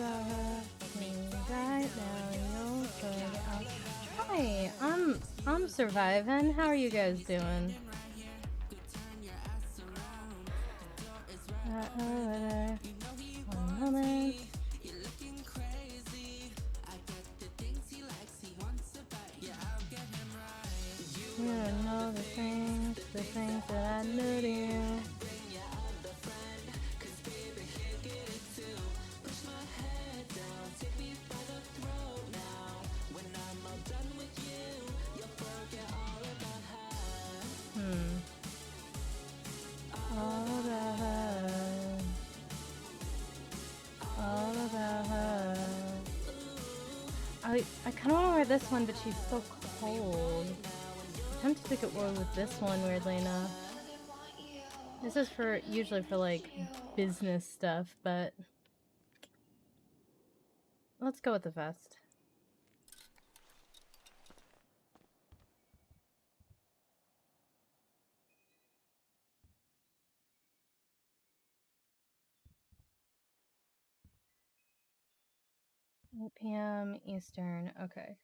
about her. Right now, you'll further out. Hi, I'm surviving. How are you guys doing? Over there. One moment. You don't know the things that I knew to you. All about her. All about her. I kind of want to wear this one, but she's so cold. I'm tempted to go with this one, weirdly enough. This is usually for like business stuff, but let's go with the vest. $8 p.m. Eastern. Okay.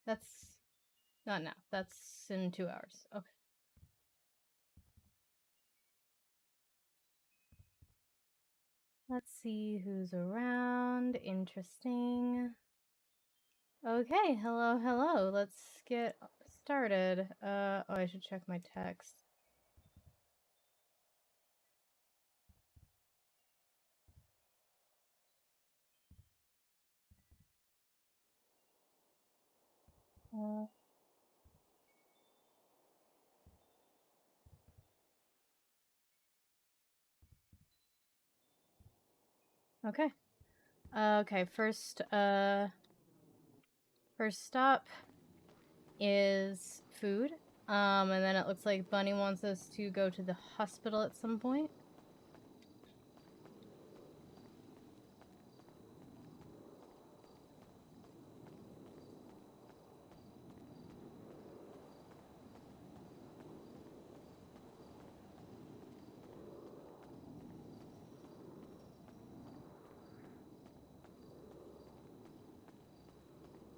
That's not now. That's in 2 hours. Okay. Let's see who's around. Interesting. Okay, hello, hello. Let's get started. Oh, I should check my text. Okay. Okay, first stop is food. And then it looks like Bunny wants us to go to the hospital at some point.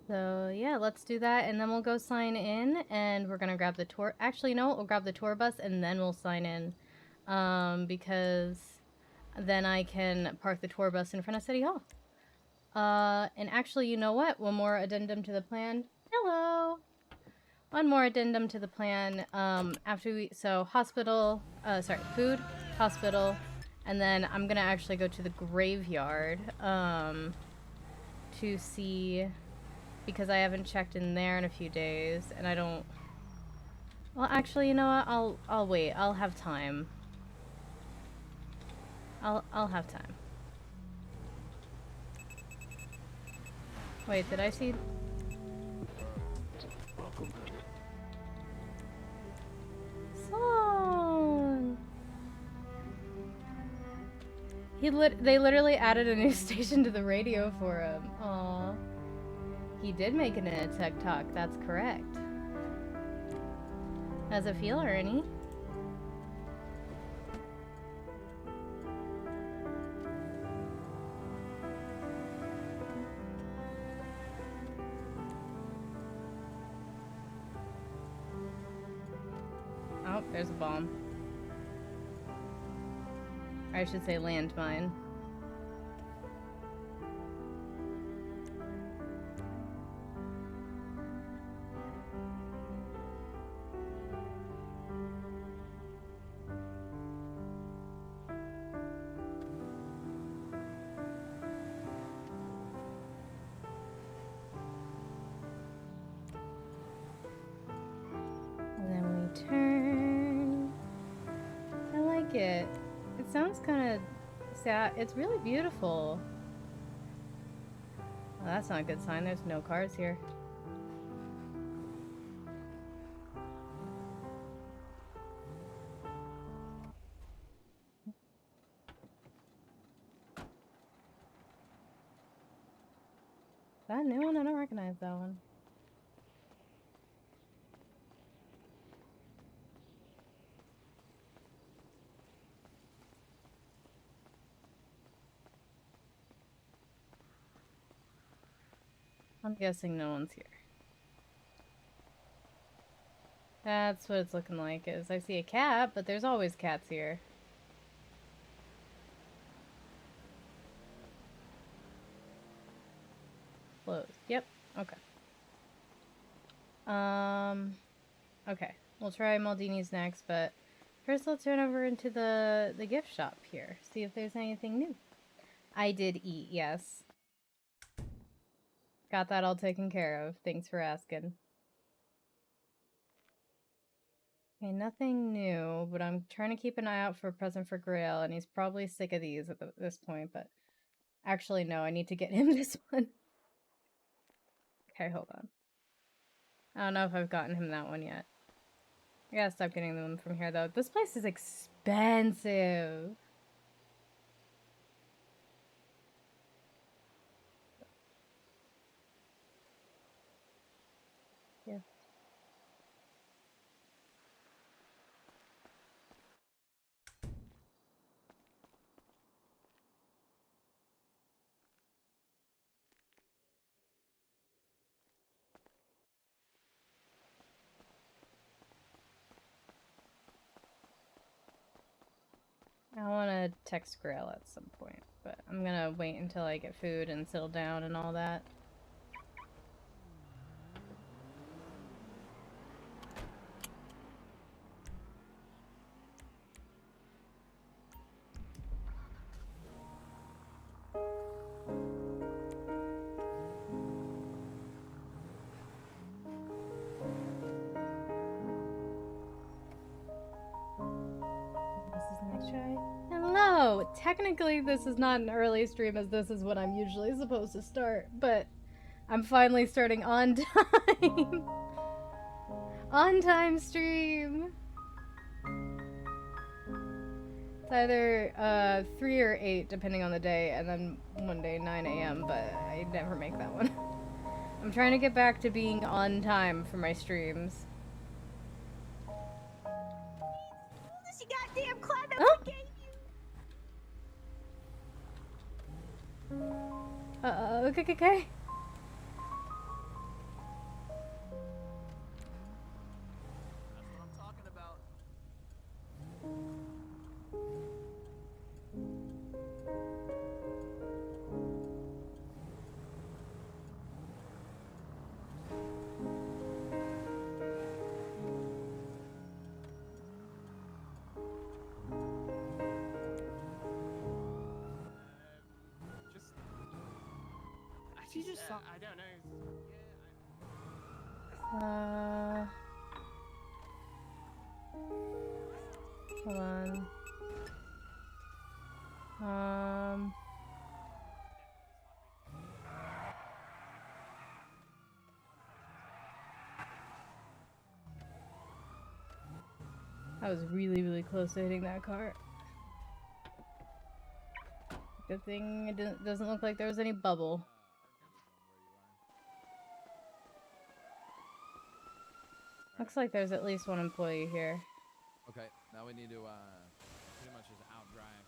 So yeah, let's do that, and then we'll go sign in, and we're gonna grab the tour. Actually, no, we'll grab the tour bus, and then we'll sign in, because then I can park the tour bus in front of City Hall. And actually, you know what? One more addendum to the plan. Hello. One more addendum to the plan. Hospital. Food, hospital, and then I'm gonna actually go to the graveyard. To see. Because I haven't checked in there in a few days, and I don't... Well, actually, you know what? I'll wait. I'll have time. I'll have time. Wait, did I see... Song! They literally added a new station to the radio for him. Aww. He did make it in a tech talk, that's correct. How's it feel, Ernie? Oh, there's a bomb. Or I should say landmine. Turn. I like it. It sounds kind of sad. It's really beautiful. Well, that's not a good sign. There's no cars here. Is that a new one? I don't recognize that one. I'm guessing no one's here. That's what it's looking like. Is I see a cat, but there's always cats here. Closed. Yep. Okay. Okay. We'll try Maldini's next, but first let's run over into the gift shop here. See if there's anything new. I did eat, yes. Got that all taken care of. Thanks for asking. Okay, nothing new, but I'm trying to keep an eye out for a present for Grail, and he's probably sick of these at this point, but actually, no, I need to get him this one. Okay, hold on. I don't know if I've gotten him that one yet. I gotta stop getting them from here, though. This place is expensive. Yeah. I want to text Grail at some point, but I'm gonna wait until I get food and settle down and all that. This is the next try. Hello! Technically, this is not an early stream, as this is when I'm usually supposed to start, but I'm finally starting on time. On time stream. It's either 3 or 8, depending on the day, and then one day 9 a.m., but I never make that one. I'm trying to get back to being on time for my streams. This goddamn cloud that Oh! I gave you. Okay. That's what I'm talking about. I don't know. Hold on. I was really close to hitting that car. Good thing it doesn't look like there was any bubble. Looks like there's at least one employee here. Okay, now we need to pretty much just outdrive.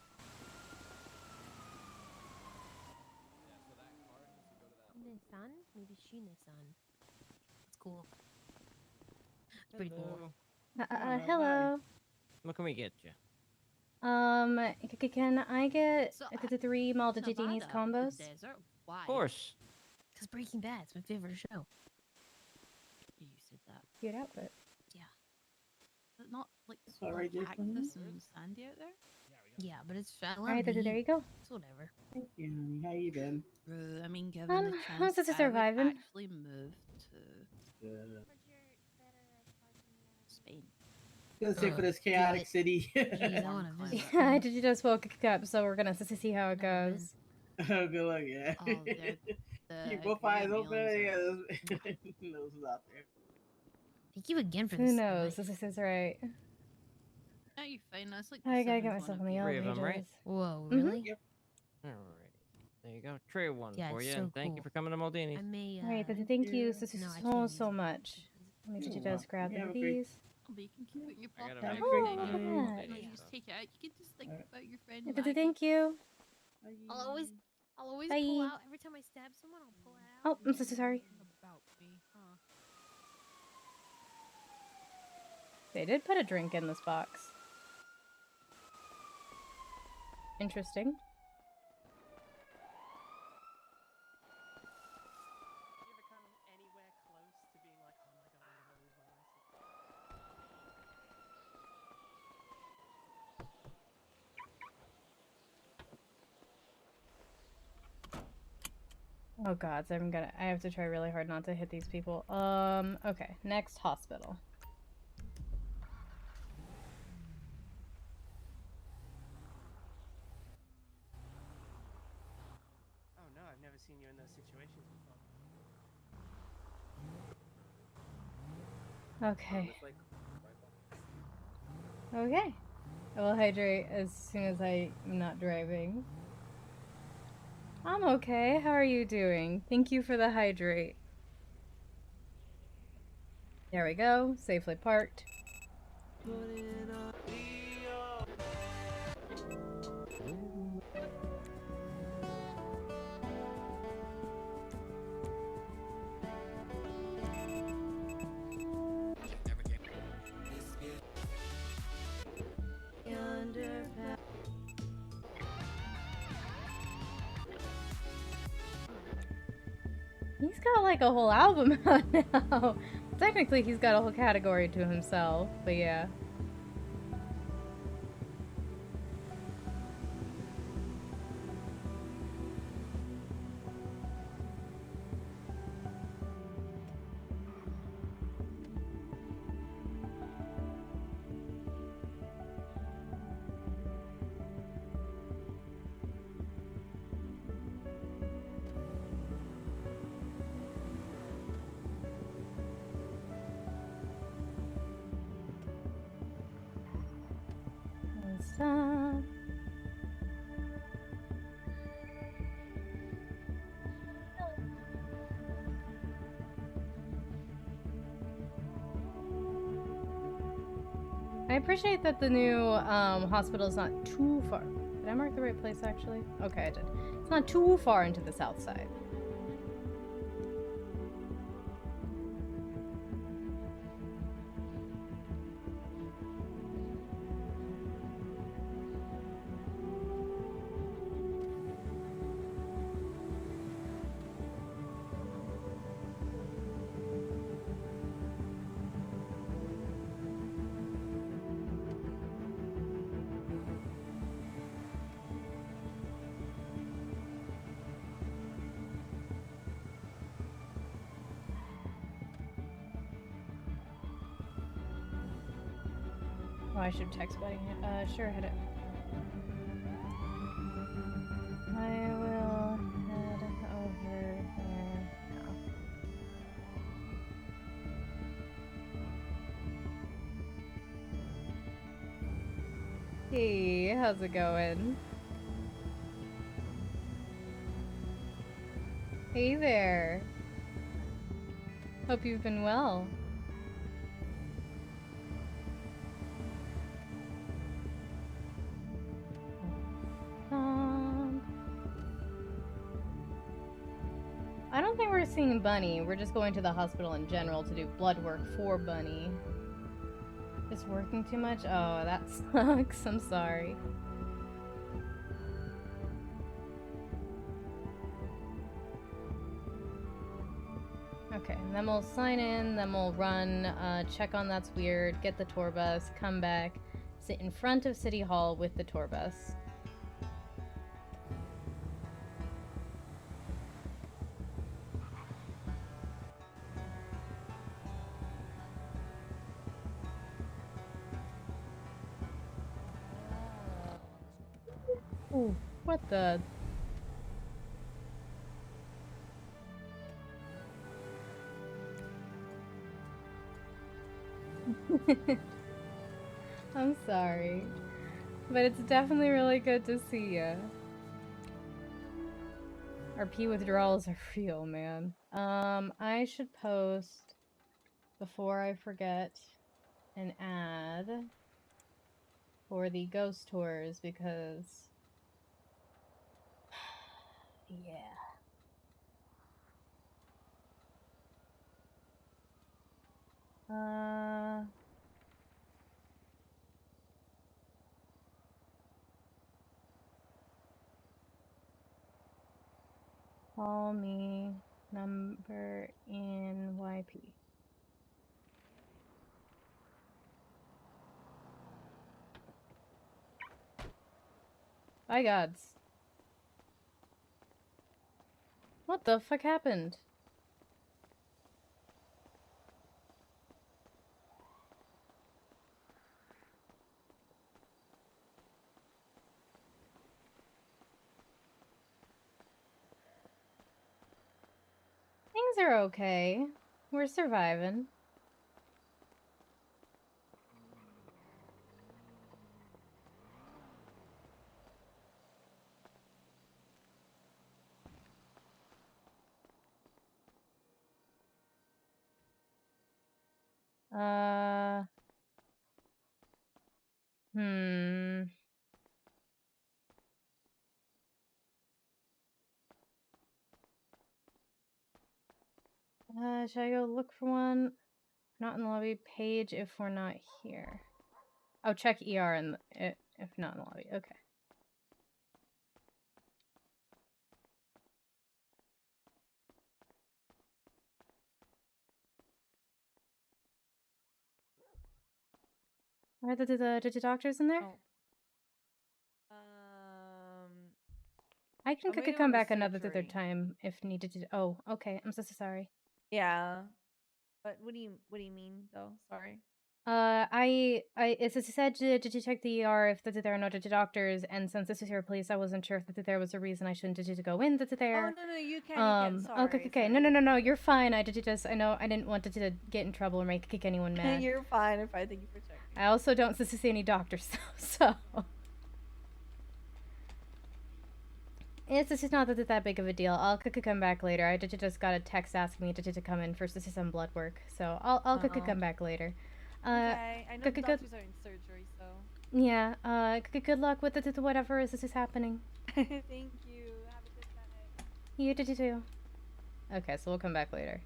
Yeah, so that car needs to go to that. Shine-san? Maybe Shine-san. That's cool. It's pretty cool. Hello. What can we get you? Can I get So, the 3 Maldini's Nevada, combos? the desert? Why? Of course. Because Breaking Bad's my favorite show. You said that. Cute outfit. Yeah. Is it not like Alright, all Jason. cactus and sandy out there? Yeah, but it's I love Alright, the there you heat. go. It's whatever. Thank you, honey. How you been? I mean, given I'm the chance, just I would surviving. actually move to Good. Spain. Gonna say for this chaotic it. city. Jeez, I want to visit. Yeah, I did just woke up, so we're gonna see how it Never goes. Oh, good luck, yeah. Oh, the Keep both eyes Great open. Aliens Yeah, who knows who's out there. Thank you again for Who this. knows? night. This is right. No, you're fine. That's like I the gotta get seventh myself one on the of Three of elevators. them, right? Whoa, Mhm. really? Yep. Alrighty. There you go. Tray one Yeah, for it's you. so And thank you cool. for coming to Maldini's. I may. Alright, Thank thank you you. No, I can't so use much. Let me You're just grab welcome. one of Have a great- these. Oh, but you can keep it in your I gotta pocket. make or sure anything. you- You Oh, can yeah. just take it out. You can just think Alright. about your friend. Thank you. I'll always pull Bye. out every time I stab someone. I'll pull it out. Oh, I'm so sorry. About me, huh? They did put a drink in this box. Interesting. You ever come anywhere close to being like, oh my god, I'm gonna lose my license? Oh god, so I have to try really hard not to hit these people. Okay, next hospital. Oh no, I've never seen you in those situations before. Okay. Okay. I will hydrate as soon as I'm not driving. I'm okay. How are you doing? Thank you for the hydrate. There we go. Safely parked. He's got like a whole album out now. Technically, he's got a whole category to himself, but yeah. Stop. I appreciate that the new hospital is not too far. Did I mark the right place actually? Okay, I did. It's not too far into the south side. Oh, I should text buddy. Sure, hit it. I will head over there now. Hey, how's it going? Hey there. Hope you've been well. I don't think we're seeing Bunny. We're just going to the hospital in general to do blood work for Bunny. Just working too much? Oh, that sucks. I'm sorry. Okay, and then we'll sign in, then we'll run, check on That's Weird, get the tour bus, come back, sit in front of City Hall with the tour bus. Ooh, what the... I'm sorry. But it's definitely really good to see ya. RP withdrawals are real, man. I should post, before I forget, an ad for the ghost tours because... yeah. Uh. Call me number in YP. By gods. What the fuck happened? Things are okay. We're surviving. Hmm. Should I go look for one? Not in the lobby. Page if we're not here. Oh, check ER if not in the lobby. Okay. Are the doctors in there? Oh. I can I'm waiting come on the back another surgery. time if needed to. Oh, okay. I'm so sorry. Yeah. But what do you mean though? Sorry. It said to check the ER if there are no doctors, and since this is your place, I wasn't sure if there was a reason I shouldn't to go in there. Oh no, you can. Sorry. Okay. No, you're fine. I didn't want to get in trouble or kick anyone mad. You're fine. If I thank you for checking. I also don't see any doctors, so it's not that big of a deal. I'll come back later. I just got a text asking me to come in first to see some blood work, so I'll come back later. Okay. I know the doctors are in surgery, so. Yeah. Good luck with whatever is happening. Thank you. Have a good night. You too. Okay, so we'll come back later.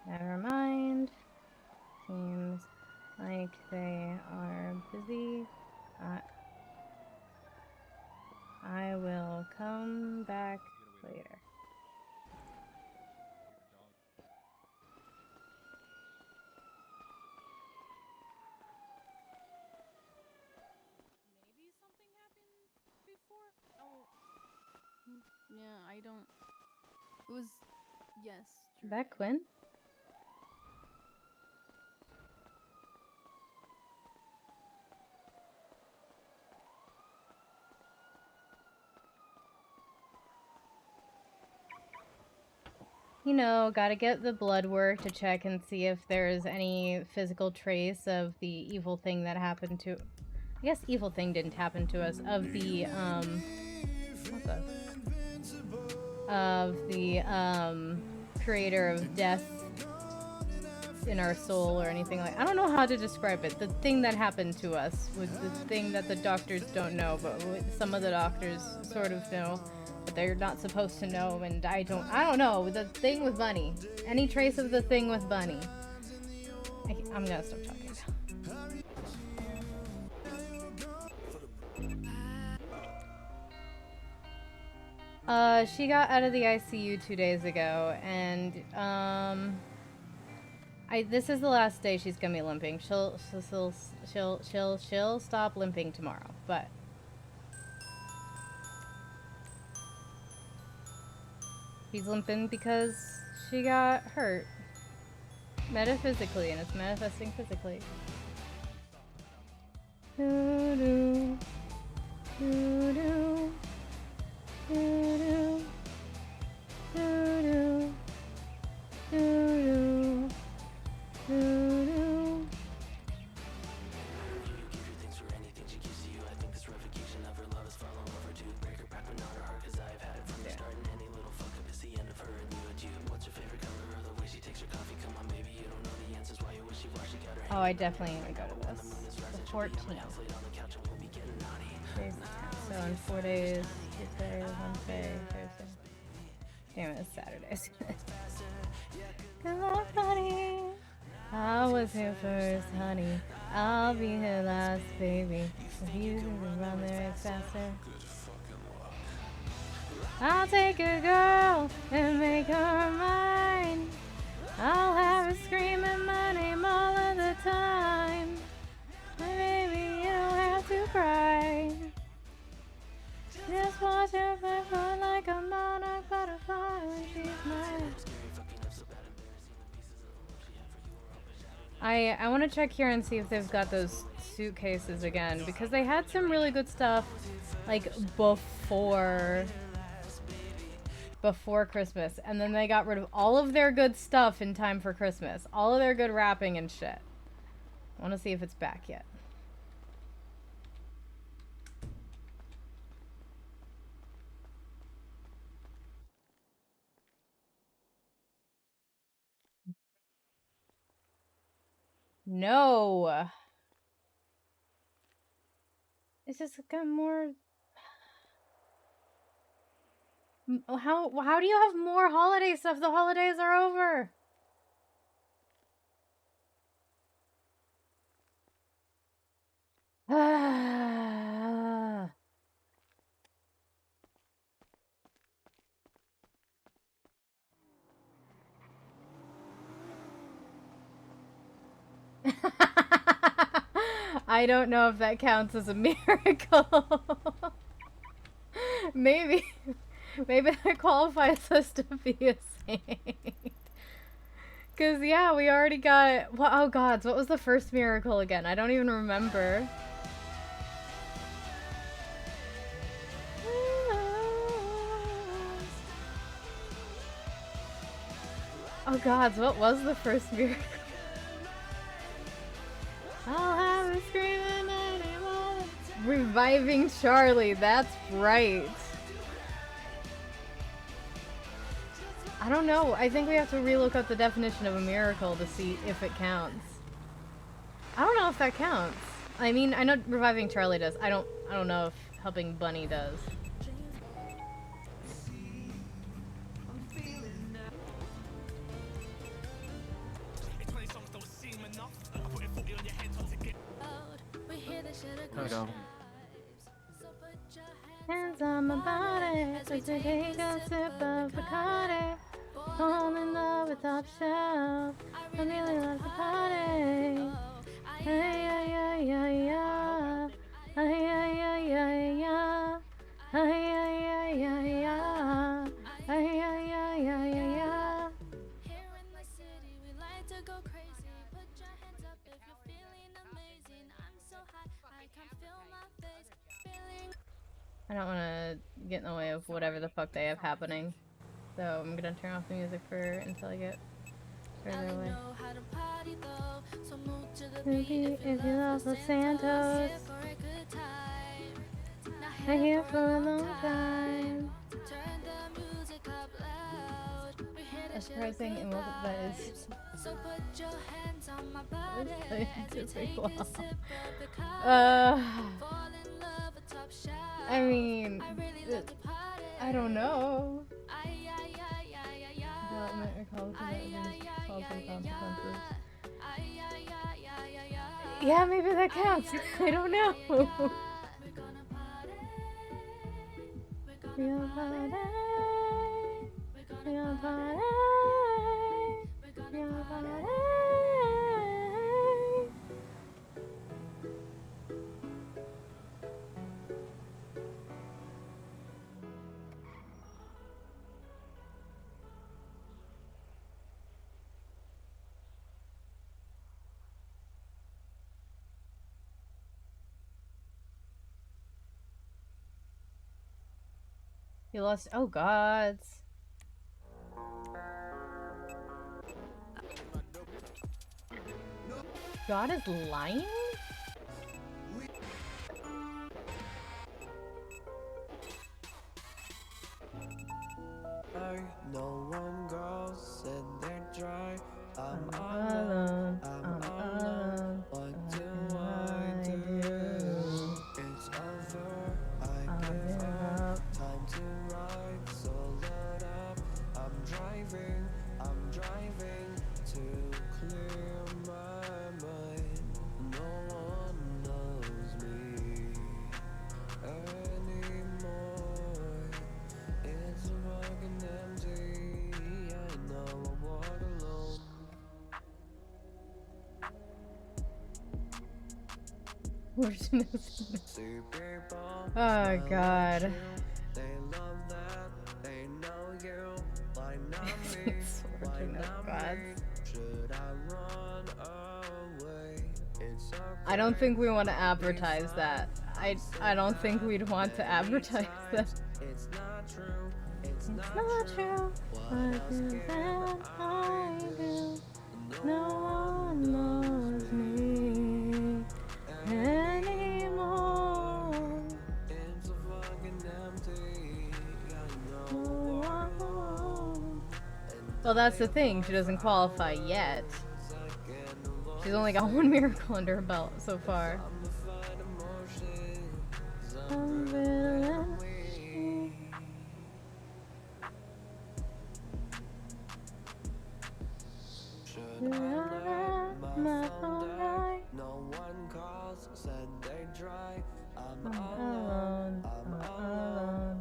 Never mind. Seems like they are busy. I will come back later. Maybe something happened before? Oh. Yeah, I don't. It was. Yes. Is that Quinn? You know, gotta get the blood work to check and see if there's any physical trace of the evil thing that happened to... I guess evil thing didn't happen to us. Of the, what the? Of the, creator of death in our soul or anything like... I don't know how to describe it. The thing that happened to us was the thing that the doctors don't know, but some of the doctors sort of know. But they're not supposed to know, and I don't know. The thing with Bunny. Any trace of the thing with Bunny. I'm gonna stop talking now. She got out of the ICU 2 days ago, and, this is the last day she's gonna be limping. She'll stop limping tomorrow, but... She's limping because she got hurt. Metaphysically, and it's manifesting physically. Doo-doo. Doo-doo. Doo-doo. Doo-doo. Doo-doo. Doo-doo. Oh, I definitely need to go to this. The 14th. Today's the 10th. So in 4 days, Tuesday, Wednesday, Thursday. Damn it, it's Saturday. Come on, buddy. I was here first, honey. I'll be here last, baby. If you can run there faster. I'll take a girl and make her mine. I'll have her screaming my name all of the time. Baby, you don't have to cry. Just watch her fly like a monarch butterfly when she's mine. I want to check here and see if they've got those suitcases again, because they had some really good stuff like before Christmas, and then they got rid of all of their good stuff in time for Christmas. All of their good wrapping and shit. I want to see if it's back yet. No. It's just got more. How do you have more holiday stuff? The holidays are over. I don't know if that counts as a miracle. Maybe that qualifies us to be a saint. Cause yeah, we already got. Well, oh gods, what was the first miracle again? I don't even remember. Oh gods, what was the first miracle? I'll have a screaming animal. Reviving Charlie, that's right. I don't know. I think we have to relook up the definition of a miracle to see if it counts. I don't know if that counts. I mean, I know reviving Charlie does. I don't know if helping Bunny does. There we go. Hands on my body, just to take a sip of Bacardi. Fall in love with top shelf. I really love the party. Hey, yeah, yeah, yeah, yeah. Hey, yeah, yeah, yeah, yeah. Hey, yeah, yeah, yeah, yeah. Hey, yeah, yeah, yeah, yeah, yeah. Here in the city, we like to go crazy. Put your hands up if you're feeling amazing. I'm so hot, I can feel my face. Feeling. I don't want to get in the way of whatever the fuck they have happening. So I'm gonna turn off the music until I get further away. Maybe if you love Los Santos, I'm here for a long time. As surprising and welcome that is. I mean, I don't know. Development or cause and consequences. Yeah, maybe that counts. I don't know. We're gonna party. We're gonna party. We're gonna party. You lost. Oh, gods. God is lying? No one goes and they're dry. I'm alone. I'm alone. Oh god. Silverton of gods. I don't think we want to advertise that. I don't think we'd want to advertise that. It's not true. What is that I do? No one knows me anymore. Well, that's the thing. She doesn't qualify yet. She's only got one miracle under her belt so far. I'm alone.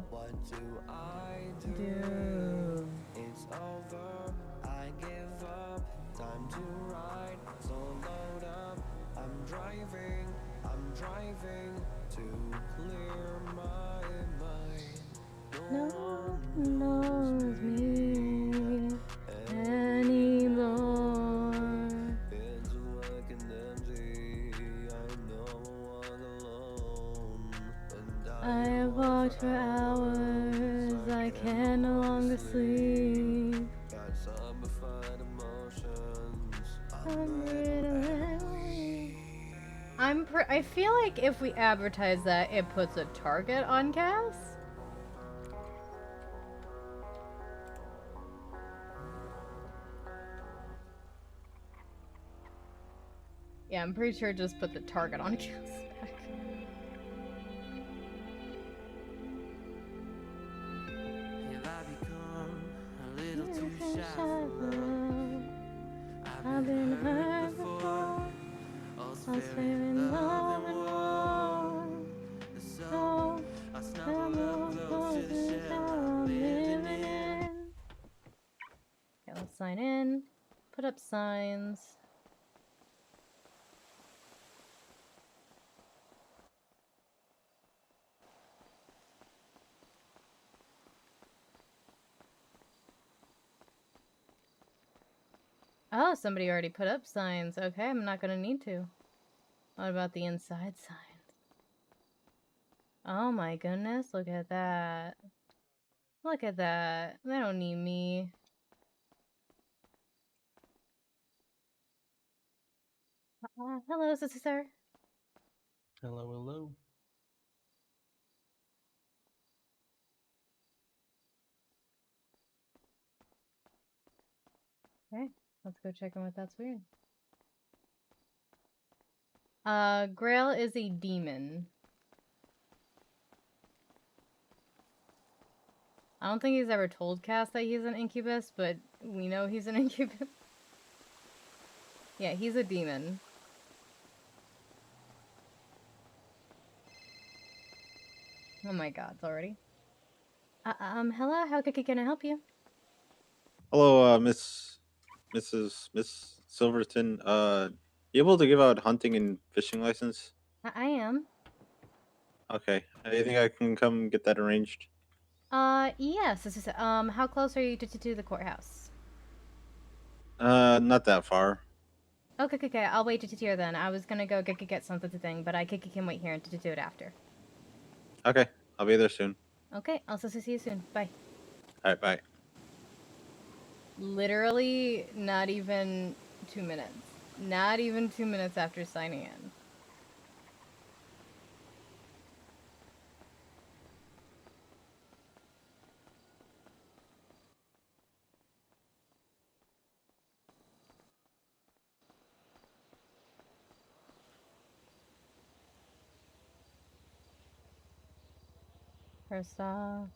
What do I do? It's over. I give up. Time to ride. So load up. I'm driving to clear my mind. No one knows me anymore. It's like an empty. I know I'm alone. I have walked for hours. I can no longer sleep. Got zombified emotions. I'm riddling. I feel like if we advertise that, it puts a target on Cass. Yeah, I'm pretty sure it just put the target on Cass back. Have I become a little too shy for love? I've been hurt before. I'll stay in love and war. So I snuggle up close to the shell I'm living in. Okay, let's sign in. Put up signs. Oh, somebody already put up signs. Okay, I'm not gonna need to. What about the inside signs? Oh my goodness, look at that. Look at that. They don't need me. Hello, sister. Hello, hello. Okay, let's go check in with That's Weird. Grail is a demon. I don't think he's ever told Cass that he's an incubus, but we know he's an incubus. Yeah, he's a demon. Oh my god, it's already. Hello, how can I help you? Hello, Miss Silverton. You able to give out hunting and fishing license? I am. Okay. You think I can come get that arranged? Yes. How close are you to the courthouse? Not that far. Okay. I'll wait to here then. I was gonna go get something to thing, but I can wait here and to do it after. Okay, I'll be there soon. Okay, I'll see you soon. Bye. All right, bye. Literally, not even 2 minutes. Not even 2 minutes after signing in. First off,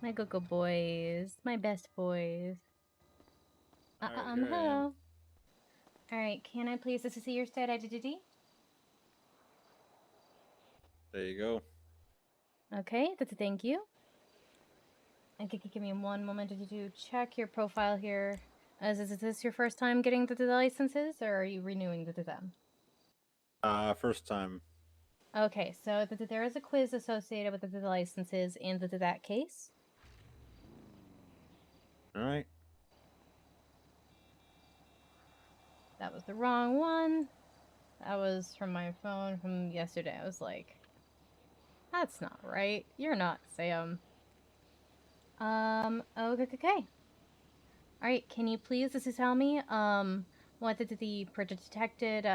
my go boys, my best boys. All right, here I am. Hello. All right, can I please see your state identity? There you go. Okay, thank you. And give me one moment to check your profile here. Is this your first time getting the licenses, or are you renewing them? First time. Okay, so there is a quiz associated with the licenses in that case. All right. That was the wrong one. That was from my phone from yesterday. I was like, that's not right. You're not Sam. Okay. Alright, can you please tell me, what the detected,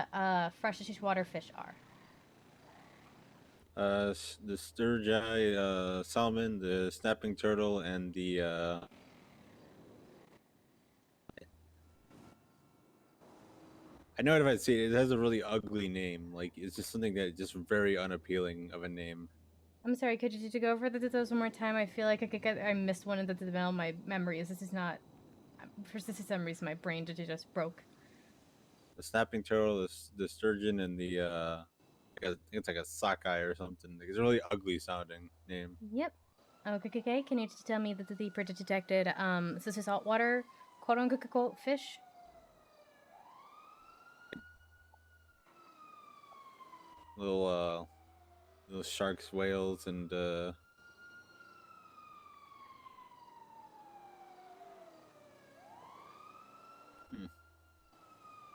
freshwater fish are? The sturgeon, salmon, the snapping turtle, and the I know it if I see it. It has a really ugly name. Like it's just something that just very unappealing of a name. I'm sorry, could you go over those one more time? I feel like I missed one of the middle. My memories. This is not. For some reason, my brain just broke. The snapping turtle, the sturgeon, and the I think it's like a sockeye or something. Like, it's a really ugly sounding name. Yep. Okay. Can you tell me the detected this is saltwater quote unquote fish? Little sharks, whales, and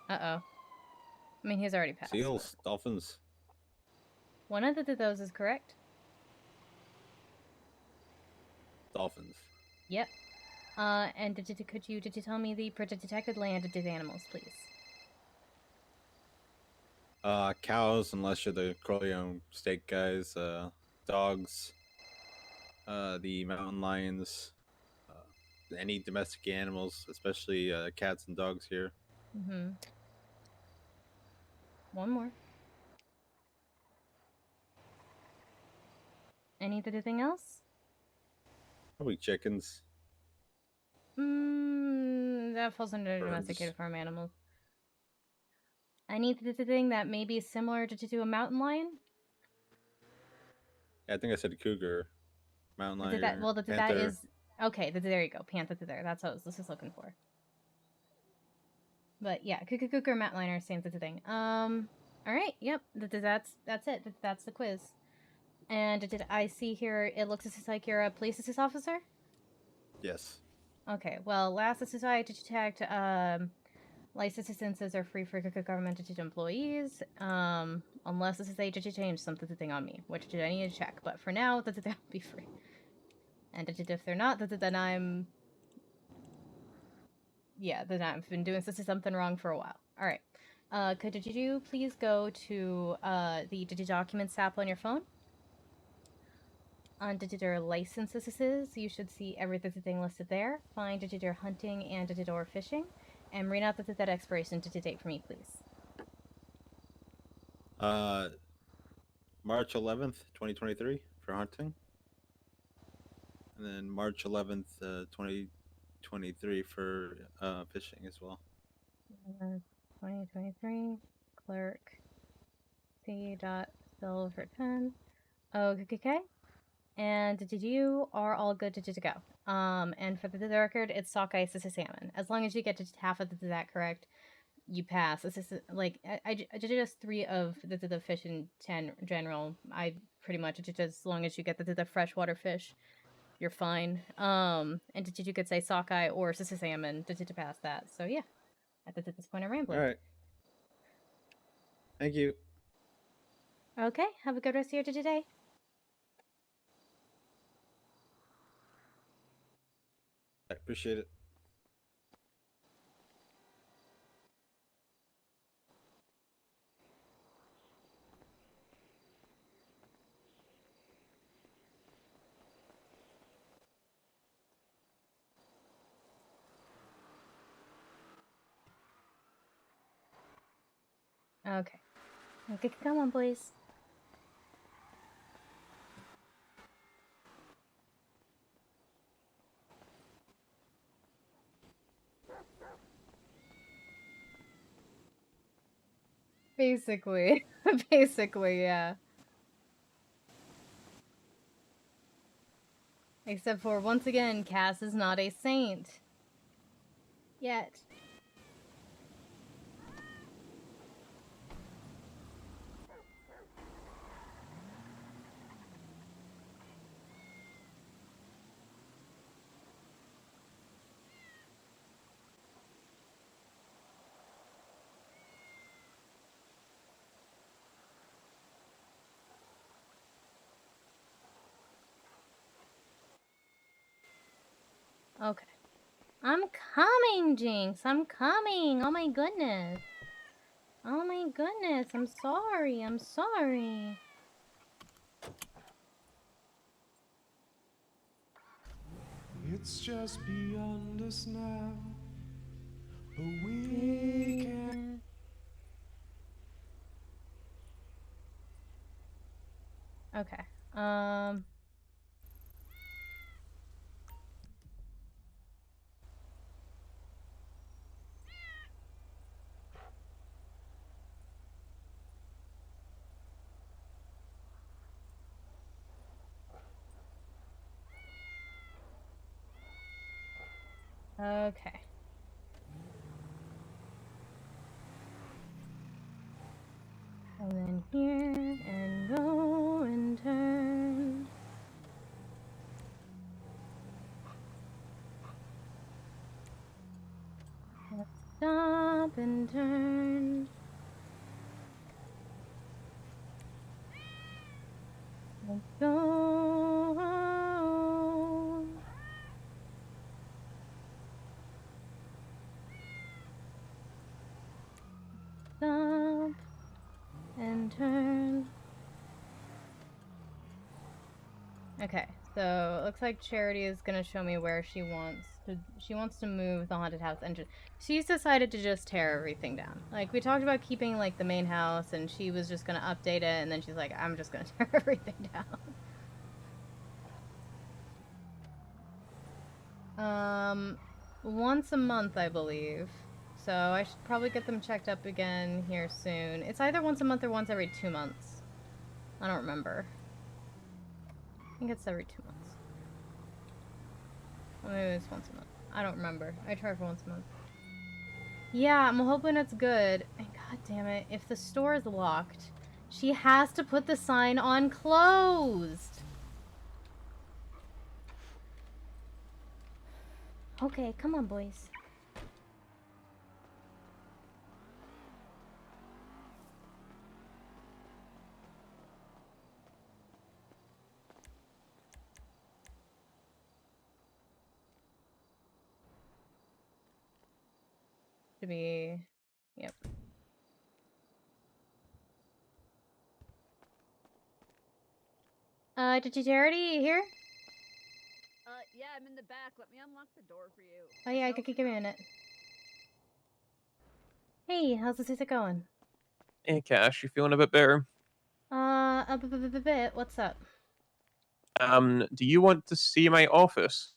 Uh-oh. I mean, he's already passed. seals, dolphins. One of those is correct. Dolphins. Yep. And could you tell me the detected landed animals, please? Cows, unless you're the Corleone steak guys. Dogs. The mountain lions. Any domestic animals, especially cats and dogs here. Mm-hmm. One more. Anything else? Probably chickens. That falls under domesticated farm animals. Anything that may be similar to a mountain lion? Yeah, I think I said cougar. Mountain lion. That panther. is okay. There you go. Panther there. That's what I was looking for. But yeah, cougar, mountain lion are the same thing. All right. Yep. That's it. That's the quiz. And did I see here? It looks like you're a police officer. Yes. Okay. Well, last I detect licenses are free for government employees, unless they change something on me, which I need to check. But for now, they'll be free. And if they're not, then I've been doing something wrong for a while. All right. Could you please go to the documents app on your phone? On digital licenses, you should see everything listed there. Find digital hunting and digital fishing, and read out that expiration date for me, please. March 11th, 2023 for hunting. And then March 11th, 2023 for fishing as well. 2023, clerk, C. Silverton. Okay. And you are all good to go. And for the record, it's sockeye salmon. As long as you get to half of that correct, you pass. This is like I did just 3 of the fish in 10 general. I pretty much just as long as you get the freshwater fish, you're fine. And you could say sockeye or salmon to pass that. So yeah, at this point I'm rambling. All right. Thank you. Okay, have a good rest of your day today. I appreciate it. Okay, come on, boys. Basically. Basically, yeah. Except for, once again, Cass is not a saint. Yet. Okay. I'm coming, Jinx. I'm coming. Oh my goodness. Oh my goodness. I'm sorry. I'm sorry. It's just beyond us now, but we can't. Okay. Okay. And then here, and go, and turn. Let's stop and turn. Let's go. Stop and turn. Okay, so it looks like Charity is gonna show me where she wants to move the haunted house engine. She's decided to just tear everything down. Like, we talked about keeping like the main house, and she was just gonna update it, and then she's like, I'm just gonna tear everything down. Once a month, I believe. So I should probably get them checked up again here soon. It's either once a month or once every 2 months. I don't remember. I think it's every 2 months. Or maybe it's once a month. I don't remember. I try for once a month. Yeah, I'm hoping it's good. And god damn it, if the store is locked, she has to put the sign on closed. Okay, come on, boys. To be... Yep. Did you Charity here? Yeah, I'm in the back. Let me unlock the door for you. Oh yeah, give me a minute. Hey, how's this visit going? Hey, Cash, you feeling a bit better? A bit. What's up? Do you want to see my office?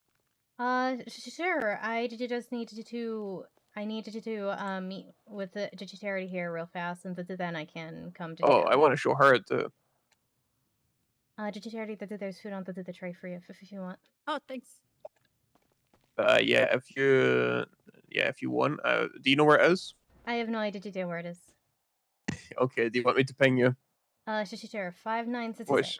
Sure. I just needed to. I needed to meet with the Charity here real fast, and then I can come to Oh, you. I want to show her it too. Charity, there's food on the tray for you if you want. Oh, thanks. Yeah, if you want. Do you know where it is? I have no idea where it is. Okay, do you want me to ping you? Share 5966. Which?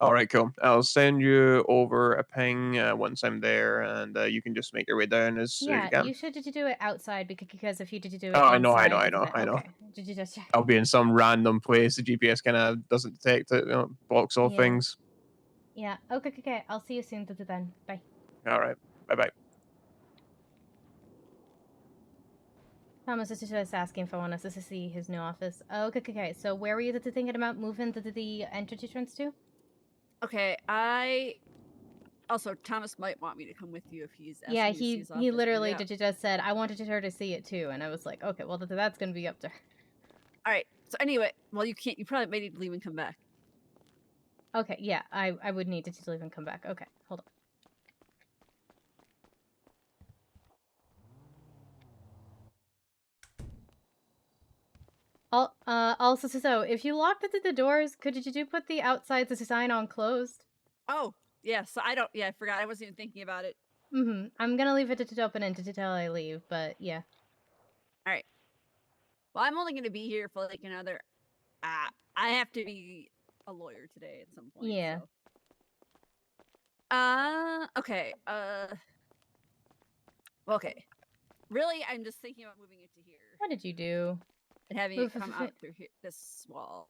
All right, cool. I'll send you over a ping once I'm there, and you can just make your way down as soon as you can. You should do it outside because if you did do it Oh, inside, I know. Okay. Did you just check? I'll be in some random place. The GPS kind of doesn't detect it, blocks off things. Yeah. Okay. I'll see you soon. Then. Bye. All right. Bye. Thomas is just asking if I want us to see his new office. Okay. So where were you thinking about moving the entrance to? Okay, also, Thomas might want me to come with you if he's asking Yeah, me to see his office, he literally yeah. just said, I wanted her to see it too, and I was like, okay, well, that's gonna be up to her. Alright, so anyway, well, you probably may need to leave and come back. Okay, yeah, I would need to leave and come back. Okay, hold on. Also, so if you locked the doors, could you put the outside the sign on closed? Oh, yeah. So I don't. Yeah, I forgot. I wasn't even thinking about it. I'm gonna leave it open until I leave, but yeah. All right. Well, I'm only gonna be here for like another. I have to be a lawyer today at some point. Yeah. So. Okay. Okay. Really, I'm just thinking about moving it to here What did you do? and having Move it come out through here, this wall.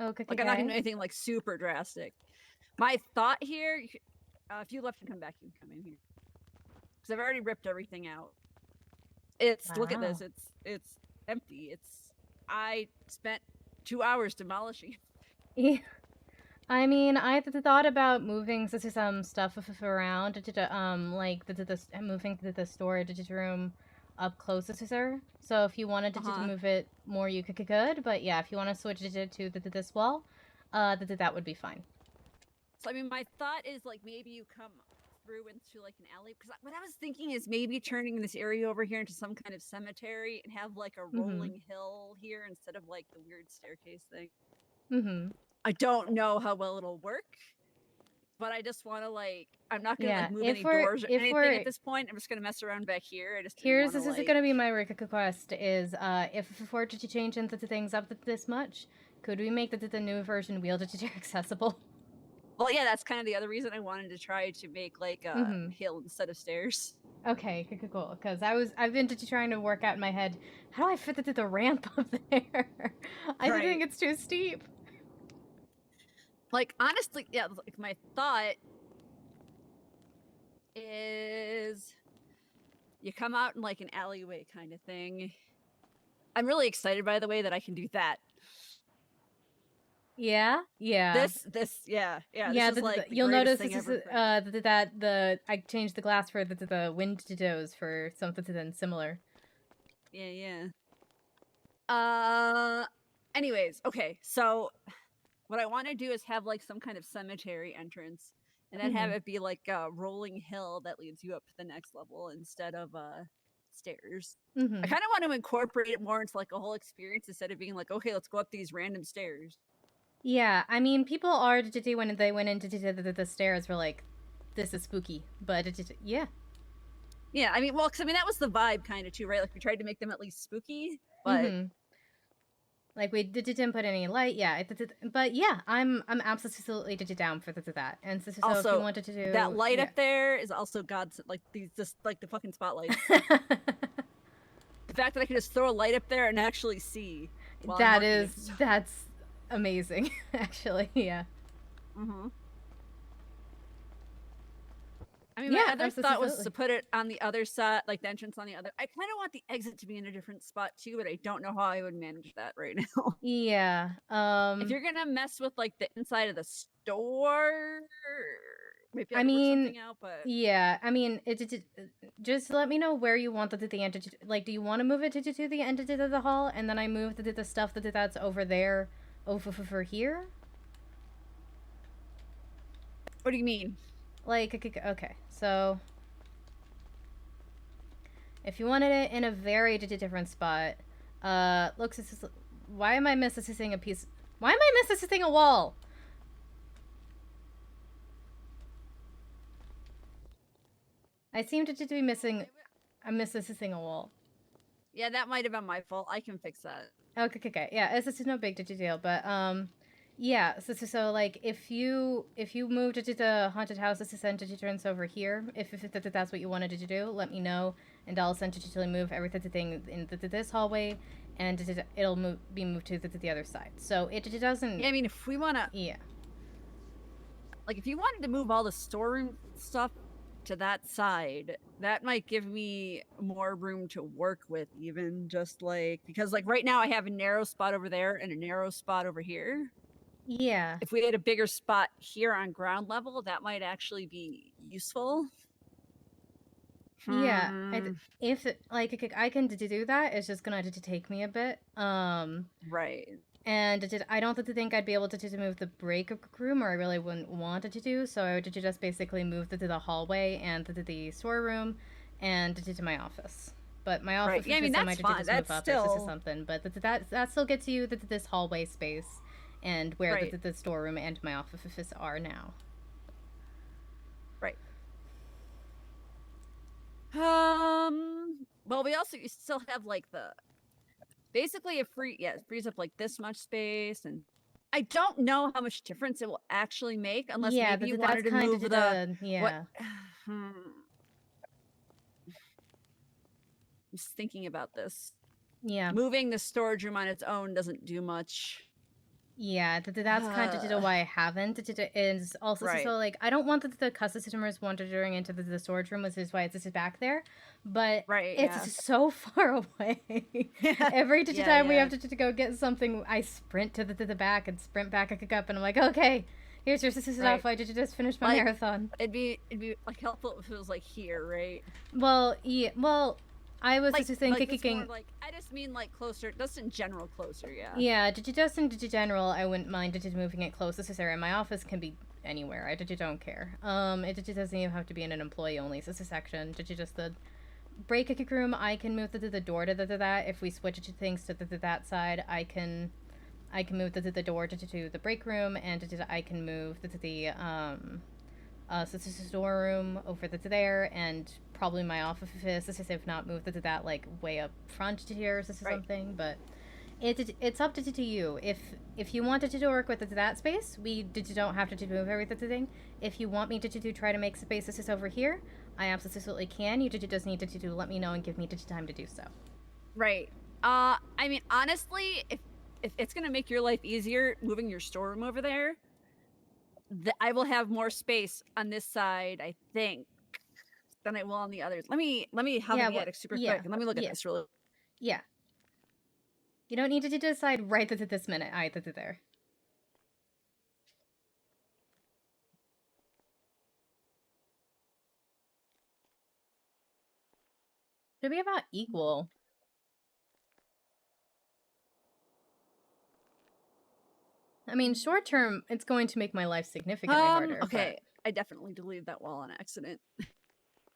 Okay. Like I'm not gonna do anything like super drastic. My thought here, if you left and come back, you can come in here because I've already ripped everything out. Look at this. Wow. It's empty. I spent 2 hours demolishing it. Yeah. I mean, I thought about moving some stuff around like moving the storage room up closer. So if you wanted to move it more, you could. But yeah, if you want to switch it to this wall, that would be fine. So I mean, my thought is like maybe you come through into like an alley because what I was thinking is maybe turning this area over here into some kind of cemetery and have like a rolling hill here instead of like the weird staircase thing. I don't know how well it'll work, but I just want to like I'm not gonna like move any doors or anything at this point. I'm just gonna mess around back here. This is gonna be my request is if we're to change into things up this much, could we make the new version wheelchair accessible? Well, yeah, that's kind of the other reason I wanted to try to make like a hill instead of stairs. Okay, cool. Because I've been trying to work out in my head, how do I fit the ramp up there? I think it's too steep. Like honestly, yeah. Like my thought is, you come out in like an alleyway kind of thing. I'm really excited, by the way, that I can do that. Yeah. This is like you'll notice this is I changed the glass for the windows for something similar. Yeah. Anyways, okay. So what I want to do is have like some kind of cemetery entrance, and then have it be like a rolling hill that leads you up to the next level instead of stairs. I kind of want to incorporate it more into like a whole experience instead of being like, okay, let's go up these random stairs. Yeah, I mean, people are when they went into the stairs were like, this is spooky, but yeah. Yeah, I mean, well, because I mean that was the vibe kind of too, right? Like we tried to make them at least spooky, but like we didn't put any light. Yeah, but yeah, I'm absolutely down for that. And so also, if you wanted to do that light up there is also God's like these just like the fucking spotlights. The fact that I can just throw a light up there and actually see. That's amazing, actually. Yeah. I mean, my other thought was to put it on the other side, like the entrance on the other. I kind of want the exit to be in a different spot too, but I don't know how I would manage that right now. Yeah. If you're gonna mess with like the inside of the store, maybe I mean, something out, but yeah. I mean, just let me know where you want the entity. Like, do you want to move it to the entity of the hall, and then I move the stuff that's over there over here? What do you mean? Like, okay, so if you wanted it in a very different spot, why am I missing a piece? Why am I missing a wall? I seem to be missing. I'm missing a wall. Yeah, that might have been my fault. I can fix that. Okay. Yeah, this is no big deal, but yeah. So like if you moved to the haunted house, this is turns over here. If that's what you wanted to do, let me know, and I'll essentially move everything in this hallway, and it'll be moved to the other side. So it doesn't. Yeah, I mean, if we wanna. Yeah. Like if you wanted to move all the storeroom stuff to that side, that might give me more room to work with, even just like because like right now I have a narrow spot over there and a narrow spot over here. Yeah. If we had a bigger spot here on ground level, that might actually be useful. Yeah, if like I can do that, it's just gonna take me a bit. Right. And I don't think I'd be able to move the break room, or I really wouldn't want it to do. So I would just basically move to the hallway and to the storeroom, and to my office. But my Right. office Yeah, I mean, I might that's just fine. move That's up or still something. But that still gets you this hallway space and where right. the storeroom and my office are now. Right. Well, we also you still have like the basically it frees up like this much space, and I don't know how much difference it will actually make unless Yeah, maybe you that's wanted to kind move of the yeah. what. I'm just thinking about this. Yeah. Moving the storage room on its own doesn't do much. Yeah, that's kind of why I haven't. Is also Right. so like I don't want the customers wandering into the storage room, which is why it's back there. But Right, it's yeah. so far away. Every Yeah, time we yeah. have to go get something, I sprint to the back and sprint back a up, and I'm like, okay, here's your stuff. I just finished my Like, marathon. It'd be like helpful if it was like here, right? Well, yeah, well. I was just thinking, I just mean like closer, just in general closer, yeah. Yeah, just in general, I wouldn't mind moving it close to this area. My office can be anywhere. I don't care. It doesn't even have to be in an employee only section. Just the break room. I can move the door to that. If we switch things to that side, I can move the door to the break room, and I can move the storeroom over there, and probably my office if not moved to that like way up front to here or something. But it's up to you. If you wanted to work with that space, we don't have to move everything. If you want me to try to make spaces over here, I absolutely can. You just need to let me know and give me time to do so. Right. I mean, honestly, if it's gonna make your life easier moving your storeroom over there, I will have more space on this side, I think, than I will on the others. Let me have the attic super quick and let me look at this really. Yeah. You don't need to decide right at this minute either there. Should be about equal. I mean, short term, it's going to make my life significantly harder. Okay, I definitely deleted that wall on accident.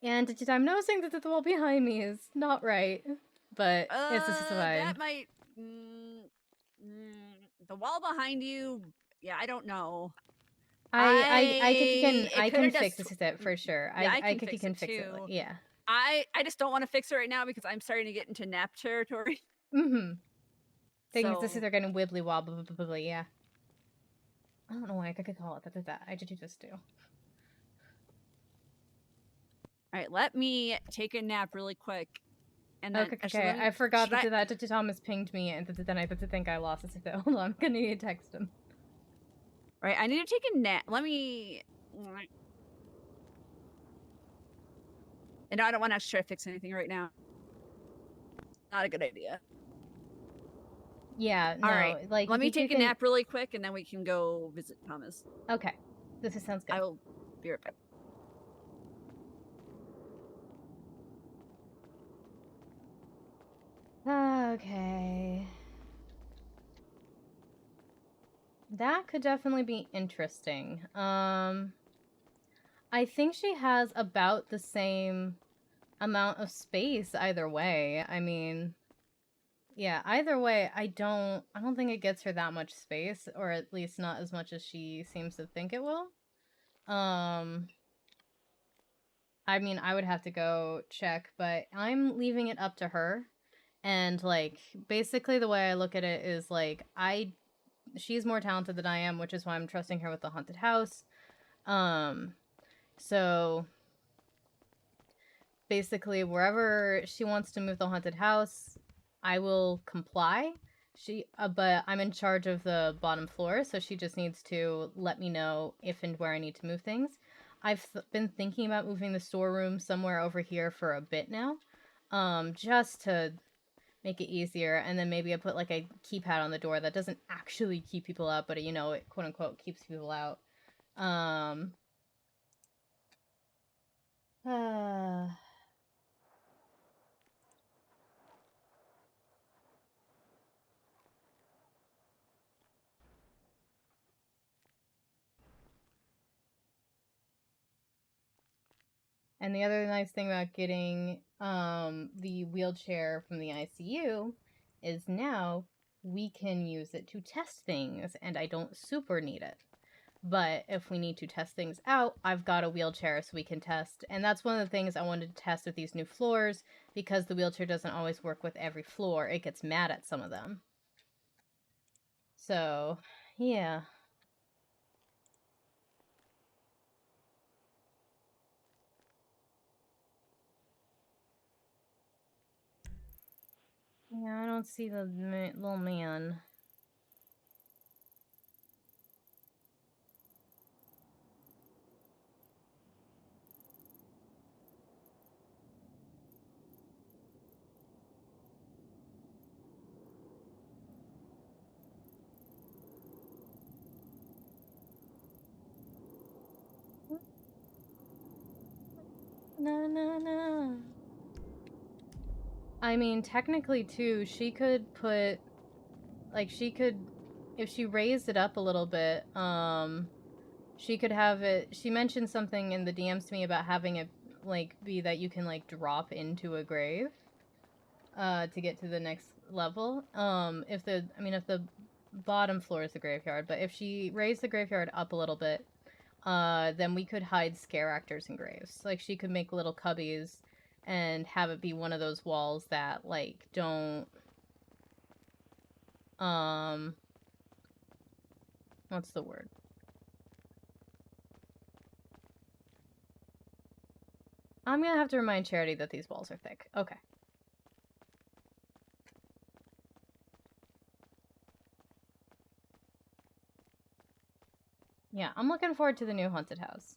And I'm noticing that the wall behind me is not right, but it's fine. That might. The wall behind you. Yeah, I don't know. I can fix it for sure. Yeah, I can fix it. Yeah. I just don't want to fix it right now because I'm starting to get into nap territory. Mm-hmm. Things are getting wibbly wobbly. Yeah. I don't know why I could call it that. I just do. All right, let me take a nap really quick. And then, okay. I forgot that Thomas pinged me, and then I think I lost it. Hold on, I'm gonna need to text him. Right, I need to take a nap. Let me. And I don't want to try to fix anything right now. Not a good idea. Yeah. No. All right. Like, let me take a nap really quick, and then we can go visit Thomas. Okay. This sounds good. I will be right back. Okay. That could definitely be interesting. I think she has about the same amount of space either way. I mean, yeah, either way, I don't think it gets her that much space, or at least not as much as she seems to think it will. I mean, I would have to go check, but I'm leaving it up to her. And like basically the way I look at it is like she's more talented than I am, which is why I'm trusting her with the haunted house. So basically wherever she wants to move the haunted house, I will comply. But I'm in charge of the bottom floor, so she just needs to let me know if and where I need to move things. I've been thinking about moving the storeroom somewhere over here for a bit now, just to make it easier, and then maybe I put like a keypad on the door that doesn't actually keep people out, but it quote unquote keeps people out. And the other nice thing about getting the wheelchair from the ICU is now we can use it to test things, and I don't super need it. But if we need to test things out, I've got a wheelchair so we can test. And that's one of the things I wanted to test with these new floors, because the wheelchair doesn't always work with every floor. It gets mad at some of them. So, yeah. Yeah, I don't see the little man. Na na na. I mean, technically, too, she could put, like, she could, if she raised it up a little bit, she could have it, she mentioned something in the DMs to me about having it, like, be that you can, like, drop into a grave, to get to the next level. If the bottom floor is the graveyard, but if she raised the graveyard up a little bit, then we could hide scare actors in graves. Like, she could make little cubbies and have it be one of those walls that, like, don't, what's the word? I'm gonna have to remind Charity that these walls are thick. Okay. Yeah, I'm looking forward to the new haunted house.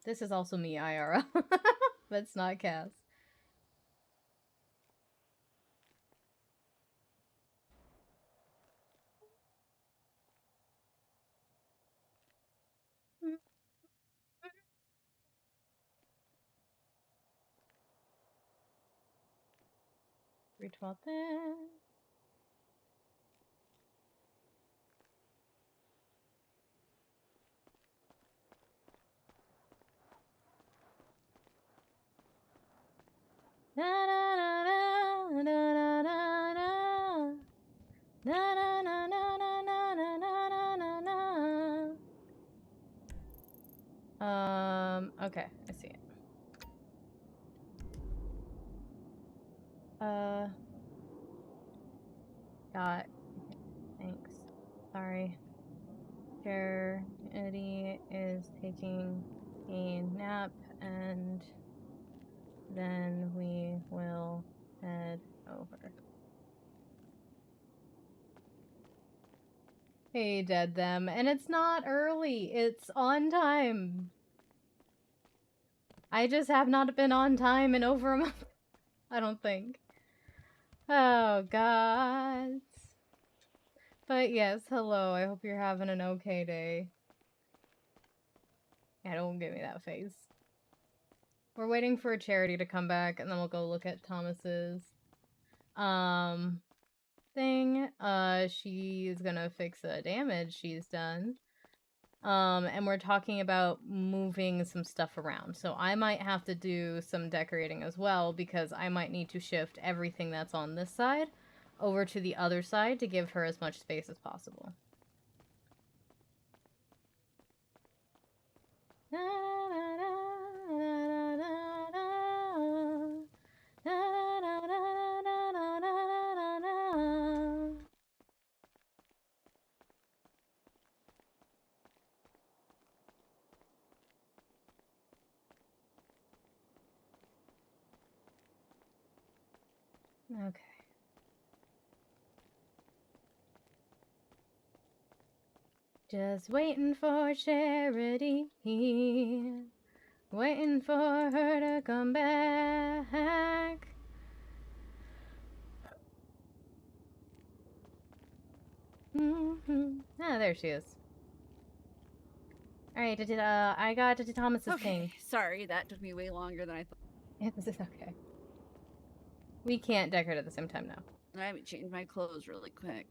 This is also me IRL, but it's not Cass. Retweet there. Na na na na na na na na na na na na na na na. Okay, I see it. Got. Thanks. Sorry. Charity is taking a nap, and then we will head over. Hey, dead them. And it's not early. It's on time. I just have not been on time in over a month. I don't think. Oh, God. But yes, hello. I hope you're having an okay day. Yeah, don't give me that face. We're waiting for Charity to come back, and then we'll go look at Thomas's thing. She's gonna fix the damage she's done. And we're talking about moving some stuff around. So I might have to do some decorating as well, because I might need to shift everything that's on this side over to the other side to give her as much space as possible. Okay. Just waiting for Charity. Waiting for her to come back. Ah, there she is. Alright, I got Thomas's thing. Sorry, that took me way longer than I thought. This is okay. We can't decorate at the same time now. Let me change my clothes really quick.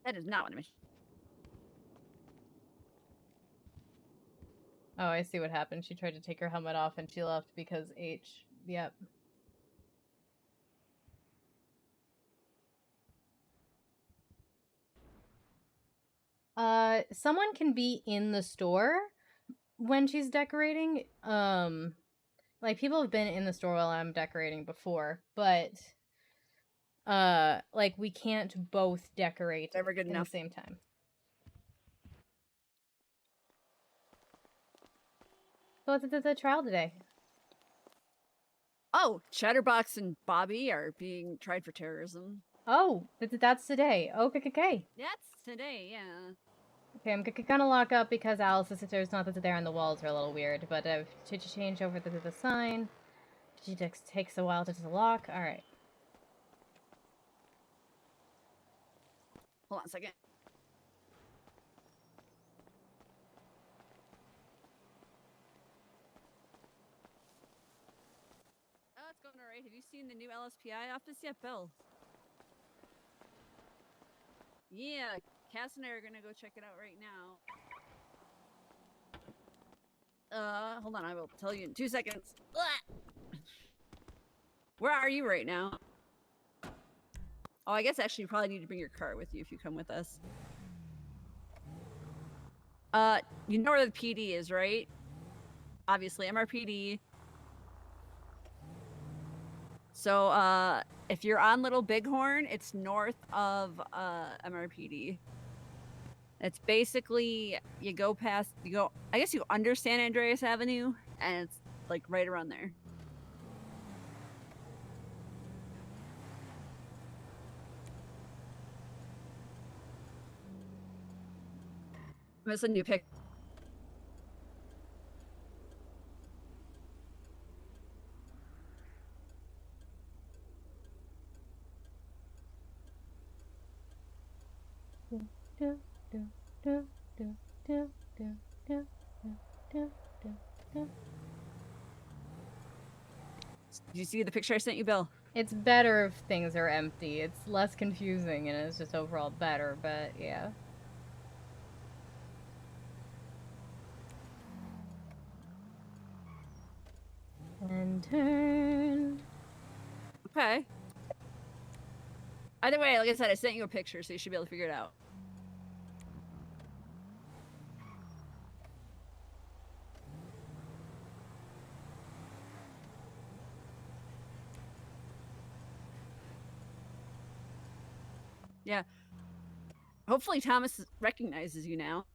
That is not what I meant. Oh, I see what happened. She tried to take her helmet off and she left because H. Yep. Someone can be in the store when she's decorating. Like people have been in the store while I'm decorating before, but like we can't both decorate Never good at enough. the same time. So what's the trial today? Oh, Chatterbox and Bobby are being tried for terrorism. Oh, that's today. Okay. That's today, yeah. Okay, I'm gonna lock up because Alice's sister's not that there and the walls are a little weird, but to change over the sign, she takes a while to lock. All right. Hold on a second. Oh, it's going all right. Have you seen the new LSPI office yet, Bill? Yeah, Cass and I are gonna go check it out right now. Hold on, I will tell you in 2 seconds. Where are you right now? Oh, I guess actually you probably need to bring your car with you if you come with us. You know where the PD is, right? Obviously, MRPD. So, if you're on Little Bighorn, it's north of MRPD. It's basically I guess you under San Andreas Avenue, and it's like right around there. That's a new pick. Did you see the picture I sent you, Bill? It's better if things are empty. It's less confusing and it's just overall better, but yeah. And turn. Okay. Either way, like I said, I sent you a picture, so you should be able to figure it out. Yeah. Hopefully Thomas recognizes you now.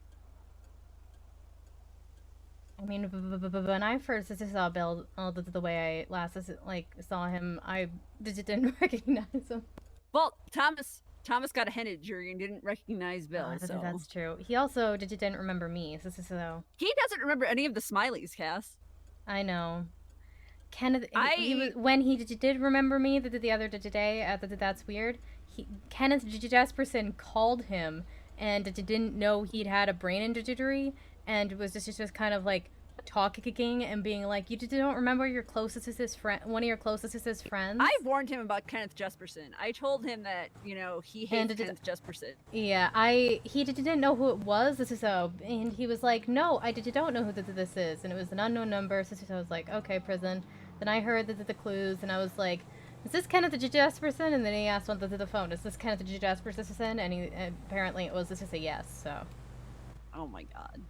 I mean, when I first saw Bill, the way I last saw him, I didn't recognize him. Well, Thomas got a head injury and didn't recognize Bill. So That's true. He also didn't remember me. So he doesn't remember any of the smileys, Cass. I know. Kenneth, when he did remember me the other day, that's weird. Kenneth Jesperson called him and didn't know he'd had a brain injury and was just kind of like talking and being like, you don't remember your closest friend, one of your closest friends? I warned him about Kenneth Jesperson. I told him that, he hates Kenneth Jesperson. Yeah, he didn't know who it was. And he was like, no, I don't know who this is, and it was an unknown number. So I was like, okay, prison. Then I heard the clues, and I was like, is this Kenneth Jesperson? And then he asked on the phone, is this Kenneth Jesperson? And apparently it was just a yes. So. Oh my god.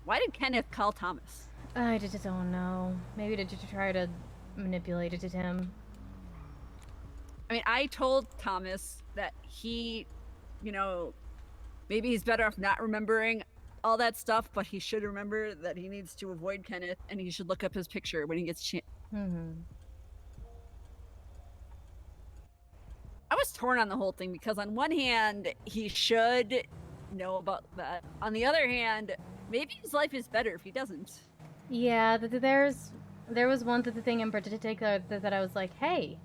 Why did Kenneth call Thomas? I don't know. Maybe to try to manipulate it to him. I mean, I told Thomas that he, maybe he's better off not remembering all that stuff, but he should remember that he needs to avoid Kenneth and he should look up his picture when he gets I was torn on the whole thing because on one hand, he should know about that. On the other hand, maybe his life is better if he doesn't. Yeah, there was one thing in particular that I was like, hey,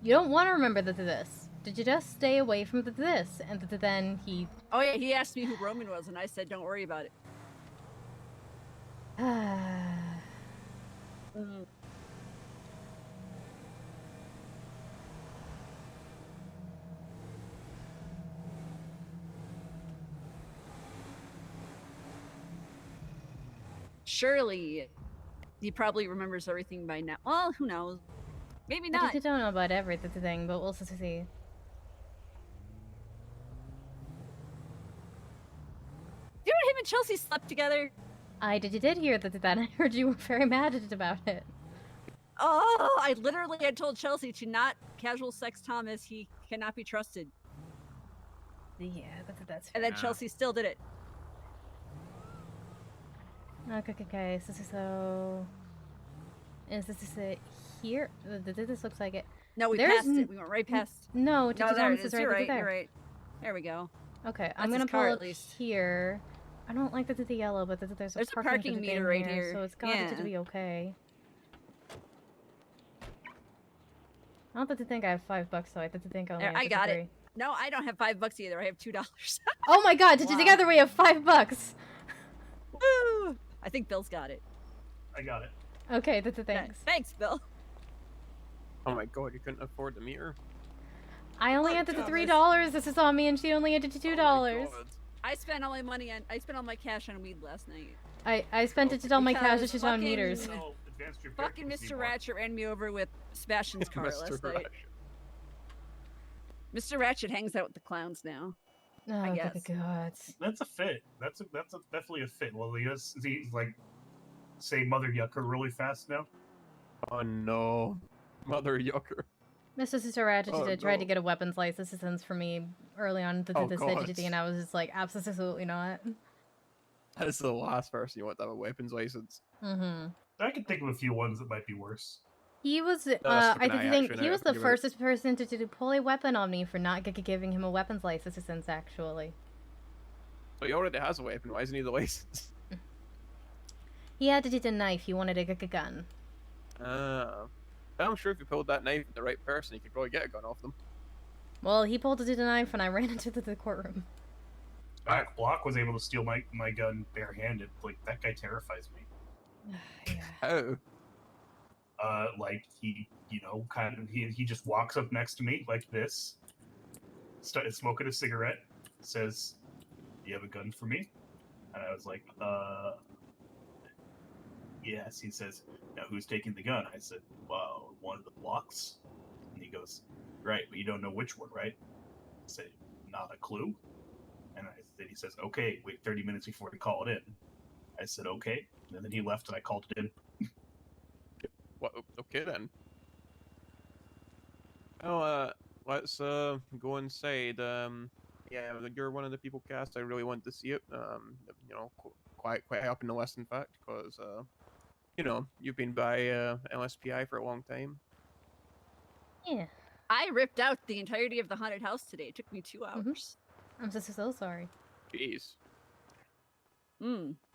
you don't want to remember this. Did you just stay away from this? And then he. Oh yeah, he asked me who Roman was, and I said, "Don't worry about it." Mm. Surely, he probably remembers everything by now. Well, who knows? Maybe not. I don't know about everything, but we'll see. You know him and Chelsea slept together? I did hear that. I heard you were very mad about it. Oh, I literally had told Chelsea to not casual sex Thomas. He cannot be trusted. Yeah, that's. And then Chelsea still did it. Okay. So is this it here? This looks like it. No, we passed it. We went right past. No, there it is. right You're right. there. You're right. There we go. Okay, That's I'm gonna his car, pull at up least. here. I don't like the yellow, but there's a parking meter right here. so it's got to be okay. I don't think I have $5, so I think I only have I got 53. it. No, I don't have $5 either. I have $2. Oh my god! Wow. Together we have $5. Woo! I think Bill's got it. I got it. Okay, thanks. Thanks, Bill. Oh my god, you couldn't afford the meter. I only had the $3. This is on me, and she only had the $2. I spent all my money on. I spent all my cash on weed last night. I spent it all my cash Because just on fucking- meters. Fucking Mr. Ratchet ran me over with Sebastian's car last night. Mr. Ratchet hangs out with the clowns now. Oh, I guess. God. That's a fit. That's definitely a fit. Well, he's like say Mother Yucker really fast now. Oh no, Mother Yucker. Mr. Sister Ratchet Oh, tried to no. get a weapons license for me early on to Oh, this God. entity, and I was just like, absolutely not. That is the last person you want to have a weapons license. Mm-hmm. I can think of a few ones that might be worse. He was, keep I an eye think action he out was if the you give it- first person to pull a weapon on me for not giving him a weapons license, actually. But he already has a weapon. Why does he need the license? He had to do a knife. He wanted a gun. I'm sure if you pulled that knife at the right person, you could probably get a gun off them. Well, he pulled a knife, and I ran into the courtroom. Back Block was able to steal my gun barehanded. Like, that guy terrifies me. How? Like he, he just walks up next to me like this, started smoking a cigarette, says, "You have a gun for me?" And I was like, yes. He says, "Now who's taking the gun?" I said, "Well, one of the Blocks." And he goes, "Right, but you don't know which one, right?" I said, "Not a clue." And then he says, "Okay, wait 30 minutes before we call it in." I said, "Okay." And then he left and I called it in. What? Okay then. Oh, let's go inside. Yeah, you're one of the people cast. I really want to see it. Quite high up in the list, in fact, because you've been by LSPI for a long time. Yeah. I ripped out the entirety of the haunted house today. It took me 2 hours. I'm so sorry. Jeez.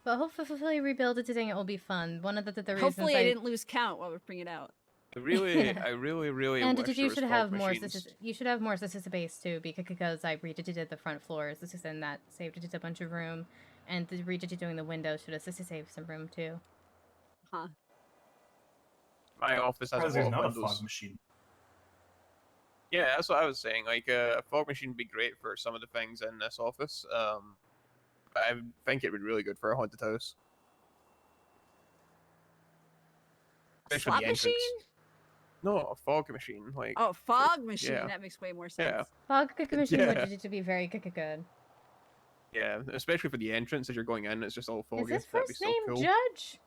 But hopefully rebuild it today. It will be fun. One of the reasons Hopefully I didn't lose count while we're bringing it out. I really and wish you there should was have fog more. machines. You should have more space too, because I redid the front floors. This is in that saved just a bunch of room, and the doing the windows should assist to save some room too. Huh. My office has Because a there's lot not of a windows. fog machine. Yeah, that's what I was saying. Like, a fog machine would be great for some of the things in this office. But I think it would be really good for a haunted house. Especially Slot the entrance. machine? No, a fog machine. Like. Oh, fog machine. Yeah. That makes way more sense. Yeah. Fog machine Yeah. would to be very good. Yeah, especially for the entrance as you're going in, it's just all foggy. Is his That'd be first so name cool. Judge?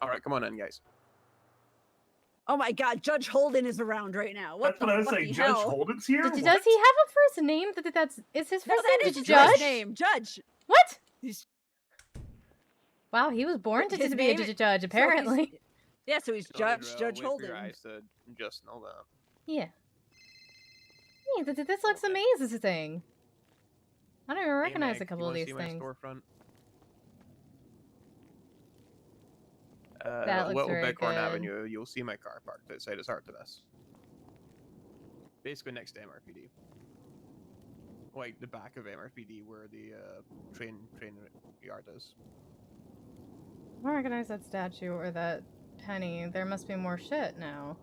All right, come on in, guys. Oh my God, Judge Holden is around right now. That's what I was saying. Judge Holden's here? Does he have a first name? Is his first No, that name is Judge? his name, Judge. What? He's Wow, he was born his to be a name- judge, so apparently. he's- yeah, so he's Judge Wait for Holden. your eyes to just know that. Yeah. Yeah, this looks amazing. I don't even recognize Hey, Meg, a couple you of wanna these see my things. storefront? That looks Little very Bighorn good. Avenue, you'll see my car parked outside. It's hard to miss. basically next to MRPD. Like the back of MRPD where the train yard is. I don't recognize that statue or that penny. There must be more shit now.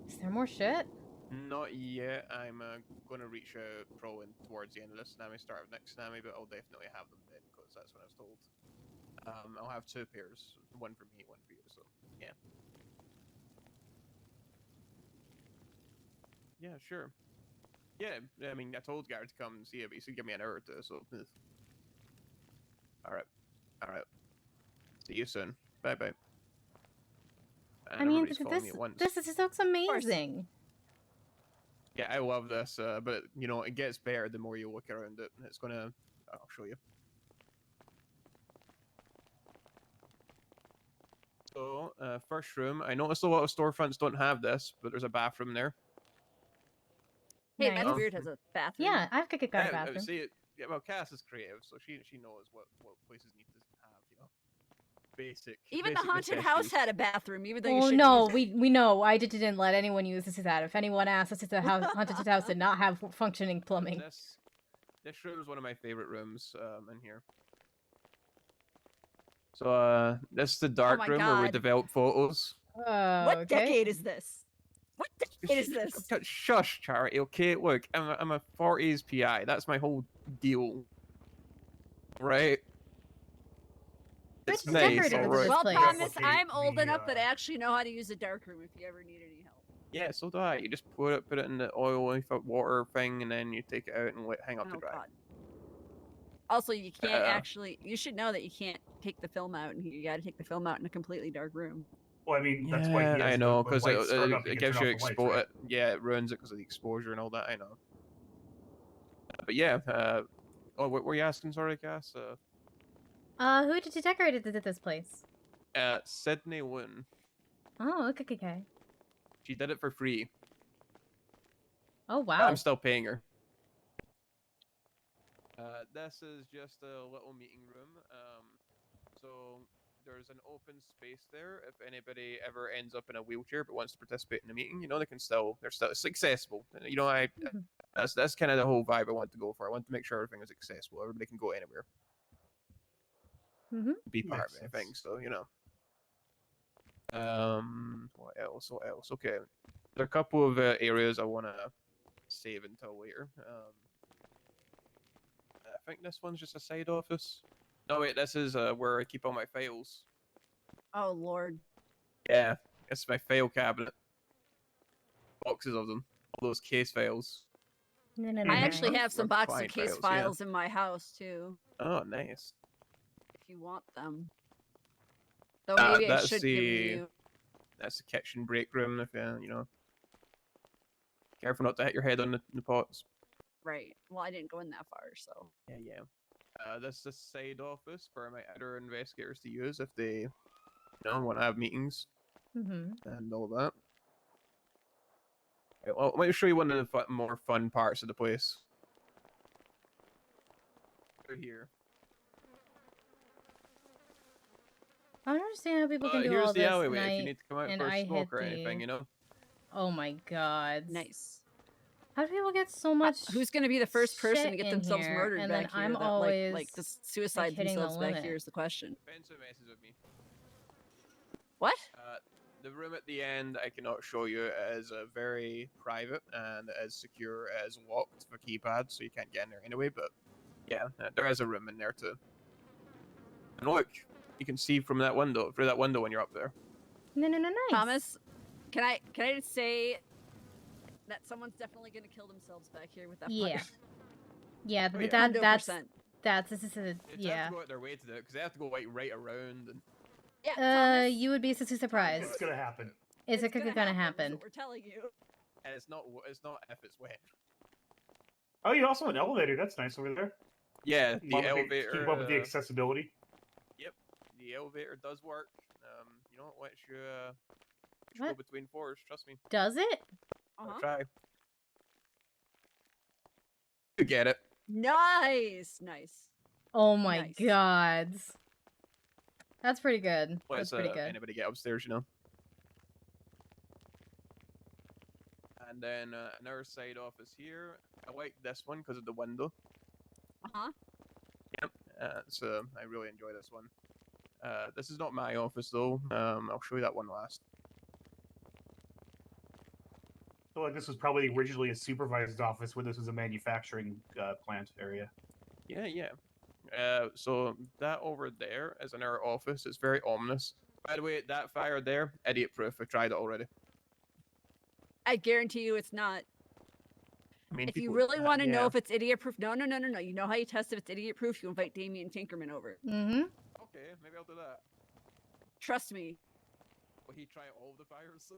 Is there more shit? Not yet. I'm going to reach out probably towards the end of this tsunami, start of next tsunami, but I'll definitely have them then because that's what I was told. I'll have 2 pairs, one for me, one for you. So yeah. Yeah, sure. Yeah, I mean, I told Garrett to come and see it, but he said give me an hour or 2, so... Alright. Alright. See you soon. Bye-bye. I mean, this looks amazing. Yeah, I love this, but, you know, it gets better the more you look around it. It's gonna... I'll show you. So, first room. I noticed a lot of storefronts don't have this, but there's a bathroom there. Hey, Nice. that's weird. Has a bathroom. Yeah, I've got a bathroom. See, yeah, well, Cass is creative, so she knows what places need to have, you know. Basic. Even basic the haunted necessities. house had a bathroom, even though you Oh shouldn't no, use it. we know. I didn't let anyone use this as that. If anyone asks us if the haunted house did not have functioning plumbing. This room is one of my favorite rooms in here. So this is the dark my room where we God. develop photos. What decade is this? What decade is this? Shush, Charity. Okay, look, I'm a 40s PI. That's my whole deal. Right? It's nice, alright. Well, Thomas, I'm old enough that I actually know how to use a dark room if you ever need any help. Yeah, so do I. You just put it in the oil water thing, and then you take it out and hang up to dry. God. Also, you can't actually. You should know that you can't take the film out, and you got to take the film out in a completely dark room. Well, I mean, that's why he has I know, the because lights turned up to it get gives rid you of the lights, exposure. right? Yeah, it ruins it because of the exposure and all that. I know. But yeah. Oh, what were you asking? Sorry, Cass. Who did you decorate this place? Sydney Loon. Oh, okay. She did it for free. Oh wow. I'm still paying her. This is just a little meeting room. So there's an open space there. If anybody ever ends up in a wheelchair but wants to participate in the meeting, you know, it's accessible. You know, that's kind of the whole vibe I want to go for. I want to make sure everything is accessible. Everybody can go anywhere. Be part of anything. So you know. What else? Okay, there are a couple of areas I want to save until later. I think this one's just a side office. No, wait, this is where I keep all my files. Oh Lord. Yeah, it's my file cabinet. Boxes of them. All those case files. I actually have some boxes of client case files in my house too. Oh, nice. If you want them. Though maybe I That's should the give you. that's the kitchen break room. If you know, careful not to hit your head on the pots. Right. Well, I didn't go in that far, so. Yeah. This is a side office for my other investigators to use if they, want to have meetings and all that. Okay, well, let me show you one of the more fun parts of the place. Over here. I don't understand how people can do here's all the this alleyway and if you need to come out and for a I smoke hit or anything, the... Oh my god. Nice. How do people get so much? Who's going to be the first person to shit get in themselves here, murdered and back then here? I'm that, always like the suicide hitting the themselves back limit. here is the question. Spencer messes with me. What? The room at the end I cannot show you. It is very private and as secure as locked for keypad, so you can't get in there anyway. But yeah, there is a room in there too. And look, you can see from that window, through that window when you're up there. No, nice. Thomas, can I just say that someone's definitely going to kill themselves back here with that Yeah. fire? Yeah, Oh, but yeah. this is a They yeah. have to go out their way to do it because they have to go like right around and. Yeah, you would be so surprised. It's gonna happen. It's gonna is happen. what we're telling you. And it's not if it's wet. Oh, you also have an elevator. That's nice over there. Yeah, the elevator. Keep up with the accessibility. Yep, the elevator does work. You know, it lets you What? go between floors. Trust me. Does it? I'll try. You get it. Nice. Oh my Nice. god. That's pretty good. Let's That's pretty good. anybody get upstairs, you know. And And then another side office here. I like this one because of the window. Uh-huh. Yep. So I really enjoy this one. This is not my office though. I'll show you that one last. I feel like this was probably originally a supervisor's office where this was a manufacturing plant area. Yeah, yeah. So that over there is in our office. It's very ominous. By the way, that fire there, idiot proof. I tried it already. I guarantee you it's not. I mean, If you people- really want to know yeah. if it's idiot proof, no. You know how you test if it's idiot proof? You invite Damien Tinkerman over. Mm-hmm. Okay, maybe I'll do that. Trust me, Will he try all the fires?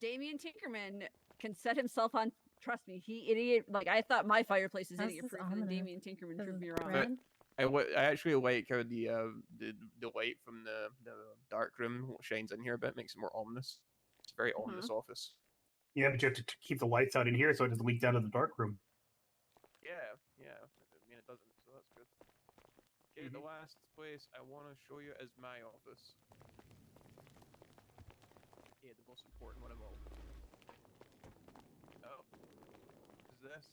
Damien Tinkerman can set himself on. Trust me, he idiot. Like I thought my fireplace is This idiot is proof, and then ominous. Damien Tinkerman This proved is me wrong. red. I actually like how the light from the dark room shines in here a bit, makes it more ominous. It's a very ominous office. Yeah, but you have to keep the lights out in here so it doesn't leak down to the dark room. Yeah. I mean, it doesn't, so that's good. Okay, the last place I want to show you is my office. Okay, the most important one of all. Oh, is this?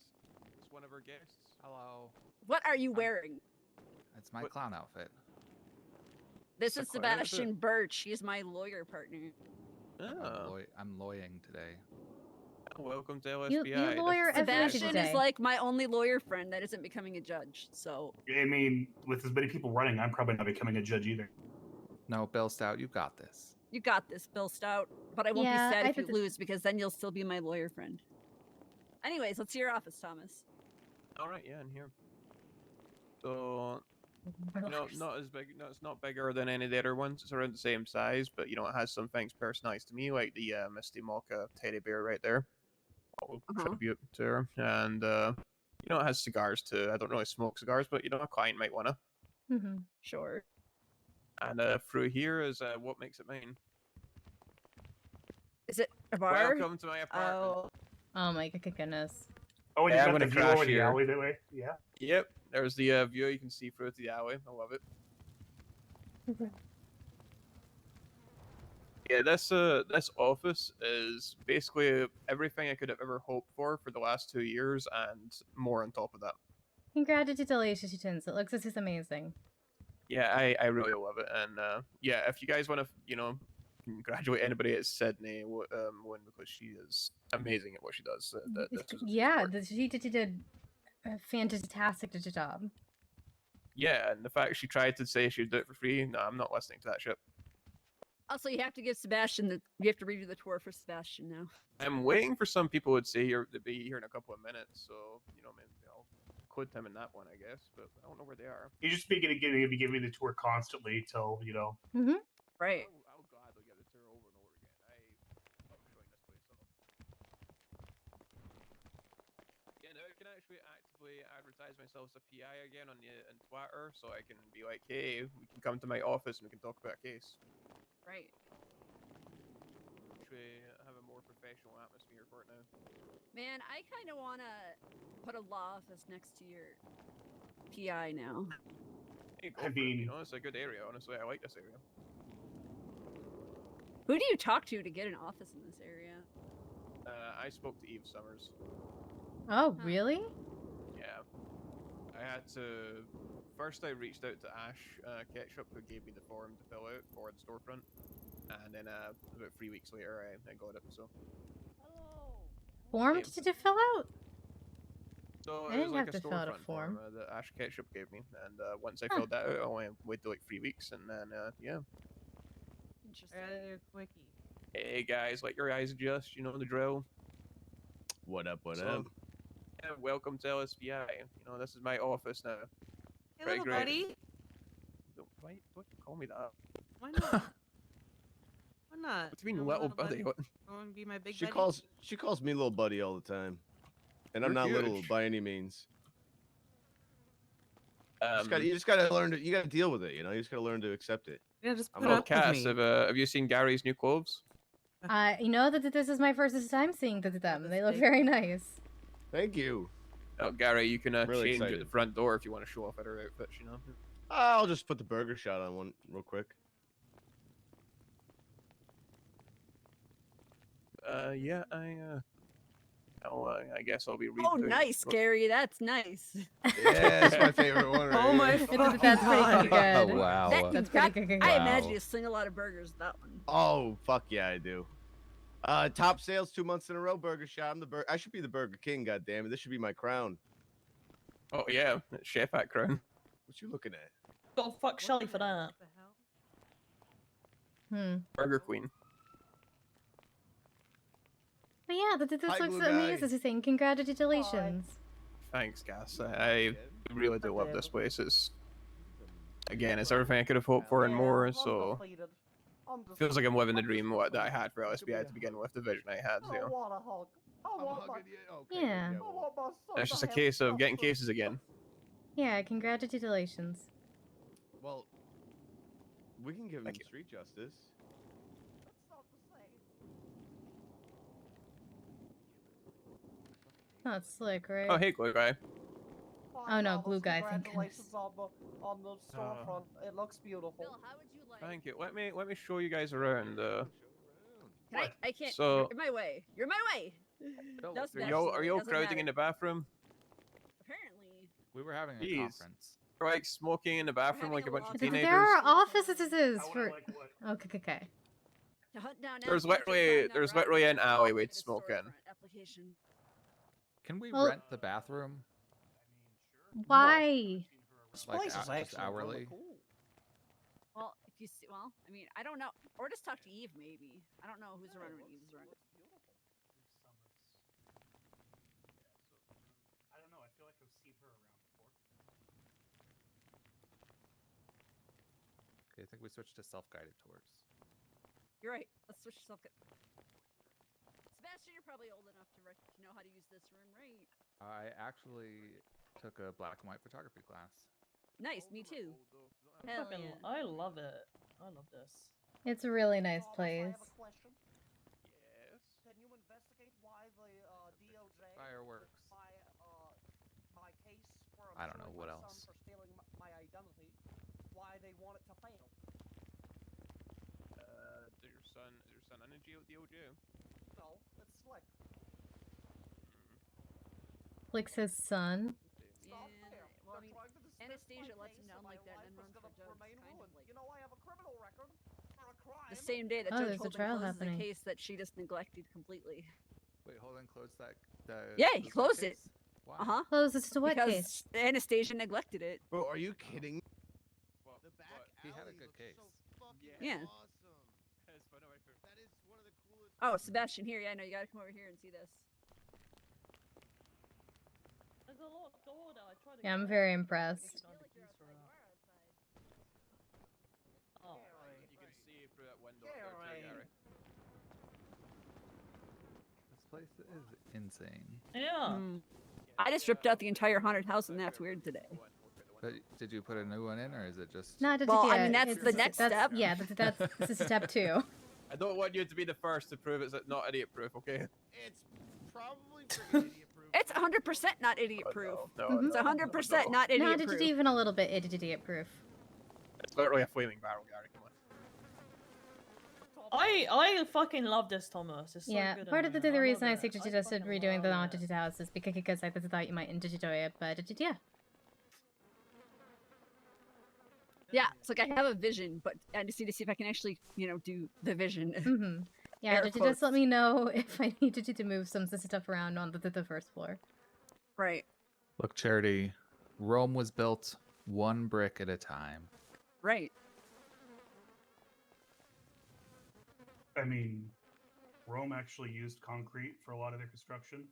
Is one of our guests? Hello. What are you wearing? It's my What- clown outfit. This It's is a clown outfit? Sebastian Birch. He's my lawyer partner. Oh, I'm lawyering today. welcome to You LSBI. lawyer That's- every day Sebastian today. is like my only lawyer friend that isn't becoming a judge. So I mean, with as many people running, I'm probably not becoming a judge either. No, Bill Stout, you got this. you got this, Bill Stout. But I won't Yeah, be sad I if you did lose because then you'll still be my lawyer friend. Anyways, let's see your office, Thomas. All right, yeah, in here. So, no, not as big. No, it's not bigger than any of the other ones. It's around the same size, but you know, it has some things personalized to me, like the Misty Mocha teddy bear right there. I'll tribute to her, and you know, it has cigars too. I don't really smoke cigars, but you know, a client might wanna. Mm-hmm. Sure. And through here is what makes it mine. Is it a bar? Welcome to my apartment. Oh my goodness. Oh, and Yeah, you I'm got the gonna view crash over the here. alley that way? Yeah. Yep, there's the view you can see through to the alley. I love it. Yeah, this office is basically everything I could have ever hoped for the last 2 years and more on top of that. Congratulations. It looks this is amazing. Yeah, I really love it, and yeah, if you guys want to, you know, congratulate anybody at Sydney, Wynn, because she is amazing at what she does. This is a Yeah, she did a fantastic job. yeah, and the fact she tried to say she'd do it for free, no, I'm not listening to that shit. Also, you have to give Sebastian you have to redo the tour for Sebastian now. I'm waiting for some people to say here to be here in a couple of minutes, so you know, maybe I'll include them in that one, I guess. But I don't know where they are. You're just gonna be giving me the tour constantly till, you know. Mm-hmm. Right. I'll gladly give the tour over and over again. I love showing this place off. Yeah, now I can actually actively advertise myself as a PI again on Twitter, so I can be like, hey, we can come to my office and we can talk about a case. Right. Actually, have a more professional atmosphere for it now. Man, I kind of want to put a law office next to your PI now. Hey, go for it, you know, it's a good area. Honestly, I like this area. Who do you talk to get an office in this area? I spoke to Eve Summers. Oh, really? Yeah. I had to. First, I reached out to Ash Ketchup, who gave me the form to fill out for the storefront. And then about 3 weeks later, I got it. So. Form to fill out? So I it was didn't like have a to fill out a storefront form. that Ash Ketchup gave me. And once I filled that out, I only waited like 3 weeks. And then, yeah. Interesting. Quickie. Hey guys, let your eyes adjust. You know the drill. What up? What So, up? Yeah, welcome to LSBI. You know, this is my office now. Hey, Pretty little great. buddy. Don't call me that. Why not? Why not? What do you mean, You little want buddy? What? to be my big She buddy? calls me little buddy all the time, and I'm You're not little huge. by any means. Um, You just gotta learn to. You gotta deal with it. You know, you just gotta learn to accept it. Yeah, just I'm put not- up with Cass, me. have you seen Gary's new clothes? You know that this is my first time seeing them. They look very nice. Thank you. Oh, Gary, you can Really change at excited. the front door if you want to show off other outfits, you know. I'll just put the burger shot on one real quick. Yeah, I guess I'll be reading. Oh, through nice, it. Gary. That's nice. Yeah, that's my favorite one. Right Oh my here. fucking That's pretty God. good. wow. That's pretty good. I Wow. imagine you sling a lot of burgers with that one. Oh fuck yeah, I do. Top sales 2 months in a row. Burger Shot. I'm the I should be the Burger King. God damn it, this should be my crown. Oh yeah, chef at crown. What you looking at? Gotta fuck Shelly for that. Burger Queen. But yeah, this Hi, looks blue guy. amazing. Congratulations. Thanks, Cass. I really do love this place. It's again, it's everything I could have hoped for and more. So feels like I'm living the dream that I had for LSBI to begin with, the vision I had. You know, Yeah. and it's just a case of getting cases again. Yeah, congratulations. Well, we can give him street justice. That's slick, right? Oh hey, Glue Guy. Oh no, glue guy. Thank goodness. On the storefront. It looks beautiful. Bill, how would you like? Thank you. Let me show you guys around. I can't. So- You're in my way. You're in my way. No, Are you all crowding in the bathroom? Apparently. We were having a Jeez. conference. Or like smoking in the bathroom like a bunch of teenagers. There are offices for. Okay. To hunt down There's applicants or literally find out there's route literally an to alleyway to the smoke in. storefront application. Can we Well- rent the bathroom? Why? This Like, place is just actually hourly? really cool. Well, if you see, well, I mean, I don't know, or just talk to Eve maybe. I don't know who's around when Eve's around. I don't know. I feel like I've seen her around before. Okay, I think we switched to self-guided tours. You're right. Let's switch yourself. Sebastian, you're probably old enough to know how to use this room, right? I actually took a black and white photography class. Nice, me too. Hell Fucking, yeah. I love it. I love this. It's a really nice place. I have a question. Yes. Can you investigate why the DOJ Fireworks. my case for I don't know, suing what my else? son for stealing my identity? Why they want it to fail? Is your son in a DOJ? No, it's Slick. Flicks his son. It's not fair. Well, I They're mean, trying to dismiss Anastasia my lets him case down and like my that and life then is runs for gonna judge. remain Kind of ruined. like You know, I have a criminal record for a crime. the same day that Oh, Judge there's a Holden trial closes happening. the case that she just neglected completely. Wait, hold on, close that. Yeah, he that closed it. case? Why? Uh huh. Close this to what case? Because Anastasia neglected it. Bro, are you kidding? What? The back He had a alley good looks case. so fucking Yeah. awesome. That is one of the coolest. Oh, Sebastian, here. Yeah, no, you gotta come over here and see this. There's a locked door that I tried to Yeah, I'm get very in. impressed. Found the keys for it. Oh, You can see through that window Yeah, there too, right. Gary. This place is insane. yeah. I just ripped out the entire haunted house, and that's weird today. But did you put a new one in, or is it just? Not to Well, I yeah, mean, that's it's- the next that's- step. Yeah, this is step 2. I don't want you to be the first to prove it's not idiot proof, okay? It's probably freaking idiot proof. It's 100% not idiot proof. No, Mhm. It's 100% not idiot Not proof. even a little bit idiot proof. It's literally a flaming barrel, Gary. Come on. I fucking love this, Thomas. It's so Yeah, good part in of here. the I reason I love it. suggested fucking redoing the love haunted it. house is because I thought you might enjoy it, but yeah. Yeah, it's like I have a vision, but I just need to see if I can actually, do the vision. Mm-hmm. Yeah, Air just quotes. let me know if I needed to move some stuff around on the first floor. Right, Look, Charity, Rome was built one brick at a time. right. I mean, Rome actually used concrete for a lot of their construction.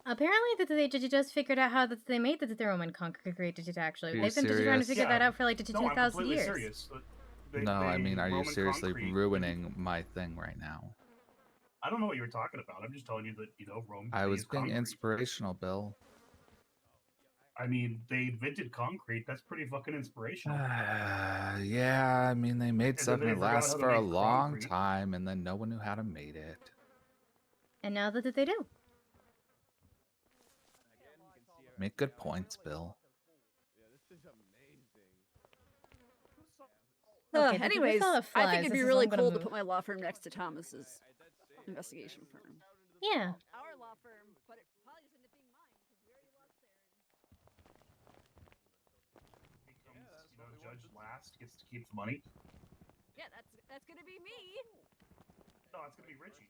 Apparently, they just figured out how they made the Roman concrete. Actually, Are you they've been just trying to serious? figure that out for like No, I'm 2,000 completely years. serious. No, I mean, are you Roman seriously concrete- ruining my thing right now? I don't know what you were talking about. I'm just telling you that Rome. I they was used being concrete. inspirational, Bill. I mean, they invented concrete. That's pretty fucking inspirational. Yeah, I mean, they made then something they that forgot lasts how to for a make long concrete. time, and then no one knew how to make it. And now that they do. Make good points, Bill. Yeah, this is amazing. Okay, this Anyways, all I flies. think it'd This be is really all gonna cool to move. put my law firm next to Thomas's investigation firm. Yeah. Our law firm, but judge last gets to keep the money. Yeah, that's gonna be me. No, it's gonna be Richie.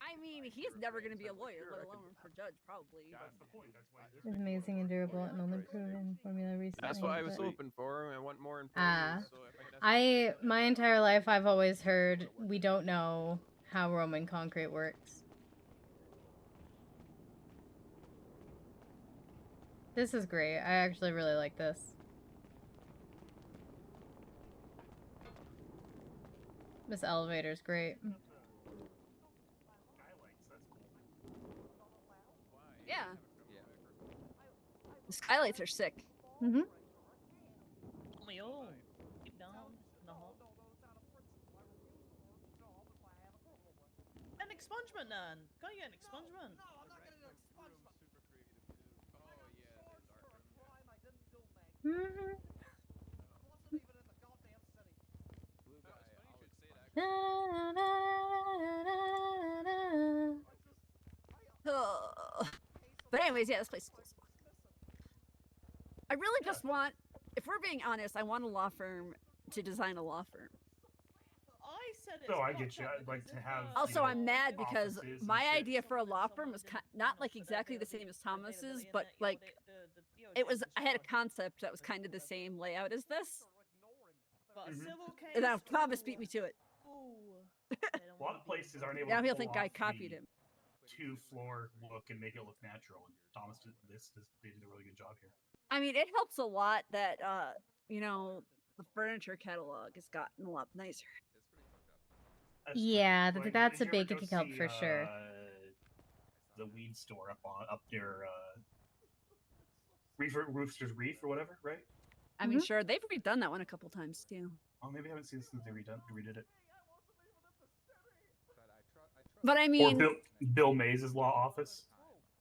I mean, he's never gonna be a lawyer, let alone run for judge, probably. That's the point. That's why. It's amazing and durable and only proven formula recently. That's what I was but- hoping for. I want more employees. Ah. So if I can My entire life I've always heard we don't know how Roman concrete works. This is great. I actually really like this. This elevator's great. Yeah. The skylights are sick. Mm-hmm. Keep down. No. An expungement, then. Can't you get an expungement? No, I'm not getting an expungement. Mm-hmm. Wasn't even in the goddamn city. But anyways, yeah, this place is cool. I really just want, if we're being honest, I want a law firm to design a law firm. I said it's No, I not get you. I'd like to have. Also, you know, I'm mad because offices and my shit. idea for a law firm was not like exactly the same as Thomas's, but like it was. I had a concept that was kind of the same layout as this, But a civil case. and now Thomas beat me to it. A lot of places aren't able. Now to he'll pull think I off copied the him. 2-floor look and make it look natural. And Thomas did this. They did a really good job here. I mean, it helps a lot that you know, the furniture catalog has gotten a lot nicer. Yeah, Like, that's a did you ever big go help see, for sure. The weed store up near Rooster's Reef or whatever, right? I mean, sure, they've redone that one a couple times too. Oh, maybe I haven't seen it since they redid it. But I Or mean, Bill Mays' law office,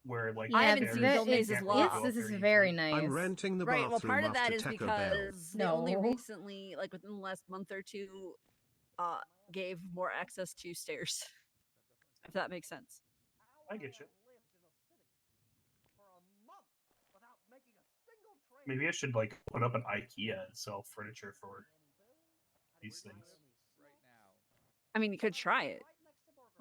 where like I haven't there's seen Bill Mays' decorative law. go This up is very very easily. nice. I'm renting the right. bathroom Well, part of that after is Taco Bell. because they only No. recently, like within the last month or two, gave more access to stairs. If that makes sense. I get you. Maybe I should like put up an IKEA and sell furniture for these things. I mean, you could try it.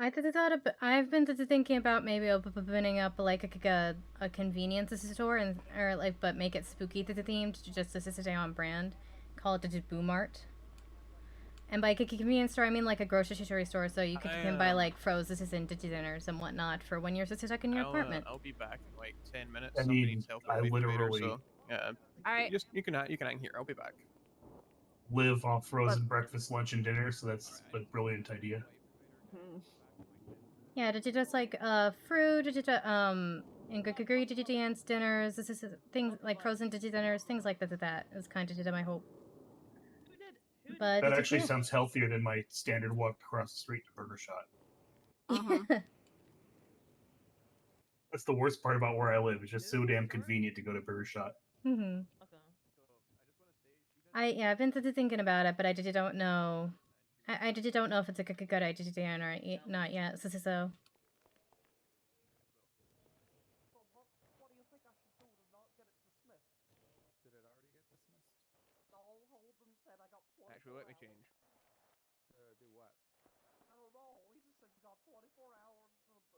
I've been thinking about maybe opening up like a convenience store and or like but make it spooky themed just to stay on brand. Call it a Boo Mart. And by a convenience store, I mean like a grocery store, so you can buy like frozen and dinners and whatnot for when you're stuck in your apartment. I'll be back in like 10 minutes. I Somebody mean, needs help I with the incubator, literally so, yeah. All right. Just you can hang here. I'll be back. live off frozen breakfast, lunch, and dinner, so that's a brilliant idea. Yeah, did you just like fruit? Did you ingredients, dinners? This is things like frozen dinners, things like that. That is kind of my hope. But That actually sounds healthier than my standard walk across the street to Burger Shot. That's the worst part about where I live. It's just so damn convenient to go to Burger Shot. Mm-hmm. I've been thinking about it, but I don't know. I don't know if it's a good idea or not yet. So. What do you think I should do to not get it dismissed? Did it already get dismissed? No, Holden said I got 24 Actually, let me hours. change. To do what? I don't know. He just said you got 24 hours to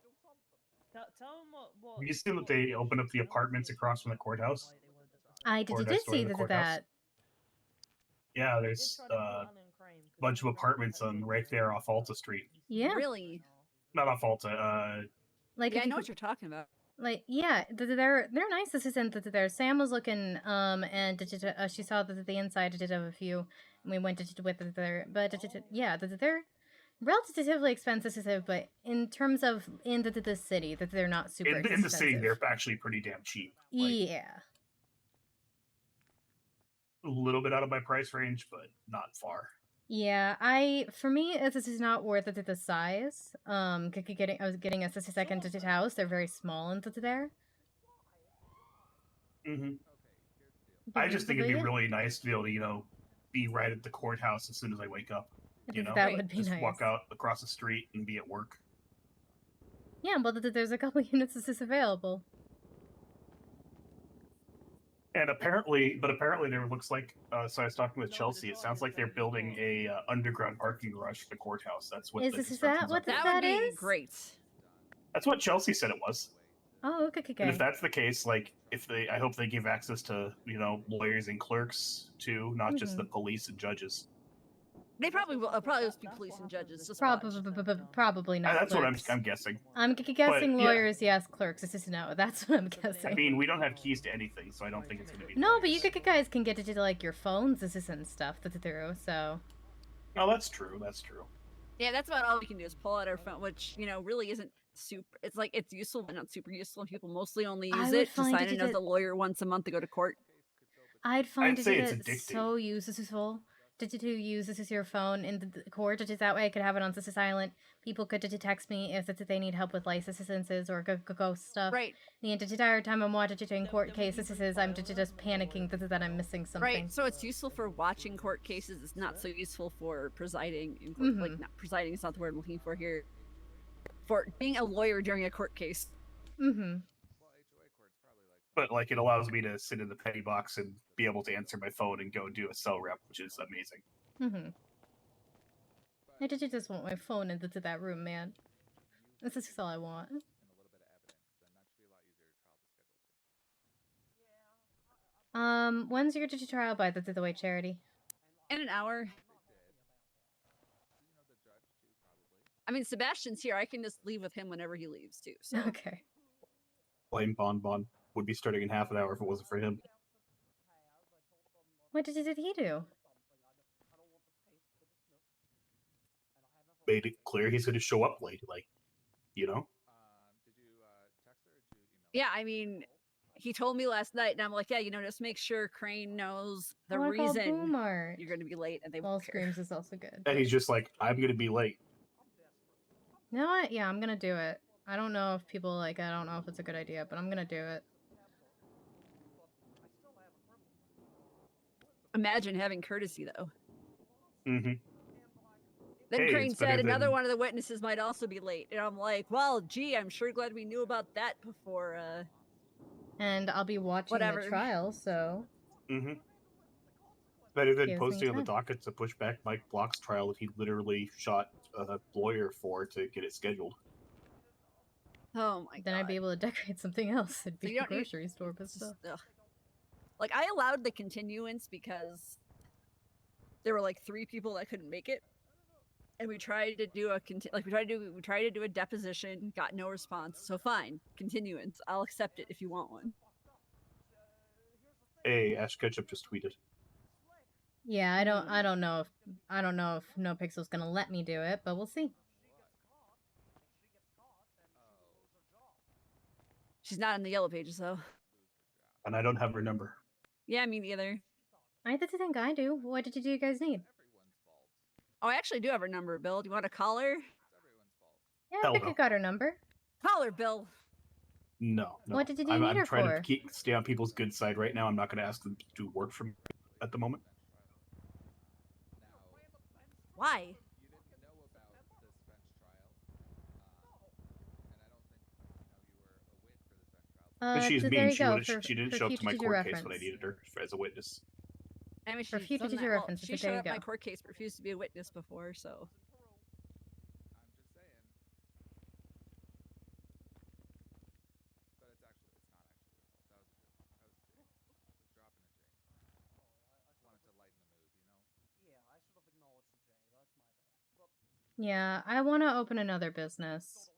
do something. Tell him what. Have you seen that they opened up the apartments across from the courthouse? I Or did next door to see the courthouse? that. Yeah, there's a bunch of apartments on right there off Alta Street. Yeah. Really? Not off Alta. Like Yeah, if I you know could- what you're talking about. Like they're nice. This isn't there. Sam was looking and she saw that the inside did have a few, and we went to with there. But yeah, they're relatively expensive. But in terms of in the city, that they're not super In expensive. the city, they're actually pretty damn cheap. Like, Yeah. a little bit out of my price range, but not far. Yeah, for me, this is not worth it the size. I was getting a second digit house. They're very small into there. Mm-hmm. I just think it'd be really nice to be able to, be right at the courthouse as soon as I wake up. That would be just nice. walk out across the street and be at work. Yeah, well, there's a couple units this is available. And apparently there looks like. So I was talking with Chelsea. It sounds like they're building a underground parking garage for the courthouse. That's what the Is that construction's what up there. That would be is? great. That's what Chelsea said it was. Oh, okay, okay. And if that's the case, like, I hope they give access to lawyers and clerks too, not just the police and judges. They probably will. Probably just be police and judges. Just Probably not. That's clerks. what I'm guessing. I'm guessing But, yeah. lawyers, yes. Clerks, this is no. That's what I'm guessing. I mean, we don't have keys to anything, so I don't think it's going to be. No, but you guys can get to like your phones, and stuff through. So. Oh, that's true. That's true. Yeah, that's about all we can do is pull out our phone, which really isn't super. It's like it's useful, but not super useful. And people mostly only use it to sign in as a lawyer once a month to go to court. I'd find say it it's so useful to use this as your phone in the court. Just that way I could have it on silent. People could text me if they need help with licenses or ghost stuff. Right. The entire time I'm watching court cases, I'm just panicking that I'm missing something. Right. So it's useful for watching court cases. It's not so useful for presiding in court. Like, not presiding is not the word I'm looking for here. For being a lawyer during a court case. Mm-hmm. But like, it allows me to sit in the petty box and be able to answer my phone and go do a cell rep, which is amazing. Mm-hmm. I just want my phone into that room, man. This is all I want. When's your trial by the way, Charity? In an hour. I mean, Sebastian's here. I can just leave with him whenever he leaves, too. So. Okay. Blame Bon would be starting in half an hour if it wasn't for him. What did he do? Made it clear he's going to show up late, Yeah, I mean, he told me last night, and I'm like, yeah, just make sure Crane knows the I call reason Boomer. you're going to be late, and they Wall won't care. Screams is also good. And he's just like, I'm going to be late. You know what? Yeah, I'm gonna do it. I don't know if people I don't know if it's a good idea, but I'm gonna do it. Imagine having courtesy, though. Mm-hmm. Then Hey, Crane it's better said another than- one of the witnesses might also be late. And I'm like, well, gee, I'm sure glad we knew about that before, And I'll be watching Whatever. the trial, so... Mm-hmm. Better than Gives me posting on the time. docket to push back Mike Block's trial that he literally shot a lawyer for to get it scheduled. Oh my Then I'd be able to decorate something else. It'd be you the don't need- grocery store, but stuff. Ugh. Like, I allowed the continuance because there were like 3 people that couldn't make it. And we tried to do we tried to do a deposition, got no response. So fine, continuance. I'll accept it if you want one. Hey, Ash Ketchup just tweeted. Yeah, I don't know if NoPixel's gonna let me do it, but we'll see. She's not in the yellow pages though. And I don't have her number. Yeah, me neither. I think I do. What did you guys need? Oh, I actually do have her number, Bill. Do you want to call her? Yeah, Hell I think no. I got her number. Call her, Bill. No. What did you I'm need her trying for? to stay on people's good side right now. I'm not going to ask them to do work for me at the moment. Why? She's so mean. there you She, go. would've- she didn't for show up to future my teacher court case reference. when I needed her as a witness. I mean, For she's future done teacher that- reference, She but there showed you up my go. court case, but refused to be a witness before, so. Yeah, I want to open another business.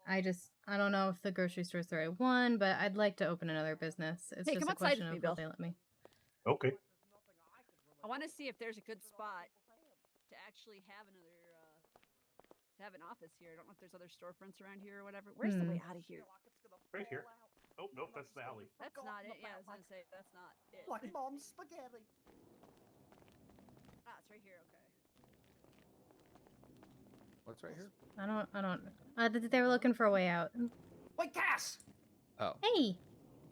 I don't know if the grocery store's the right one, but I'd like to open another business. It's Hey, just come a outside question with me, of Bill. will they let me. Okay. I want to see if there's a good spot to actually have to have an office here. I don't know if there's other storefronts around here or whatever. Where's the way out of here? Right here. Oh, nope, that's the alley. That's not it. Yeah, I was gonna say that's not it. Like mom's spaghetti. Ah, it's right here. Okay. What's right here? I don't. They were looking for a way out. Wait, Cass! Oh. Hey,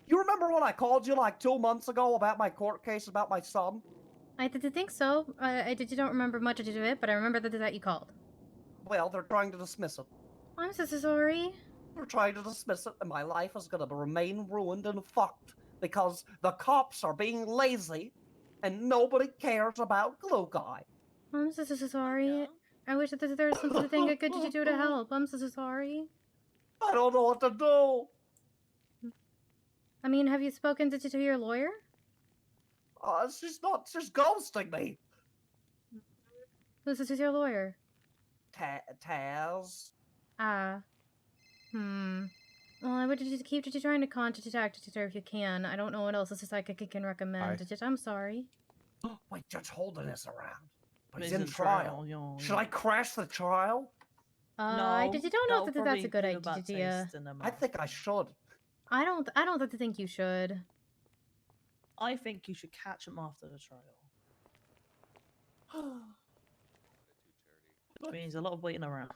You remember when I called you like 2 months ago about my court case about my son? I did think so. I don't remember much of it, but I remember that you called. Well, they're trying to dismiss it. I'm so sorry. They're trying to dismiss it, and my life is gonna remain ruined and fucked because the cops are being lazy and nobody cares about Glue Guy. I'm so sorry. I wish that there was something I could do to help. I'm so sorry. I don't know what to do. I mean, have you spoken to your lawyer? She's ghosting me. Who's your lawyer? Taz. Ah. Well, I would just keep trying to contact her if you can. I don't know what else I can recommend. I'm sorry. Wait, Judge Holden is around. But he's He's in in trial. trial, Should I crash the trial? I don't know if that's a good feel bad idea. taste in their I mouth. think I should. I don't think you should. I think you should catch him after the trial. Which means a lot of waiting around.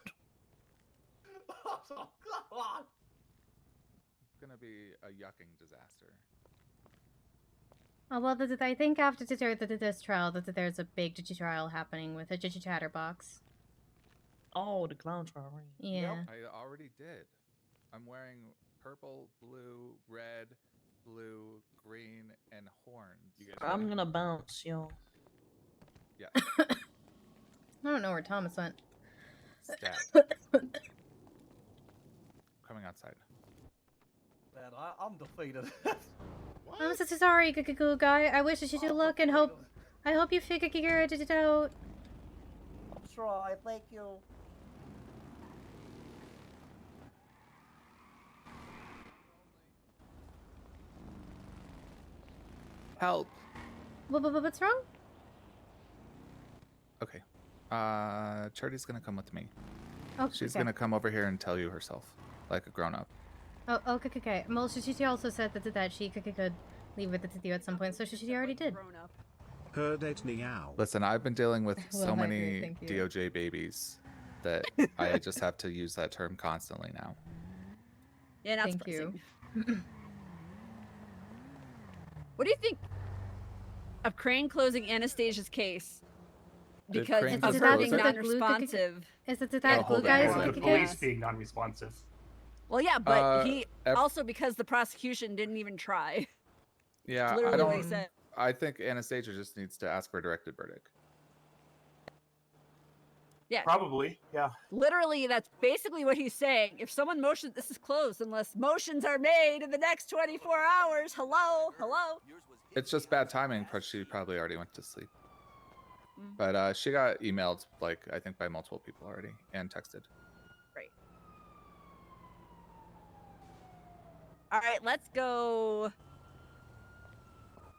Oh, come on. It's gonna be a yucking disaster. Oh, well, I think after this trial that there's a big trial happening with a chatterbox. Oh, the clown trial, right? Yeah. I already did. I'm wearing purple, blue, red, blue, green, and horns. You guys I'm gonna bounce, yo. Yeah. I don't know where Thomas went. Stat. Coming outside. Man, I'm defeated. I'm so sorry, Goo Guy. I wish you luck and hope. I hope you figure it out. I'll try. Thank you. Help. What's wrong? Okay. Charity's gonna come with me. Oh, She's okay. gonna come over here and tell you herself, like a grown-up. Oh, okay. Well, she also said that she could leave with you at some point, so she already did. Heard it meow. Listen, I've been dealing with Well, so I many agree, thank you. DOJ babies that I just have to use that term constantly now. Yeah, not Thank you. surprising. What do you think of Crane closing Anastasia's case Did because Crane of just her close being it? non-responsive? Is it Oh, that hold glue on, guy? hold on. The police being non-responsive. Well, yeah, but he ev- also because the prosecution didn't even try. Yeah, Literally I what he don't. said. I think Anastasia just needs to ask for a directed verdict. Yeah, Probably, yeah. literally that's basically what he's saying. If someone motions, this is closed unless motions are made in the next 24 hours. Hello. It's just bad timing, but she probably already went to sleep. But she got emailed, like, I think by multiple people already, and texted. Right. All right, let's go.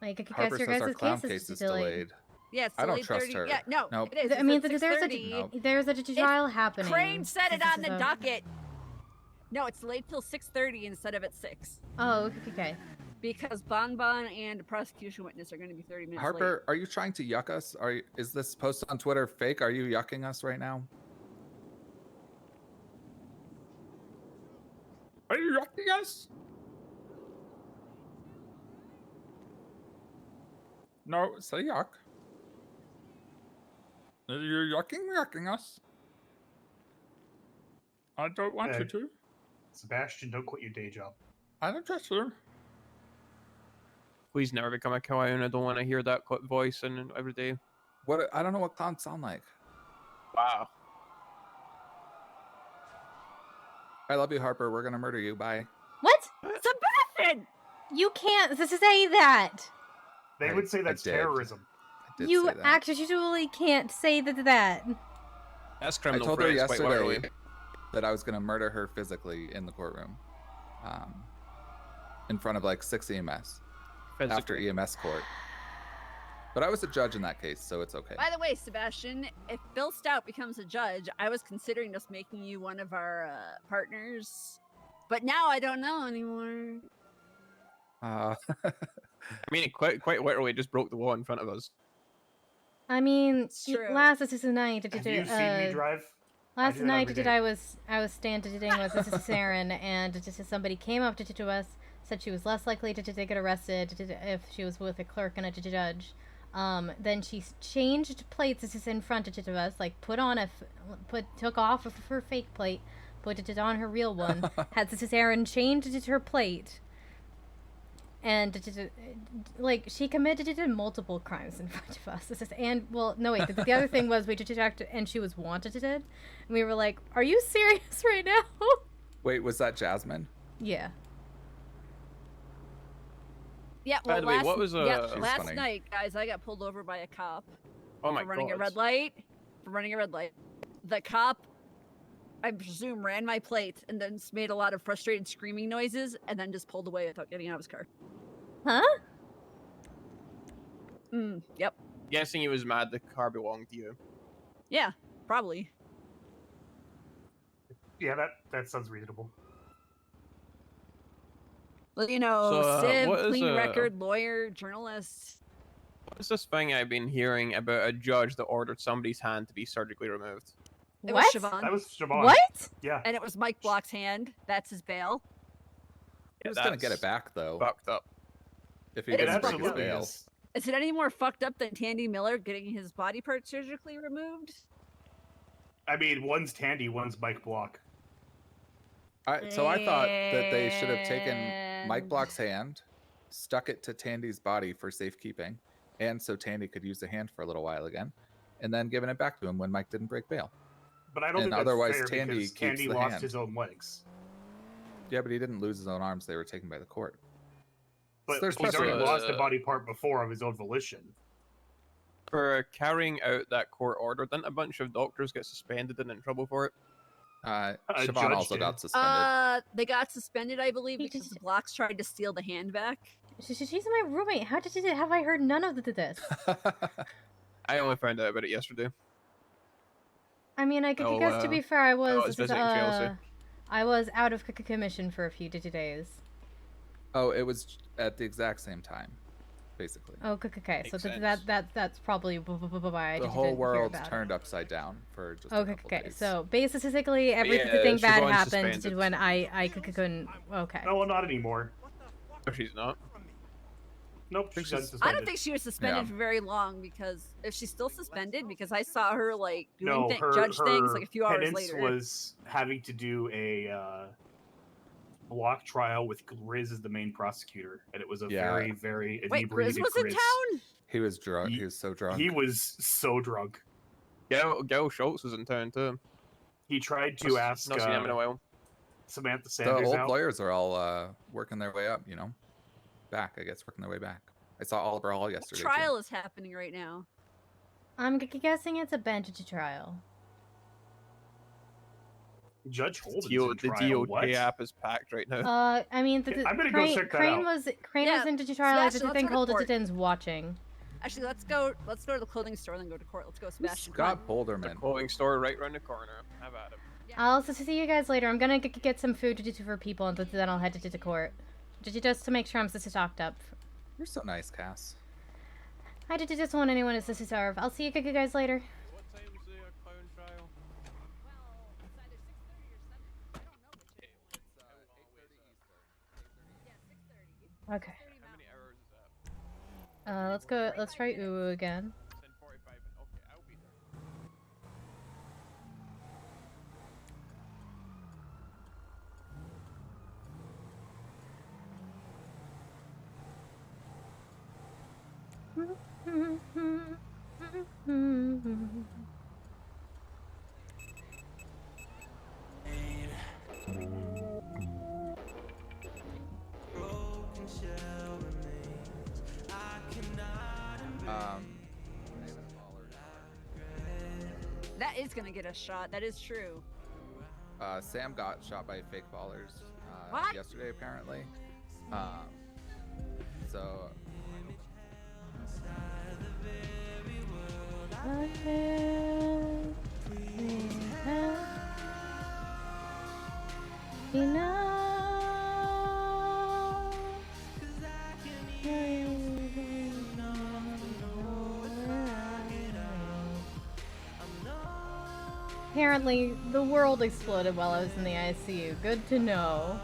Like, Harper your says our guys' call case case is is delayed. delayed. Yeah, it's I don't delayed trust 30. her. Yeah, no, Nope. it is. I mean, It's at there's 6:30. there's a trial happening. Crane said it on the So- docket. No, it's delayed till 6:30 instead of at 6. Oh, okay. Because Bonbon and the prosecution witness are going to be 30 minutes Harper, are you trying to yuck us? Is this post on Twitter fake? Are you yucking us right now? Are you yucking us? No, say yuck. You're yucking us. I don't want you to. Sebastian, don't quit your day job. I don't trust you. Please never become a kawaii, and I don't want to hear that voice and every day. What? I don't know what clowns sound like. Wow. I love you, Harper. We're gonna murder you. Bye. What? Sebastian! You can't say that. They would say I that's did. terrorism. I did You say that. actually can't say that. That's I criminal. told her phrase, quite literally. yesterday that I was gonna murder her physically in the courtroom, in front of like 6 EMS after EMS court. But I was a judge in that case, so it's okay. By the way, Sebastian, if Bill Stout becomes a judge, I was considering just making you one of our partners. But now I don't know anymore. I mean, it quite literally just broke the wall in front of us. I mean, true. last night Have you seen me drive? Last do that night every day. I was standing with Saren, and just somebody came up to us, said she was less likely to get arrested if she was with a clerk and a judge. Then she changed plates in front of us, like took off of her fake plate, put it on her real one. Had Saren changed her plate, and like she committed multiple crimes in front of us. This is, and well, no wait, the other thing was we checked and she was wanted, and we were like, "Are you serious right now?" Wait, was that Jasmine? Yeah. Yeah, By well, the way, last, what was, She's last funny. night, guys, I got pulled over by a cop Oh my for running a God. red light. For running a red light. The cop, I presume, ran my plate and then made a lot of frustrated screaming noises and then just pulled away without getting out of his car. Huh? Yep. Guessing he was mad the car belonged to you. Yeah, probably. Yeah, that sounds reasonable. Well, you know, So, Civ, what is, clean record, lawyer, journalist. What's this thing I've been hearing about a judge that ordered somebody's hand to be surgically removed? It What? was Siobhan. That was Siobhan. What? Yeah. And it was Mike Block's hand. That's his bail. He was gonna get it back though. Fucked up. If he It didn't is break his absolutely bail. is. Is it any more fucked up than Tandy Miller getting his body part surgically removed? I mean, one's Tandy, one's Mike Block. So I thought that they should have taken Mike Block's hand, stuck it to Tandy's body for safekeeping, and so Tandy could use the hand for a little while again, and then given it back to him when Mike didn't break bail. But I don't And think that's otherwise fair Tandy because keeps Tandy the lost hand. his own legs. Yeah, but he didn't lose his own arms; they were taken by the court. But there's he's already special- lost a body part before of his own volition. For carrying out that court order, didn't a bunch of doctors get suspended and in trouble for it? Siobhan judge also did. got suspended. They got suspended, I believe, because the Blocks tried to steal the hand back. She's my roommate. How did it? Have I heard none of this? I only found out about it yesterday. I mean, I Oh, guess to be fair, I was visiting Chelsea. I was out of commission for a few days. Oh, it was at the exact same time, basically. Oh, okay. So Makes that's probably why I The didn't whole hear world about it. turned upside down for just a Okay, couple okay. days. So basically, Yeah, everything bad Siobhan's happened suspended. when I couldn't. Okay. No, well, not anymore. No, she's not. Nope, she's she's- suspended. I don't think she was suspended Yeah. for very long because if she's still suspended, because I saw her like doing No, judge things her like a few hours penance later. was having to do a block trial with Grizz as the main prosecutor, and it was a Yeah. very, very Wait, Grizz inebriated was in town? He was drunk. He was so drunk. He was so drunk. Gail Schultz was in town too. He tried to ask Not seen him in a while. Samantha The Sanders old out. lawyers are all working their way up, you know. Back, I guess, working their way back. I saw Oliver Hall What yesterday. too. trial is happening right now? I'm guessing it's a bench trial. Judge Holden's The in trial. What? DOJ app is packed right now. I mean, I'm gonna go Crane, check that Crane out. was Yeah, in trial. There's Sebastian, a let's thing go to called court. Detectives watching. Actually, let's go to the clothing store, then go to court. Let's go, Sebastian. come Scott on. The Boulderman. clothing store right around the corner. Have at him. I'll see you guys later. I'm gonna get some food to do for people, and then I'll head to court. Just to make sure I'm stocked up. You're so nice, Cass. I just want anyone to serve. I'll see you guys later. What time's the clown trial? Well, it's either 6:30 or 7. I don't know which. It's 8:30 Eastern. Yeah, 6:30. Okay. 6:30 How many Mountain. hours is that? Let's go. Let's try Uwu again. 10:45. Okay, I'll be there. That is gonna get a shot. That is true. Sam got shot by fake ballers What? yesterday, apparently. So Apparently, the world exploded while I was in the ICU. Good to know.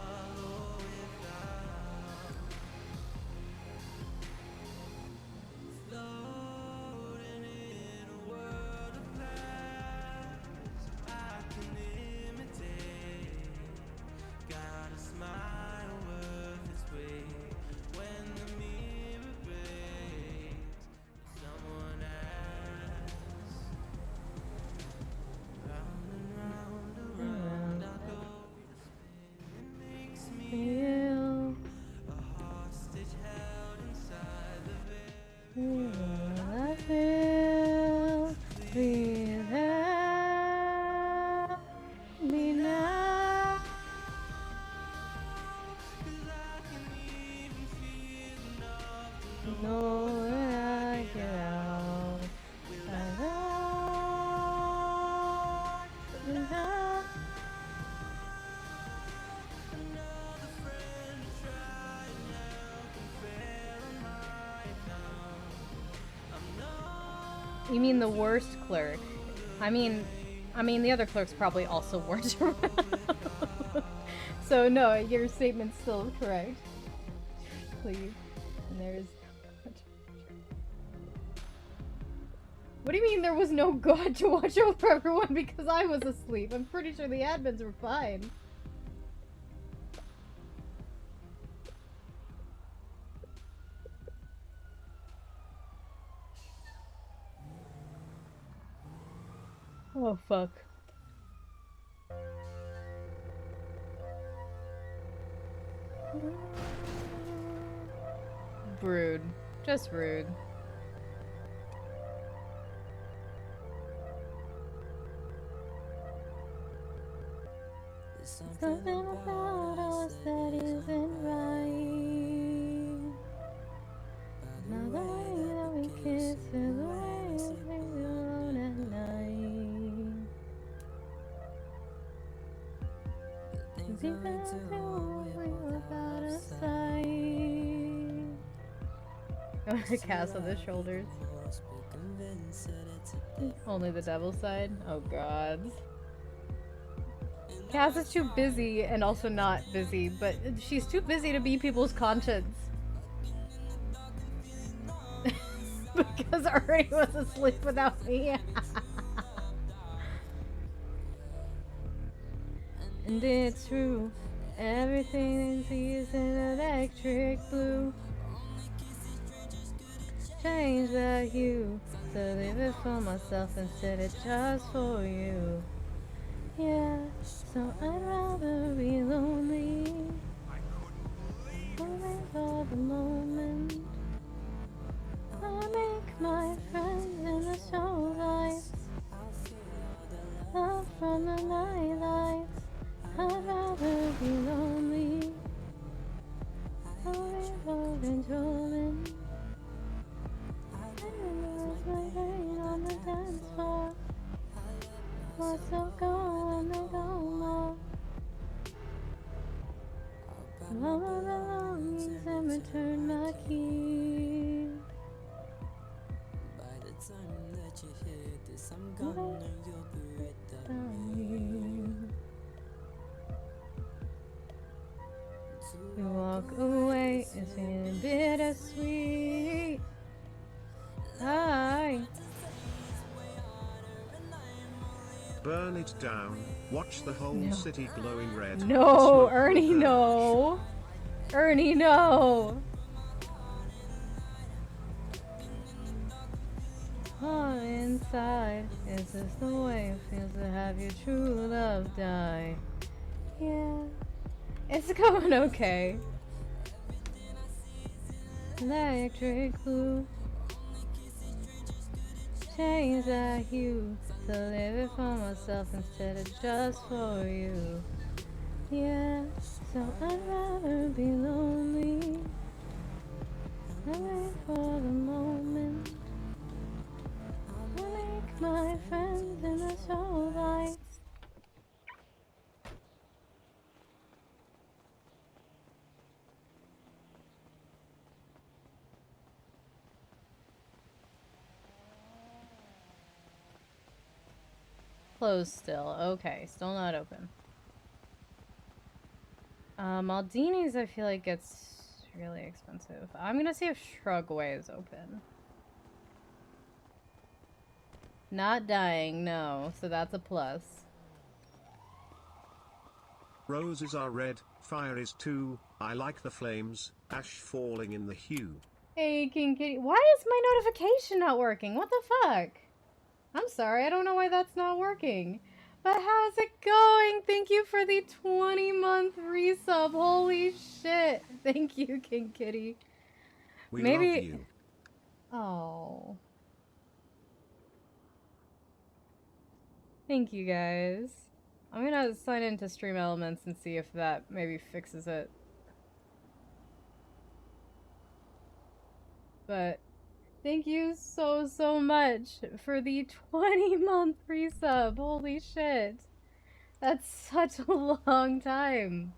Please help me now. Know where I get out. You mean the worst clerk? I mean the other clerks probably also weren't around. So no, your statement's still correct. Please. And there's... What do you mean there was no god to watch over everyone because I was asleep? I'm pretty sure the admins were fine. Oh fuck. Rude. Just rude. Something about us that isn't right. Now the way that we kiss is the way we alone at night. Think that we were about a sight. Cast on the shoulders. Only the devil's side? Oh god. Cass is too busy and also not busy, but she's too busy to be people's conscience. Because Ernie was asleep without me. And it's true, everything is in electric blue. Change the hue, to leave it for myself instead of just for you. Yeah, so I'd rather be lonely. Only for the moment. I make my friends in the show lights. Love from the night lights. I'd rather be lonely. Only for controlling. I lose my brain on the dance floor. What's so gone, they don't know. All my belongings and return my keys. By the time that you hear this, I'm gone and you'll be right down. You walk away, it's feeling bittersweet. Hi. Burn it down. Watch the whole No. city glowing red. No, Smoke Ernie, will no. Ernie, no. Oh, inside, is this the way it feels to have your true love die? Yeah, it's going okay. Electric blue. Change that hue to live it for myself instead of just for you. Yeah, so I'd rather be lonely. I wait for the moment. I make my friends in the show lights. Closed still. Okay, still not open. Maldini's I feel like gets really expensive. I'm gonna see if Shrugway is open. Not dying, no. So that's a plus. Roses are red, fire is too. I like the flames, ash falling in the hue. Hey, King Kitty. Why is my notification not working? What the fuck? I'm sorry, I don't know why that's not working. But how's it going? Thank you for the 20-month resub. Holy shit. Thank you, King Kitty. We Maybe... love you. Oh. Thank you guys. I'm gonna sign into Stream Elements and see if that maybe fixes it. But thank you so much for the 20-month resub. Holy shit. That's such a long time.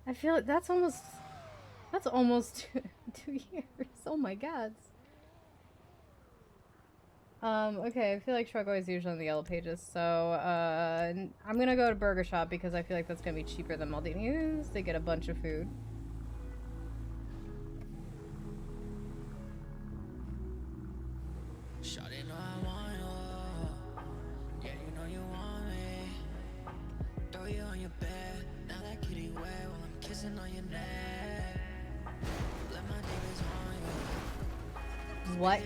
I feel like that's almost two years. Oh my god. Okay, I feel like Shruggo is usually on the yellow pages, so, I'm gonna go to Burger Shop because I feel like that's gonna be cheaper than Maldini's. They get a bunch of food. Shawty know I want you. Yeah, you know you want me. Throw you on your bed. Now that kitty wet while I'm kissing on your neck. Let my demons on you. What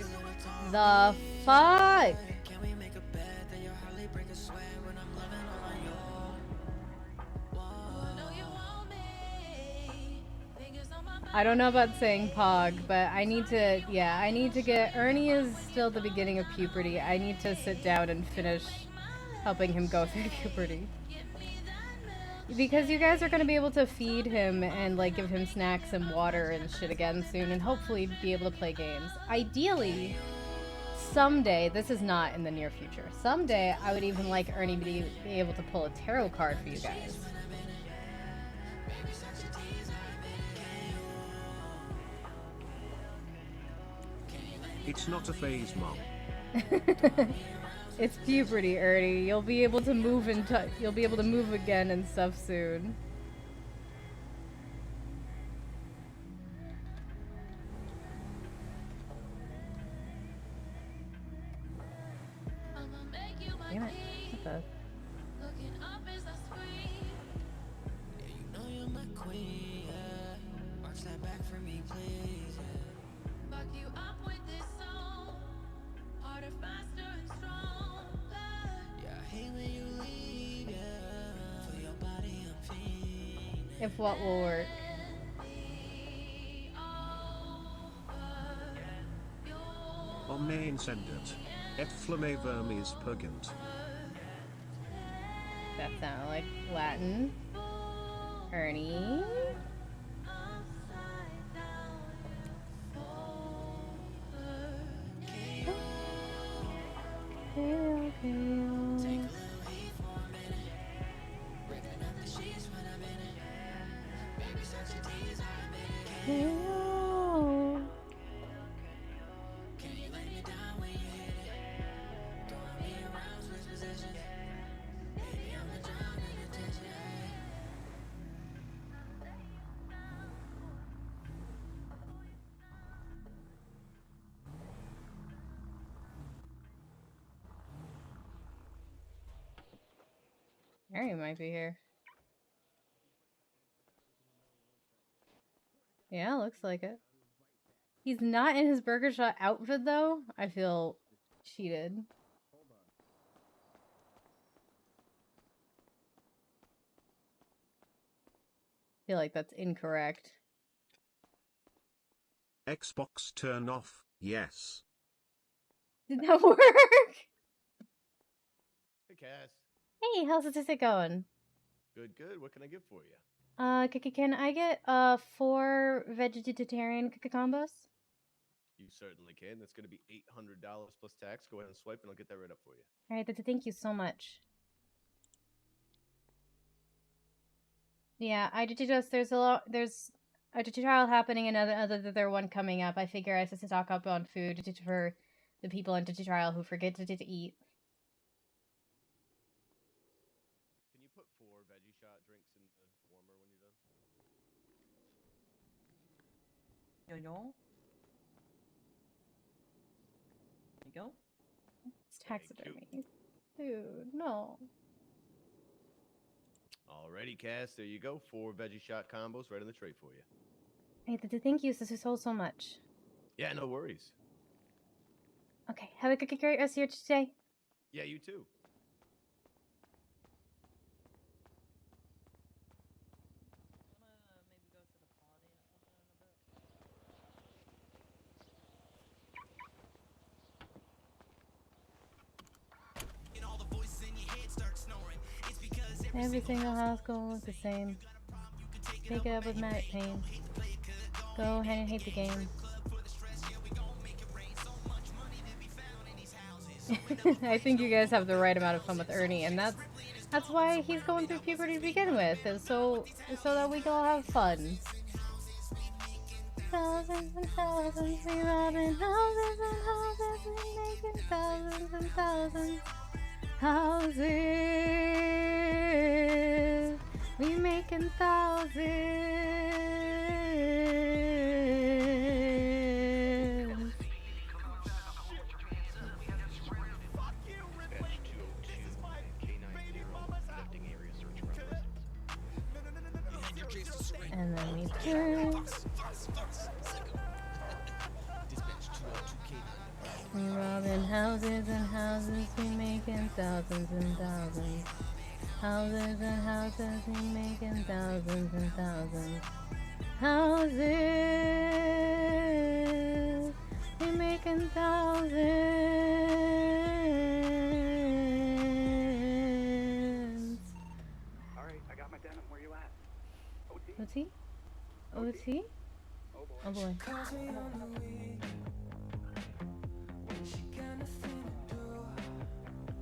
the fuck? Can we make a bet that you'll hardly break a sweat when I'm loving all on you? Whoa. Know you want me. Fingers on my I don't know about saying Pog, but I need to get, Ernie is still at the beginning of puberty. I need to sit down and finish helping him go through puberty. Because you guys are going to be able to feed him and like give him snacks and water and shit again soon and hopefully be able to play games. Ideally, someday, this is not in the near future, someday I would even like Ernie to be able to pull a tarot card for you guys. It's not a phase, Mom. It's puberty, Ernie. You'll be able to move you'll be able to move again and stuff soon. Damn it. What the? looking up as I scream. Yeah, you know you're my queen, yeah. March that back for me, please, yeah. Fuck you up with this song. Harder, faster, and stronger. Yeah, I hate when you leave, yeah. For your body, I'm fiending. If what will work. Omne incendet. Et flamme vermis purgant. That sounded like Latin. Ernie. Harry might be here. Yeah, looks like it. He's not in his Burger Shot outfit though. I feel cheated. I feel like that's incorrect. Xbox turn off, yes. Did that work? Hey, Cass. Hey, how's it going? Good, good. What can I get for you? Can I get 4 vegetarian combos? You certainly can. That's going to be $800 plus tax. Go ahead and swipe, and I'll get that right up for you. All right, thank you so much. Yeah, I did just there's a tutorial happening and another one coming up. I figure I should stock up on food for the people in tutorial who forget to eat. Can you put 4 veggie shot drinks in the warmer when you're done? Yo. There you go. It's taxidermy. Dude, no. Alrighty, Cass. There you go. 4 veggie shot combos right on the tray for you. Hey, thank you so much. Yeah, no worries. Okay, have a great rest of your day. Yeah, you too. Every single house gonna look the same. Take it up with matte paint. Go ahead and hate the game. I think you guys have the right amount of fun with Ernie, and that's why he's going through puberty to begin with, is so that we can all have fun. Thousands and thousands, we robbing houses and houses, we making thousands and thousands. Houses, we making thousands. And then we turn. We robbing houses and houses, we making thousands and thousands. Houses and houses, we making thousands and thousands. Houses, we making thousands. Alright, I got my denim. Where you at? OT? OT? Oh boy.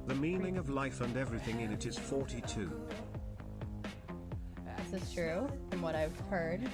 The meaning of life and everything in it is 42. This is true, from what I've heard.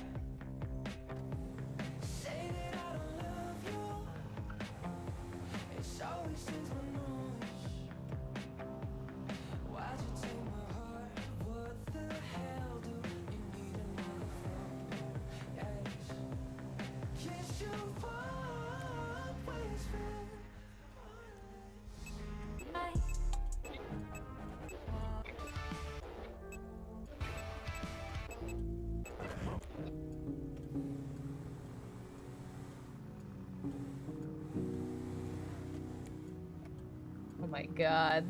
Oh my god.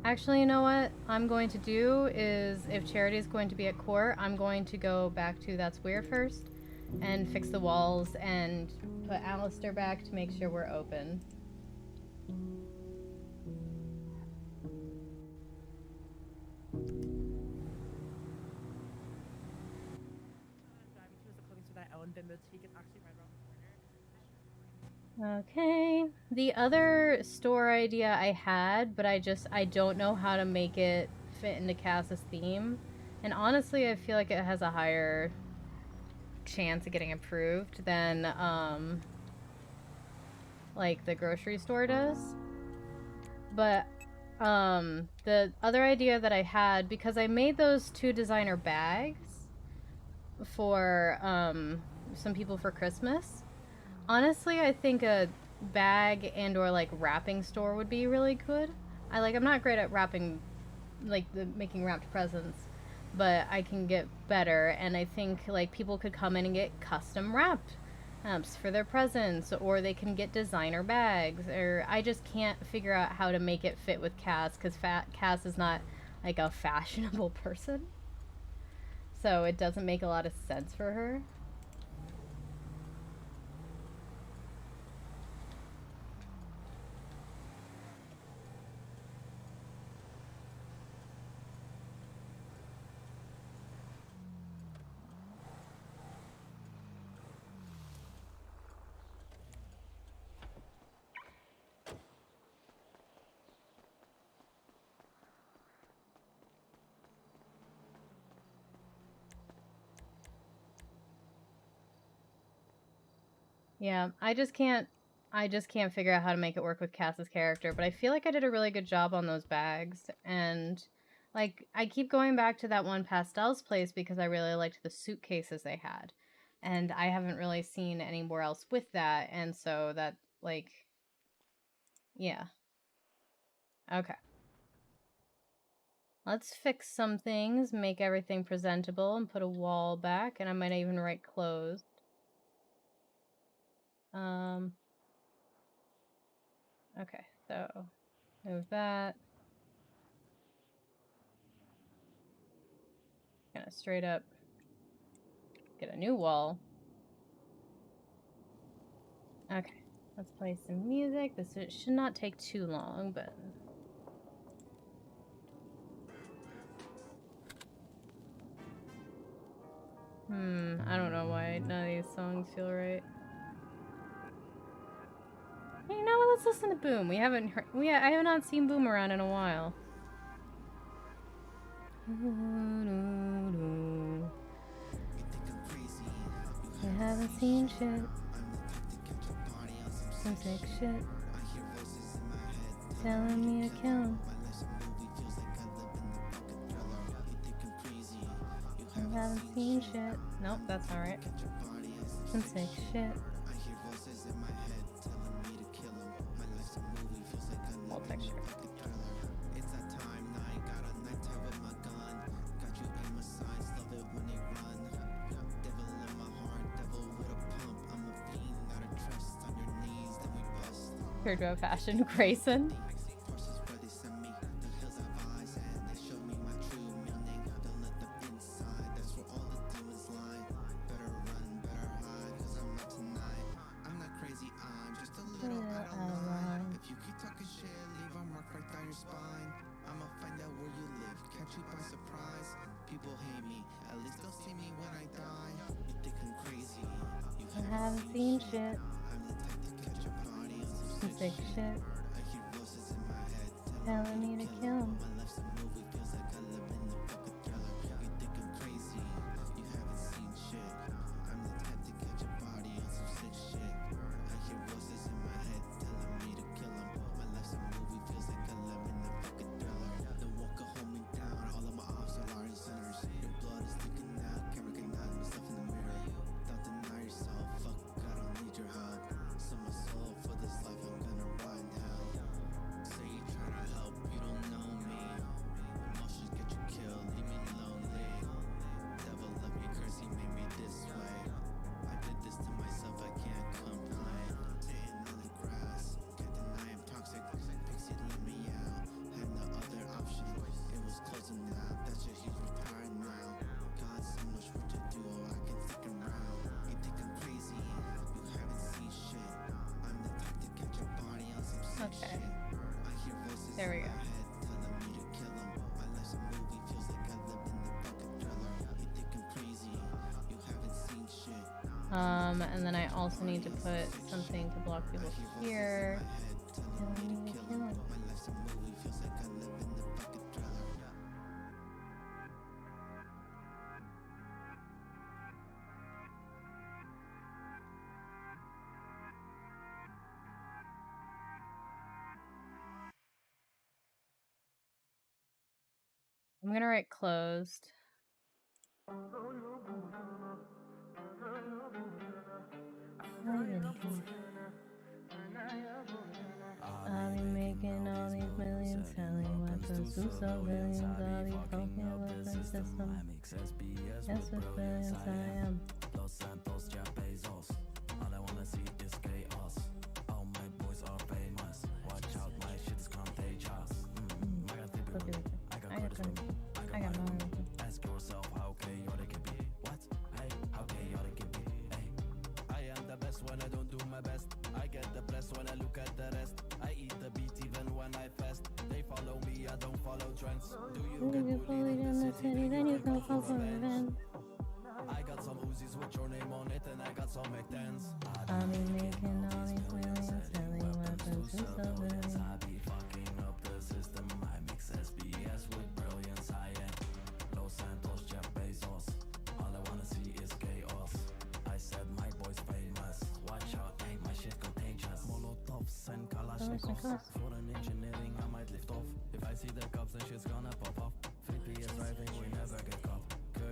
Actually, you know what I'm going to do is, if Charity is going to be at court, I'm going to go back to That's Weird first and fix the walls and put Alistair back to make sure we're open. Okay, the other store idea I had, but I don't know how to make it fit into Cass's theme. And honestly, I feel like it has a higher chance of getting approved than, like the grocery store does. But, the other idea that I had, because I made those 2 designer bags for, some people for Christmas. Honestly, I think a bag and or like wrapping store would be really good. I'm not great at wrapping, like making wrapped presents, but I can get better, and I think like people could come in and get custom wrapped for their presents, or they can get designer bags, or I just can't figure out how to make it fit with Cass, because Cass is not like a fashionable person, so it doesn't make a lot of sense for her. Yeah, I just can't figure out how to make it work with Cass's character, but I feel like I did a really good job on those bags, and like I keep going back to that one Pastel's place because I really liked the suitcases they had, and I haven't really seen anywhere else with that, and so that, like, yeah. Okay. Let's fix some things, make everything presentable, and put a wall back, and I might even write closed. Okay, so move that. Gonna straight up get a new wall. Okay, let's play some music. This should not take too long, but... I don't know why none of these songs feel right. Hey, you know what? Let's listen to Boom. We haven't heard... I have not seen Boom around in a while. I haven't seen shit. Some sick shit. Telling me to kill him. I haven't seen shit. Nope, that's not right. Some sick shit. Wall texture. Heard about fashion, Grayson. I haven't seen shit. Some sick shit. Telling me to kill him. Okay. There we go. And then I also need to put something to block people here. I'm gonna write closed. I'll be making all these millions, selling weapons to sell billions. I'll be helping with the system. Yes, with billions I am. Los Santos, Jeff Bezos. All I wanna see is chaos. All my boys are famous. Watch out, my shit is contagious. I got more. Ask yourself how chaotic it be. What? Hey, how chaotic it be? Hey, I am the best when I don't do my best. I get the blessed when I look at the rest. I eat the beat even when I fast. They follow me, I don't follow trends. Do you get bullied in the city? Then you can fall for revenge. I got some Uzis with your name on it, and I got some McDens. I'll be making all these millions, selling weapons to sell billions. I be fucking up the system. I mix SBS with brilliance. I am Los Santos, Jeff Bezos. All I wanna see is chaos. I said my boy's famous. Watch out, ain't my shit contagious. Molotovs and Kalashnikovs. For an engineering, I might lift off. If I see the cops, then shit's gonna pop off. 3 PS driving, we never get caught.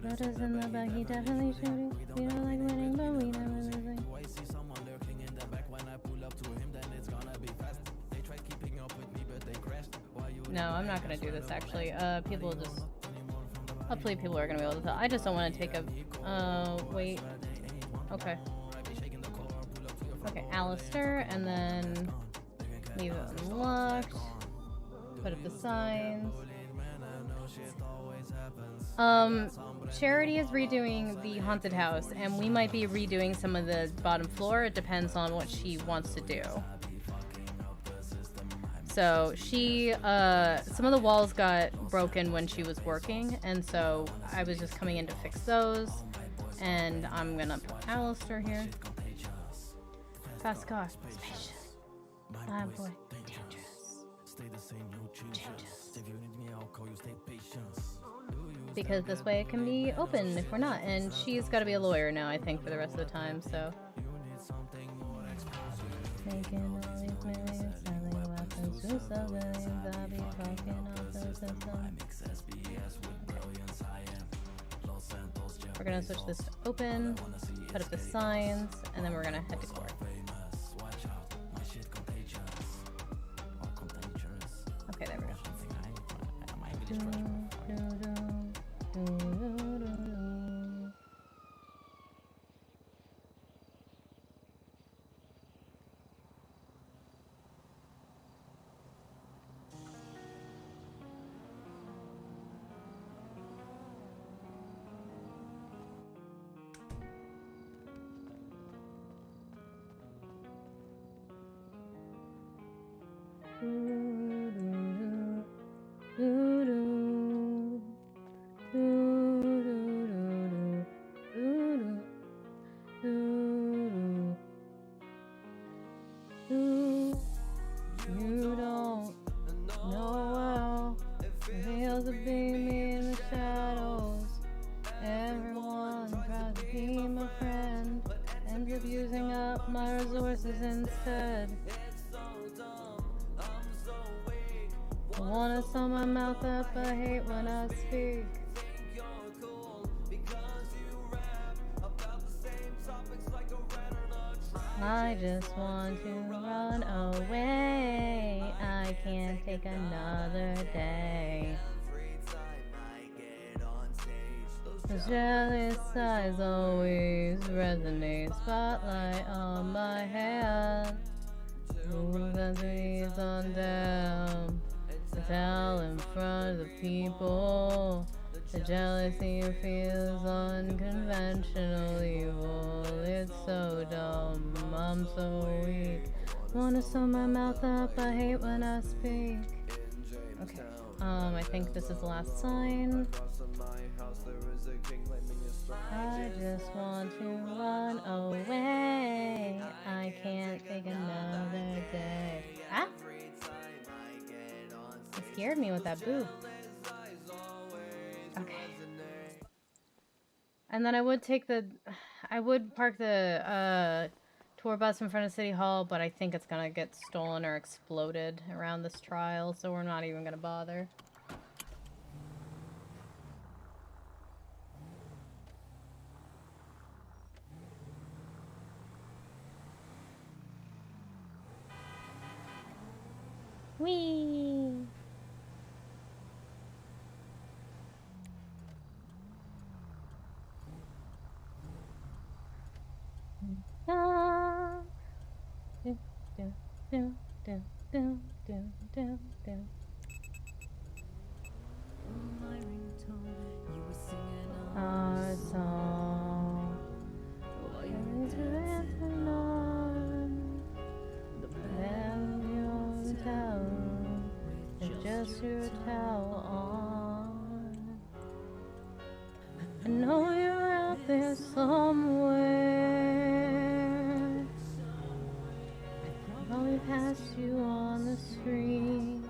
Curtis in the back, he definitely shooting. We don't like winning, but we never losing. Do I see someone lurking in the back? When I pull up to him, then it's gonna be fast. They tried keeping up with me, but they crashed. Why you No, I'm not gonna do this actually. People just. Hopefully, people are gonna be able to tell. I just don't want to take a. Wait. Okay. Okay, Alistair, and then leave it unlocked. Put up the signs. Charity is redoing the haunted house, and we might be redoing some of the bottom floor. It depends on what she wants to do. So she, some of the walls got broken when she was working, and so I was just coming in to fix those. And I'm gonna put Alistair here. Fast car. Spacious. Ah, boy. Dangerous. Because this way it can be open if we're not. And she's got to be a lawyer now, I think, for the rest of the time, so. Making all these millions, selling weapons to sell millions, I'll be fucking off the system. We're gonna switch this to open, put up the signs, and then we're gonna head to court. Okay, there we go. You don't know well. It feels to be me in the shadows. Everyone tries to be my friend, ends up using up my resources instead. I wanna sew my mouth up, I hate when I speak. I just want to run away. I can't take another day. The jealous eyes always resonate. Spotlight on my hand. Move as we on down. The towel in front of the people. The jealousy you feel is unconventional evil. It's so dumb, I'm so weak. Wanna sew my mouth up, I hate when I speak. Okay, I think this is the last sign. I just want to run away. I can't take another day. Ah! It scared me with that boob. Okay. And then I would park the tour bus in front of City Hall, but I think it's gonna get stolen or exploded around this trial, so we're not even gonna bother. Whee! Our song. Just your towel on. I know you're out there somewhere. I probably passed you on the street.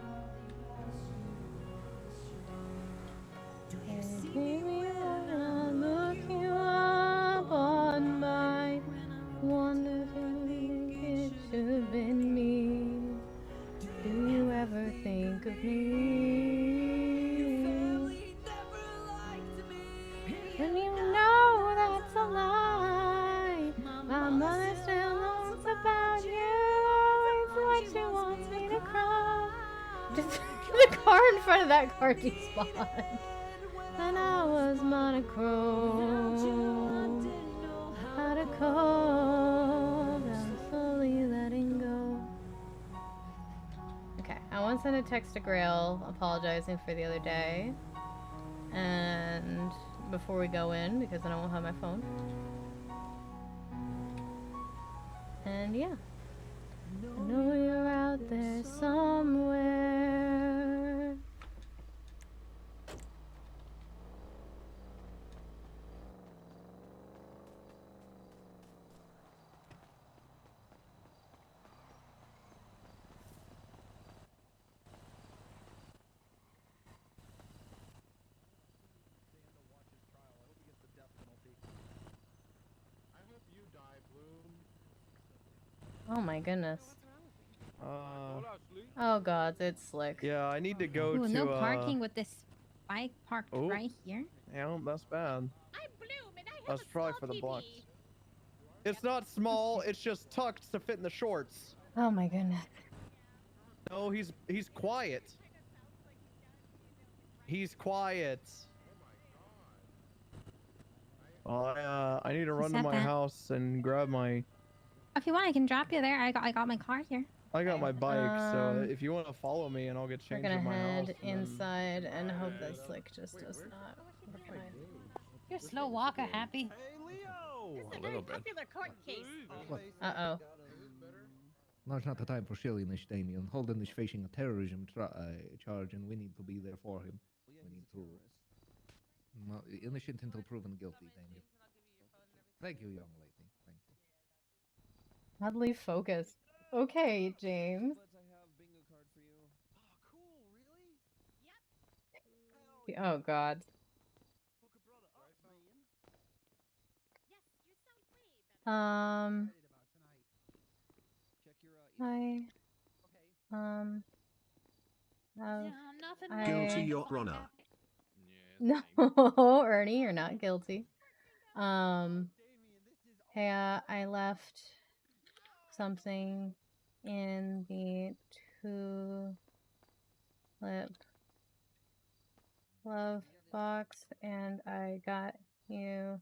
And maybe when I look you up on my wonder if you think it should have been me. Do you ever think of me? And you know that's a lie. My mother still knows about you. It's what she wants me to cry. in front of that car despawned. And I was monochrome. How to cold. I'm slowly letting go. Okay, I once sent a text to Grail apologizing for the other day. And before we go in, because then I won't have my phone. And yeah. I know you're out there somewhere. Oh my goodness. Oh god, it's slick. Yeah, I need to go Ooh, to. no parking with this bike parked Oh. right here. Yeah, that's bad. That's probably for the blocks. It's not small. It's just tucked to fit in the shorts. Oh my goodness. No, he's quiet. He's quiet. I need to run to Accept my that. house and grab my. If you want, I can drop you there. I got my car here. I got my bike, so if you want to follow me and I'll get We're changed gonna in my house. head inside and hope that slick just does not recognize. You're a slow walker, Happy. A little bit. court case. Uh-oh. Now's not the time for silliness, Damien. Holden is facing a terrorism charge, and we need to be there for him. We need to... No, innocent until proven guilty, Damien. Thank you, young lady. Thank you. Oddly focused. Okay, James. Oh god. Guilty, Your Honor. No, Ernie, you're not guilty. Hey, I left something in the tulip glove box, and I got you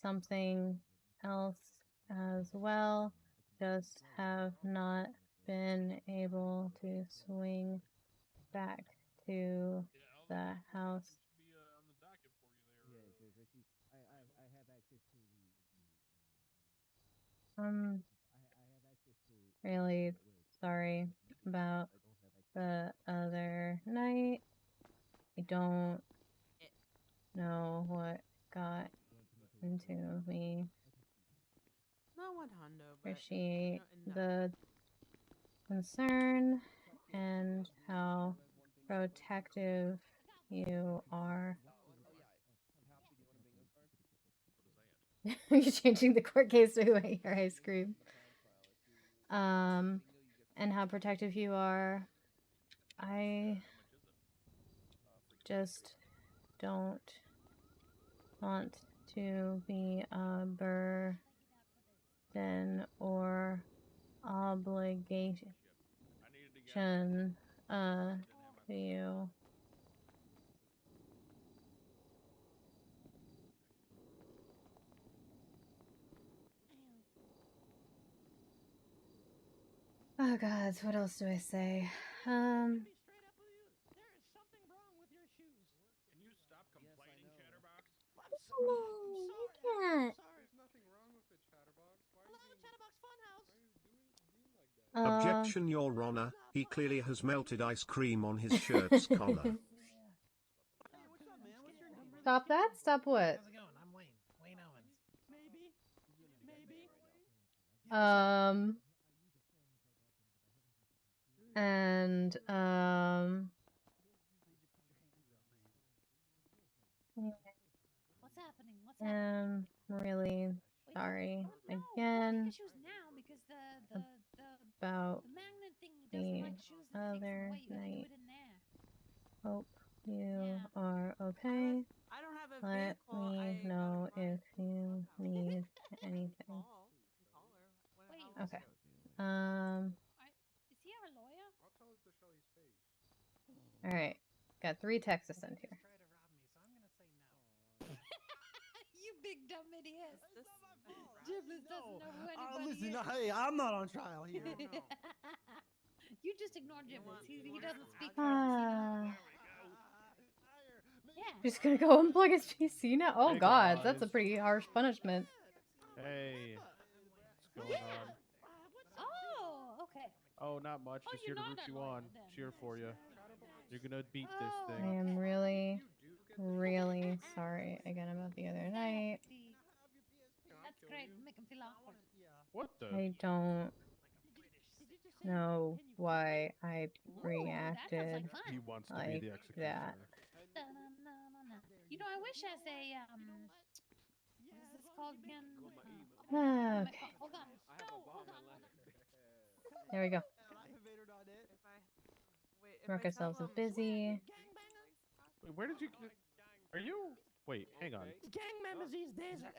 something else as well. Just have not been able to swing back to the house. I'm really sorry about the other night. I don't know what got into me. Appreciate the concern and how protective you are. You're changing the court case to who ate your ice cream. And how protective you are. I just don't want to be a burden or obligation to you. Oh god, what else do I say? Objection, Your Honor. He clearly has melted ice cream on his shirt's collar. Stop that? Stop what? How's it going? I'm Wayne. Wayne Owens. Maybe. And What's happening? What's I'm really sorry again about the other night. Hope you are okay. Let me know if you need anything. Okay. Is he our lawyer? All right. Got 3 texts to send here. You big dumb idiot. Giblets doesn't know who anybody Listen, is. hey, I'm not on trial here. You just ignore Giblets. He doesn't speak. Ah. Yeah. Just gonna go unplug his PC now? Oh Hey, god, that's a guys. pretty harsh punishment. Hey, what's going on? Oh, okay. Oh, not much. Oh, Just you're here to not root you unloyal on. then. Cheer for you. You're gonna beat this I thing. am really, really sorry again about the other night. That's great. Make him feel awkward. What the? I don't know why I reacted He wants to like be the executioner. that. You know, I wish as a what is this called again? Okay. Hold on. No, hold on. There we go. Mark ourselves as busy. Wait, where did you? Are you? Wait, hang on. Gang members these days are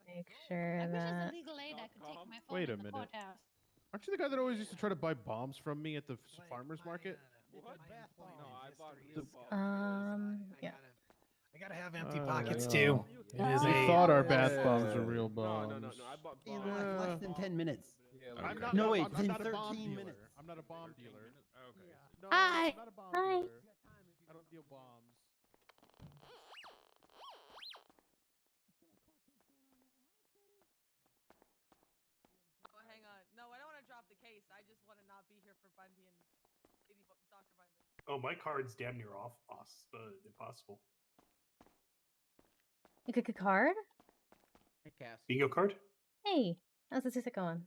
Make sure I wish as that. a legal aid I could take my phone Wait a in the minute. courthouse. Aren't you the guy that always used to try to buy bombs from me at the farmers market? Yeah. I gotta have empty pockets too. It is We a. thought our bath bombs were real bombs. No. I bought bombs. Less than 10 minutes. I'm not, No, I'm- wait, I'm it's in not a bomb 13 dealer. minutes. I'm not a bomb dealer. Okay. No, Hi. I'm not a bomb Hi. dealer. I don't deal bombs. Oh, hang on. No, I don't want to drop the case. I just want to not be here for Bundy and Dr. Bundy. Oh, my card's damn near impossible. You could get a card? Hey, Cass. Bingo card? Hey, how's this going?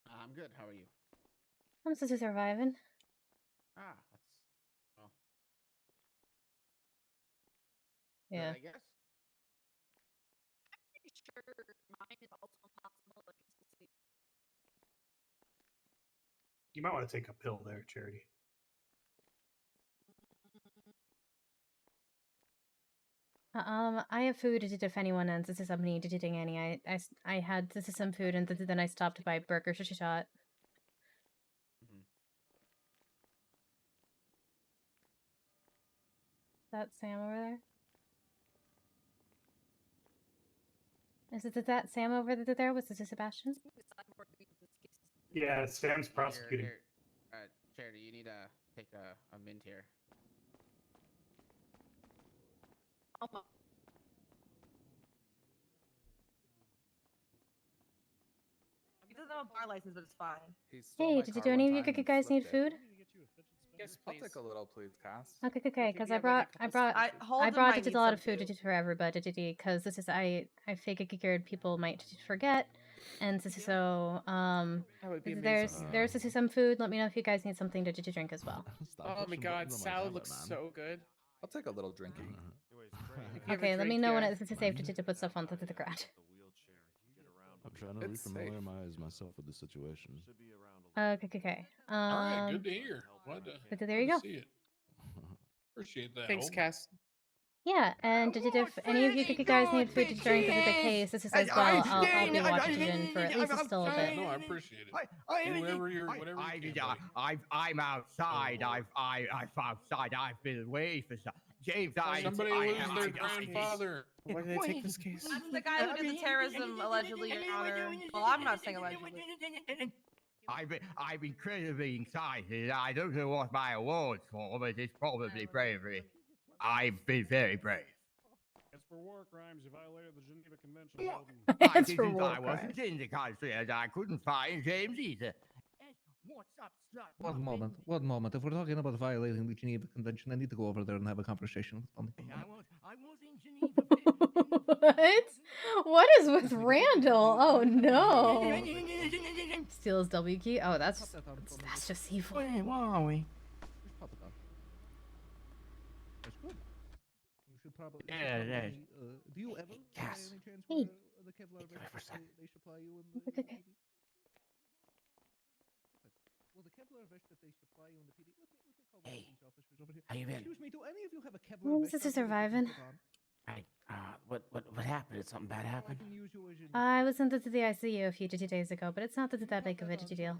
I'm good. How are you? I'm still surviving. Ah, that's well. Yeah. I guess. I'm pretty sure mine is also impossible. But we'll see. You might want to take a pill there, Charity. I have food if anyone ends. This is somebody editing any. I had this is some food and then I stopped to buy burger shot. That Sam over there? Is that Sam over there? Was this Sebastian? Yeah, Sam's prosecuting. Here. Charity, you need to take a mint here. He doesn't have a bar license, but it's fine. Hey, do any of you guys need food? Yes, I'll take a little, please, Cass. Okay, because I brought a lot of food for everybody because this is I figured people might forget, and so there's some food. Let me know if you guys need something to drink as well. Oh my god, salad looks so good. I'll take a little drinky. Okay, let me know when it's safe to put stuff onto the ground. I'm trying to refamiliarize myself with the situation. Okay. All right, good to hear. But there you go. See it. Appreciate that. Thanks, Cass. Yeah, and if any of you guys need food to drink with the case, this is as well. I'll be watching in for at least still a bit. No, I appreciate it. Whatever you can, buddy. I'm outside. I'm outside. I've been away for some. James, Somebody lose their grandfather. Why did they take this case? I'm the guy who did the terrorism, allegedly, Your Honor. Well, I'm not saying allegedly. I've been incredibly excited. I don't know what my award's for, but it's probably bravery. I've been very brave. As for war crimes, you violated the Geneva Convention. I wasn't in the country and I couldn't find James either. What's up, slut? One moment. If we're talking about violating the Geneva Convention, I need to go over there and have a conversation with Bundy. I was in Geneva. What is with Randall? Oh no! Steal his W key. Oh, that's just evil. Wait, where are we? That's good. You should probably. Yeah. Do you ever? Yes. Hey. The Kevlar vest they supply you in the Okay. Well, the Kevlar vest that they supply you in the PD. Let me call one of these officers over here. How you been? Excuse me. Do any of you have a Kevlar vest? This is surviving. What happened? Did something bad happen? I was sent to the ICU a few days ago, but it's not that big of a deal.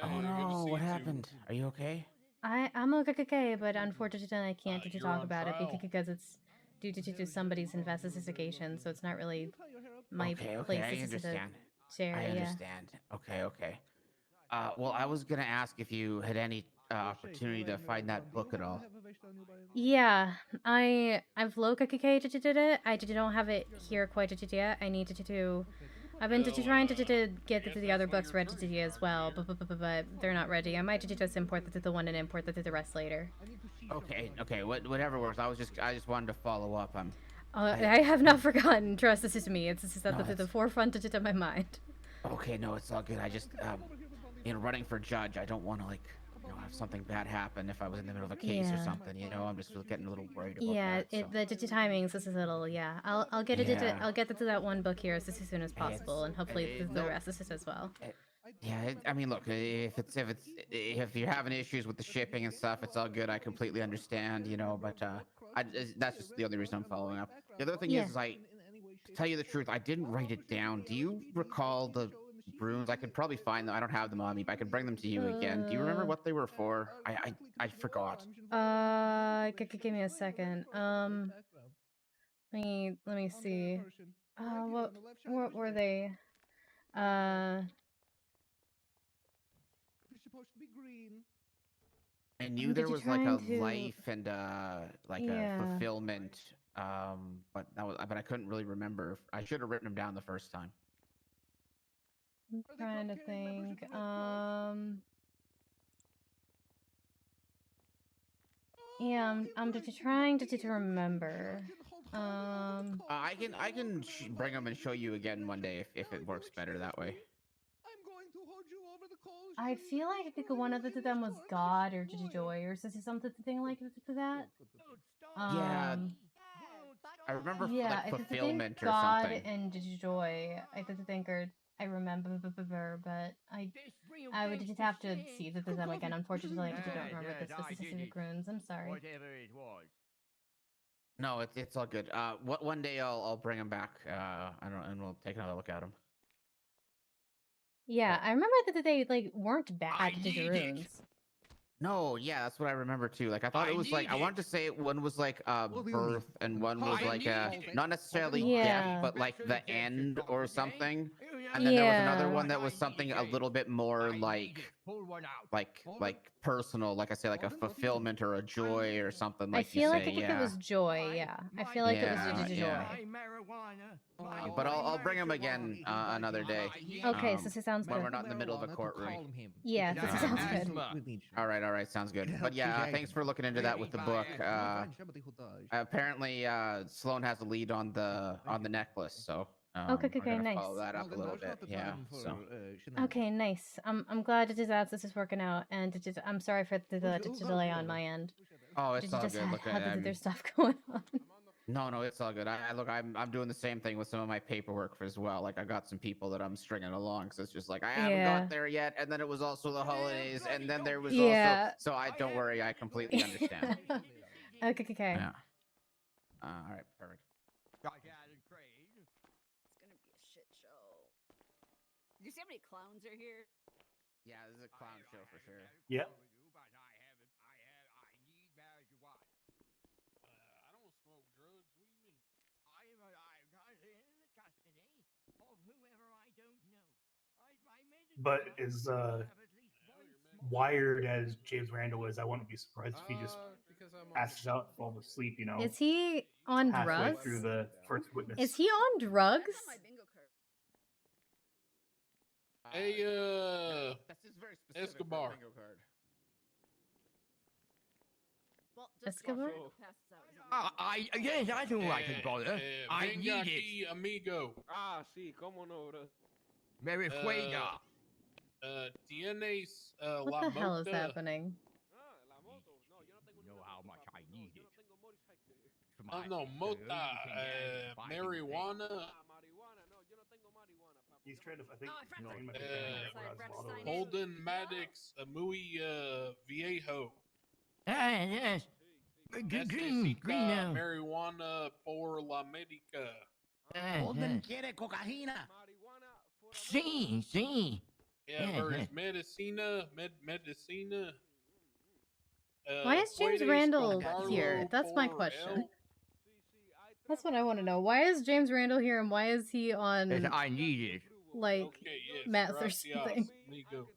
Oh no, what happened? Are you okay? I'm okay, but unfortunately I can't talk about it because it's due to somebody's investigation, so it's not really my place I to understand. share. I Yeah. understand. Okay. Well, I was gonna ask if you had any opportunity to find that book at all. Yeah, I've located it. I don't have it here quite yet. I need to. I've been trying to get the other books ready as well, but they're not ready. I might just import the one and import the rest later. Okay. Whatever works. I just wanted to follow up. I have not forgotten. Trust this is me. It's at the forefront of my mind. Okay, no, it's all good. I just running for judge. I don't want to have something bad happen if I was in the middle of a case or something. I'm just getting a little worried about that. The timings is a little. Yeah, I'll get it. I'll get to that one book here as soon as possible, and hopefully the rest is as well. Yeah, I mean, look, if you're having issues with the shipping and stuff, it's all good. I completely understand, but that's just the only reason I'm following up. The other thing is, to tell you the truth, I didn't write it down. Do you recall the runes? I could probably find them. I don't have them on me, but I could bring them to you again. Do you remember what they were for? I forgot. Give me a second. Let me see. What were they? It's supposed to be green. I knew there was like a life and a fulfillment, but I couldn't really remember. I should have written them down the first time. I'm trying to think. Yeah, I'm just trying to remember. I can bring them and show you again one day if it works better that way. I feel like I think one of them was God or Joy or something like that. Yeah. I remember like fulfillment or God something. and Joy. I remember, but I would just have to see them again. Unfortunately, I don't remember the specific runes. I'm sorry. Whatever it was. No, it's all good. One day I'll bring them back. And we'll take another look at them. Yeah, I remember that they weren't bad runes. No, yeah, that's what I remember too. Like I thought it was like I wanted to say one was like birth and one was like not necessarily death, but like the end or something. And then there was another one that was something a little bit more like personal, like I say, like a fulfillment or a joy or something. Like I feel like it was Joy. Yeah, I feel like it was Joy. But I'll bring him again another day. Okay, so this sounds good. When we're not in the middle of a courtroom. Yeah, this sounds good. All right, sounds good. But yeah, thanks for looking into that with the book. Apparently, Sloan has a lead on the necklace, so okay, we're gonna nice. follow that up a little bit. Yeah. So. Okay, nice. I'm glad this is working out, and I'm sorry for the delay on my end. Oh, it's all good. Look, there's stuff going on. No, it's all good. I'm doing the same thing with some of my paperwork as well. Like I got some people that I'm stringing along, so it's just like I haven't got there yet, and then it was also the holidays, and then there was also. So don't worry, I completely understand. Okay. Yeah. All right, perfect. It's gonna be a shit show. Do you see how many clowns are here? Yeah, this is a clown show for sure. Yeah. But as wired as James Randall is, I wouldn't be surprised if he just passes out, falls asleep. Is he on halfway drugs? through the first witness. Is he on drugs? Hey, Escobar. Escobar? Yes, I don't like it, brother. I need it. Amigo. Ah, sí, cómo no, bro. Very fuega. Tienes What the hell is happening? You know how much I need it. No, mota, marijuana. He's trying to, I think, Holden Maddox, muy viejo. Yes. green now. Marijuana por la Medica. Holden quiere cocaína. Sí, sí. Yeah, there is medicina, medicina. Why is James puedes Randall comprarlo here? That's my por question. el- That's what I want to know. Why is James Randall here, and why is he on I need it. like Okay, yes, meth or gracias, something? amigo.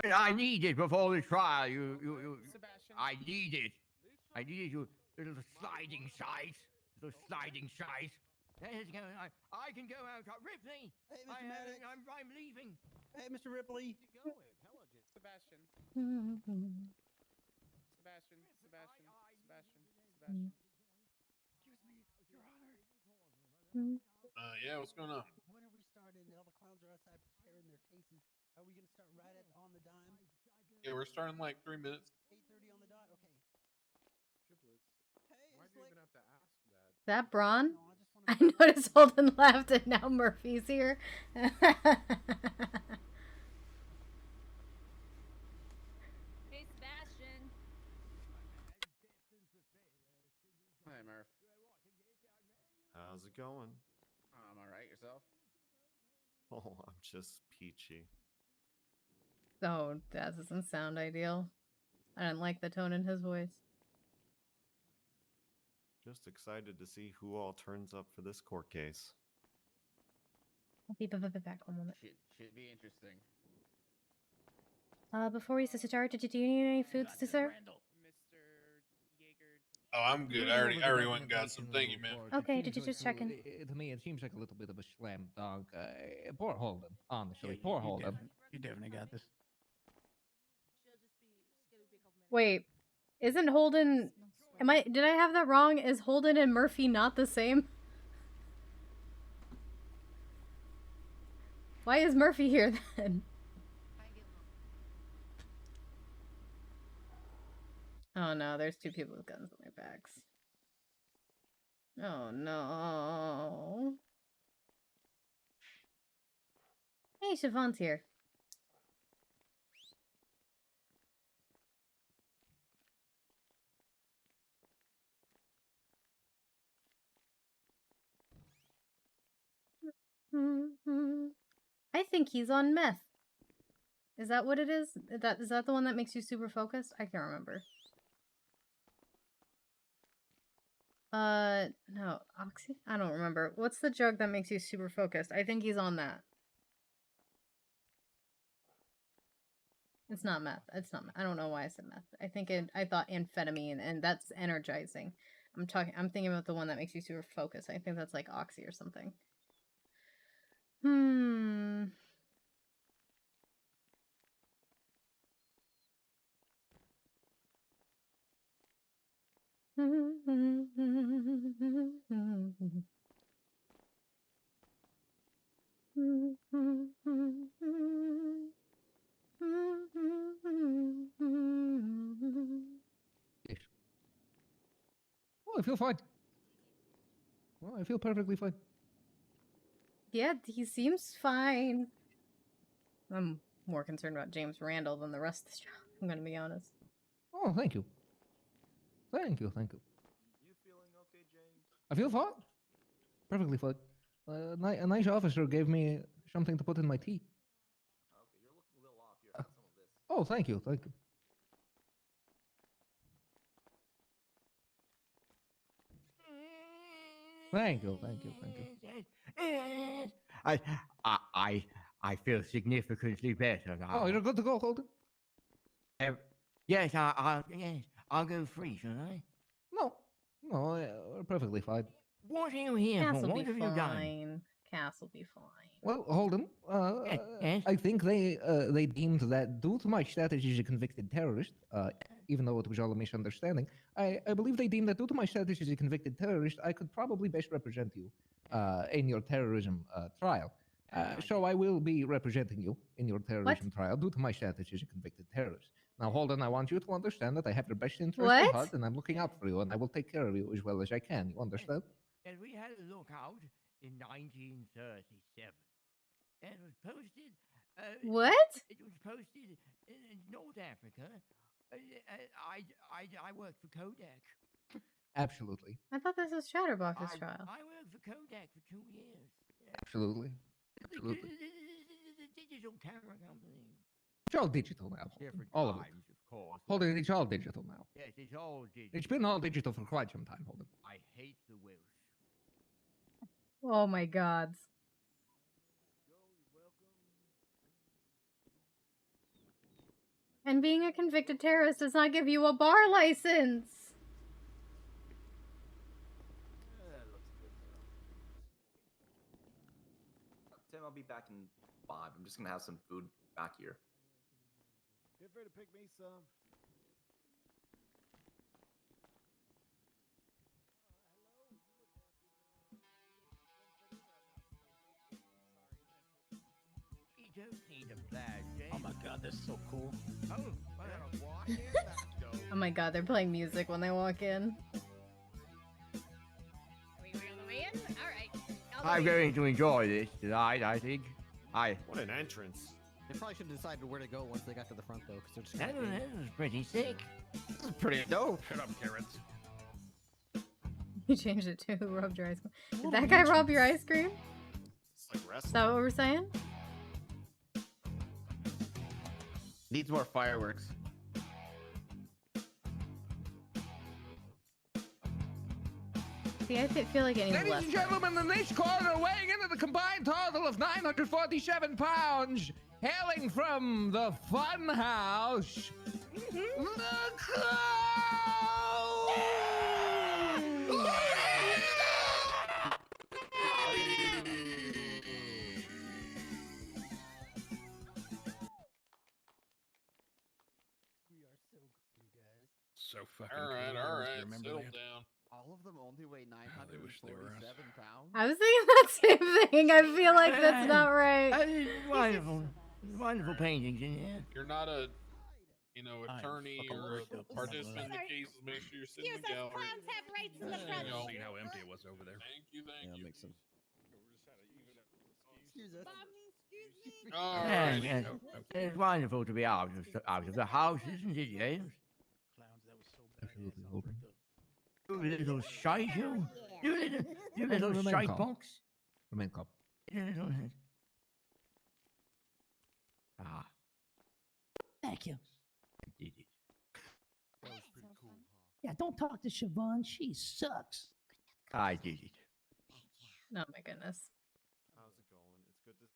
I need it before the trial. You. I need it. I need you. Little sliding size. Little sliding size. There's going on. I can go out. Ripley. Hey, Mr. Maddox. I'm leaving. Hey, Mr. Ripley. Sebastian. Mm-hmm. Sebastian. Excuse me, Your Honor. Yeah, what's going on? When are we starting? All the clowns are outside preparing their cases. Are we gonna start right at on the dime? Yeah, we're starting in like 3 minutes. 8:30 on the dot. Okay. Why do you even have to ask that? That Braun? I noticed Holden laughed, and now Murphy's here. Hey, Sebastian. Hi, Murph. How's it going? I'm all right. Yourself? Oh, I'm just peachy. Oh, that doesn't sound ideal. I didn't like the tone in his voice. Just excited to see who all turns up for this court case. I'll be back one moment. Should be interesting. Before we start, do you need any foods to serve? Oh, I'm good. I already went and got some. Thank you, man. Okay, did you just check in? To me, it seems like a little bit of a slam dunk. Poor Holden, honestly. Poor Holden. You definitely got this. Wait, isn't Holden... Did I have that wrong? Is Holden and Murphy not the same? Why is Murphy here then? Oh no, there's two people with guns on their backs. Oh no. Hey, Siobhan's here. I think he's on meth. Is that what it is? Is that the one that makes you super focused? I can't remember. No, oxy? I don't remember. What's the drug that makes you super focused? I think he's on that. It's not meth. It's not meth. I don't know why I said meth. I thought amphetamine, and that's energizing. I'm thinking about the one that makes you super focused. I think that's like oxy or something. Yes. Oh, I feel fine. Well, I feel perfectly fine. Yeah, he seems fine. I'm more concerned about James Randall than the rest of this job, I'm gonna be honest. Oh, thank you. Thank you. You feeling okay, James? I feel fine. Perfectly fine. A nice officer gave me something to put in my tea. Okay, you're looking a little off here. Have some of this. Oh, thank you. Thank you. I feel significantly better now. Oh, you're good to go, Holden? Yes, I'll go free, shall I? No, we're perfectly fine. What are you here Cass for? will What be have you done? fine. Cass will be fine. Well, Holden, Yes? I think they deemed that due to my status as a convicted terrorist, even though it was all a misunderstanding, I believe they deemed that due to my status as a convicted terrorist, I could probably best represent you in your terrorism trial. So I will be representing you in your terrorism trial due to my status as a convicted terrorist. Now, Holden, I want you to understand that I have your best interest at heart, and I'm looking out for you, and I will take care of you as well as I can. You understand? And we had a lookout in 1937. It was posted What? It was posted in North Africa. I work for Kodak. Absolutely. I thought this was Chatterbox's trial. I worked for Kodak for 2 years. Absolutely. Absolutely. The digital camera company. It's all digital now. Different All of it. times, of course. Holden, it's all digital now. Yes, it's all digital. It's been all digital for quite some time, Holden. I hate the Welsh. Oh my god. And being a convicted terrorist does not give you a bar license. Tim, I'll be back in 5. I'm just gonna have some food back here. Feel free to pick me some. You don't need a flash, Oh my god, this is so cool. Oh, walk in, let's go. Oh my god, they're playing music when they walk in. Are we on the way in? All right. I'm going to enjoy this tonight, I think. What an entrance. They probably should have decided where to go once they got to the front, though, because they're just That gonna was pretty sick. This is pretty dope. Shut up, carrots. You changed it to who robbed your ice cream. Did that guy rob your ice cream? It's like Is wrestling. that what we're saying? Needs more fireworks. See, I feel like it needs Ladies less. and gentlemen, in this corner, weighing in at a combined total of 947 pounds, hailing from the Fun House, the So fucking All right, cool. all Do you right. remember Settle that? down. All of them only weigh they wish they were us. 947 pounds. I was thinking that same thing. I feel like that's not right. Wonderful. Wonderful paintings in here. You're not a, attorney or a participant in the cases. Make sure you're sitting in the gallery. Clowns have rights in the There front. you go. See how empty it was over there. Thank you, thank you. Makes sense. Excuse us. Excuse me. All Yeah, right. yes. It's wonderful to be out of the house, isn't it, James? Clowns, that was so bad. Absolutely, Holden. You little shite, you. You little Remain shite calm. box. Remain calm. You little... Ah. Thank you. I did it. That was pretty cool, huh? Yeah, don't talk to Siobhan. She sucks. I did it. Oh my goodness. How's it going? It's good to.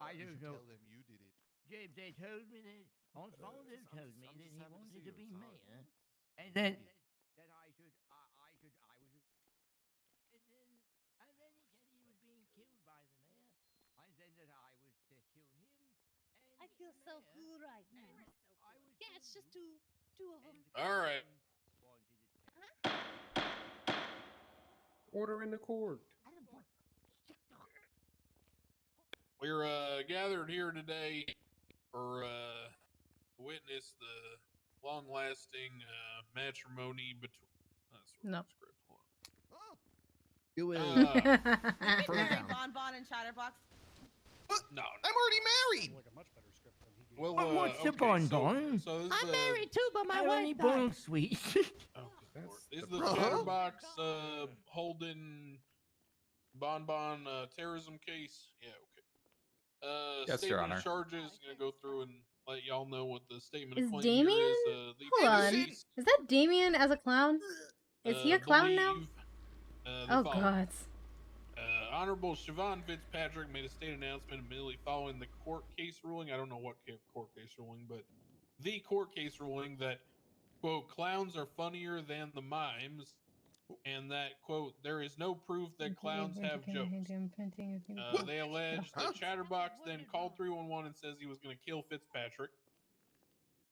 I You don't should know. tell them you did it. James, they told me that on phone they told me that he happy to wanted see to you, be it's all mayor, right. and then that I was, and then he said he was being killed by the mayor, and then that I was to kill him. And I feel the so mayor, cool right now. I was Yeah, it's just two of them. All right. Order in the court. We're gathered here today for to witness the long-lasting matrimony between. No. Do it. Marry Bonbon and Chatterbox. No, I'm already married. Like a much better script than he gave. well, what's the okay, bonbon? So this I'm is, married too, but my I wife only died. born sweet. Is the Chatterbox Holden Bonbon terrorism case? Yeah, okay. Yes, Your Statement Honor. of charges. Gonna go through and let y'all know what the statement Is of claim Damien? here is. Hold on. Is that Damien as a clown? Is he a clown now? Oh following. god. Honorable Siobhan Fitzpatrick made a state announcement immediately following the court case ruling. I don't know what court case ruling, but the court case ruling that, quote, clowns are funnier than the mimes, and that, quote, there is no proof that clowns have jokes. They allege that Chatterbox then called 311 and says he was going to kill Fitzpatrick.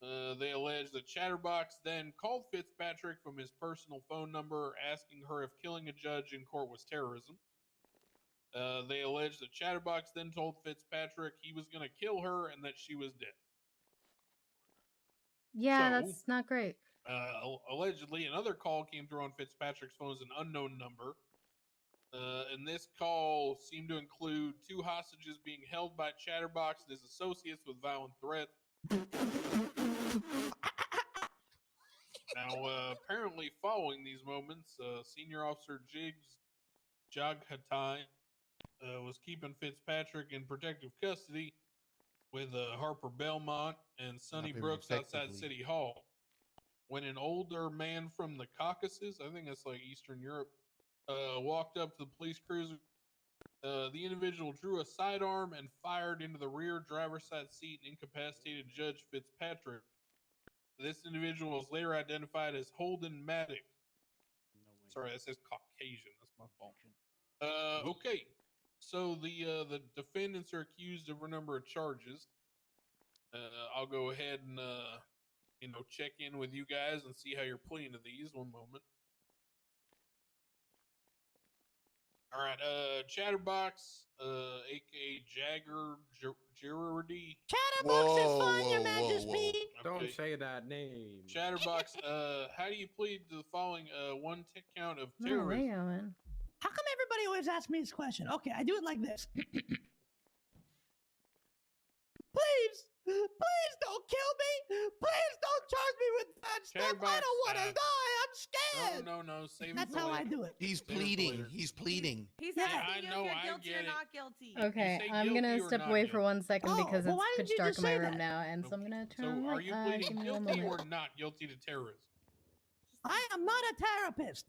They allege that Chatterbox then called Fitzpatrick from his personal phone number asking her if killing a judge in court was terrorism. They allege that Chatterbox then told Fitzpatrick he was going to kill her and that she was dead. Yeah, So, that's not great. Allegedly, another call came through on Fitzpatrick's phone as an unknown number. And this call seemed to include 2 hostages being held by Chatterbox and his associates with violent threats. Now, apparently, following these moments, Senior Officer Jaghatai was keeping Fitzpatrick in protective custody with Harper Belmont and Sonny very Brooks outside effectively. City Hall. When an older man from the Caucasus, I think that's like Eastern Europe, walked up to the police cruiser, the individual drew a sidearm and fired into the rear driver's side seat and incapacitated Judge Fitzpatrick. This individual was later identified as Holden Maddox. Sorry, that says Caucasian. That's my fault. Okay. So the defendants are accused of a number of charges. I'll go ahead and check in with you guys and see how you're pleading to these. One moment. All right, Chatterbox, aka Jagger Girardi. Chatterbox is fine, Your Majesty. Don't say that name. Chatterbox, how do you plead to the following one count of Where are terrorism? they going? How come everybody always asks me this question? Okay, I do it like this. Please don't kill me. Please don't charge me with bad stuff. I don't want to die. I'm scared. No. Save That's it for how I later. do it. He's Save it for pleading. later. He's pleading. He's Yeah, asking I know, you if I you're guilty get or it. not guilty. Okay, say I'm gonna guilty or step not away guilty? for 1 second Oh, because well, it's why pitch didn't you dark just in my say room that? now, and so I'm gonna So, turn on the are light. you Give pleading me one guilty moment. or not guilty to terrorism? I am not a therapist.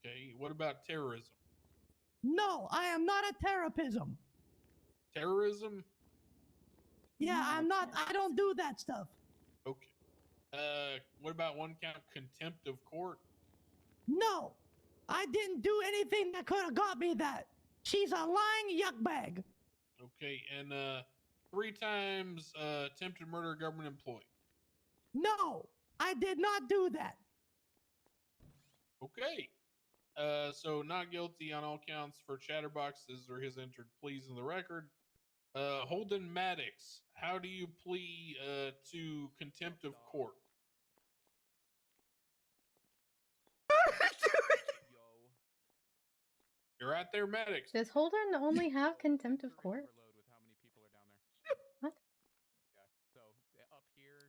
Okay, what about terrorism? No, I am not a therapist. Terrorism? Yeah, I'm not. I don't do that stuff. Okay. What about one count contempt of court? No, I didn't do anything that could have got me that. She's a lying yuck bag. Okay, and 3 times attempted murder of government employee. No, I did not do that. Okay. So not guilty on all counts for Chatterboxes or his entered pleas in the record. Holden Maddox, how do you plea to contempt of court? You're right there, Maddox. Does Holden only have contempt of court? What?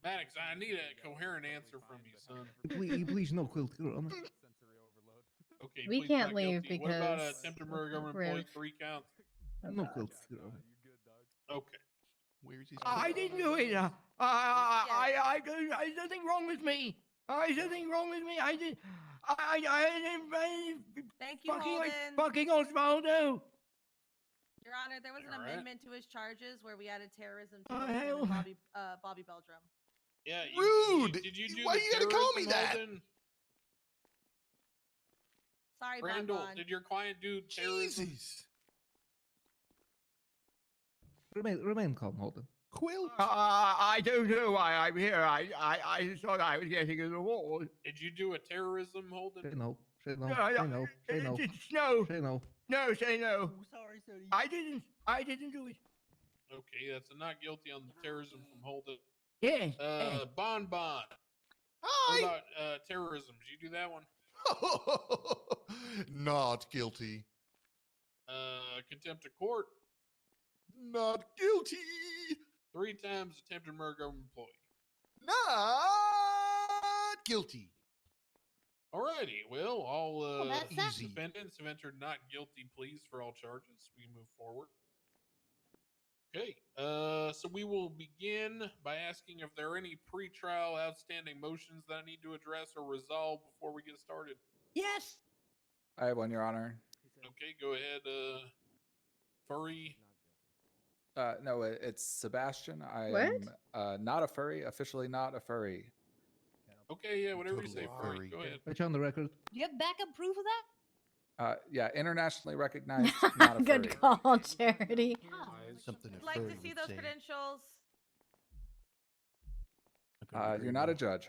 Maddox, I need a coherent answer from you, son. Please no quilt. Okay, We please can't not leave guilty. What about because attempted murder of government we're- employee? 3 counts. No quilt. Okay. Where's his? I didn't do it. There's nothing wrong with me. There's nothing wrong with me. I didn't. Thank you, fucking Holden. fucking Osvaldo. Your Honor, there was an All right. amendment to his charges where we added terrorism to Oh, him hell. and Bobby Beldrum. Yeah. Rude. Did you do Why the you gotta call me terrorism, that? Holden? Sorry, Randall, Bonbon. did your client do terrorism? Jesus. Remain calm, Holden. Quilt. I don't know why I'm here. I thought I was getting an award. Did you do a terrorism, Holden? Say no. Say no. No, Say no. Say no. No. Say no. No, say no. Oh, sorry, sir. I didn't do it. Okay, that's a not guilty on the terrorism from Holden. Yes. Bonbon. What Hi. about terrorism? Did you do that one? Not guilty. Contempt of court. Not guilty. 3 times attempted murder of government employee. Not guilty. Alrighty, well, all that's that. Easy. defendants have entered not guilty pleas for all charges. We can move forward. Okay, so we will begin by asking if there are any pre-trial outstanding motions that I need to address or resolve before we get started. Yes. I have one, Your Honor. Okay, go ahead, Furry. No, it's Sebastian. I What? am not a furry, officially not a furry. Okay, yeah, whatever you Totally say, Furry. furry. Go ahead. Put you on the record. Do you have backup proof of that? Yeah, internationally recognized, not a Good furry. call, Charity. Something I'd like to see those credentials. You're not a judge.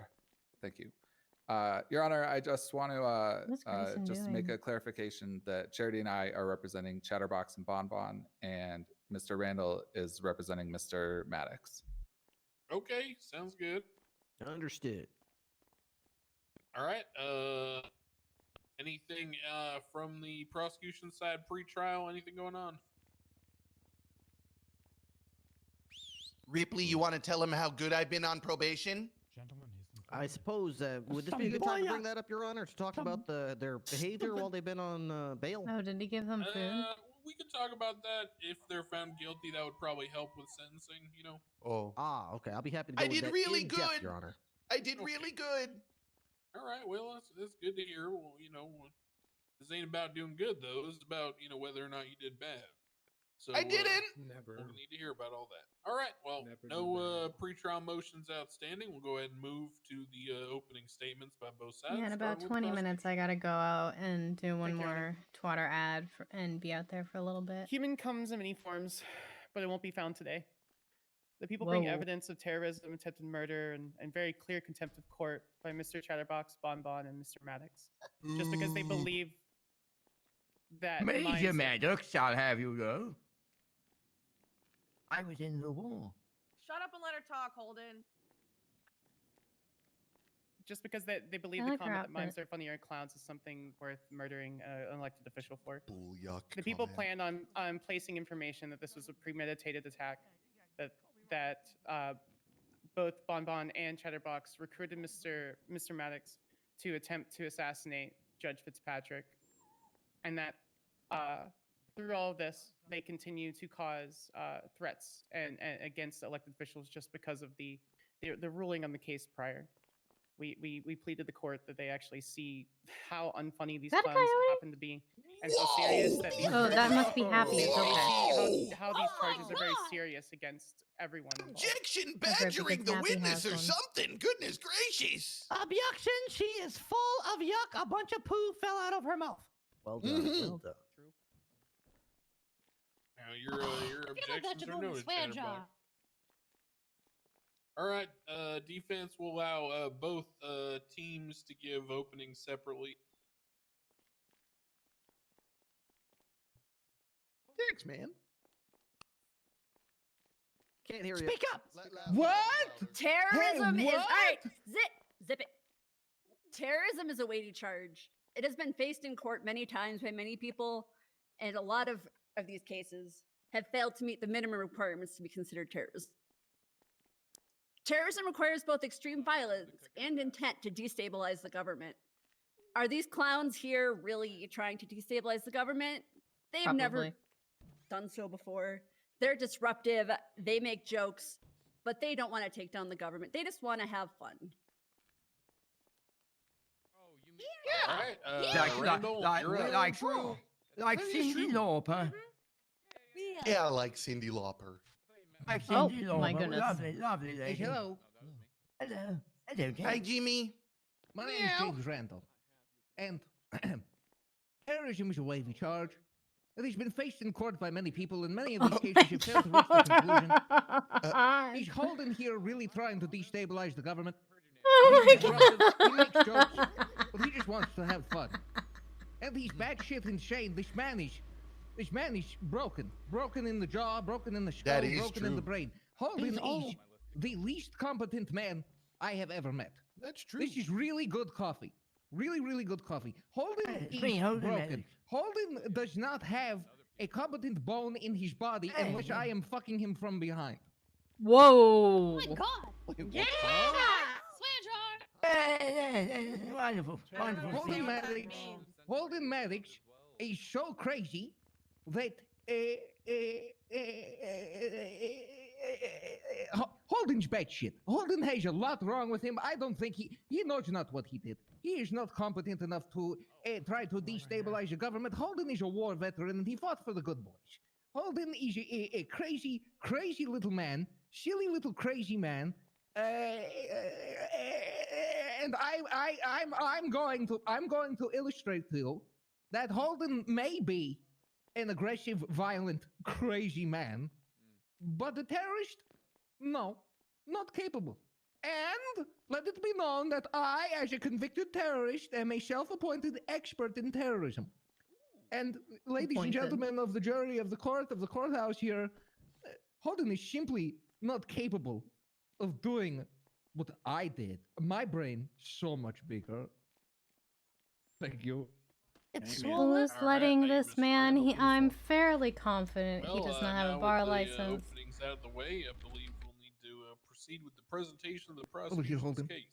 Thank you. Your Honor, I just want to What's Grayson just make doing? a clarification that Charity and I are representing Chatterbox and Bonbon, and Mr. Randall is representing Mr. Maddox. Okay, sounds good. Understood. All right. Anything from the prosecution side pre-trial? Anything going on? Ripley, you want to tell him how good I've been on probation? I suppose, would this be a good time to bring that up, Your Honor, to talk about their behavior while they've been on bail? Oh, did he give them food? We could talk about that. If they're found guilty, that would probably help with sentencing, you know? Oh. Ah, okay. I'll be happy to go I with did that really in depth, good. Your Honor. I did really good. All right, well, that's good to hear. Well, you know, this ain't about doing good, though. This is about, you know, whether or not you did bad. So I didn't. We'll need to hear about all that. All right, well, no pre-trial motions outstanding. We'll go ahead and move to the opening statements by both sides. Yeah, in about starting with 20 prosecution. minutes, I gotta go out and do one Thank you, more Twitter ad and be out there for a little bit. Human comes in many forms, but it won't be found today. The people bring Whoa. evidence of terrorism, attempted murder, and very clear contempt of court by Mr. Chatterbox, Bonbon, and Mr. Maddox, just because they believe that Major Maddox, I'll have you know. I was in the war. Shut up and let her talk, Holden. just because they believe I the like her comment that mimes outfit. are funny are clowns is something worth murdering an elected official for. Yuck. The people planned on placing information that this was a premeditated attack, that both Bonbon and Chatterbox recruited Mr. Maddox to attempt to assassinate Judge Fitzpatrick, and that through all of this, they continue to cause threats and against elected officials just because of the ruling on the case prior. We pleaded the court that they actually see how unfunny these That a clowns coyote? happen to be, and so serious that these Oh, that must be happy. they It's okay. see how these charges are very serious against everyone involved. Objection! That's right, Badgering because the Happy witness has or one. something! Goodness gracious! Objection! She is full of yuck. A bunch of poo fell out of her mouth. Well done. Well done. Now your objections are noted, Chatterbox. All right, defense will allow both teams to give openings separately. Thanks, man. Can't hear you. Speak up. What? Terrorism Hey, is what? all right. Zip it. Terrorism is a weighty charge. It has been faced in court many times by many people, and a lot of these cases have failed to meet the minimum requirements to be considered terrorism. Terrorism requires both extreme violence and intent to destabilize the government. Are these clowns here really trying to destabilize the government? They've never Probably. done so before. They're disruptive. They make jokes, but they don't want to take down the government. They just want to have fun. All right, Randall, you're up. Like Cindy Lauper. Yeah, I like Cindy Lauper. Like Oh, Cindy my Lauper. goodness. Lovely lady. Hey, hello. Hello. Hello, Hi, Jimmy. My name is James Randall, and terrorism is a wavy charge. It has been faced in court by many people, and many of these cases have failed to reach the conclusion. Is Holden here really trying to destabilize the government? Oh He's my disruptive, he makes God. jokes, but he just wants to have fun. And he's batshit insane. This man is broken in the jaw, broken in the skull, That is broken in true. the brain. Holden He's is the least competent man I have ever met. That's true. This is really good coffee. Really, really good coffee. Holden is me, Holden, broken. Alex. Holden does not have a competent bone in his body unless I am fucking him from behind. Whoa. Oh my god. Yeah! Wonderful. Wonderful. Holden Maddox is so crazy that Holden's bad shit. Holden has a lot wrong with him. I don't think he knows not what he did. He is not competent enough to try to destabilize the government. Holden is a war veteran and he fought for the good boys. Holden is a crazy, crazy little man, silly little crazy man. And I'm going to illustrate to you that Holden may be an aggressive, violent, crazy man, but a terrorist? No, not capable. And let it be known that I, as a convicted terrorist, am a self-appointed expert in terrorism. And ladies and gentlemen of the jury, of the courthouse here, Holden is simply not capable of doing what I did. My brain, so much bigger. Thank you. It's Amen. swollen. Who's All right, letting now you this man? misfired. I'm fairly confident he Well, does not have a now bar with the license. openings out of the way, I believe we'll need to proceed with the presentation of the Over here, prosecution's hold him. case.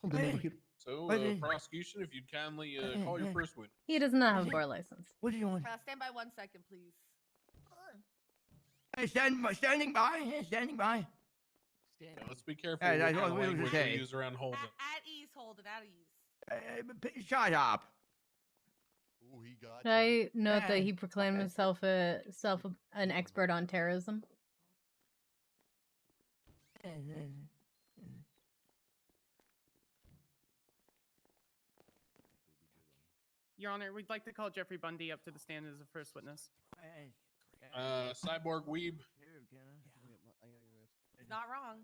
Hold him over here. So, What is- prosecution, if you'd kindly call your first witness. He does not have a bar license. What do you want? Stand by 1 second, please. Standing by. Standing by. Yeah, let's be careful Hey, what that's kind what of we was language saying. we use around Holden. At ease, Holden, at ease. Shut up. Ooh, he got Should I note that he proclaimed himself an expert on terrorism? Your Honor, we'd like to call Jeffrey Bundy up to the stand as a first witness. Cyborg Weeb. It's not wrong.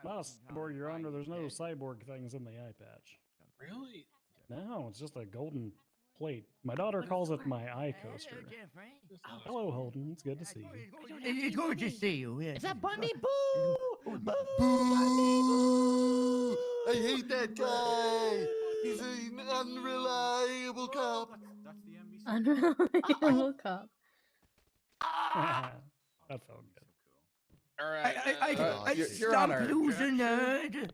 Not a cyborg, Your Honor. There's no cyborg things in the eye patch. Really? No, it's just a golden plate. My daughter calls it my eye coaster. Hello, Holden. It's good to see you. It's good to see you. Yes. Is that Bundy? Boo! Boo! Boo! I hate that guy. He's an unreliable cop. Unreliable cop. That felt good. All right. Your Honor.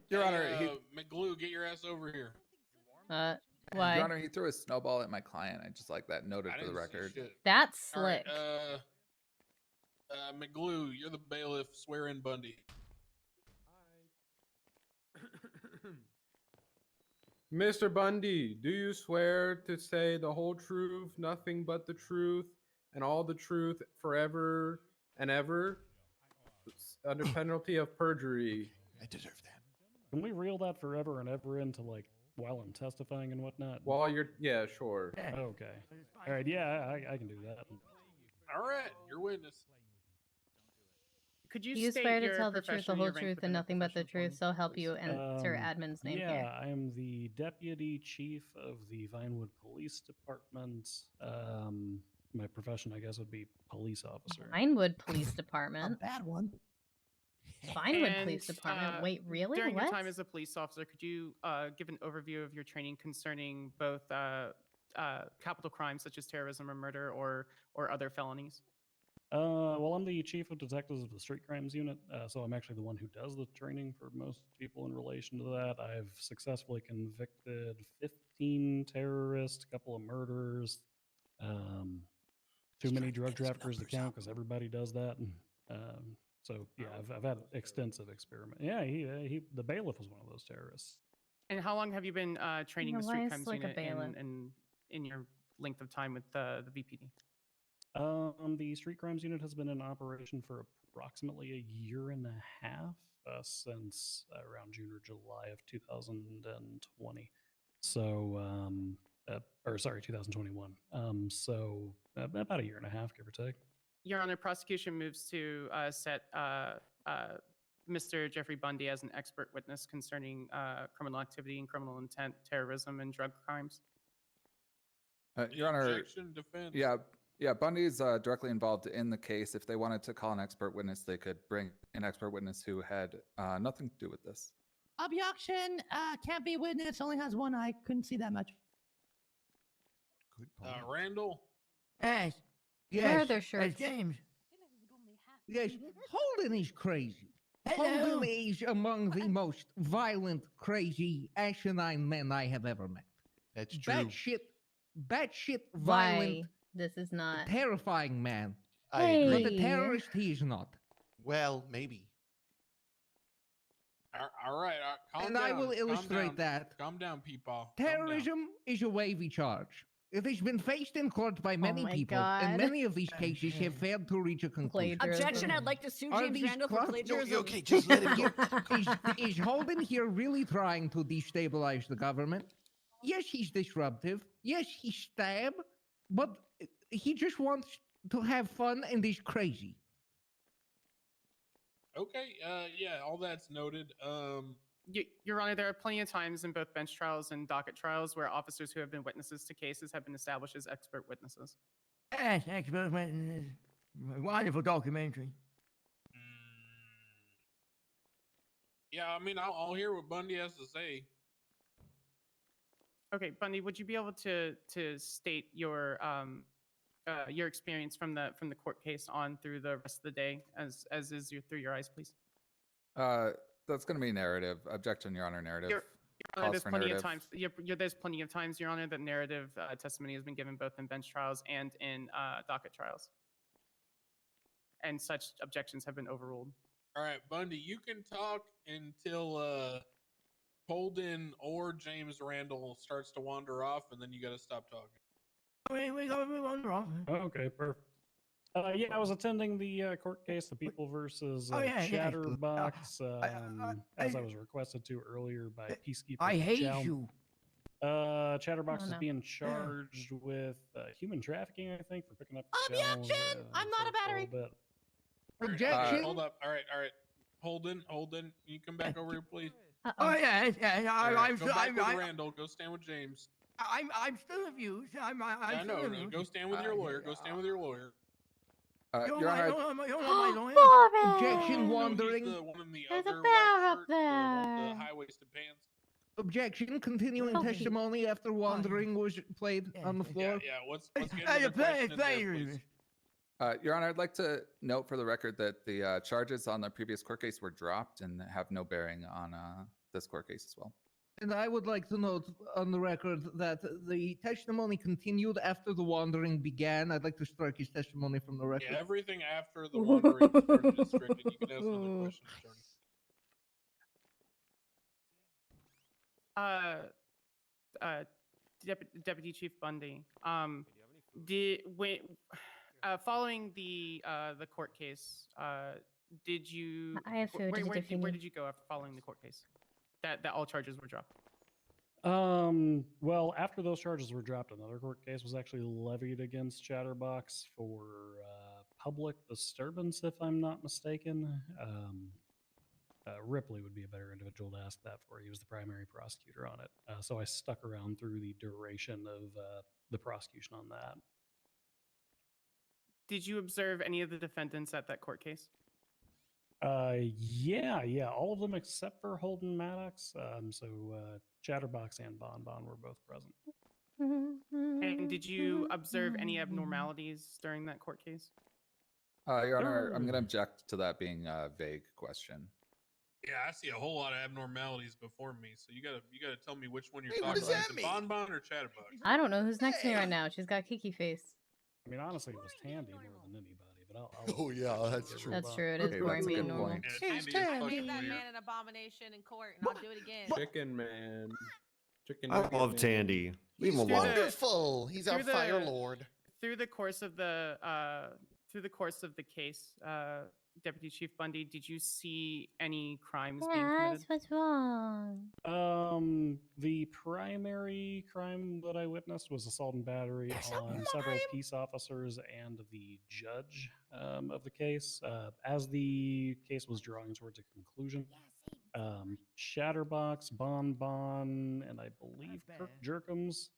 Your Honor, McGlue, get your ass over here. Why? Your Honor, he threw a snowball at my client. I just like that noted I for the didn't see record. shit. That's All right, slick. McGlue, you're the bailiff. Swear in Bundy. Mr. Bundy, do you swear to say the whole truth, nothing but the truth, and all the truth forever and ever, under penalty of perjury? I deserve that. Can we reel that forever and ever into like while I'm testifying and whatnot? While you're, yeah, sure. Okay. All right. Yeah, I can do that. All right, your witness. Could you You state swear to your tell the truth, profession the and whole your rank truth, within and the nothing but the profession for truth, me, so help please? you, and Sir Admin's name Yeah, here. I am the deputy chief of the Vinewood Police Department. My profession, I guess, would be police officer. Vinewood Police Department. Bad one. Vinewood And, Police Department. Wait, really? During What? your time as a police officer, could you give an overview of your training concerning both capital crimes such as terrorism or murder or other felonies? Well, I'm the chief of detectives of the street crimes unit, so I'm actually the one who does the training for most people in relation to that. I've successfully convicted 15 terrorists, a couple of murders, too many drug traffickers to count because everybody does that. And, so yeah, I've had extensive experiment. Yeah, the bailiff was one of those terrorists. And how long have you been training Yeah, the why street is crimes like a unit bailiff? in your length of time with the VPD? The street crimes unit has been in operation for approximately a year and a half, since around June or July of 2020. So, or sorry, 2021. So about a year and a half, give or take. Your Honor, prosecution moves to set Mr. Jeffrey Bundy as an expert witness concerning criminal activity and criminal intent, terrorism, and drug crimes. Your Honor, Objection, defense. yeah, Bundy's directly involved in the case. If they wanted to call an expert witness, they could bring an expert witness who had nothing to do with this. Objection. Can't be witness. Only has one eye. Couldn't see that much. Good Randall. Yes. Where are their shirts? James. Yes, Holden is crazy. Hello. Holden is among the most violent, crazy, asinine men I have ever met. That's true. Batshit violent, Why? This is not. terrifying man. I agree. But a terrorist he is not. Well, maybe. All right, calm And down. I will calm illustrate down, that. Calm down, people. Terrorism is a wavy charge. It has been faced in court by many my people, God. and many of these cases have failed to reach a conclusion. Objection, I'd like to sue Are James these Randall for clubs- plagiarism. No, okay, just let him go. Is Holden here really trying to destabilize the government? Yes, he's disruptive. Yes, he stab, but he just wants to have fun and is crazy. Okay, yeah, all that's noted. Your Honor, there are plenty of times in both bench trials and docket trials where officers who have been witnesses to cases have been established as expert witnesses. Yes, expert witnesses. Wonderful documentary. Yeah, I mean, I'll hear what Bundy has to say. Okay, Bundy, would you be able to state your experience from the court case on through the rest of the day, as is through your eyes, please? That's going to be narrative. Objection, Your Honor, narrative. Your Honor, Calls there's for plenty narrative. of times. There's plenty of times, Your Honor, that narrative testimony has been given both in bench trials and in docket trials, and such objections have been overruled. All right, Bundy, you can talk until Holden or James Randall starts to wander off, and then you got to stop talking. We wander off. Okay, perfect. Yeah, I was attending the court case, the People versus Chatterbox, as I was requested to earlier by Peacekeeper. I hate Chow. you. Chatterbox is no. being charged with human trafficking, I think, for picking up the Objection! I'm not a battery. Objection. Hold up. All right. Holden, you come back over here, please. Oh yeah. Go back with Randall. Go stand with James. I'm still abused. I'm I know. still abused. Go stand with your lawyer. Go stand with your lawyer. Your Honor, Objection, wandering. There's a bear up there. The high-waisted pants. Objection, continuing testimony after wandering was played on the floor. Yeah. Let's get into the question in there, please. Your Honor, I'd like to note for the record that the charges on the previous court case were dropped and have no bearing on this court case as well. And I would like to note on the record that the testimony continued after the wandering began. I'd like to strike his testimony from the record. Yeah, everything after the wandering started is stricken. You can ask another question, Attorney. Deputy Chief Bundy, following the court case, did you? I have food. Where did you go after following the court case? That all charges were dropped. Well, after those charges were dropped, another court case was actually levied against Chatterbox for public disturbance, if I'm not mistaken. Ripley would be a better individual to ask that for. He was the primary prosecutor on it. So I stuck around through the duration of the prosecution on that. Did you observe any of the defendants at that court case? Yeah, all of them except for Holden Maddox. Chatterbox and Bon were both present. And did you observe any abnormalities during that court case? Your Honor, I'm going to object to that being a vague question. Yeah, I see a whole lot of abnormalities before me, so you gotta tell me which one you're Hey, what talking does about. that Is it mean? Bon or Chatterbox? I don't know who's next to me right now. She's got Kiki face. I mean, honestly, it was Tandy more than anybody, but I'll Oh yeah, that's true. That's true. It is Okay, boring that's a being good normal. point. Yeah, Tandy is fucking Give that weird. man an abomination in court, and I'll do it again. Chicken man. Chicken I nugget love man. Tandy. Leave He's him alone. wonderful. He's our Through the- fire lord. Through the course of the case, Deputy Chief Bundy, did you see any crimes being committed? Yes, what's wrong? The primary crime that I witnessed was assault and battery on several peace officers and the judge of the case. As the case was drawing towards a conclusion, Chatterbox, Bon, and I believe Kirk Jerkums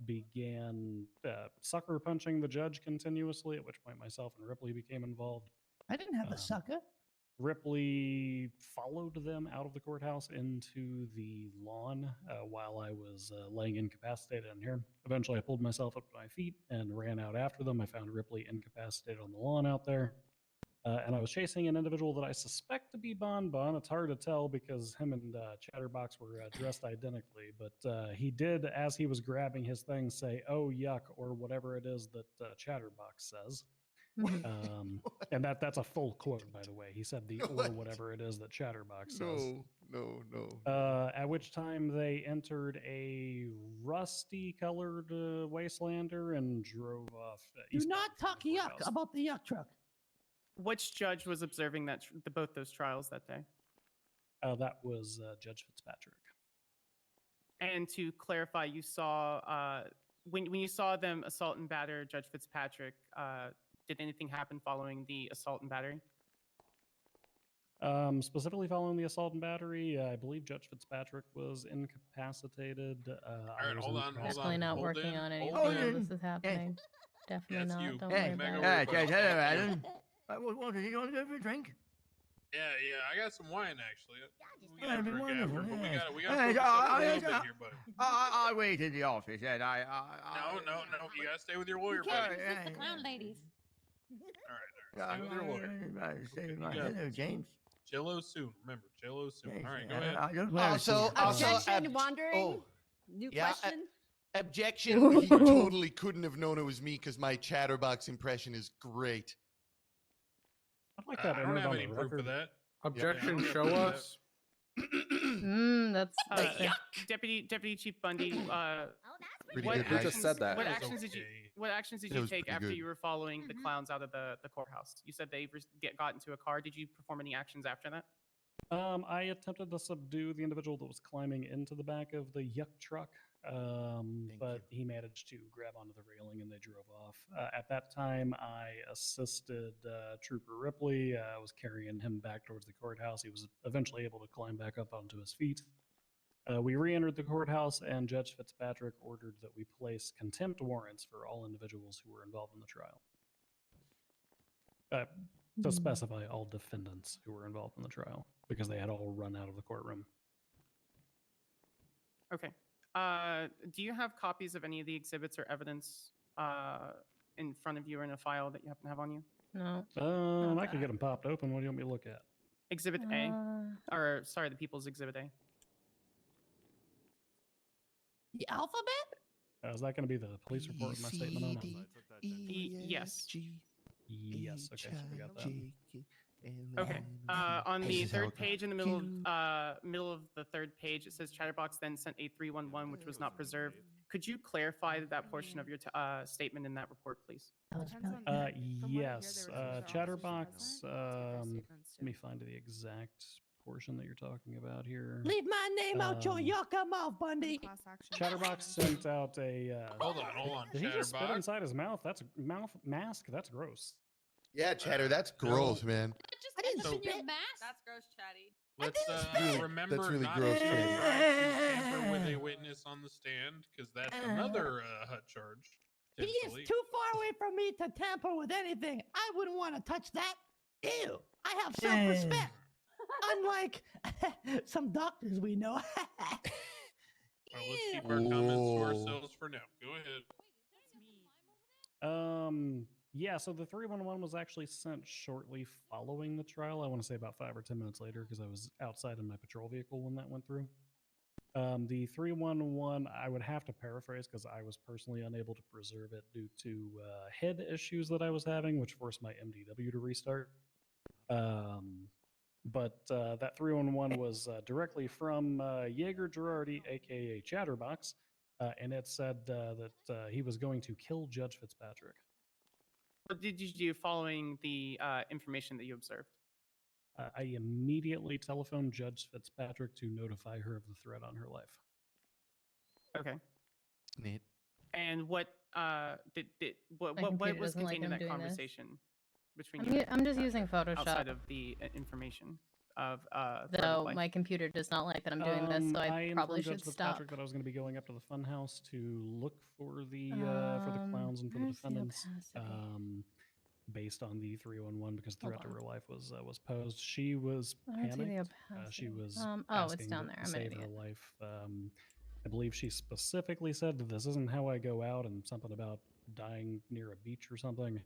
began sucker punching the judge continuously, at which point myself and Ripley became involved. I didn't have the sucker. Ripley followed them out of the courthouse into the lawn while I was laying incapacitated in here. Eventually, I pulled myself up to my feet and ran out after them. I found Ripley incapacitated on the lawn out there. And I was chasing an individual that I suspect to be Bon. It's hard to tell because him and Chatterbox were dressed identically. But he did, as he was grabbing his thing, say, "Oh, yuck," or whatever it is that Chatterbox says. And that's a full quote, by the way. He said the or whatever it is that Chatterbox says. No. At which time they entered a rusty-colored Wastelander and drove off. Do not talk yuck about the yuck truck. Which judge was observing both those trials that day? That was Judge Fitzpatrick. And to clarify, you saw when you saw them assault and batter Judge Fitzpatrick. Did anything happen following the assault and battery? Specifically following the assault and battery, I believe Judge Fitzpatrick was incapacitated. All right, hold on. Definitely not working on anything Hold while in. this is happening. Definitely That's not. you. Don't Hey, worry Meg, about over it. here, buddy. What did you want to go for a drink? Yeah, I got some wine actually. We That'd got be drink after, wonderful, but yes. we gotta focus up a little bit here, buddy. I wait in the office, and No, you gotta stay with your lawyer, You buddy. can't resist the clown ladies. All right, stay with your lawyer. Hello, James. Jello soon. Remember, Jello soon. Yes, All right, yeah, go ahead. I don't Also, Objection, wandering. New yeah, question. Objection. He totally couldn't have known it was me because my chatterbox impression is great. I'd like that I don't entered have on any the proof record. of that. Objection, Yeah, show us. That's Deputy Chief Bundy. Pretty what good, right? actions, Just said that. What That actions was did you What actions did That you was take pretty after good. you were following the clowns out of the courthouse? You said they got into a car. Did you perform any actions after that? I attempted to subdue the individual that was climbing into the back of the yuck truck, but he managed to grab onto the railing and they drove off. At that time, I assisted Trooper Ripley. I was carrying him back towards the courthouse. He was eventually able to climb back up onto his feet. We re-entered the courthouse, and Judge Fitzpatrick ordered that we place contempt warrants for all individuals who were involved in the trial. To specify all defendants who were involved in the trial, because they had all run out of the courtroom. Okay. Do you have copies of any of the exhibits or evidence in front of you or in a file that you happen to have on you? No. I could get them popped open. What do you want me to look at? Exhibit A, or sorry, the People's Exhibit A. The alphabet? Is that going to be the police report with my statement on it? Yes. Yes. Okay, so we got that. Okay. On the third page, in the middle of the third page, it says Chatterbox then sent a 311, which was not preserved. Could you clarify that portion of your statement in that report, please? Yes. Chatterbox. Let me find the exact portion that you're talking about here. Leave my name out your yucca mouth, Bundy. Chatterbox sent out a. Hold on, Did he just spit Chatterbox. inside his mouth? That's mouth mask. That's gross. Yeah, Chatter, that's gross, man. I didn't spit your mask. That's gross, Chatty. Let's remember that's really not gross, to Chatty. tamper with a witness on the stand, because that's another HUD charge. He is too far away from me to tamper with anything. I wouldn't want to touch that. Ew. I have self-respect. Unlike some doctors we know. Well, let's keep our comments to ourselves for now. Go ahead. Yeah, so the 311 was actually sent shortly following the trial. I want to say about 5 or 10 minutes later, because I was outside in my patrol vehicle when that went through. The 311, I would have to paraphrase because I was personally unable to preserve it due to head issues that I was having, which forced my MDW to restart. But that 311 was directly from Jaeger Girardi, aka Chatterbox, and it said that he was going to kill Judge Fitzpatrick. What did you do following the information that you observed? I immediately telephoned Judge Fitzpatrick to notify her of the threat on her life. Okay. Neat. And what what computer was doesn't like contained in him that doing this. conversation between I'm just using Photoshop. outside of the information of Though my computer does not like that I'm doing this, so I probably informed should Judge stop. Fitzpatrick that I was going to be going up to the funhouse to look for the clowns and for the where's the defendants. opacity? Based on the 311, because the threat to her life was posed. She was I don't see the panicked. She opacity. was Oh, it's asking down to there. I'm an save her idiot. life. I believe she specifically said that this isn't how I go out, and something about dying near a beach or something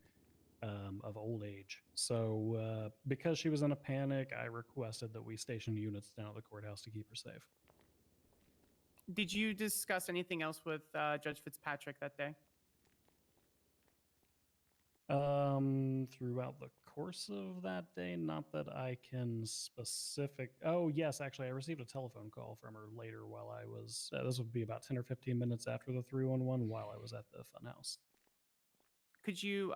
of old age. So because she was in a panic, I requested that we station units down at the courthouse to keep her safe. Did you discuss anything else with Judge Fitzpatrick that day? Throughout the course of that day, not that I can specific. Oh, yes, actually, I received a telephone call from her later while I was. This would be about 10 or 15 minutes after the 311 while I was at the funhouse. Could you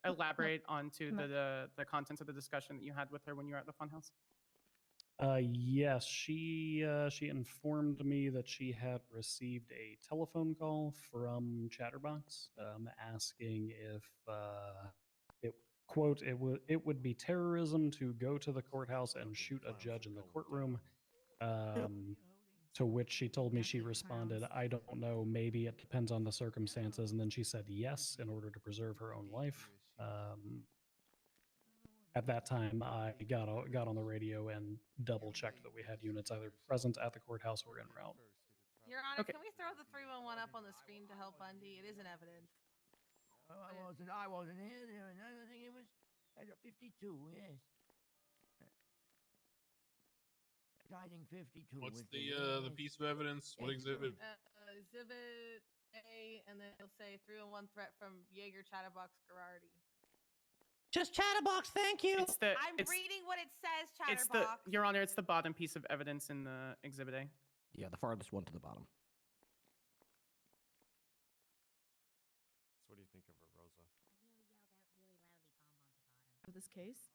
elaborate onto the contents of the discussion that you had with her when you were at the funhouse? Yes, she informed me that she had received a telephone call from Chatterbox asking if it would be terrorism to go to the courthouse and shoot a judge in the courtroom. To which she told me she responded, I don't know, maybe it depends on the circumstances. And then she said yes in order to preserve her own life. at that time, I got on the radio and double checked that we had units either present at the courthouse or en route. Your Honor, can we throw the 311 up on the screen to help Bundy? It is an evidence. Oh, I wasn't here. Another thing, it was at 52. Yes. Sliding 52. What's with the piece of evidence? What exhibit? Exhibit A, and then it'll say 301 threat from Jaeger Chatterbox Garardi. Just Chatterbox, thank you. I'm reading what it says, Chatterbox. Your Honor, it's the bottom piece of evidence in the exhibit A. Yeah, the farthest one to the bottom. So what do you think of her, Rosa? For this case?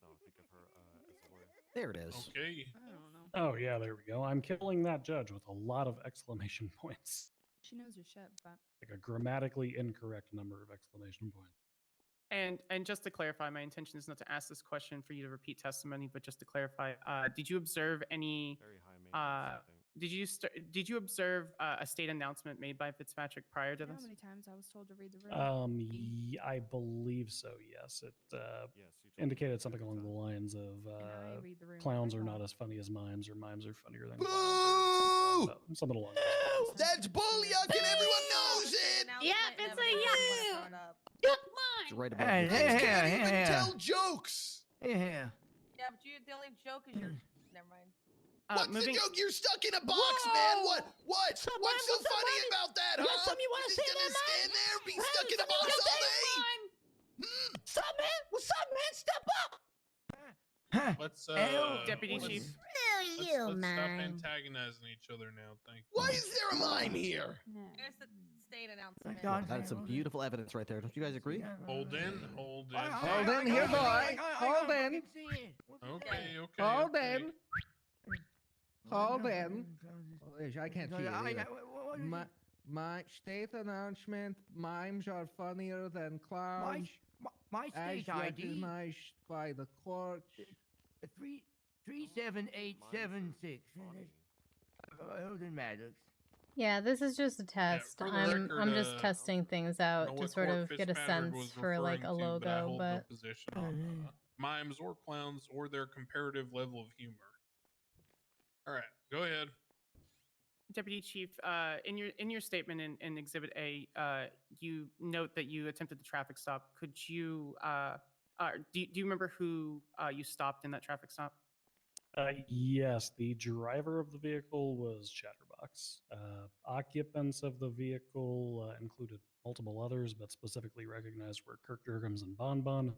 No, think of her as a lawyer. There it is. Okay. I don't know. Oh yeah, there we go. I'm killing that judge with a lot of exclamation points. She knows her shit, but Like a grammatically incorrect number of exclamation points. And just to clarify, my intention is not to ask this question for you to repeat testimony, but just to clarify, did you observe any? Very high maintenance, Did you observe a state announcement made by Fitzpatrick prior to you know this? how many times I was told to read the room? I believe so. Yes, it indicated something along the lines of read the room clowns quite are well. not as funny as mimes, or mimes are funnier than Boo! clowns. Or something along those lines. That's bullyuck, and everyone knows it. Yep, it's a yuck. It's right above You your just face. can't even tell jokes. Yeah. Yeah, but the only joke is your. Never mind. What's the joke? You're stuck in a box, man. What? What's so funny about that, huh? got something you want to You're say just there, gonna stand there and be stuck in a box all day? What's up, man? What's up, man? Step up. Let's Deputy let's- Chief. Let's stop antagonizing each other now. Thank you. Why is there a mime here? There's the state announcement. That's some beautiful evidence right there. Don't you guys agree? Hold in, hold in. Hold in, here, boy. Hold in. Okay, okay. Hold okay. in. Hold in. I can't see it either. My state announcement: mimes are funnier than clowns. My as state ID. recognized by the court. 37876. Holden Maddox. Yeah, this is just a test. for the I'm record, just testing things I out know to what sort court of get a Fitzpatrick sense was for like a referring to, but I logo, hold but no position on mimes or clowns or their comparative level of humor. All right, go ahead. Deputy Chief, in your statement in Exhibit A, you note that you attempted the traffic stop. Could you do you remember who you stopped in that traffic stop? Yes, the driver of the vehicle was Chatterbox. Occupants of the vehicle included multiple others, but specifically recognized were Kirk Jurgens and Bonbon.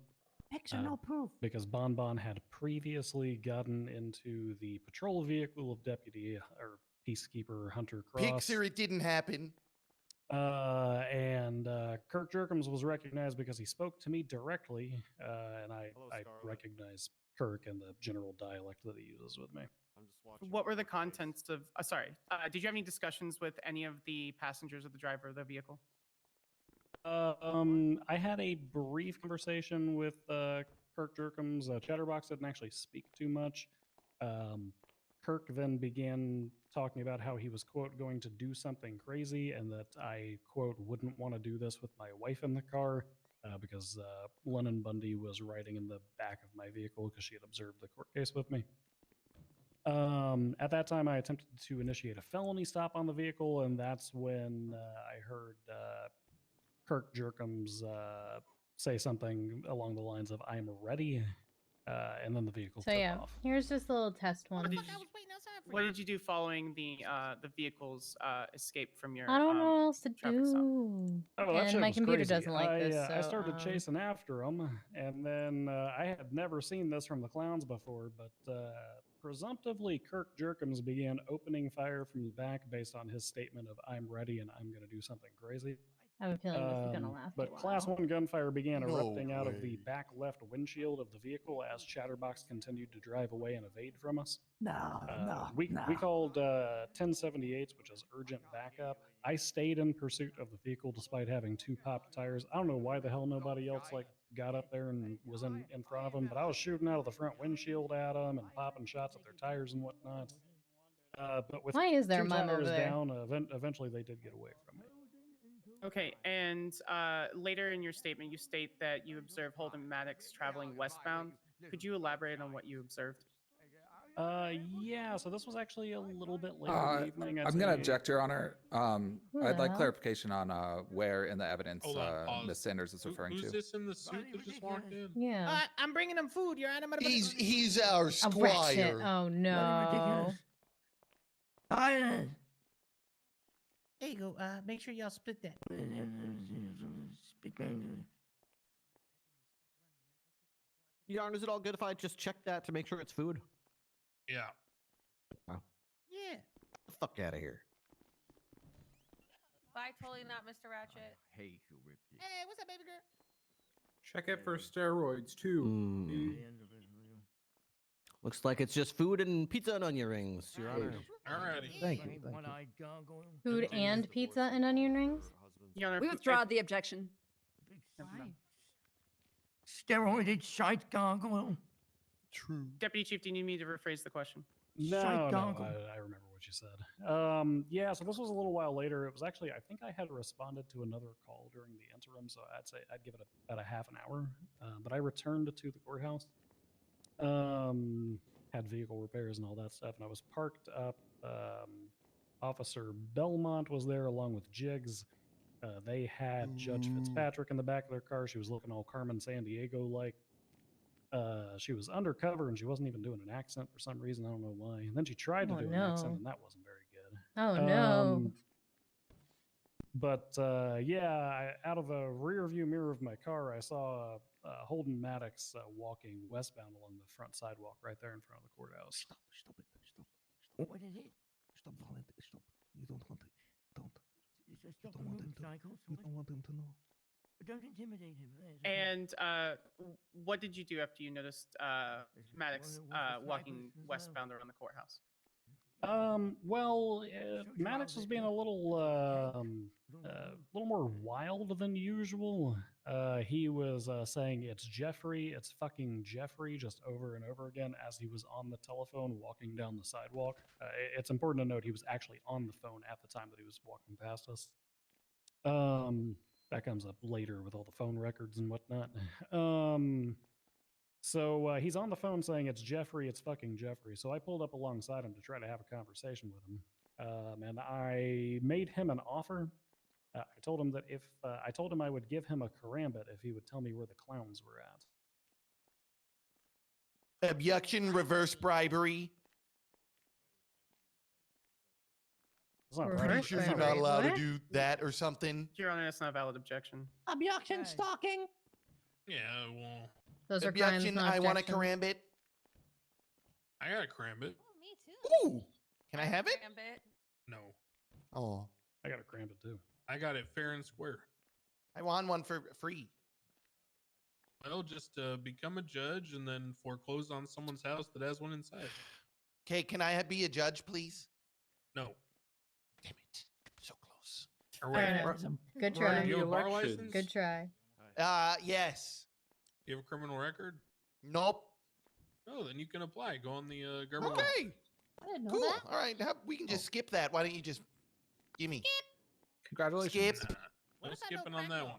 Picture, no proof. Because Bonbon had previously gotten into the patrol vehicle of Deputy or Peacekeeper Hunter Cross. Pixar, it didn't happen. And Kirk Jurgens was recognized because he spoke to me directly, and I recognize Kirk and the general dialect that he uses with me. I'm just watching. What were the contents of? Did you have any discussions with any of the passengers or the driver of the vehicle? I had a brief conversation with Kirk Jurgens. Chatterbox didn't actually speak too much. Kirk then began talking about how he was, quote, going to do something crazy, and that I, quote, wouldn't want to do this with my wife in the car, because Lennon Bundy was riding in the back of my vehicle because she had observed the court case with me. At that time, I attempted to initiate a felony stop on the vehicle, and that's when I heard Kirk Jurgens say something along the lines of, "I'm ready," and then the vehicle so took yeah, off. here's just a little test one. What did you do following the vehicle's escape from your? I don't know what else to traffic stop? do. Oh, that And shit my was computer crazy. doesn't like this. I So, started chasing after him, and then I had never seen this from the clowns before, but presumptively Kirk Jurgens began opening fire from the back based on his statement of "I'm ready and I'm going to do something crazy." I have a feeling this is gonna last a But while. Class 1 gunfire began No erupting out of the way. back left windshield of the vehicle as Chatterbox continued to drive away and evade from us. No, We called 1078s, which is urgent backup. I stayed in pursuit of the vehicle despite having 2 popped tires. I don't know why the hell nobody else got up there and was in front of them, but I was shooting out of the front windshield at them and popping shots at their tires and whatnot. But with Why is there a 2 mime over tires there? down, eventually they did get away from me. Okay, and later in your statement, you state that you observed Holden Maddox traveling westbound. Could you elaborate on what you observed? Yeah, so this was actually a little bit later in the evening. I'm going to object, Your Honor. I'd like Well. clarification on where in the evidence Hold on, pause. Miss Sanders is referring Who's to. this in the suit that just walked in? Yeah. I'm bringing him food, Your Honor. He's our A ratchet. squire. Oh no. There you go. Make sure y'all split that. Your Honor, is it all good if I just check that to make sure it's food? Yeah. Wow. Yeah. The fuck out of here. Bye, totally not Mr. Ratchet. Hey, Silverton. Hey, what's up, baby girl? Check it for steroids too. Looks like it's just food and pizza and onion rings, Your Honor. Alrighty. Thank you. Thank you. Food and pizza and onion rings? Your Honor, We withdraw the objection. Steroided shite gargoyle. True. Deputy Chief, do you need me to rephrase the question? No, Shite no, goggle. I remember what you said. Yeah, so this was a little while later. It was actually, I think I had responded to another call during the interim, so I'd say I'd give it about a half an hour. But I returned to the courthouse, had vehicle repairs and all that stuff, and I was parked up. Officer Belmont was there along with Jiggs. They had Judge Fitzpatrick in the back of their car. She was looking all Carmen Sandiego-like. She was undercover and she wasn't even doing an accent for some reason. I don't know why. And then she tried to do an accent and that wasn't very good. Oh no. But yeah, out of the rear view mirror of my car, I saw Holden Maddox walking westbound along the front sidewalk right there in front of the courthouse. Stop it. What is it? Stop, Valente. Stop. You don't want it. Don't. You don't want him to. You don't want him to know. Don't intimidate him. And what did you do after you noticed Maddox walking westbound around the courthouse? Well, Maddox was being a little more wild than usual. He was saying it's Jeffrey, it's fucking Jeffrey, just over and over again as he was on the telephone walking down the sidewalk. It's important to note he was actually on the phone at the time that he was walking past us. That comes up later with all the phone records and whatnot. So he's on the phone saying it's Jeffrey, it's fucking Jeffrey. So I pulled up alongside him to try to have a conversation with him. And I made him an offer. I told him that if I told him I would give him a karambit if he would tell me where the clowns were at. Abduction, reverse bribery. Pretty sure you're not allowed to do that or something. Your Honor, that's not a valid objection. Objection, stalking. Yeah, well. Those are crimes, Abduction, not I want a objections. karambit. I got a karambit. Me too. Ooh. Can I have it? Gambit. No. Oh. I got a karambit too. I got it fair and square. I want one for free. Well, just become a judge and then foreclose on someone's house that has one inside. Okay, can I be a judge, please? No. Damn it. So close. Or Alright. wait, Good do try. you have a bar license? Good try. Yes. Do you have a criminal record? Nope. Oh, then you can apply. Go on the government. Okay. I didn't know Cool. that. All right. We can just skip that. Why don't you just give me? Congratulations. Skip. No skipping on that one.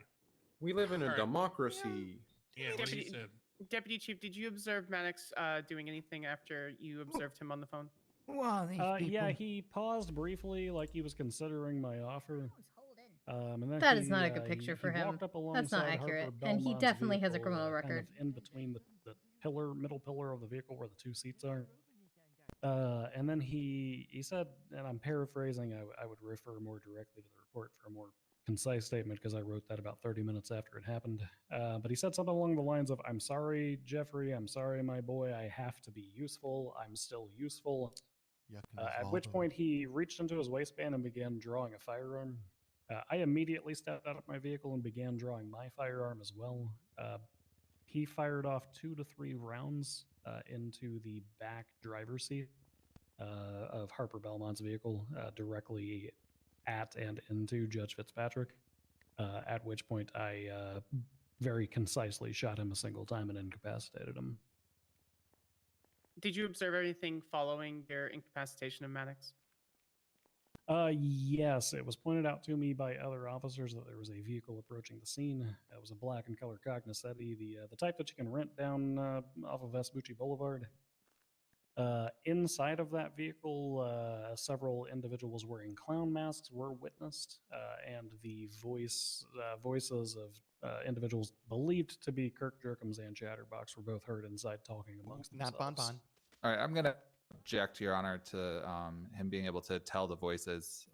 We live in a Alright. democracy. Yeah, what he said. Deputy Chief, did you observe Maddox doing anything after you observed him on the phone? Wow, these Yeah, people. he paused briefly like he was considering my offer. And then That he, is not a good picture for he him. walked up That's not alongside accurate. Harper And he Belmont's definitely has a vehicle, criminal kind of record. in between the middle pillar of the vehicle where the two seats are. And then he said, and I'm paraphrasing, I would refer more directly to the report for a more concise statement because I wrote that about 30 minutes after it happened. But he said something along the lines of, "I'm sorry, Jeffrey. I'm sorry, my boy. I have to be useful. I'm still useful." At which point he reached into his waistband and began drawing a firearm. I immediately stepped out of my vehicle and began drawing my firearm as well. He fired off 2 to 3 rounds into the back driver's seat of Harper Belmont's vehicle, directly at and into Judge Fitzpatrick, at which point I very concisely shot him a single time and incapacitated him. Did you observe anything following your incapacitation of Maddox? Yes, it was pointed out to me by other officers that there was a vehicle approaching the scene. It was a black and color Cognoscenti, the type that you can rent down off of Vespucci Boulevard. Inside of that vehicle, several individuals wearing clown masks were witnessed, and the voices of individuals believed to be Kirk Jerkins and Chatterbox were both heard inside talking amongst themselves. Not Bon. All right, I'm gonna object, Your Honor, to him being able to tell the voices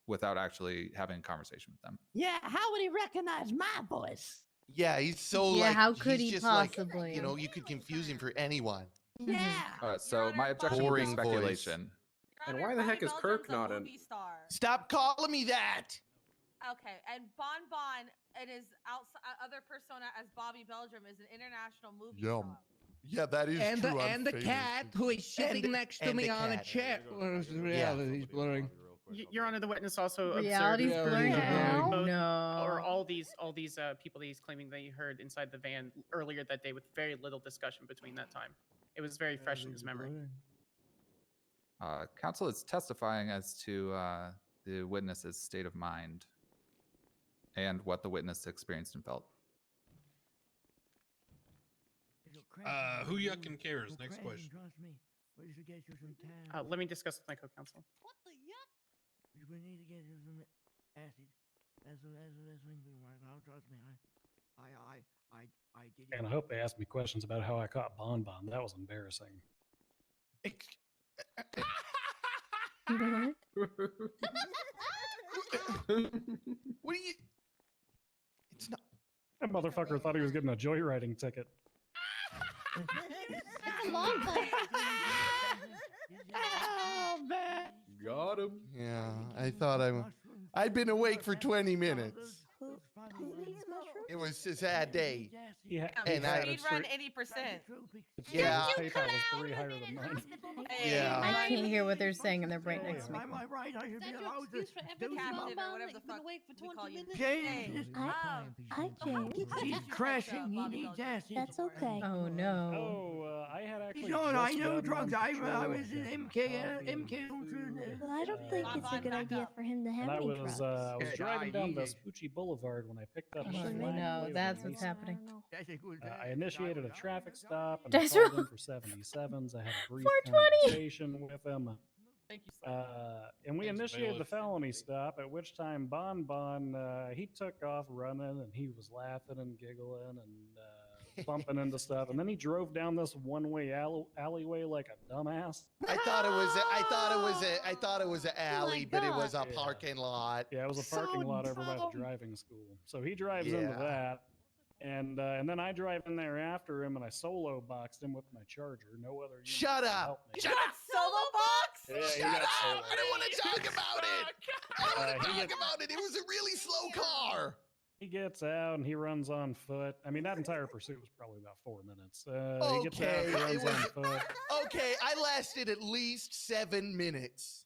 without actually having a conversation with them. Yeah, how would he recognize my voice? Yeah, he's so Yeah, like. how could he's he just possibly? Like, you know, you could confuse him for anyone. Yeah. All right, so my objection would be speculation. And why the heck is Kirk not in? Stop calling me that. Okay, and Bon Bon and his other persona as Bobby Belgium is an international movie star. Yeah, that is and true. And the cat who is sitting next to me on a chair. Where's the reality's blurring? Your Honor, the witness also Reality's observed blurring now? both- No. or all these people that he's claiming that he heard inside the van earlier that day with very little discussion between that time. It was very fresh in his memory. Counsel is testifying as to the witness's state of mind and what the witness experienced and felt. Who yucking cares? Next question. Let me discuss with my co-counsel. What the yuck? We need to get some acid. That's the thing we want. Now trust me. I did it. And I hope they asked me questions about how I caught Bon Bon. That was embarrassing. What? What do you? It's not. That motherfucker thought he was getting a joyriding ticket. That's a long time. Oh, man. Got him. Yeah, I thought I'd been awake for 20 minutes. It was a sad day. Yeah, and speed run 80%. Yeah. PayPal was 3 higher than mine. Yeah. I can't hear what they're saying, and they're right next to me. Am I right? I should be allowed to Captain or whatever the fuck we call you. James. Hi, James. He's crashing. He needs acid. That's okay. Oh no. Oh, I had actually. No, I just know gotten drugs. on I patrol was with in him. MK. Well, I don't think it's a good idea for him to have And I any was drugs. driving down Vespucci Boulevard when I picked up. Oh, my no, flag that's waving what's mace. happening. I initiated a traffic stop and That's called wrong. in for 77s. I had a brief 420. conversation with him. And we initiated the felony stop, at which time Bon Bon, he took off running and he was laughing and giggling and bumping into stuff. And then he drove down this one-way alleyway like a dumbass. I thought it was an alley, but it was a parking lot. Yeah, it was a parking lot over by the driving school. So he drives into Yeah. that. And then I drive in there after him, and I solo boxed him with my charger. No other. unit Shut could up! help me. Shut up! Solo box? Yeah, he Shut got up! solo. I don't want to talk about it. I don't want to he talk gets- about it. It was a really slow car. He gets out and he runs on foot. I mean, that entire pursuit was probably about 4 minutes. He gets out, Okay, he runs it was- on foot. Okay, I lasted at least 7 minutes.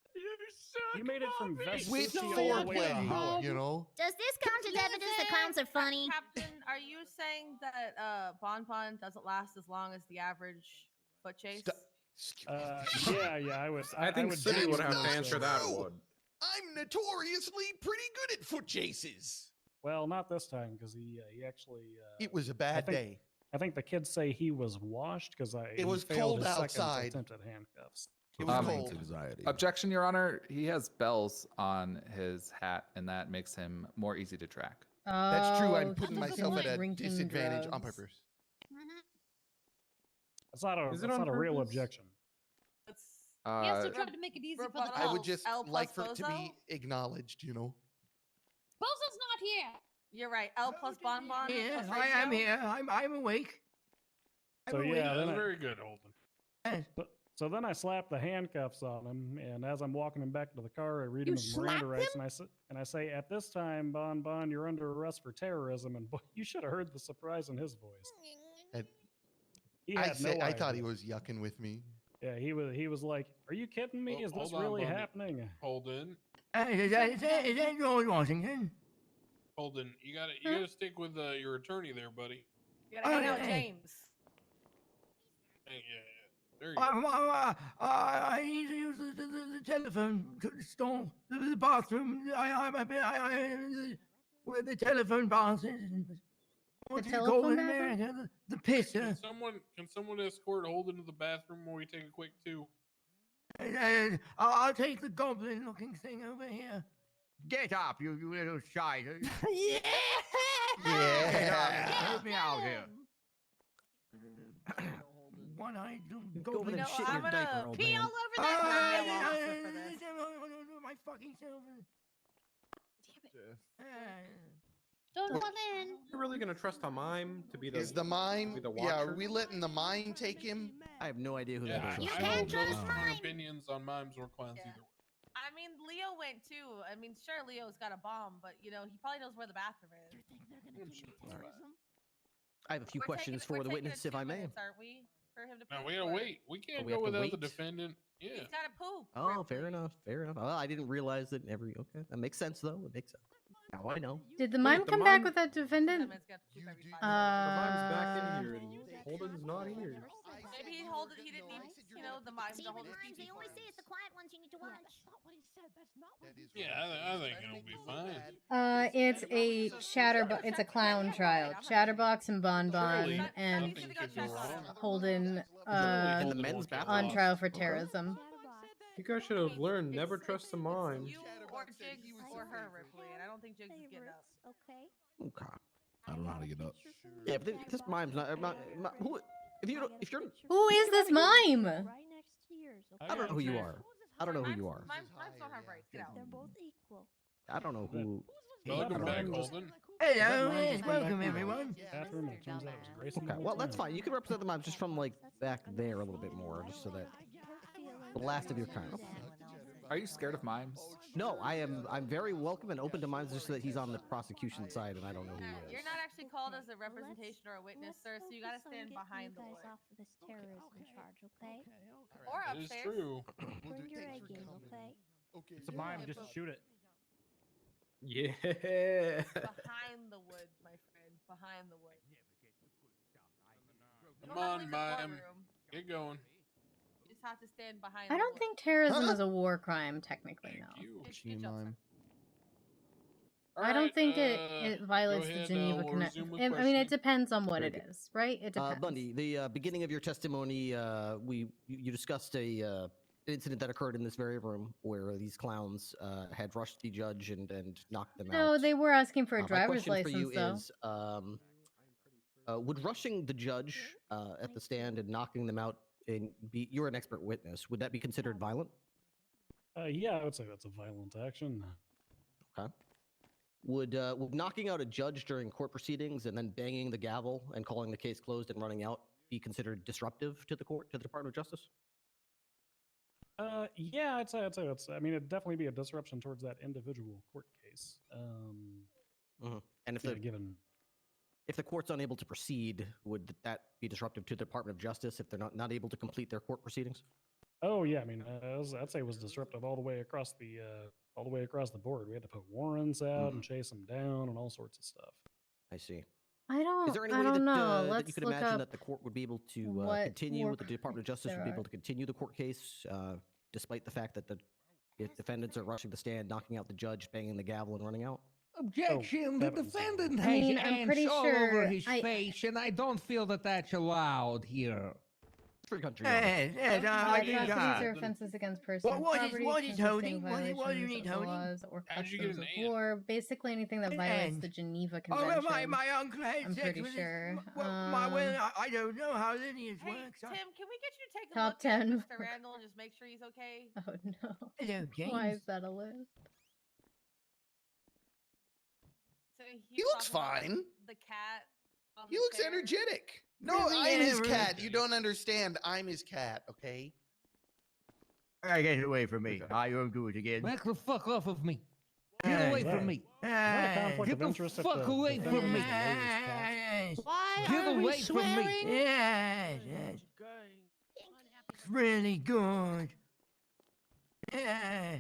He made it from With Vespucci all the way to foreplay, Howard. you know. Does this count as evidence that clowns are funny? Captain, are you saying that Bon Bon doesn't last as long as the average foot chase? Yeah, I would. I think would City do would have to so. answer that one. I'm notoriously pretty good at foot chases. Well, not this time because he actually. It was a bad day. I think the kids say he was washed because It was cold outside. Attempt at handcuffs. It was cold. Anxiety. Objection, Your Honor. He has bells on his hat, and that makes him more easy to track. That's true. I'm Oh, putting he's myself been at a drinking disadvantage on drugs. purpose. That's not a. Is That's it on not a real purpose? objection. He also tried to make it easy for the I would boss. just L like for plus it to Bozo? be acknowledged, you know. Bozo's not here. You're right. L plus Bon Bon. Yeah, plus I am ratio? here. I'm awake. So yeah, That then was I, very good, Holden. so then I slapped the handcuffs on him, and as I'm walking him back to the car, I read You him his Miranda slapped rights, and I say, "At this time, Bon Bon, you're under arrest for terrorism." And boy, you should have heard the surprise in his voice. And He I had no I thought he idea. was yucking with me. Yeah, he was like, "Are you kidding me? Well, Is this hold on, really Bundy. happening?" Holden, Is that George Washington? Holden, you gotta stick with your attorney there, buddy. You gotta hang out with Okay. James. Hey, There you go. I need to use the telephone stall, the bathroom. Where the telephone bath is. What do you call telephone it in bathroom? America? The pisser. Can someone escort Holden to the bathroom while we take a quick two? I'll take the goblin-looking thing over here. Get up, you little shite. Yeah. Get up, help me out here. One-eyed Go over there and shit in your diaper, old Pee man. all over that goddamn officer for this. My fucking self. Don't Well, fall in. You're really gonna trust a mime to be the Is the mime? be the Yeah, watcher? are we letting the mime take him? I have no idea who Yeah, that is. I hold no strong opinions on mimes or clowns either way. I mean, Leo went too. I mean, sure, Leo's got a bomb, but you know, he probably knows where the bathroom is. I have a few questions for the witness, if I may. Aren't we? For him to Now poop, we gotta or- wait. We can't we have go to without the wait? defendant. Yeah. He's gotta poop. Oh, fair enough. Fair enough. Well, I didn't realize that every. Okay, that makes sense though. It makes sense. Now I know. Did the mime come back with that defendant? mime's back in here and Holden's not here. Maybe he didn't need, you know, the mime to hold his pee. They only say it's the quiet ones you need to watch. That's not what he said. That's not what he said. Yeah, I think it'll be fine. It's a it's a clown trial. Chatterbox and Bonbon and Nothing could go wrong. Holden In the men's bathroom. on trial for terrorism. You guys should have learned never trust a mime. You or Jigs or her, Ripley, and I don't think Jigs is getting up. Okay. Okay. I don't know how to get up. Yeah, but this mime's not who. If you're Who is this mime? Right next to yours. I don't know who you are. I don't know who you are. Mimes don't have rights. Get out. They're both equal. I don't know who. Welcome back, Holden. Hello, yes, welcome everyone. Bathroom, and it turns out it was Grayson. Okay, well that's fine. You can represent the mimes just from like back there a little bit more, just so that the last of your kind. Are you scared of mimes? No, I am. I'm very welcome and open to mimes, just so that he's on the prosecution side, and I don't know who he is. You're not actually called as a representation or a witness, sir, so you gotta stand behind the wood. Off of this terrorism charge, okay? Or That is upstairs. true. Bring your A game, okay? It's a mime, just shoot it. Yeah. Behind the wood, my friend. Behind the wood. You Come don't have to on, leave the mime. courtroom. Get going. You just have to stand behind I the don't wood. think terrorism is a war crime, technically, no. I don't think it violates the Geneva Convention. I mean, it depends on what Very it good. is, right? It depends. Bundy, the beginning of your testimony, you discussed an incident that occurred in this very room where these clowns had rushed the judge and knocked them out. No, they were asking for a My driver's question for you license, though. is, would rushing the judge at the stand and knocking them out, and you're an expert witness, would that be considered violent? Yeah, I would say that's a violent action. Okay. Would knocking out a judge during court proceedings and then banging the gavel and calling the case closed and running out be considered disruptive to the court, to the Department of Justice? Yeah, I'd say that's. I mean, it'd definitely be a disruption towards that individual court case. And if yeah, if the court's unable to proceed, would that be disruptive to the Department of Justice if they're not able to complete their court proceedings? Oh yeah, I mean, I'd say it was disruptive all the way across the board. We had to put warrants out and chase them down and all sorts of stuff. I see. I don't. Is there any I way don't that, know. that Let's you could look imagine up that the court would be able to what continue war with the Department of Justice there would be are. able to continue the court case despite the fact that the defendants are rushing the stand, knocking out the judge, banging the gavel, and running out? Objection! The defendant has I mean, I'm pretty ants all sure over his face, and I don't feel that that's allowed here. Free country. Atrocities or offenses against personal What is property, Holding? consisting What do you violations need, of Holding? laws or How'd you get customs an of war. Basically, anything that violates the Geneva Convention. my uncle had I'm sex pretty with sure. I don't know how lineage works. Tim, can we get you to take a Top look at 10. Mr. Randall and just make sure he's okay? Oh no! Hello, Why James. is that a list? So He looks fine. The cat. He looks energetic. No, Really I'm his energetic. cat. You don't understand. I'm his cat, okay? Hey, get away from me. I won't do it again. Back the fuck off of me. Get away from me. Not a conflict Get of the interest if fuck the away defendant from me. is the lawyer's cat. Why Get are we away from me. swearing? Yes. It's really good. Yeah.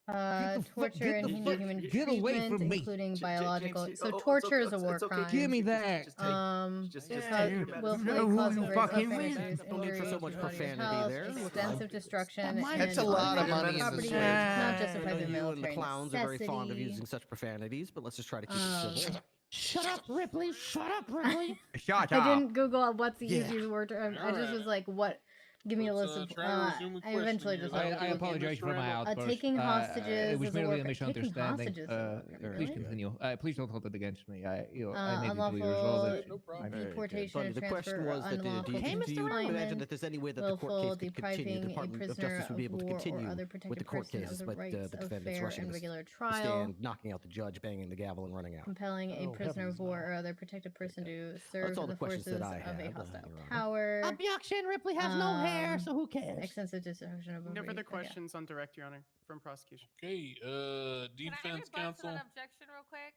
Torture and inhuman get away treatment, from me. including biological. James, So it's torture okay, is a war it's okay. crime. Give me that. Just take your medicine. Willfully No, causing you great fucking suffering, win. injuries, No need for injury so to much body or profanity health, there. extensive destruction, That's and a lot of unprotected money in property this is world. not justified I know by you and the military clowns are very fond of necessity. using such profanities, but let's just try to keep it civil. Shut up, Ripley. Shut up, Ripley. Shut I up. didn't Google what's the Yeah. easiest word. I just Alright. was like, what? Give me a Let's, list of. try to resume with I eventually questioning just. here. had to I Google apologize for my Randall. outburst. Taking hostages It was is a war merely a crime. Taking misunderstanding. hostages is a war crime, Please really? continue. Please don't hold it against me. I need to Unlawful resolve it. No problem. deportation Bundy, and the question transfer, was that unlawful do you imagine confinement, that there's any way that the court willful case could continue? The depriving a Department of prisoner Justice would be able to of war or continue other with the protected court person case, of the but rights the of defendant's fair rushing and to regular trial, stand, knocking out the judge, banging the gavel, and running out. compelling a Oh, prisoner of heavens war no. or other protected person to serve all the the questions forces that I of a had, hostile Your Honor. power. Objection. Ripley has no hair, so who cares? Extensive destruction of No property. further questions on direct, Your Honor, from prosecution. Okay, Can I have defense your butts counsel. on objection real quick?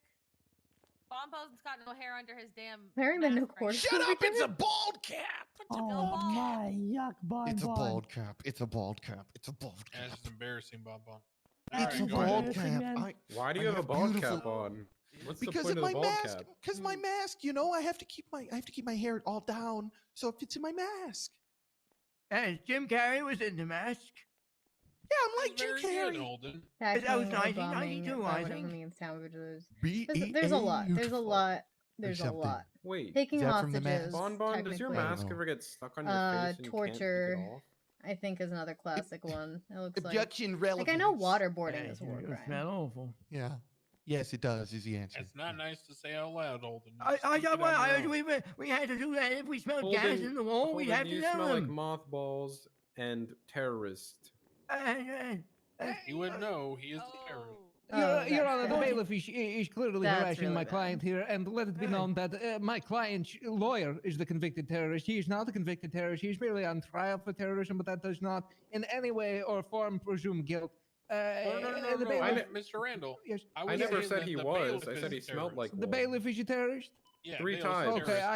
Bonbo's got no hair under his damn. Harry been no mask right court. Shut up! It's a bald cap. Oh my yuck, Bon It's a Bon. bald cap. It's a bald cap. It's a bald Yeah, cap. this is embarrassing, Bob. It's a Alright, go ahead. bald cap. Why do I you have a have bald beautiful- cap on? What's the Because point of of my the bald mask. cap? Because my mask, you know, I have to keep my hair all down so it fits in my mask. And Jim Carrey was in the mask. Yeah, I'm like Jim Very good, Carrey. Holden. That was Attacking or bombing 1992, by I whatever think. means town which is. B-E-A, There's a lot. There's a beautiful. lot. There's a something. lot. Wait, Taking Is that from the hostages. mask? Bon Bon, does your technically. mask know. ever get stuck on your face and you can't take Torture. it off? I think is another classic one. It looks like. Objection Like I know relevance. waterboarding is a war It crime. smell awful. Yeah. Yes, it does. Is the answer. It's not nice to say out loud, Holden. You I just keep it on your own. we had to do that. If we smelled Holden, gas in the wall, we'd Holden, have to you know smell like them. mothballs and terrorist. You wouldn't know. He is the terrorist. Your Honor, the fair. bailiff is clearly That's harassing really my bad. client here, and let it be known that my client's lawyer is the convicted terrorist. He is not a convicted terrorist. He's merely on trial for terrorism, but that does not in any way or form presume guilt. No, the bailiff, Mr. Randall. yes, I was never saying said that he the was. bailiff I is said he a smelled terrorist. like the one. bailiff is a terrorist. Yeah, Three bailiff's a times. Okay, terrorist,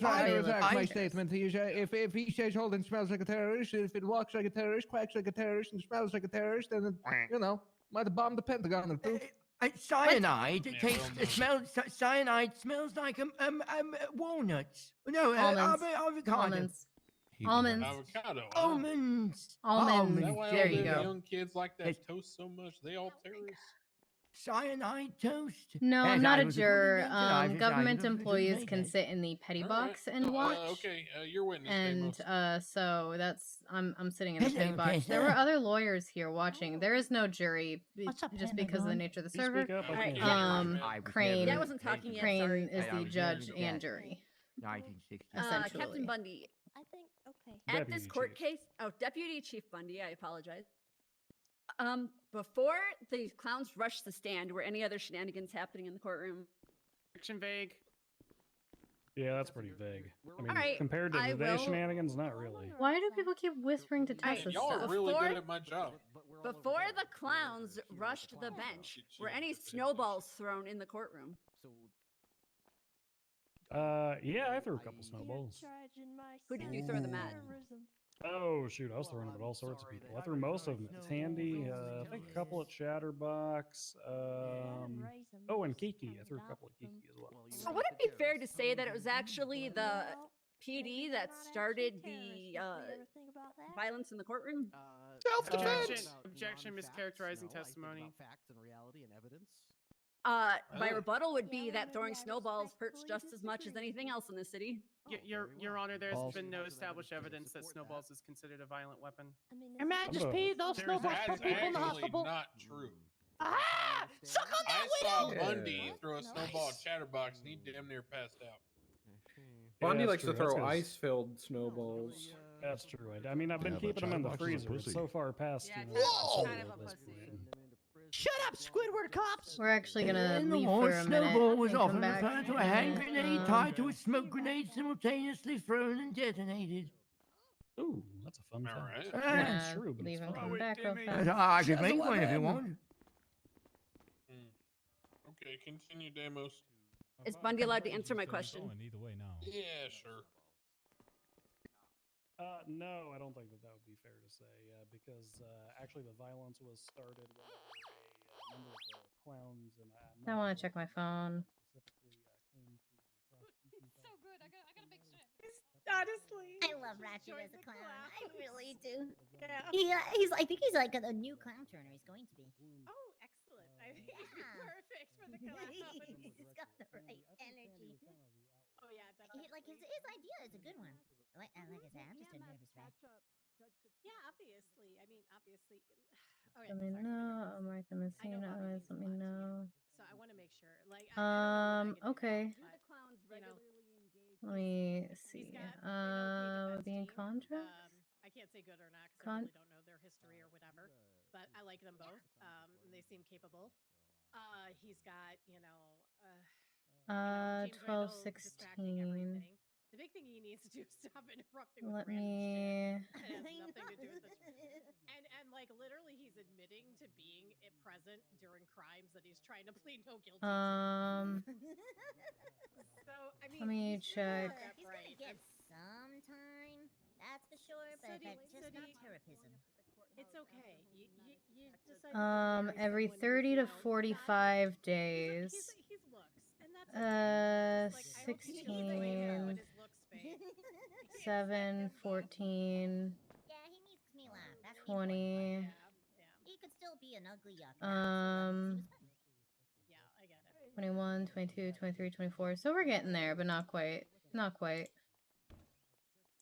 I ridiculous. retract my statement. If he says Holden smells like a terrorist, if it walks like a terrorist, quacks like a terrorist, and smells like a terrorist, then it, might have bombed the Pentagon or two. Cyanide. Yeah, Tastes. well, It smells. Cyanide smells like walnuts. No, Almonds. avocado. Almonds. Almonds. Avocado. Almonds. Almonds. Is that why There all you the go. young kids like that toast so much? They all terrorists. Cyanide toast. No, I'm Yes, not I a was juror. invention. I was Government decided to employees make can it. sit in the petty All box right. and watch. Okay, your witness. And Deimos. so that's I'm sitting in the petty Hello, box. There were Cassandra. other lawyers here watching. There is no jury What's up, just Panda because of the Gun? nature of the You server. speak up, I Okay, can't yeah, hear. I was Crane. Yeah, I wasn't talking yet. Crane Sorry. is I the was judge never and that. jury. 1960. Essentially. Captain Bundy, I think, okay. at this Deputy court Chief. case, Deputy Chief Bundy, I apologize. Before the clowns rushed the stand, were any other shenanigans happening in the courtroom? Action vague. Yeah, that's pretty vague. I mean, Alright, compared to I today's will- shenanigans, not really. Why do people keep whispering to Alright, Tessa Y'all stuff? are really Before- good at my job. Before the clowns rushed the bench, were any snowballs thrown in the courtroom? Yeah, I threw a couple snowballs. Who did you throw them at? Oh shoot, I was throwing them at all sorts of people. I threw most of them at Tandy. I think a couple at Chatterbox. Oh, and Kiki. I threw a couple at Kiki as well. So would it be fair to say that it was actually the PD that started the violence in the courtroom? Objection. Objection. Mischaracterizing testimony. Facts and reality and evidence. My rebuttal would be that throwing snowballs hurts just as much as anything else in the city. Your Honor, there's False. been no established evidence that snowballs is considered a violent weapon. Your Majesty, those There's snowballs That's put people in the actually hospital. not true. Ah! Suck on I that saw widow! Bundy throw a snowball at Chatterbox and he damn near passed out. Bundy that's likes to true. That's throw 'cause- ice-filled snowballs. That's true. I mean, I've been Yeah, but keeping them in the Chatterbox is a freezer. It's pussy. so far past. Yeah, You know, Chatterbox is it's kind of a at this pussy. point. Shut up, Squidward cops! We're actually gonna In the leave war, for a minute snowball was and often come back. referred to a hand grenade Um, tied to a smoke grenade simultaneously thrown and detonated. Ooh, that's a fun All fact. right. Yeah, It's true, but leave it's and fun. come back real I fast. could Shut make the one if you weapon. want. Okay, continue, Deimos. Is Bundy allowed to answer my question? Yeah, sure. No, I don't think that would be fair to say, because actually the violence was started when number of clowns, and I'm I not want to sure check my phone. specifically came to prosecution. He's so good. I gotta make sure. Honestly, I love Ratchet enjoys as a the clown. I clowns. really do. Yeah. I think he's like a new clown turner. He's going to be. Oh, excellent. I think he's Yeah. perfect for the clown. He's got the right energy. Oh yeah, He, definitely. like his idea is a good one. Like I said, I'm just a nervous wreck. Yeah, obviously. I mean, obviously. Okay, Let me sorry. know. I'm right. Let me see. Bobby Otherwise, means let a me lot to you. know. So I want to make sure. Like, I don't know what I can do. Okay. Do the clowns You know, regularly engage? Let me he's see. got, they know, paid defense Being team. contracts. I can't say good or not because I Con- really don't know their history or whatever. But I like them both. And they seem capable. He's got, James 12, Randall distracting 16. everything. The big thing he needs to do is stop interrupting with Let random me. shit. It has nothing to do with this. And like literally, he's admitting to being present during crimes that he's trying to plead no guilty to. So I mean, Let me he's gonna check. work up He's right. gonna get some time, that's for sure. But just not terrorism. It's okay. You decided. Every 30 to 45 days. He's looks, and that's okay. Just like, I hope he feels the same way, 16, but his looks fade. 7, 14, Yeah, he makes me laugh. That's 20. He could still be an ugly yuck. Yeah, I get it. 21, 22, 23, 24. So we're getting there, but not quite. Not quite.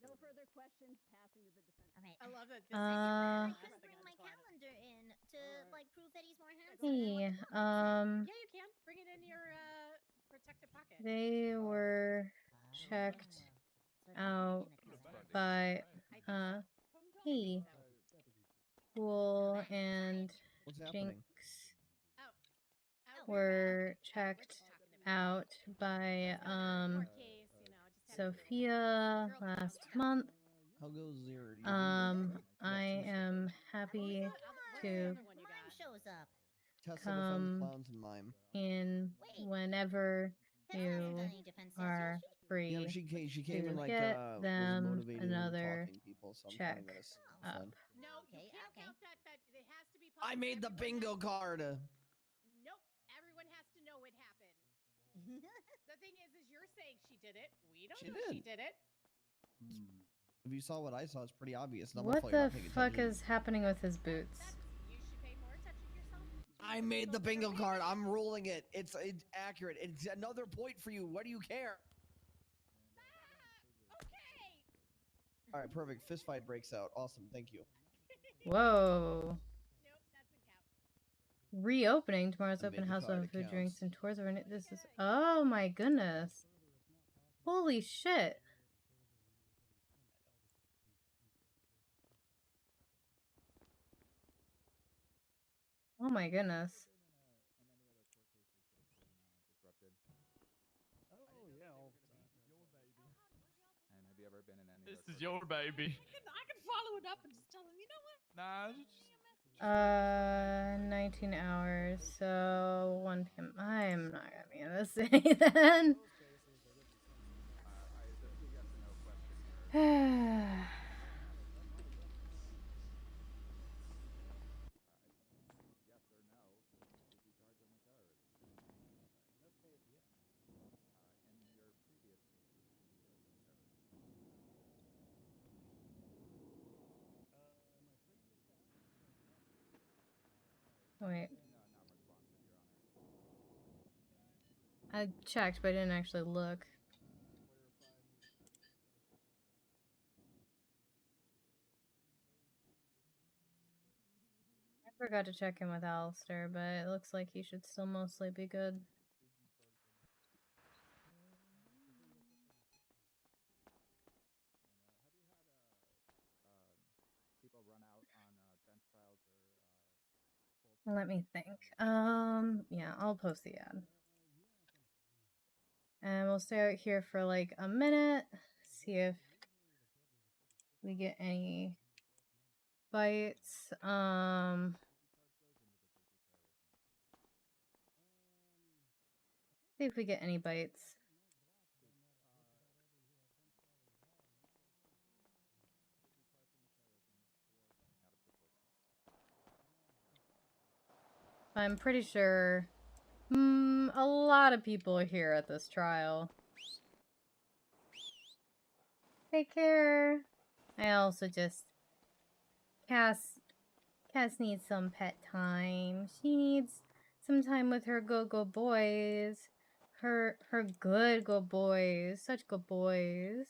No further questions. Passing to the defense. Okay. I love that. I couldn't bring my calendar in to like prove that he's more handsome. Hey, Yeah, you can bring it in your protective pocket. they were checked out by hey, Cool and What's Jinx happening? were checked out by Sophia last month. How goes your I am happy to Mime shows up. Tessa defends come clowns and mime. in whenever you done any defense are free. Yeah, but she came to in like get was them motivated and another talking people, so I'm check counting that as up. fun. No, you can't count that. That it has to be. I made the bingo card. Nope. Everyone has to know it happened. The thing is you're saying she did it. We don't know she did it. If you saw what I saw, it's pretty obvious. Not my What fault you're the not paying fuck attention. is happening with his boots? You should pay more attention to yourself. I made the bingo card. I'm ruling it. It's accurate. It's another point for you. What do you care? Okay. All right, perfect. Fist fight breaks out. Awesome. Thank you. Whoa. Nope, doesn't count. Reopening tomorrow's I open made the house card, of it food, counts. drinks, and tours. This is. Oh my goodness. Holy shit. Oh my goodness. Oh yeah, all the time. And have you ever been in any? This is your baby. I can follow it up and just tell him, you know what? Nah. 19 hours, so 1 p.m. I'm not gonna be in the city then. Wait. I checked, but I didn't actually look. I forgot to check in with Alistair, but it looks like he should still mostly be good. People run out on bench trials or Let me think. Yeah, I'll post the ad. And we'll stay out here for like a minute, see if we get any bites. See if we get any bites. I'm pretty sure a lot of people are here at this trial. Take care. I also just... Cass needs some pet time. She needs some time with her go-go boys. Her good go boys. Such good boys.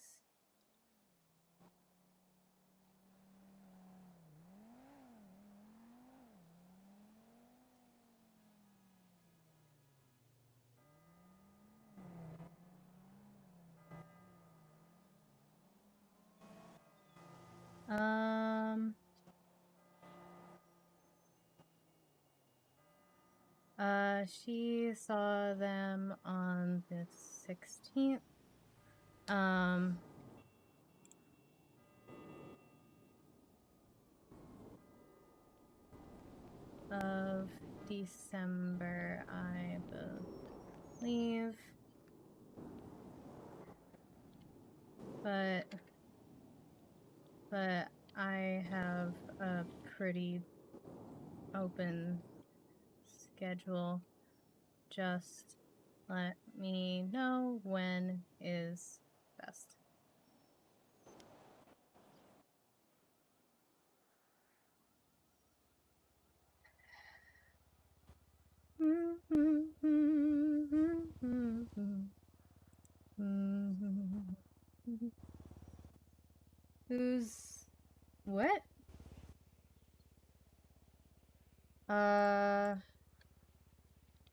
She saw them on the 16th. Of December, I believe. But I have a pretty open schedule. Just let me know when is best. Who's what?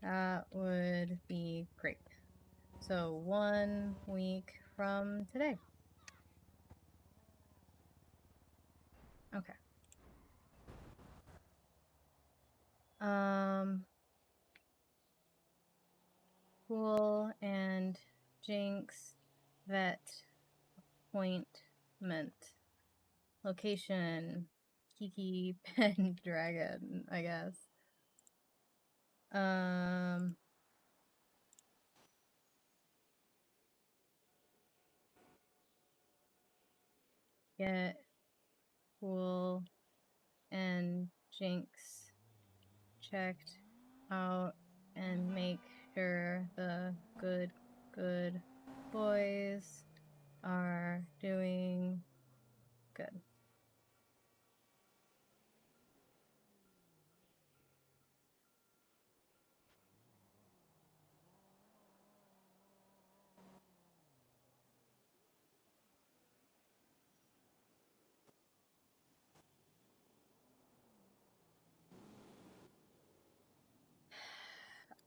That would be great. So 1 week from today. Okay. Cool and Jinx vet appointment. Location Kiki Pendragon, I guess. Get Cool and Jinx checked out and make sure the good boys are doing good.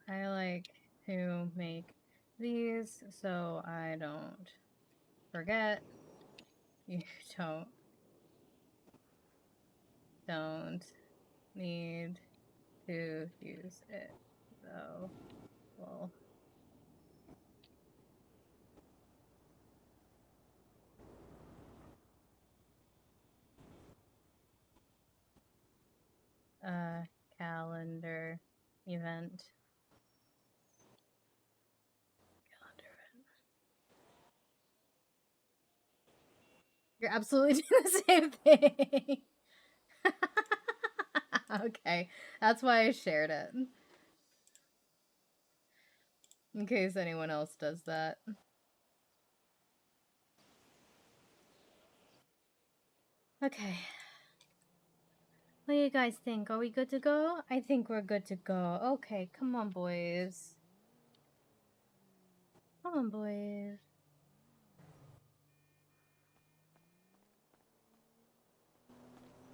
I like to make these so I don't forget. You don't need to use it though. Well, calendar event. You're absolutely doing the same thing. Okay, that's why I shared it. In case anyone else does that. Okay. What do you guys think? Are we good to go? I think we're good to go. Okay, come on, boys. Come on, boys.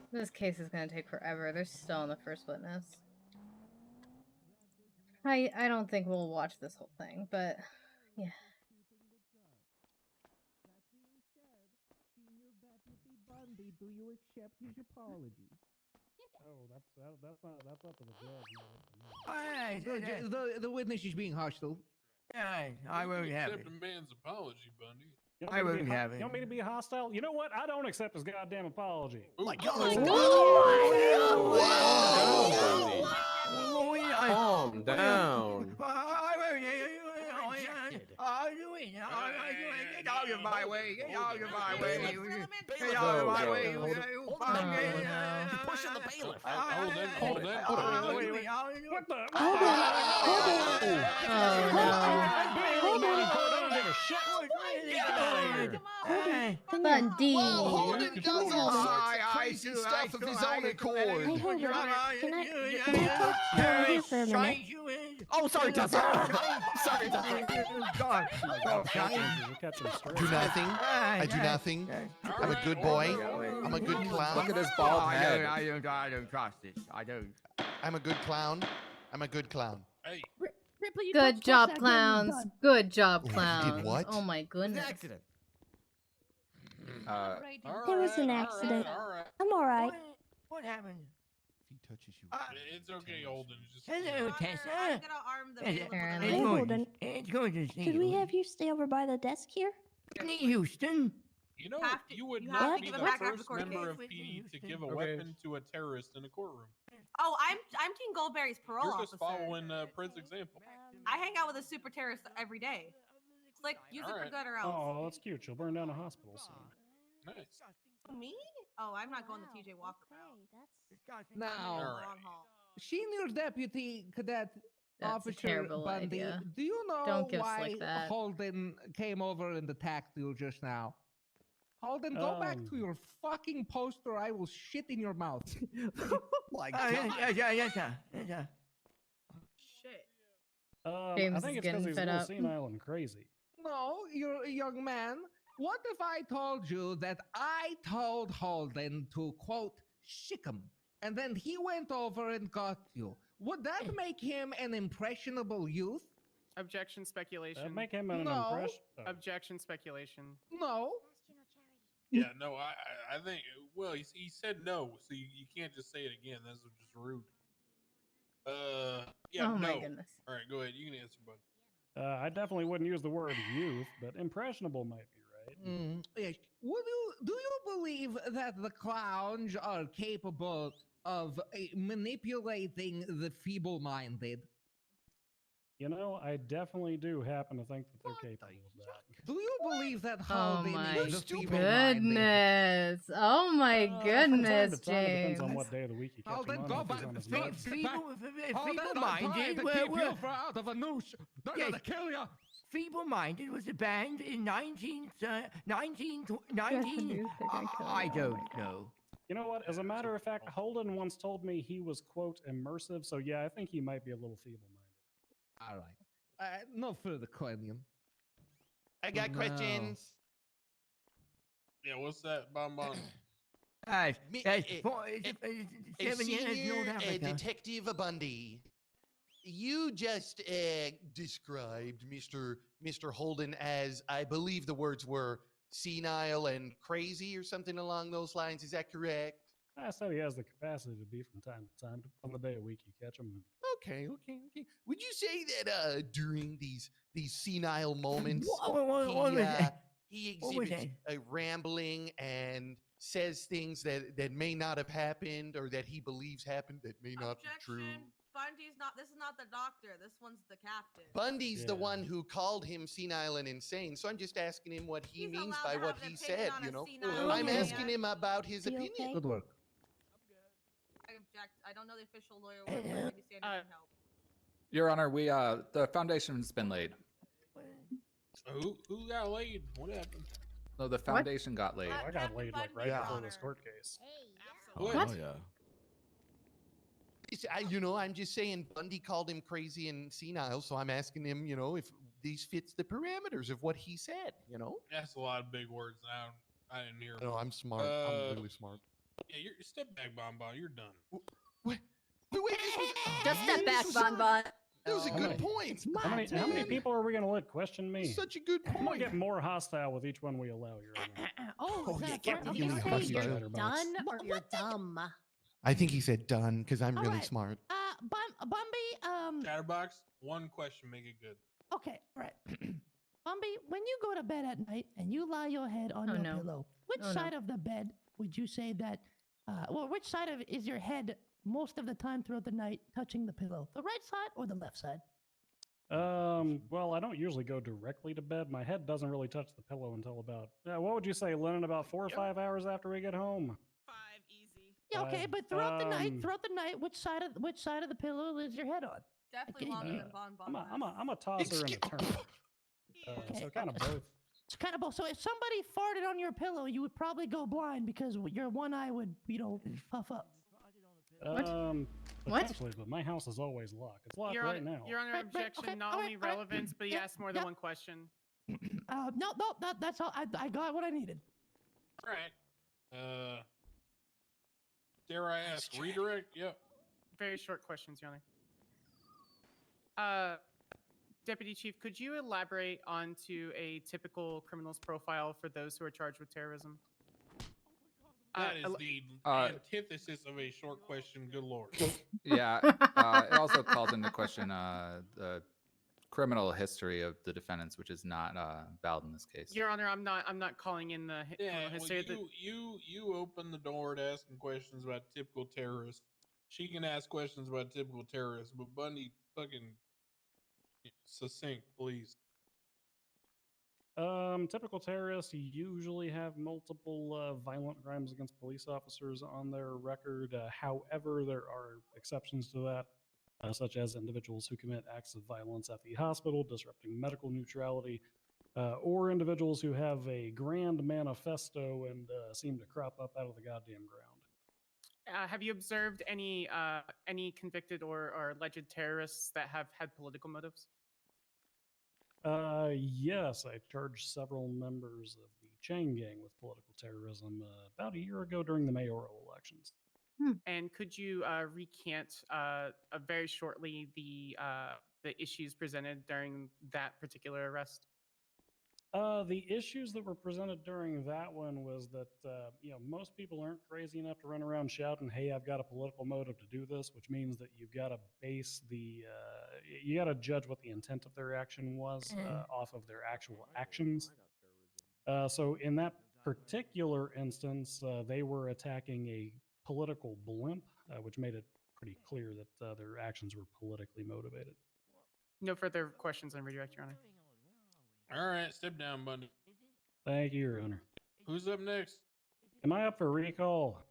This case is gonna take forever. They're still on the first witness. I don't think we'll watch this whole thing, but yeah. Bundy, do you accept his apology? Oh, that's up to the judge. The witness is being hostile. Yeah, I won't have it. Accept a man's apology, Bundy. I won't have it. You want me to be hostile? You know what? I don't accept his goddamn apology. Oh my God! Calm down. I'll do it. I'll do it. Get out of my way. Get out of my way. Get Whoa, out of my whoa, way. hold it. You're pushing the bailiff. Hold it. I'll do it. I'll do it. What the? Bundy. Holden does all sorts of crazy stuff of his own accord. Hey, hold on. Can I talk to you over here for a minute? Oh, sorry, Tessa. Sorry, Tessa. Do nothing. I do nothing. I'm a good boy. I'm a good clown. Look at his bald head. I don't trust this. I don't. I'm a good clown. I'm a good clown. Hey. Ripley, you Good don't job, touch that clowns. damn gun. Good job, Did clowns. what? Oh my goodness. Accident. There was an accident. I'm alright. What happened? If he touches you. It's okay, Holden. Just Hello, Tessa. I'm gonna arm the bailiff. Apparently. Hey, Holden. It's good to see Could you. we have you stay over by the desk here? Whitney Houston. You know, Have to- you would you not have to be give the it back after the first court member case. of PD to give a Okay. weapon to a terrorist in a courtroom. Oh, I'm Team Goldberry's parole You're officer. just following Prince's example. I hang out with a super terrorist every day. It's like use it for Alright. good or else. Oh, that's cute. She'll burn down a hospital soon. Nice. Me? Oh, I'm not going the TJ Walker route. Now, Long haul. Senior Deputy Cadet That's a Officer terrible Bundy, idea. do you know Don't give why Slick that. Holden came over and attacked you just now? Holden, go back to your fucking post or I will shit in your mouth. My God. Yes, sir. Shit. James I is think it's getting because he's a fed little up. senile and crazy. No, you're a young man. What if I told you that I told Holden to, quote, shick him, and then he went over and got you? Would that make him an impressionable youth? Objection, speculation. Make him an No. impression. Objection, speculation. No. Yeah, no, I think. Well, he said no, so you can't just say it again. That's just rude. Yeah, Oh no. my goodness. All right, go ahead. You can answer, bud. I definitely wouldn't use the word youth, but impressionable might be right. Yes. Do you believe that the clowns are capable of manipulating the feeble-minded? You know, I definitely do happen to think that they're capable of that. Do you believe that Oh Holden my is the feeble-minded? goodness. Oh my From time goodness, to time, depends on James. what day of the week you catch Holden, him on. go if he's back. on his Stop, meds. step back. Holden, I'm trying Feeble-minded. to keep you out of a noose. They're Yes. gonna kill you. Feeble-minded was a band in 19. They're I don't know. You know what? As a matter of fact, Holden once told me he was, quote, immersive, so yeah, I think he might be a little feeble-minded. All right. No further questioning. I got No. questions. Yeah, what's that, Bonbon? Me- 7 years in North Africa. Detective Bundy, you just described Mr. Holden as, I believe the words were, senile and crazy or something along those lines. Is that correct? I said he has the capacity to be from time to time, on the day of week you catch him. Okay. Would you say that during these senile moments, What was that? he What was exhibits a rambling and says things that may not have happened or that he believes happened that may not be true? Bundy's not. This is not the doctor. This one's the captain. Bundy's the one who called him senile and insane, so I'm just asking him what he means allowed by to what have an he opinion said, on you a know? senile I'm man. asking him about his You opinion. okay? Good work. I object. I don't know the official lawyer word. Maybe Sanders can help. Your Honor, we the foundation's been laid. Who got laid? What happened? No, the foundation got laid. I got laid like right before this court case. What? Oh, yeah. I'm just saying Bundy called him crazy and senile, so I'm asking him, if these fits the parameters of what he said, That's a lot of big words. I didn't hear. No, I'm smart. I'm really smart. Yeah, you're step back, Bonbon. You're done. Wait, this was, Just step back, this was- Bonbon. That was a How good many- point. How many people are we going to let question me? Such a good I'm going point. to get more hostile with each one we allow, Your Honor. Oh, is that get okay. really Okay. hostile. You're Chatterbox. done or you're dumb. I think he said done because I'm All really right. smart. Bumby, Chatterbox, one question, make it good. okay, all right. Bumby, when you go to bed at night and you lie your head on Oh, your no. pillow, which Oh, no. side of the bed would you say that, which side of is your head most of the time throughout the night touching the pillow? The right side or the left side? Well, I don't usually go directly to bed. My head doesn't really touch the pillow until about, what would you say, Lennon, about 4 or 5 hours after we get home? Yeah, okay, Five, but throughout the night, which side of the pillow is your head on? Definitely Okay, longer you- than Bon Bon. I'm a tosser and a turner. So kind of both. It's kind of both. So if somebody farted on your pillow, you would probably go blind because your one eye would, puff up. Potentially, but my house is always locked. It's locked right now. Your Honor, objection, not only relevance, but he asked more than one question. No, that's all. I got what I needed. All right. Dare I ask? Redirect? Yep. Very short questions, Your Honor. Deputy Chief, could you elaborate onto a typical criminal's profile for those who are charged with terrorism? That is the antithesis of a short question. Good lord. Yeah. It also calls into question the criminal history of the defendants, which is not valid in this case. Your Honor, I'm not calling in the criminal history. You open the door to asking questions about typical terrorists. She can ask questions about typical terrorists, but Bundy fucking succinct, please. Typical terrorists usually have multiple violent crimes against police officers on their record. However, there are exceptions to that, such as individuals who commit acts of violence at the hospital, disrupting medical neutrality, or individuals who have a grand manifesto and seem to crop up out of the goddamn ground. Have you observed any convicted or alleged terrorists that have had political motives? Yes, I charged several members of the chain gang with political terrorism about a year ago during the mayoral elections. And could you recant very shortly the issues presented during that particular arrest? The issues that were presented during that one was that most people aren't crazy enough to run around shouting, "Hey, I've got a political motive to do this," which means that you've got to base you got to judge what the intent of their action was off of their actual actions. So in that particular instance, they were attacking a political blimp, which made it pretty clear that their actions were politically motivated. No further questions on redirect, Your Honor. All right, step down, Bundy. Thank you, Your Honor. Who's up next? Am I up for recall?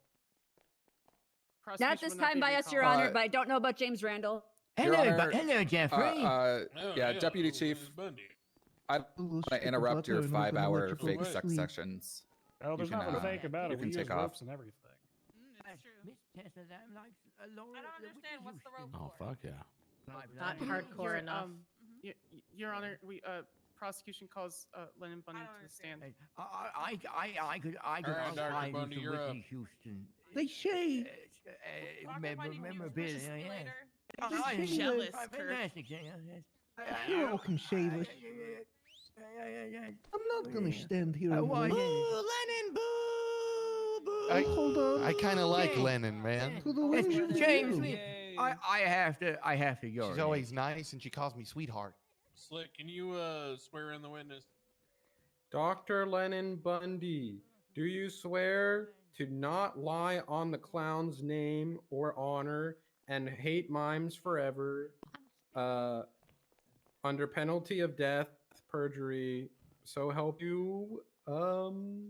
Not this time by us, Your Honor, but I don't know about James Randall. Hello, Jeffrey. Deputy Chief, I want to interrupt your 5-hour fake sex sessions. Oh, there's nothing fake about it. You can We take use off. ropes and everything. I don't understand. What's the rope Oh, for? fuck yeah. Not hardcore enough. Your Honor, we prosecution calls Lennon Bundy to the stand. I could All right, Dr. outline Bundy, Mr. you're up. Whitney Houston. They say. Memorabilia. I'm jealous, Fantastic. Hero can save us. I'm not gonna stand here and why? wait. Lennon, boo, boo. Hold on. I kind of like Lennon, man. To the window. James, I have to go. She's always nice, and she calls me sweetheart. Slick, can you swear in the witness? Dr. Lennon Bundy, do you swear to not lie on the clown's name or honor and hate mimes forever, under penalty of death, perjury, so help you, the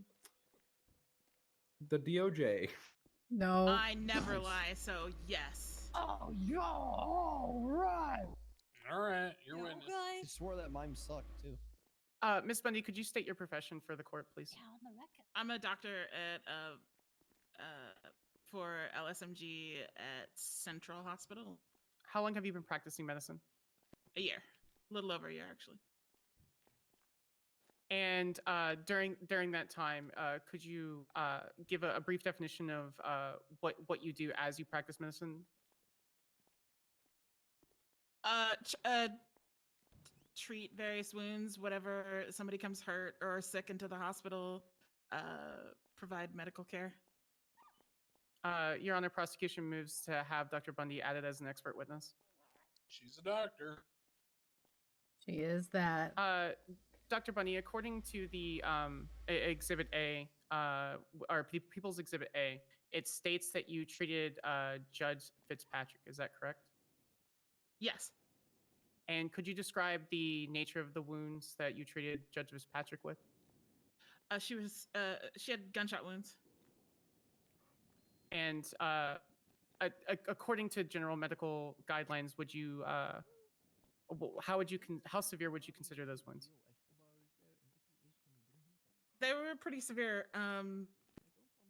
DOJ? No. I never lie, so yes. Oh, yo, all right. All right, your witness. He swore that mime sucked too. Miss Bundy, could you state your profession for the court, please? I'm a doctor at for LSMG at Central Hospital. How long have you been practicing medicine? A year, a little over a year actually. And during that time, could you give a brief definition of what you do as you practice medicine? Treat various wounds, whatever somebody comes hurt or sick into the hospital, provide medical care. Your Honor, prosecution moves to have Dr. Bundy added as an expert witness. She's a doctor. She is that. Dr. Bundy, according to the Exhibit A, or People's Exhibit A, it states that you treated Judge Fitzpatrick. Is that correct? Yes. And could you describe the nature of the wounds that you treated Judge Fitzpatrick with? She had gunshot wounds. And according to general medical guidelines, would you how severe would you consider those wounds? They were pretty severe.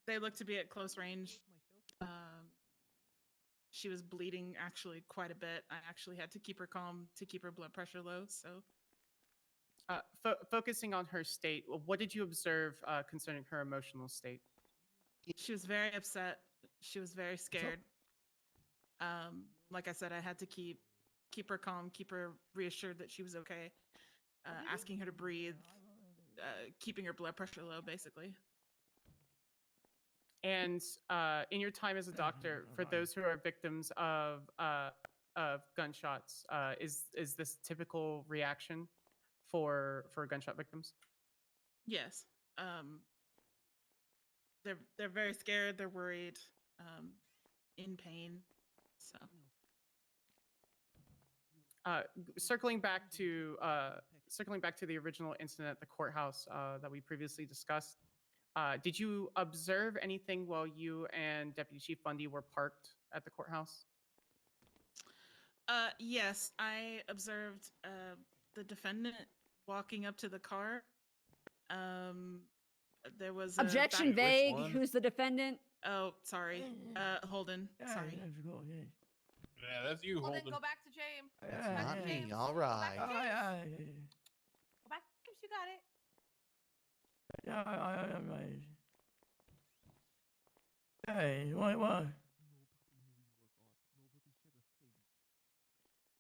They looked to be at close range. She was bleeding actually quite a bit. I actually had to keep her calm to keep her blood pressure low. So, focusing on her state, what did you observe concerning her emotional state? she was very upset. She was very scared. Like I said, I had to keep her calm, keep her reassured that she was okay. Asking her to breathe, keeping her blood pressure low, basically. And in your time as a doctor, for those who are victims of gunshots, is this typical reaction for gunshot victims? Yes. They're very scared. They're worried, in pain. So. Circling back to the original incident at the courthouse that we previously discussed, did you observe anything while you and Deputy Chief Bundy were parked at the courthouse? Yes, I observed the defendant walking up to the car. There was objection vague. Who's the defendant? Oh, sorry. Holden. Sorry. Yeah, that's you, Holden. Go back to James. That's not me. All right. Go back, James. You got it. Hey, what?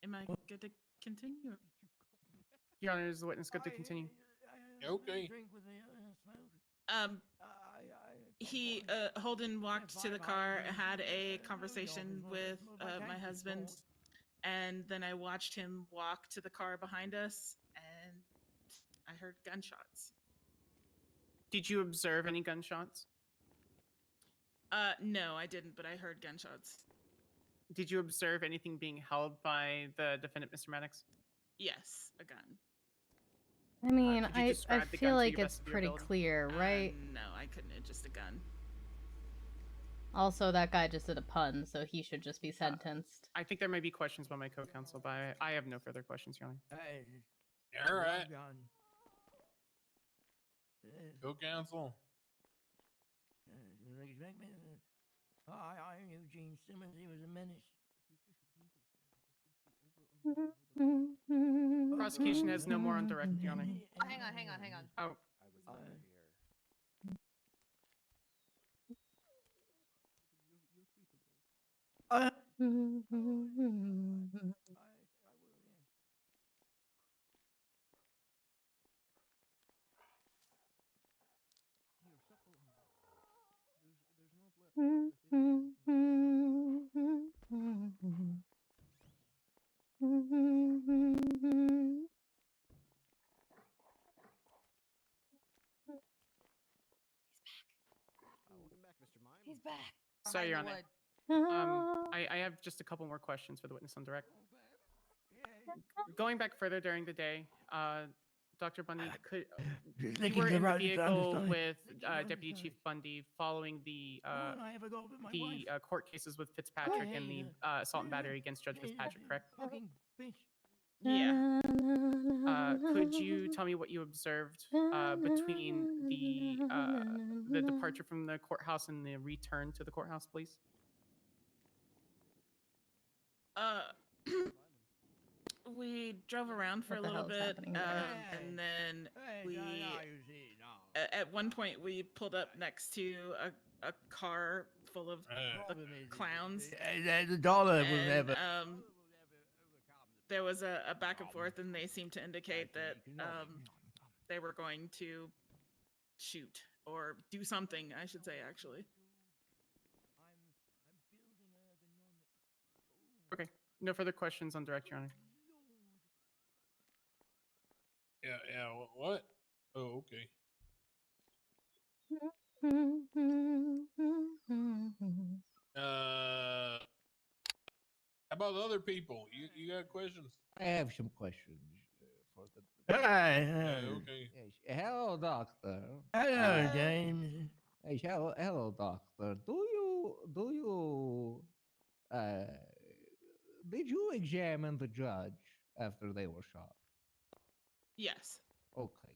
Am I good to continue? Your Honor, is the witness good to continue? Okay. Holden walked to the car, had a conversation with my husband, and then I watched him walk to the car behind us, and I heard gunshots. Did you observe any gunshots? No, I didn't, but I heard gunshots. Did you observe anything being held by the defendant, Mr. Maddox? Yes, a gun. I mean, could you I describe the gun feel to like your it's best of your pretty ability? clear, right? No, I couldn't. It's just a gun. Also, that guy just did a pun, so he should just be sentenced. I think there may be questions by my co-counsel, but I have no further questions, Your Honor. All right. Co-counsel. I knew Gene Simmons. He was a menace. Prosecution has no more on direct, Your Honor. Hang on. Oh. He's back. Sorry, Your Behind Honor. the wood. I have just a couple more questions for the witness on direct. Going back further during the day, Dr. Bundy, you were in the vehicle with Deputy Chief Bundy following the court cases with Fitzpatrick and the assault and battery against Judge Fitzpatrick, correct? Yeah. Could you tell me what you observed between the departure from the courthouse and the return to the courthouse, please? We drove around for What a the little hell is bit, happening there? and then at one point we pulled up next to a car full of clowns. The dollar will And, never. there was a back and forth, and they seemed to indicate that they were going to shoot or do something, I should say, actually. Okay. No further questions on direct, Your Honor. Yeah. What? Oh, okay. How about the other people. You got questions? I have some questions for the. Okay. Yes. Hello, doctor. Hello, James. Yes, hello, doctor. Do you did you examine the judge after they were shot? Yes. Okay.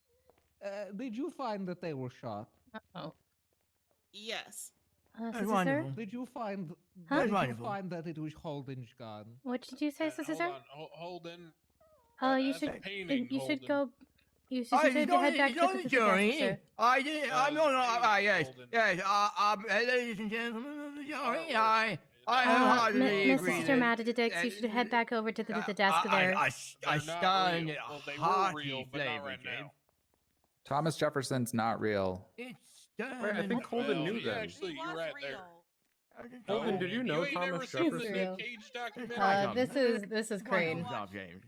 Did you find that they were shot? Oh. Yes. Did you find? Huh? Did you find that it was Holden's gun? What did you say, Sister? Hold on. Holden. You that's should. a painting, You should Holden. go. You Oh, should it's head not, back it's to not the the desk, jury. sir. I'm not. Yes. Yes. Ladies and gentlemen of the jury, I wholeheartedly agree. Mr. Matadix, you should head back over to the desk there. I stand Well, they were hearty real, but not flavor, right James. now. Thomas Jefferson's not real. It's Wait, I think Holden knew then. Actually, you're right there. Holden, did you know ain't never Thomas seen the Jefferson? Nick Cage documentary? This is Crane. Television.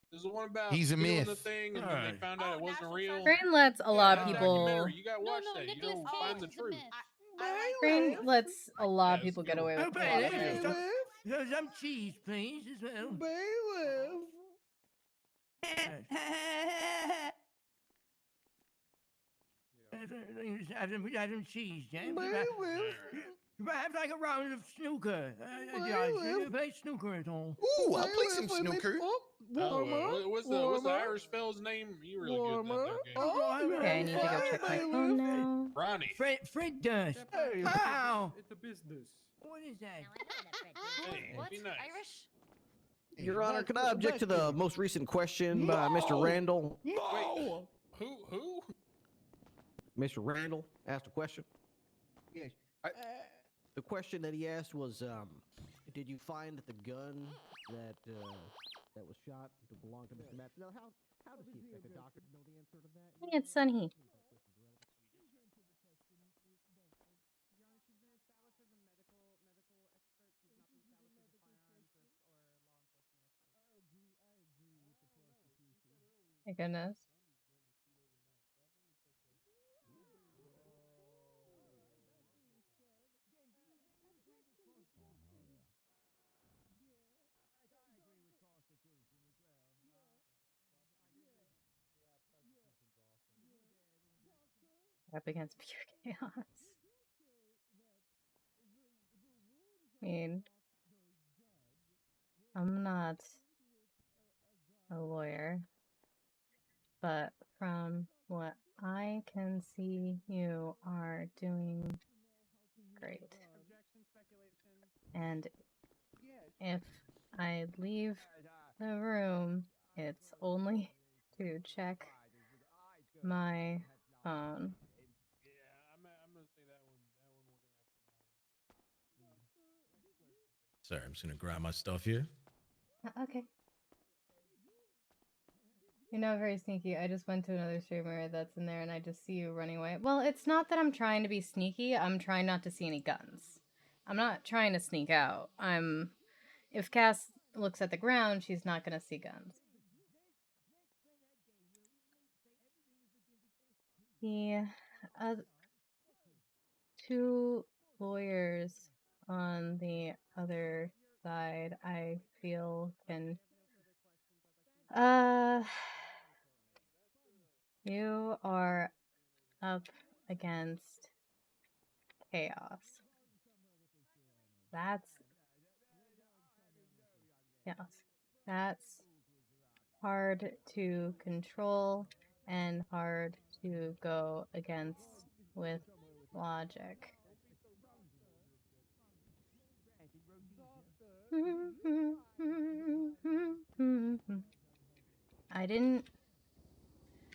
There's the one about He's a doing myth. the thing, and then they found out it wasn't real. Crane lets a lot of that people. documentary, you gotta watch that. You don't find the truth. Crane lets a lot of people get away with a lot of things. Some cheese, please, as well. Have some cheese, James. Perhaps like a round of snooker. You play snooker at all? Ooh, I'll play some snooker. What's the Irish fellow's name? You really good at that game. Okay, I need to go check my phone now. Ronnie. Fred Dust. How? It's a business. What is that? Hey, What? be nice. Irish? Your Honor, can I object to the most recent question by Mr. Randall? No. Who? Mr. Randall asked a question. Yes. The question that he asked was, did you find the gun that was shot to belong to Mr. Matt? Now, how does he expect a doctor to know the answer to that? Hey, it's Sunny. My goodness. Up against pure chaos. I mean, I'm not a lawyer, but from what I can see, you are doing great. And if I leave the room, it's only to check my phone. Sorry, I'm just gonna grab my stuff here. Okay. You're not very sneaky. I just went to another streamer that's in there and I just see you running away. Well, it's not that I'm trying to be sneaky. I'm trying not to see any guns. I'm not trying to sneak out. If Cass looks at the ground, she's not gonna see guns. The two lawyers on the other side, I feel can you are up against chaos. That's hard to control and hard to go against with logic.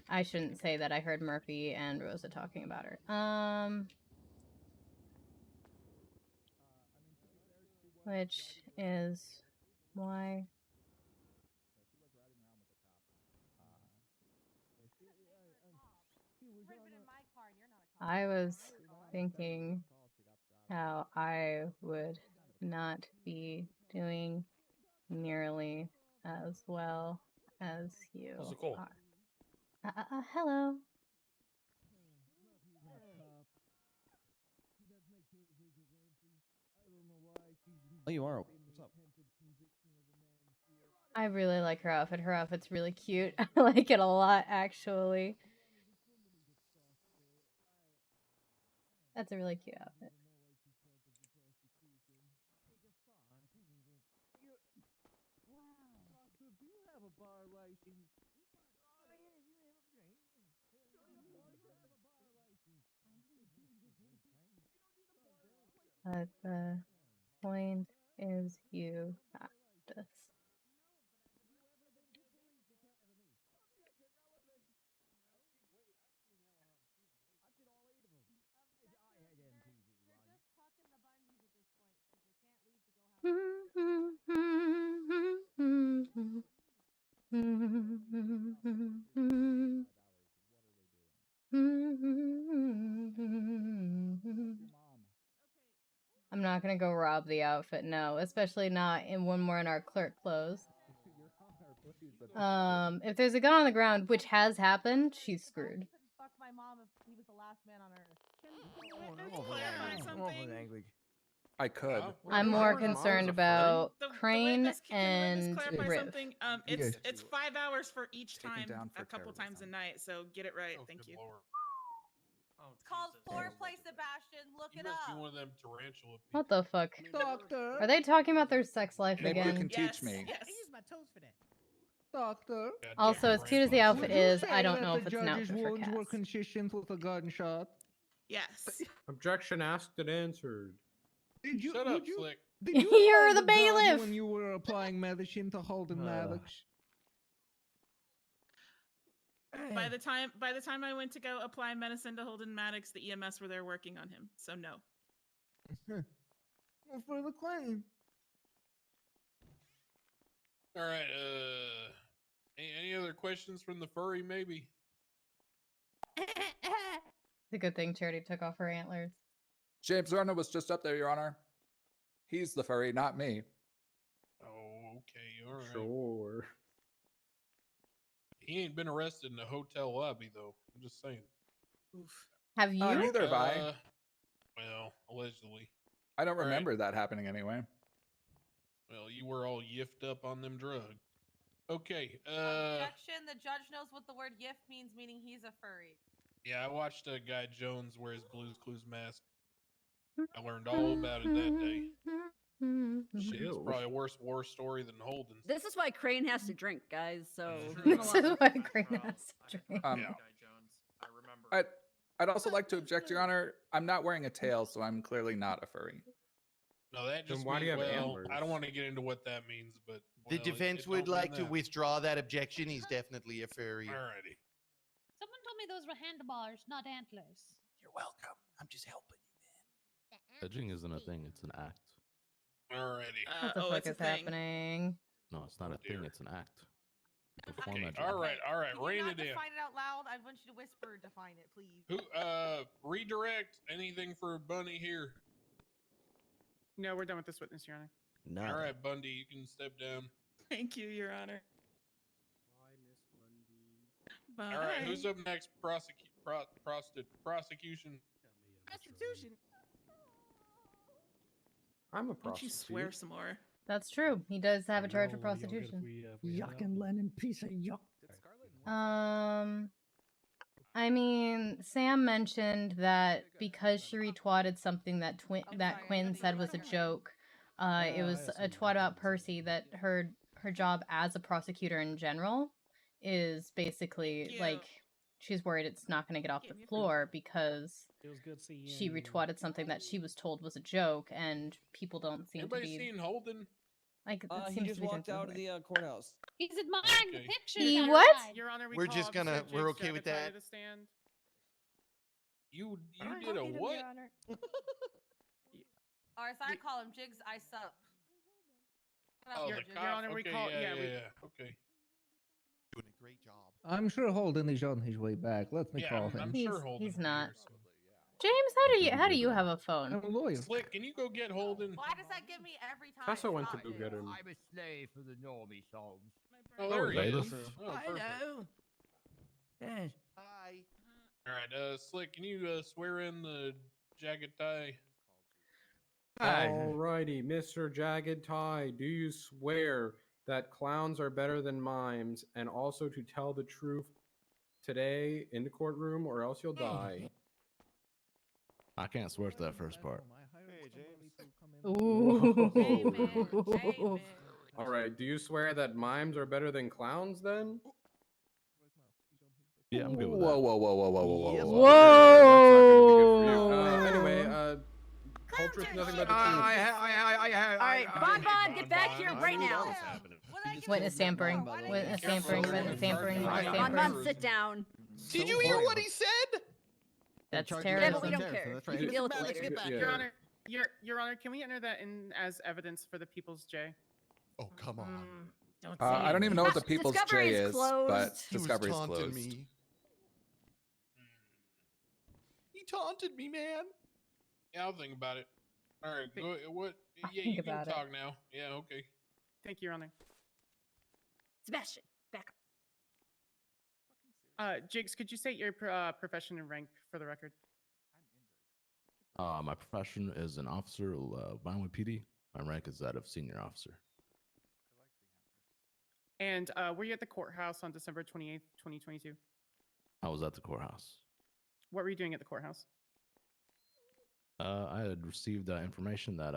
I shouldn't say that I heard Murphy and Rosa talking about her. Which is why I was thinking how I would not be doing nearly as well as you How's it going? are. Hello. Oh, you are. What's up? I really like her outfit. Her outfit's really cute. I like it a lot, actually. That's a really cute outfit. But the point is you got this. I'm not gonna go rob the outfit, no, especially not in when we're in our clerk clothes. If there's a gun on the ground, which has happened, she's screwed. Fuck my mom if he was the last man on earth. I could. I'm more concerned about Crane and clarify Riv. something. It's 5 hours for each time, a couple times a night. So get it right. Thank you. It's called foreplay, Sebastian. Look You it must be up. one of them tarantula people. What the fuck? Doctor. Are they talking about their sex life Maybe again? you can teach me. I use my toes for that. Doctor. Also, as cute as the outfit Would you is, say I don't that know the if it's an judge's outfit for wounds were cats. consistent with a gunshot. Yes. Objection asked and answered. Did you? Shut would up, you, Slick. Did you You're hold the gun bailiff! when you were applying medicine to Holden Maddox? By the time I went to go apply medicine to Holden Maddox, the EMS were there working on him. So no. Well, for the claim. All right. Any other questions from the furry? Maybe. It's a good thing Charity took off her antlers. James Arnold was just up there, Your Honor. He's the furry, not me. Oh, okay. All right. Sure. He ain't been arrested in the hotel lobby, though. I'm just saying. Oof. Have you? Neither have I. Well, allegedly. I don't All right. remember that happening anyway. Well, you were all yiffed up on them drugs. Okay. Objection. The judge knows what the word "yiff" means, meaning he's a furry. Yeah, I watched a guy Jones wear his Blue's Clues mask. I learned all about it that day. Shit, it's probably a worse war story than Holden's. This is why Crane has to drink, guys. So This is why Crane has to drink. I'd also like to object, Your Honor. I'm not wearing a tail, so I'm clearly not a furry. No, that just why do means, you have well, antlers? I don't want to get into what that means, but The well, defense it would don't mean like to that. withdraw that objection. He's definitely a furry. Alrighty. Someone told me those were handlebars, not antlers. You're welcome. I'm just helping you. Edging isn't a thing, it's an act. Alrighty. What the fuck it's a is thing. happening? No, it's not a thing, it's an act. You perform Okay, that job. all right, Can rein you not it in. define it out loud? I want you to whisper. Define it, please. Who? Redirect anything for Bunny here. No, we're done with this witness, Your Honor. No. All right, Bundy, you can step down. Thank you, Your Honor. Bye. All right, who's up next? Prosecution. Prostitution. I'm a Why don't you prostitute. swear some more? That's true. He does have a charge for No, you'll get if prostitution. we Yuck and Lennon, piece of yuck. I mean, Sam mentioned that because she retweeted something that Quinn said was a joke. It was a twat about Percy that her job as a prosecutor in general is basically like she's worried it's not going to get off the floor because It was good seeing she you. retweeted something that she was told was a joke, and people don't seem Anybody to be seen Holden? like. It He seems just to be walked out of the courthouse. He's admiring the Okay. pictures. He outside. what? Your Honor, We're just call gonna- Officer we're Jiggs okay with Jagatai that? to the stand. You did a what? Or as I call him, Jigs, I sup. Oh, Your- the Your cop. Honor, we okay, call- yeah, yeah, we- okay. Doing a great job. I'm sure Holden is on his way back. Let me Yeah, call I'm him. sure Holden. He's will be not. here soon. James, how do you have a phone? I'm a lawyer. Slick, can you go get Holden? Why does that give me every time? Tessa went to Stop go it. get him. I'm a slave for the normie songs. Oh, there he bailiff. is. Oh, perfect. Hello. Yes. Hi. All right, Slick, can you swear in the jagged tie? Alrighty, Mr. Jagged Tie, do you swear that clowns are better than mimes, and also to tell the truth today in the courtroom, or else you'll die. I can't swear to that first part. Ooh. All right. Do you swear that mimes are better than clowns then? Yeah, I'm good with Whoa, that. whoa, whoa, whoa, whoa, whoa, whoa, Whoa. Anyway, culture's nothing but the truth. All right, Bonbon, get back here right now. Witness tampering. Witness tampering. Witness tampering. Witness tampering. Bonbon, sit down. Did you hear what he said? That's Yeah, terrorism. but we don't care. We can deal with it later. Your Honor, Your Honor, can we enter that in as evidence for the People's J? Oh, come on. I don't even know what the People's Discovery J is is, closed. but He was Discovery is taunting closed. me. He taunted me, man. Yeah, I'll think about it. All right, go. What? I'll Yeah, think you can about it. talk now. Yeah, okay. Thank you, Your Honor. Sebastian, back Jigs, could you state your profession and rank for the record? My profession is an officer of Vinewood PD. My rank is that of senior officer. And were you at the courthouse on December 28th, 2022? I was at the courthouse. What were you doing at the courthouse? I had received information that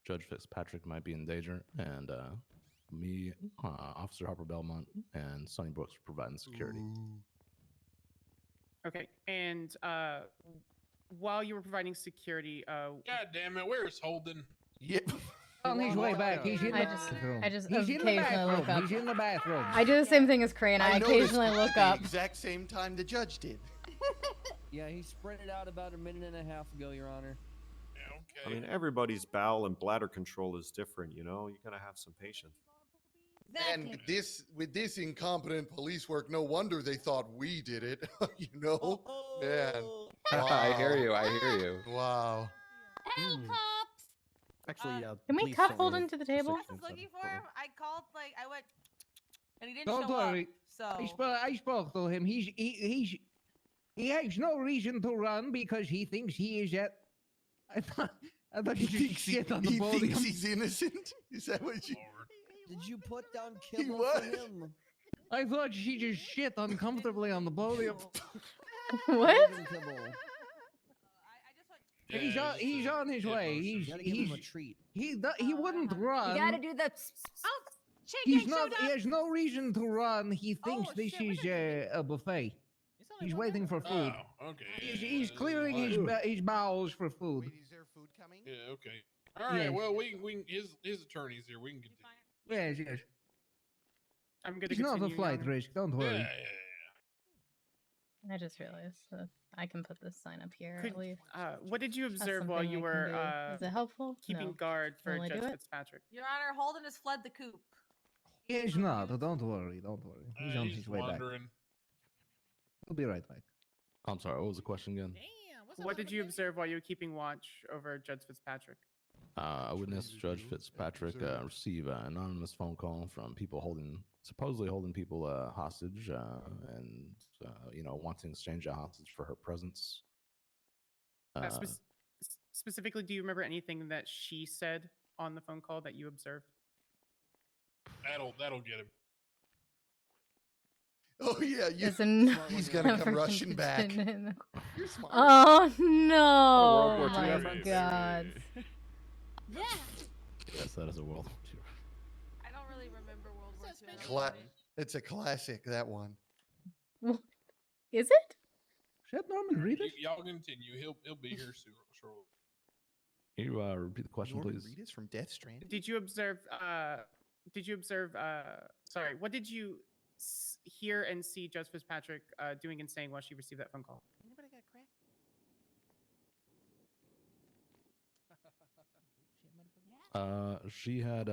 Judge Fitzpatrick might be in danger, and me, Officer Harper Belmont, and Sonny Brooks were providing security. Okay, and while you were providing security, God damn it, where's Holden? Yep. On his way back. He's in the bathroom. I just He's in the occasionally look bathroom. up. He's in the bathroom. I do the same thing as Crane. I noticed occasionally at look the up. exact same time the judge did. Yeah, he sprinted out about a minute and a half ago, Your Honor. Yeah, I mean, everybody's bowel and bladder control is different, you know? You gotta have some patience. And with this incompetent police work, no wonder they thought we did it. You know, man. I hear you. I hear you. Wow. Help, cops! Actually, Can we police cuff sent me Holden to the table? section I was looking for 7. him. I called, like, I went, and he didn't Don't show worry. up. So I spoke to him. He has no reason to run because he thinks he is at. I thought he just shit on the He podium. thinks he's innocent. Is that what you? Did you put down He kibble was. for him? I thought she just shit uncomfortably on the podium. What? Kibble. He's on his way. You gotta give him a treat. He wouldn't run. You gotta do the. oh, He's not. He has no reason to run. He thinks this is a buffet. He's waiting for food. Oh, okay. He's clearing his bowels for food. Is there food coming? Yeah, okay. All right. Yes. Well, we can his attorney's here. We can continue. Yes, yes. I'm gonna It's not a continue, Your flight Honor. risk. Don't worry. I just realized that I can put this sign up here Could- at least. what did you That's observe while something you I can were do. Is it helpful? keeping No. guard for Will I Judge do it? Fitzpatrick? Your Honor, Holden has fled the coop. He's not. Don't worry. Don't worry. He's on his way back. wandering. He'll be right back. I'm sorry, what was the question again? What did you observe while you were keeping watch over Judge Fitzpatrick? I witnessed Judge Fitzpatrick receive an anonymous phone call from people supposedly holding people hostage, and wanting to exchange a hostage for her presence. Specifically, do you remember anything that she said on the phone call that you observed? That'll get him. Oh yeah, There's a he's gonna come never rushing back. been in the- You're smart. Oh no! World War Oh II my reference. god! Yeah. Yes, that is a World War II. I don't really remember World War II. It's a classic. That one. Is it? Is that Norman Reedus? Y'all continue. He'll be here soon. Shortly. Can you repeat the question, Norman please? Reedus from Death Stranding. Did you observe? Sorry, what did you hear and see Judge Fitzpatrick doing and saying while she received that phone call? Anybody got crack? She had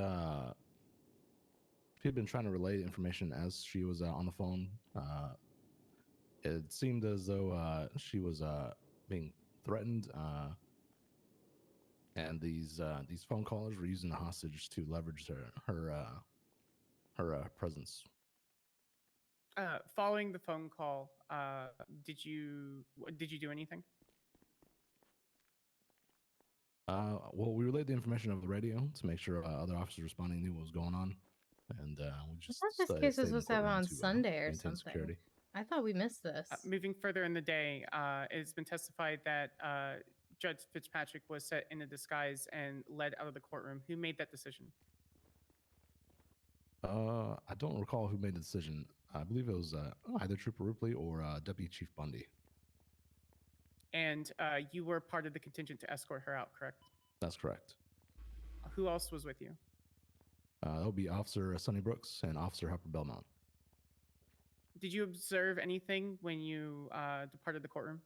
been trying to relay information as she was on the phone. It seemed as though she was being threatened, and these phone callers were using the hostage to leverage her presence. Following the phone call, did you do anything? Well, we relayed the information over the radio to make sure other officers responding knew what was going on. and we I just thought this stay case was in the supposed to happen courtroom on to Sunday or maintain something. security. I thought we missed this. Moving further in the day, it's been testified that Judge Fitzpatrick was set in a disguise and led out of the courtroom. Who made that decision? I don't recall who made the decision. I believe it was either Trooper Ripley or Deputy Chief Bundy. And you were part of the contingent to escort her out, correct? That's correct. Who else was with you? That would be Officer Sonny Brooks and Officer Harper Belmont. Did you observe anything when you departed the courtroom?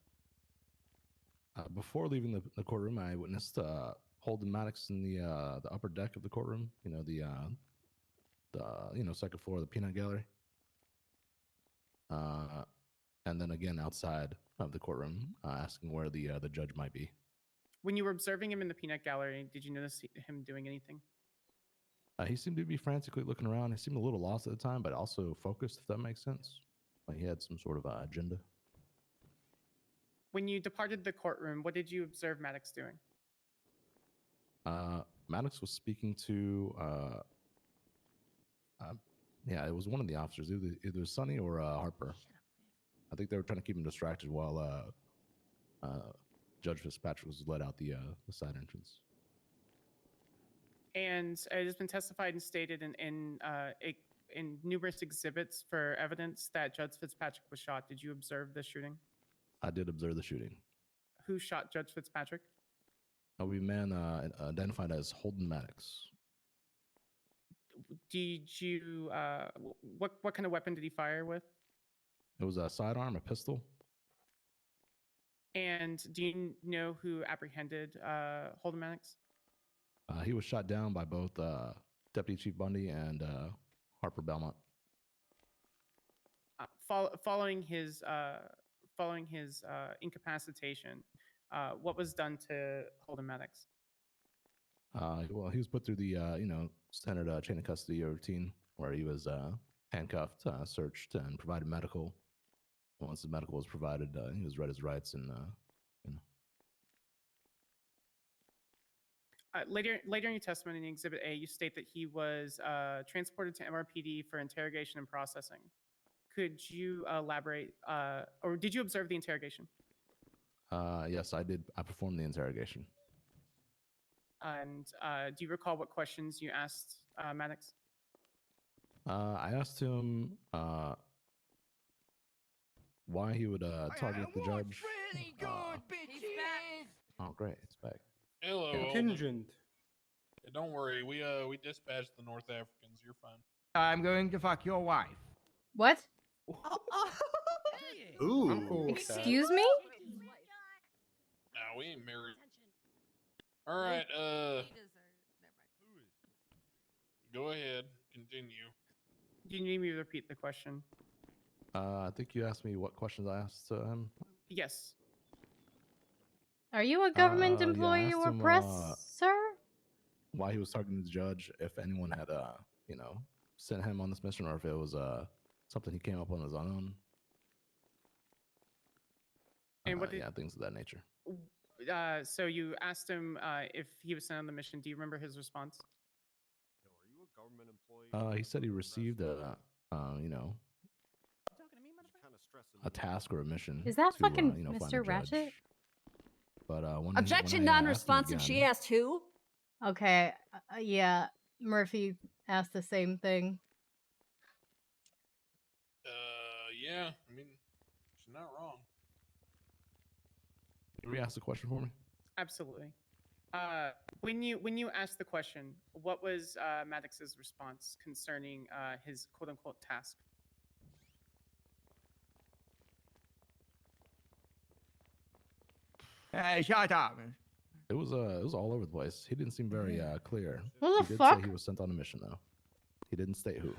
Before leaving the courtroom, I witnessed Holden Maddox in the upper deck of the courtroom. You know, the second floor of the peanut gallery. And then again outside of the courtroom, asking where the judge might be. When you were observing him in the peanut gallery, did you notice him doing anything? He seemed to be frantically looking around. He seemed a little lost at the time, but also focused, if that makes sense. Like he had some sort of agenda. When you departed the courtroom, what did you observe Maddox doing? Maddox was speaking to, it was one of the officers, either Sonny or Harper. I think they were trying to keep him distracted while Judge Fitzpatrick was led out the side entrance. And it has been testified and stated in numerous exhibits for evidence that Judge Fitzpatrick was shot. Did you observe the shooting? I did observe the shooting. Who shot Judge Fitzpatrick? That would be a man identified as Holden Maddox. Did you what kind of weapon did he fire with? It was a sidearm, a pistol. And do you know who apprehended Holden Maddox? He was shot down by both Deputy Chief Bundy and Harper Belmont. Following his incapacitation, what was done to Holden Maddox? Well, he was put through the standard chain of custody routine, where he was handcuffed, searched, and provided medical. Once the medical was provided, he was read his rights and. Later in your testimony in Exhibit A, you state that he was transported to MRPD for interrogation and processing. Could you elaborate, or did you observe the interrogation? Yes, I did. I performed the interrogation. And do you recall what questions you asked Maddox? I asked him why he would target the judge. Really good, bitches. Oh, great, it's back. Hello. Contingent. Yeah, don't worry, we dispatched the North Africans. You're fine. I'm going to fuck your wife. What? Ooh. I'm cool with that. Excuse me? Nah, we ain't married. All right. Go ahead. Continue. Do you need me to repeat the question? I think you asked me what questions I asked him. Yes. Are you a government Yeah, I employee asked or him, press, sir? Why he was targeting the judge, if anyone had, sent him on this mission, or if it was something he came up on his own. And what did, things of that nature. So you asked him if he was sent on the mission. Do you remember his response? Are you a government employee? He said he received a task or a mission. Is that to, fucking find a Mr. judge. Ratchet? But when Objection when I asked him non-responsive. She again- asked who? Okay, yeah, Murphy asked the same thing. Yeah. I mean, she's not wrong. Can you re-ask the question for me? Absolutely. When you asked the question, what was Maddox's response concerning his quote unquote task? Shut up. It was all over the place. He didn't seem very clear. What the he did fuck? say he was sent on a mission though. He didn't state who.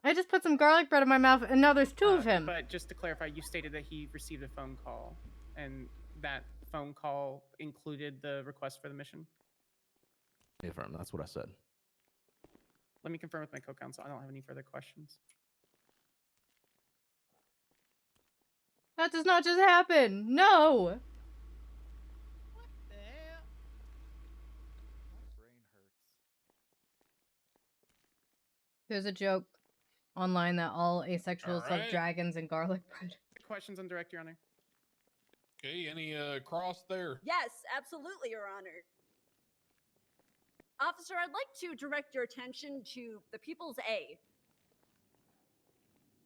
I just put some garlic bread in my mouth and now there's two of him. But just to clarify, you stated that he received a phone call, and that phone call included the request for the mission. Affirm. That's what I said. Let me confirm with my co-counsel. I don't have any further questions. That does not just happen. No. There's a joke online that all asexuals love Alright. dragons and garlic bread. Questions on direct, Your Honor. Okay, any cross there? Yes, absolutely, Your Honor. Officer, I'd like to direct your attention to the People's A.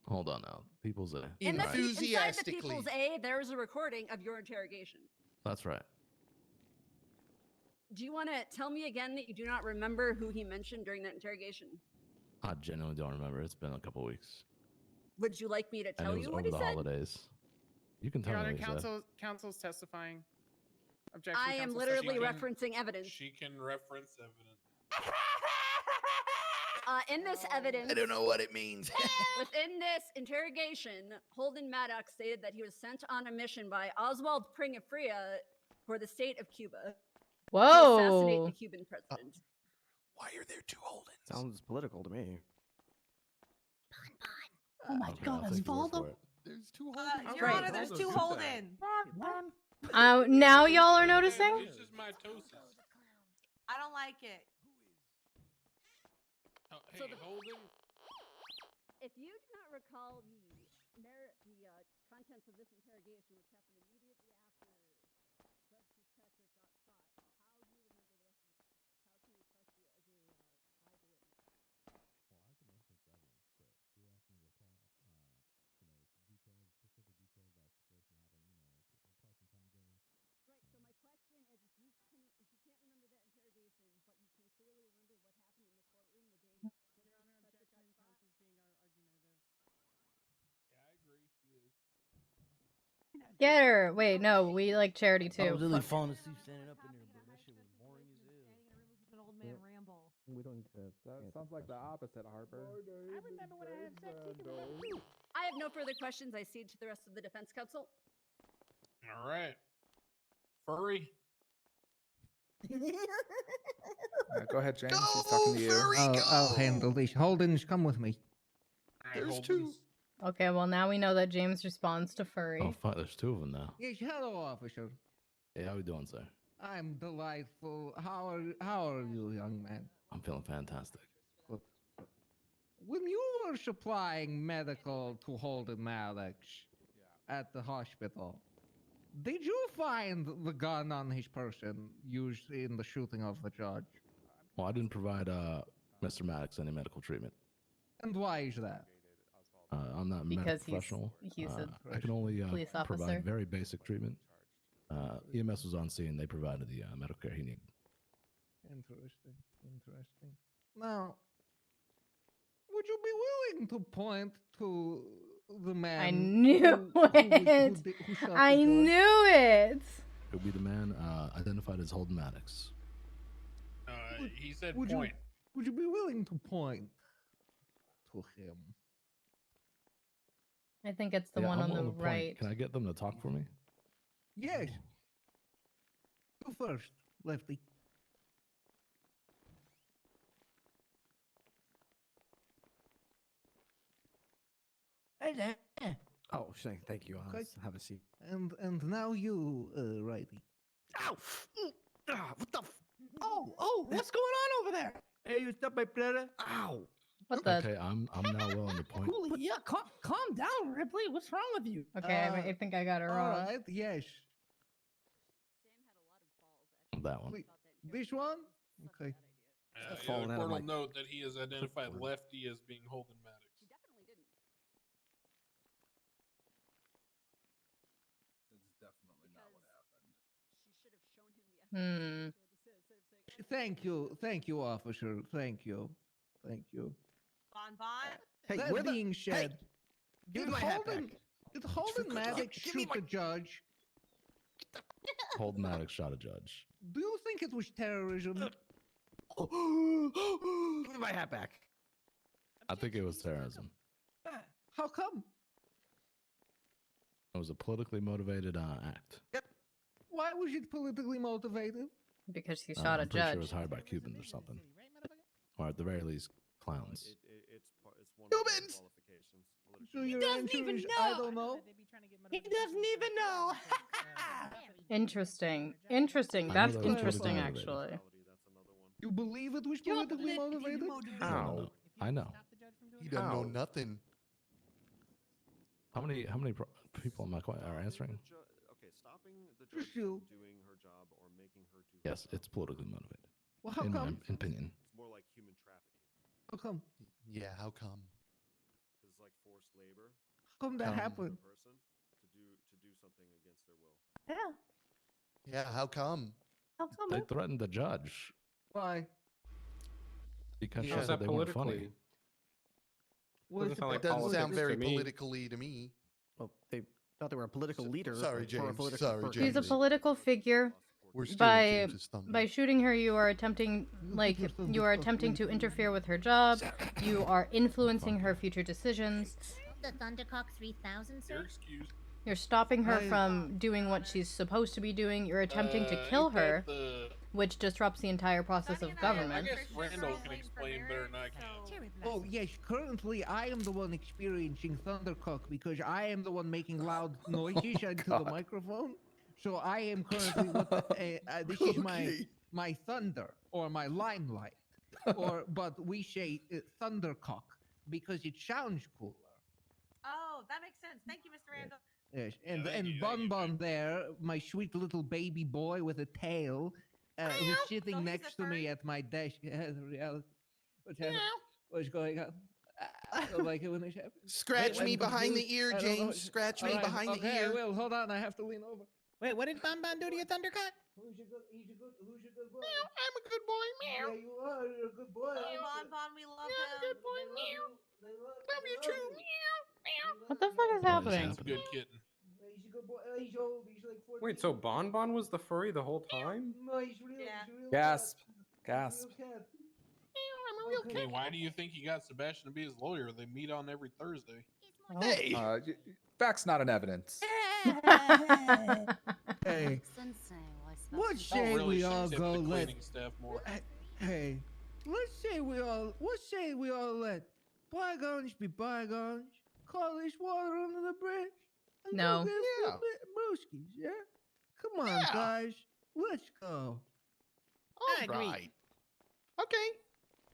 Hold on now. People's A. In the, Right. inside the People's A, there is a recording of your interrogation. That's right. Do you want to tell me again that you do not remember who he mentioned during that interrogation? I genuinely don't remember. It's been a couple weeks. Would you like me to And tell it was you over what he the said? holidays. You can tell Your me Honor, what he said. counsel's testifying. Objection. I am counsel's literally testifying. referencing evidence. She can reference evidence. In this evidence, I don't know what it means. within this interrogation, Holden Maddox stated that he was sent on a mission by Oswald Pringafria for the state of Cuba to assassinate Whoa. the Cuban president. Why are there two Holdens? Sounds political to me. Oh my Okay, god, I'll take your word Osvaldo. for it. There's two Holdens. Your Honor, there's two Holden. Now y'all are noticing? This is mitosis. I don't like it. Oh, hey, Holden. If you do not recall the contents of this interrogation, which happened immediately after Judge Fitzpatrick got shot, how do you remember the rest of the details? How can we trust you as a viable witness? Well, I can reference evidence, but you're asking me to recall, specific details about a situation that happened, quite some time ago. Right. So my question is, if you can't remember that interrogation, but you can clearly remember what happened in the courtroom the day. Your Honor, objection. Counsel's being argumentative. Yeah, I agree. She is. Get her. Wait, no, we like Charity I too. was really falling asleep standing up in there, but that shit was boring as hell. An old man ramble. We don't need to. That sounds like the opposite, Harper. I remember when I had sex. I have no further questions. I cede to the rest of the defense counsel. All right. Furry. Go ahead, James. He's talking to you. I'll handle this. Holdens, come with me. There's two. Okay, well now we know that James responds to furry. Oh, fuck. There's two of them now. Yes, hello, officer. Hey, how we doing, sir? I'm delightful. How are you, young man? I'm feeling fantastic. Good. When you were supplying medical to Holden Maddox at the hospital, did you find the gun on his person used in the shooting of the judge? Well, I didn't provide Mr. Maddox any medical treatment. And why is that? I'm not a Because medical professional. he's a I can only police officer. provide very basic treatment. EMS was on scene. They provided the medical care he needed. Interesting. Now, would you be willing to point to the man? I knew it. Who shot the I judge? knew it. It would be the man identified as Holden Maddox. He said Would point. Would you be willing to point to him? I think it's the Yeah, one I'm on the point. right. Can I get them to talk for me? Yes. You first, Lefty. Hey there. Oh, thank you. Okay. Have a seat. And now you, Righty. Ow! What the? Oh, what's going on over there? Hey, you stop my brother. Ow! What the? Okay, I'm now willing to point. Holy, yeah, calm down, Ripley. What's wrong with you? Okay, I think I got it All wrong. right, yes. That one. This one? Okay. The falling out of court will my note that he has identified clipboard. Lefty as being Holden Maddox. She definitely didn't. That's definitely not what happened. She should have shown him the Thank you, officer. Thank you. Bonbon. Hey, That where the? being said, Give did me my hat Holden, back. did Holden Maddox Give me shoot my- the judge? Holden Maddox shot a judge. Do you think it was terrorism? Give me my hat back. I think it was terrorism. How come? It was a politically motivated act. Why was it politically motivated? Because he shot a I'm pretty sure judge. it was hired by Cubans or something. Or at the very least, clowns. It's one of the Cubans! qualifications. So your doesn't answer even is, know. I don't know. He doesn't even know. Interesting. I know That's that was politically interesting, motivated. actually. You believe it was politically motivated? No, I know. He doesn't know How? nothing. How many people am I are answering? Okay, stopping the judge from doing her job or making her do her Yes, it's politically motivated. Well, how in my come? opinion. It's more like human trafficking. How come? Yeah, how come? Because it's like forced labor. How come that happened? Person to do something against their will. Yeah. Yeah, how come? How come? They threatened the judge Why? because she How's said that they weren't funny. politically? What Doesn't sound like That doesn't sound politics very to me. politically to me. Well, they thought they were a political leader. Sorry, for a James. political Sorry, for- James. She's a political figure. We're stealing By James's thunder. by shooting her, you are attempting you are attempting to interfere with her job. You are influencing her future decisions. The Thundercock 3000, sir? You're excused. You're stopping her from doing what she's supposed to be doing. You're attempting to kill ain't that her, the- which disrupts the entire process of I government. guess Randall can explain better than I can. Oh, yes, currently I am the one experiencing Thundercock because I am the one making loud noises into the God. microphone. So I am currently what this is my thunder or my limelight, but we say Thundercock because it sounds cooler. Oh, that makes sense. Thank you, Mr. Randall. Yes, thank and you, Bun Bun there, my sweet little baby boy with a tail, who's sitting So he's a next to me furry? at my desk. Reality. What's happening? What's going on? I don't like it when this happens. Scratch me I'm behind the confused. ear, I don't know James. Scratch me Alright, behind the okay, ear. I will. Hold on, I have to lean over. Wait, what did Bon Bon do to your Thundercock? Who's your good boy? I'm a good boy. Yeah, you are. You're a good boy. Oh, Bon Bon, we love him. Good boy. Love you too. What the fuck is happening? That's a good kitten. He's a good boy. He's old. He's like 14. Wait, so Bon Bon was the furry the whole time? No, he's real. Yeah. He's a real Gasp. cat. Gasp. Real cat. I mean, why do you think he got Sebastian to be his lawyer? They meet on every Thursday. Hey. Facts not in evidence. Hey, what Don't say really we all tip go the let? cleaning staff more. Hey, let's say we all let bygones be bygones. Call this water under the bridge. And No. Go get Yeah. some brewskis, yeah. Come on, Yeah. guys. Let's go. All agree. right. Okay.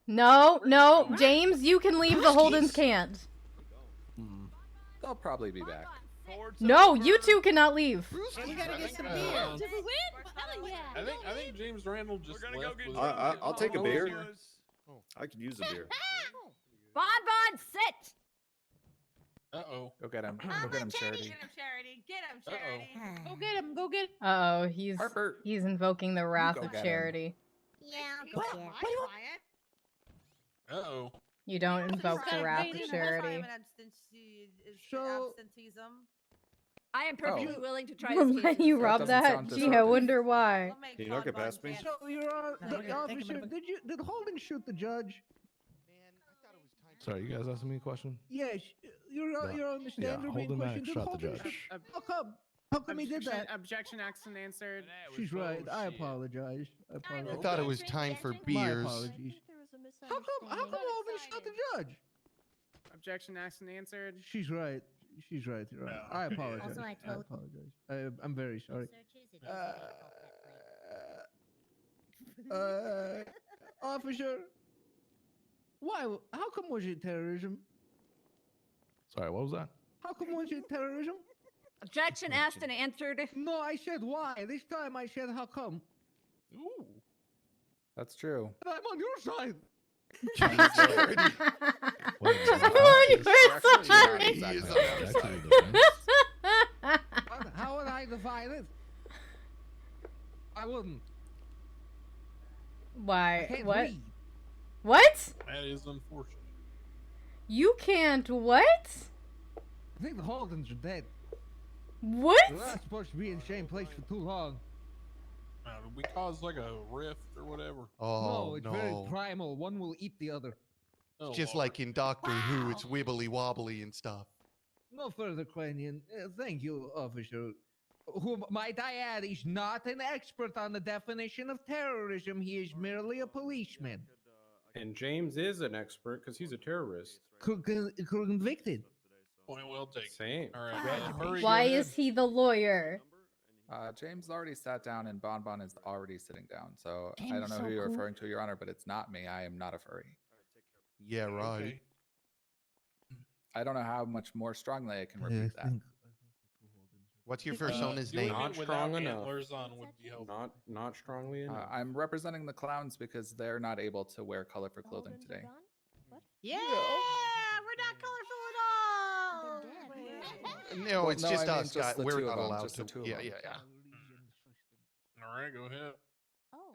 No, James, you can leave. The Holdens can't. They'll probably be back. No, you two cannot leave. Hey, we gotta get some Uh, beer. Did we win? Hell yeah. I think James Randall just left. with- I'll take a Oh, beer. here. I could use a beer. Bon Bon, sit. Uh-oh. Go get him. Go Mama, get him, Charity. Charity. Get him, Charity. Get him, Uh-oh. Charity. Go get him. Go get him. Uh oh, he's Harper. invoking the wrath go of get him. Charity. Yeah, He's go not get my it. client. Uh-oh. You don't invoke the wrath of We'll try Charity. him in So- absenteeism. I am perfectly Oh. willing to try this Why case. you That rob doesn't that? sound Gee, I disruptive. wonder why. We'll make Can you not Bon get Bon past me? pay. So you're No, the we're gonna take him officer. in a- Did Holden shoot the judge? Sorry, you guys asking me a question? Yes. You're No. you're on the Yeah, stand. You're being Holden Mack questioned. Did shot the Holden judge. shoot- How come? How come he did that? Objection asked and answered. She's right. I apologize. I I apologize. thought it was time for My beers. apologies. How come Holden shot the judge? Objection asked and answered. She's right. She's right. You're right. I apologize. Also, I told- apologize. I'm very sorry. Searches, it is difficult Officer, why? How come was it terrorism? Sorry, what was that? How come was it terrorism? Objection asked and answered. No, I said why. This time I said how come. Ooh. That's true. And I'm on your side. Wait, He is on Back our to side. the defense. How would I define it? I wouldn't. I Why? can't What? read. What? That is unfortunate. You can't what? I think the Holdens are dead. What? They're not supposed to be in the same place for too long. Did we cause like a rift or whatever? Oh, no, it's very primal. One will eat the other. Oh, Just Lord. like in Doctor Who, it's wibbly wobbly and stuff. No further questioning. Thank you, officer. Who, might I add, is not an expert on the definition of terrorism. He is merely a policeman. And James is an expert because he's a terrorist. Convicted. Point well taken. Same. All right. Hurry, go Why ahead. is he the lawyer? James already sat down and Bon Bon is already sitting down. So I James don't is know so who you're cool. referring to, Your Honor, but it's not me. I am not a furry. Yeah, right. Okay. I don't know how much more strongly I can I repeat that. think What's your persona's name? Doing Not it without strong enough. antlers on would be helpful. Not strongly enough. I'm representing the clowns because they're not able to wear colorful clothing today. Yeah, we're not colorful at all. No, Well, it's no, just I mean us, just guys. the We're two not of 'em, allowed just the to. two of Yeah, 'em. yeah, yeah. All right, go ahead.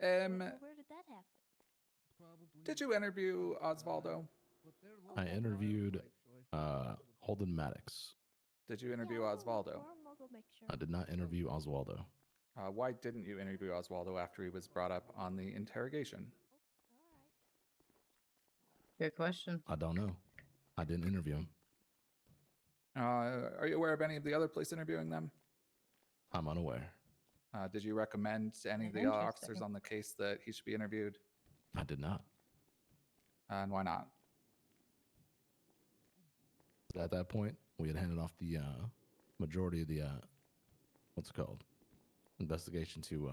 Where did that happen? Did you interview Osvaldo? I interviewed Holden Maddox. Did you interview Osvaldo? I'll go make sure. I did not interview Oswaldo. Why didn't you interview Osvaldo after he was brought up on the interrogation? Good question. I don't know. I didn't interview him. Are you aware of any of the other police interviewing them? I'm unaware. Did you recommend to any of the other officers on the case that he should be interviewed? I did not. And why not? At that point, we had handed off the majority of the what's it called? Investigation to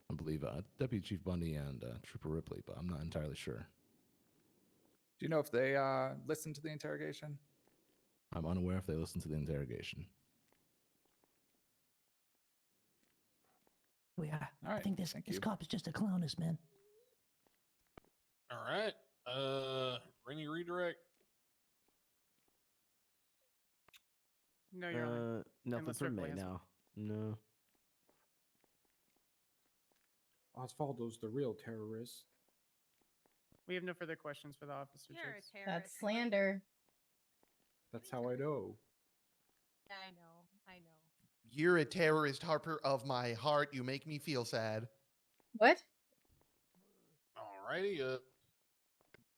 I believe Deputy Chief Bundy and Trooper Ripley, but I'm not entirely sure. Do you know if they listened to the interrogation? I'm unaware if they listened to the interrogation. We are. All I right, think this thank this you. cop is just a clownist, man. All right. Rainy redirect. No, Your Honor. Nothing Unless from Ripley me has- now. No. Osvaldo's the real terrorist. We have no further questions for the officer. You're a Chicks. terrorist. That's slander. That's how I know. Yeah, I know. I know. You're a terrorist, Harper of my heart. You make me feel sad. What? Alrighty.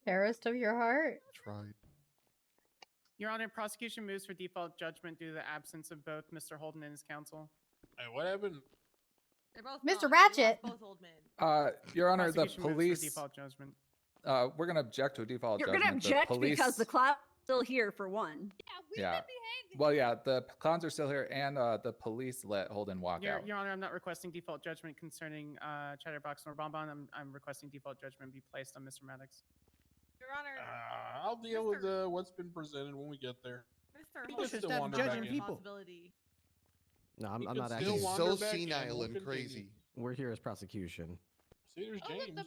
Terrorist of your heart? That's right. Your Honor, prosecution moves for default judgment due to the absence of both Mr. Holden and his counsel. Hey, what happened? They're both Mr. gone. We Ratchet. lost both old men. Your Honor, the Prosecution moves for police. default judgment. We're gonna object to a default You're judgment. gonna object the police, because the cloud's still here for one. Yeah. Well, yeah, the clowns are still here, and the police let Holden walk out. Your Honor, I'm not requesting default judgment concerning Chatterbox nor Bonbon. I'm requesting default judgment be placed on Mr. Maddox. Your Honor, I'll deal with what's been presented when we get there. Mr. He Holden can should still stop wander judging back in. people. No, I'm He not could actually. still He's wander so back in, senile we'll and continue. crazy. We're here as prosecution. See, there's James.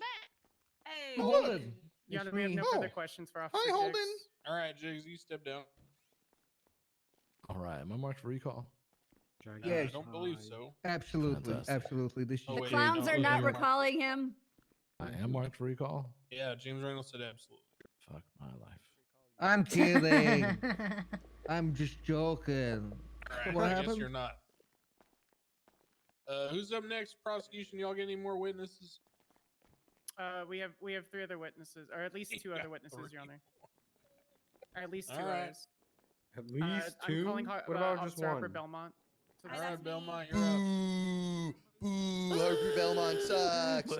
Hey, Holden. Your Honor, It's we have me. no further questions for Officer Hi, Holden. Jiggs. All right, Jigs, you step down. All right, am I marked for recall? Yes. I don't believe so. Absolutely, Fantastic. absolutely. This Oh, is The wait, clowns no, are no, not you're marked. recalling him. I am marked for recall. Yeah, James Reynolds said absolutely. Fuck my life. I'm kidding. I'm just joking. All right, What I guess happened? you're not. Who's up next? Prosecution. Y'all get any more witnesses? We have three other witnesses, or at least two other witnesses, Your Honor. Or at least two All right. others. At least I'm two. calling What about just Officer Harper one? Belmont. to the All stand. right, Belmont, you're up. Boo! Harper Belmont sucks.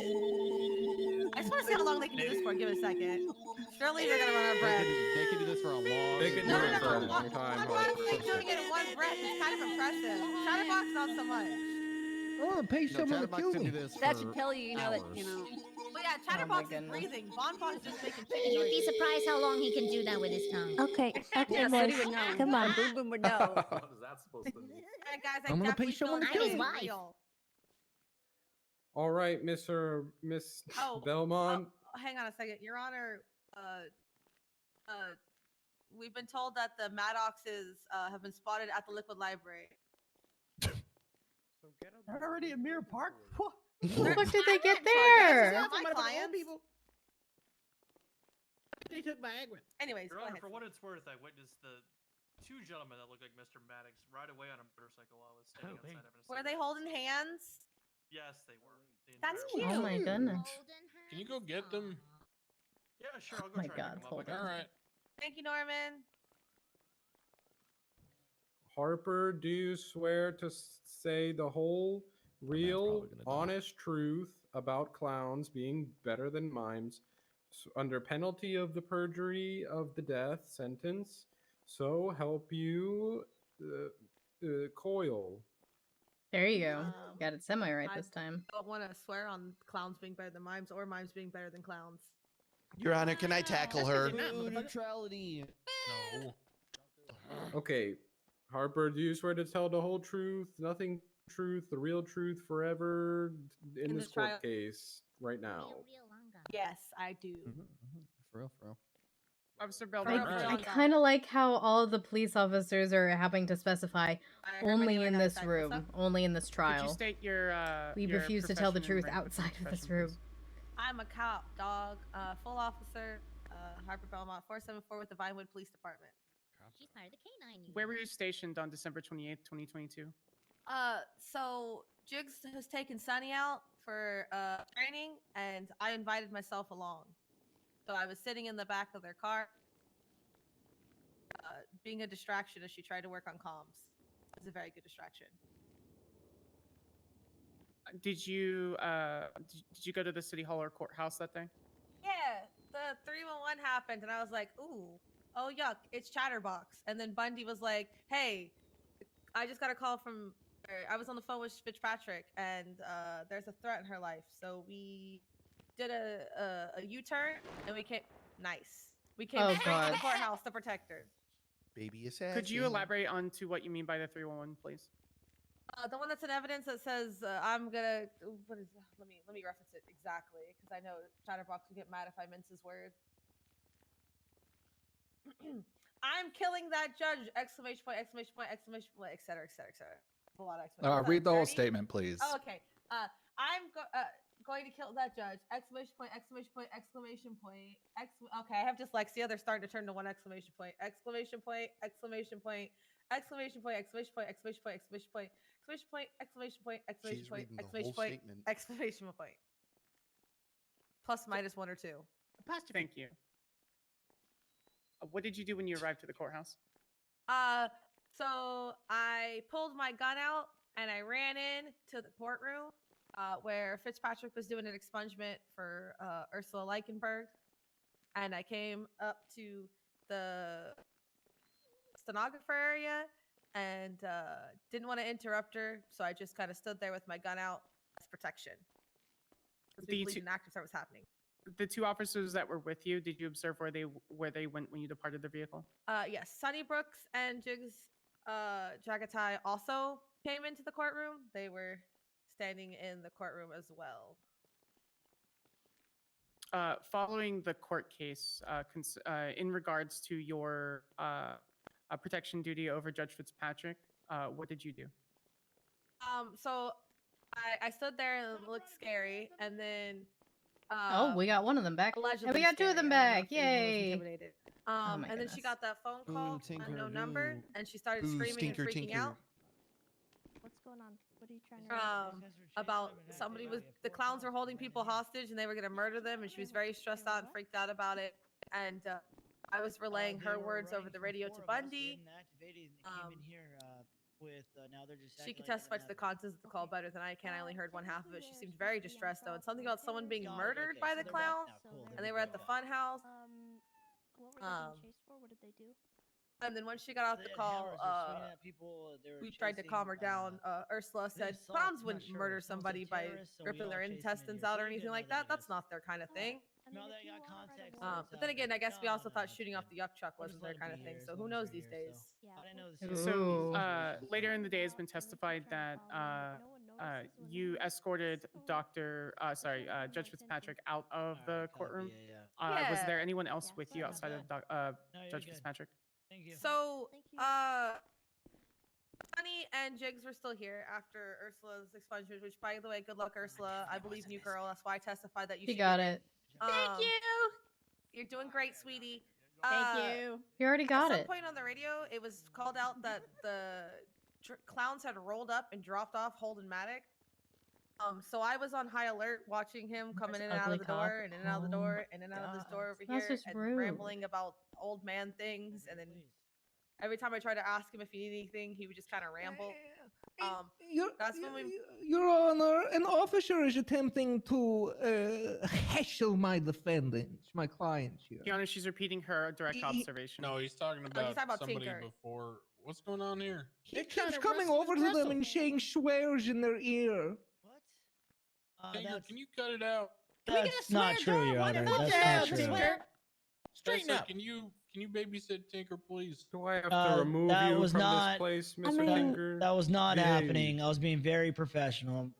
I just want to see how long they can do this for. Give it a second. Surely they're gonna run out of breath. They could do this for a long. They could do No, it no, for a no. long time. One thing doing it in one breath is kind of impressive. Chatterbox, not so much. I want to pay someone to Chatterbox kill can me. do this That for should tell you, you know, that, you hours. know. But yeah, Chatterbox is goodness. breathing. Bonbon's just making chicken You'd be noises. surprised how long he can do that with his tongue. Okay, okay, Yeah, boys. City would know. Come on. Boom Boom would know. What is that supposed to mean? Alright, guys, I'm gonna pay definitely feel someone to like kill it's me. wife. real. All right, Miss Belmont. Hang on a second, Your Honor. We've been told that the Maddoxes have been spotted at the Liquid Library. They're already in Mirror Park. What? How the fuck did they get They're there? my clients. They took Viagra. Anyways, Your go Honor, ahead. for what it's worth, I witnessed the two gentlemen that looked like Mr. Maddox ride away on a motorcycle while I was standing outside having a Were they holding hands? Yes, they were. the That's entire cute. Oh my goodness. Can you go get them? Yeah, sure. I'll Oh go my try God, and pick them hold up. on. All right. Thank you, Norman. Harper, do you swear to say the whole, real, probably gonna die. honest truth about clowns being better than mimes, under penalty of the perjury of the death sentence? So help you, coil. There you go. Got it semi right I this time. don't want to swear on clowns being better than mimes or mimes being better than clowns. Your Honor, can I tackle her? Neutrality. No. Okay, Harper, do you swear to tell the whole truth, nothing but truth, the real truth forever in In this the trial? court case right now? Yes, I do. For real, for real. Officer I, Belmont. I kind of like how all the police officers are having to specify heard my only name in right this outside. What's room, up? only in this Could trial. you state your We your refuse to tell the profession and truth rank within outside the of this profession, room. please? I'm a cop, dog. Full officer, Harper Belmont, 474 with the Vinewood Police Department. She's part of the K9 unit. Where were you stationed on December 28th, 2022? So Jigs has taken Sunny out for training, and I invited myself along. So I was sitting in the back of their car, being a distraction as she tried to work on comms. It was a very good distraction. Did you go to the city hall or courthouse that day? Yeah, the 311 happened, and I was like, ooh, oh yuck, it's Chatterbox. And then Bundy was like, hey, I just got a call from, I was on the phone with Fitzpatrick, and there's a threat in her life. So we did a U-turn, and we came, nice. We came Oh, straight to God. the courthouse to protect her. Baby assassin. Could you elaborate on to what you mean by the 311, please? The one that's in evidence that says I'm gonna. What is? Let me reference it exactly because I know Chatterbox will get mad if I mince his word. I'm killing that judge! Exclamation point! Exclamation point! Exclamation point! Etc. Etc. Etc. A lot of exclamation. Read the whole statement, please. Oh, okay. I'm going to kill that judge! Exclamation point! Exclamation point! Exclamation point! Okay, I have dyslexia. They're starting to turn to one exclamation point! Exclamation point! Exclamation point! Exclamation point! Exclamation point! Exclamation point! Exclamation point! Exclamation point! Exclamation point! Exclamation She's point! reading the Exclamation whole point! statement. Exclamation point! Plus minus 1 or 2. Thank you. What did you do when you arrived to the courthouse? So I pulled my gun out and I ran in to the courtroom where Fitzpatrick was doing an expungement for Ursula Leichenberg. And I came up to the stenographer area and didn't want to interrupt her. So I just kind of stood there with my gun out as protection. Because we believed in active service happening. The two officers that were with you, did you observe where they went when you departed the vehicle? Yes, Sunny Brooks and Jigs Jagatai also came into the courtroom. They were standing in the courtroom as well. Following the court case, in regards to your protection duty over Judge Fitzpatrick, what did you do? So I stood there and it looked scary, and then Oh, we got one of them back. And allegedly we got two of them scary. I don't know back. if anyone was Yay. intimidated. Oh my and then goodness. she got that phone call, unknown number, and she started Ooh, screaming stinker, and freaking tinker. out. What's going on? What are you trying to About somebody was the clowns were holding people hostage and they were gonna murder them, and she was very stressed out and freaked out about it. And I was relaying her words over the radio to Bundy. She can testify to the contents of the call better than I can. I only heard one half of it. She seemed very distressed though, and something about someone being murdered by the clown, and they were at the fun house. What were they being chased for? What did they do? And then when she got off the call, we tried to calm her down. Ursula said clowns wouldn't murder somebody by ripping their intestines out or anything like that. That's not their kind of thing. But then again, I guess we also thought shooting off the yuck truck wasn't their kind of thing. So who knows these days? So later in the day, has been testified that you escorted Judge Fitzpatrick out of the courtroom. Was there anyone else with you outside of Judge Fitzpatrick? So, Sunny and Jigs were still here after Ursula's expungement, which, by the way, good luck, Ursula. I believe in you, girl. That's why I testified that you She should got get it. Thank you. You're doing great, sweetie. Thank you. You already got At it. some point on the radio, it was called out that the clowns had rolled up and dropped off Holden Maddox. So I was on high alert watching him coming in and out of the door, and in and out of the door, and in and out of this door over That's here, just and rude. rambling about old man things. And then every time I tried to ask him if he needed anything, he would just kind of ramble. That's when we. Your Honor, an officer is attempting to heschel my defendant, my client here. Your Honor, she's repeating her direct observation. No, he's talking he's about, talking about somebody Tinker. before What's going on here? He keeps coming over to them and saying swears in their ear. Tinker, can you cut it out? That's not true, Your Honor. That's not true. Straighten up. Can you babysit Tinker, please? Do I have to remove that you was from not, this place, Mr. Tinker? That was not Behave. happening. I was being very professional.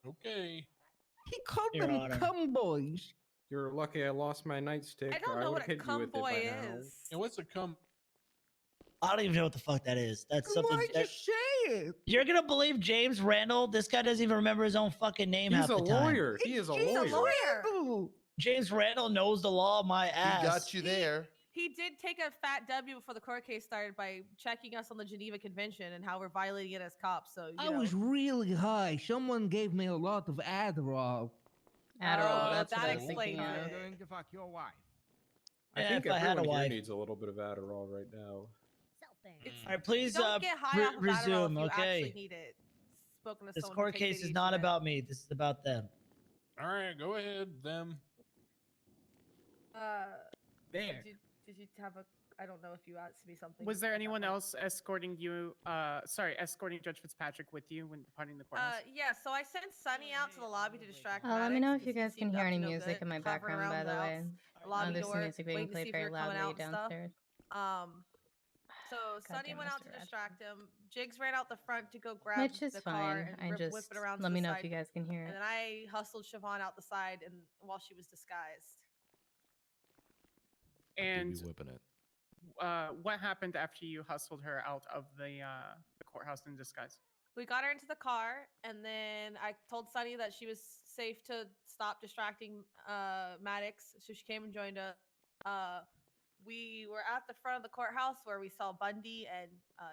Okay. He called Your them Honor. cum boys. You're lucky I lost my nightstick. I don't know would what a hit you with cum it by boy now. is. And what's a cum? I don't even know what the fuck that is. That's something. Why'd you say it? You're gonna believe James Randall? This guy doesn't even remember his own fucking name He's half a the time. lawyer. He is a He's lawyer. a lawyer. James Randall knows the law of my ass. He got you there. He did take a fat W before the court case started by checking us on the Geneva Convention and how we're violating it as cops. So I was really high. Someone gave me a lot of Adderall. Adderall, that's that what I was explains thinking it. of. Going to fuck your wife. I Yeah, think if I had a everyone here wife. needs a little bit of Adderall right now. All right, please Don't get high off of Adderall resume. if you Okay. actually need it. Spoken to This someone who court takes case is ADHD not meds. about me. This is about them. All right, go ahead. Them. There. Did you have a? I don't know if you asked me something. Was there anyone else escorting you? Escorting Judge Fitzpatrick with you when departing the courthouse? Yeah. So I sent Sunny out to the lobby to distract. Let me know Maddox if you because guys he can seemed hear up to any no music good, in my covering background, by around the way. lobby There's door, some music being waiting to played see if very you were coming loudly out and stuff. downstairs. So Sunny Goddamn went out to Mr. distract him. Jigs ran out the front to go grab Which is the car fine. and I whip just it around. let to me the know side. if you guys can hear And it. then I hustled Siobhan out the side and while she was disguised. And be whipping it. what happened after you hustled her out of the courthouse in disguise? We got her into the car, and then I told Sunny that she was safe to stop distracting Maddox, so she came and joined us. We were at the front of the courthouse where we saw Bundy and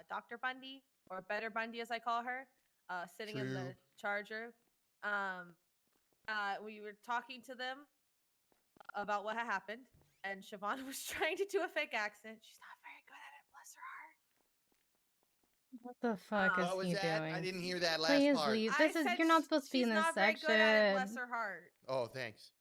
Dr. Bundy, or Better Bundy as I call her, sitting in the charger. We were talking to them about what had happened, and Siobhan was trying to do a fake accent. She's not very good at it, bless her heart. What the fuck is What was he that? doing? I didn't hear that last Please part. leave. I This is said you're not supposed to be she's in this not very section. good at it, bless her heart. Oh, thanks.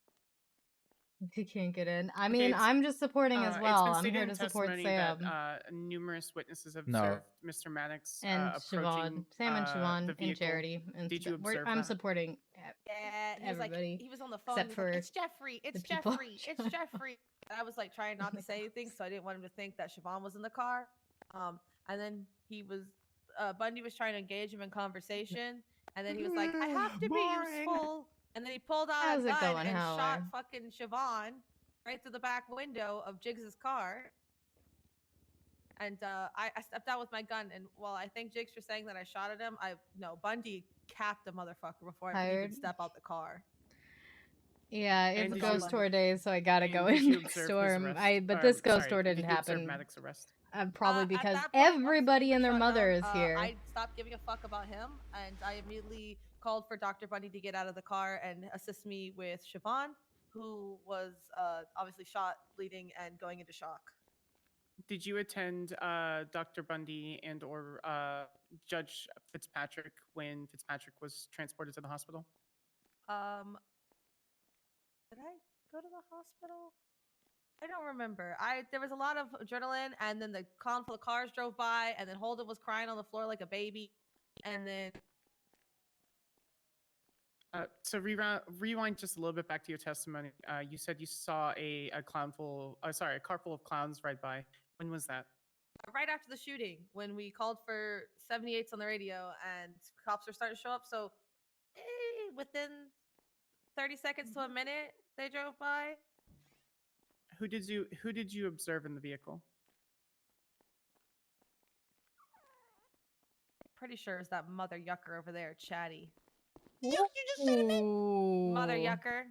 He can't get in. I Okay, mean, it's- I'm just supporting as it's well. been I'm stated here in to support testimony Sam that numerous witnesses have No. observed Mr. Maddox and approaching Siobhan, Sam and the Siobhan and vehicle. Charity. And Did you observe I'm that? supporting Yeah, he was like, everybody he was on the phone. except He was for like, it's Jeffrey, it's the people. Jeffrey, it's Jeffrey. And I was like trying not to say anything, so I didn't want him to think that Siobhan was in the car. And then he was, Bundy was trying to engage him in conversation, and then he was like, I have to be Boring. useful. And then he pulled out How's a it gun going, and shot Howard? fucking Siobhan right through the back window of Jiggs's car. And I stepped out with my gun, and while I thank Jiggs for saying that I shot at him, Bundy capped the motherfucker before I could even Tired? step out the car. Yeah, And it's did ghost you- tour day, so I gotta and go did in you next observe his door. arrest? But this ghost Sorry, tour did didn't you observe happen. Maddox's arrest? Probably At because that point, once everybody and their shut mother down, is here. I stopped giving a fuck about him, and I immediately called for Dr. Bundy to get out of the car and assist me with Siobhan, who was obviously shot, bleeding, and going into shock. Did you attend Dr. Bundy and or Judge Fitzpatrick when Fitzpatrick was transported to the hospital? Did I go to the hospital? I don't remember. There was a lot of adrenaline, and then the clown full of cars drove by, and then Holden was crying on the floor like a baby, and then So rewind just a little bit back to your testimony. You said you saw a car full of clowns ride by. When was that? right after the shooting when we called for 78s on the radio and cops were starting to show up. So within 30 seconds to a minute, they drove by. Who did you observe in the vehicle? Pretty sure it's that mother yucker over there, Chatty. You just said it. Mother yucker.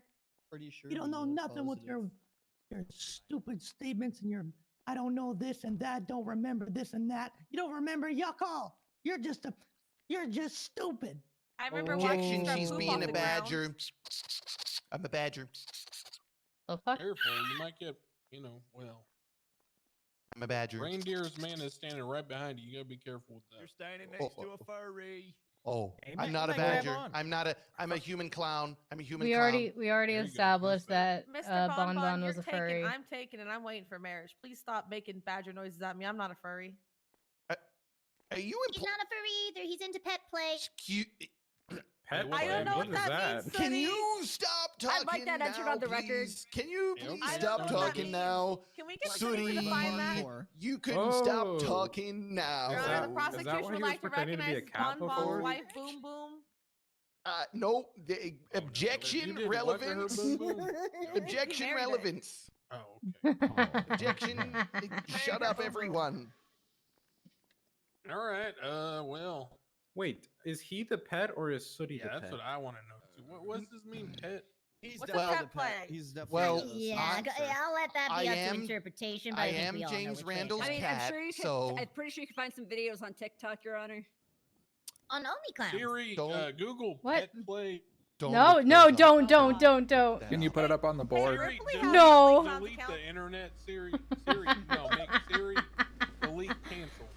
Pretty sure You don't know nothing with your stupid statements and your I don't know this and that, don't remember this and that. You don't remember yuck all. You're just stupid. I remember Objection, watching she's poop being off a the badger. ground. I'm a badger. Oh, fuck. Careful, you might get, well. I'm a badger. Reindeer's man is standing right behind you. You gotta be careful with that. You're standing next to a furry. Oh, Hey, I'm man, not a grab badger. on. I'm a human clown. I'm a human We clown. already established that Mr. Bon Bon you're was a taken, furry. I'm taken, and I'm waiting for marriage. Please stop making badger noises at me. I'm not a furry. Are you He's not a furry either. He's into pet play. Pet I don't know what that means. Can Sooty. you stop talking I'd like that now, entered on the record. please? Can you please I don't stop know what that talking means. now? Can we get Sooty to Sooty, define that? you can stop talking now. Your Honor, the prosecution would like to recognize cat Bon Bon's before? wife, Boom Boom. No, the objection, You did what to her, relevance. Boom Boom? Objection, Married her. relevance. Oh, okay. Objection. Shut up, everyone. All right. Well. Wait, is he the pet or is Sooty Yeah, the that's pet? what I want to know too. What does this mean, pet? He's What's a definitely pet the pet. play? He's definitely Well, the Yeah, sponsor. I'll let that I be up am- to interpretation. But I I think am we all know James which way it's Randall's I going. mean, I'm cat, sure you can. so- I'm pretty sure you can find some videos on TikTok, Your Honor. On OnlyClowns. Siri, Don't- Google What? pet play. Don't No, look no, those up. don't. Can you put it up on the board? Siri, No. delete the internet. Siri, no, make Siri delete, cancel.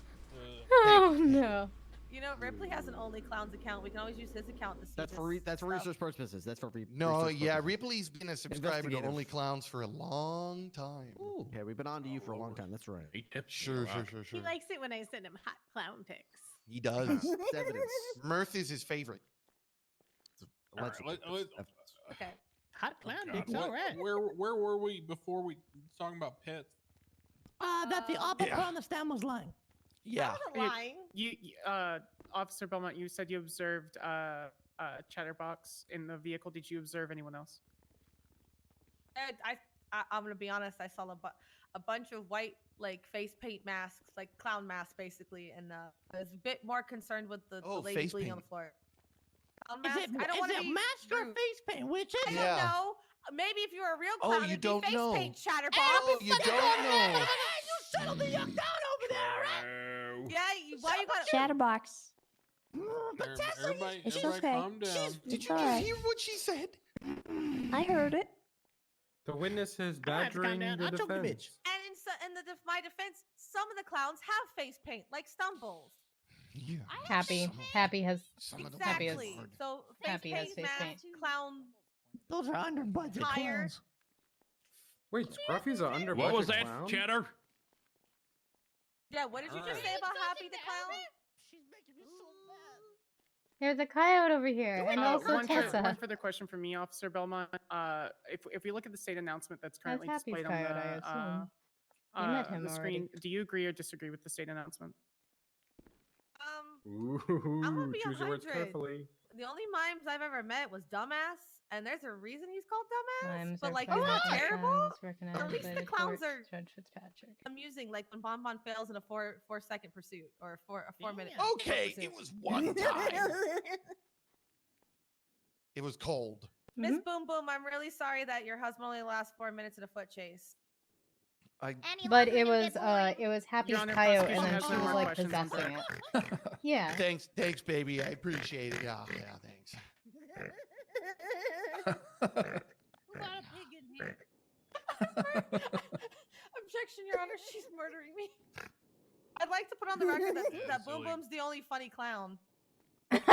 Oh no. You know, Ripley has an Only Clowns account. We can always use his account to see That's this for stuff. research purposes. That's for No, research yeah, purposes. Ripley's been a subscriber to Investigative. Only Clowns for a long time. Okay, we've been on to you for a long time. That's right. Sure. He likes it when I send him hot clown pics. He does. It's evidence. Mirth is his favorite. All right, Okay. Hot clown God, pics, what- all right. Where were we before we talking about pets? That the operator on the stand was lying. Yeah. I wasn't lying. Officer Belmont, you said you observed Chatterbox in the vehicle. Did you observe anyone else? I'm gonna be honest. I saw a bunch of white like face paint masks, like clown masks, basically, and I was a bit more concerned with the lady face bleeding on paint. the floor. Is Mask? it, I don't is want to it be mask or rude. face paint? Which is I it? don't know. Maybe if you were a real Oh, clown, you it'd don't be face know. paint, Chatterbox. Oh, you don't know. You settle the yuck down over there, right? Yeah, why you got Chatterbox. But Tessa, Everybody, It's everybody okay. calm down. Did you alright. just hear what she said? I heard it. The witness is I have to calm badgering down. the I'll choke the defense. bitch. And in my defense, some of the clowns have face paint, like Stumbles. Yeah. Happy has Some of them Happy is- Exactly. So face Happy has paint, face mask, paint. clown. those are under budget Tire. clowns. Wait, Scruffy's an under What was budget that, clown? Cheddar? Yeah, what did you just say about Happy the clown? She's making me so mad. There's a coyote over here, and also one Tessa. further question from me, Officer Belmont. If we look at the state announcement that's currently Happy's displayed on coyote, I the assume. You met him the screen, already. do you agree or disagree with the state announcement? Ooh, I'm gonna be choose your words 100. carefully. The only mimes I've ever met was Dumbass, and there's a reason he's called Dumbass. Mimes but are like, found he's not in terrible. clowns recognized At least by the clowns court, are Judge Fitzpatrick. amusing, like when Bon Bon fails in a 4-second pursuit or a 4-minute. Okay, it was one time. It was cold. Miss Boom Boom, I'm really sorry that your husband only lasts 4 minutes in a foot chase. But it was Happy's Your Honor, coyote, and prosecution then has she no was more like questions on possessing that. it. Yeah. Thanks, baby. I appreciate it. Yeah, thanks. Who got a pig in here? Objection, Your Honor. She's murdering me. I'd like to put on the record that Boom Boom's the only funny clown. Wait,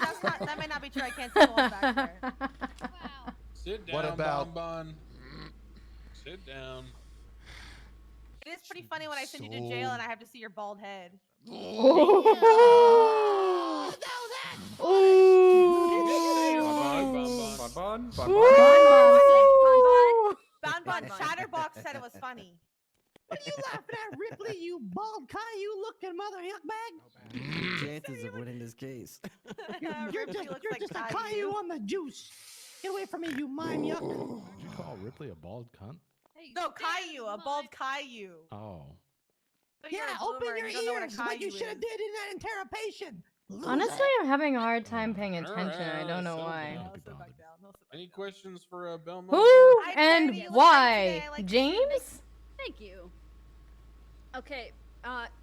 that may not be true. I can't see going back there. Sit down, What about- Bon Bon. Sit down. It is pretty funny when I send you to jail and I have to see your bald head. Bon. Bon Bon Chatterbox said it was funny. What are you laughing at, Ripley? You bald Caillou-looking mother yuckbag. Chances of winning this case. You're just a Caillou on the juice. Get away from me, you mime yuck. Did you call Ripley a bald cunt? No, Caillou, a bald Caillou. Oh. So you're Yeah, a open boomer, your you don't know what a ears like you Caillou should have is. did in that interrogation. Honestly, I'm having a hard time paying attention. I don't know so why. Any questions for Belmont? Who here? and why? James? Thank you. Okay,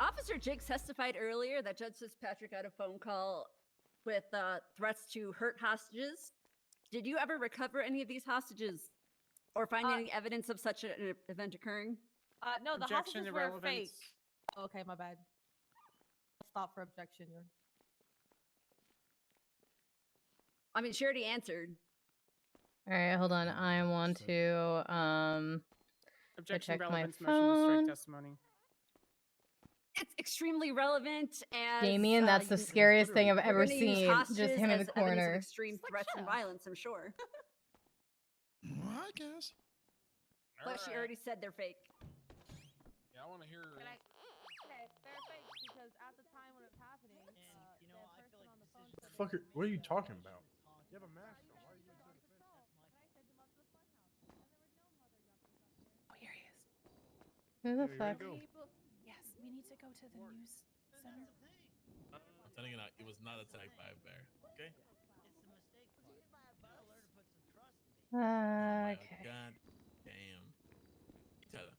Officer Jiggs testified earlier that Judge Fitzpatrick got a phone call with threats to hurt hostages. Did you ever recover any of these hostages or find any evidence of such an event occurring? No, the Objection, hostages were irrelevance. fake. Okay, my bad. I'll stop for objection. I mean, she already answered. All right, hold on. I want to Objection, check my relevance, motion to strike phone. testimony. it's extremely relevant as Damien, that's the you- scariest thing I've you're ever gonna use seen. Just hostages him in as the evidence of corner. extreme threats and violence, I'm sure. I guess. But she already said they're fake. Yeah, I want to hear. Okay, they're fake because at the time when it's happening, the person on the phone said Fuck, what are you talking about? You have a mask on. Why are you using a face? Oh, here he is. Who the Yeah, fuck? you Yes, we need to go to the news center. I'm telling you now, it was not attacked by a bear. Okay. Okay. God damn. Tell her.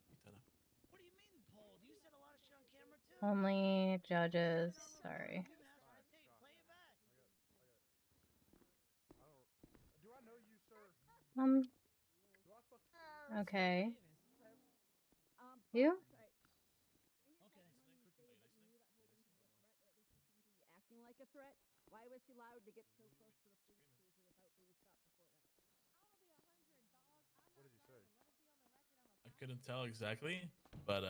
Only judges. Sorry. Do I know you, sir? Okay. You? Acting like a threat. Why was he allowed to get so close to the police cruiser without being stopped before that? What did he say? I couldn't tell exactly, but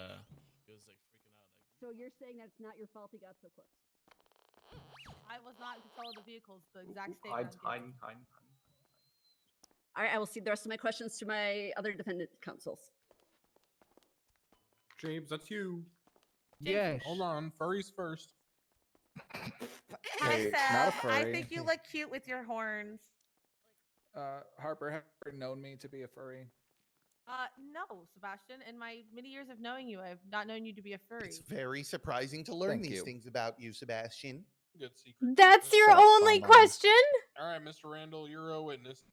he was like freaking out. Like, So you're saying that it's not your fault he got so close? I was not in control of the vehicles. The exact statement. I'm giving. All right, I will cede the rest of my questions to my other defendant counsels. James, that's you. Yes. Hold on, furries first. Hi, Wait, not a Seth. I furry. think you look cute with your horns. Harper, have you known me to be a furry? No, Sebastian. In my many years of knowing you, I've not known you to be a furry. It's very surprising to learn Thank these you. things about you, Sebastian. Good secret. That's your Shut up, only Bonbon. question? All right, Mr. Randall, you're a witness.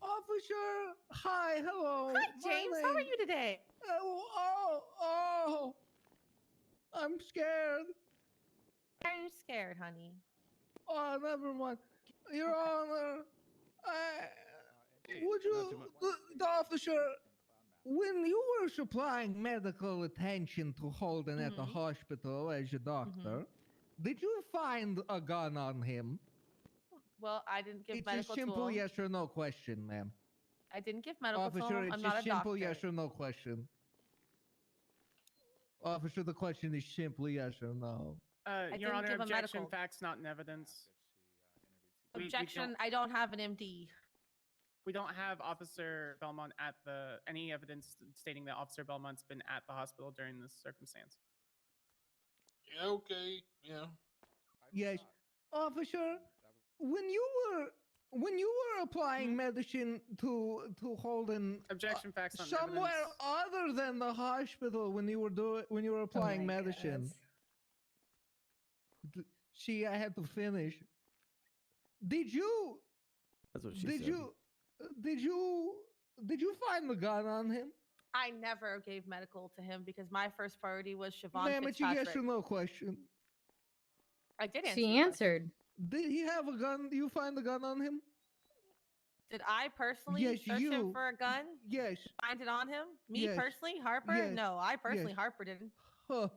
Officer, hi, hello. Hi, My James. How are name- you today? Oh, I'm scared. Why are you scared, honey? Oh, never mind. Your Honor, would you, the officer, when you were supplying medical attention to Holden at the hospital as a doctor, did you find a gun on him? Well, I didn't give It's a medical to simple him. yes or no question, ma'am. I didn't give medical to Officer, him. it's I'm a not a simple doctor. yes or no question. Officer, the question is simply yes or no. Your didn't Honor, give a objection, medical. facts not in evidence. We Objection. don't- I don't have an MD. We don't have Officer Belmont at any evidence stating that Officer Belmont's been at the hospital during this circumstance. Yeah, okay. Yeah. Yes, officer, when you were applying medicine to Holden, Objection, facts not in somewhere evidence. other than the hospital when you were applying medicine. See, I had to finish. Did you? That's what she Did said. you? Did you find the gun on him? I never gave medical to him because my first priority was Siobhan Ma'am, it's a Fitzpatrick. yes or no question. I did answer. She your question. answered. Did he have a gun? You find the gun on him? Did I personally Yes, search him you. for a gun? Yes. Find it on him? Me Yes. personally? Harper? Yes. No, I personally, Yes. Harper didn't. Huh.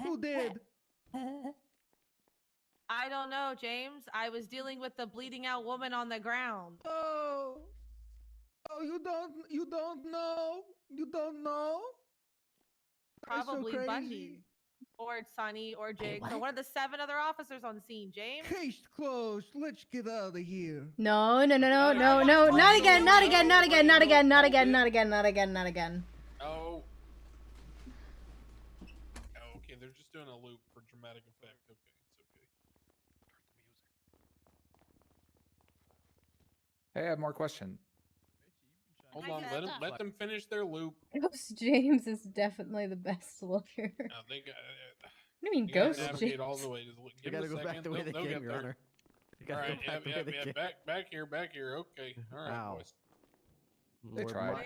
Who did? I don't know, James. I was dealing with the bleeding out woman on the ground. Oh, you don't know? You don't know? That's so Probably crazy. Bundy. Or Sonny or Jiggs or what? one of the 7 other officers on the scene, James. Case closed. Let's get out of here. No, not again, not again, not again, not again, not again, not again, not again, not again. Oh. Okay, they're just doing a loop for dramatic effect. Okay, it's okay. Hey, I have more questions. Hold on, let them finish their loop. Ghost James is definitely the best lawyer. They got. What do you mean, you gotta Ghost navigate James? all the way. Just You give gotta them a go back second. the way they They'll came, get Your there. Honor. You All gotta right, go back the way they came. back here. Okay, all right, Ow. boys. They tried.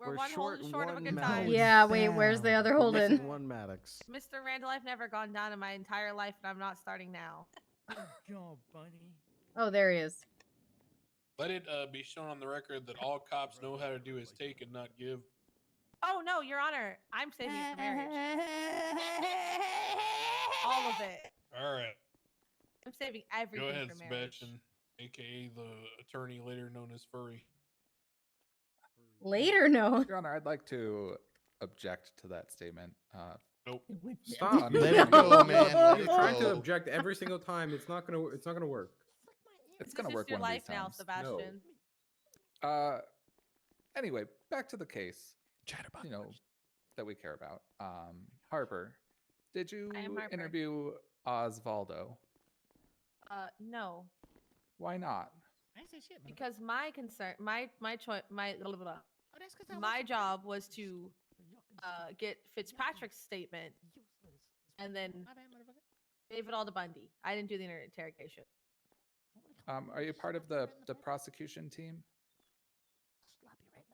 We're one Holden short of a good one time. Yeah, wait, where's the other We're Holden? missing one Maddox. Mr. Randall, I've never gone down in my entire life, and I'm not starting now. Good job, buddy. Oh, there he is. Let it be shown on the record that all cops know how to do is take and not give. Oh no, Your Honor, I'm saving it for marriage. All of it. All right, I'm saving everything go ahead, for marriage. Sebastian, aka the attorney later known as Furry. Later, no. Your Honor, I'd like to object to that statement. Nope. Stop. Let it go, man. Let You're it trying to go. object every single time. It's not gonna. It's not gonna work. It's This gonna is work your one of life these now, times. Sebastian. Anyway, back to the case. You know that we care about. Harper, did you I am Harper. interview Osvaldo? No. Why not? I ain't say shit, motherfucker. Because my concern, my choice, my blah, blah, blah. Oh, that's 'cause I my wasn't- job was to get Fitzpatrick's statement and then My bad, motherfucker. gave it all to Bundy. I didn't do the interrogation. Are you part of the prosecution team?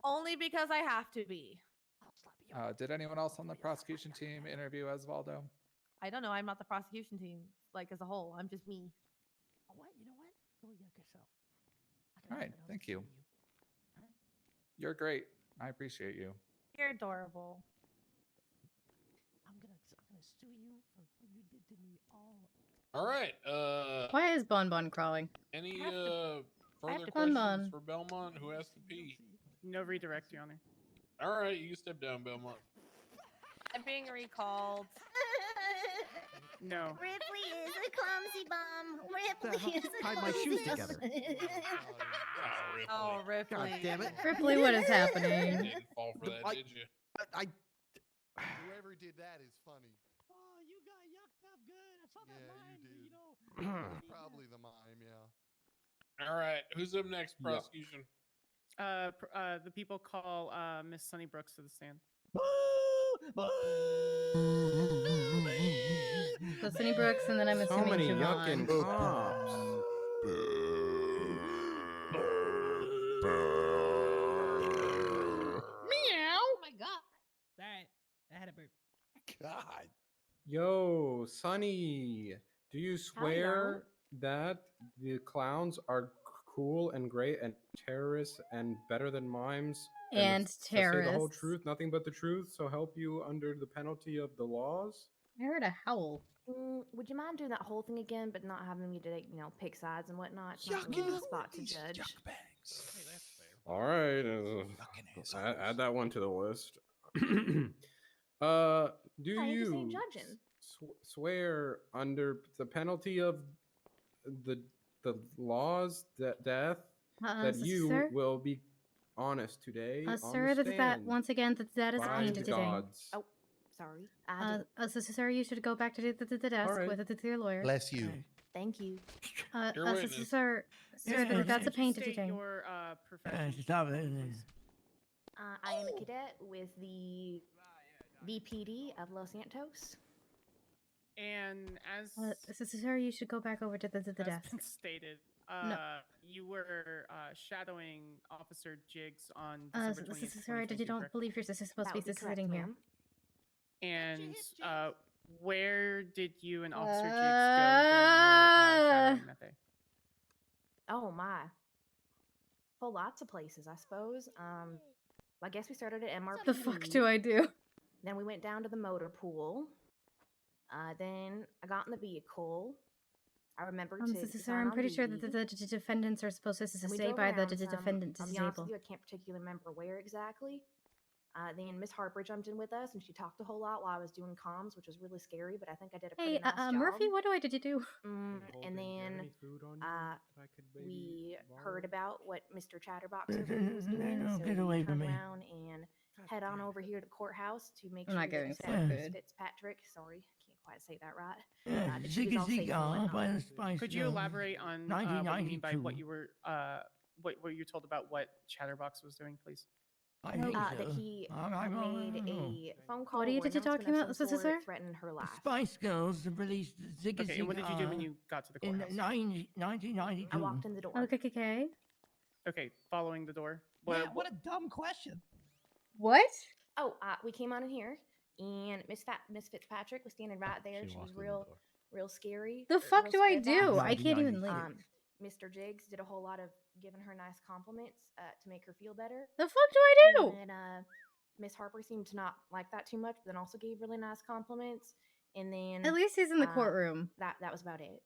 Only because I have to be. Did anyone else on the prosecution team interview Osvaldo? I don't know. I'm not the prosecution team, like as a whole. I'm just me. What? You know what? Go yuck yourself. All right, thank you. You're great. I appreciate you. You're adorable. I'm gonna sue you for what you did to me All right. Why is Bon Bon crawling? Any I have further to- questions Bon Bon. for Belmont? Who has to pee? No redirect, Your Honor. All right, you can step down, Belmont. I'm being recalled. No. Ripley is a clumsy bum. Ripley hell? is a Tied my shoes clumsy together. Oh, Ripley. God damn it. Ripley, what is happening? You didn't fall for that, did you? Whoever did that is funny. Oh, you got yucked up good. I saw that Yeah, mime, you did. you know. Probably the mime, yeah. All right, who's up next? Prosecution. The people call Miss Sunny Brooks to the stand. So Sunny Brooks, and then I'm So assuming many Siobhan. yucking cops. Meow. Oh my god. Alright. I had a burp. God. Yo, Sonny, do you swear that the clowns are cool and great and terrorists and better than mimes? And to say the whole terrorists. truth, nothing but the truth, so help you under the penalty of the laws? I heard a howl. Would you mind doing that whole thing again, but not having me to, pick sides and whatnot? It's not really the spot to judge. All right, add that one to the list. Do I ain't the you same judging. swear under the penalty of the laws that death that you sir? will be honest today? on Sir, the that stand once again, that is by painted the today. gods. Oh, sorry. So, sir, you should go back to the desk right. with your lawyer. Bless you. Thank you. Your witness. Sir, that's a painted State thing. your profession. Stop it. I am a cadet with the VPD of Los Santos. And as Sir, you should go back over to the has desk. been stated, you were shadowing Officer Jiggs on December 20th. Sir, did you don't believe your sister's supposed to be sitting here? And where did you and Officer Jiggs go during your shadowing that day? Oh my. Well, lots of places, I suppose. I guess we started at MRP. The fuck do I do? Then we went down to the motor pool. Then I got in the vehicle. I remember to. Sir, I'm pretty sure that the defendants are supposed to And we stay drove by the around some. defendant I'll be honest table. with you, I can't particularly remember where exactly. Then Miss Harper jumped in with us, and she talked a whole lot while I was doing comms, which was really scary. But I think I did a pretty Hey, nice job. Murphy, what did you do? And then we heard about what Mr. Chatterbox over here was doing, No, so get we away turned from me. around and head on over here to the courthouse to make I'm sure not that getting Miss so good. Fitzpatrick, sorry, can't quite say that right. Yeah, that she was all safe and whatnot. Could you elaborate on what you mean by what you were what you told about what Chatterbox was doing, please? That he made a phone call. What are you or talking announcement about, of some sir? sort, threatened her life. Spice Girls released Ziggy Okay, and what did you do when you got to the in courthouse? 1992. I walked in the door. Okay. Okay, following the door. Yeah, what a dumb question. What? Oh, we came on in here, and Miss Fitzpatrick was standing right there. She was real scary. The fuck real do I steadfast. do? I can't even leave. Mr. Jiggs did a whole lot of giving her nice compliments to make her feel better. The fuck do I do? And Miss Harper seemed to not like that too much, but then also gave really nice compliments. And then At least he's in the courtroom. That was about it.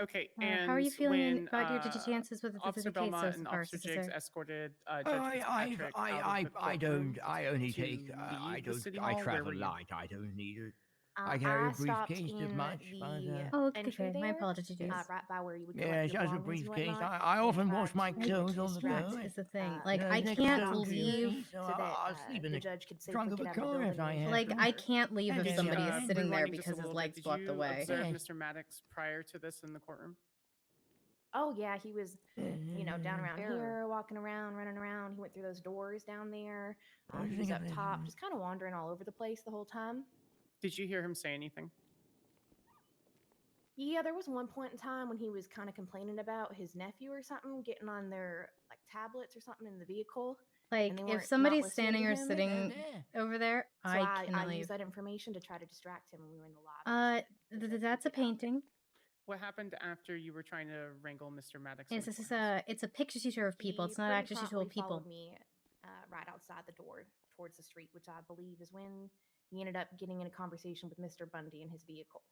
Okay, how are you and feeling when about your chances with Officer the case Belmont so and far, Officer Jiggs sir? escorted Oh, Judge Fitzpatrick out of the courtroom I only to take, I leave the don't, city I hall, where travel were you? light. I don't need it. I carry a stopped briefcase as in much, but the Oh, entry okay. My there, apologies. right by where you would collect yeah, your it's just a belongings and briefcase. whatnot. I and often tried wash my to clothes on the distract go. Is the thing. Like, there's I next can't door to your leave. seat, so that I'll sleep in the the judge could trunk safely of get a out of the car if building. I and have Like, to. I can't leave if Did, somebody is sitting there rewinding just a because his little bit, legs did block you the way. observe Mr. Maddox prior to this in the courtroom? Oh yeah, he was, down around here, walking around, running around. He went through those doors down there. He was up top, just kind of wandering all over the place the whole time. Did you hear him say anything? Yeah, there was one point in time when he was kind of complaining about his nephew or something getting on their like tablets or something in the vehicle. Like, and they if weren't not somebody's listening standing to or him. sitting over there, So I cannot I leave. used that information to try to distract him when we were in the lobby. That's a painting. What happened after you were trying to wrangle Mr. Maddox? Yes, this is it's a picture teacher of people. He It's not pretty actually promptly of people. followed me right outside the door towards the street, which I believe is when he ended up getting in a conversation with Mr. Bundy in his vehicle.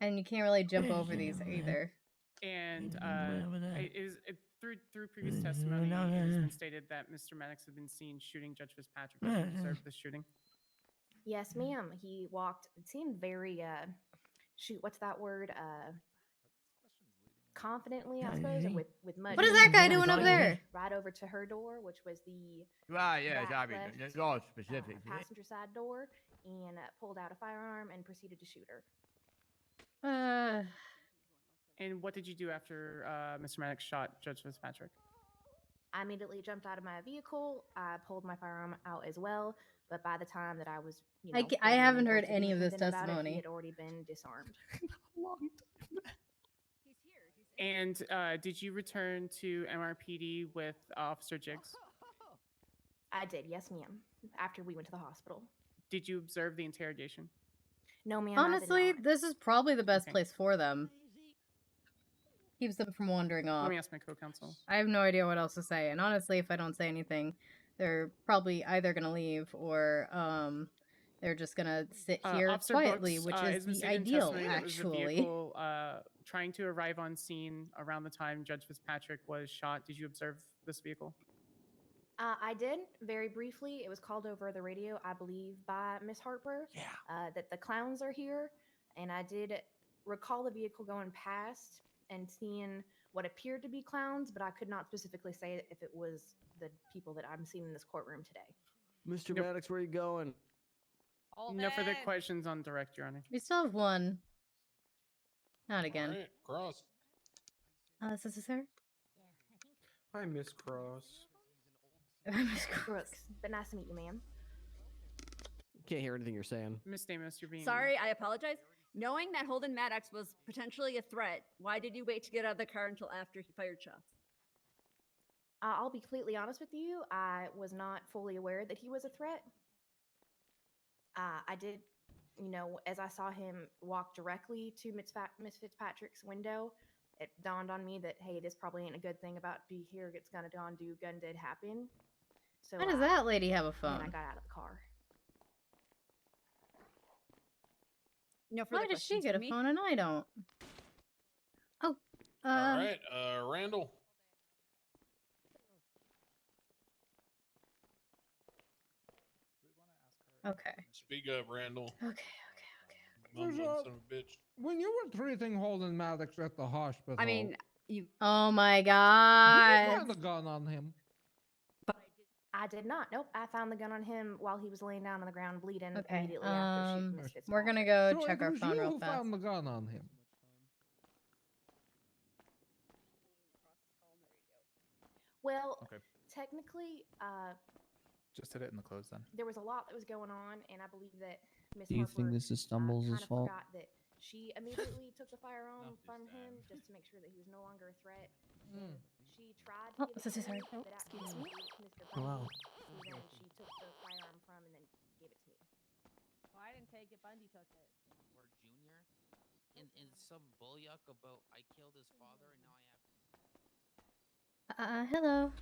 And you can't really jump over these either. And through previous testimony, it has been stated that Mr. Maddox had been seen shooting Judge Fitzpatrick. Did you observe the shooting? Yes, ma'am. He walked. It seemed very what's that word? Confidently, I suppose, or with much. What is that guy doing up there? Right over to her door, which was the Right, yes, back I mean, left, that's all specific. passenger side door, and pulled out a firearm and proceeded to shoot her. And what did you do after Mr. Maddox shot Judge Fitzpatrick? I immediately jumped out of my vehicle. I pulled my firearm out as well, but by the time that I was, I haven't heard towards any of this anything about it, testimony. he had already been disarmed. And did you return to MRPD with Officer Jiggs? I did, yes, ma'am. After we went to the hospital. Did you observe the interrogation? No, ma'am. Honestly, this is probably the best place for them. Keeps them from wandering off. Let me ask my co-counsel. I have no idea what else to say, and honestly, if I don't say anything, they're probably either gonna leave or they're just gonna sit here Officer quietly, Brooks, which it's is been the stated in ideal, testimony that it was the actually. vehicle, trying to arrive on scene around the time Judge Fitzpatrick was shot. Did you observe this vehicle? I did, very briefly. It was called over the radio, I believe, by Miss Harper. Yeah. That the clowns are here, and I did recall the vehicle going past and seeing what appeared to be clowns, but I could not specifically say if it was the people that I'm seeing in this courtroom today. Mr. Maddox, where are you going? No further questions on direct, Your Honor. We still have one. Not again. All right, Cross. Is this her? Hi, Miss Cross. Miss Brooks, but nice to meet you, ma'am. Can't hear anything you're saying. Miss Damus, you're being... Sorry, I apologize. Knowing that Holden Maddox was potentially a threat, why did you wait to get out of the car until after he fired shots? I'll be completely honest with you. I was not fully aware that he was a threat. I did, as I saw him walk directly to Miss Fitzpatrick's window, it dawned on me that, hey, this probably ain't a good thing about be here. It's gonna gun did happen. So Why does that lady have a phone? And I got out of the car. No further Why does she questions get a from me? phone and I don't? Oh, All right, Randall. Okay. Speak up, Randall. Okay. Mumbling So, son of a bitch. When you were treating Holden Maddox at the hospital, I mean, you. Oh my did you god. find a gun on him? I did not. Nope. I found the gun on him while he was laying down on the ground bleeding Okay. immediately after shooting Miss Fitzpatrick. We're gonna go So check it our was phone you real who fast. found the gun on him. Well, Okay. technically, Just hit it in the close then. there was a lot that was going on, and I believe that Miss Do you Harper think this is Stumbles' kind of fault? forgot that she immediately took the firearm from him just to make sure that he was no longer a threat. And she tried to Oh, give it so to sorry. him, Oh, but excuse after me. Mr. Hello. Bundy, who then she took the firearm from and then gave it to me. Well, I didn't take it. Bundy took it. Or Junior, and some bullyuck about I killed his father and now I have. Hello.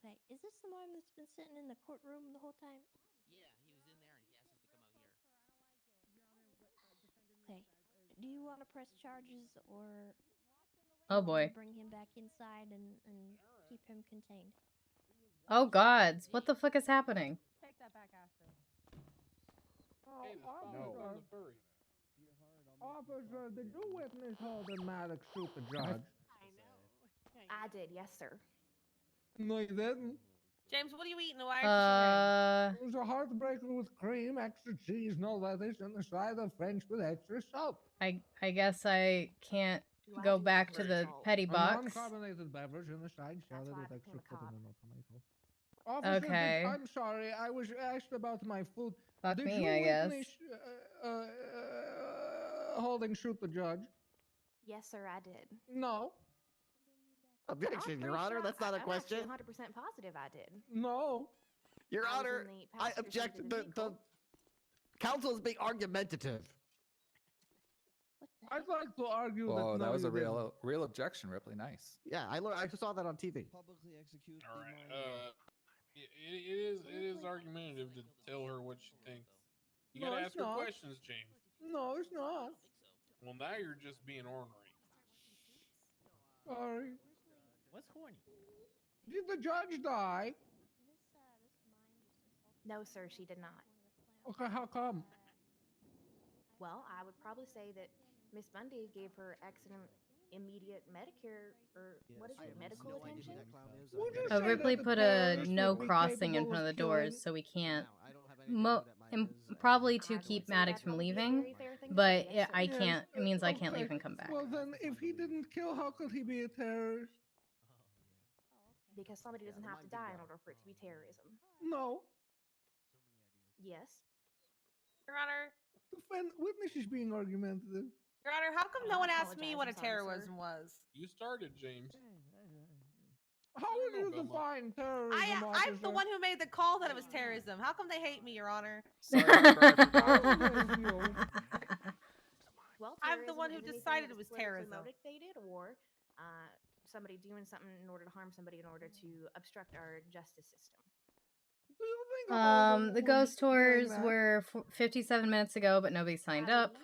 Okay, is this the one that's been sitting in the courtroom the whole time? Yeah, he was in there and he asked us to come out here. do you want to press charges or? Oh do you wanna boy. Bring him back inside and keep him contained. Oh gods, what the fuck is happening? Take that back, Asher. Hey, this father's No. doing the furry. Officer, did you witness Holden Maddox shoot the judge? I did, yes, sir. No, you didn't. James, what are you eating? Why are you It was a heartbreaker with cream, extra cheese, no lettuce, and a side of French with extra salt. I guess I can't go back to the petty A box. non-carbonated beverage and a side salad why I with became extra a pudding cop. and no tomato. Officer, Okay. I'm sorry. I was asked about my food. Fuck Did me, you I guess. witness Holding shoot the judge? Yes, sir, I did. No. Objection, I'm Your pretty Honor. sure That's not a I'm question. actually 100% positive I did. No. Your I was Honor, in the I passenger seat object. of The vehicle. counsel is being argumentative. I'd like to argue Whoa, that no, that was you a didn't. real objection, Ripley. Nice. Yeah, I saw that on TV. Publicly execute. All right. It is argumentative to tell her what she thinks. You No, gotta it's ask her not. questions, James. No, it's not. Well, now you're just being ornery. Sorry. What's horny? Did the judge die? No, sir, she did not. Okay, how come? Well, I would probably say that Miss Bundy gave her accident immediate Medicare or what is it, medical attention? Would you Oh, say Ripley that the put a terrorist no would be crossing in capable front of of the doors, killing- so we can't. I don't have anything to do with that, Probably to I would keep say Maddox that from probably be a leaving, very fair thing to but say, yes, sir. I can't. It means I can't okay. leave and come back. Well, then, if he didn't kill, how could he be a terrorist? Because somebody doesn't have to die in order for it to be terrorism. No. Yes. Your Honor, Witness is being argumentative. Your Honor, how come no one asked me apologize, what a I'm sorry, sir. terrorism was? You started, James. How would you define terrorism, I'm the officer? one who made the call that it was terrorism. How come they hate me, Your Honor? Sorry, Amber, I forgot. Well, I'm the terrorism one is who anything decided that it is was politically terrorism. motivated or somebody doing something in order to harm somebody in order to obstruct our justice system. Do you think Holden The was ghost doing tours that? were 57 minutes ago, but nobody signed up.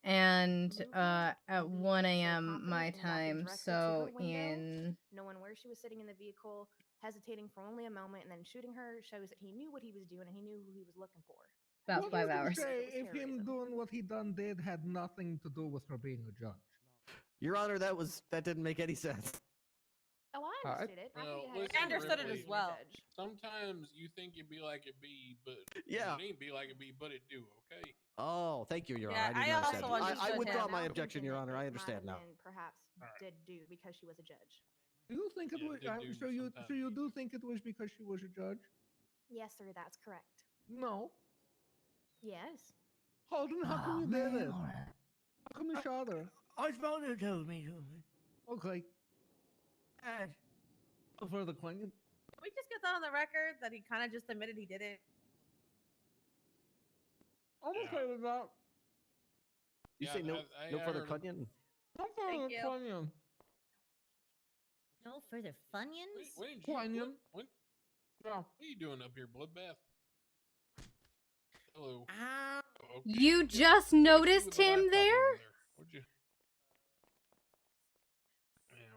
And at 1 a.m. my time, so in knowing where she was sitting in the vehicle, hesitating for only a moment, and then shooting her shows that he knew what he was doing and he knew who he was looking for. about What 5 would you hours. say if him doing what he done did had nothing to do with her being a judge? Your Honor, that didn't make any sense. Oh, I understood it. I Well, think it listen, had I understood it Ripley, as well. Sometimes you think it be like it be, but Yeah. it ain't be like it be, but it do. Okay. Oh, thank you, Your Yeah, Honor. I didn't also understand. I understood withdraw him. my Now objection, thinking Your that Honor. it I might understand have now. been perhaps did do because she was a judge. Do you think it Yeah, was? did do So you sometimes. do think it was because she was a judge? Yes, sir, that's correct. No. Yes. Holden, how come you did it? How come you shot her? I supposed to tell me something. Okay. No further clinging. Can we just get that on the record that he kind of just admitted he did it? I'm okay with that. You Yeah, say no, I no further heard him. Cunyon? No further Thank you. clinging. No further Funyuns? When did you? Cunyon. When? Yeah. What are you doing up here, bloodbath? Hello. Ah. Oh, okay. You Yeah. just Take a seat noticed with the him laptop there? over Would you?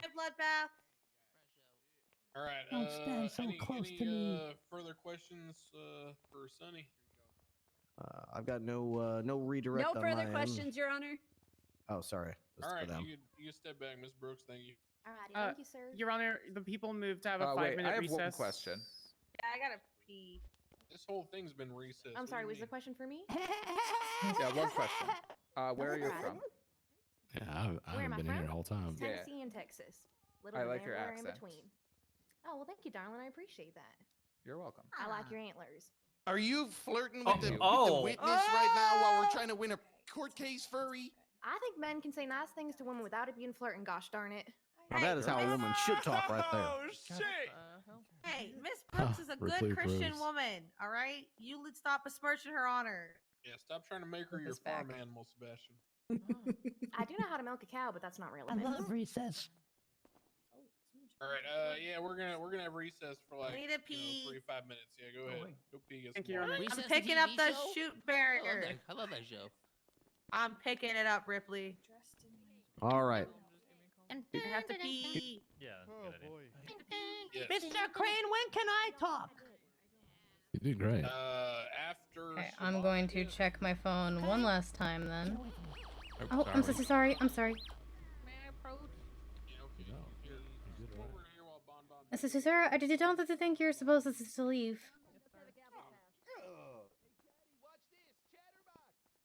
Hi, bloodbath. All right. Don't stand so close any to me. further questions for Sonny? I've got no redirect. No on further my questions, End. Your Honor. Oh, sorry. This All is right, for them. you can step back, Miss Brooks. Thank you. Alrighty, Uh, thank you, sir. Your Honor, the people moved to have a Wait, 5-minute I have recess. one question. Yeah, I gotta pee. This whole thing's been recessed. I'm What sorry, do was you the question for me? Yeah, one question. Where are you Alright. from? Yeah, I Where haven't am I been here from? the whole time. Yeah. Tennessee and Texas. Little I bit like your everywhere in accent. between. Oh, well, thank you, darling. I appreciate that. You're welcome. I like your antlers. Are you flirting with, the, with the oh. witness right now while we're trying to win a court case, furry? I think men can say nice things to women without it being flirting, gosh darn it. Now that is how a woman should talk right there. Oh, shit. Hey, Miss Brooks is a good Ripley Christian approves. woman, all right? You stop besmirching her honor. Yeah, stop trying to make her With your his back. farm animal, Sebastian. I do know how to milk a cow, but that's not I relevant. love recess. All right. Yeah, we're gonna have recess for like need to pee. 3-5 minutes. Yeah, go ahead. Go pee. Get Thank some you, Your water. Honor. I'm Recess picking TV up the show? shoot I love barrier. that. I love that show. I'm picking it up, Ripley. All right. I have to pee. Yeah. Oh boy. Mr. Crane, when can I talk? You did great. After. Okay, I'm going to check my phone one last time then. Oh, Oh, I'm so sorry. I'm sorry. Sir, I don't think you're supposed to leave.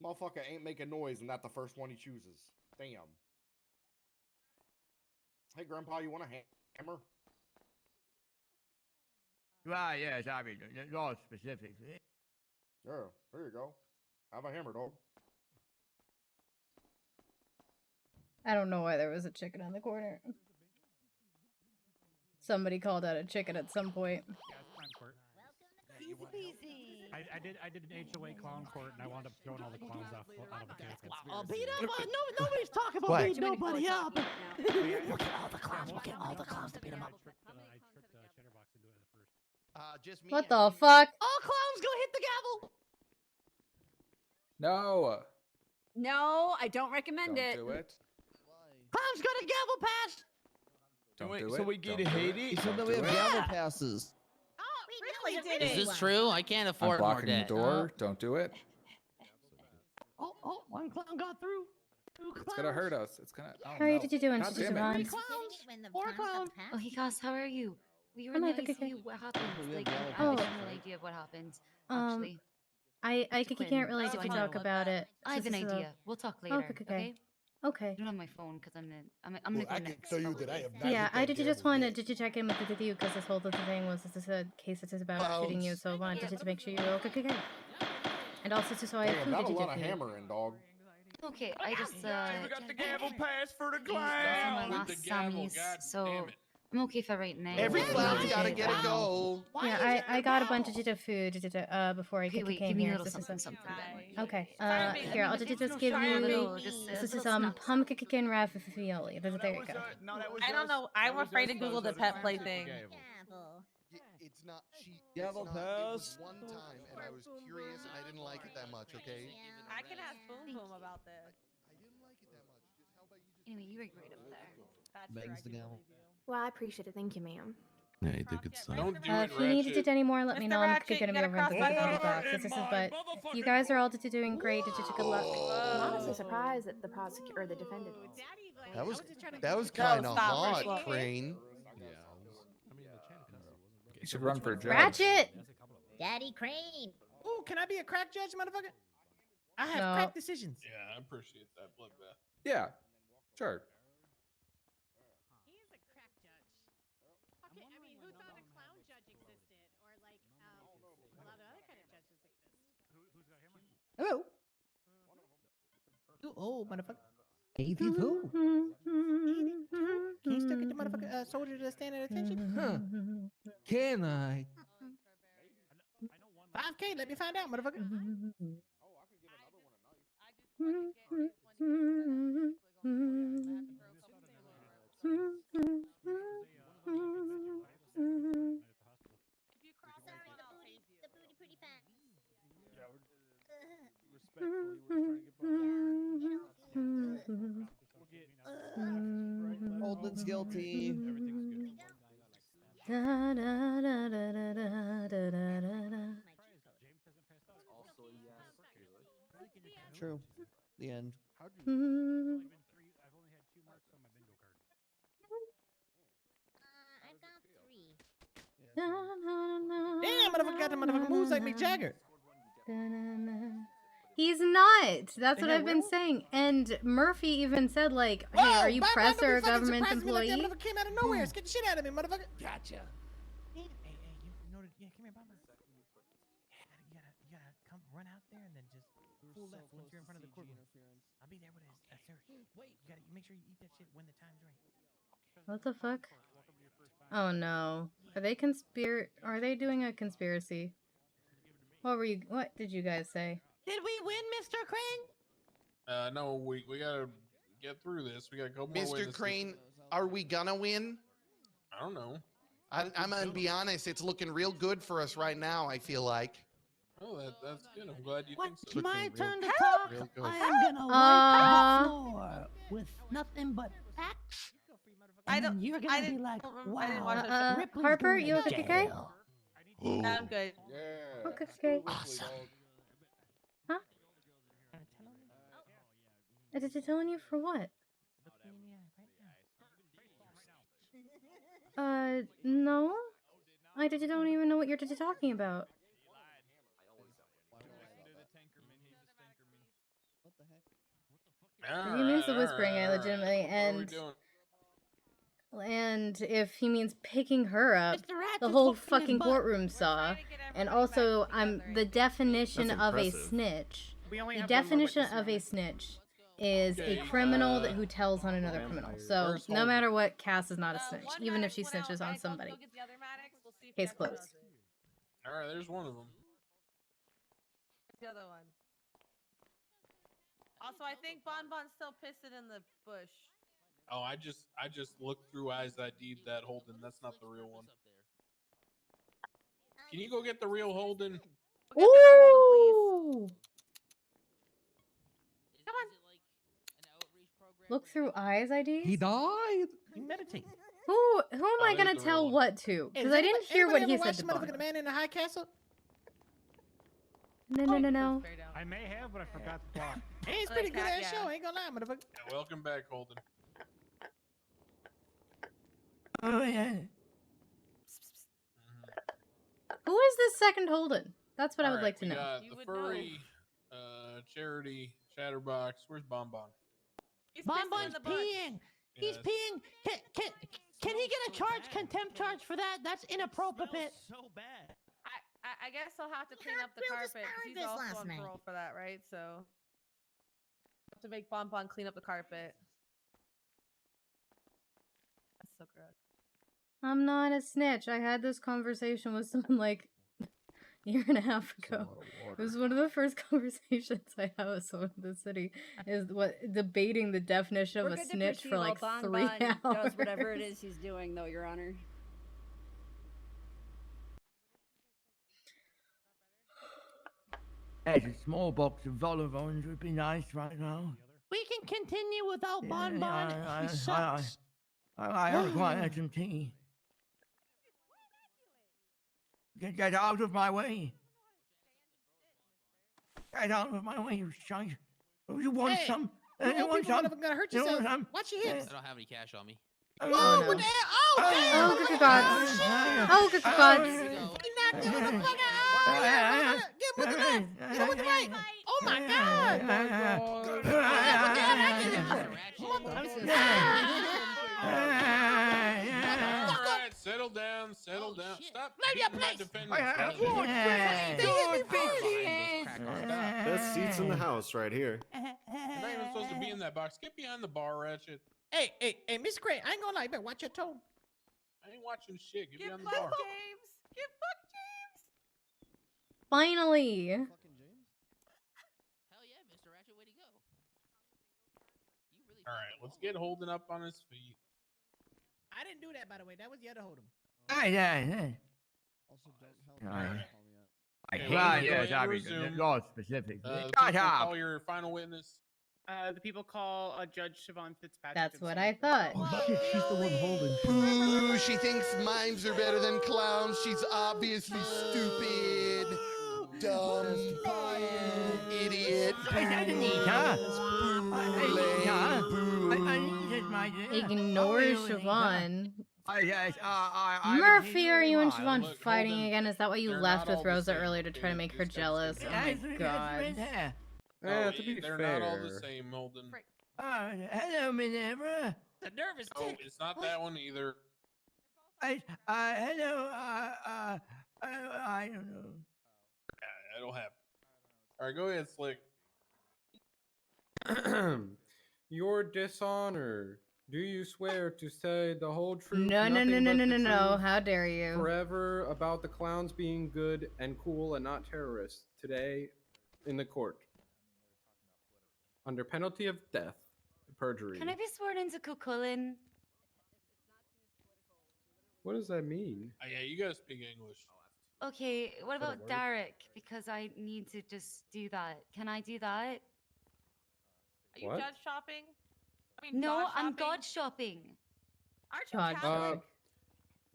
Motherfucker ain't making noise and not the first one he chooses. Damn. Hey, Grandpa, you want a hammer? Right, yes, I mean, all specifics. Yeah, there you go. Have a hammer, dog. I don't know why there was a chicken in the corner. Somebody called out a chicken at some point. Easy peasy. I did an HOA clown court and I wound up throwing all the clowns off of a castle. Oh, beat up! Nobody's talking about beating nobody up. We'll get all the clowns. We'll get all the clowns to beat him up. I tricked Chatterbox into it at the first. Just me. What the fuck? All clowns go hit the gavel. No. No, I don't recommend it. Don't do it. Clowns got a gavel pass. Don't Wait, do so it. we get Don't to do hate it. it? Don't So do we have it. gavel passes. We really did Is it. this true? I can't I'm afford more blocking the debt. door. Don't do it. Oh, one clown got through. It's gonna hurt us. It's gonna. Oh, How are you no. doing, God damn it. Siobhan? Four clowns. Oh, hey, Goss, how are you? We were I'm in like, the okay. ICU. What happened? Like, I Oh. have no idea of what happened. Actually, I Quinn, can't really so I know talk about it. I have an So- idea. We'll talk later. Okay. Okay. I don't have my phone because I'm gonna go I can next. tell you that I have not Yeah, hit I that did gavel just wanted yet. to check in with you because this whole thing was this is a case that is about shooting you, so I wanted to make sure you were okay. And also so I have Damn, food not a to lot of feed. hammering, dog. Okay, I just We got the gavel pass for the these are my clown. last Sammys, so I'm okay for right now. Every clown's Okay, gotta get a wow. go. Yeah, I got a bunch of food before I Okay, wait, came give me a here. little This is something then. Okay, here, I'll just give No, you just this little is snacks. pumpkin ravioli. There you go. I don't know. I'm afraid to Google the pet play thing. It's not she. Gavel it's not, it was pass. one time, and I was curious, and I didn't like it that much. Okay. I can ask Boom Boom about this. I didn't like it that much. Just how about you just? Anyway, you were great up there. That's Bangs true, the I do gavel. believe you. Well, I appreciate it. Thank you, ma'am. Yeah, you did good stuff. Don't do If it, you need to Ratchet. do any more, let me Mr. know. I'm Ratchet, gonna you be over gotta in cross the my box. phone. This is, but you guys are all doing great. Good luck. I'm honestly surprised that the prosecutor or the defendant was. That was No, kind of stop, hot, first of all. Crane. You should run for judge. Ratchet. Daddy Crane. Ooh, can I be a crack judge, motherfucker? I have No. crack decisions. Yeah, I appreciate that bloodbath. Yeah. Sure. He is a crack judge. Okay, I mean, who thought a clown judge existed, or like a lot of other kind of judges exist? Who's got hammer? Hello. Oh, motherfucker. 82. 82. Can you still get the motherfucker soldier to stand at attention? Huh? Can I? 5K. Let me find out, motherfucker. Holden's guilty. True. The end. Damn, motherfucker got the motherfucker moves like Mick Jagger. He's not. That's what Yeah, I've been well- saying. And Murphy even said, like, hey, are you press or a government employee? That motherfucker came out of nowhere. Scared the shit out of me, motherfucker. Gotcha. Hey, you know the, yeah, come here, Bamba. Yeah, you gotta come run out there and then just full left once you're in front of the courtroom. I'll be there with a search. Wait, you make sure you eat that shit when the time's right. What the fuck? Oh no. Are they doing a conspiracy? What did you guys say? Did we win, Mr. Crane? No, we gotta get through this. We gotta go more Mr. witnesses. Crane, are we gonna win? I don't know. I'm gonna be honest. It's looking real good for us right now. I feel like. Oh, that's good. I'm glad you think so. It's my turn to Real talk. good. I am gonna wipe the floor with nothing but facts. And then you're gonna be like, wow, Ripley's Harper, going you to okay? jail. Yeah, I'm good. Yeah. Okay. Awesome. Huh? Is it telling you for what? No. I don't even know what you're talking about. If he means the whispering, I legitimately and if he means picking her up, the whole fucking courtroom saw. And also, the definition That's of a impressive. snitch. We only The have one more definition witness, of Your a Honor. snitch is a Okay, criminal who tells on another criminal. So Where's no Holden? matter what, Cass is not a snitch, even if she snitches on somebody. Case closed. All right, there's one of them. The other one. Also, I think Bon Bon's still pissing in the bush. Oh, I just looked through eyes ID'd that Holden. That's not the real one. Can you go get the real Holden? Ooh! Look through eyes, ID. He died. You meditate. Who am I there's gonna the real tell one. what to? Because Has I didn't hear what he ever said to watched Bon. Motherfucking Man in the High Castle? No. I may have, but I forgot the plot. Hey, it's pretty good ass show. Ain't gonna lie, motherfucker. Yeah, welcome back, Holden. Oh yeah. Who is this second Holden? That's what I All would right, like to we know. got the furry, Charity, Chatterbox. Where's Bon Bon? Bon Bon's peeing. He's Yes. peeing. Can he get a contempt charge for that? That's inappropriate. So bad. I guess I'll have to clean up the carpet. 'Cause he's also on parole for that, right? So I have to make Bon Bon clean up the carpet. That's so gross. I'm not a snitch. I had this conversation with someone like a year and a half ago. It was one of the first conversations I had with someone in the city. Is debating the definition We're of a good to snitch proceed for while like Bon 3 Bon hours. does whatever it is he's doing, though, Your Honor. Hey, a small box of Volivons would be nice right now. We can continue without Bon Bon. He I sucks. quite like some tea. Get out of my way. Get out of my way, you shite. You want Hey, some? you You old want people some? gonna hurt You want yourself. some? Watch your hips. I don't have any cash on me. Whoa, Oh, what no. the hell? Oh, damn. Oh, good God. Oh, good God. He knocked you in the fucking eye. Get him with the right. Get him with the right. Oh, my God. Alright, settle down. Stop beating my defendants. Best seats in the house right here. You're not even supposed to be in that box. Get behind the bar, Ratchet. Hey, Miss Gray, I ain't gonna lie, you better watch your tone. I ain't watching shit. Get behind the Fuck bar. James. Get fucked, James. Finally. Hell yeah, Mr. Ratchet, way to go. Alright, let's get Holden up on his feet. I didn't do that, by the way. That was the other Hold'em. I Right, hate yes, those. I mean, resume. not specifically. The Shut people up. call your final witness. The people call Judge Siobhan Fitzpatrick. That's what I thought. Oh shit, she's the one holding. Ooh, she thinks mimes are better than clowns. She's obviously stupid, dumb, idiot. Ignore Siobhan. Murphy, are you and Siobhan Look, fighting Holden, again? Is that why you they're left not with all the Rosa same, earlier to try to okay? make her Just jealous? Oh my god. No, to be they're fair. not all the same, Holden. Hello, Minerva. The nervous Oh, it's not that one either. Hello, I don't know. That'll happen. All right, go ahead, Slick. Your dishonor. Do you swear to say the whole truth? No, no, no, nothing no, but no, the no, no. truth, How dare you? Forever about the clowns being good and cool and not terrorists. Today, in the court, under penalty of death, perjury. Can I be sworn into Cucullin? What does that mean? Oh, yeah, you gotta speak English. Okay, what Is that a about word? Derek? Because I need to just do that. Can I do that? Are you What? judge shopping? I mean, No, God I'm shopping? God shopping. Aren't you God Catholic?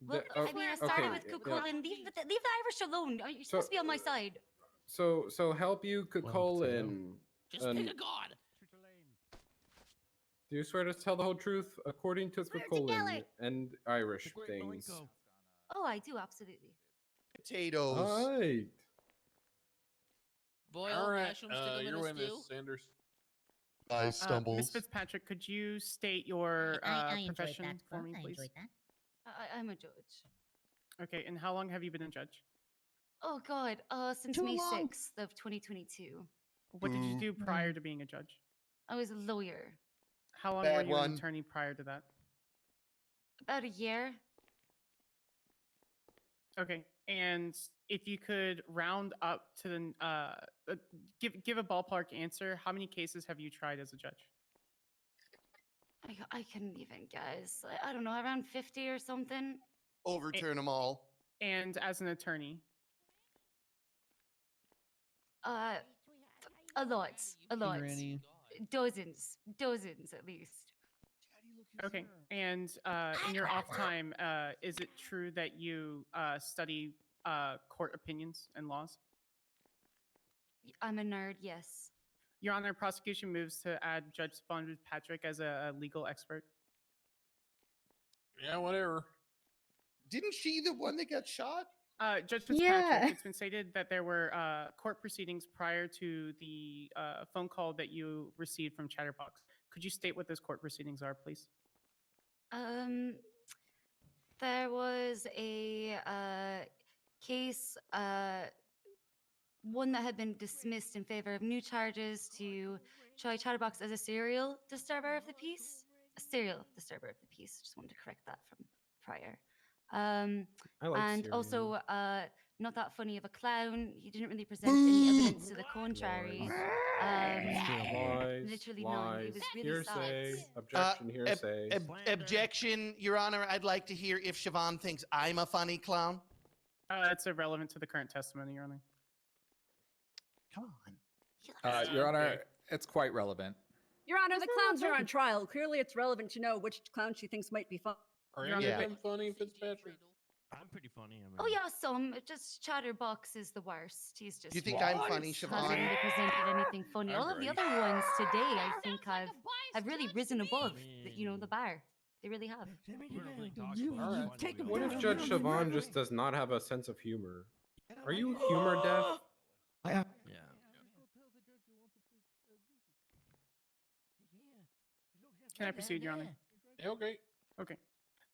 Well, oh, I mean, I okay, started with yeah. Cucullin. Leave the Irish alone. You're supposed to be on my side. So help you, Cucullin. Just pick a god. Do you swear to tell the whole truth according to Cucullin and Irish things? Oh, I do, absolutely. Potatoes. All right. All Boil right, mushrooms, stick 'em in your a witness, stew. Sanders. Nice Miss stumbles. Fitzpatrick, could you state your I enjoyed profession that, for Squirt. me, I please? enjoyed that. I'm a judge. Okay, and how long have you been a judge? Oh God, since Too May long. 6th of 2022. What did you do Mm. prior to being a judge? I was a lawyer. How long Bad were you an one. attorney prior to that? About a year. Okay, and if you could round up to the give a ballpark answer, how many cases have you tried as a judge? I couldn't even guess. I don't know, around 50 or something. Overturn them all. And as an attorney? A lot. Dozens at least. Okay, and in your off time, is it true that you study court opinions and laws? I'm a nerd, yes. Your Honor, prosecution moves to add Judge Von Patrick as a legal expert. Yeah, whatever. Didn't she the one that got shot? Judge Fitzpatrick, it's been stated that there were court proceedings prior to the phone call that you received from Chatterbox. Could you state what those court proceedings are, please? There was a case, one that had been dismissed in favor of new charges to try Chatterbox as a serial disturber of the peace. A serial disturber of the peace. Just wanted to correct that from prior. I like And serial. also, not that funny of a clown. He didn't really present any evidence to the contrary. Lies, Literally none. It was really hearsay, sad. objection, hearsay. Objection, Your Honor. I'd like to hear if Siobhan thinks I'm a funny clown. It's irrelevant to the current testimony, Your Honor. Come on. Your Honor, it's quite relevant. Your Honor, the clowns are on trial. Clearly, it's relevant to know which clown she thinks might be fun. Are Your any Honor, of them funny, Fitzpatrick? I'm pretty funny. I mean, Oh yeah, some. Just Chatterbox is the worst. He's just. You think I'm funny, hasn't Siobhan? really presented anything funny. I'm All of the great. other ones today, I think, have really risen above the bar. They really have. What if Judge Siobhan just does not have a sense of humor? Are you humor deaf? yeah. Can I proceed, Your Honor? Yeah, okay. Okay.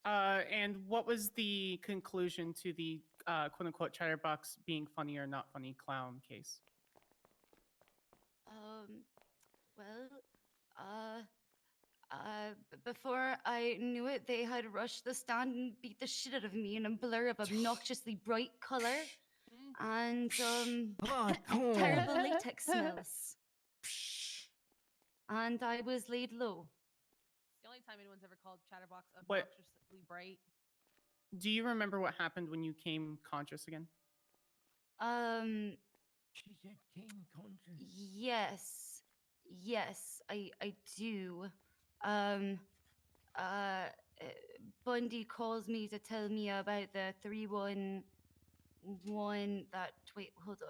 And what was the conclusion to the quote-unquote Chatterbox being funny or not funny clown case? Before I knew it, they had rushed the stand and beat the shit out of me in a blur of obnoxiously bright color and terrible latex smells. And I was laid low. It's the only time anyone's ever called Chatterbox What- obnoxiously bright. Do you remember what happened when you came conscious again? She said came conscious. Yes, I do. Bundy calls me to tell me about the 311 that, wait, hold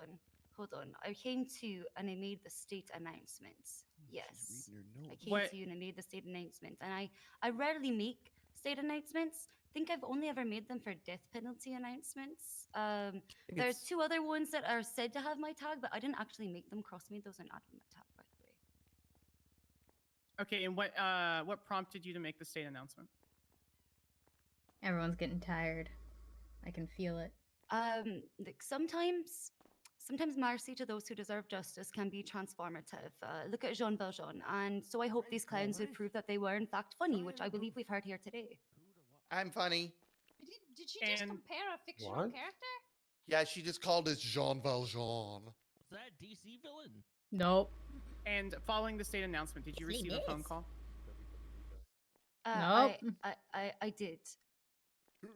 on. I came to and I made the state announcements. Yes. I came What- to you and I made the state announcements. And I rarely make state announcements. I think I've only ever made them for death penalty announcements. There's two other ones that are said to have my tag, but I didn't actually make them. Cross me, those are not on my tag, by the way. Okay, and what prompted you to make the state announcement? Everyone's getting tired. I can feel it. Like sometimes mercy to those who deserve justice can be transformative. Look at Jean Valjean, and so I hope these clowns would prove that they were in fact funny, which I believe we've heard here today. I'm funny. Did she just compare a fictional What? character? Yeah, she just called us Jean Valjean. Is that DC villain? Nope. And following the state announcement, did you Yes, receive it a phone is. call? I did.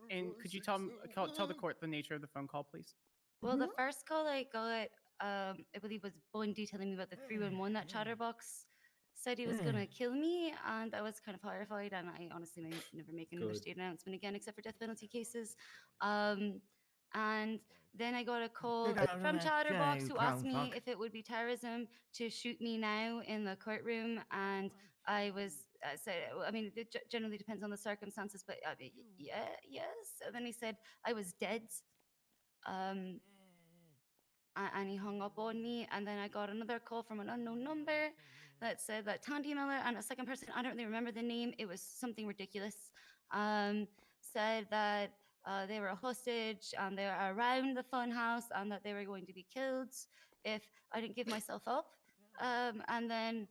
And could you tell the court the nature of the phone call, please? Well, the first call I got, I believe was Bundy telling me about the 311 that Chatterbox said he was gonna kill me, and I was kind of horrified. And I honestly may never make another Good. state announcement again, except for death penalty cases. And then I got a call Get out of from that chair, Chatterbox you who asked clown me fuck. if it would be terrorism to shoot me now in the courtroom, and I was said, I mean, it generally depends on the circumstances, but yeah, yes. And then he said I was dead. And he hung up on me. And then I got another call from an unknown number that said that Tandy Miller and a second person, I don't really remember the name, it was something ridiculous, said that they were a hostage and they were around the fun house and that they were going to be killed if I didn't give myself up. And then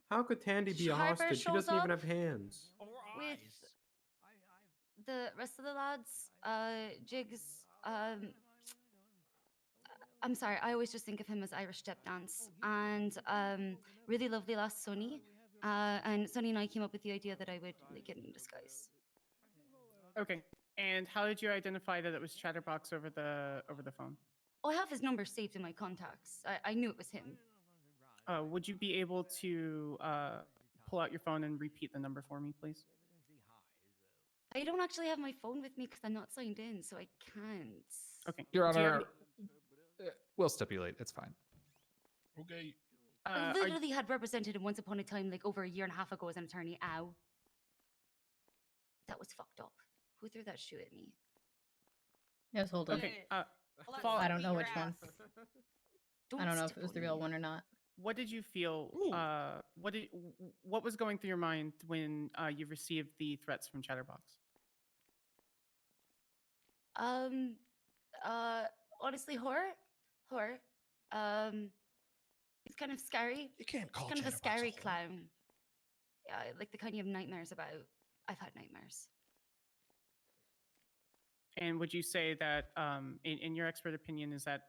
How could Tandy be a Harper hostage? She shows doesn't even up have hands. with the rest of the lads, Jigs. I'm sorry, I always just think of him as Irish step dance, and really lovely last Sonny. And Sonny and I came up with the idea that I would get in disguise. Okay. And how did you identify that it was Chatterbox over the phone? Oh, I have his number saved in my contacts. I knew it was him. Would you be able to pull out your phone and repeat the number for me, please? I don't actually have my phone with me because I'm not signed in, so I can't. Okay. Your Do you have Honor, we'll stipulate. It's fine. Okay. I literally had represented him once upon a time, like over a year and a half ago as an attorney. Ow. That was fucked up. Who threw that shoe at me? It was Holden. Okay. I don't know which one. I don't know if it was the real one or not. What did you feel? What was going through your mind when you received the threats from Chatterbox? Honestly, horror. It's kind of scary. You can't call kind of a Chatterbox scary a clown. Yeah, like the kind you have nightmares about. I've had nightmares. And would you say that, in your expert opinion, is that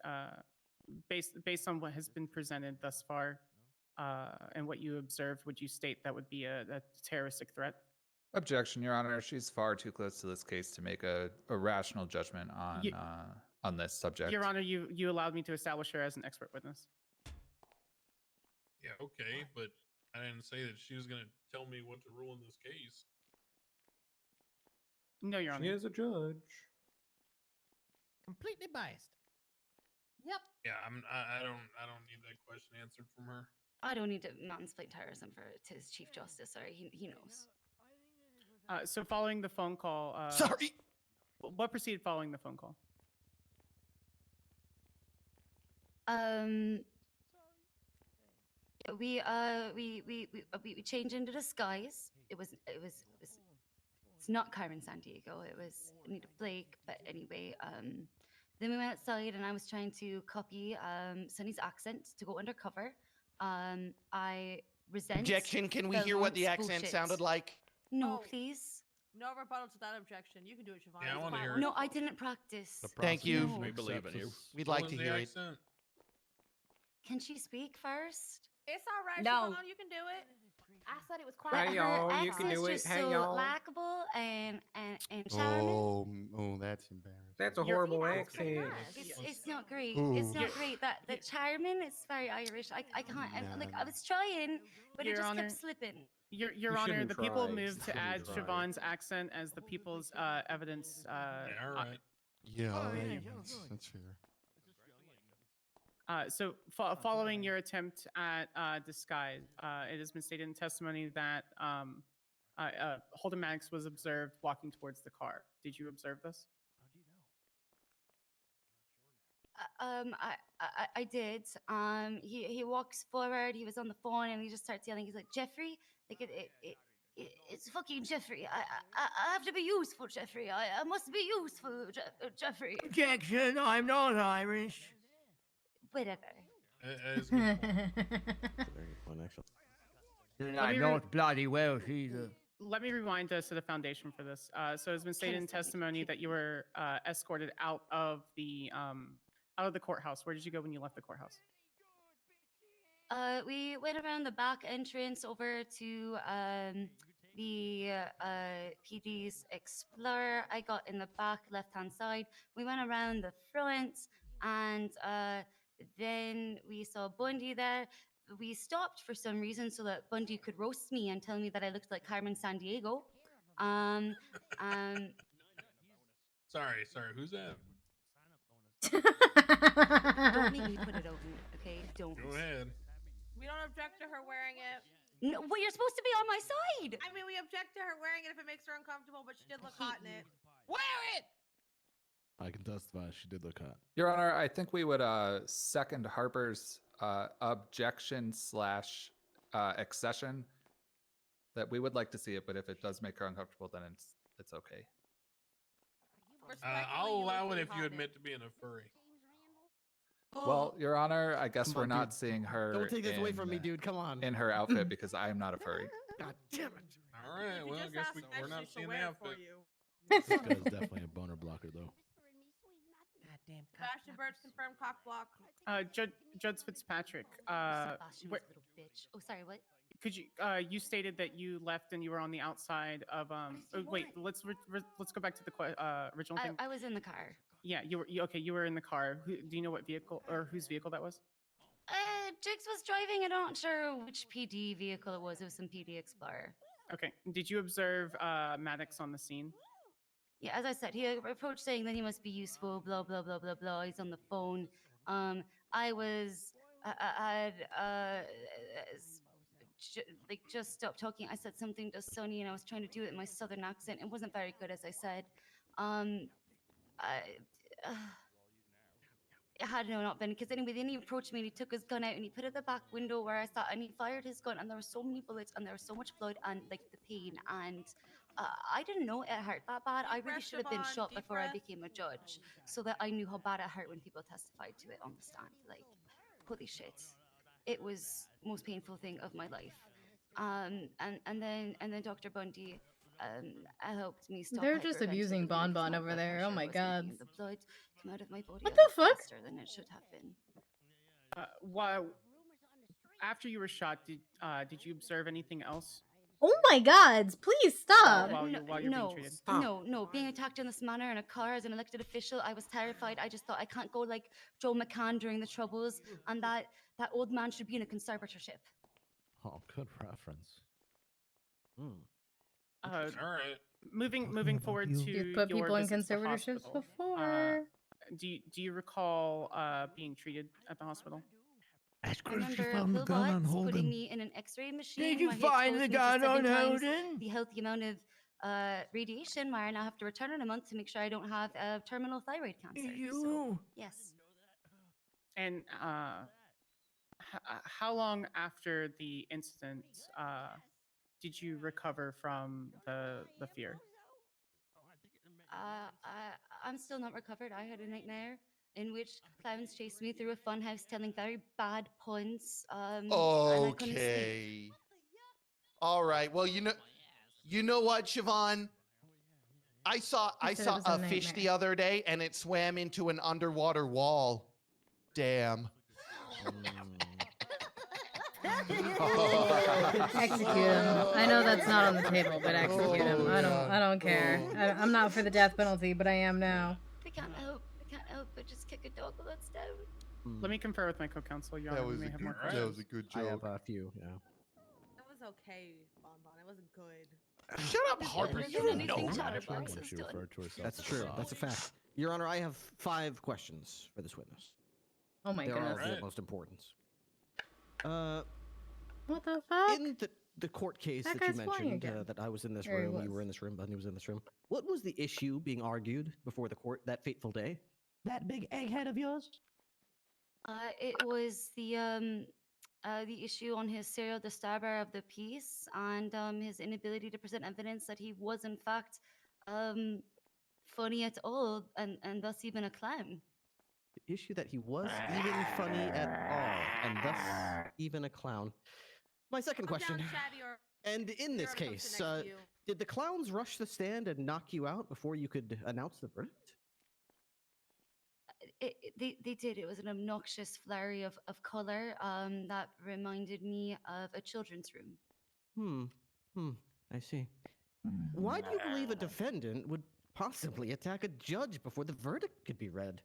based on what has been presented thus far and what you observed, would you state that would be a terroristic threat? Objection, Your Honor. She's far too close to this case to make a rational judgment on this subject. Your Honor, you allowed me to establish her as an expert witness. Yeah, okay, but I didn't say that she was going to tell me what to rule in this case. No, Your Honor. She is a judge. Completely biased. Yep. Yeah, I don't need that question answered from her. I don't need to mansplain terrorism to his Chief Justice. Sorry, he knows. So following the phone call... Sorry! What proceeded following the phone call? We changed into disguise. It's not Carmen Sandiego. It was Anita Blake. But anyway, then we went outside and I was trying to copy Sunny's accent to go undercover. I resent. Objection. Can we hear what the accent sounded like? No, please. No rebuttal to that objection. You can do it, Siobhan. Yeah, I It's want to fine. hear it. No, I didn't practice. Thank you. No. We believe in you. We'd What like was to the hear it. accent? Can she speak first? It's all right, No. Siobhan. You can do it. I said it was But quiet. Hey, her y'all, you accent's can do it. just Hey, so y'all. likable and charming. Oh, that's embarrassing. That's a You're- horrible See, accent. It's not great. Ooh. It's not great. That the charming is very Irish. I can't. I was trying, but it Your just Honor, kept slipping. Your You Honor, shouldn't the people try. moved You to add shouldn't try. Siobhan's accent as the people's evidence. Yeah, all right. Yeah, Oh, yeah, that's fair. So following your attempt at disguise, it has been stated in testimony that Holden Maddox was observed walking towards the car. Did you observe this? I did. He walks forward. He was on the phone and he just starts yelling. He's like, Jeffrey, like it's fucking Jeffrey. I have to be useful, Jeffrey. I must be useful, Jeffrey. Objection, I'm not Irish. Whatever. It's a good point. Very fun, actually. Let I'm me not bloody Welsh either. Let me rewind us to the foundation for this. So it's been stated in testimony that you were escorted out of the courthouse. Where did you go when you left the courthouse? We went around the back entrance over to the PD's Explorer. I got in the back left-hand side. We went around the front, and then we saw Bundy there. We stopped for some reason so that Bundy could roast me and tell me that I looked like Carmen Sandiego. Um, Sorry, who's that? Don't make me put it out, okay? Don't. Go ahead. We don't object to her wearing it. No, well, you're supposed to be on my side. I mean, we object to her wearing it if it makes her uncomfortable, but she did look hot in it. Wear it. I can testify she did look hot. Your Honor, I think we would second Harper's objection / accession that we would like to see it, but if it does make her uncomfortable, then it's okay. I'll allow it if you admit to being a furry. Well, Your Honor, I guess we're not seeing her. Don't take this away from me, dude. Come on. In her outfit because I am not a furry. God damn it. All right, well, I guess we're not seeing the outfit. This guy's definitely a boner blocker, though. Goddamn. Bastion Birch confirmed cock block. Judge Fitzpatrick. Sebastian was a little bitch. Oh, sorry, what? Could you? You stated that you left and you were on the outside of. Wait, let's go back to the original thing. I was in the car. Yeah, you were. Okay, you were in the car. Do you know what vehicle or whose vehicle that was? Jigs was driving. I'm not sure which PD vehicle it was. It was some PD Explorer. Okay. Did you observe Maddox on the scene? Yeah, as I said, he approached saying that he must be useful. Blah blah blah blah blah. He's on the phone. I had just stopped talking. I said something to Sonny, and I was trying to do it in my southern accent. It wasn't very good, as I said. Had it not been, because anyway, then he approached me and he took his gun out and he put it at the back window where I sat and he fired his gun and there were so many bullets and there was so much blood and like the pain and I didn't know it hurt that bad. I really should have been shot before I became a judge so that I knew how bad it hurt when people testified to it on the stand. Like, holy shit. It was the most painful thing of my life. And then Dr. Bundy helped me stop. They're just abusing Bonbon over there. Oh my god. The blood came out of my body. What the fuck? Faster than it should have been. While after you were shot, did you observe anything else? Oh my god, please stop. While you're being treated? No. Being attacked in this manner in a car as an elected official, I was terrified. I just thought I can't go like Joe McCann during the Troubles, and that old man should be in a conservatorship. Oh, good reference. All right. Moving forward to You've put your people in visits to the conservatorships hospital, before. Do you recall being treated at the hospital? I remember Pillbots putting me in an X-ray machine. Did you where he find the exposed me to gun 7 on times Holden? the healthy amount of radiation, where I now have to return in a month to make sure I don't have terminal thyroid cancer. So, yes. And how long after the incident did you recover from the fear? I'm still not recovered. I had a nightmare in which clowns chased me through a funhouse telling very bad puns. And I couldn't sleep. Okay. All right. Well, you know what, Siobhan? I saw a fish the other day, and it swam into an underwater wall. Damn. Execute him. I know that's not on the table, but execute him. I don't care. I'm not for the death penalty, but I am now. I can't help but just kick a dog that's down. Let me confer with my co-counsel. Your Honor, we may have more that questions. was a good I joke. have a few, yeah. It was okay, Bonbon. It wasn't good. Shut up, Harper. You You know know Chatterbox When is she done. referred to herself That's as true. a That's a fact. Your Honor, I have 5 questions for this witness. Oh my They're all goodness. of the utmost importance. What the fuck? In the court case That that you guy's flying mentioned, again. that I was in this Or he room, you was. were in this room, Bundy was in this room. What was the issue being argued before the court that fateful day? That big egghead of yours? It was the issue on his serial disturber of the peace and his inability to present evidence that he was in fact funny at all and thus even a clown. The issue that he was even funny at all, and thus even a clown. My second question. And in this case, did the clowns rush the stand and knock you out before you could announce the verdict? They did. It was an obnoxious flurry of color that reminded me of a children's room. I see. Why do you believe a defendant would possibly attack a judge before the verdict could be read?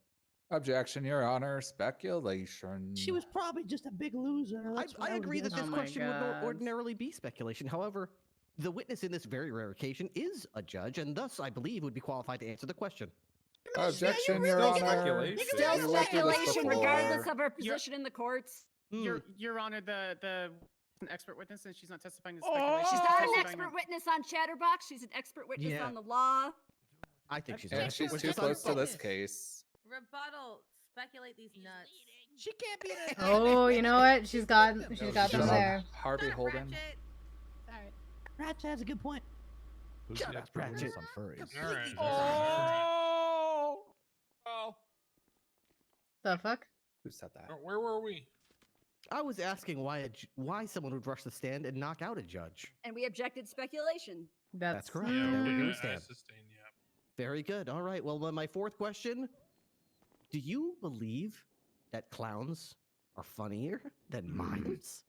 Objection, Your Honor. Speculation. She was probably just a big loser. I agree that this Oh my question would God. ordinarily be speculation. However, the witness in this very rare occasion is a judge, and thus I believe would be qualified to answer the question. Objection, Your Still Honor. speculation. Still We went through this speculation, before. regardless of her position in the courts. Your Honor, the an expert witness, and she's not testifying to Oh! speculation. She's not an testifying expert in- witness on Chatterbox. She's an expert witness Yeah. on the law. I think she's And right. she's Which too is close to this unfair. case. Rebuttal. Speculate these nuts. She can't be an Oh, you know what? She's got them Shut there. up, Harvey Holden. Sorry. Ratchet has a good point. Who's Shut the up, expert witness Ratchet. on furries? All right. Oh. The fuck? Who said that? Where were we? I was asking why someone would rush the stand and knock out a judge. And we objected speculation. That's correct. Yeah, There we okay, go, I stand. sustain, yeah. Very good. All right. Well, my fourth question: do you believe that clowns are funnier than mimes?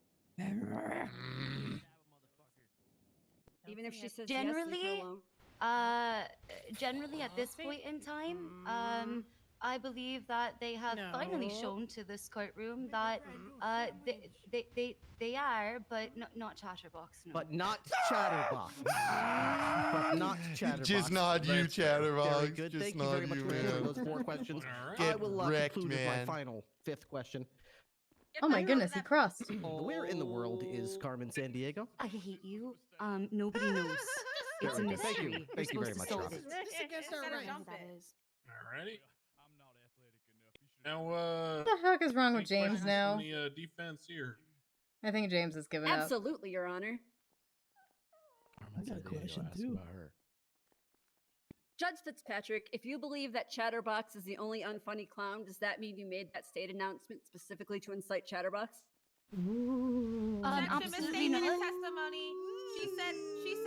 Even if she says Generally, yes, leave her alone. Generally at this point in time, I believe that they have finally shown to this courtroom that they are, but not Chatterbox. No. But not Chatterbox. But not Chatterbox. Just not you, Very Chatterbox. good. Just Thank you not very much you, for answering man. those 4 questions. Alright. I Get will wrecked, conclude with man. my final 5th question. Oh my goodness, he crossed. Where in the world is Carmen San Diego? I hate you. Nobody knows. It's a Very good. Thank you. mystery. Thank you We're very supposed to much, solve Robin. it. Just against our right. Alrighty. Now, What the heck is wrong with any James questions now? from the defense here. I think James has given up. Absolutely, Your Honor. I got a question, ask too. about her. Judge Fitzpatrick, if you believe that Chatterbox is the only unfunny clown, does that mean you made that state announcement specifically to incite Chatterbox? Objection, Absolutely misstatement in not. testimony. She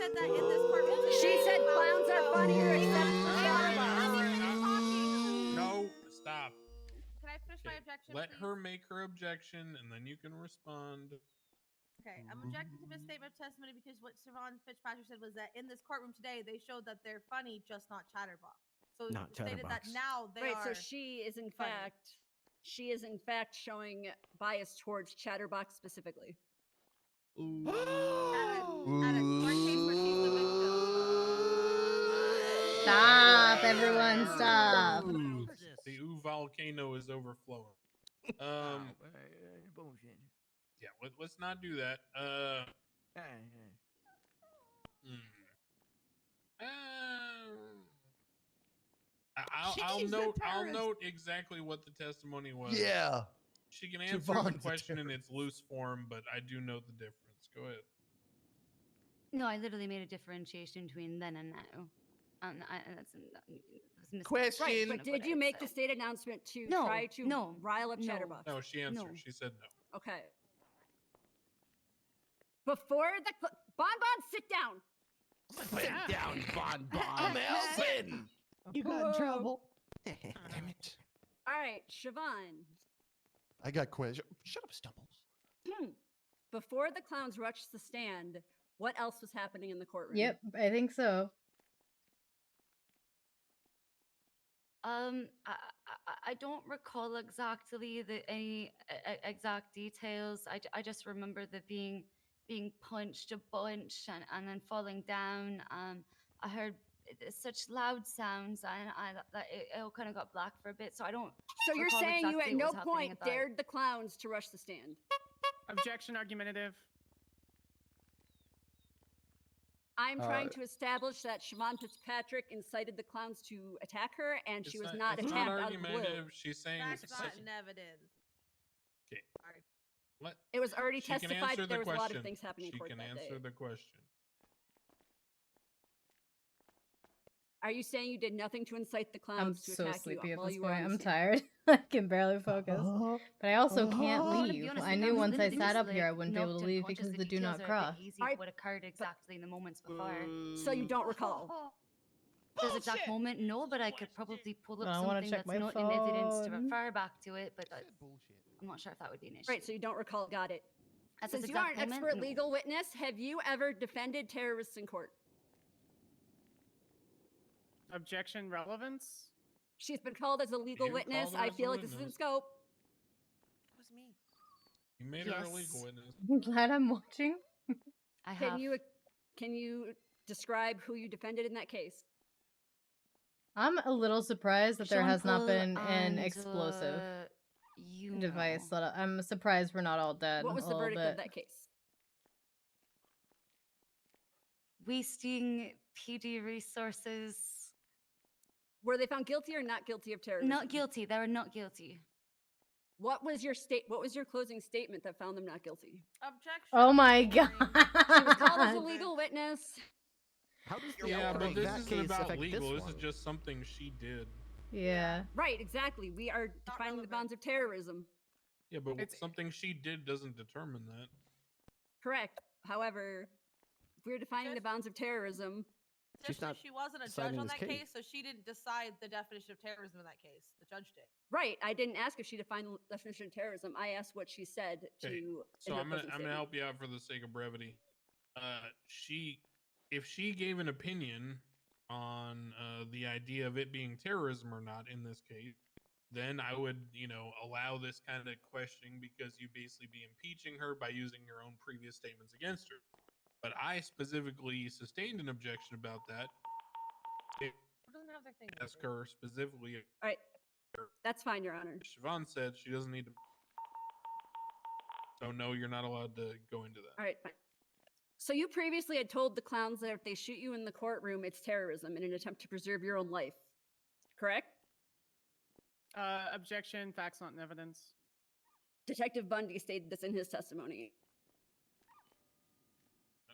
said that in this courtroom. She said clowns are funnier except for Chatterbox. No, stop. Can I finish my objection? Let please? her make her objection, and then you can respond. Okay, I'm objecting to misstatement of testimony because what Siobhan Fitzpatrick said was that in this courtroom today, they showed that they're funny, just not Chatterbox. So Not it stated that Chatterbox. now they Right, are. so she is in funny. fact showing bias towards Chatterbox specifically. At a court case where she's the victim. Stop, everyone, stop. The volcano is overflowing. Yeah, let's not do that. I'll note exactly what the testimony was. Yeah. She can answer the Siobhan's a question in its loose form, but I do note the difference. Go ahead. No, I literally made a differentiation between then and now. That's a mistake. Question. Right, Of but did what you I make the said. state announcement to No, try to no, rile up no. Chatterbox? No, she answered. No. She said no. Okay. Before the Bonbon, sit down. Sit down, Bon Bon. I'm Elvin. You got in trouble. Damn it. All right, Siobhan. I got question. Shut up, Stumbles. Before the clowns rushed the stand, what else was happening in the courtroom? Yep, I think so. I don't recall exactly any exact details. I just remember the being punched a bunch and then falling down. I heard such loud sounds and it all kind of got black for a bit. So I don't. So you're recall saying you exactly at no what was happening point at that. dared the clowns to rush the stand? Objection, argumentative. I'm trying to establish that Siobhan Fitzpatrick incited the clowns to attack her, and she was not it's attacked not out of the blue. argumentative. She's saying That's not in evidence. Okay. Sorry. Let, It was already she can testified answer that there the was a lot of question. things happening in She court can that answer day. the question. Are you saying you did nothing to incite the I'm clowns to so attack you sleepy at while this you were point. on the I'm stand? tired. I can barely focus. But I also can't To be leave. honest, I if knew was once I literally sat just, up here, I like, wouldn't be able to knocked leave unconscious, because of the do details not are a bit cross. hazy of Alright, what occurred exactly in the moments before. So you don't recall? This exact moment, no, but I could probably pull up I wanna something check that's my not in evidence to phone. refer back to it, but I'm not sure if that would be an issue. Right, so you don't recall. Got it. At this Since you are exact an moment, expert no. legal witness, have you ever defended terrorists in court? Objection relevance? She's been called as a legal You witness. called her I as a feel like this is in witness. scope. It was me. You made her a legal witness. I'm glad I'm watching. I Can have. you describe who you defended in that case? I'm a little surprised that there Sean has not Paul been an and, explosive you device. know. That I'm surprised we're not all dead. What was a the little verdict bit. of that case? Wasting PD resources. Were they found guilty or not guilty of terrorism? Not guilty. They were not guilty. What was your closing statement that found them not guilty? Objection. Oh my god! She was called as a legal witness. How does the Yeah, outcome but of this that isn't case about affect legal. This one? is just something she did. Yeah. Right, exactly. We are defining the bounds of terrorism. Yeah, but something she did doesn't determine that. Correct. However, if we're defining the bounds of terrorism, She's not She wasn't a judge deciding on this that case. case, so she didn't decide the definition of terrorism in that case. The judge did. right. I didn't ask if she defined the definition of terrorism. I asked what she said to. Okay, so in her I'm gonna closing I'm gonna statement. help you out for the sake of brevity. If she gave an opinion on the idea of it being terrorism or not in this case, then I would, allow this kind of questioning because you'd basically be impeaching her by using your own previous statements against her. But I specifically sustained an objection about that. It Who doesn't have their thing? ask her specifically. All right. That's fine, Your Honor. Siobhan said she doesn't need to. So no, you're not allowed to go into that. All right, fine. So you previously had told the clowns that if they shoot you in the courtroom, it's terrorism in an attempt to preserve your own life. Correct? Objection. Facts not in evidence. Detective Bundy stated this in his testimony.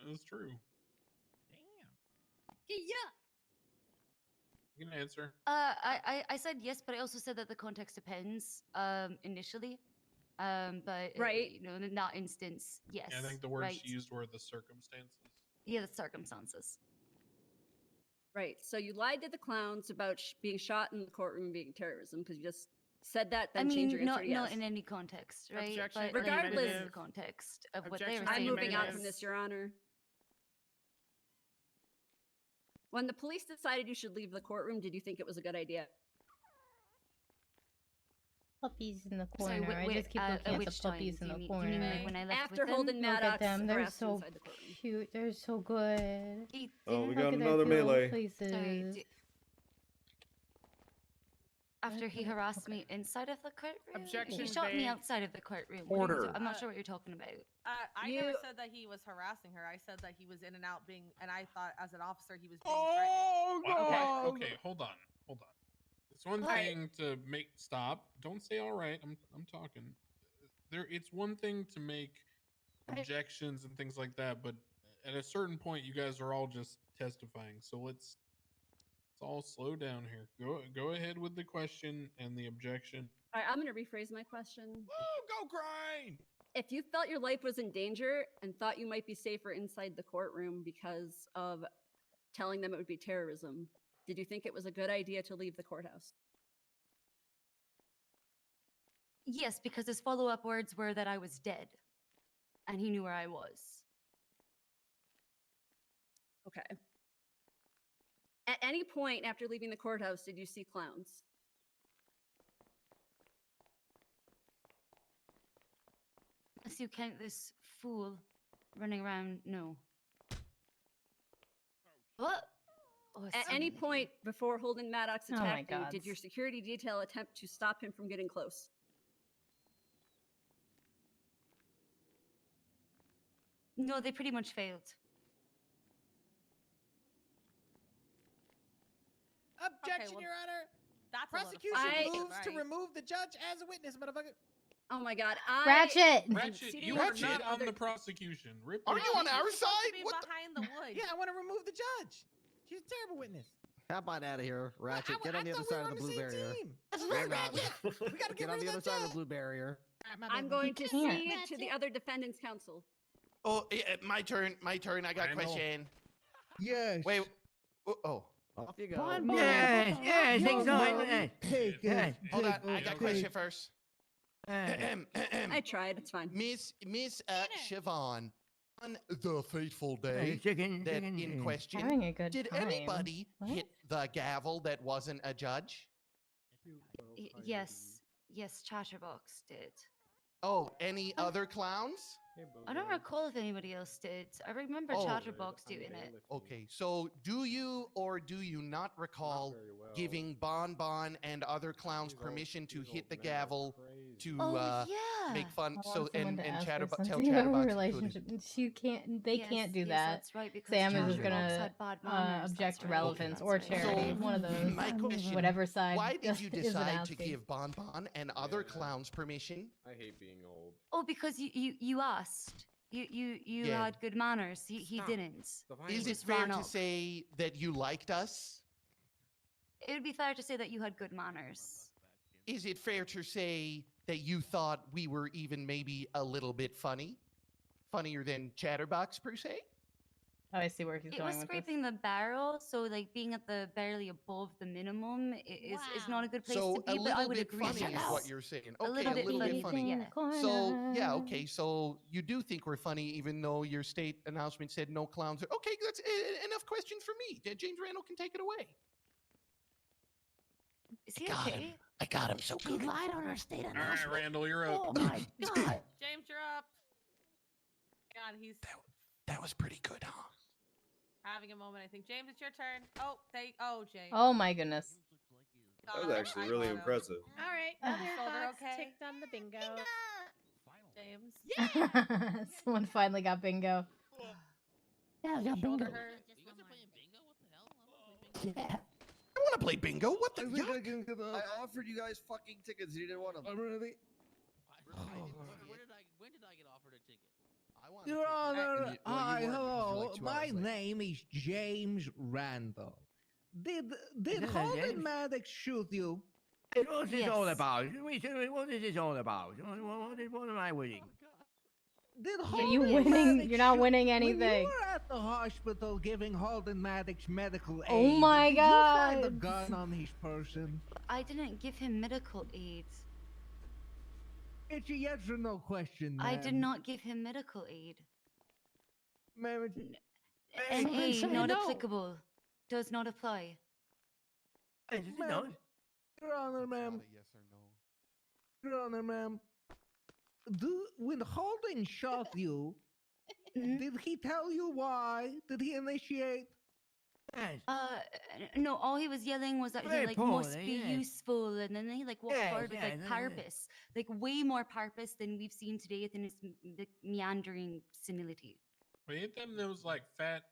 That is true. Yeah. You can answer. I said yes, but I also said that the context depends. Initially, but Right. in that instance, yes. Yeah, I think the words right. she used were the circumstances. Yeah, the circumstances. Right. So you lied to the clowns about being shot in the courtroom being terrorism because you just said that, I then changed your mean, answer to not yes. in any context, right? Objection. But Regardless- in the context of what they Objection. were I'm saying. moving on yes. from this, Your Honor. When the police decided you should leave the courtroom, did you think it was a good idea? Puppies in the Sorry, corner. I just keep looking at the which time? puppies in Do the you corner. mean like when I left After with them? Holden Look at Maddox them. They're harassed you so inside the courtroom. cute. They're so good. Oh, we Look got at their another cute little melee. faces. Sorry, after he harassed me inside of the courtroom? Objection, He shot me vague. outside of the courtroom. What are you Order. ta- I'm not sure what you're talking about. I You- never said that he was harassing her. I said that he was in and out being, and I thought as an officer he was being Oh, Wow. God. Okay, hold on. It's one All right. thing to make stop. Don't say all right. I'm talking. It's one thing to make objections and things like that, but at a certain point, you guys are all just testifying. So let's all slow down here. Go ahead with the question and the objection. All right, I'm going to rephrase my question. Woo, go grind. If you felt your life was in danger and thought you might be safer inside the courtroom because of telling them it would be terrorism, did you think it was a good idea to leave the courthouse? Yes, because his follow-up words were that I was dead. And he knew where I was. Okay. At any point after leaving the courthouse, did you see clowns? As you count this fool running around, no. What? Oh, At any point before Holden Maddox Oh my attacked you, God. did your security detail attempt to stop him from getting close? No, they pretty much failed. Objection, well, Your Honor. That's a load of Prosecution fucking moves to right. remove the judge as a witness, motherfucker. Oh my God! Ratchet! Ratchet, you are not on the prosecution. Rip Are it you out. on our You're supposed side? to be What the- behind the wood. Yeah, I want to remove the judge. She's a terrible witness. Hop on out of here, Ratchet. Get on the other thought we side were of the on blue the same barrier. team. That's You're right, not. Ratchet. We gotta Get on the other side of the blue barrier. I'm going to can't. cede to the other defendants' counsel. Oh, my turn. My turn. I got a I know. question. Yes. Wait. Oh. Off you go. Bon, Yes, yes, Yo, exactly. Mom, take Yeah. it. Hold on. take I it, got a take question it. first. I tried. It's fine. Miss Siobhan, on the fateful day chicken, that chicken, in chicken. question, Having a good did time. anybody What? hit the gavel that wasn't a judge? Yes, Chatterbox did. Oh, any other clowns? I don't recall if anybody else did. I remember Oh. Chatterbox doing it. Okay, so do you or do you not recall giving Bon Bon and other clowns permission to hit the gavel to make fun? I So want someone and to and ask her tell something about her Chatterbox he relationship. She can't. They can't do that. That's right, because Sam is just Chatterbox gonna had bad manners, object that's to right. relevance Okay. or That's right. charity. So, One of those. my question, Whatever side. why did you isn't decide to asking. give Bon Bon and other clowns permission? I hate being old. Oh, because you asked. You Yeah. had good manners. He Stop. didn't. He Is it just fair ran to off. say that you liked us? It would be fair to say that you had good manners. Is it fair to say that you thought we were even maybe a little bit funny? Funnier than Chatterbox, per se? Oh, I see where he's It going was with this. scraping the barrel, so like being at the barely above the minimum is not a good place So to a be. But I little would bit agree. funny is yes. what you're saying. A Okay, little bit funny, funny. yeah. So yeah, okay. So you do think we're funny, even though your state announcement said no clowns. Okay, that's enough questions for me. James Randall can take it away. Is he okay? I got him so He good. lied on our state All right, announcement. Randall, you're up. Oh my god. James, you're up. God, he's That was pretty good, huh? having a moment. I think James, it's your turn. James. Oh my goodness. That was actually really impressive. All right, other shoulder box okay. ticked on the bingo. James. Someone finally got bingo. Yeah, I got bingo. Yeah. I want to play bingo. What the? I offered you guys fucking tickets. You didn't want them. Really? When did I get offered a ticket? I want Your Honor, you hi, weren't, because you're hello. like 2 My hours late. name is James Randall. Did that Holden James? Maddox shoot you? What's this all Yes. about? What is this all about? What am I winning? Did Are Holden you winning? Maddox You're not shoot- winning When you anything. were at the hospital giving Holden Maddox medical aid, Oh my did you find a God. gun on his person? I didn't give him medical aid. It's a yes or no question, I did ma'am. not give him medical aid. Ma'am, it's- NA, say not no. applicable. Does not apply. Ma'am, Your Honor, ma'am. Yes or no? Your Honor, ma'am. When Holden shot you, Mhm. did he tell you why? Did he initiate? No, all he was yelling was that he Very like poorly, must be yeah. useful, and then he like walked Yes, forward with like yeah, purpose, like way more purpose than we've seen today within his meandering senility. Wait, ain't them those like fat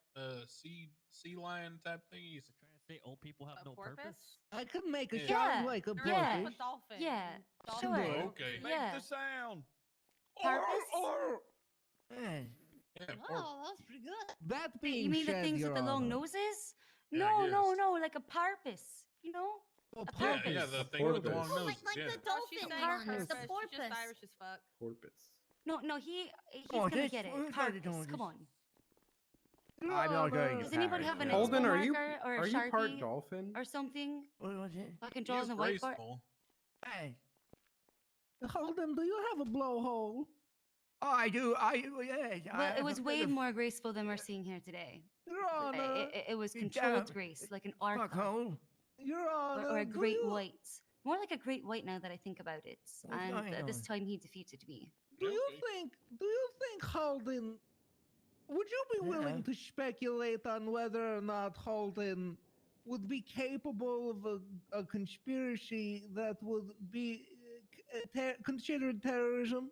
sea lion type thingies? Trying to say old people have A no porpoise? purpose. I could make a Yeah. sound like a They're Yeah. like a dolphin. Yeah, Dolphin. sure. Oh, okay. Yeah. sound. Purpose? Yeah, Oh, that was pretty good. That being You mean the said, things Your with the long Honor, noses? Yeah, I No, like a purpose. You know? a yeah, porpoise. yeah, the thing with the long Porpoise. Oh, nose. like Yeah. the dolphin. She's one. Irish. The She's porpoise. just Irish as fuck. Porpoise. No, he's Oh, gonna this- get it. who's got it Purpose. on Come this? on. Your I'm not Honor, going Does anybody have an Holden, expo are you marker or a are you part Sharpie dolphin? or something? What was it? I can He draw is on the whiteboard. graceful. Hey. Holden, do you have a blowhole? Oh, I do. Yes. Well, it was way more graceful than we're seeing here today. Your Honor, It was You controlled damn- grace, like an Fuck orca hole. Your Honor, or a do great you- white. More like a great white now that I think about it. What's And going this on? time he defeated me. Do you Okay. think Holden? Would you be willing Yeah. to speculate on whether or not Holden would be capable of a conspiracy that would be considered terrorism?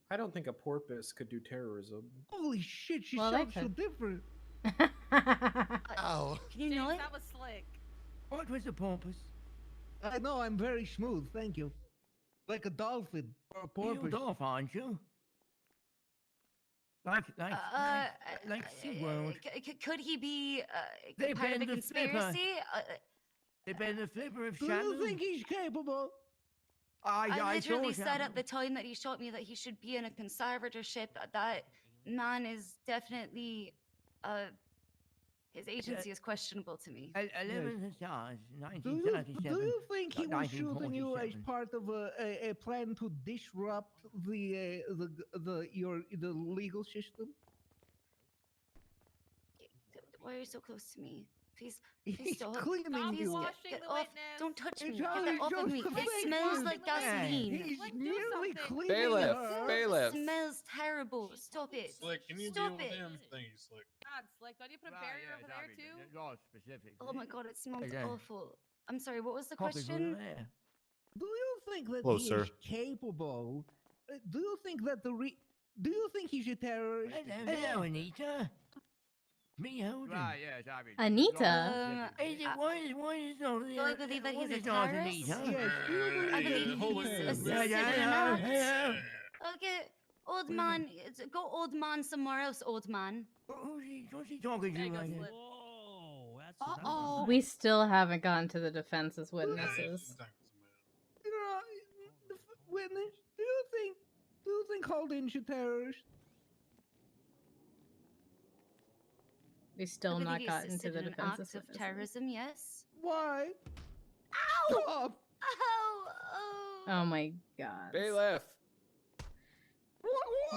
I don't think a porpoise could do terrorism. Holy shit, she Well, they sounds so could. different. Ow. Can you know James, it? that was slick. What was the porpoise? I know, I'm very smooth, thank you. Like a dolphin or a You porpoise. dolphin, aren't you? Like SeaWorld. Could he be They part of a banned the flipper. conspiracy? They banned the flipper of Do Shannon. you think he's capable? I literally saw said Shannon. at the time that he shot me that he should be in a conservatorship. That man is definitely His agency is questionable to me. 11th stars, Do 1937. you think he was shooting you as 1947. part of a plan to disrupt the legal system? Why are you so close to me? Please, He's please stop. cleaning Please you. get off. Don't touch me. It's Get that off of me. It smells like gasoline. He's merely cleaning Bailiff, her. bailiff. It smells terrible. Stop it. Slick, can you Stop deal with it. him? Thank you, Slick. God, Slick, don't you put a barrier over there too? Specific. Oh my god, it smells Okay. awful. I'm sorry, what was the Coffee for question? there. Do you think that Hello, he sir. is capable? Do you think that do you think he's a terrorist? Hello, Anita. Me, Holden. Anita? What is all Do I believe that he's a not terrorist? Anita? Yes, I believe he's assisted in an act. Okay, old man, go old man somewhere else, old man. What's he talking to right now? Whoa, that's Uh-oh. We still haven't gotten to the defense as witnesses. Witness, do you think Holden's a terrorist? We still I not believe he gotten to assisted the in an defense act as of witnesses. terrorism, yes. Why? Ow! Stop! Oh! Oh my god. Bailiff.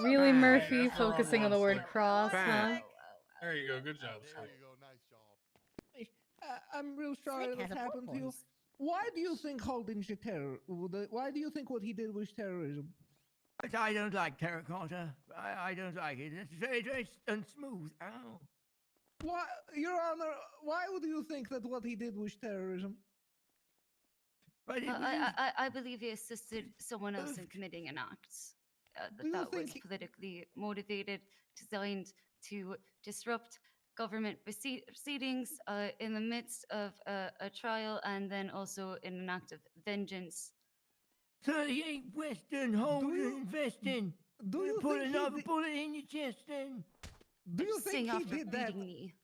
Really, Murphy, that's the wrong focusing on one, the word Slick. cross, huh? There you go. Good job, Slick. I'm real sorry Slick that has a happened to you. voice. Why do you think Holden's a Why do you think what he did was terrorism? But I don't like terracotta. I don't like it. It's very unsmooth. Ow. Why, Your Honor? Why would you think that what he did was terrorism? But it I believe he assisted someone else in committing an act Do you that was think- politically motivated, designed to disrupt government proceedings in the midst of a trial, and then also in an act of vengeance. 38 Western Holden investing. Do you put think he another did- bullet in your chest then? Do you Sing think he after did that? beating me.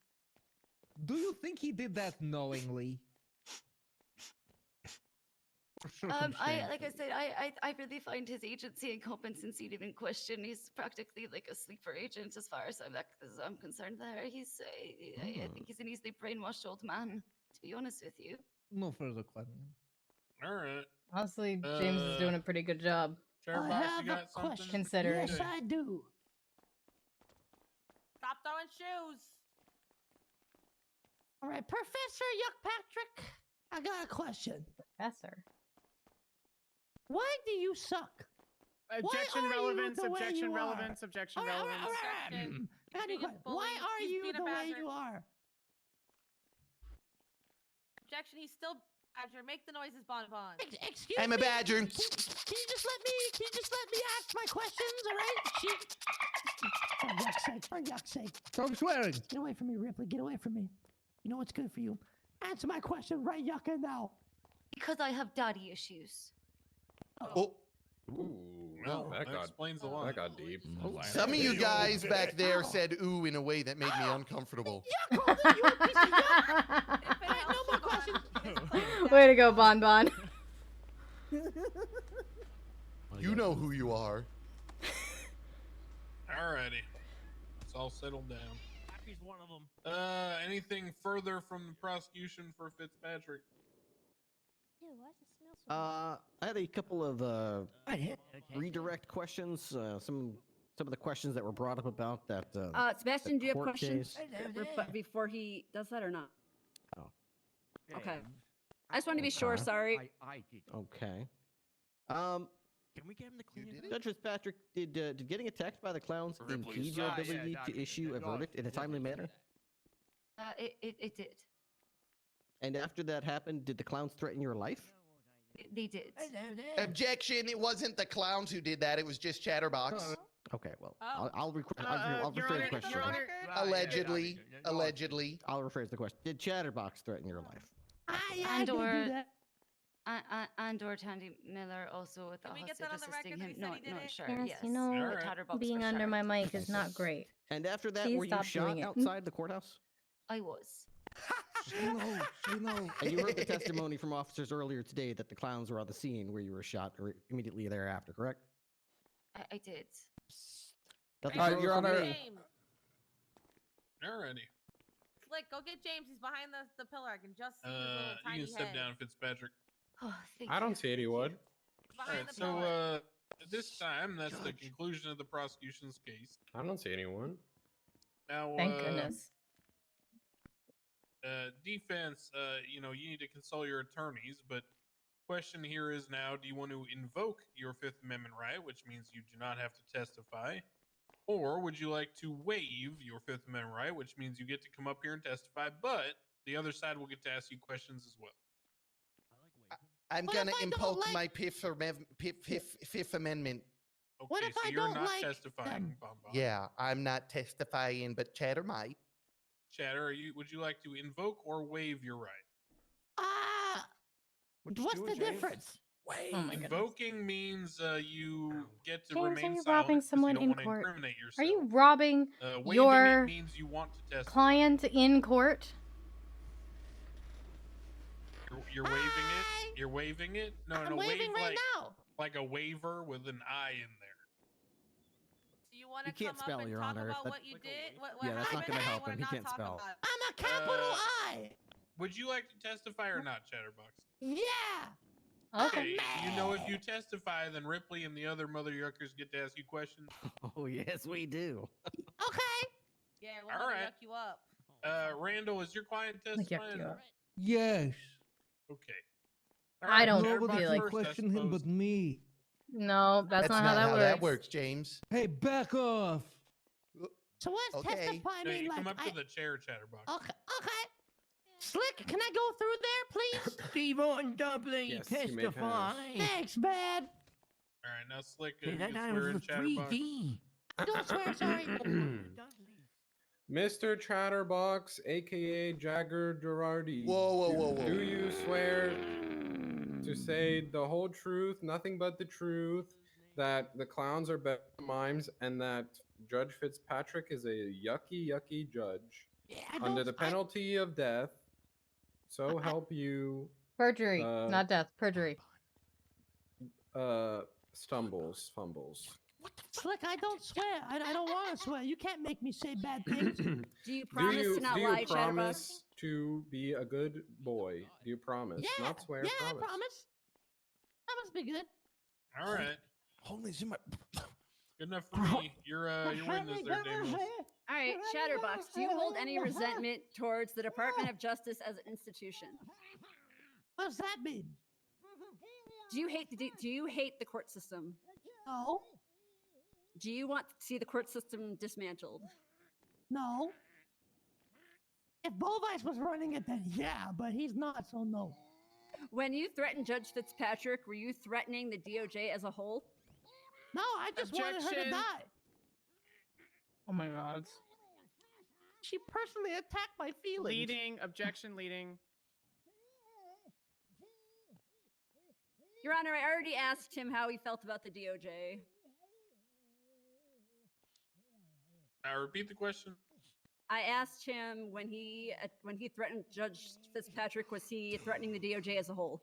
Do you think he did that knowingly? Like I said, I really find his agency and competency to be in question. He's practically like a sleeper agent, as far as I'm concerned. There, he's I think he's an easily brainwashed old man. To be honest with you. No further question. All right. Honestly, James is doing a pretty good job. Chatterbox, I have you got a something? question. Considering. Yes, I do. Stop throwing shoes. All right, Professor Yuckpatrick, I got a question. Professor. Why do you suck? Objection, Why are you relevance, the way objection, you relevance, are? objection, All right, all right, relevance. all right, all right. Objection. I got a Being a question. Why bully. are He's you being a the way badger. you are? Objection, he's still badger. Make the noises, Bonbon. Excuse I'm a me? badger. Can you just let me ask my questions, all right? For yuck's sake, for yuck's sake. Stop swearing. Get away from me, Ripley. Get away from me. You know what's good for you. Answer my question right yucca now. Because I have daddy issues. Oh, Well, that got explains a lot. That got deep. some of you guys back there said "ooh" in a way that made me uncomfortable. Yuck, Holden, you a piece of yuck. All right, no more questions. Way to go, Bon Bon. You know who you are. Alrighty. It's all settled down. Happy's one of them. Anything further from the prosecution for Fitzpatrick? I had a couple of redirect questions. Some of the questions that were brought up about that. Sebastian, that do you have court questions case. before he does that or not? Oh. Okay. I just wanted to be sure. Okay. Sorry. I did. Okay. Can we get him to clean it up? Judge Fitzpatrick, did getting attacked by the clowns impede your ability to issue a verdict in a timely manner? It did. And after that happened, did the clowns threaten your life? They did. Objection! It wasn't the clowns who did that. It was just Chatterbox. Okay, well, Oh. I'll Your rephrase the Honor, question. Your Honor. Allegedly. Allegedly. I'll rephrase the question. Did Chatterbox threaten your life? I didn't do that. And or Tandy Miller also with the Can we get hostage that on the assisting record that him. he No, said he no, did it? sure, Yes, yes. you know, The Chatterbox being for under sure. my mic is not great. And after that, Please were you stop shot doing it. outside the courthouse? I was. She knows. And you heard the testimony from officers earlier today that the clowns were on the scene where you were shot immediately thereafter, correct? I did. Nothing Your further from Honor. me. Alrighty. Slick, go get James. He's behind the pillar. I can just see his little You tiny can step head. down, Fitzpatrick. Oh, thank I don't see anyone. All right, so at this time, that's the conclusion of the prosecution's case. I don't see anyone. Now, Thank goodness. Defense, you need to consult your attorneys, but question here is now, do you want to invoke your Fifth Amendment right, which means you do not have to testify, or would you like to waive your Fifth Amendment right, which means you get to come up here and testify, but the other side will get to ask you questions as well? I'm going to invoke my Fifth Amendment. Okay, What if so I you're don't not like testifying, them? Bonbon. Yeah, I'm not testifying, but Chatter might. Chatter, would you like to invoke or waive your right? What's the difference? Oh my goodness. Invoking means you get to James, are remain you silent robbing 'cause someone you don't in want to court? incriminate yourself. Are you robbing Waiving your it means you want to testify. client in court? You're waiving it. You're waiving it. No, I'm no, waving wave right like now. like a waiver with an I in there. Do you want to He can't come spell, up and Your talk Honor. about That- what you did? What Yeah, that's not happened? gonna Or help you him. He wanna can't not talk spell. about it? I'm a capital I. Would you like to testify or not, Chatterbox? Yeah. Okay. You know, if you testify, then Ripley and the other mother yuckers get to ask you questions. Oh, yes, we do. Okay. Yeah, we'll All right. yuck you up. Randall, is your client Like, yucked testifying? you up. Yes. Okay. I don't Nobody feel can like question him but me. No, that's not how that works. James. Hey, back off. So what's Okay. testify No, mean? you Like, come up to the chair, Chatterbox. Okay. Slick, can I go through there, please? Steve Orton Dublin, Yes, you may testify. Thanks, bad. All right, now Slick, Hey, you that can guy swear in was Chatterbox. 3D. Don't swear, sorry. Mr. Chatterbox, aka Jagger Girardi. Whoa. Do you swear to say the whole truth, nothing but the truth, that the clowns are better than mimes, and that Judge Fitzpatrick is a yucky judge under the penalty of death? So help you. Perjury, not death. Perjury. Fumbles. Slick, I don't swear. I don't want to swear. You can't make me say bad things. Do you promise to not do lie, you Chatterbox? promise to be a good boy? Do you promise? Yeah, Not swear. yeah, promise. I promise. That must be good. All right. Holy shit, my... Good enough for me. You're witness there, Damos. All right, Chatterbox, do you hold any resentment towards the Department of Justice as an institution? What does that mean? Do you hate the court system? No. Do you want to see the court system dismantled? No. If Bovice was running it, then yeah, but he's not, so no. When you threatened Judge Fitzpatrick, were you threatening the DOJ as a whole? No, I just wanted her to Objection. die. Oh my god. She personally attacked my feelings. Leading, objection, leading. Your Honor, I already asked him how he felt about the DOJ. Repeat the question. I asked him when he threatened Judge Fitzpatrick, was he threatening the DOJ as a whole?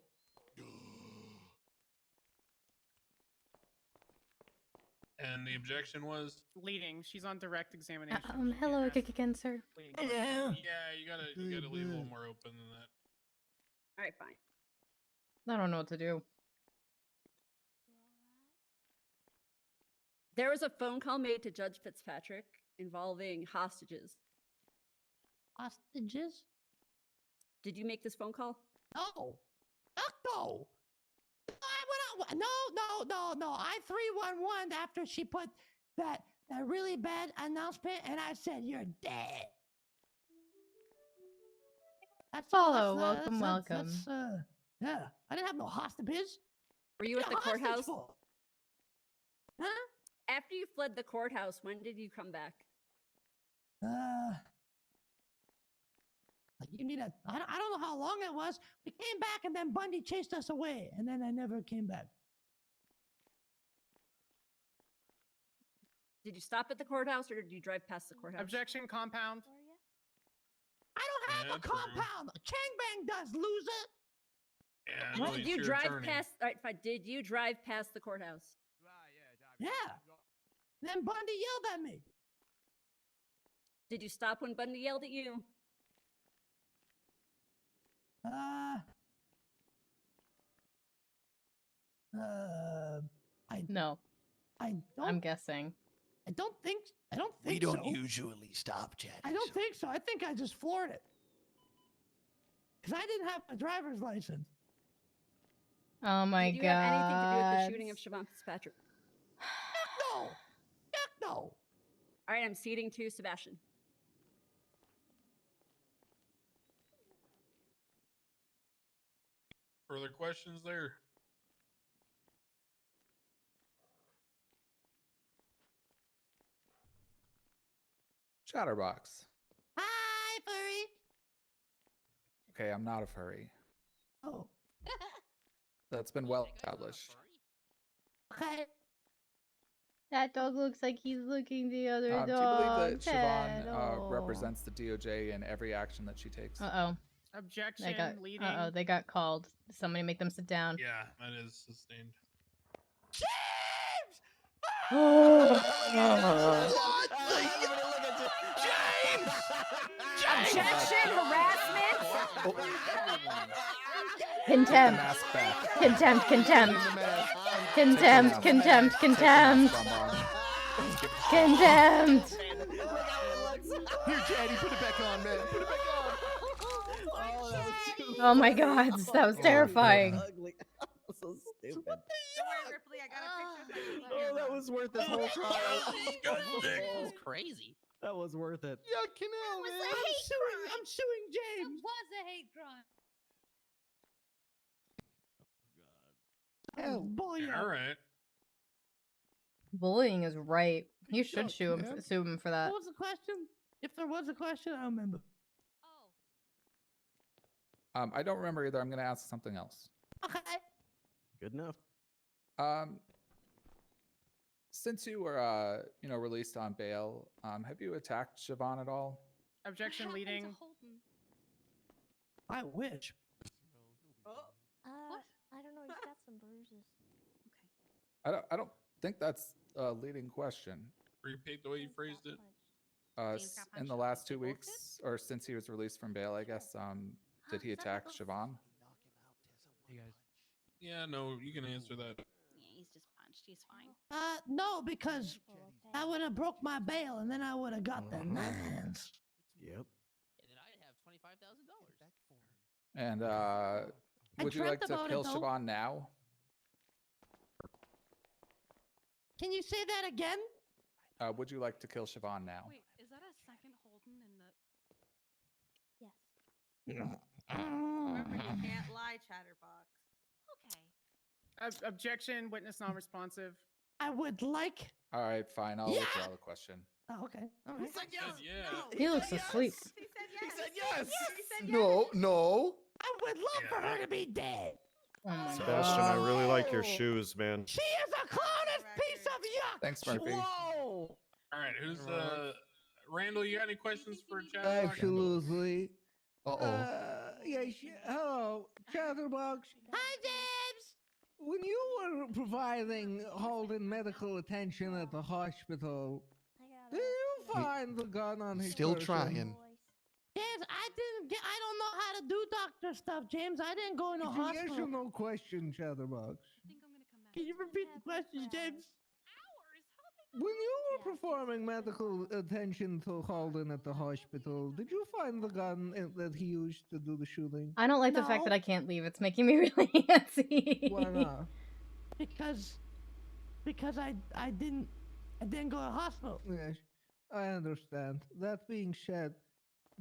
And the objection was? Leading. She's on direct examination. Hello again, sir. Hello. Yeah, you gotta leave a little more open than that. All right, fine. I don't know what to do. There was a phone call made to Judge Fitzpatrick involving hostages. Hostages? Did you make this phone call? No. Fuck no. No. I 311 after she put that really bad announcement, and I said, "You're dead." That's Follow, welcome. Yeah, I didn't have no hostages. Were you at the courthouse? Huh? After you fled the courthouse, when did you come back? You need a. I don't know how long it was. We came back, and then Bundy chased us away, and then I never came back. Did you stop at the courthouse, or did you drive past the courthouse? Objection, compound. I don't have a compound. Chang Bang does, loser. Yeah, Did you drive past? All right, fine. Did you drive past the courthouse? Yeah. Then Bundy yelled at me. Did you stop when Bundy yelled at you? No. I don't. I'm guessing. I don't think. We don't so. usually stop chatting. I don't think so. I think I just floored it. Because I didn't have my driver's license. Oh my Did you have anything to do with the god. shooting of Siobhan Fitzpatrick? No. Heck no. All right, I'm ceding to Sebastian. Further questions there? Chatterbox. Hi, furry. Okay, I'm not a furry. Oh. That's been well established. Okay. That dog looks like he's looking the other dog. Do you believe that Ted? Siobhan represents the DOJ in every action that she takes? Uh-oh. Objection, They got, leading. uh-oh, they got called. Somebody make them sit down. Yeah, that is sustained. James! James! Objection, harassment. Contempt. Mask back. Contempt, contempt. Contempt, contempt, contempt. Contempt. Here, Daddy, put it back on, man. Put it back on. Oh my god, that was terrifying. Ugly. So stupid. Don't worry, Ripley. I got a picture. Oh, that was worth this whole trial. That was crazy. That was worth it. Yucking out, man. I'm suing James. It was a hate crime. Oh, boy. All right. Bullying is right. You should sue him for that. What was the question? If there was a question, I don't remember. I don't remember either. I'm going to ask something else. Okay. Good enough. Since you were, released on bail, have you attacked Siobhan at all? Objection, leading. I wish. What? I don't know. He's got some bruises. I don't think that's a leading question. Repeat the way you phrased it. In the last 2 weeks, or since he was released from bail, I guess, did he attack Siobhan? Hey guys. Yeah, no, you can answer that. Yeah, he's just punched. He's fine. No, because I would have broke my bail and then I would have got the nines. Yep. And then I'd have $25,000. And would you dreamt like to about it, kill though. Siobhan now? Can you say that again? Would you like to kill Siobhan now? Wait, is that a second Holden in the? Yes. Remember, you can't lie, Chatterbox. Okay. Objection, witness non-responsive. I would like. All right, fine. I'll withdraw the question. Oh, okay. All right. He looks asleep. He said yes. No, no. I would love for her to be dead. Oh my Sebastian, I really like your shoes, man. She is a clownist piece of yuck. Thanks, Murphy. Whoa. All right, who's Randall? You got any questions for Chatterbox? Absolutely. Uh-oh. Yes. Hello, Chatterbox. Hi, James. When you were providing Holden medical attention at the hospital, did you find the gun on his Still person? trying. James, I don't know how to do doctor stuff, James. I didn't go in a It's a yes hospital. or no question, Chatterbox. Can you repeat the questions, James? When you were performing medical attention to Holden at the hospital, did you find the gun that he used to do the shooting? I don't like the fact No. that I can't leave. It's making me really antsy. Why not? Because I didn't go to hospital. Yes, I understand. That being said,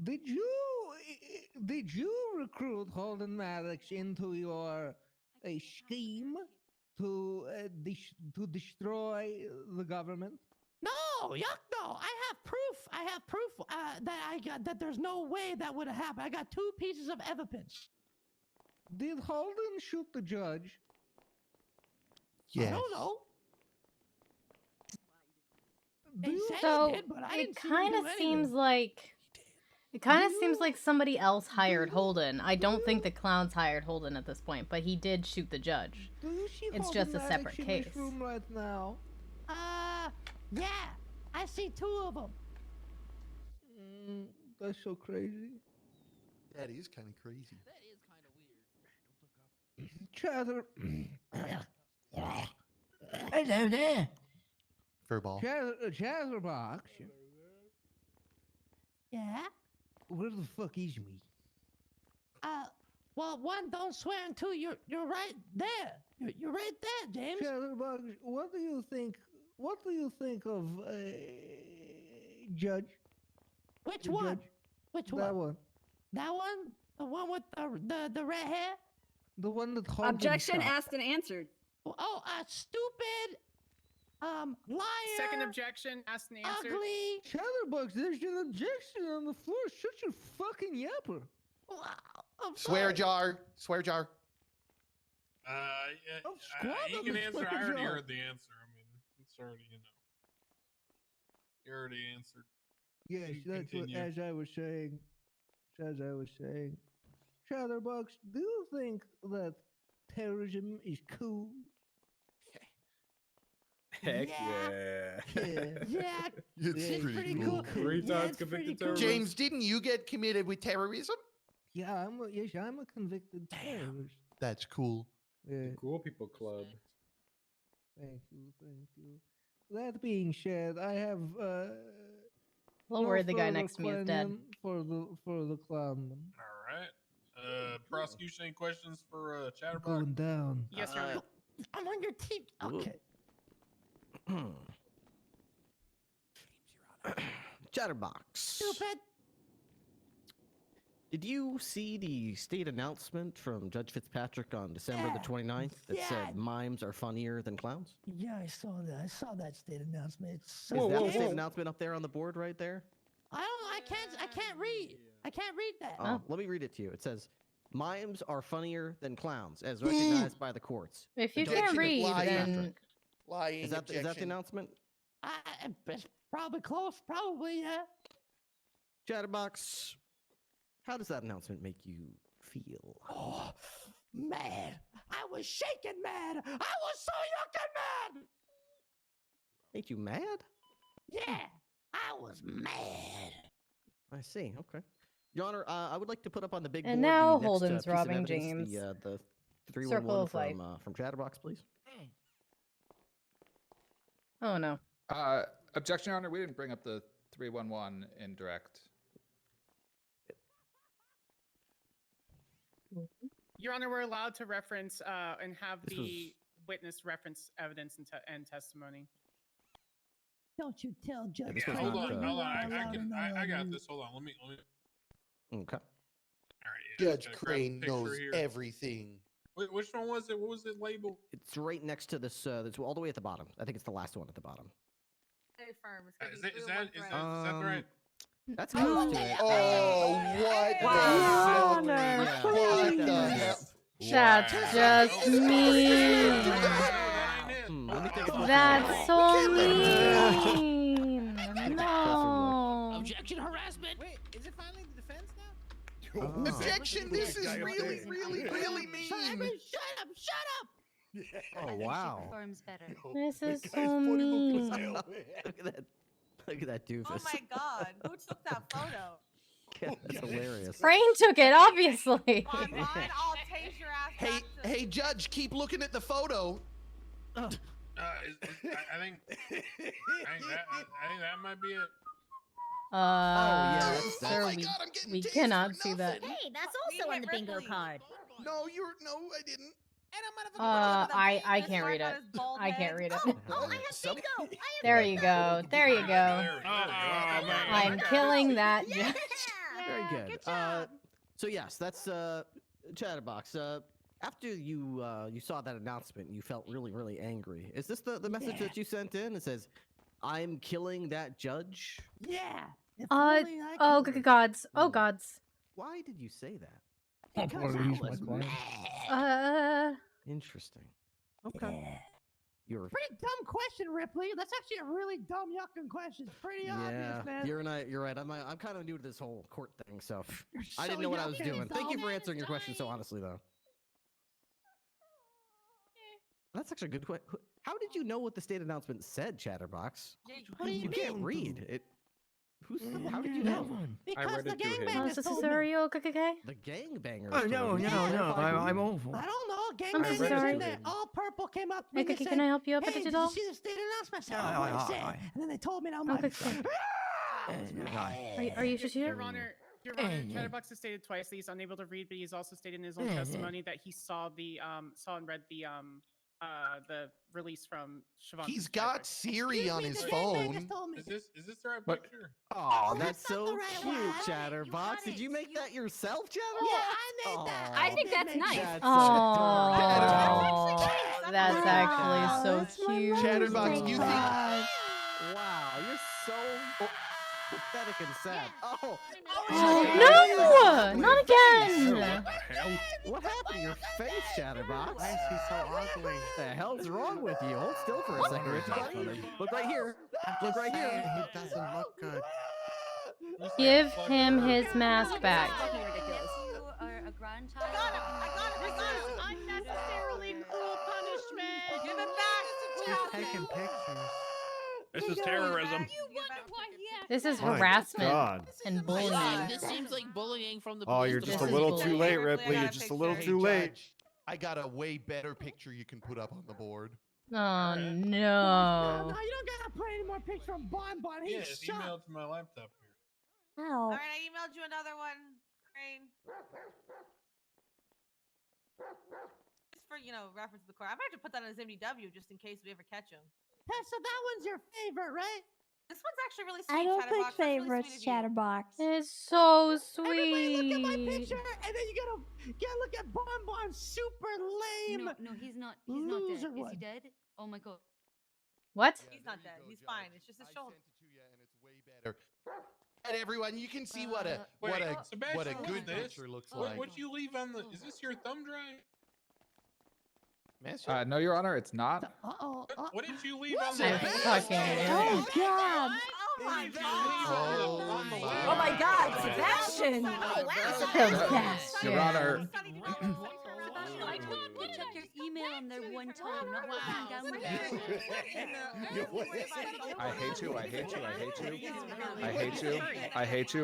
did you recruit Holden Maddox into your scheme to destroy the government? No, yuck, no. I have proof. That there's no way that would have happened. I got 2 pieces of evidence. Did Holden shoot the judge? I don't know. They said So he did, but I it didn't see him kind do of anything. seems like somebody else hired Holden. I don't think the clowns hired Holden at this point, but he did shoot the judge. Do you see It's Holden just a Maddox separate in case. this room right now? Yeah, I see 2 of them. That's so crazy. That is kind of crazy. That is kind Chatter. Hello there. Furball. Chatterbox. Yeah. Where the fuck is me? Well, one, don't swear, and two, you're right there. You're right there, James. Chatterbox, what do you think? What do you think of Judge? Which The one? judge? Which That one. That one? The one with the red hair? The one that Holden Objection shot. asked and answered. Oh, stupid. Liar. Second objection, asked and answered. Ugly. Chatterbox, there's an objection on the floor. Shut your fucking yapper. I'm Swear sorry. jar. Swear jar. Yeah, squad he on can the answer. I swear already jar. heard the answer. I mean, it's already, you already answered. Yes, You that's what, continue. as I was saying. Chatterbox, do you think that terrorism is cool? Heck Yeah. yeah. Yeah. It's pretty cool. Retards Yeah, it's convicted pretty cool. terrorist. James, didn't you get committed with terrorism? Yeah, I'm a convicted terrorist. That's cool. Yeah. The Cool People Club. Thank you. That being said, I have Well, no worried the guy further next to me is dead. question for the clownman. All right. Prosecution, any questions for Chatterbox? Going down. Yes, Your Honor. I'm on your team. Okay. Chatterbox. Stupid. Did you see the state announcement from Judge Fitzpatrick on December the 29th that Yeah. said mimes are funnier than clowns? Yeah, I saw that. I saw that state announcement. It's Is that the state announcement up there on the board right there? I can't read. I can't read that. Let me read it to you. It says, mimes are funnier than clowns, as recognized by the courts. If you Objection can't to read, Fitzpatrick. then Lying. Is that the objection. announcement? It's probably close. Probably, yeah. Chatterbox, how does that announcement make you feel? Oh, mad. I was shaking mad. I was so yucking mad. Made you mad? Yeah, I was mad. I see. Okay. Your Honor, I would like to put up on the big And board now the next, Holden's piece of robbing evidence, James. The Circle 311 of life. from Chatterbox, please. Oh no. Objection, Your Honor. We didn't bring up the 311 in direct. Your Honor, we're allowed to reference and have This the witness reference evidence and testimony. Don't you tell Judge this was Hold not, on, hold on. I I got this. Hold on. Let me. Okay. All right. Yeah, Judge grab a Crane picture knows here. everything. Which one was it? What was it labeled? It's right next to this. It's all the way at the bottom. I think it's the last one at the bottom. Stay firm. It's gonna be Is blue that and is red. that right? That's close to it. Oh, what the Wow. hell? Honor, What the hell? That's just mean. Let me take a That's so mean. No. Objection, harassment. Wait, is it finally the defense now? Oh. Objection! This is really, really, really mean. Simon, shut up! Shut up! Oh wow. Forms better. This is so mean. Look at that. Look at that doofus. Oh my god, who took that photo? Yeah, that's hilarious. Brain took it, obviously. I'll tase your ass Hey, back to hey, Judge, keep looking at the photo. I think that might be it. yeah, Sir, oh my we, God, I'm getting we tased cannot for see that. nothing. Hey, that's We also on hit the bingo Ripley. card. No, I didn't. I can't read it. I can't read it. Oh, I have bingo. I have There bingo. you go. There you go. I'm killing that. Yeah. Very good. Good job. So yes, that's Chatterbox. After you saw that announcement, you felt really, really angry. Is this the message that you sent in? It says, "I'm killing that judge." Yeah. If Oh, only I could. gods. Oh, gods. Why did you say that? Because I was mad. Interesting. Okay. You're Pretty dumb question, Ripley. That's actually a really dumb yucking question. It's pretty obvious, man. you're right. I'm kind of new to this whole court thing, so I so didn't know what I was yucky, doing. Thank you for dumb. answering your question so honestly, though. That's actually a good question. How did you know what the state announcement said, Chatterbox? What do you can't mean? read it. How did you know? I read it to him. Oh, gangbangers Sister told Sarah, me. you okay? The gangbangers. Oh, no, told you. no, Can you no. clarify who? I'm awful. I don't know. I'm Gangbangers so sorry. in there, all purple came up to me Hey, and Cookie, said, can I help you up hey, at the did doll? you see the state announcement? I said, Oh, what did it oh, say? oh. And then they told me, and I'm Oh, like, Cookie. Are you Shashir? Your Honor, Chatterbox has stated twice that he's unable to read, but he's also stated in his own testimony that he saw and read the release from Siobhan. He's got Siri on his phone. Is this the right But- picture? Oh, that's so cute, Chatterbox. Did you make that yourself, Chatterbox? Yeah, I made that. I think that's nice. That's Oh, that's actually so cute. Chatterbox, you think? Wow, you're so pathetic and sad. Oh, No! Not again! What happened to your face, Chatterbox? Why is he so ugly? What the hell's wrong with you? Hold still for a second, Rich buddy. Look right here. Look right here. He doesn't look good. Give him his mask back. Fucking ridiculous. You are a grandchild. I got it. Unnecessarily cruel punishment. Give it back. He's taking pictures. This is terrorism. This is My harassment God. and bullying. This seems like bullying from the. Oh, police you're just a department. little too late, Ripley. You're just a little Hey, too late. Judge, I got a way better picture you can put up on the board. Oh No, no. you don't gotta put any more pictures from Bonbon. Yeah, He's it's shot. emailed to my laptop here. All right, I emailed you another one, Crane. Just for reference to the court. I might have to put that on his MDW just in case we ever catch him. Tessa, that one's your favorite, right? This one's actually really sweet. I don't Chatterbox. pick That's really favorites, sweet of you. Chatterbox. It's so Everybody look at my sweet. picture, and then you gotta look at Bonbon. Super lame. No, he's not. He's not dead. Loser Is one. he dead? Oh my god. What? He's not dead. He's fine. It's just his shoulder. Better. And everyone, you can see what a Sebastian, what's good this? picture looks What, like. what'd you leave on the? Is this your thumb drive? No, Your Honor, it's not. Uh-oh. What did you leave on the? I fucking Oh, God. Oh my god. Oh my god, Sebastian! Your Honor, You check your email on there one time, not walking down there. I hate you. I hate you. I hate you. I hate you. I hate you. I hate you.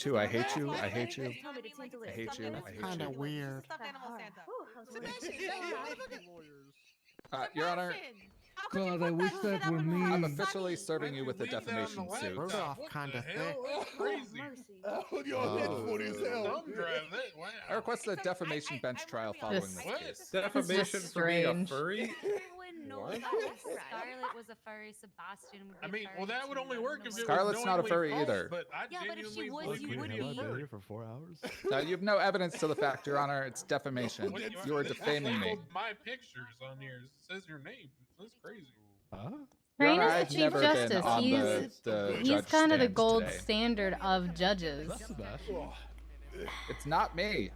I hate you. I hate you. I hate you. I hate Kind of you. weird. Stuffed animal Santa. Your Honor, God, I wish that were me. I'm officially serving you with a defamation suit. Rudolph kind of thick. That's crazy. Thumb drive. Wow. I request a defamation bench trial following this What? case. Defamation for being a strange. furry? Everyone knows What? that Scarlet was a furry. Sebastian would be I mean, a furry. well, that would too. only I work don't if know it why. Scarlett's was not a knowingly furry false, either. But I Yeah, but if she genuinely was, think you you'd wouldn't be a be. furry. for 4 hours. Now, you have no evidence to the fact, Your Honor. It's defamation. What, You are defaming me. My pictures on here. It says your name. That's crazy. Your Crane Honor, is I've the Chief never been Justice. on He's the he's judge kind of the stand gold today. standard of judges. It's not me.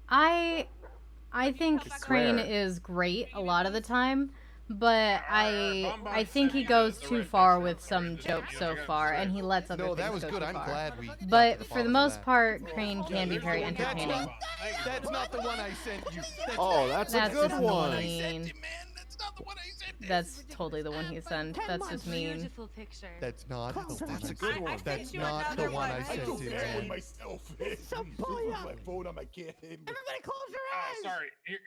I think I Crane swear. is great a lot of the time, but I think he goes too far with some jokes so far, and he lets other No, things that was go good. too I'm far. glad we. got to But the for the bottom of most that. part, Crane can be very entertaining. That's not the one I sent you. Oh, that's a That's good just one. mean. That's totally the one he sent. That's just mean. Beautiful picture. That's not. That's a good one. That's not the one I sent him. man. It's some booyah. Everybody close your eyes. Sorry. Here.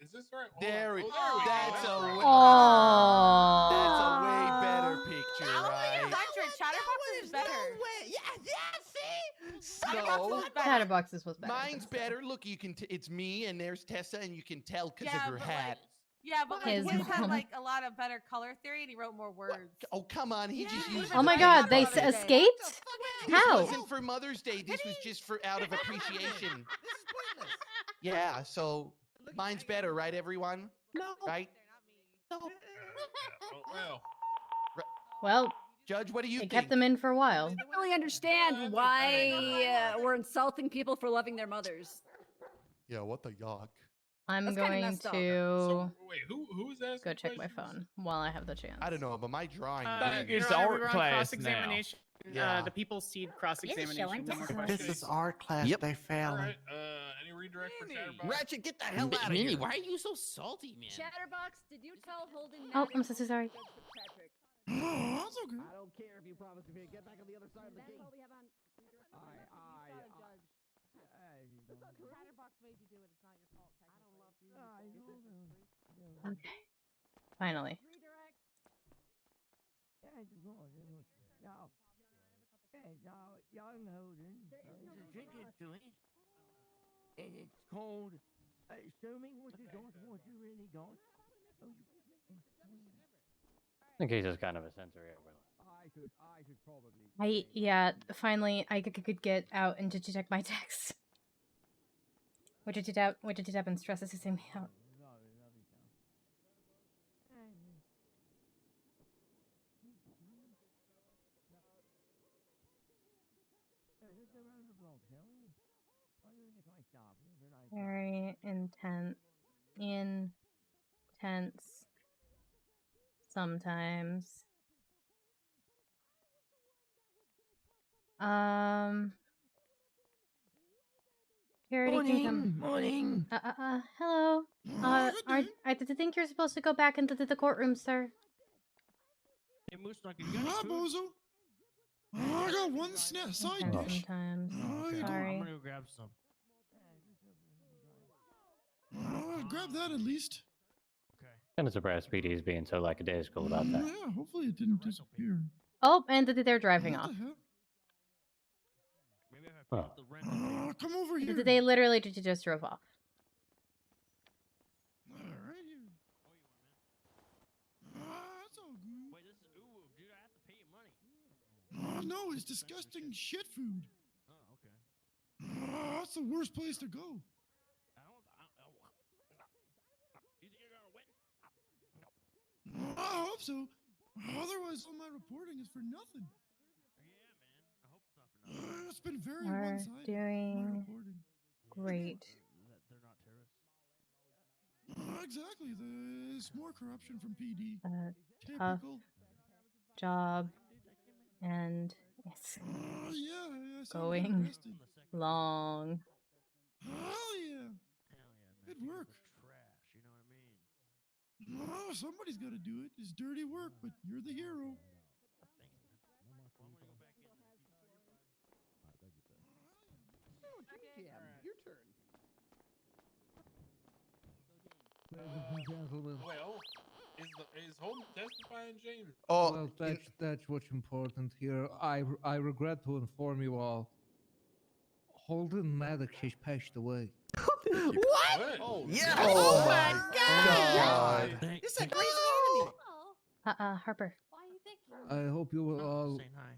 Is this right? Hold There on. we. Oh, there we That's go. a. Oh. That's a way better picture, I don't right? think 100. Chatterbox is better. No way. Yeah, see? No. Chatterbox's was better. Mine's better. Look, you can. It's me, and there's Tessa, and you can tell because Yeah, of her but, hat. Yeah, but like His his had mom. like a lot of better color theory, and he wrote more words. Oh, come on. He just used. Oh the my big God, they color. escaped? This How? wasn't for Mother's Day. This was just for out of appreciation. Yeah. So mine's better, right, everyone? No. Right? No. Well, Well, Judge, what do you it think? kept them in for a while. I don't really understand why we're insulting people for loving their mothers. Yeah. What the yuck? I'm That's kinda going messed up. to so wait, who's asking? go check my questions? phone while I have the chance. I don't know, but my drawing. Your Honor, we were on cross-examination. Yeah. The people cede cross-examination. No more This questions. is our class. Yep. They All failing. right. Any redirect for Chatterbox? Ratchet, get the hell out of Minnie, here. why are you so salty, man? Chatterbox, did you tell Holden? Oh, Maddox I'm so sorry. Patrick? That's okay. I don't care if you promise me. Get back on the other side of the gate. Chatterbox made you do it. It's not your fault. Okay. Finally. Now, young Holden, there's a ticket to it, and it's called "Show Me What You Got, What You Really Got." I think he's just kind of a sensory overload. I should probably. Yeah, finally I could get out and to check my text. What did you tap and stress is me out. Very intense. Sometimes. Purity can come. Morning. Hello. I think you're supposed to go back into the courtroom, sir. Hey, Moose Knuckle, you got Hi, any food? Bozo. I got one side dish. Sometimes. Okay, Sorry. I'm gonna go grab some. Grab that at least. Kind of surprised PD's being so lackadaisical about that. Yeah, hopefully it didn't disappear. Oh, and they're driving off. Maybe if I Oh. pay up the rent, I'll pay. Come over here. They literally just drove off. Right here. That's all good. Wait, this is dude. I have to pay you money. No, it's disgusting shit food. Oh, okay. That's the worst place to go. You think you're gonna win? I hope so. Otherwise, all my reporting is for nothing. Yeah, man. I hope it's not for nothing. It's been very We're one-sided. doing my reporting. great. They're not terrorists. Exactly. There's more corruption from PD. Tough Typical. job, and it's Yeah, I saw going him arrested. long. Hell yeah. Hell yeah, man. Good work. Trash, you know what I mean? Somebody's got to do it. It's dirty work, but you're the hero. Thanks, man. Well, I'm gonna go back in there. Your turn. Ladies and gentlemen. Well, is Holden testifying, James? Oh, Well, that's what's important here. I regret to inform you all. Holden Maddox has passed away. What? Oh, yeah. Oh my God. This is a crazy enemy. Harper. Why are you thinking? I hope you will all. Saying hi.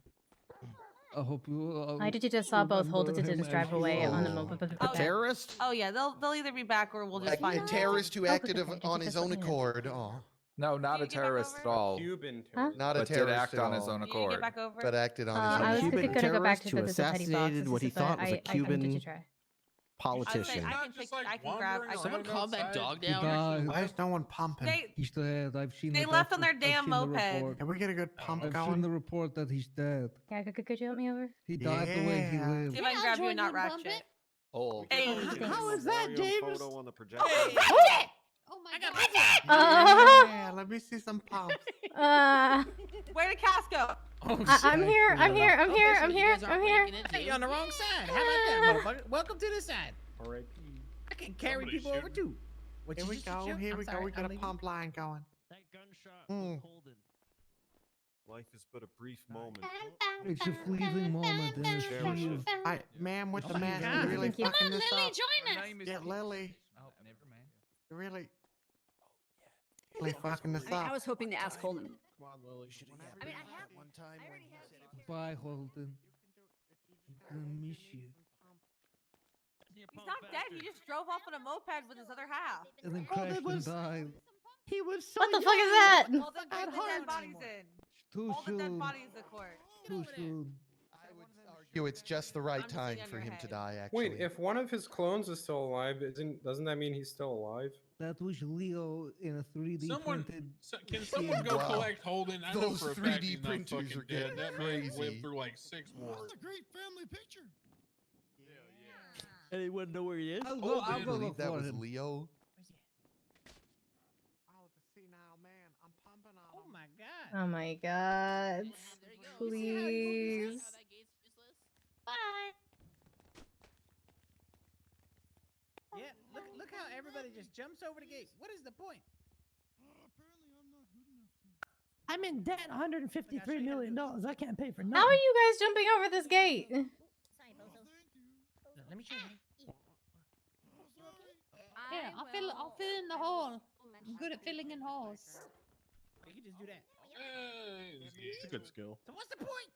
I hope you will all. I did just saw both remember Holden him just as drive away you on a all. moped. A terrorist? Oh yeah, they'll either be back or we'll just Like find a them. terrorist who Oh, acted okay. on Did his you own just let me know? accord. Oh, No, not a Did you get back terrorist over? at all. Cuban terrorist. not a But did terrorist act at on his all. own Did you get accord. back over? But acted on his I own was accord. Cuban gonna go back terrorist to who the teddy assassinated boxes, what he but thought was a I did you Cuban try? politician. I can Just pick. like I can grab. wandering Someone around calm that outside. dog He down. died. Why is no one pumping? He's dead. I've seen. They the left death on their I've damn seen the moped. report. Can we get a good pump I've going? seen the report that he's dead. Yeah, could you help me over? He died the way he Yeah. lived. See if I can grab you and not Android ratchet. Oh. Hey. How is that, James? Oh my god. Yeah, let me see some pumps. Where did Cass go? I'm here. I'm here. I'm here. I'm here. I'm here. Hey, you're on the wrong side. How about that, motherfucker? Welcome to this side. R.I.P. I can carry Somebody people shoot over him. too. What, Here you we just go. shoot? Here I'm we go. sorry, We got I'm a leaving. pump line going. That gunshot Mm. was Holden. Life is but a brief moment. It's a fleeting moment and it's fleeting. Ma'am with Oh the my mask, God. you really Thank you. fucking Come on, this Lily, up. join us. Yeah, Lily. Oh, never mind. You really fucking this I up. was hoping to ask Holden. Come on, Lily. I mean, I have one time. I already have. Bye, Holden. I'm gonna miss you. He's not dead. He just drove off on a moped with his other half. And then Oh, that crashed and was- died. He was so What the fuck is young. that? All the At dead heart. bodies in. Too All the dead soon. bodies in court. Too soon. I would argue it's just the right I'm just time saying on for your him head. to die. Actually. Actually. Wait, if one of his clones is still alive, doesn't that mean he's still alive? That was Leo in a 3D printed. Can someone go Wow. collect Holden? I know Those for a 3D fact he's not printers fucking are getting dead. That man crazy. lived through like 6 wars. That's a great family picture. Anyone know where he is? I'll Oh, go, I I'll go believe look that for was him. Leo. Oh, the senile man. I'm pumping on Oh him. my god. Oh my god. Please. Bye. Yeah, look how everybody just jumps over the gate. What is the point? Apparently, I'm not good enough to. I'm in debt $153 million. I can't pay for nothing. How are you guys jumping over this gate? Let me show you. Here, I'll fill in the hole. I'm good at filling in holes. You can just do that. It's a good skill. So what's the point?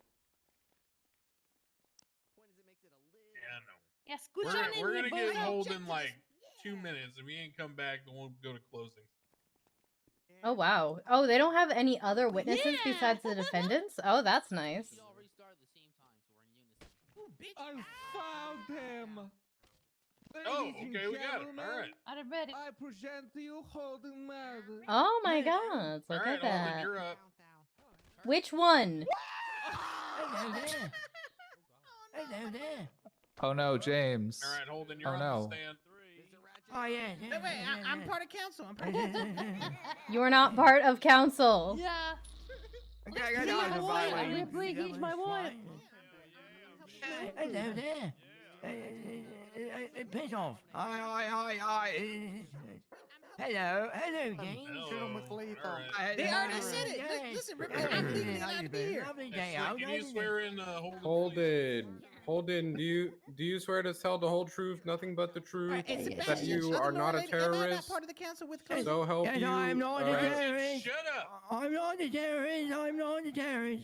Yeah, no. Yeah, scooch on in. We're you gonna get bozo. hold in like 2 minutes. If he ain't come back, then we'll go to closing. Oh wow. Oh, they don't have any other witnesses besides the defendants? Oh, that's nice. I found him. Oh, Ladies and okay, we got it. gentlemen, All right. I read it. I present to you Holden Madden. Oh my god. Look All at right, Holden, that. you're up. Which one? Hello there. Hello there. Oh no, James. All right, Holden, you're Oh on no. the stand. Oh yeah. Wait, I'm part of council. I'm part of council. You're not part of council. Yeah. He's my wife. He's my wife. Hello there. Piss off. Hello, James. They already said it. Listen, I'm legally allowed to be here. Can you swear in, Holden? Holden, do you swear to tell the whole truth, nothing but the truth, Hey, that Sebastian, you shut are the not a door, lady. Am I not terrorist? part of the council with So help you. I'm not a terrorist. Shut up. I'm not a terrorist. I'm not a terrorist.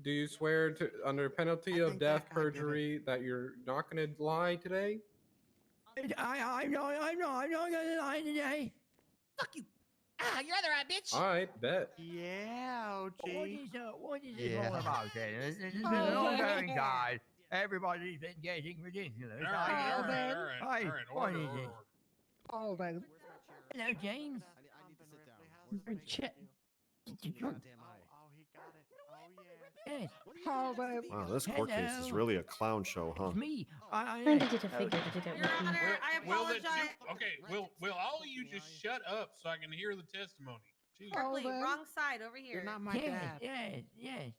Do you swear to, under penalty of death, perjury, that you're not going to lie today? I'm not gonna lie today. Fuck you. Ah, you're the right bitch. I bet. Yeah, OG. What is this all about then? This is an ongoing guide. Everybody's been getting ridiculous. All right, all right. Hey, what is it? Holden. Hello, James. Chet. Yes. Holden. Wow, this court case is really a clown show, huh? It's me. When did you figure to do that Your with me? Honor, I Will the apologize. will all of you just shut up so I can hear the testimony? Jeez. Berkeley, Holden. wrong side over here. You're not my dad. Yes.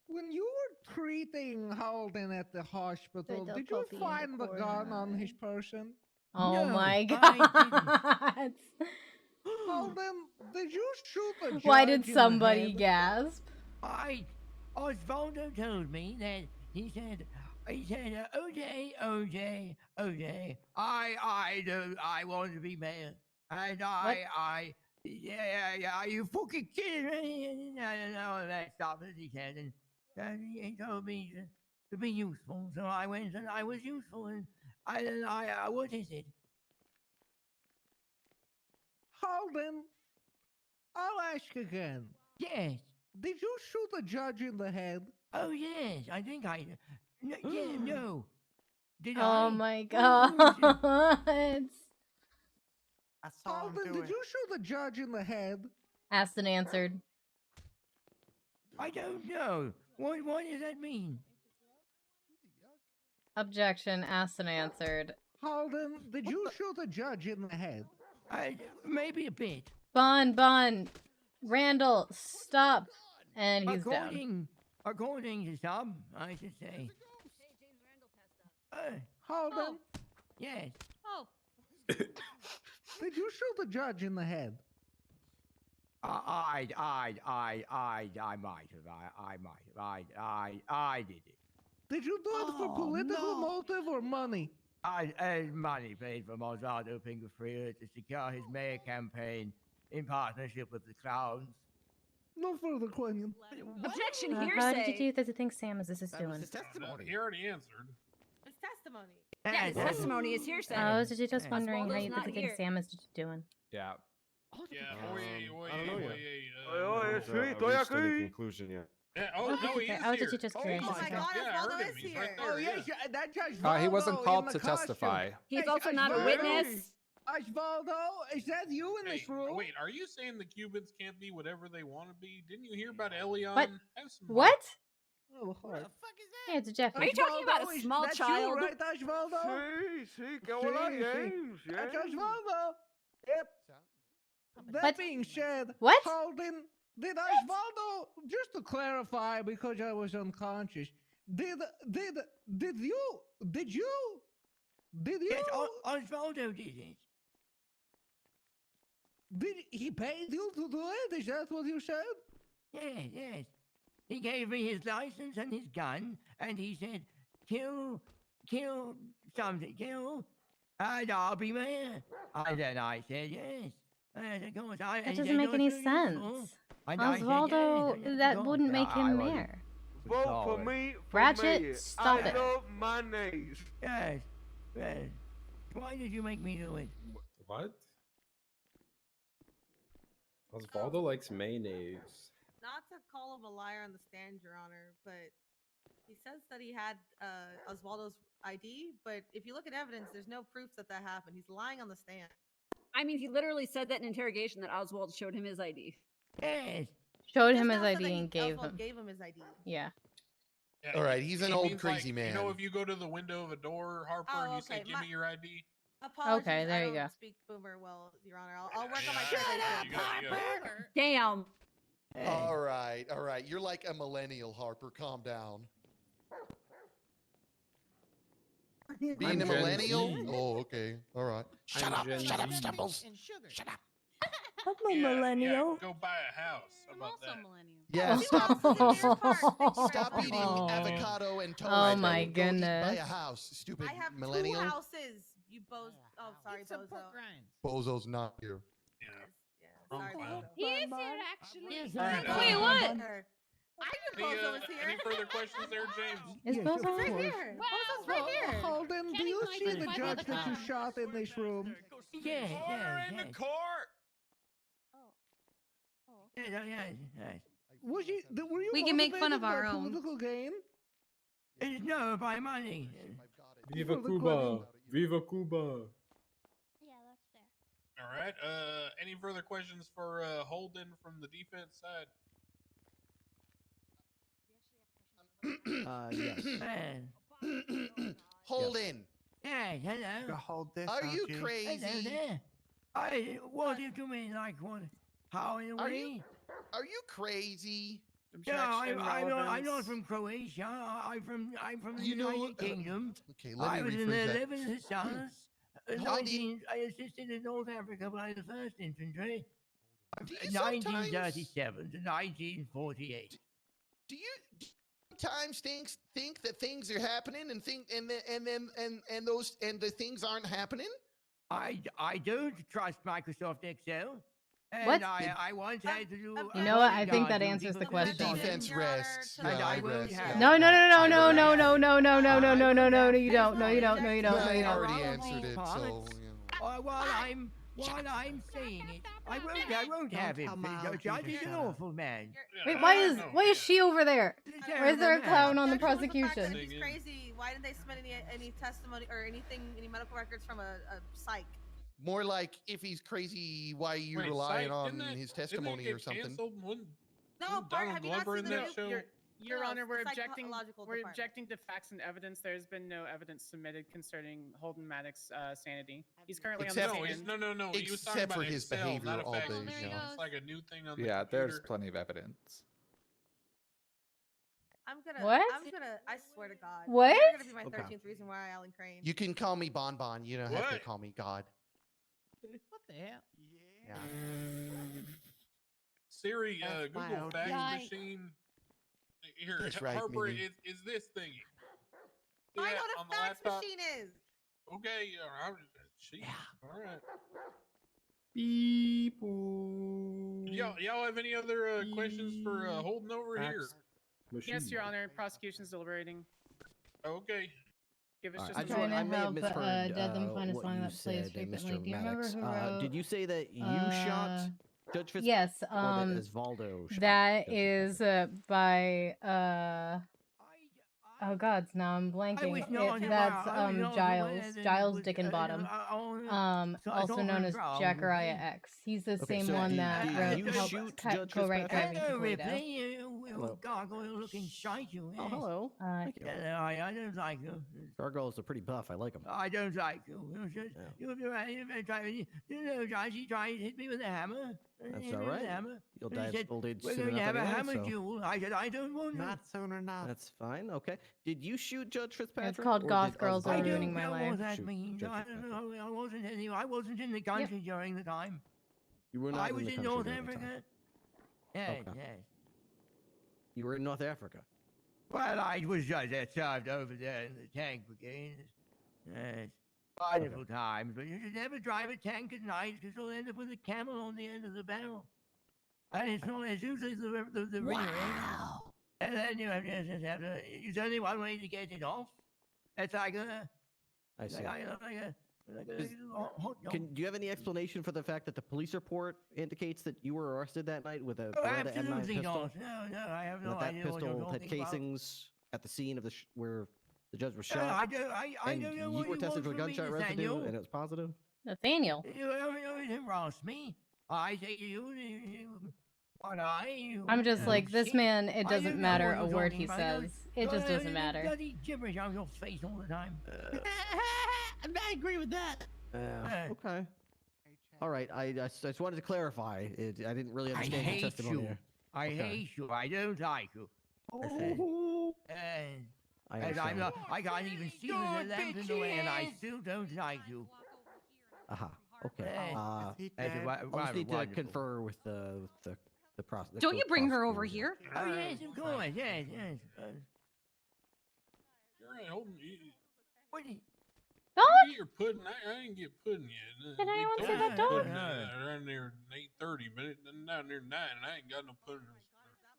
When you were treating Holden at the hospital, Put the did you puppy in the find the gun on corner. his person? Oh No, my I god. Holden, did you shoot a judge Why did in the somebody head? gasp? Osvaldo told me that he said, OJ, I want to be mayor. And yeah, you fucking kidding me? No, that stuff that he said. And he told me to be useful. So I went and I was useful. And what is it? Holden, I'll ask again. Yes. Did you shoot a judge in the head? Oh, yes. I think I. No. Did I? Oh my Oh, god. I saw him Holden, do did it. you shoot a judge in the head? Asked and answered. I don't know. What does that mean? Objection. Asked and answered. Holden, did you shoot a judge in the head? Maybe a bit. Bon. Randall, stop. And he's down. According to some, I should say. Holden, Yes. Oh. did you shoot a judge in the head? I might have. I did it. Did you do it for political motive or money? Money paid from Osvaldo Fingerfreer to secure his mayor campaign in partnership with the clowns. No further question. Objection, How did hearsay. you do this? Think Sam is this is doing? He already answered. It's testimony. Yeah, his testimony is hearsay. I was just wondering how you Osvaldo's think not here. Sam is doing. Yeah. Yeah. I don't know yet. Haven't reached any conclusion yet. Yeah, oh, no, he is I was here. just curious. Oh my God, Yeah, I heard Osvaldo him. is He's here. right there. Oh, yes, yeah. that Judge He wasn't Valdo called in to the costume. testify. He's Hey, also not a Osvaldo, witness. Osvaldo, is that you in Hey, this room? wait, are you saying the Cubans can't be whatever they want to be? Didn't you hear about Elion? What? Have some What? Oh, hi. Yeah, it's Jeffrey. Are you talking about a Osvaldo, small that's child? You, right, Osvaldo? Sí, qué hola, Sí, sí. James. That's Osvaldo. Yep. That being said, What? Holden, did Osvaldo, just to clarify, because I was unconscious, did you? Yes, Osvaldo did it. Did he paid you to do it? Is that what you said? Yes, yes. He gave me his license and his gun, and he said, kill something, and I'll be mayor. And then I said, yes. And of course, That doesn't make any sense. Osvaldo, that wouldn't make him mayor. Vote for me for Ratchet, mayor. stop I it. love mayonnaise. Yes, yes. Why did you make me do it? What? Osvaldo likes mayonnaise. Not to call him a liar on the stand, Your Honor, but he says that he had Osvaldo's ID, but if you look at evidence, there's no proof that that happened. He's lying on the stand. I mean, he literally said that in interrogation that Oswald showed him his ID. Yes. Showed Just him his now said ID that and gave Oswald him. gave him his ID. Yeah. Yeah, All right, he's an it old means, crazy like, man. You know, if you go to the window of a door, Harper, Oh, and you say, okay, "Give me your ID." Apologies, Okay, there I you don't go. speak boomer well, Your Honor. I'll work on my Shut translation. Damn. All right, all right. You're like a millennial, Harper. Calm down. Being I'm a Gen millennial? Z. Oh, okay. All right. I'm Gen Z. Stumbles. Shut up. I'm a millennial. Go buy a house. How about that? Yeah, stop eating Oh. avocado and toast. Oh my Go eat, buy goodness. a house, stupid I have millennial. 2 houses. You both. Oh, sorry, Eat some Bozo. pork rinds. Bozo's not here. Sorry, Bozo. He is here, actually. Yes, Wait, what? I knew Bozo was here. Any further questions there, James? Is Yes, Bozo of Right course. here. Bozo's right here. Holden, do Kenny you might see be the my judge brother that you Tom. shot in this room? Yes, yes, yes. court. Yes, yes. Was he? Were you We can make fun of motivated our by own. political gain? No, by money. Viva For the Cuba! credit. Viva Cuba! All right. Any further questions for Holden from the defense side? Yes. Holden, Yes, hello. Hold this. are you Hello crazy? there. What do you mean, like what? How in a Are way? you Are you crazy? No, I'm not relevance. from Croatia. I'm from the You know, United Kingdom. Okay, let I me was in rephrase the that. 11th Hussars. I assisted in North Africa by the 1st Infantry. Do you sometimes 1937 to 1948. do you sometimes think that things are happening and the things aren't happening? I don't trust Microsoft Excel. And What? I once had to do. You know what? I think bodyguard that duty answers the for question. Defense rests. And Yeah, I I won't rest. have- Yeah. No, no, no, no, I no, will no, have- no, no, no, no, no, no, no, no, I you don't. No, you don't. No, you don't. No, you I don't. already All of answered these it, so parts. While I'm saying it, I won't have him. come out, The judge Peter, is an shut up. awful man. Wait, why is she over there? Why is there a Terrible clown man. on the Objection was the fact that prosecution? if he's crazy, why didn't they submit any testimony or any medical records from a psych? more like if he's crazy, why are you Wait, relying Psych, on didn't that- his didn't that testimony get or something? canceled? Wasn't No, Donald have you not Glover seen in the that new? show? Your No, Honor, we're the objecting. psychological We're department. objecting to facts and evidence. There's been no evidence submitted concerning Holden Maddox's sanity. He's currently Except- on No, the he's, stand. no. He was talking Except for about his Excel, behavior not a all fax day, machine. you know. It's like a new thing on the Yeah, computer. there's plenty of evidence. What? I swear to God. What? You're gonna be my Okay. 13th reason why, Alan Crane. You can call me Bon Bon. You don't have to What? call me God. What the hell? Yeah. Siri, That's Google wild. fax Yikes. machine. Here, That's right, Harper, Mimi. is this thingy. See I that know what on a the fax laptop? machine is. Okay, she. All right. People. Y'all have any other questions for Holden over here? Yes, Your Honor. Prosecution's deliberating. Okay. Give us All right, just I a just want, I Trying to may have help, misheard Dead Them Find a what Song you that plays said, frequently. Mr. Do you remember Maddox. who wrote, Did you say that you shot Judge Fitz? Yes, or that Osvaldo shot that Judge is by oh god, now I'm blanking. That's Giles Dickenbottom. Also known as Jachariah X. He's the Okay, same so one did that you helped shoot co-write Judge Driving to Fitzpatrick? Toledo. Hello. gargoyle-looking statue. Oh, Yes. hello. Thank you. Yeah, I don't like you. Gargoyles are pretty buff. I like them. I don't like you. He tried to hit me with a hammer. That's all right. You'll die of old age We're soon going to enough have a anyway, hammer so- duel. I said, I don't want to. Not soon enough. That's fine. Okay. Did you shoot Judge Fitzpatrick? It's called or Goth did Girls Are Osvaldo Ruining My I don't know Life. what that shoot means. Judge I don't know. I wasn't anyway. I wasn't in the country during the time. You were not I in was the in country North during the time. Africa. Yes, Okay. yes. You were in North Africa. Well, I was just served over there in the tank brigade. Yes. Wonderful times, but you should never drive a tank at night because you'll end up with a camel on the end of the barrel. And it's usually the rear end. And then you have to, there's only one way to get it off. It's like a, I see. like a hot dog. Do you have any explanation for the fact that the police report indicates that you were arrested that night with a Oh, Beretta M9 absolutely pistol? not. No, I have And no that idea what you're pistol had talking about. casings at the scene of where the judge was I shot. don't know and what you were you tested for want from me, gunshot residue, Nathaniel. and it was positive. Nathaniel. You harass me. I say to you, I'm just like, this man, it I doesn't don't know matter what a you're word talking he about. says. It just doesn't matter. Bloody gibberish on your face all the time. I agree with that. Okay. All right. I just wanted to clarify. I didn't really I understand your hate testimony you. there. I Okay. hate you. I don't like you. Okay. I understand. I can't even see the lamp in the way, and I still don't like you. Aha. Okay. Yes. I'll That's just need to wonderful. confer with the process. Don't you bring her over here? Oh, yes, of course. Yes, yes. You're right, hold on. What is... Dog? You get your pudding. I didn't get pudding yet. Did They anyone told see me that to dog? pudding around there at 8:30, but down there 9, and I ain't got no pudding.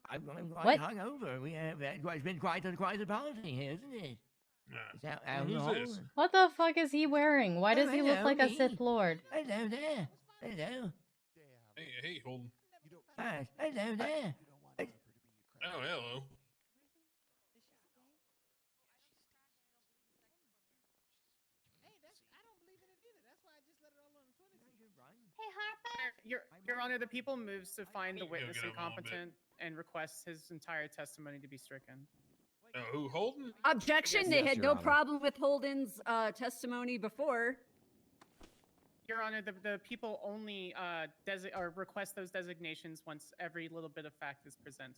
I'm What? hungover. It's been quite a party here, isn't it? Is that Who's alcohol? this? What the fuck is he wearing? Why does he look hello, like a me. Sith Lord? Hello there. Hello. Hey, Holden. Hello there. Oh, hello. Hey, Harper. Your Honor, the people moves to find the Go witness get him a little bit. incompetent and requests his entire testimony to be stricken. Who, Holden? Objection. Yes, They yes, had Your no Honor. problem with Holden's testimony before. Your Honor, the people only request those designations once every little bit of fact is presented.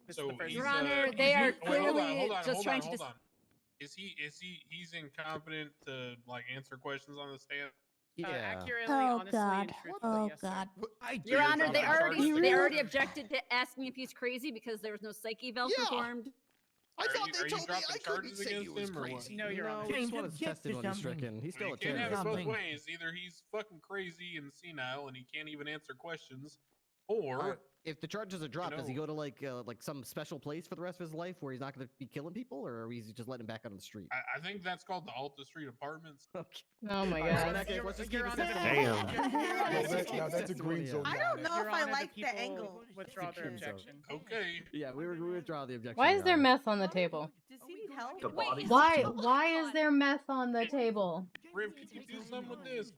This is So the first he's, Your time. Honor, he's they are wait, hold on, clearly hold on, just hold trying on, to hold on. He's incompetent to like answer questions on the stand? Accurately, Oh, honestly, God. and truthfully, Oh, yes, sir. God. Your you're Honor, they dropping charges already against him? objected to asking if he's crazy because there was no psyche valve Yeah. performed. I Are thought you- they are you told me dropping I couldn't charges say he against was him or what? crazy. No, Your Honor. we just James, wanted his object to testimony something. stricken. He's still You a can't have it terrorist. both Something. ways. Either he's fucking crazy and senile and he can't even answer questions, or If the charges are dropped, does he know- go to like some special place for the rest of his life where he's not going to be killing people, or are we just letting him back out on the street? I think that's called the Alta Street Apartments. Okay. Oh my All right, so in god. that case, let's just Your keep his Honor, the testimony. people- Damn. Your Honor, Let's the just keep people- his that's a green testimony zone. out. I don't know Your if I Honor, the like the people angle. Withdraw their Green zone. objection. Okay. Yeah, we withdraw the objection. Why Your is there Honor. meth on the table? Does he need help? The body. Why is there meth on the table? Riv, could you do something with this?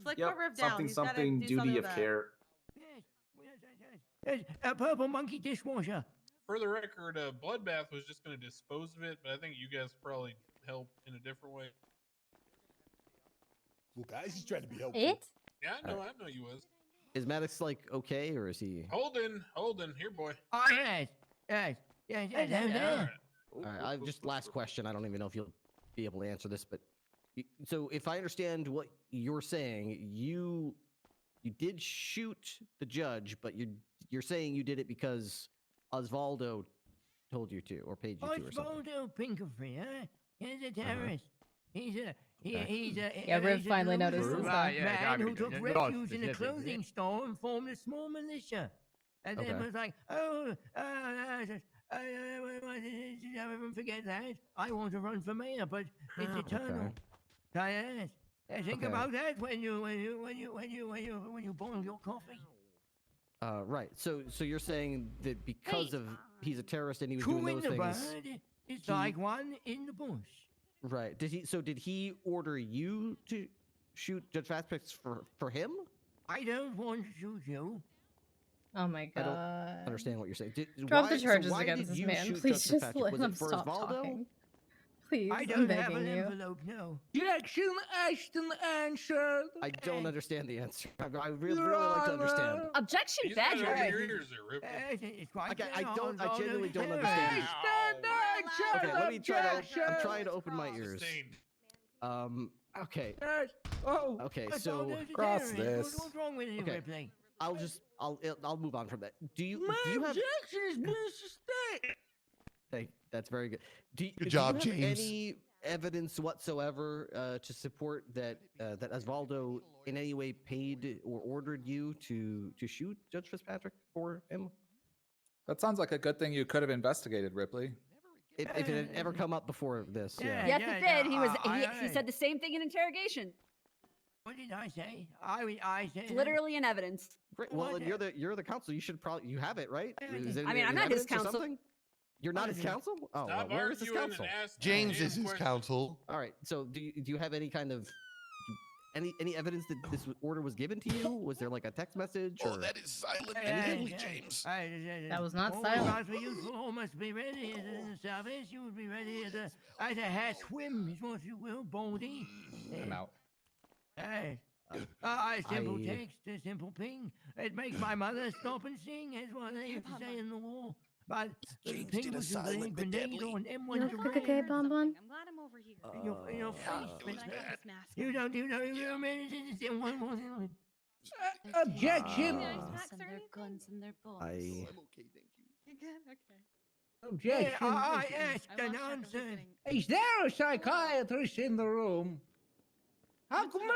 Flick Yep, Riv down. something, He's gotta something, do duty something of with that. care. Yes, a purple monkey dishwasher. For the record, Bloodbath was just going to dispose of it, but I think you guys probably help in a different way. Well, guys, he's trying to be helpful. It? Yeah, I know you was. Is Maddox like okay, or is he? Holden, here, boy. Oh, yes. Alright. All right, I've just last question. I don't even know if you'll be able to answer this, but so if I understand what you're saying, you did shoot the judge, but you're saying you did it because Osvaldo told you to or paid you to or something. Osvaldo Pinkerfree, huh? He's a terrorist. He's a Yeah, Riv finally noticed this man time. who took refuge in a clothing store and formed a small militia. And then Okay. was like, I never forget that. I want to run for mayor, but it's eternal. Yes. Think Okay. about that when you boil your coffee. Right. So you're saying that because of he's a terrorist and he was Two doing in those the things. bird, it's like one in the bush. Right. Did he order you to shoot Judge Fastpicks for him? I don't want to shoot you. Oh my I don't god. understand what you're saying. Drop the so charges why against did this you man. shoot Please Judge just Fitzpatrick? let Was him it for stop Osvaldo? talking. Please, I I'm don't have begging an you. envelope, no. Jackson Ashton answered. I don't understand the answer. I Your really like to understand. Honor. Objection, He's got Badger. open your ears there, Ripley. It's quite Okay, I Osvaldo genuinely don't Terry. understand. Ashton Okay, let me try to. I'm objection. trying to open my ears. Sustained. Okay. Yes. Oh. Okay, Osvaldo so Cross Terry. this. What's wrong with you, Okay. Ripley? I'll move on from that. Do you My have? objection is being sustained. Hey, that's very good. Do job, you have James. any evidence whatsoever to support that that Osvaldo in any way paid or ordered you to shoot Judge Fitzpatrick for him? That sounds like a good thing you could have investigated, Ripley. If it had ever come up before this, yeah. Yes, it did. He said the same thing in interrogation. What did I say? I said It's literally in evidence. Great. Well, then you're the counsel. You should probably have it, right? Is it I mean, in I'm not his evidence or counsel. something? You're not his counsel? Oh, well, Stop where is his arguing and counsel? ask James is his questions. counsel. All right. So do you have any kind of any evidence that this order was given to you? Was there like a text message or? Oh, that is silent anything? English, James. That was not all silent. right, well, you all must be ready in the service. You would be ready as a hat swim, is what you will, Baldy. I'm out. Hey. Simple I- text, a simple ping. It makes my mother stop and sing, is what they used to say in the war. But the James ping did a was a silent but grenade deadly. on You M1 look like a gay bonbon. I'm glad I'm over here. in your face, it was Spencer. bad. You don't know one more thing. Objection. And their guns and their bombs. I You good? Okay. Objection. I asked an answer. Is there a psychiatrist in the room? How come I'm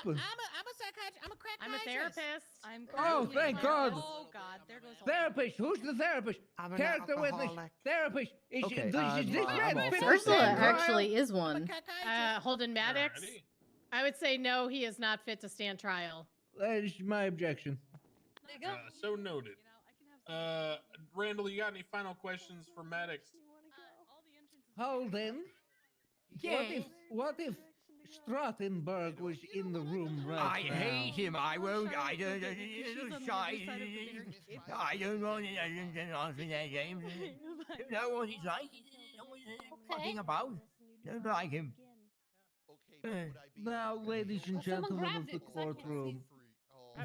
bumping? I'm a psychiatrist. I'm a crack. I'm a therapist. I'm Oh, currently thank my- God. Oh God, there goes. Therapist. Who's the therapist? I'm an Character witness. alcoholic. Therapist. Is Okay, this I'm man all fit for to Ursula stand trial? actually is one. Holden Maddox. Alrighty. I would say no, he is not fit to stand trial. That is my objection. There you go. So noted. Randall, you got any final questions for Maddox? Holden. What if Strottenberg was in the room right I now? hate him. I won't. I don't. I don't want to answer that, James. You know what he's like. You know what he's talking about. Don't like him. Now, ladies and gentlemen of the courtroom,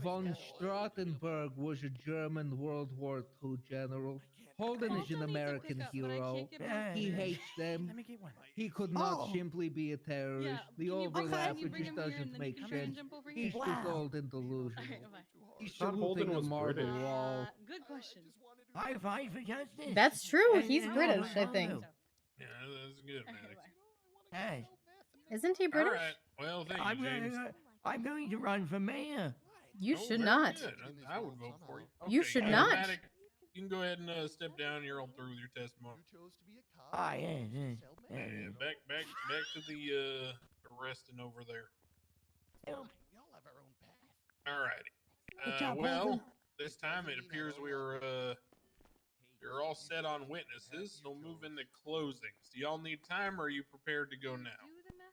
von Strottenberg was a German World War II general. Holden is an American hero. He hates them. Let me get one. He could not Oh. simply be a terrorist. Yeah, The can you bring overlap, him it just here and doesn't then make come here and sense. jump over He's here? just old and delusional. Bye. He's Thought Holden saluting a was marble British. wall. Good question. I fight for justice. That's true. And He's you know British, what I I'll think. do. Yeah, that's good, Maddox. Yes. Isn't he British? All right. Well, thank I'm you, James. I'm going to run for mayor. You Oh, should very not. good. I would vote for you. You should not. Maddox, you can go ahead and step down. You're all through with your testimony. Yes. Yeah, back to the arresting over there. All righty. Good job, Well, Holden. this time it appears we're you're all set on witnesses, so move into closings. Do y'all need time, or are you prepared to go now?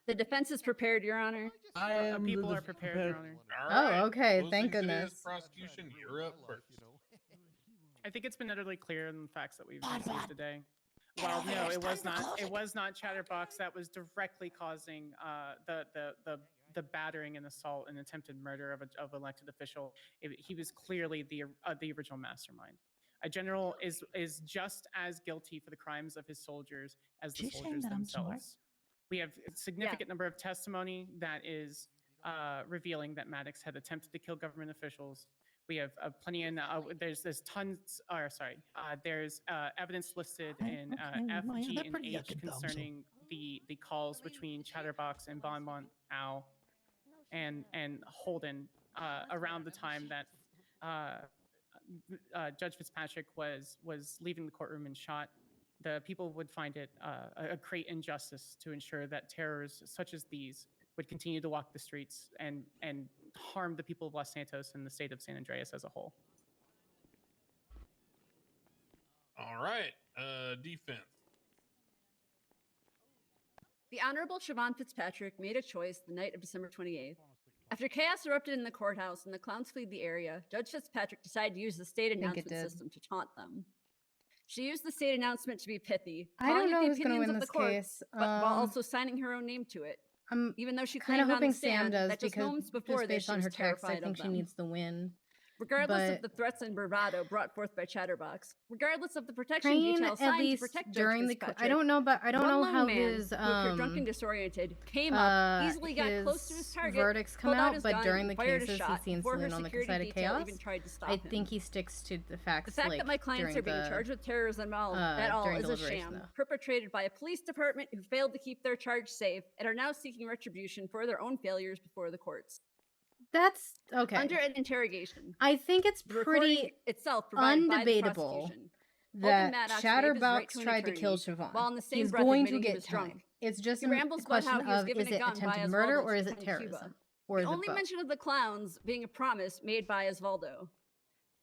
The defense is prepared, Your Honor. I am People the are prepared, Your Honor. All Oh, right. okay, thank Closings it is. goodness. Prosecution, you're up first. I think it's been utterly clear in the facts that we've received today. Well, no, it was not. It was not Chatterbox that was directly causing the battering and assault and attempted murder of an elected official. He was clearly the original mastermind. A general is just as guilty for the crimes of his soldiers as the She's saying soldiers that I'm smart. themselves. We have a significant number of testimony that is revealing that Maddox had attempted to kill government officials. We have plenty in. There's tons. Or sorry, there's evidence listed in F, well, yeah, G, they're and pretty H yuck and dumb, so- concerning the calls between Chatterbox and Bonbon Owl and Holden around the time that Judge Fitzpatrick was leaving the courtroom and shot. The people would find it a great injustice to ensure that terrors such as these would continue to walk the streets and harm the people of Los Santos and the state of San Andreas as a whole. All right. Defense. The Honorable Siobhan Fitzpatrick made a choice the night of December 28th After chaos erupted in the courthouse and the clowns fled the area, Judge Fitzpatrick decided to use the state think it announcement did. system to taunt them. She used the state announcement to be pithy, I don't calling it know the who's gonna opinions win of the this court, case. but while also signing her own name to it. I'm Even though she kind of claimed on the hoping Sam stand does that just because moments before just this based she on was her text, I terrified think of she them. needs the win. Regardless But of the threats and bravado brought forth by Chatterbox, regardless of the protection Crane, detail at signed to least protect Judge during the Fitzpatrick, I don't know, but I don't one know lone how man his who appeared drunk and disoriented came up, easily got close to his target, verdicts come pulled out out, his but gun, during and the fired a cases he shot seems to before her lean on the security side of detail chaos. even tried to stop I him. think he sticks to the facts. The fact like, that my clients during are being the, charged with terrorism at all during is a deliberation, sham, though. perpetrated by a police department who failed to keep their charge safe and are now seeking retribution for their own failures before the courts. That's okay. Under an interrogation, I think it's the recording pretty itself provided by the undebatable prosecution. that Maddox waived his Chatterbox right to an tried to kill attorney, Siobhan. while in the same He's breath going to admitting he get was time. drunk. It's just He a rambles about question how he was of given is a it gun by attempted murder Osvaldo or is it in Cuba. terrorism? Or is The it only both? mention of the clowns being a promise made by Osvaldo.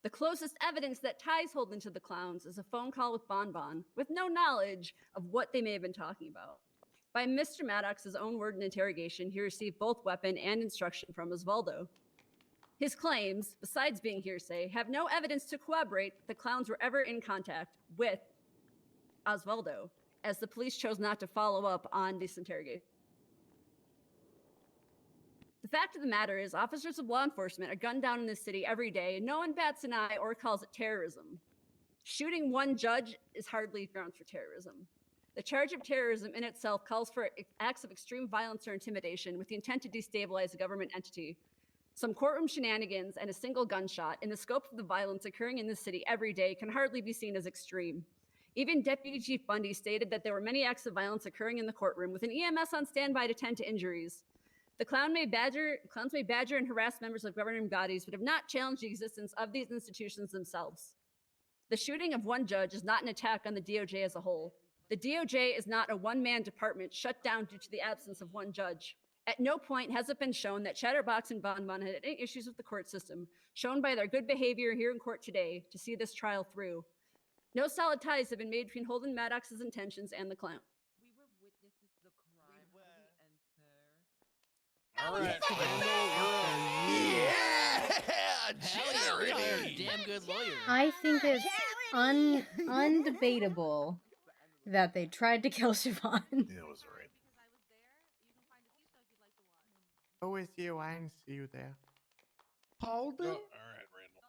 The closest evidence that ties Holden to the clowns is a phone call with Bonbon, with no knowledge of what they may have been talking about. By Mr. Maddox's own word in interrogation, he received both weapon and instruction from Osvaldo. His claims, besides being hearsay, have no evidence to corroborate that the clowns were ever in contact with Osvaldo, as the police chose not to follow up on this interrogation. The fact of the matter is, officers of law enforcement are gunned down in this city every day, and no one bats an eye or calls it terrorism. Shooting one judge is hardly grounds for terrorism. The charge of terrorism in itself calls for acts of extreme violence or intimidation with the intent to destabilize a government entity. Some courtroom shenanigans and a single gunshot in the scope of the violence occurring in this city every day can hardly be seen as extreme. Even Deputy Chief Bundy stated that there were many acts of violence occurring in the courtroom with an EMS on standby to tend to injuries. The clowns may badger and harass members of governing bodies, but have not challenged the existence of these institutions themselves. The shooting of one judge is not an attack on the DOJ as a whole. The DOJ is not a one-man department shut down due to the absence of one judge. At no point has it been shown that Chatterbox and Bonbon had any issues with the court system, shown by their good behavior here in court today to see this trial through. No solid ties have been made between Holden Maddox's intentions and the clown. All right, Damn good lawyer. I think it's undebatable that they tried to kill Siobhan. Yeah, it was right. Oh, it's you. I didn't see you there. Holden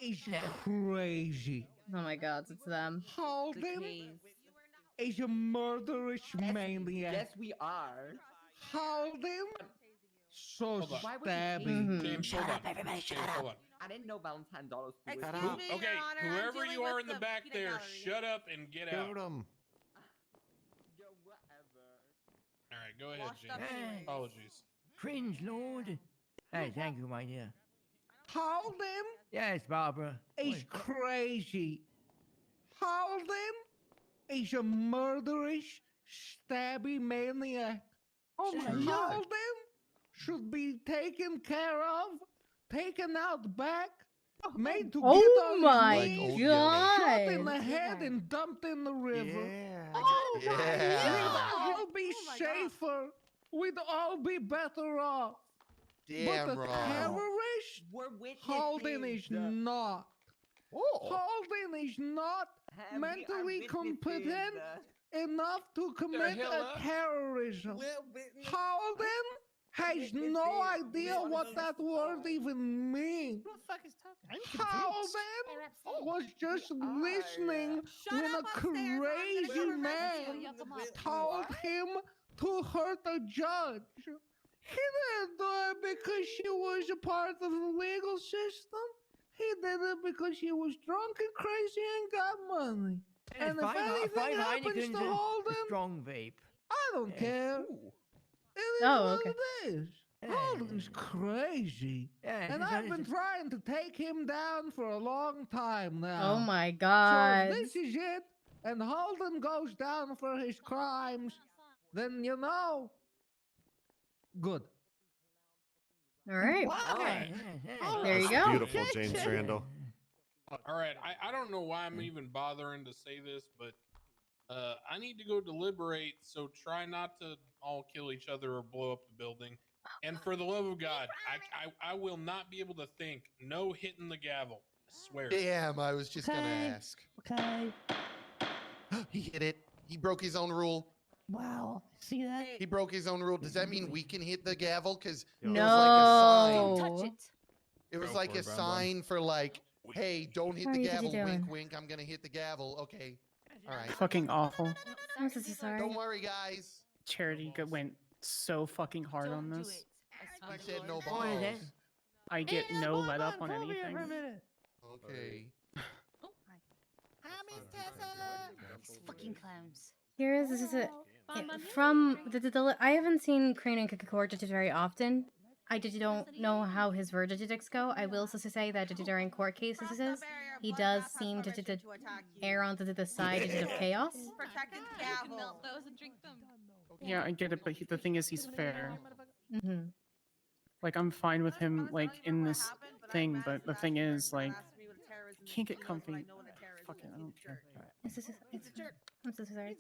is crazy. Oh my god, it's them. Holden is a murderous maniac. Yes, we are. Holden, so Hold on. Why would you stabby. Mm-hmm. James, Shut hold up, on. everybody, James, shut hold up. on. I didn't know Valentine dollars. Shut Who- up. okay, whoever you are in the back there, shut up and get out. Shoot him. All right, go ahead, Washed up James. anyways. Apologies. Cringe, Lord. Hey, thank you, my dear. Holden Yes, Barbara. is crazy. Holden is a murderous, stabby maniac. Oh my Holden God. should be taken care of, taken out back, made to Oh get on my his knees, God. shot in the head and dumped in the river. Oh We'd all be safer. We'd all be better off. Damn but the wrong. terrorist, We're witnesses. Holden is not. Holden is not mentally competent enough to commit hell a up? terrorism. Holden has no idea what that word even means. Who the fuck is talking? Holden was just listening when a crazy man told him to hurt a judge. He didn't do it because she was a part of the legal system. He did it because he was drunk and crazy and got money. And if anything happens to Holden, Strong vape. I don't care. It is Oh, what okay. it is. Holden's crazy. Yeah, And it's- I've been it's- trying to take him down for a long time now. Oh my So god. if this is it, and Holden goes down for his crimes, then you know, good. All right. Right. There you That's go. beautiful, James Randall. All right, I don't know why I'm even bothering to say this, but I need to go deliberate, so try not to all kill each other or blow up the building. And for the love of God, I will not be able to think no hitting the gavel. I swear. Damn, I was just gonna ask. Okay. He hit it. He broke his own rule. Wow. See that? He broke his own rule. Does that mean we can hit the gavel? Because No. it was like a sign. Touch it. It was Go like for a it, Bam sign for like, hey, don't hit How the are you gavel. doing? Wink, wink. I'm gonna hit the gavel. Okay. All right. Fucking awful. I'm so sorry. Don't worry, guys. Charity went so fucking hard on this. I said no What balls. is it? I get no let up on Come over here anything. for a minute. Okay. Hi, Miss Tessa. These fucking clowns. Here is this is it. From the I haven't seen Crane and Kikakor very often. I don't know how his verdicts go. I will also say that during court cases, he does seem to err on the side of chaos. Protected gavel. Yeah, I get it, but the thing is, he's fair. Mm-hmm. Like, I'm fine with him, like, in this thing, but the thing is, like, can't get comfy. Fucking, I don't care. I'm so sorry.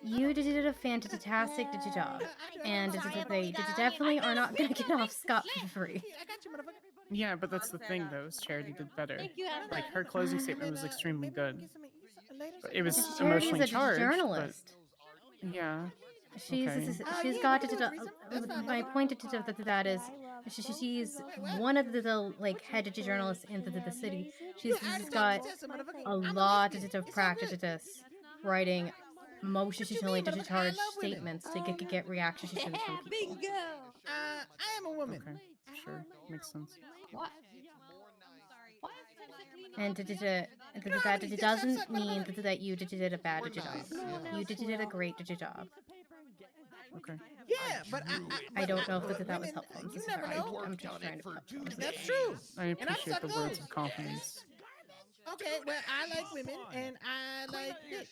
You did a fantastic job, and they definitely are not going to get off scot-free. Yeah, but that's the thing, though. Is Charity did better. Like, her closing statement was extremely good. But it was Charity's emotionally a charged. journalist. But, yeah. She's got my point to that is she's one of the like head journalists in the city. She's got a lot of practice at this, writing emotionally charged statements to get reactions from people. I am a woman. Okay, sure, makes sense. What? And that it doesn't mean that you did a bad job. You did a great job. Okay. Yeah, but I don't know if that was helpful. I'm You so never sorry. know. I'm just trying to help. I'm so That's sorry. true. I And I'm appreciate the sucking words those. of confidence. Okay, well, I like women, and I like dick.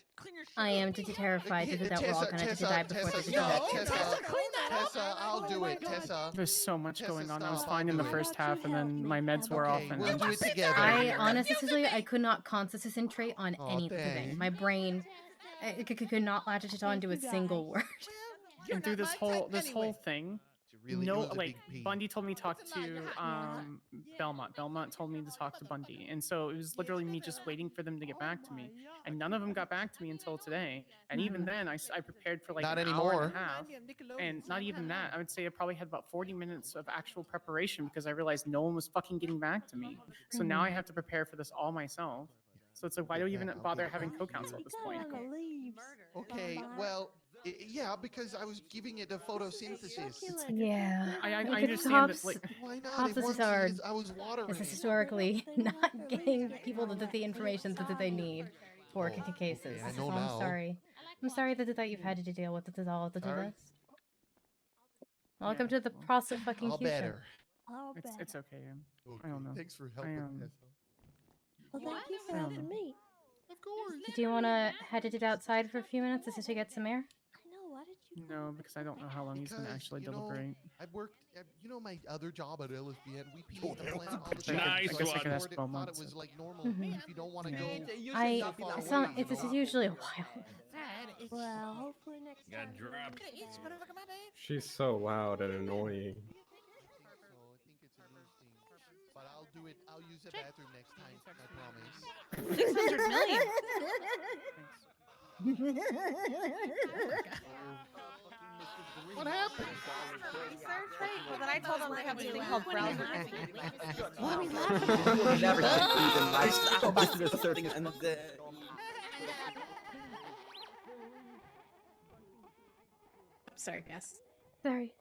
I am terrified that we're all going to die before this Tessa, I'll do it. Tessa. There's so much going on. I was fine in the first half, and then my meds wore off, and we'll do it together. I honestly, I could not concentrate on anything. dang. My brain could not latch it onto a single word. and through this whole thing, really no, use a like big P. Bundy told me to talk to Belmont. Belmont told me to talk to Bundy, and so it was literally me just waiting for them to get back to me, and none of them got back to me until today. And even then, I prepared for like Not an anymore. hour and a half, and not even that. I would say I probably had about 40 minutes of actual preparation because I realized no one was fucking getting back to me. So now I have to prepare for this all myself. So it's like, why do we even bother having co-counsel at this point? Okay, well, yeah, because I was giving it a photosynthesis. Yeah, I Because understand that, Hobbs- like, Why not? Hobbs It is works. hard. I was watering This is it. historically not getting people the information that they need for cases. I So know I'm now. sorry. I'm sorry that you've had to deal with all of Sorry. this. Welcome to the prosecution. All better. It's okay. Okay, I don't know. Thanks for helping, Tessa. Well, thank you for I don't helping know. me. Of course. Do you want to head it outside for a few minutes just to get some air? No, why did you? No, because I don't know how long he's gonna Because, actually you know, deliberate. I've worked, my other job at LSBN, we pee the plant all the I time. Nice so one. I could ask thought Beaumont, it was so- like normal. Mhm. If you don't want to Yeah. go It's usually a while. Well, hopefully next Got time. dropped. She's so loud and annoying. So I think it's a new thing. But I'll do it. I'll use the bathroom next time. I promise. 600 million. What happened? Well, then I told them they have this thing called browser. What are we laughing at? Never I go back to this third thing and the. Sorry, guys. Sorry.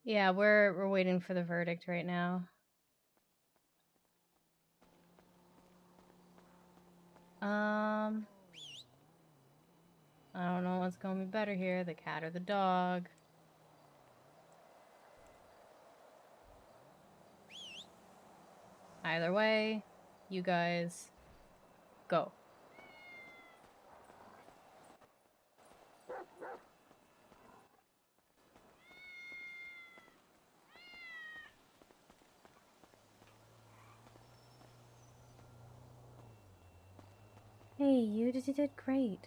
Yeah, we're waiting for the verdict right now. I don't know what's gonna be better here, the cat or the dog. Either way, you guys go. Hey, you did great.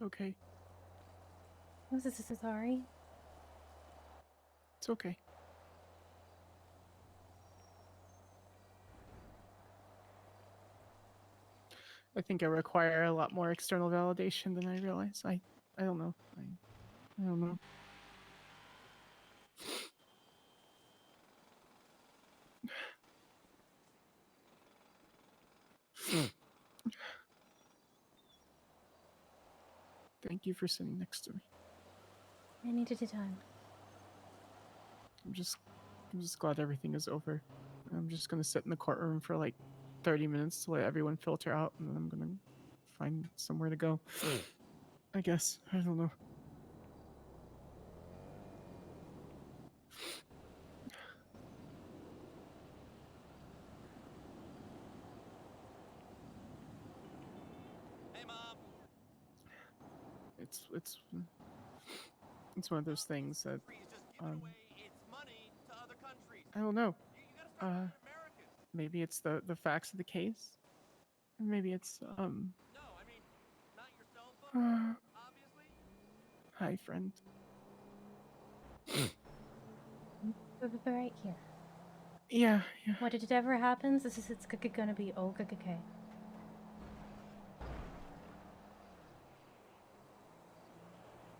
Okay. I'm so sorry. It's okay. I think I require a lot more external validation than I realize. I don't know. I don't know. Thank you for sitting next to me. I needed your time. I'm just glad everything is over. I'm just gonna sit in the courtroom for like 30 minutes to let everyone filter out, and then I'm gonna find somewhere to go. I guess. I don't know. Hey, Mom. It's one of those things that I don't know. Maybe it's the facts of the case. Or maybe it's Hi, friend. We're right here. Yeah. What did it ever happens? It's gonna be okay.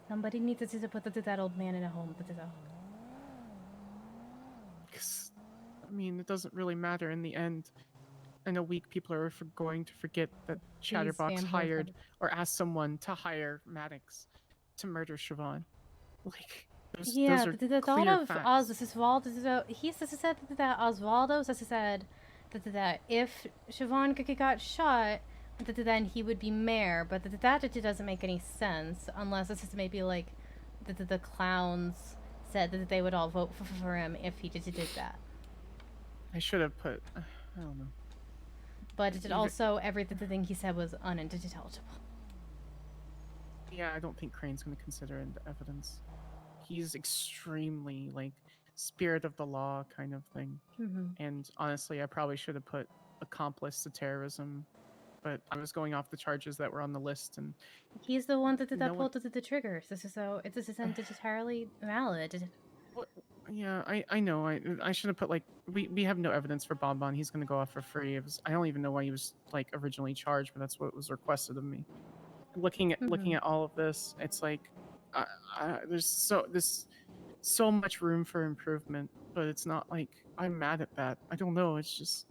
Somebody needs to put that old man in a home. I mean, it doesn't really matter in the end. In a week, people are going to forget that Chatterbox Sam, hired or asked someone to hire Maddox to murder Siobhan. Like, those Yeah, are the thought clear of facts. Oswaldo. He said that Oswaldo said that if Siobhan got shot, then he would be mayor. But that doesn't make any sense unless this is maybe like the clowns said that they would all vote for him if he did that. I should have put. I don't know. But it also everything he said was unintelligible. Yeah, I don't think Crane's going to consider it evidence. He's extremely like spirit of the law kind of thing. And honestly, I probably should have put accomplice to terrorism, but I was going off the charges that were on the list, and He's the one that No one- pulled the triggers. This is entirely valid. Yeah, I know. I should have put like we have no evidence for Bonbon. He's gonna go off for free. I don't even know why he was like originally charged, but that's what was requested of me. Looking at all of this, it's like there's so much room for improvement, but it's not like I'm mad at that. I don't know. It's just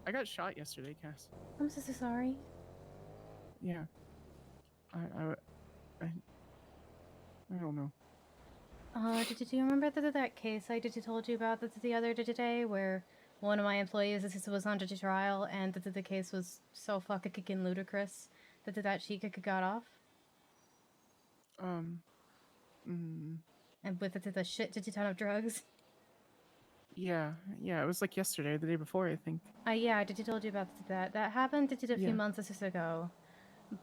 I got shot yesterday, Cass. I'm so sorry. Yeah. I don't know. Did you remember that case I told you about the other day where one of my employees was under trial and the case was so fucking ludicrous that she got off? And with the shit ton of drugs? Yeah, it was like yesterday, the day before, I think. Yeah, I told you about that. That happened a few months ago.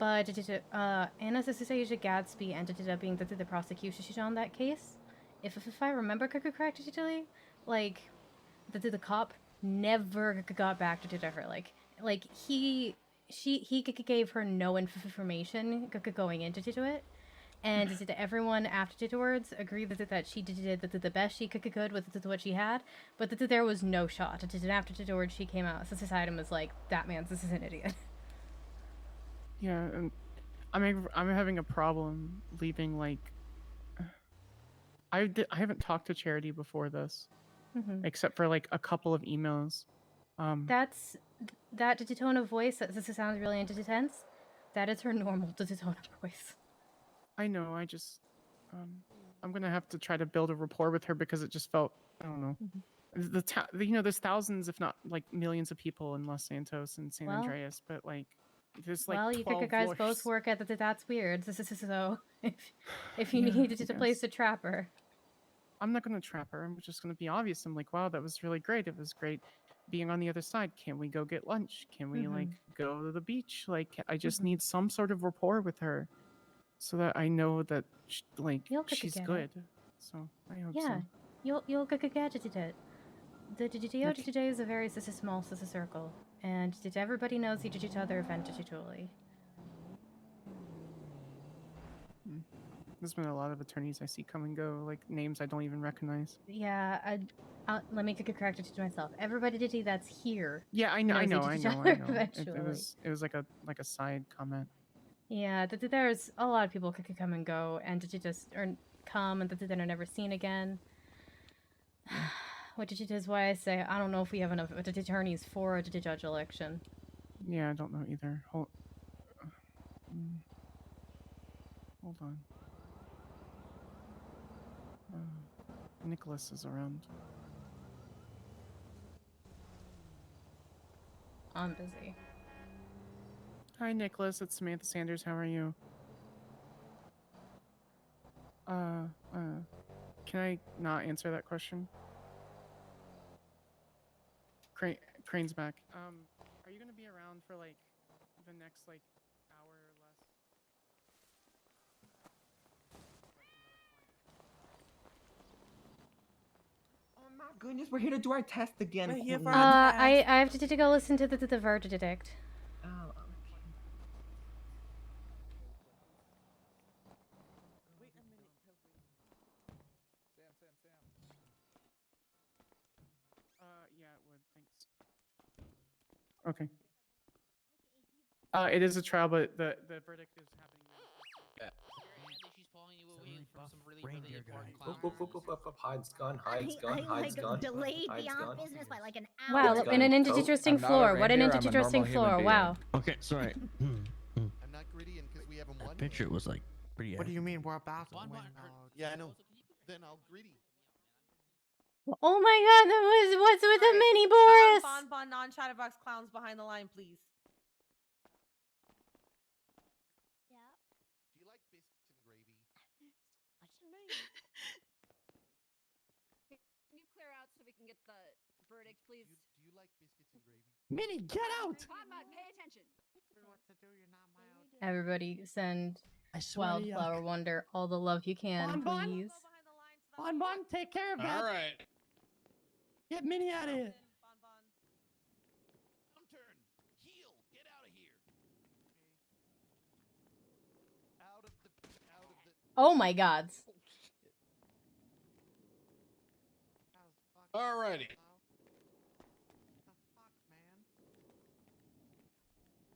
But Anastasia Gadsby ended up being the prosecution on that case. If I remember correctly, like the cop never got back to her. Like he gave her no information going into it, and everyone afterwards agreed that she did the best she could with what she had, but that there was no shot. And afterwards she came out, so society was like, that man's this is an idiot. Yeah, and I'm having a problem leaving. Like, I haven't talked to Charity before this, except for like a couple of emails. That's that tone of voice. This sounds really intense. That is her normal tone of voice. I know. I just I'm gonna have to try to build a rapport with her because it just felt, I don't know. There's thousands, if not like millions, of people in Los Santos and San Andreas, but like. There's like you 12 guys floors. both work at that's weird. So if you needed a place to trap her. I'm not gonna trap her. I'm just gonna be obvious. I'm like, wow, that was really great. It was great being on the other side, can we go get lunch? Can we like Mhm. go to the beach? Like I just Mhm. need some sort of rapport with her, so that I know that You'll get she's it. good. So I hope Yeah, so. you'll get it. The today is a very small circle, and everybody knows each other digitally. There's been a lot of attorneys I see come and go, like names I don't even recognize. Yeah, let me correct it to myself. Everybody that's here. Yeah, I know. knows each other It eventually. was like a side comment. Yeah, there's a lot of people could come and go, and just or come and then are never seen again. Which is why I say I don't know if we have enough attorneys for a judge election. Yeah, I don't know either. Hold on. Nicholas is around. I'm busy. Hi, Nicholas. It's Samantha Sanders. How are you? Can I not answer that question? Crane's back. Are you gonna be around for like the next like hour or less? Oh my goodness, we're here to do our test again. We're here for queen. our test. I have to go listen to the verdict. Oh, okay. Wait a minute, Yeah, it would. Thanks. Okay. It is a trial, but the verdict is happening now. She's pulling you away from some really important Hides gun, hides gun, hides gun. delayed hides the gun. off business by like an hour. Wow, Hides in an gun. interesting I'm not a floor. What an reindeer, I'm a interesting normal floor. human Wow. Okay, sorry. I'm not gritty, and because we haven't won. Picture was like pretty. What do you mean we're about to win? Yeah, I know. Then I'll gritty. Oh my God! What's with the mini Boris? Bon, non-chatterbox clowns behind the line, please. Do you like biscuits and gravy? Can you clear out so we can get the verdict, please? Do you like biscuits and gravy? Minnie, get out! Come on, pay attention. Everybody send I swear to Wildflower Wonder all the love you can, Bon, please. Bon, take care of that. All right. Get Minnie out of here. Turn. Heel. Get out of here. Out of the. Oh my God. Alrighty.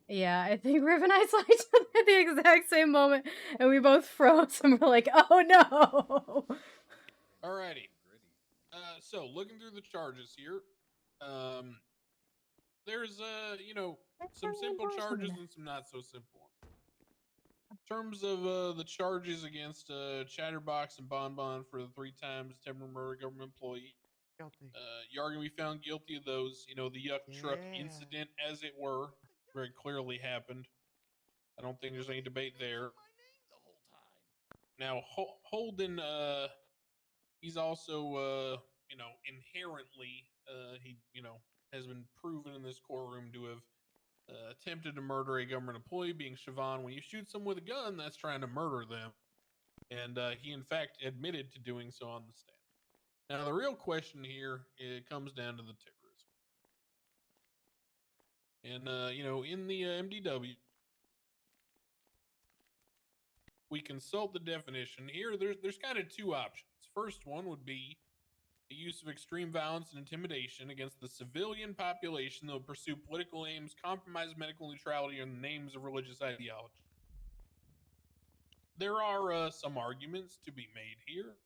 Yeah, I think Riv and I saw each other at the exact same moment, and we both froze, and we're like, "Oh no!" Alrighty. So looking through the charges here, there's some simple charges and some not so simple ones. In terms of the charges against Chatterbox and Bonbon for the 3 times attempted murder of government employee, you are going to be found guilty of those. The yuck truck incident, as it were, very clearly happened. I don't think there's any debate there. Now, Holden, he's also, inherently, he, has been proven in this courtroom to have attempted to murder a government employee, being Siobhan. When you shoot someone with a gun, that's trying to murder them. And he, in fact, admitted to doing so on the stand. Now, the real question here, it comes down to the terrorism. And, in the MDW, we consult the definition. Here, there's kind of 2 options. First one would be the use of extreme violence and intimidation against the civilian population that will pursue political aims, compromise medical neutrality, or in the names of religious ideology. There are some arguments to be made here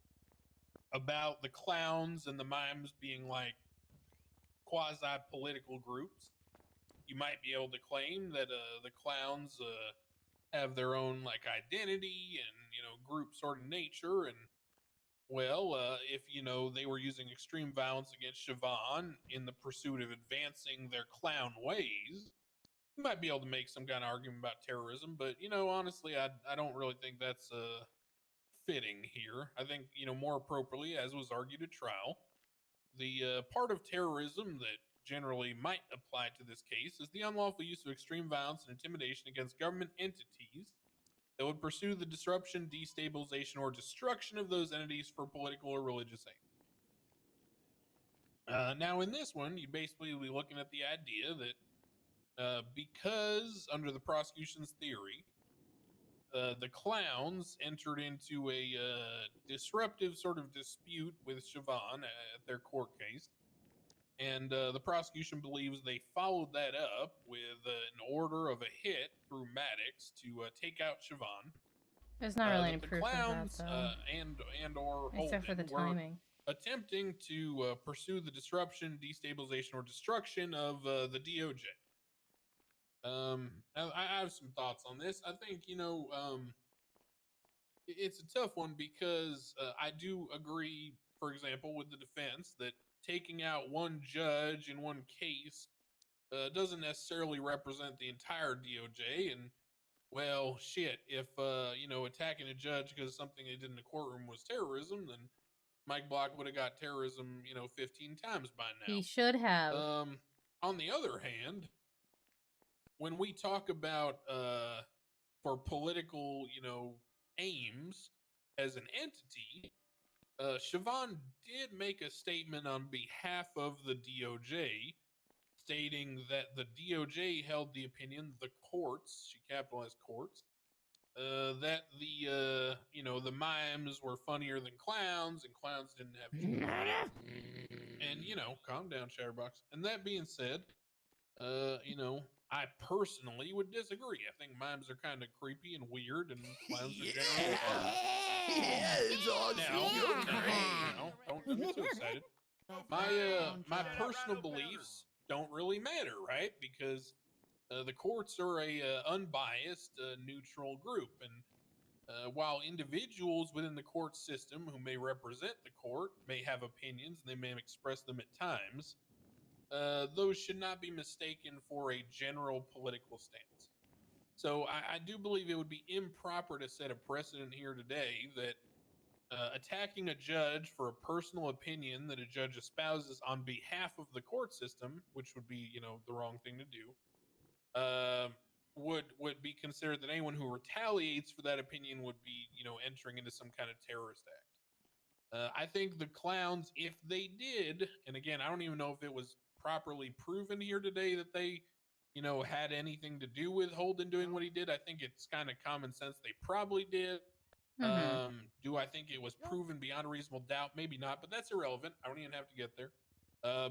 about the clowns and the mimes being like quasi-political groups. You might be able to claim that the clowns have their own like identity and group sort of nature, and if they were using extreme violence against Siobhan in the pursuit of advancing their clown ways, you might be able to make some kind of argument about terrorism. But honestly, I don't really think that's fitting here. I think more appropriately, as was argued at trial, the part of terrorism that generally might apply to this case is the unlawful use of extreme violence and intimidation against government entities that would pursue the disruption, destabilization, or destruction of those entities for political or religious aims. Now, in this one, you basically be looking at the idea that because, under the prosecution's theory, the clowns entered into a disruptive sort of dispute with Siobhan at their court case, and the prosecution believes they followed that up with an order of a hit through Maddox to take out Siobhan. There's not really any the proof of that, clowns though. and or Except for Holden the were timing. attempting to pursue the disruption, destabilization, or destruction of the DOJ. Now I have some thoughts on this. I think, it's a tough one because I do agree, for example, with the defense that taking out one judge in one case doesn't necessarily represent the entire DOJ. And, well, shit, if, attacking a judge because something they did in the courtroom was terrorism, then Mike Block would have got terrorism, 15 times by now. He should have. On the other hand, when we talk about for political, aims as an entity, Siobhan did make a statement on behalf of the DOJ, stating that the DOJ held the opinion, the courts, she capitalized courts, that the mimes were funnier than clowns and clowns didn't have humor. And, calm down, Chatterbox. And that being said, I personally would disagree. I think mimes are kind of creepy and weird, and clowns are generally fun. Yeah, it's awesome. Now, don't get too excited. My personal beliefs don't really matter, right? Because the courts are a unbiased, neutral group, and while individuals within the court system who may represent the court may have opinions and they may express them at times, those should not be mistaken for a general political stance. So I do believe it would be improper to set a precedent here today that attacking a judge for a personal opinion that a judge espouses on behalf of the court system, which would be, the wrong thing to do, would be considered that anyone who retaliates for that opinion would be, entering into some kind of terrorist act. I think the clowns, if they did, and again, I don't even know if it was properly proven here today that they, had anything to do with Holden doing what he did. I think it's kind of common sense they probably did. Do I think it was proven beyond a reasonable doubt? Maybe not, but that's irrelevant. I don't even have to get there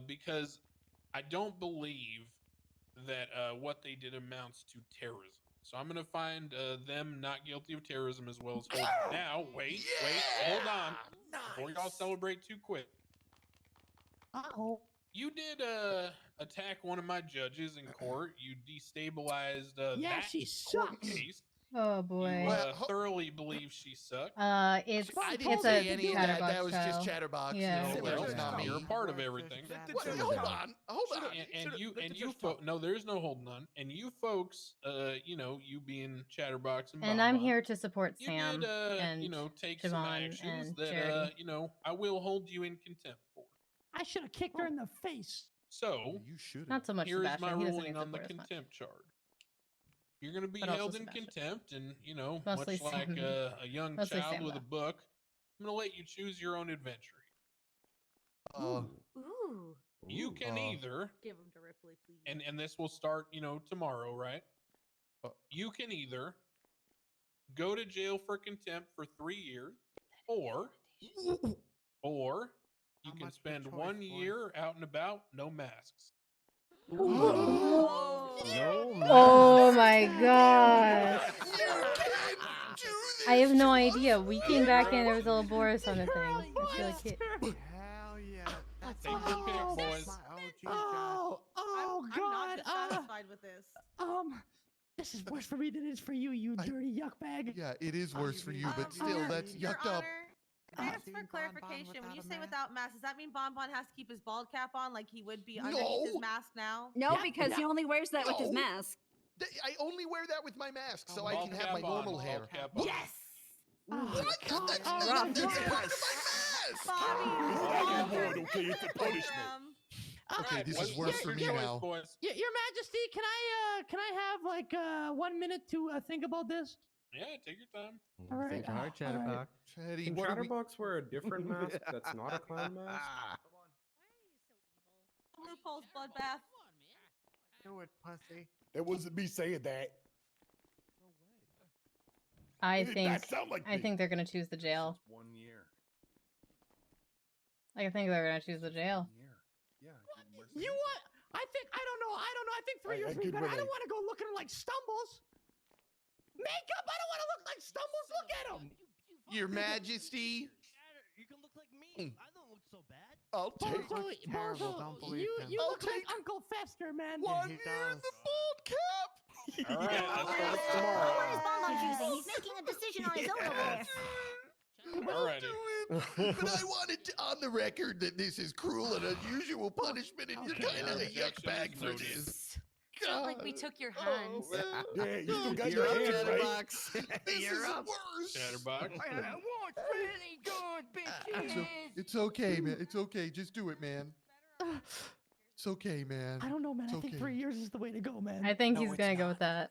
because I don't believe that what they did amounts to terrorism. So I'm going to find them not guilty of terrorism as well as Holden. Now, wait, hold on. Before y'all celebrate too quick. Uh-oh. You did attack one of my judges in court. You destabilized Yeah, that she court sucks. case. Oh boy. You thoroughly believe she sucked. It's I didn't it's say a any of that. Chatterbox That was just show. Chatterbox. Yeah. Well, not me. you're a part of everything. Hold on. And you folks, no, there's no holding on. And you folks, you being Chatterbox and And Bon I'm Bon, here to support you Sam did, and take some Siobhan actions and that, Charity. I will hold you in contempt for. I should have kicked her in the face. So, You should. Not so much here's Sebastian. my He doesn't ruling need on the support as much. contempt charge. You're going to be But also held in Sebastian. contempt, and Mostly much like Sam. a young Mostly child Sam, with though. a book, I'm going to let you choose your own adventure. Ooh. You can either, Give him to Ripley, please. and this will start, tomorrow, right? You can either go to jail for contempt for 3 years, or you can spend 1 year out and about, no masks. Oh my gosh. I have no idea. We came back and there was a little Boris on the thing. I feel like it. Hell yeah. Take your pick, boys. Oh I'm God. not satisfied with this. This is worse for me than it is for you, you dirty yuck bag. Yeah, it is worse for you, but still, that's Your yucked up. Honor, just for clarification, when you say without mask, does that mean Bon Bon has to keep his bald cap on like he would be underneath his mask now? No, because he only wears that with his No. mask. I only wear that with my mask, so I Ball can have cap my normal on, hair. ball cap on. Yes! What? That's Oh, not my that's God. part of my mask. Bobby, Hard, okay, it's a punishment. Okay, this is What's worse for your me choice, now. boys? Your Majesty, can I have like 1 minute to think about this? Yeah, take your time. All right. Think hard, Chatterbox. Chatty, Can what are we? Chatterbox wear a different mask that's not a clown mask? Loopholes, bloodbath. Do it, pussy. That wasn't me saying that. I That think sound like I me. think they're gonna choose the jail. 1 year. I think they're gonna choose the jail. Yeah. You what? I don't know. I think 3 years would be better. I don't want to go looking like Stumbles. Makeup. I don't want to look like Stumbles. Look at him. Your Majesty. You can look like me. I don't look so bad. I'll take Bozo, you look like Uncle Fester, man. 1 year in the bald cap. All right, let's go What tomorrow. is Bonbon choosing? He's making a decision on his own over there. Alrighty. But I wanted on the record that this is cruel and unusual punishment, and you're kind of a yuck bag for this. It's not like we took your hands. Yeah, you still got You're your up, hands right. Chatterbox. This You're is up. worse. Chatterbox. What's really good, bitches? It's okay, man. It's okay. Just do it, man. It's okay, man. I don't know, man. It's I think okay. 3 years is the way to go, man. I think he's gonna go with that.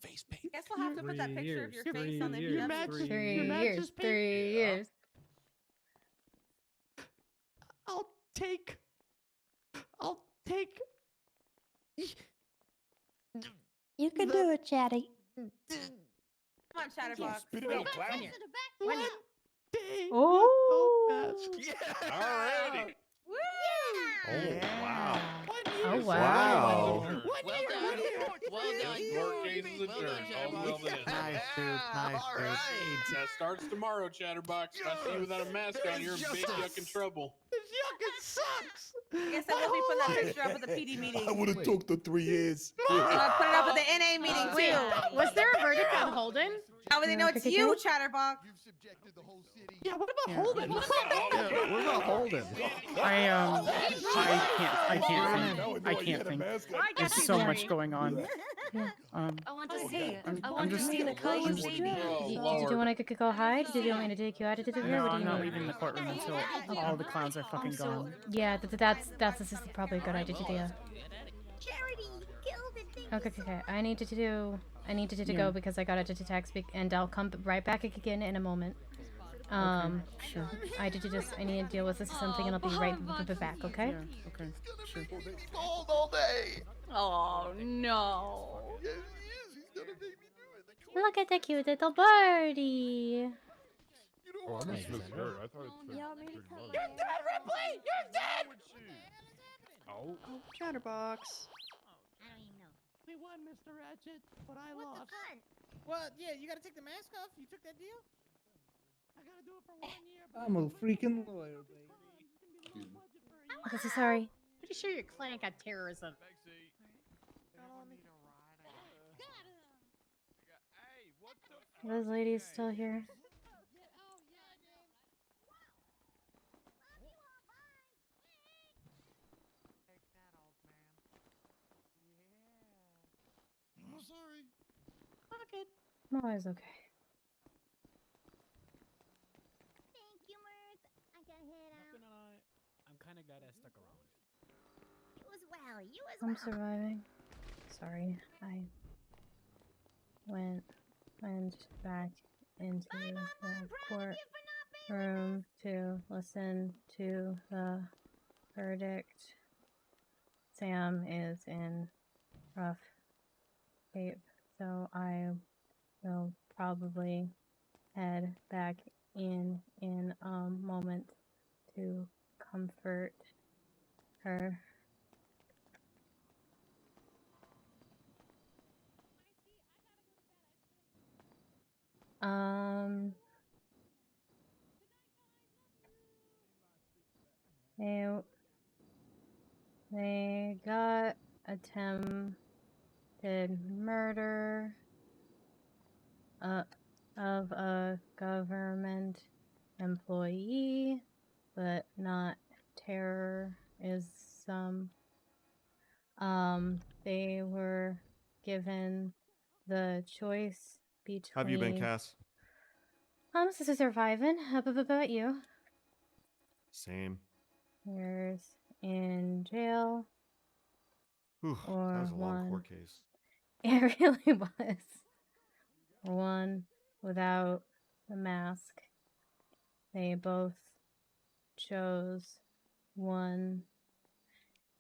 Face paint. Guess we'll have to put that picture of your face on the Your Your Majesty, 3 Your years. Majesty's 3 years. I'll take. You can do it, Chatty. Come on, Chatterbox. Spit it out, clown. One day. Oh. Alrighty. Woo! Wow. Oh wow. Wow. Well done. Well done. Court case is Well done, adjourned. Chatterbox. All well done. Nice, dude. Nice, All dude. right. That starts tomorrow, Chatterbox. If I see you without a mask on, you're in big yucking trouble. This yucking sucks. Guess I will be putting that picture up at the PD meeting. I would have took the 3 years. I'm gonna put it up at the NA meeting Wait, too. was there a verdict on Holden? How would they know it's you, Chatterbox? You've subjected the whole city. Yeah, what about Holden? What about Holden? I can't think. There's so much going on. I want to see it. I I'm want to just- see the color I'm just- baby. Oh, Did you Lord. want to go hide? Did you want me to take you out of the No, What do I'm you not need? leaving the courtroom until all the clowns are fucking gone. Yeah, that's probably a good idea. Charity, you killed it. Thank Okay. I need to to Yeah. go because I got a text, and I'll come right back again in a moment. Sure. I need to deal with this or something, and I'll be right back. Okay? Yeah, okay. Sure. Bald all day. Oh no. Yes, he is. He's gonna make me do it. Look at the cute little birdie. Oh, I'm just hurt. I thought You're dead, Ripley. You're dead. Oh. Chatterbox. I don't even know. We won, Mr. Ratchet, but I What lost. the fun? Well, yeah, you gotta take the mask off. You took that deal? I gotta do it for 1 year. I'm a freaking lawyer, baby. I'm so sorry. Pretty sure your client got terrorism. Are those ladies still here? I'm sorry. I'm always okay. Thank you, Mirth. I gotta head out. I'm kind of glad I stuck around. You as well. You as I'm well. surviving. Sorry, I went back into the courtroom to listen to the verdict. Sam is in rough shape, so I will probably head back in a moment to comfort her. They got attempted murder of a government employee, but not terrorism. They were given the choice between. How have you been, Cass? I'm surviving. How about you? Same. Here's in jail. Whew, or that was a long one. court case. It really was. Or one without the mask. They both chose 1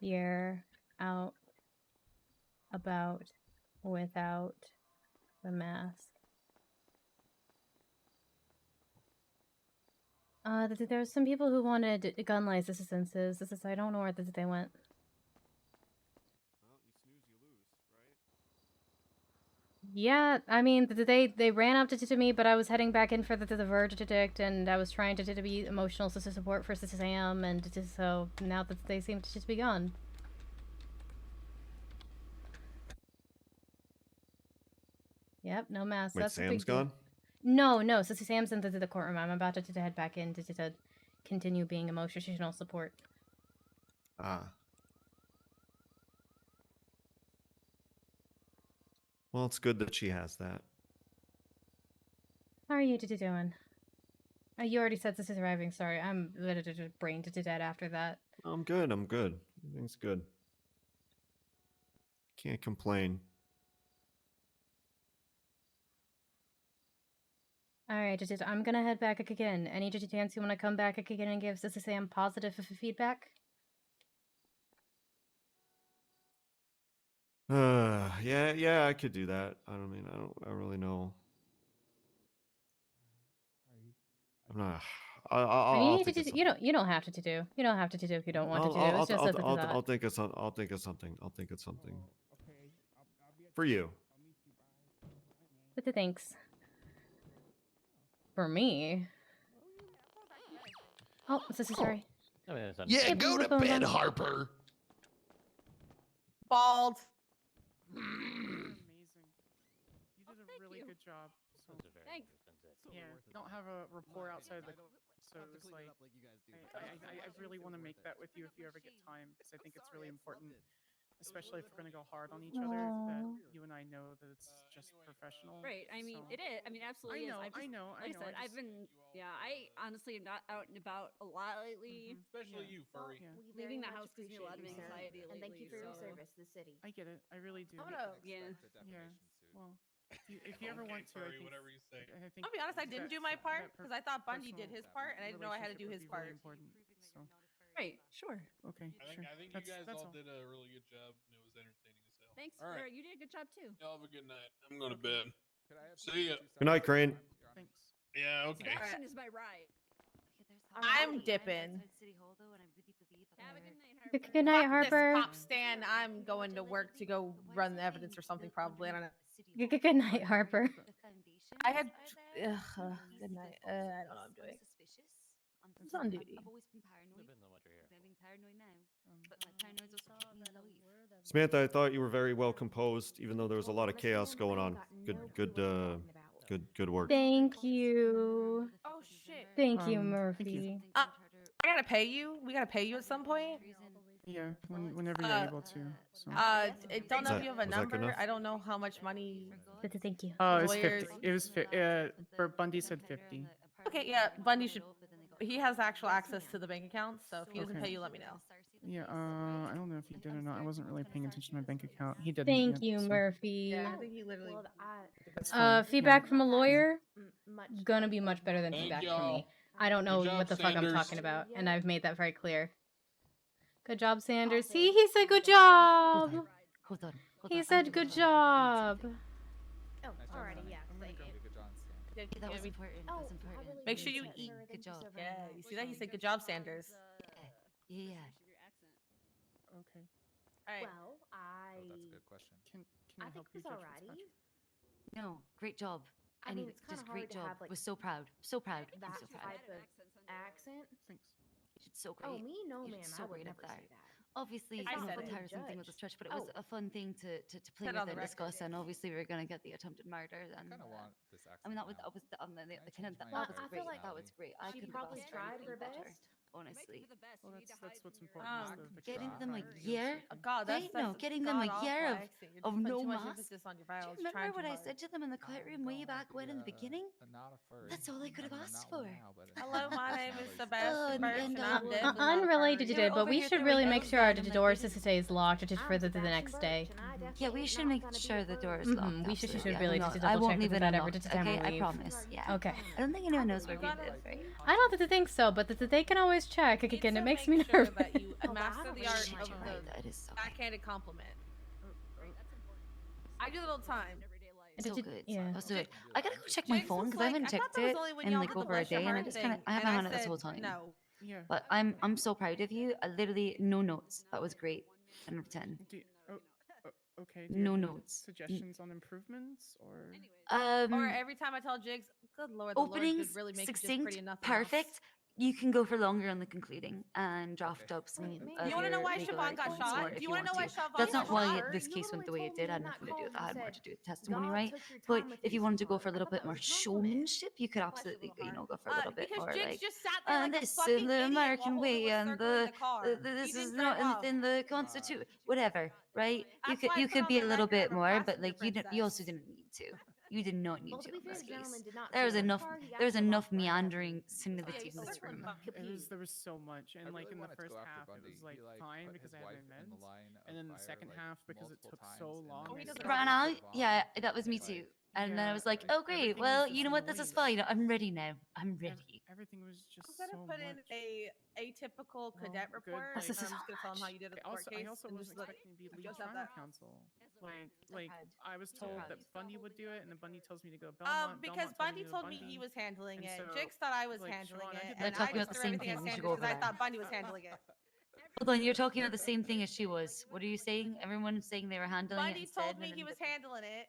year out about without the mask. There were some people who wanted gun licenses. I don't know where they went. Well, you snooze, you lose, right? Yeah, I mean, they ran up to me, but I was heading back in for the verdict, and I was trying to be emotional support for Sam, and so now that they seem to just be gone. Yep, no mask. Wait, That's a big Sam's deal. gone? No, Sam's in the courtroom. I'm about to head back in to continue being emotional support. Ah. Well, it's good that she has that. How are you doing? You already said this is arriving. Sorry, I'm brain to dead after that. I'm good. Everything's good. Can't complain. All right, I'm gonna head back again. Any chance you want to come back again and give Sam positive feedback? Yeah, I could do that. I don't really know. I'm not. I'll think of something. You don't have to do. You don't have to do if you don't want to do. It's just I'll think of something. I'll think of something. For you. But thanks. For me. Oh, sorry. Yeah, go to bed, Harper. Bald. Amazing. You did a really good job. So, Thanks. yeah, don't have a rapport outside of the. So it's like, I really want to make that with you if you ever get time, because I think it's really important, especially if we're going to go hard on each other, that you and I know that it's just professional. Right. I mean, so. it is. I mean, absolutely is. I know. Like I said, I've been. Yeah, I honestly am not out and about a lot lately. Especially you, furry. Leaving the house gives me a lot of anxiety lately. And thank you for your so- service to the city. I get it. I really do. I'm gonna. Yeah. Yeah. Well, if you ever want to, I Furry, think. whatever you say. I think I'll be honest. I didn't do my part because I thought Bundy did personal his part, and I didn't know I had to do his relationship would be part. really important. So. Right. Sure. Okay. Sure. I think you guys all did a really good job, and it was entertaining as hell. Thanks. All right. You did a good job too. Y'all have a good night. I'm going to bed. See ya. Good night, Crane. Thanks. Yeah. Okay. Action is my right. I'm dipping. Have a good night, Harper. Good night, Fuck Harper. This pop stand. I'm going to work to go run the evidence or something. Probably. I don't know. Good night, Harper. I had. Good night. I don't know what I'm doing. It's on duty. I've always been paranoid. I'm being paranoid now. But my paranoid's also kept me alive. Samantha, I thought you were very well composed, even though there was a lot of chaos going on. Good work. Thank you. Oh shit. Thank you, Murphy. I gotta pay you. We gotta pay you at some point. Yeah, whenever you're able to. So. Don't know if you have a was that good number. enough? I don't know how much money. Thank you. Oh, it was lawyers- 50. It was for Bundy said 50. Okay, yeah, Bundy should. He has actual access to the bank account, so if he doesn't Okay. pay you, let me know. Yeah, I don't know if he did or not. I wasn't really paying attention to my bank account. He didn't. Thank yeah, you, so. Murphy. Yeah, I think he literally. That's fine. Feedback from a lawyer Much. gonna be much better than Thank feedback from y'all. me. I don't know Good job, what the fuck I'm Sanders. talking about, and I've made that very clear. Good job, Sanders. See, he said good job. Hold on. He said good job. Oh, alrighty, yeah. Thank you. Yeah, that was important. That was important. Make sure you said eat. Good job. Yeah, you see that? He said, "Good job, Sanders." Yeah. Okay. All right. Oh, Well, that's a good question. Can I I think help it you, was Judge alrighty. Fitzpatrick? No, great job. I mean, Anyway, it's kind just of hard great to job. have like Was so proud. So proud. I'm that so proud. type of accent. Thanks. You did so great. Oh, me? No, You ma'am. did I so would great up never there. say that. Obviously, I you know, said the it. tiresome thing was a stretch, but it was Oh. a fun thing to play Said with on the and record, discuss. yeah. And obviously, we were going to get the attempted murder. I And kind of want this accent. I mean, that was now. the kind of Can I that change was my great. entire That was great. I She could have probably asked for tried anything her better. best. honestly. Well, that's what's important. is the Getting victory. them a Yes, year? okay. God, Right? that's No, getting them a god year awful, of, actually. You're just putting no too much mask. emphasis on your Do vowels. you You're trying remember what too I hard. said to them in the courtroom way back when in the beginning? Not a furry. That's all I could have I mean, I'm asked not one for. now, but Hello, my name is Oh, Sebastian Birch, and, and I'm definitely not a Unrelated to furry. it, but we should really make sure our doors stays locked just for the next day. Yeah, we should make sure the door is locked. We should absolutely. really I just don't know. I double won't check leave that it that ever unlocked, did time okay? we I leave. promise. Yeah. Okay. I don't think anyone knows where we live, right? I don't think so, but they can always check. Again, it makes me Make sure nervous. that you master the art of That the is so backhanded compliment. I do it all the time. So good. Yeah. Let's do it. I gotta go check my Jigs phone was because I haven't like, I thought checked that was it only when in y'all like did the over a bless your day, and I heart just thing, kind of I have and my I on it this said whole time. no. Yeah. But I'm so proud of you. I literally no notes. That was great. 10 out of 10. Okay. Do you No have any notes. Suggestions on improvements or? Or every time I tell Jigs, good lord, the Lord Openings, could really make you just succinct, pretty and nothing perfect. else. You can go for longer on the concluding and draft up some. You want to know why Siobhan got shot? Do you want to know why Siobhan That's got not why shot? this case went the way it did. I had nothing to do with that. I had more to do with the testimony, right? But if you wanted to go for a little bit more showmanship, you could absolutely, go for a little bit Because more Jigs like, just sat there like a this fucking in the idiot American while way Holden was and circling the car. this He is didn't not drive off. in the Constitution, whatever, right? That's why I You put could on be the a little record bit I'm a more, but passenger like you also princess. didn't need to. You did not need Well, to to be in fair, this the gentleman case. did not There was show up. enough. Car, he There was actually enough walked around. meandering senility in this certainly room. There was so much, and like in the first half, it was like fine because I had my meds, and then the second half because it took so long. Oh, he doesn't Ran out. Yeah, that was me too. And then I was like, oh great, well you know what, this is fine. I'm ready now. I'm ready. Everything was just I'm gonna put in a atypical cadet report. This I'm is just so gonna tell him how you did a court case. I also and wasn't just expecting to be lead just have trial that. counsel. Like I was So told proud. that Bundy would do it, and then Bundy tells me to go Belmont. Because Belmont Bundy told me he was handling And it. so, Jigs thought I was like, handling Siobhan, I it, did and that I talking just about the threw same everything thing. at We should Sanders go over because I that. thought Bundy was handling it. Hold on, you're talking about the same thing as she was. What are you saying? Everyone saying they were handling it Bundy instead. told me and he then was handling it.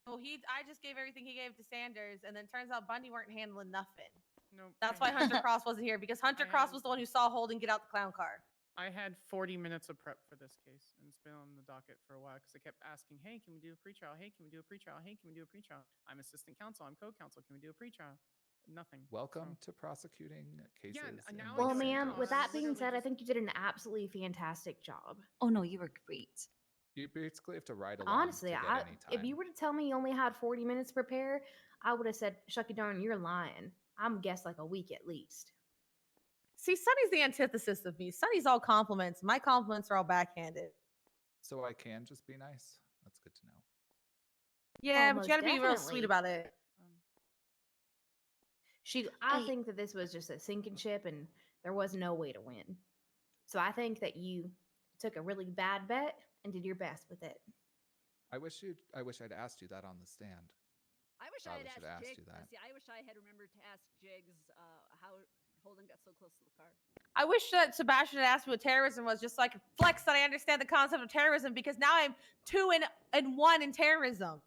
So I just gave everything he gave to Sanders, and then turns out Bundy weren't handling nothing. No, That's why Hunter Cross wasn't here, because Hunter Cross was the one who saw Holden get out the clown car. I had 40 minutes of prep for this case, and it's been on the docket for a while because I kept asking, "Hey, can we do a pretrial? Hey, can we do a pretrial? Hey, can we do a pretrial?" I'm assistant counsel. I'm co-counsel. Can we do a pretrial? Nothing. Welcome to prosecuting cases. in now Well, I see ma'am, it. with that being Literally said, I just- think you did an absolutely fantastic job. Oh no, you were great. You basically have to ride along. Honestly, to get any if time. you were to tell me you only had 40 minutes to prepare, I would have said, "Shucky darn, you're lying." I'm guess like a week at least. See, Sonny's the antithesis of me. Sonny's all compliments. My compliments are all backhanded. So I can just be nice. That's good to know. Yeah, Oh, but you gotta most be real sweet definitely. about it. I think that this was just a sinking ship and there was no way to win. So I think that you took a really bad bet and did your best with it. I wish I'd asked you that on the stand. I wish Probably I had should asked have asked Jigs. you that. See, I wish I had remembered to ask Jigs how Holden got so close to the car. I wish that Sebastian had asked me what terrorism was, just so I could flex that I understand the concept of terrorism, because now I'm 2 and 1 in terrorism.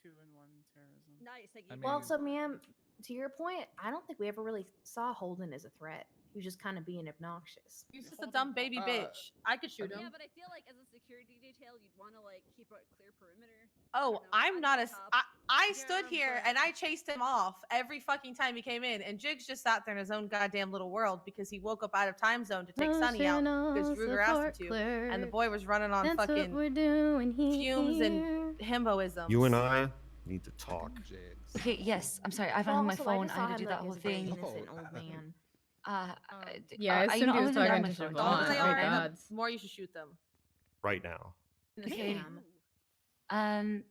2 and 1 terrorism. Nice. Thank I you. Well, mean- so ma'am, to your point, I don't think we ever really saw Holden as a threat. He was just kind of being obnoxious. He's just a dumb baby bitch. I could shoot him. Yeah, but I feel like as a security detail, you'd want to like keep a clear perimeter. Oh, I'm not a. I stood You're here and I chased him off every fucking time he came in, and Jigs just sat there in his own goddamn little world because he woke up out of time zone to take Sonny out because Ruger asked him to, and the boy was running on That's what fucking we're doing fumes here. and himboism. You and I need to talk. Okay, yes. I'm sorry. I Well, found my also, I phone. just I saw had to him do like that whole as a very thing. innocent old man. Yeah, I assumed he was I wasn't talking on to my phone. The older Siobhan. they Oh, are, God. the more you should shoot them. Right now. Okay. Ma'am.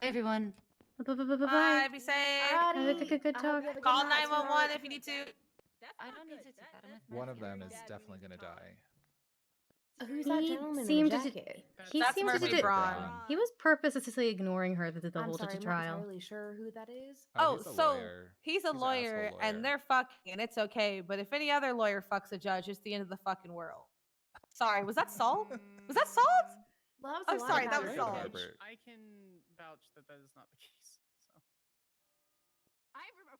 Bye everyone. Bye. Be safe. Have a good I hope talk. you have a good Call night, 911 sweetheart. if you need to. I don't need to take that. I'm with my One of them family. is definitely gonna die. Who's that He gentleman in seemed the to. jacket? He That's seemed to. Murphy Braun. He was purposely ignoring her the I'm whole sorry, I'm not trial. entirely sure who that is. Oh, he's a so lawyer. he's a He's an lawyer, asshole and lawyer. they're fucking, and it's okay. But if any other lawyer fucks a judge, it's the end of the fucking world. Sorry, was that salt? Was that salt? Well, that was I'm a lot sorry, of that was power. salt. Herbert. I can vouch that that is not the case. So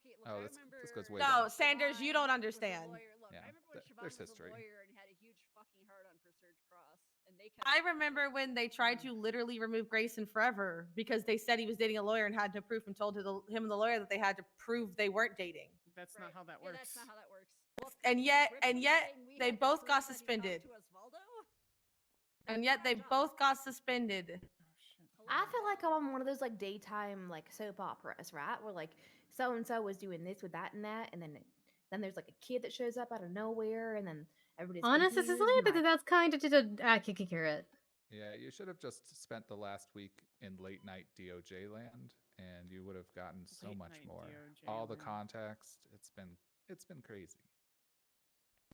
Okay, look, Oh, I this remember. goes way No, back. Sanders, you don't was a understand. lawyer. Look, Yeah, I remember when Siobhan there's was history. a lawyer and had a huge fucking hard on for Serge Cross, and they kept. I remember when they tried to literally remove Grayson forever because they said he was dating a lawyer and had no proof, and told him and the lawyer that they had to prove they weren't dating. that's not how that Yeah, works. that's not how that works. and yet they both got suspended. And yet they both got suspended. I feel like I'm on one of those like daytime like soap operas, right? Where like so and so was doing this with that and that, and then there's like a kid that shows up out of nowhere, and then everybody's Honestly, confused. and, like, that's kind of accurate. Yeah, you should have just spent the last week in late night DOJ land, and you would have gotten so Late much night more. DOJ All the land. context. It's been crazy.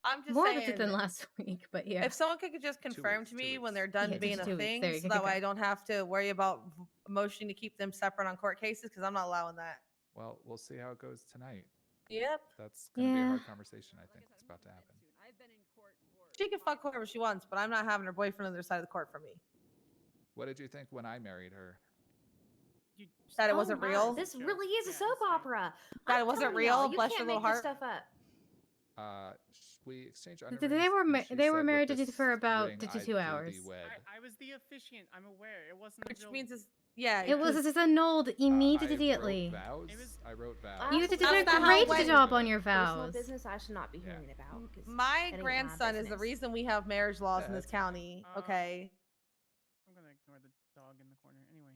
I'm just More saying. of it than last week, but yeah. If someone could just confirm to me when they're done Yeah, being just a 2 weeks. thing, There, you so can that way confirm. I don't have to worry about motioning to keep them separate on court cases, because I'm not allowing that. Well, we'll see how it goes tonight. Yep. That's going to be a Yeah. hard conversation, I think, that's about to happen. She can fuck whoever she wants, but I'm not having her boyfriend on the other side of the court for me. What did you think when I married her? That it oh wasn't my, real? This really is a soap opera. That I'm it wasn't telling y'all, real? You Bless can't your little make this heart. stuff up. We exchanged They underrings, were and she they were said, married "With for this about ring, 52 I hours. thee wed." I was the officiant. I'm aware. It wasn't. Which a real... means it's yeah. It was just annulled immediately. I wrote vows. You did That's a not how it great went. job on your Personal vows. business I should not be hearing about. 'cause My that ain't grandson is the business. reason we have marriage laws in Yeah, this that's county. Okay. I'm gonna ignore the dog in the corner anyway.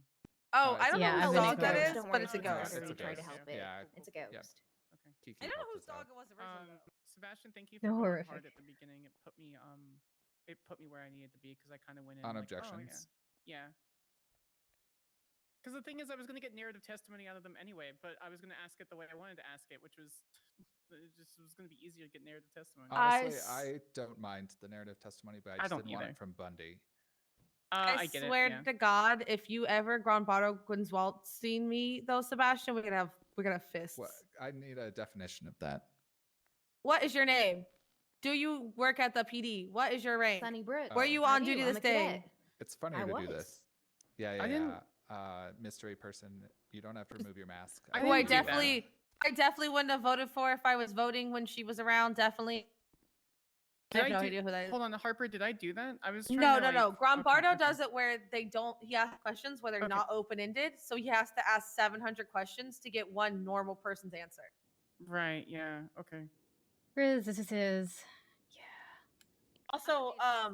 Oh, I don't Yeah, know I've whose been dog that ignoring is, it. Don't but worry, it's a she's ghost. already tried to help it. Yeah, It's a ghost. Yep. Kiki I don't know helped whose us out. dog it was originally. Sebastian, thank you for No, going horrific. hard at the beginning. It put me where I needed to be because I kind of went in On like, objections? Oh, yeah. Because the thing is, I was going to get narrative testimony out of them anyway, but I was going to ask it the way I wanted to ask it, which was it was going to be easier to get narrative testimony. Honestly, I don't mind the narrative testimony, but I just don't didn't want either. it from Bundy. I get swear it. Yeah. to God, if you ever Grandpato Gonzalez seen me though, Sebastian, we're gonna have fists. What? I need a definition of that. What is your name? Do you work at the PD? What is your rank? Sunny Brook. Were you I on do, duty I'm this a day? cadet. It's funny I to do was. this. Yeah. I didn't- Mystery person, you don't have to remove your mask. I Who I didn't do that. definitely wouldn't have voted for if I was voting when she was around. Definitely. I have no idea who that is. Hold on, Harper, did I do that? I was trying No. to, like, Grombardo okay. does it where they don't. He asks questions where they're not open-ended, so he has to ask 700 questions to get one normal person's answer. Right. Yeah. Okay. This is. Also, I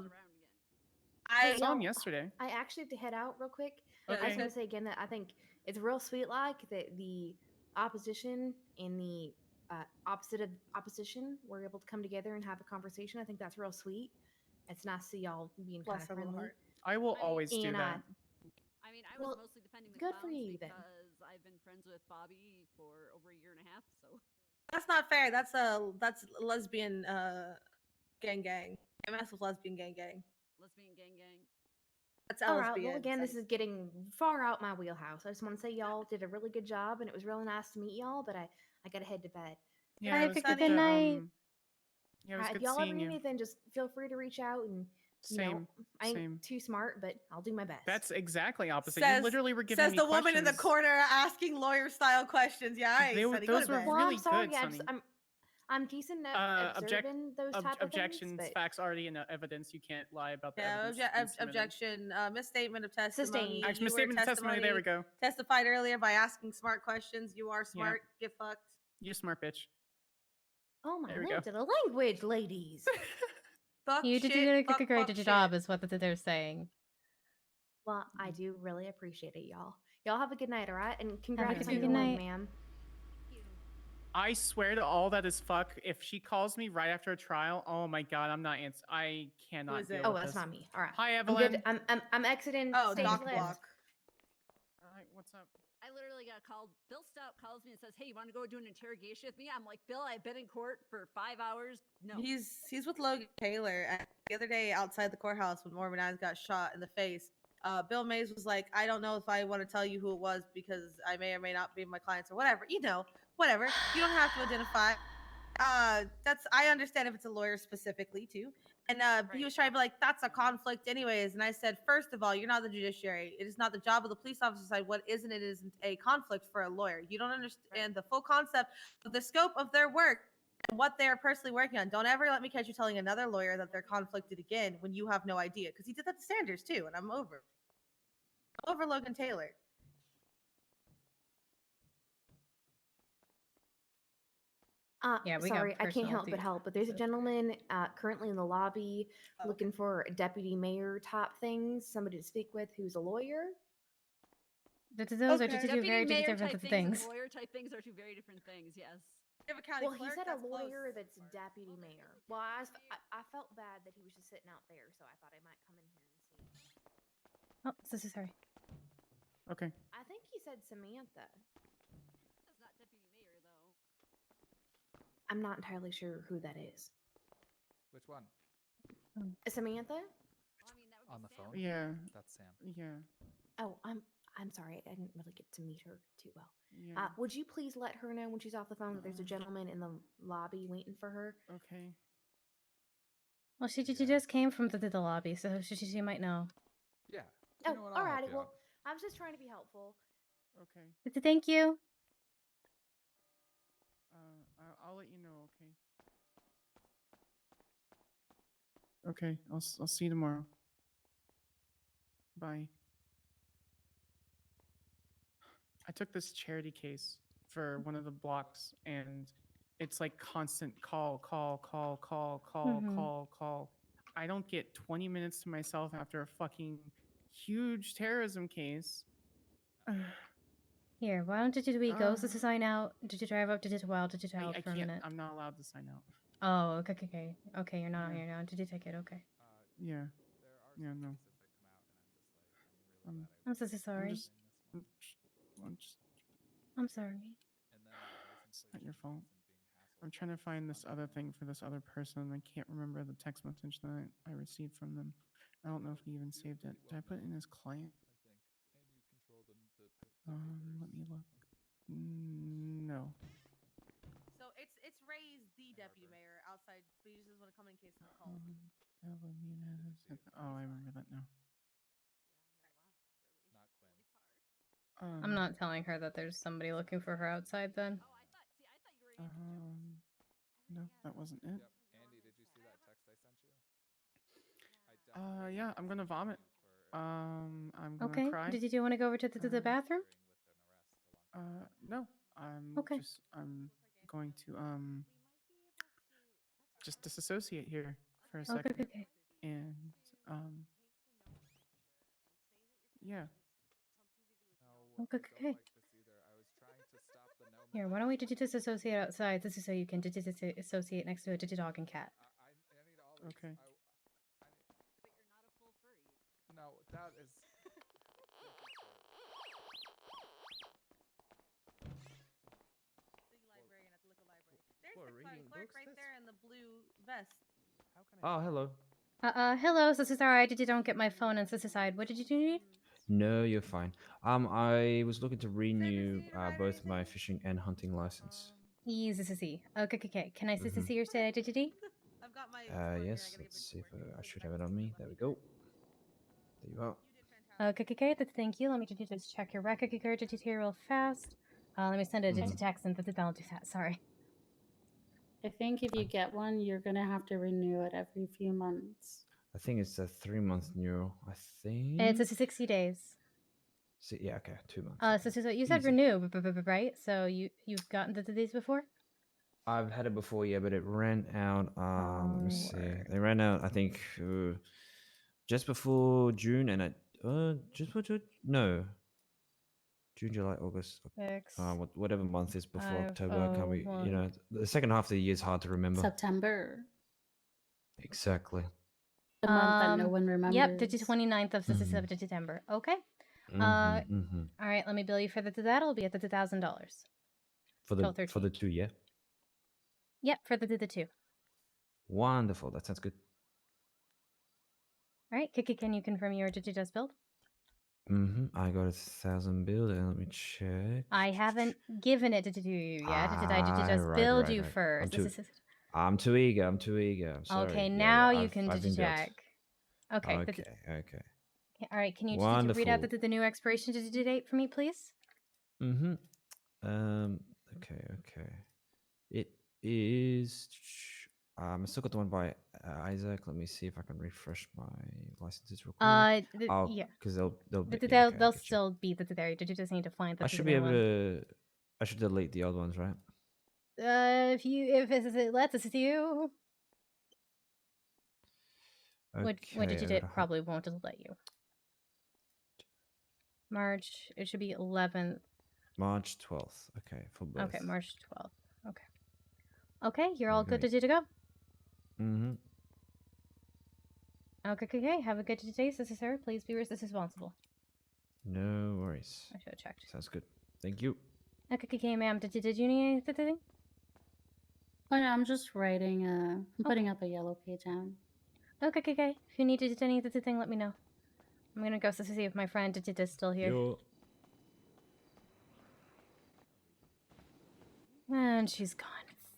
Hey, saw him y'all, yesterday. I actually have to head out real quick. I was Okay. going to say again that I think it's real sweet, like that the opposition and the opposite of opposition were able to come together and have a conversation. I think that's real sweet. It's nice to see y'all being kind Bless of her little friendly. heart. I will always do And, that. I mean, I was well, mostly defending the good for clowns you then. because I've been friends with Bobby for over a year and a half. So That's not fair. That's lesbian gang. I mess with lesbian gang. lesbian gang. That's All right. LSBN. Well, again, this is getting far out my wheelhouse. I just want to say y'all did a really good job, and it was really nice to meet y'all. But I got to head to bed. Yeah, Bye, it was Vicky, good good to, night. Yeah, it was If good y'all ever seeing need you. anything, just feel free to reach out. And you know, Same, I ain't same. too smart, but I'll do my best. That's exactly opposite. Says- You literally were giving Says me the woman in the questions. corner asking lawyer-style questions. Yeah, I They were- Sonny, go those to were bed. Well, really I'm sorry. good, Sonny. I'm decent at observing those type of objections, things. But facts already in evidence. You can't lie about the Yeah, evidence. that's been submitted. objection. Misstatement of testimony. Sustained. You were Misstatement of testimony. There we go. Testified earlier by asking smart questions. You are smart. Get fucked. You smart bitch. oh my There we go. lord, to the language, ladies. Fuck You did shit, a fuck, great fuck job, shit. is what they're saying. Well, I do really appreciate it, y'all. Y'all have a good night, all right? And Have a congrats good on your good win, night. ma'am. I swear to all that is fuck. If she calls me right after a trial, oh my god, I'm not answering. I cannot is deal it? with Oh, that's this. not me. All right. Hi, I'm Evelyn. good. I'm exiting. Oh, stage doc left. block. Hi, what's up? I literally got called. Bill Stout calls me and says, "Hey, you want to go do an interrogation with me?" I'm like, "Bill, I've been in court for 5 hours. No." He's with Logan Taylor. The other day outside the courthouse when Mormon Eyes got shot in the face, Bill Mays was like, "I don't know if I want to tell you who it was because I may or may not be my clients or whatever. You know, whatever. You don't have to identify." I understand if it's a lawyer specifically too. And he was trying to be like, that's a conflict anyways. And I said, first of all, you're not the judiciary. It is not the job of the police officer to decide what isn't a conflict for a lawyer. You don't understand the full concept of the scope of their work and what they are personally working on. Don't ever let me catch you telling another lawyer that they're conflicted again when you have no idea. Because he did that to Sanders too, and I'm over Logan Taylor. Yeah, we got Sorry, I can't personal help but help, but there's a gentleman currently in the lobby looking for deputy mayor top things, somebody to speak with who's a lawyer. Those are two Deputy very mayor different type things. and lawyer type things are two very different things. Yes. You have a county Well, he clerk, said a that's lawyer close. that's deputy mayor. Well, I felt bad that he was just sitting out there, so I thought I might come in here and see. Oh, so sorry. Okay. I think he said Samantha. That's not deputy mayor though. I'm not entirely sure who that is. Which one? Samantha? On the phone? Yeah. That's Sam. Yeah. Oh, I'm sorry. I didn't really get to meet her too well. Yeah. Would you please let her know when she's off the phone that there's a gentleman in the lobby waiting for her? Okay. Well, she just came from the lobby, so she might know. Yeah. Oh, know what, I'll help alrighty. you Well, out. I was just trying to be helpful. Okay. Thank you. I'll let you know. Okay. Okay. I'll see you tomorrow. Bye. I took this charity case for one of the blocks, and it's like constant call. I don't get 20 minutes to myself after a fucking huge terrorism case. Here, why don't we go to sign out? Did you drive up to Wild? Did you drive I for a can't. minute? I'm not allowed to sign out. Oh, okay. You're not here now. Did you take it? Okay. Yeah. Yeah. No. I'm so sorry. I'm sorry. It's not your fault. I'm trying to find this other thing for this other person. I can't remember the text message that I received from them. I don't know if he even saved it. Did I put it in his client? Let me look. No. So it's Ray's the deputy mayor outside, but he just doesn't want to come in case someone calls. Oh, I remember that now. I'm not telling her that there's somebody looking for her outside then. No, that wasn't it. Andy, did you see that text I sent you? Yeah, I'm gonna vomit. I'm gonna Okay. cry. Did you want to go over to the bathroom? No. I'm Okay. I'm going to just disassociate here for a second. Okay. And yeah. Okay. Here, why don't we disassociate outside? This is so you can disassociate next to a dog and cat. Okay. No, that is. The librarian at the liquor library. There's the county clerk right there in the blue vest. Oh, hello. Hello, so sorry, I don't get my phone and aside. What did you do? No, you're fine. I was looking to renew both my fishing and hunting license. Easy. Okay. Can I Mhm. see your state identity? I've got my Yes. Let's see if I should have it on me. There we go. There you are. Okay. Thank you. Let me just check your record here real fast. Let me send a Mhm. text and I'll do that. Sorry. I think if you get one, you're gonna have to renew it every few months. I think it's a 3-month renewal. I think. It's 60 days. Yeah. Okay. 2 months. So you said Easy. renew, right? So you've gotten these before? I've had it before, yeah, but it ran out. Let me see. They ran out, I think, just before June, and just before June. No. June, July, August. Whatever month is before October. Can't be. The second half of the year is hard to remember. September. Exactly. The month that no one remembers. Yep, the 29th of September. Okay. All right, let me bill you for that. It'll be at the $1,000. For the 2, yeah. Yep, for the 2. Wonderful. That sounds good. All right, can you confirm your just billed? I got 1,000 billed, and let me check. I haven't given it to you yet. Did I just build you first? I'm too eager. I'm sorry. Okay, Yeah, now yeah, you can I've been billed. check. Okay. Okay. All right, can you read out the new expiration date for me, please? Okay. It is. I still got the one by Isaac. Let me see if I can refresh my licenses real quick. Yeah. Because they'll be. They'll still be there. You just need to find the. I should be able to. I should delete the old ones, right? if it lets us you. What did you Okay, do? Probably won't let you. March. It should be 11th. March 12th. Okay, for both. Okay, March 12th. Okay. Okay, you're all good Okay. to go. Mm-hmm. Okay. Have a good day, sir. Please be responsible. No worries. I should have checked. Sounds good. Thank you. Okay, ma'am. Did you need anything? Oh no, I'm just writing. I'm putting up a yellow page down. Okay. If you need to do anything, let me know. I'm gonna go see if my friend is still here. Yo. And she's gone.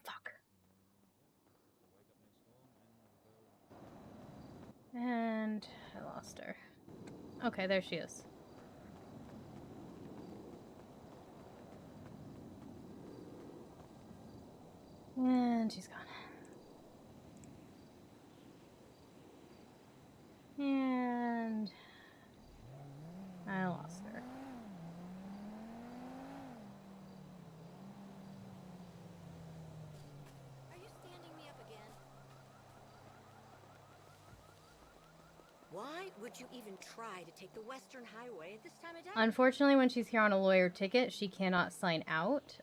Fuck. And I lost her. Okay, there she is. And she's gone. And I lost her. Are you standing me up again? Why would you even try to take the Western Highway at this time of day? Unfortunately, when she's here on a lawyer ticket, she cannot sign out.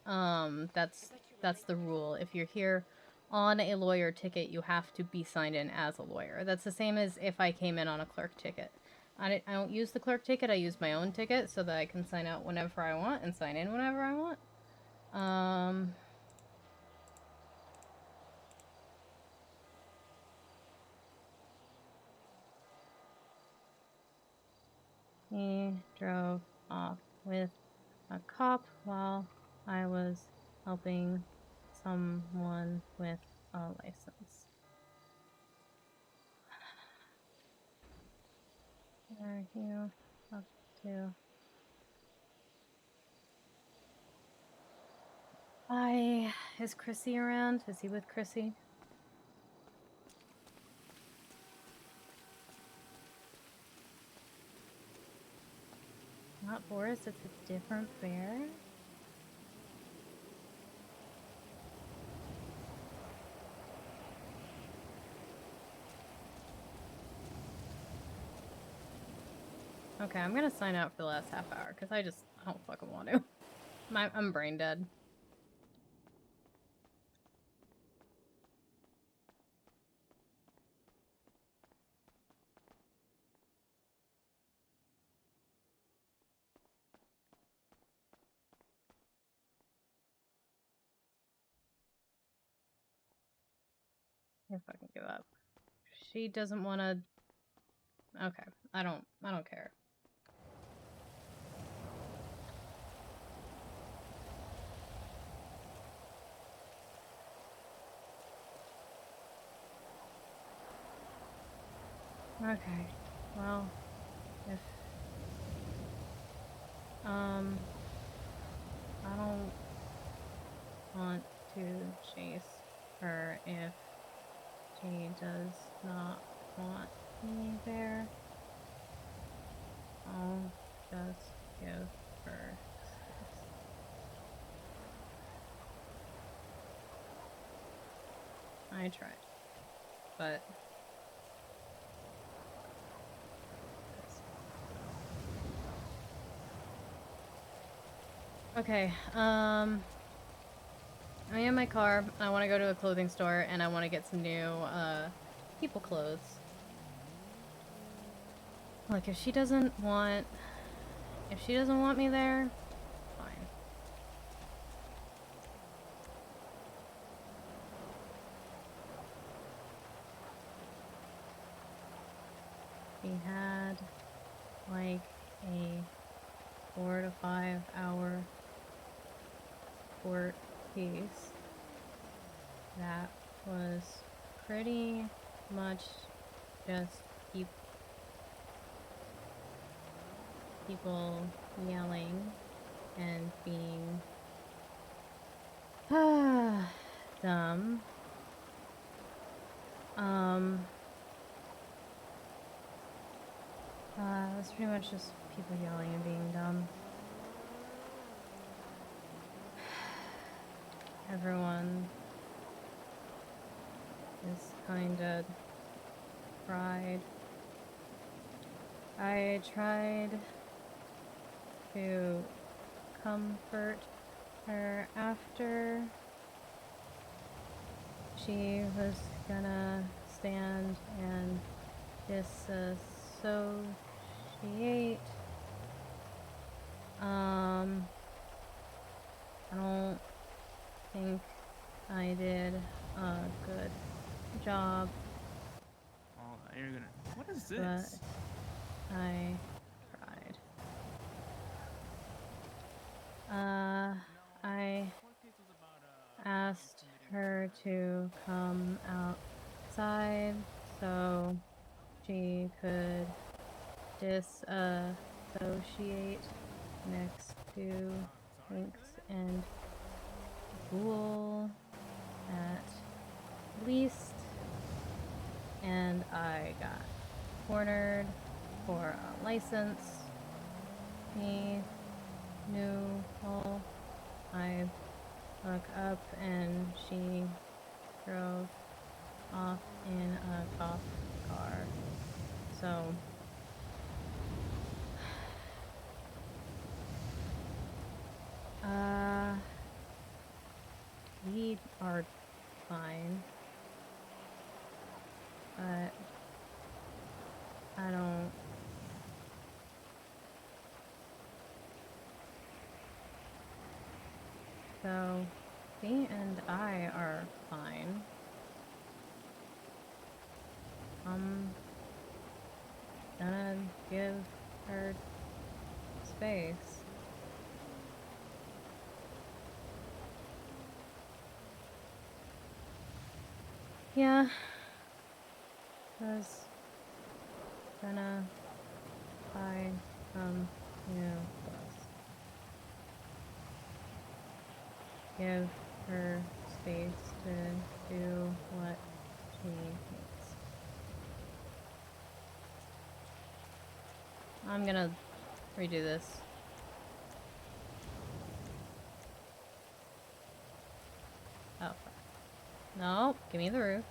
That's the rule. If you're here on a lawyer ticket, you have to be signed in as a lawyer. That's the same as if I came in on a clerk ticket. I don't use the clerk ticket, I use my own ticket so that I can sign out whenever I want and sign in whenever I want. He drove off with a cop while I was helping someone with a license. Are you up to? Is Chrissy around? Is he with Chrissy? Not Boris, it's a different bear. Okay, I'm gonna sign out for the last half hour because I don't fucking want to. I'm brain dead. I fucking give up. She doesn't want to. Okay, I don't care. Okay, well, if I don't want to chase her if she does not want me there. I'll just give her space. I tried, but okay, I'm in my car. I want to go to a clothing store and I want to get some new people clothes. Look, if she doesn't want me there, fine. He had like a 4 to 5 hour court case that was pretty much just people yelling and being dumb. It was pretty much just people yelling and being dumb. everyone is kind of cried. I tried to comfort her after she was gonna stand and disassociate. I don't think I did a good job. Oh, you're gonna. What is But this? I tried. I asked her to come outside so she could disassociate next to Lynx and Ghoul at least, and I got cornered for a license. He knew all. I woke up and she drove off in a cop car. So we are fine, but I don't. So, me and I are fine. I'm gonna give her space. Yeah. Was gonna buy some new clothes. Give her space to do what she needs. I'm gonna redo this. Oh. No, give me the roof.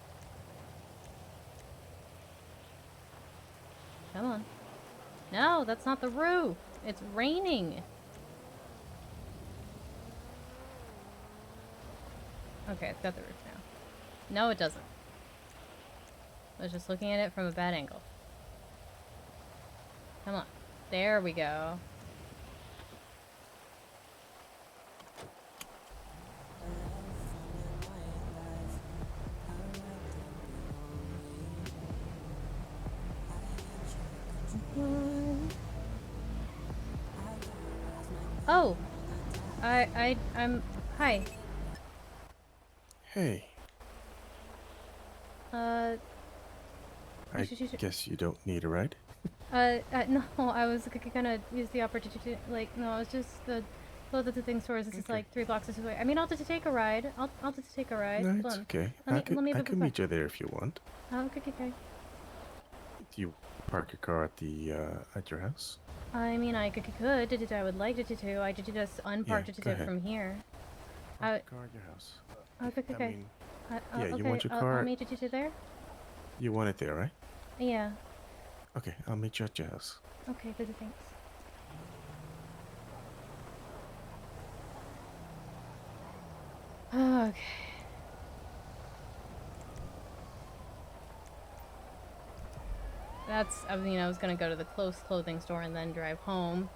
Come on. No, that's not the roof. It's raining. Okay, it's got the roof now. No, it doesn't. I was just looking at it from a bad angle. Come on. There we go. Oh, I'm, hi. Hey, I you should- guess you don't need a ride. No, I was gonna use the opportunity, like, no, it's just the thing stores. This is like 3 blocks this way. I mean, I'll just take a ride. I'll just take a ride. No, Hold it's on. okay. Let I me could meet you there if you want. Okay. Do you park your car at the at your house? I mean, I could. I would like to. I did just unparked go ahead. from here. Park your car at your house. Okay. I mean, yeah, Okay, you want your I'll car? meet you there. You want it there, right? Yeah. Okay, I'll meet you at your house. Okay. Good. Thanks. Okay. That's, I mean, I was gonna go to the close clothing store and then drive home.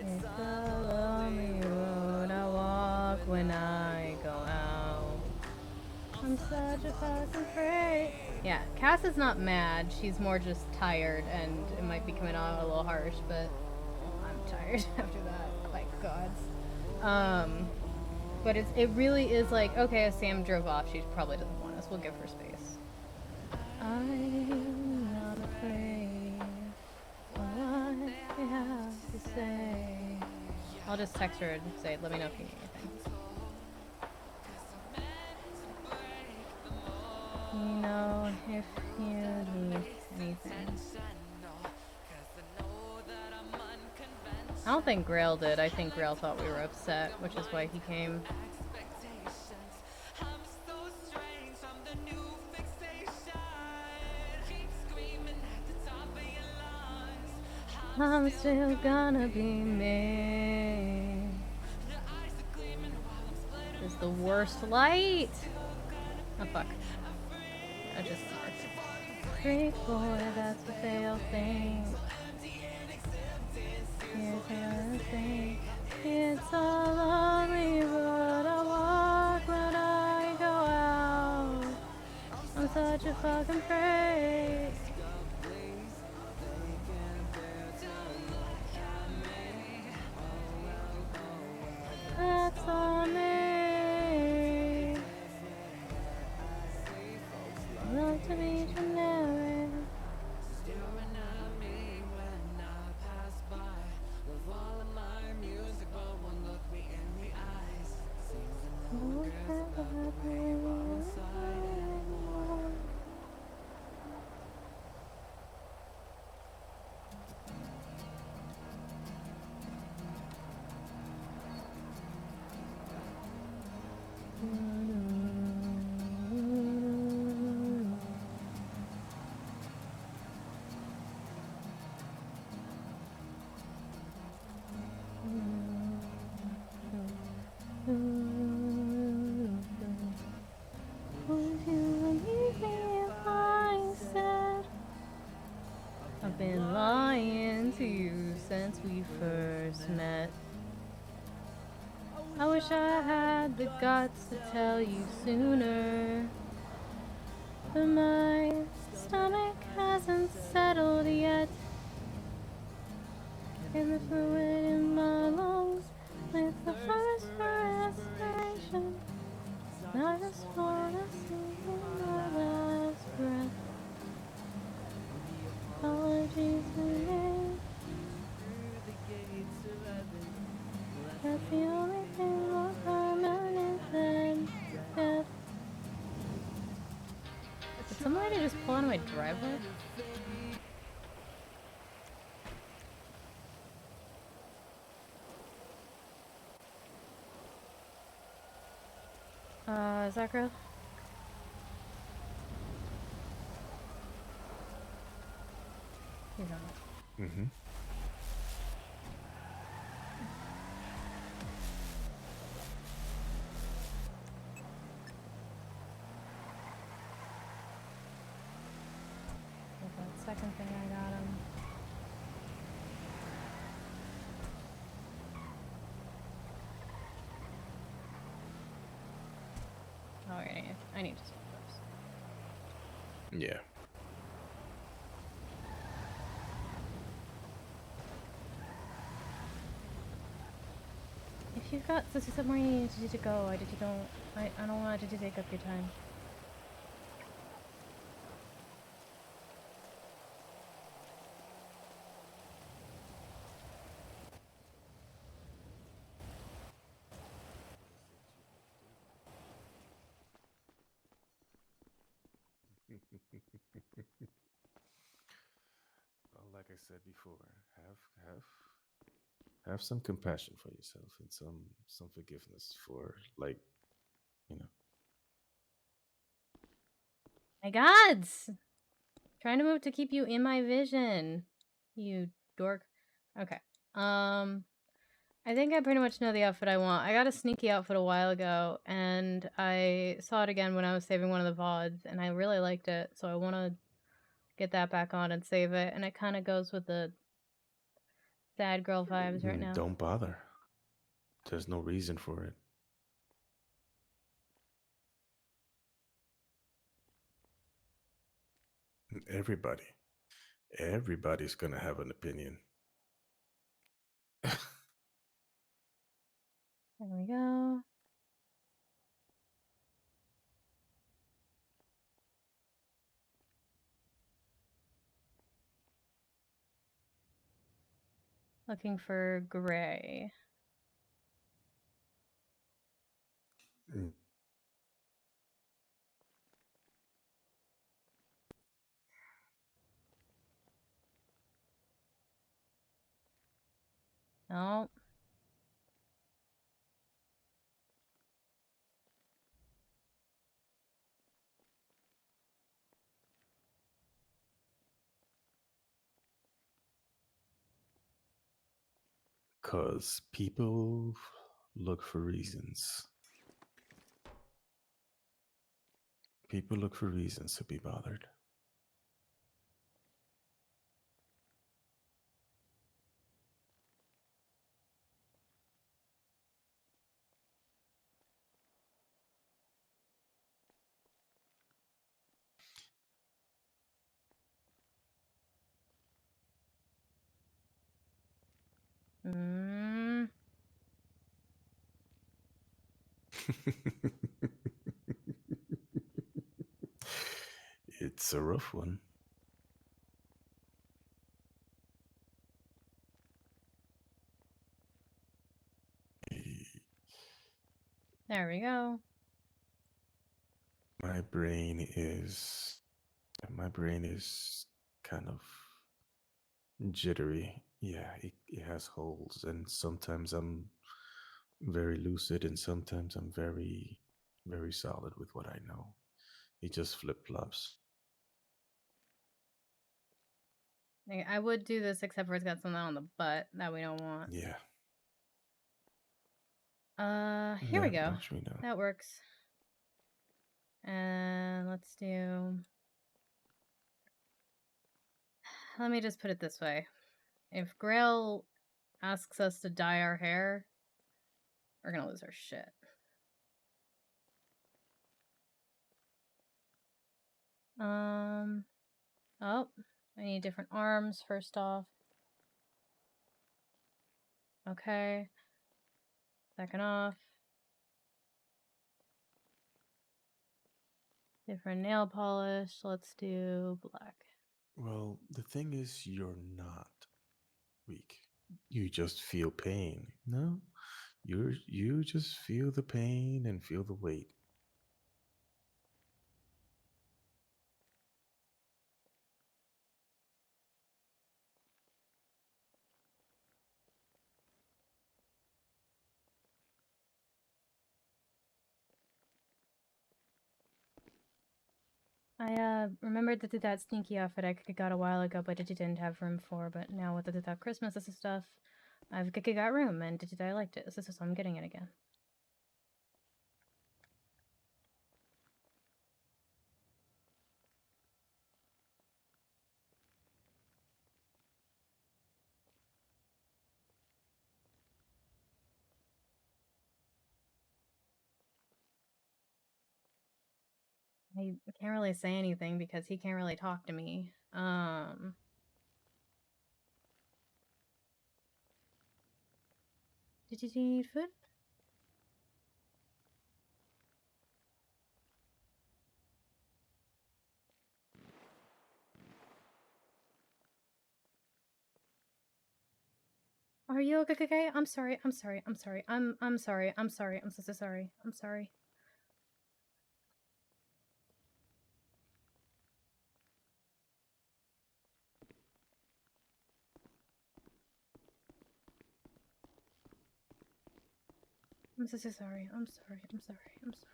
It's the lonely road I walk when I go out. I'm such a fucking afraid. Yeah, Cass is not mad. She's more just tired, and it might be coming out a little harsh, but I'm tired after that. My God. But it really is like, okay, if Sam drove off, she probably doesn't want this will give her space. I'm not afraid of what I have to say. I'll just text her and say, let me know if you need anything. You know if you need anything. I don't think Grail did. I think Grail thought we were upset, which is why he came. I'm still gonna be me. This is the worst light. Oh fuck. I just freak boy, that's what they all think. Here's the thing. It's all lonely, but I walk when I go out. I'm such a fucking freak. That's on me. Love to be generic. I've been lying to you since we first met. I wish I had the guts to tell you sooner, but my stomach hasn't settled yet. And the fluid in my lungs with the first respiration. I just wanna see my last breath. Apologies we made. That's the only thing more permanent than death. Did somebody just pull out of my driveway? Is that girl? He's on it. Mm-hmm. That second thing I got him. Oh, I need to swap those. Yeah. If you've got this is somewhere you need to go, I don't want you to take up your time. Well, like I said before, have some compassion for yourself and some forgiveness for, like, you know. My gods! Trying to move to keep you in my vision. You dork. Okay. I think I pretty much know the outfit I want. I got a sneaky outfit a while ago, and I saw it again when I was saving one of the VODs, and I really liked it, so I want to get that back on and save it, and it kind of goes with the sad girl vibes right now. Don't bother. There's no reason for it. Everybody's gonna have an opinion. There we go. Looking for gray. Mm. No. Because people look for reasons. People look for reasons to be bothered. Mm. It's a rough one. There we go. My brain is kind of jittery. Yeah, it has holes, and sometimes I'm very lucid, and sometimes I'm very, very solid with what I know. It just flip flops. I would do this except for it's got something on the butt that we don't want. Yeah. Here we That go. much we know. That works. And let's do... Let me just put it this way. If Grail asks us to dye our hair, we're gonna lose our shit. Oh, I need different arms first off. Okay. Second off. Different nail polish. Let's do black. Well, the thing is, you're not weak. You just feel pain. No, you just feel the pain and feel the weight. I remembered that that sneaky outfit I got a while ago, but didn't have room for. But now with that Christmas this stuff, I've got room, and I liked it. So I'm getting it again. I can't really say anything because he can't really talk to me. Did you need food? Are you okay? I'm sorry. I'm sorry. I'm sorry. I'm sorry. I'm sorry. I'm so sorry. I'm sorry. I'm so sorry. I'm sorry. I'm sorry. I'm sorry.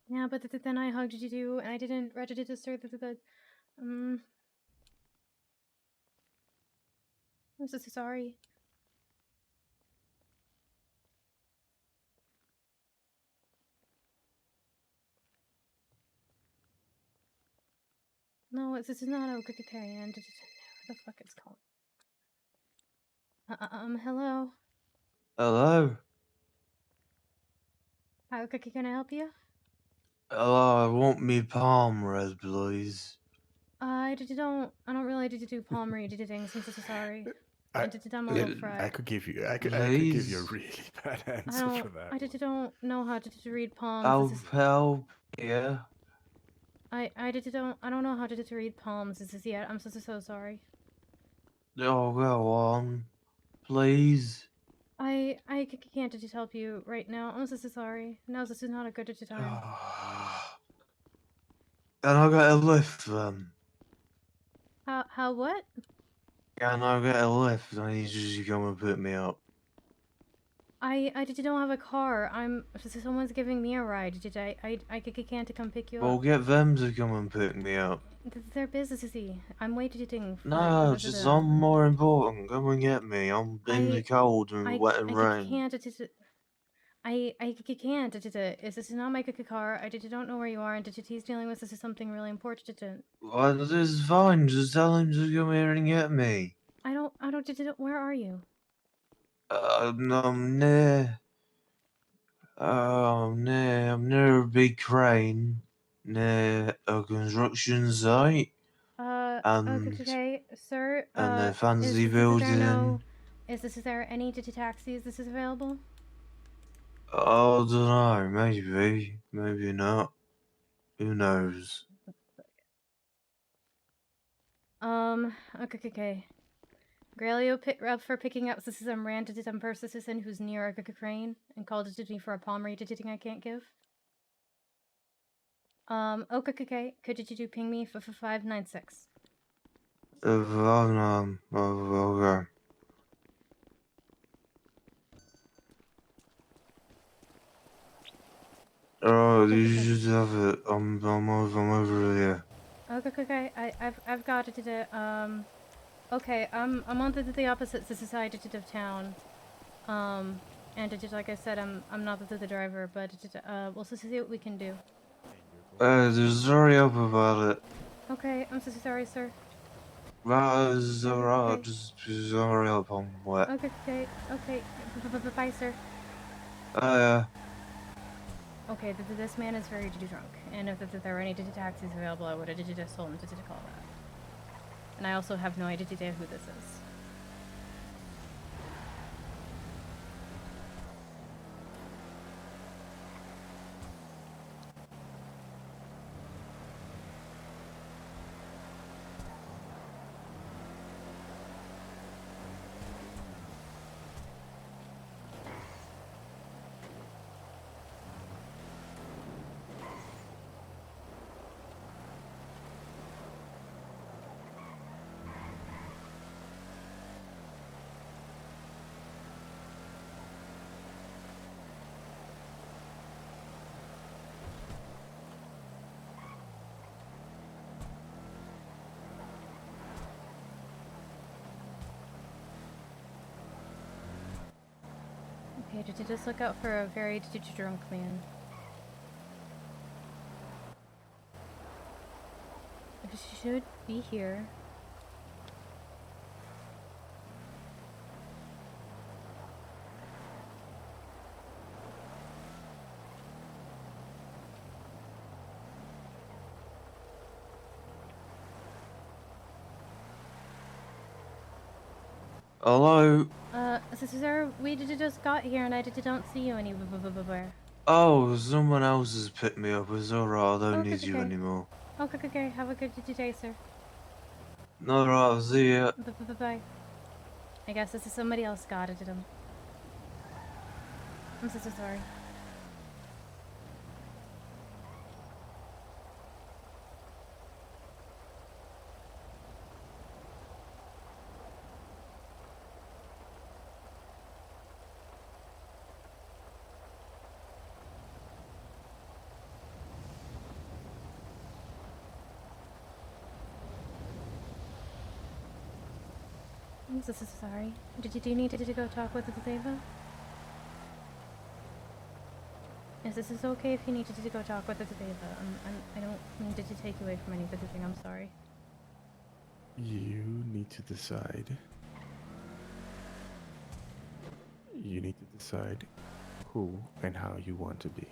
Yeah, but then I hugged you and I didn't register the I'm so sorry. No, this is not okay, and what the fuck it's called? Hello. Hello. Okay, can I help you? Hello, I want me palm red, please. I don't really do palm read things. I'm so sorry. I'm a little fried. I could give you a really bad answer for that. I don't know how to read palms. I'll help. Yeah. I don't know how to read palms. This is yet. I'm so sorry. Oh, go on, please. I can't just help you right now. I'm so sorry. No, this is not a good time. Can I get a lift then? How what? Can I get a lift? I need you to come and pick me up. I don't have a car. Someone's giving me a ride. I can't come pick you Well, up. get them to come and pick me up. Their business is he. I'm waiting for. No, just I'm more important. Come and get me. I'm in the cold and wet and rain. Can't. I can't. This is not my car. I don't know where you are, and he's dealing with this is something really important. Well, this is fine. Just tell him to come here and get me. I don't. Where are you? I'm near. I'm near a big crane, near a construction site, and Okay, sir. a fancy building. Is there any taxis? This is available? I don't know. Maybe not. Who knows? Okay. Grelio up for picking up this is random person who's near a crane and called it to me for a palm read I can't give. Okay. Could you ping me for 596? Okay. Oh, you just have it. I'm over here. Okay. I've got it. Okay. I'm on the opposite side of town. And like I said, I'm not the driver, but we'll see what we can do. Just hurry up about it. Okay. I'm so sorry, sir. It's alright. Just hurry up. I'm wet. Okay. Bye, sir. Yeah. Okay, this man is very drunk, and if there were any taxis available, I would have just told him to call that. And I also have no idea who this is. Okay, just look out for a very drunk man. It should be here. Hello? Sir, we just got here and I don't see you anywhere. Oh, someone else has picked me up. It's alright. I don't need you Okay. anymore. Okay. Have a good day, sir. Alright, see ya. Bye. I guess this is somebody else got it. I'm so sorry. I'm so sorry. Do you need to go talk with the Deva? Is this okay if you need to go talk with the Deva? I don't mean to take you away from anything. I'm sorry. You need to decide. You need to decide who and how you want to be.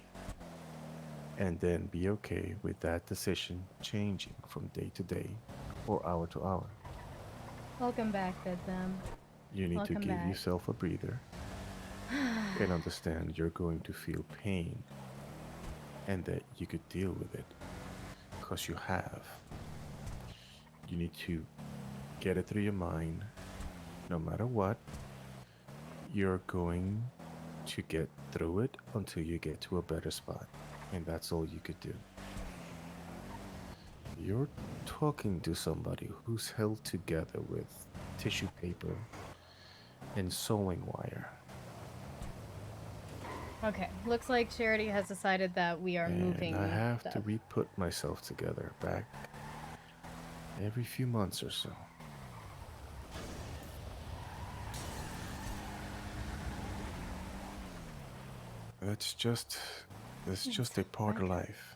And then be okay with that decision changing from day to day or hour to hour. Welcome back, Bedlam. You need to Welcome give back. yourself a breather and understand you're going to feel pain and that you could deal with it. because you have. You need to get it through your mind. No matter what, you're going to get through it until you get to a better spot. And that's all you could do. You're talking to somebody who's held together with tissue paper and sewing wire. Okay, looks like Charity has decided that we are moving. And I have stuff. to re-put myself together back every few months or so. That's just a part of life.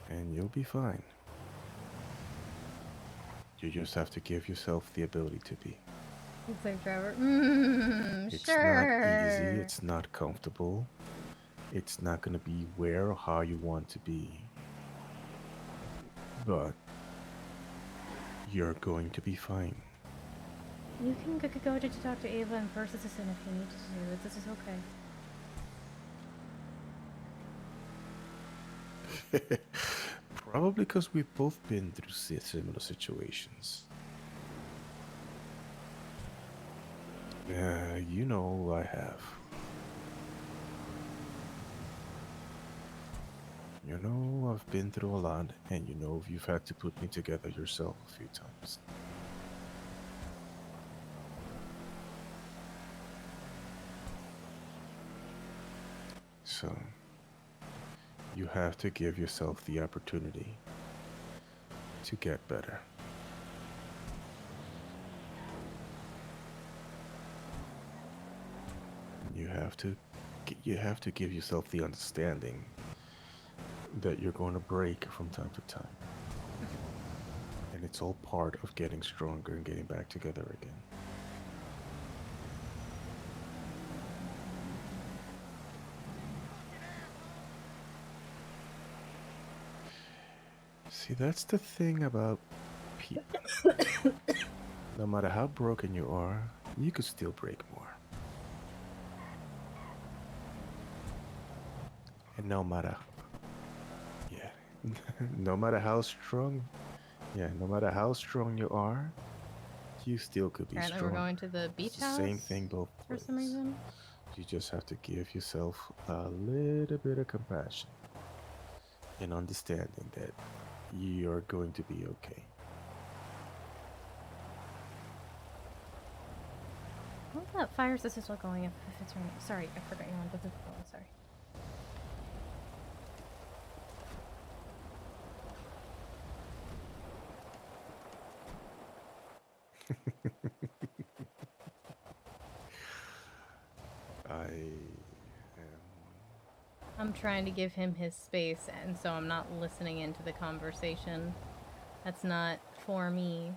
And you'll be fine. You just have to give yourself the ability to be. Looks like Trevor. It's Sure. not easy, it's not comfortable. It's not going to be where or how you want to be. But you're going to be fine. You can go to Dr. Ava and first assistant if you need to do it. This is okay. Probably because we've both been through similar situations. Yeah, you know I have. You know I've been through a lot, and you know you've had to put me together yourself a few times. So, you have to give yourself the opportunity to get better. You have to give yourself the understanding that you're going to break from time to time. And it's all part of getting stronger and getting back together again. See, that's the thing about people. No matter how broken you are, you could still break more. And no matter no matter how strong you are, you still could be Apparently strong. we're going to the beach house. Same thing both for ways. some reason. You just have to give yourself a little bit of compassion and understanding that you're going to be okay. How's that fire system still going if it's raining? Sorry, I forgot you're on with the phone. Sorry. I'm trying to give him his space, and so I'm not listening into the conversation. That's not for me.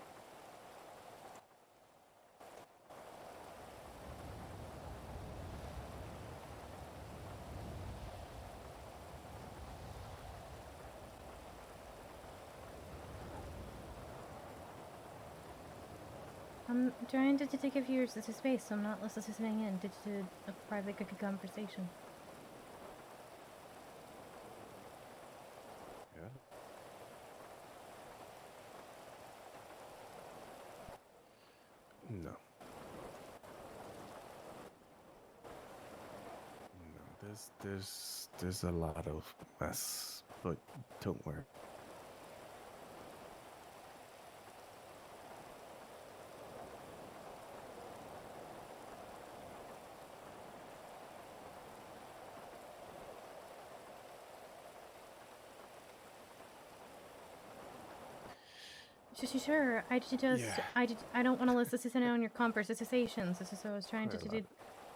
I'm trying to give you his space, so I'm not listening in to a private conversation. No. There's a lot of mess, but don't worry. Sure. I don't want to listen in on your conversations. This is what I was trying to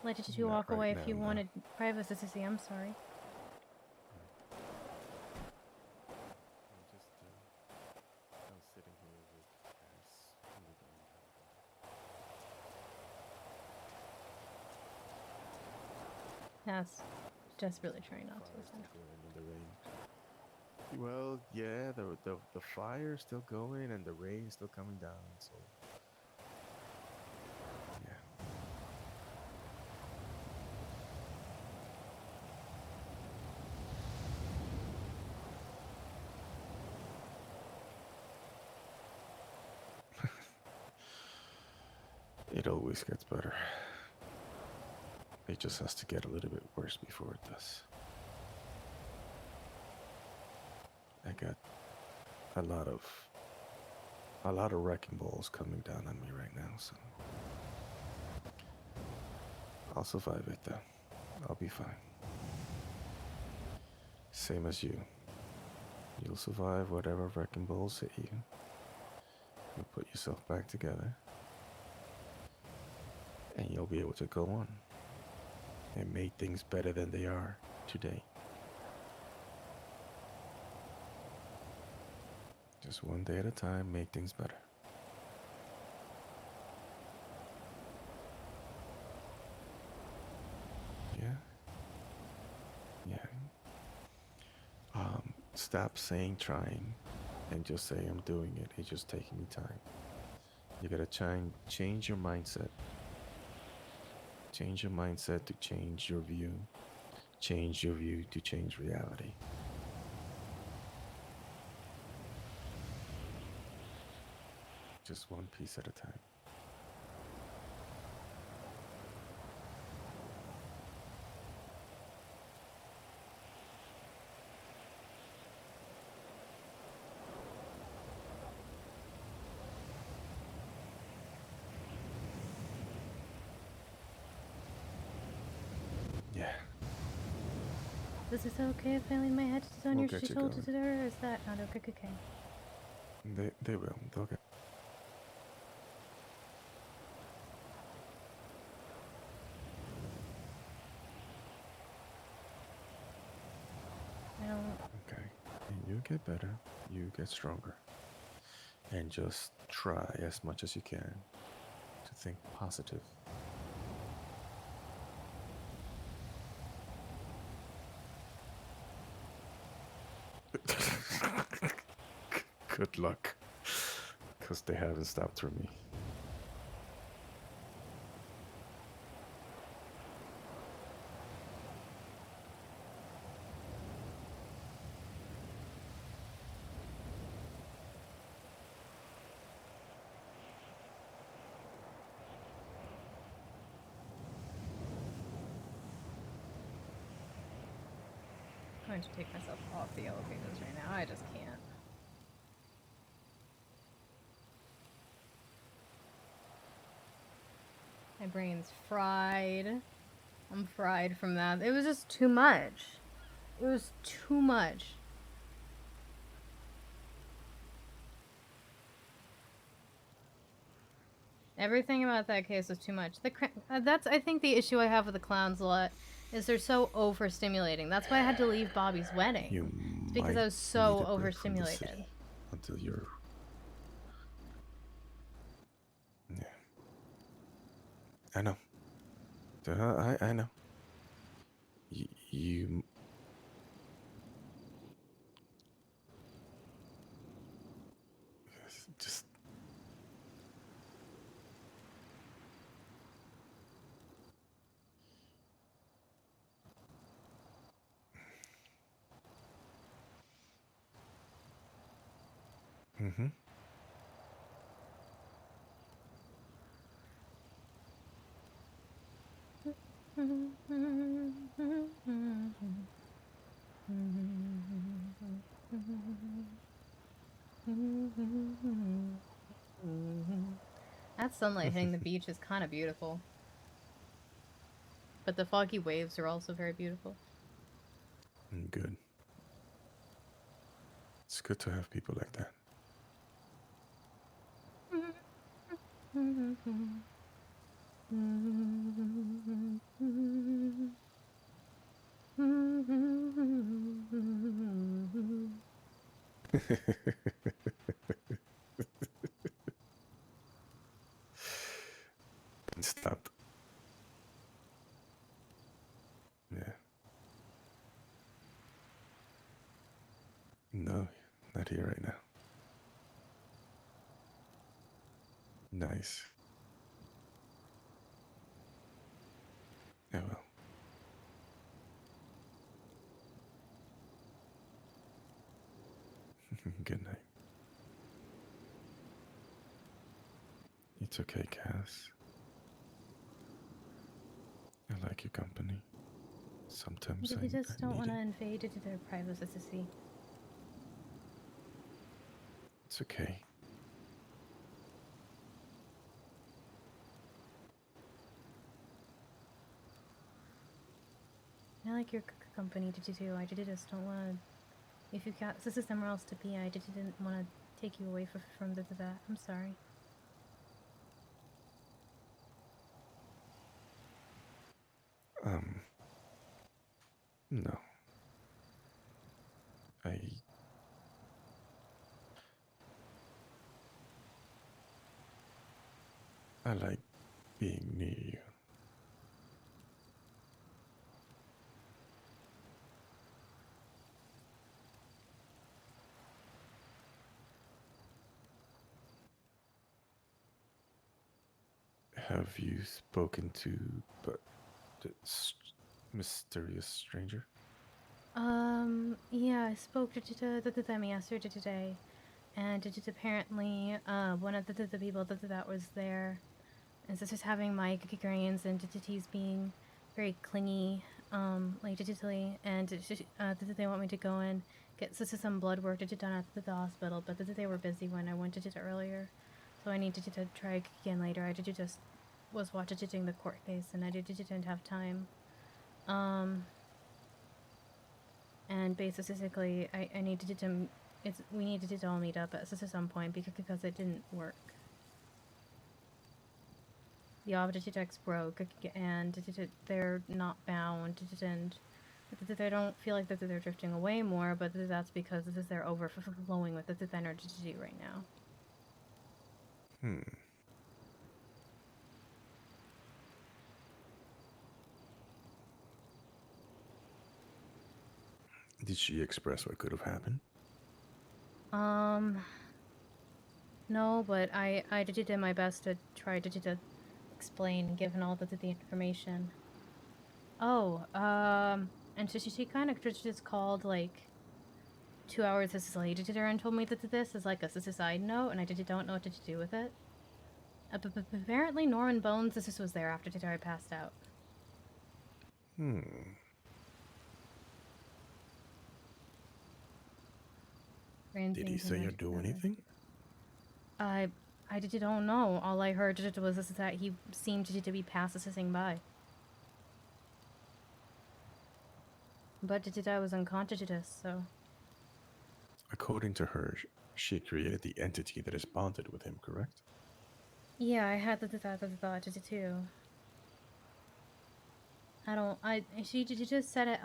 let you two walk away if you wanted privacy. I'm sorry. Yes, just really trying not to listen. Well, yeah, the fire's still going and the rain's still coming down, so yeah. It always gets better. It just has to get a little bit worse before it does. I got a lot of wrecking balls coming down on me right now, so I'll survive it though. I'll be fine. Same as you. You'll survive whatever wrecking balls hit you. You'll put yourself back together. And you'll be able to go on and make things better than they are today. Just one day at a time, make things better. Yeah? Yeah. Stop saying trying and just say I'm doing it. It's just taking me time. You gotta change your mindset. Change your mindset to change your view. Change your view to change reality. Just one piece at a time. Yeah. Is this okay if I lean my head on We'll your get you shoulder, going. or is that not okay? They will. They'll get. No. Okay. And you get better. You get stronger. And just try as much as you can to think positive. Good luck. Because they haven't stopped for me. I'm going to take myself off the elevators right now. I just can't. My brain's fried. I'm fried from that. It was just too much. It was too much. Everything about that case was too much. That's, I think, the issue I have with the clowns a lot, is they're so overstimulating. That's why I had to leave Bobby's wedding. It's because I was so overstimulated. Until you're... Yeah. I know. I know. You... Just... Mm-hmm. That sunlight hitting the beach is kind of beautiful. But the foggy waves are also very beautiful. Good. It's good to have people like that. Stop. Yeah. No, not here right now. Nice. Yeah, well. Good night. It's okay, Cass. I like your company. Sometimes Maybe they I just don't need want to it. invade into their privacy. It's okay. I like your company, too. I just don't want to. If you've got this is somewhere else to be, I didn't want to take you away from that. I'm sorry. No. I like being near you. Have you spoken to the mysterious stranger? Yeah, I spoke to them yesterday today, and apparently, one of the people that was there is just having migraines and he's being very clingy, like digitally, and they want me to go and get some blood work done at the hospital, but they were busy when I went to it earlier, so I need to try again later. I just was watching the court case, and I didn't have time. And basically, I needed to. We needed to all meet up at some point because it didn't work. The objects broke, and they're not bound, and they don't feel like that they're drifting away more. But that's because they're overflowing with the energy right now. Did she express what could have happened? No, but I did my best to try to explain, given all the information. Oh, and she kind of just called like 2 hours later to her and told me that this is like a side note, and I don't know what to do with it. But apparently Norman Bones was there after I passed out. Did he say or do anything? I don't know. All I heard was that he seemed to be passing by. But I was unconscious, so... According to her, she created the entity that is bonded with him, correct? Yeah, I had the thought too. She just said it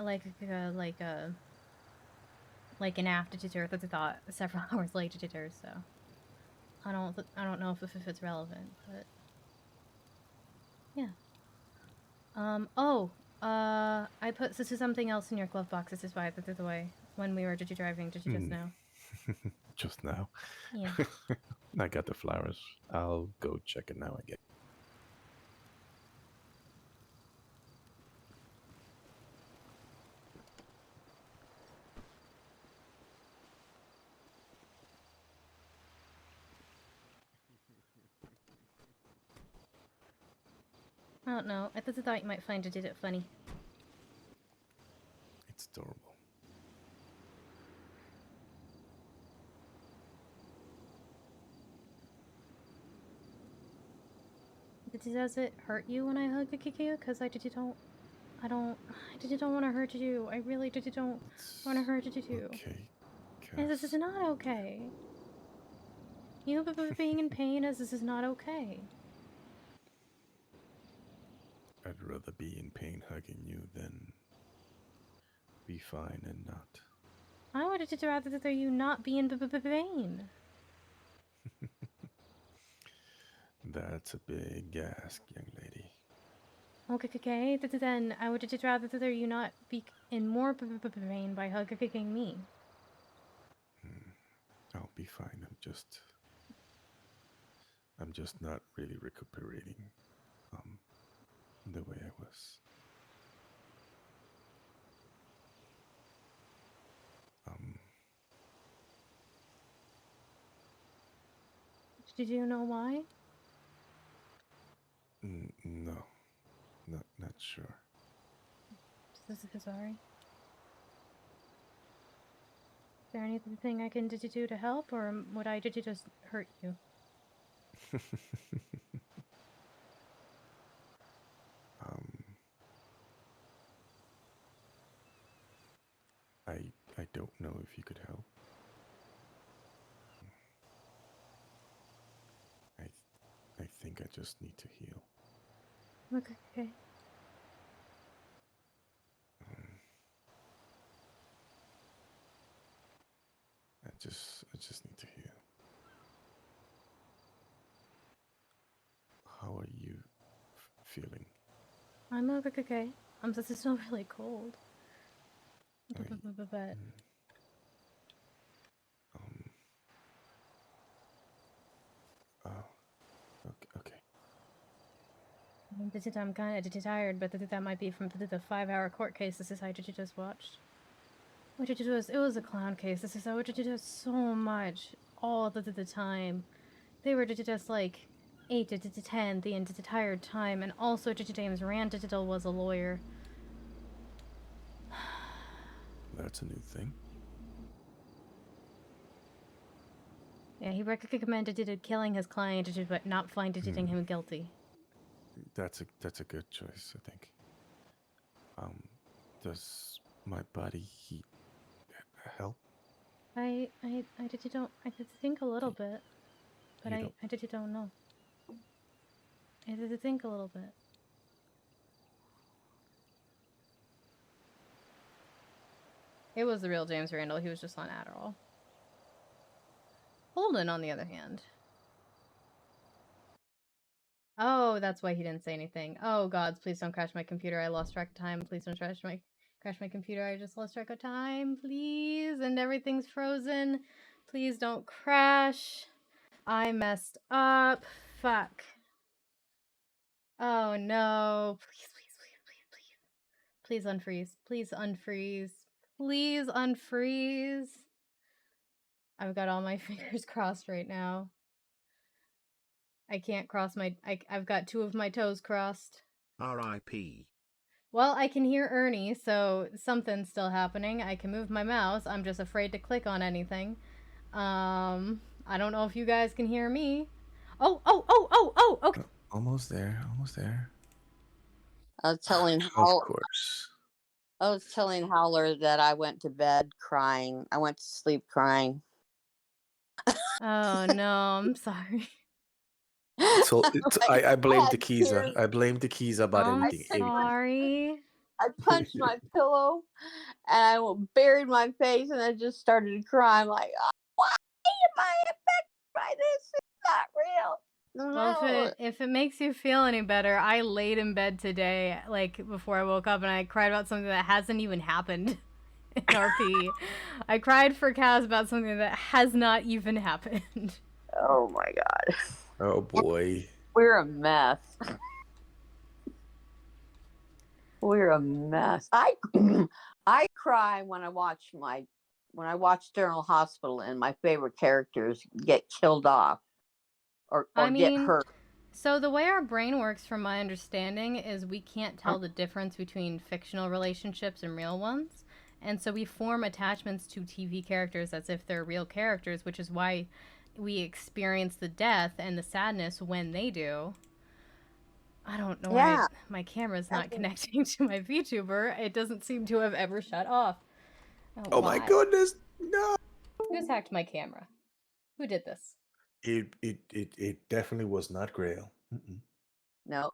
like an after the thought several hours later to her, so I don't know if it's relevant, but yeah. I put something else in your glove box. This is why I put it away when we were driving just now. Just now? Yeah. I got the flowers. I'll go check it now, I guess. I don't know. I thought you might find it funny. It's adorable. Does it hurt you when I hug you? Because I don't want to hurt you. I really don't want to hurt you. Okay. And this is not okay. You being in pain this is not okay. I'd rather be in pain hugging you than be fine and not. I would rather you not be in pain. That's a big ask, young lady. Okay, then I would rather you not be in more pain by hugging me. I'll be fine. I'm just not really recuperating the way I was. Did you know why? No. Not sure. Sorry. Is there anything I can do to help, or would I just hurt you? I don't know if you could help. I think I just need to heal. Okay. I just need to heal. How are you feeling? I'm okay. I'm just still really cold. But Okay. I'm kind of tired, but that might be from the 5-hour court case this is I just watched. Which it was a clown case. This is I would just so much all the time. They were just like 8 to 10 the entire time, and also James Rand was a lawyer. That's a new thing. Yeah, he recommended killing his client, but not finding him guilty. That's a good choice, I think. Does my body heat help? I did think a little bit, but I don't know. I did think a little bit. It was the real James Randall. He was just on Adderall. Holden, on the other hand. Oh, that's why he didn't say anything. Oh, gods, please don't crash my computer. I lost track of time. Please don't crash my computer. I just lost track of time. Please. And everything's frozen. Please don't crash. I messed up. Fuck. Oh, no. Please unfreeze. Please unfreeze. Please unfreeze. I've got all my fingers crossed right now. I can't cross I've got 2 of my toes crossed. R.I.P. Well, I can hear Ernie, so something's still happening. I can move my mouse. I'm just afraid to click on anything. I don't know if you guys can hear me. Oh, okay. Almost there. I was telling Of course. I was telling Howler that I went to bed crying. I went to sleep crying. Oh no, I'm sorry. So I blame had Dikiza. tears. I blame Dikiza about I'm everything. sorry. I punched my pillow and I buried my face and I just started crying like, oh, why am I affected by this? It's not real. Well, if it makes you feel any better, I laid in bed today, like before I woke up, and I cried about something that hasn't even happened in RP. I cried for Kaz about something that has not even happened. Oh my god. Oh boy. We're a mess. We're a mess. I cry when I watch General Hospital and my favorite characters get killed off or get hurt. So the way our brain works, from my understanding, is we can't tell the difference between fictional relationships and real ones. And so we form attachments to TV characters as if they're real characters, which is why we experience the death and the sadness when they do. I don't know why my camera's not connecting to my VTuber. It doesn't seem to have ever shut off. Oh my goodness, no! Who's hacked my camera? Who did this? It definitely was not Grail. No.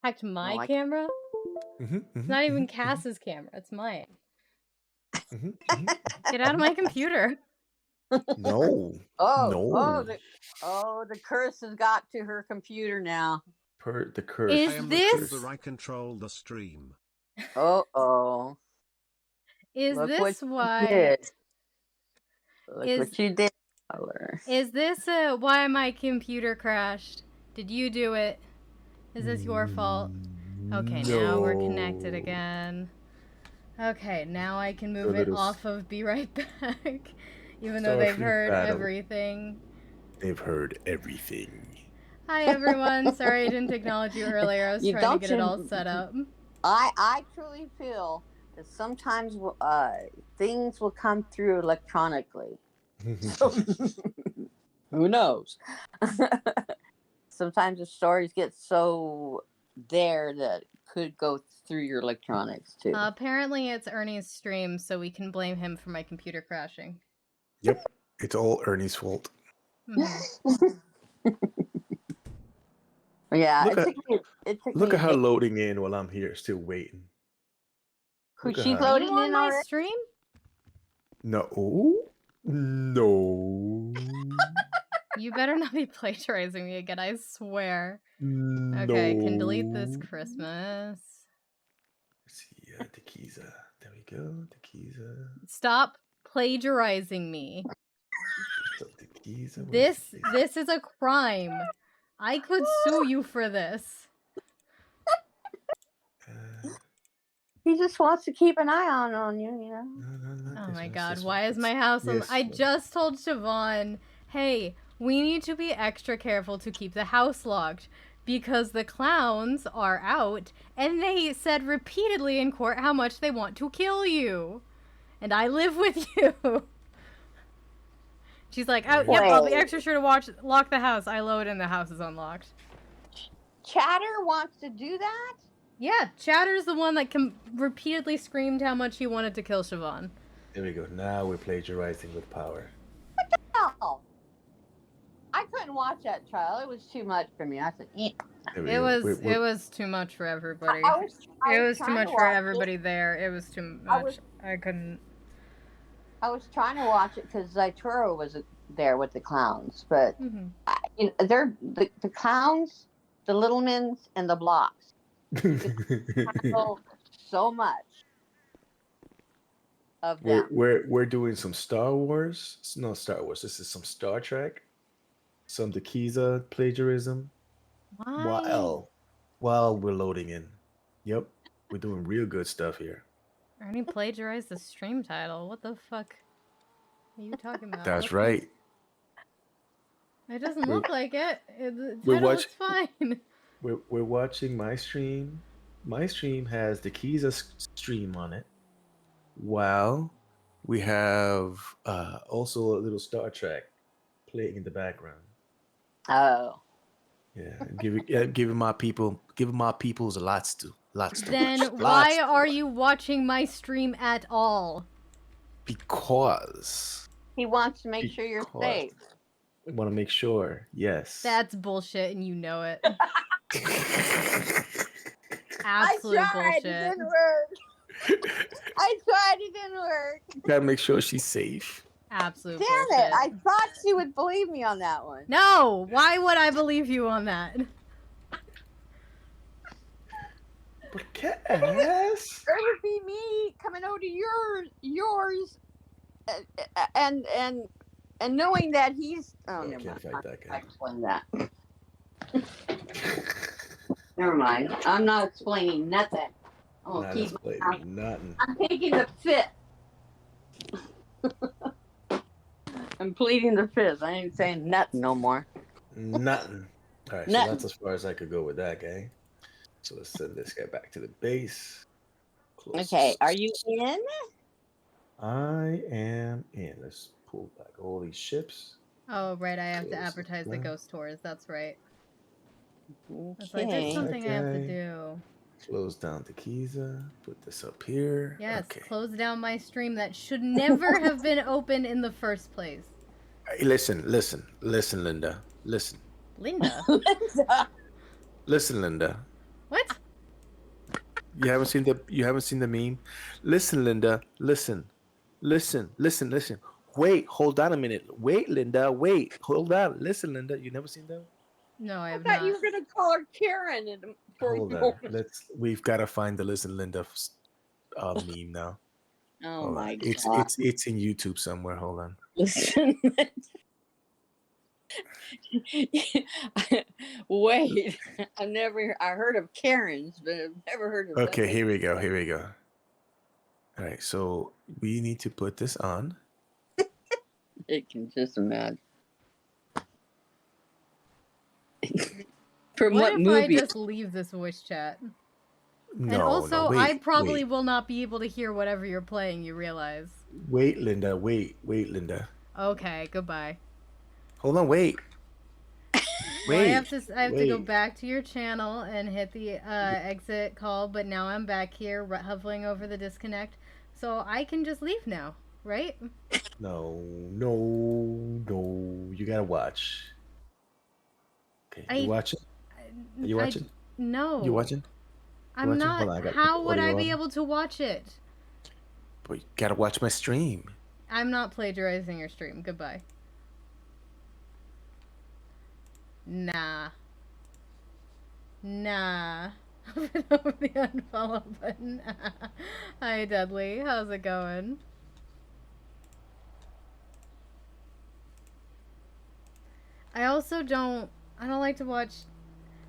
Hacked my camera? It's not even Cass's camera. It's mine. Get out of my computer. No. The curse has got to her computer now. The curse. Is I am this? the I control the stream. Is Look this what why? You did. Look what you did. Is this why my computer crashed? Did you do it? Is this your fault? Okay, now we're connected again. Okay, now I can move it off of Be Right Back. Even though they've heard everything. They've heard everything. Hi everyone. Sorry I didn't acknowledge you earlier. I was You trying to don't get it all you- set up. I truly feel that sometimes things will come through electronically. So, who knows? Sometimes the stories get so there that it could go through your electronics too. Apparently it's Ernie's stream, so we can blame him for my computer crashing. Yep, it's all Ernie's fault. Yeah, Look it at took look me at her loading in while I'm here, still waiting. Who Look at she's her. loading You on in my already? stream? No. You better not be plagiarizing me again, I swear. No. Okay, can delete this Christmas. Let's see, Dikiza. There we go, Dikiza. Stop plagiarizing me. Dikiza. This is a crime. I could sue you for this. He just wants to keep an eye on you, you know. Oh my god, why is my house on... I just told Siobhan, hey, we need to be extra careful to keep the house locked because the clowns are out and they said repeatedly in court how much they want to kill you. And I live with you. She's like, oh, yep, I'll be extra sure to lock the house. I load and the house is unlocked. Chatter wants to do that? Yeah, Chatter's the one that repeatedly screamed how much he wanted to kill Siobhan. There we go. Now we're plagiarizing with power. Oh, I couldn't watch that trial. It was too much for me. I said, It was too much for everybody. It was too much for everybody there. It was too much. I couldn't. I was trying to watch it because Zaituro was there with the clowns, but they're the clowns, the little mins, and the blocks. Handle so much of them. We're doing some Star Wars. No, Star Wars. This is some Star Trek. Some Dikiza plagiarism. Why? While we're loading in. Yep, we're doing real good stuff here. Ernie plagiarized the stream title. What the fuck are you talking about? That's right. It doesn't look like it. The We're title looks fine. We're watching my stream. My stream has Dikiza stream on it. While we have also a little Star Trek playing in the background. Oh. Yeah, giving my peoples lots to Then watch. why are you watching my stream at all? Because he wants to make sure you're safe. I want to make sure. Yes. That's bullshit, and you know it. Absolute I tried, bullshit. it didn't work. I tried, it didn't work. Gotta make sure she's safe. Absolute Damn bullshit. it! I thought she would believe me on that one. No, why would I believe you on that? But Cass, it would be me coming over to yours, and knowing that he's. Oh, never mind. Fight that guy. I explain that. Never mind. I'm not explaining nothing. Not keep explaining nothing. I'm taking the fifth. I'm pleading the fifth. I ain't saying nothing no more. Nothing. All right, so that's as far as I could go with that guy. So let's send this guy back to the base. Okay, are you in? I am in. Let's pull back all these ships. Oh, right, I have to advertise the ghost tours. That's right. It's like, there's something I have to do. Close down Dikiza. Put this up here. Yes, Okay. close down my stream that should never have been open in the first place. Hey, listen, Linda. Listen. Linda? Listen, Linda. What? You haven't seen the meme? Listen, Linda. Listen. Wait, hold on a minute. Wait, Linda. Wait, hold on. Listen, Linda. You never seen that? No, I have I thought not. you were gonna call her Karen for Hold a on. moment. We've got to find the Listen, Linda meme now. Oh Hold my on. god! It's in YouTube somewhere. Hold on. Listen. Wait, I heard of Karens, but I've never heard of. Okay, here we go. All right, so we need to put this on. It can just imagine. From what what if I movie? just leave this voice chat? No, And also, no, I wait, probably wait, will not be able to hear whatever you're playing, you realize. wait, Linda, wait, Linda. Okay, goodbye. Hold on, wait. Well, I have Wait, to go back to your channel and hit the exit call, but now I'm back here hovering over the disconnect, so I can just leave now, right? No, you gotta watch. Okay, you watching? Are you watching? No. You watching? I'm watching? not. Hold on, I gotta put How the would I audio be on. able to watch it? But you gotta watch my stream. I'm not plagiarizing your stream. Goodbye. Nah. Nah. Over the unfollow button. Hi, Dudley. How's it going? I also don't. I don't like to watch.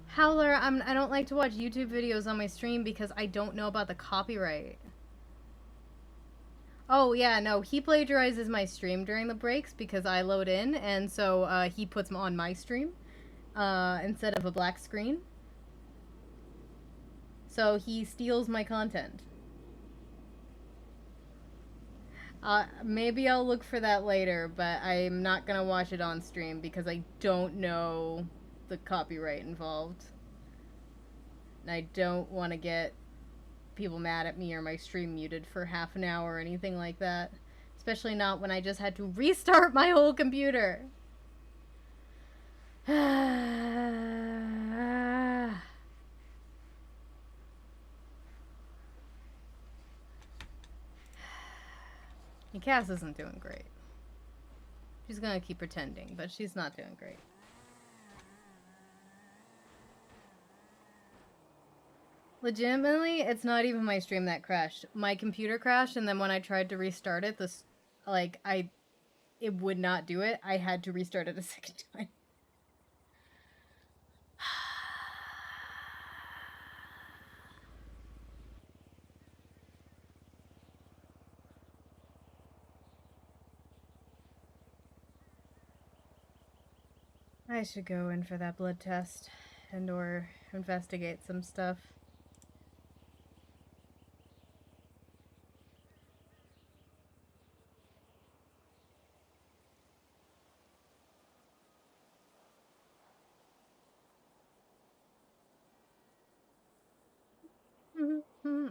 Howler, I don't like to watch YouTube videos on my stream because I don't know about the copyright. Oh, yeah, no, he plagiarizes my stream during the breaks because I load in, and so he puts them on my stream instead of a black screen. So he steals my content. Maybe I'll look for that later, but I'm not gonna watch it on stream because I don't know the copyright involved. And I don't want to get people mad at me or my stream muted for half an hour or anything like that. Especially not when I just had to restart my whole computer. And Cass isn't doing great. She's gonna keep pretending, but she's not doing great. Legitimately, it's not even my stream that crashed. My computer crashed, and then when I tried to restart it, it would not do it. I had to restart it a second time. I should go in for that blood test and or investigate some stuff.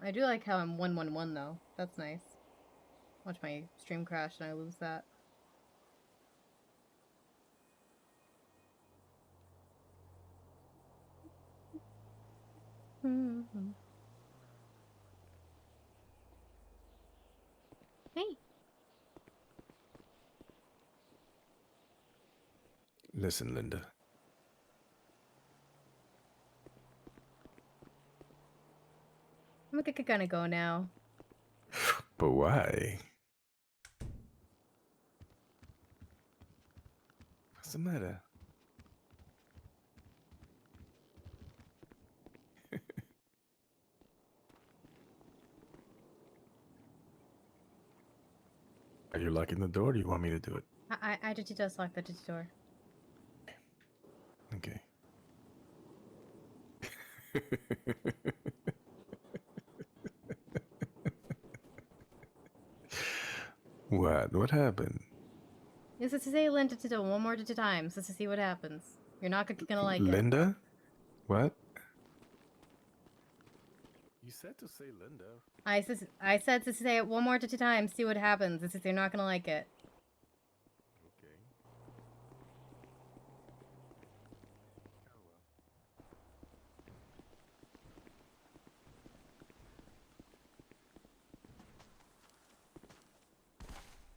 I do like how I'm 111 though. That's nice. Watch my stream crash and I lose that. Hey. Listen, Linda. I'm gonna go now. But why? What's the matter? Are you locking the door? Or do you want me to do it? I just locked the door. Okay. What happened? Yes, let's say Linda to one more time, just to see what happens. You're not gonna like it. Linda? What? You said to say Linda. I said to say it one more time, see what happens. This is you're not gonna like it. Okay.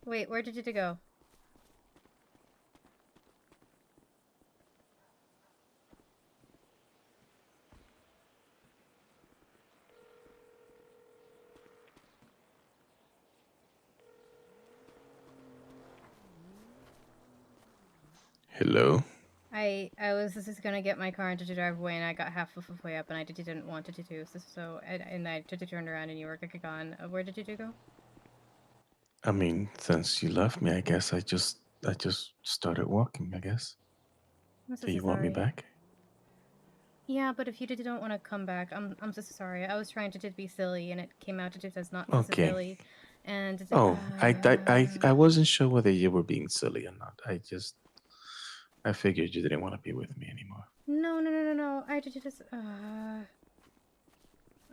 Wait, where did you go? Hello? I was just gonna get my car into the driveway and I got half of the way up and I didn't want it to do so and I turned around and you were gone. Where did you go? I mean, since you left me, I guess I just started walking, I guess. I'm so Do you want me sorry. back? Yeah, but if you don't want to come back, I'm so sorry. I was trying to be silly, and it came out to as not Okay. silly. And Oh, I wasn't sure whether you were being silly or not. I figured you didn't want to be with me anymore. No. I just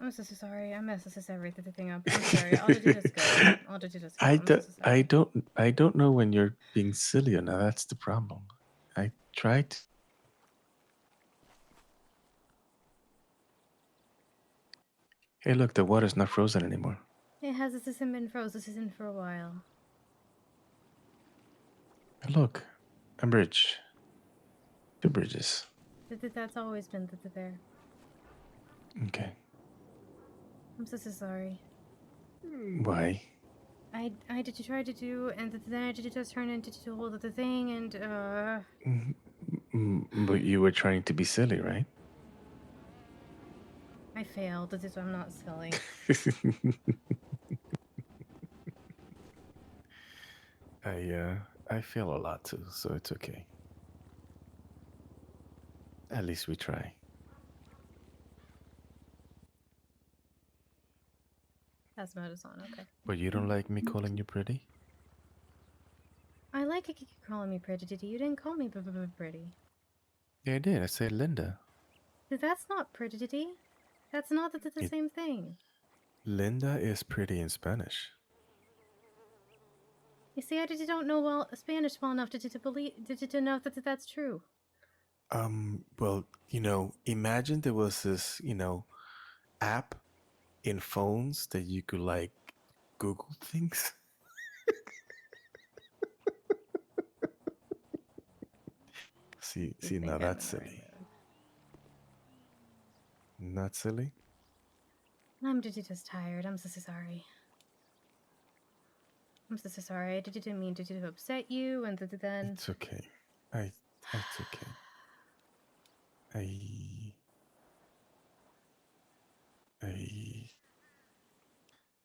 I'm so sorry. I messed this everything up. I'm sorry. I'll just go. I'll just go. I'm so sorry. I don't know when you're being silly or not. That's the problem. I tried. Hey, look, the water's not frozen anymore. It hasn't been frozen for a while. Look, a bridge. Two bridges. That's always been there. Okay. I'm so sorry. Why? I did try to do, and then I did just turn into the whole other thing, and But you were trying to be silly, right? I failed. This is why I'm not silly. I fail a lot too, so it's okay. At least we try. That's modus on. Okay. But you don't like me calling you pretty? I like it. You calling me pretty. You didn't call me pretty. Yeah, I did. I said Linda. That's not pretty. That's not the same thing. Linda is pretty in Spanish. You see, I don't know Spanish well enough to believe to know that that's true. Well, imagine there was this, app in phones that you could like Google things. see, now that's silly. Not silly? I'm just tired. I'm so sorry. I'm so sorry. I didn't mean to upset you, and then It's okay. It's okay.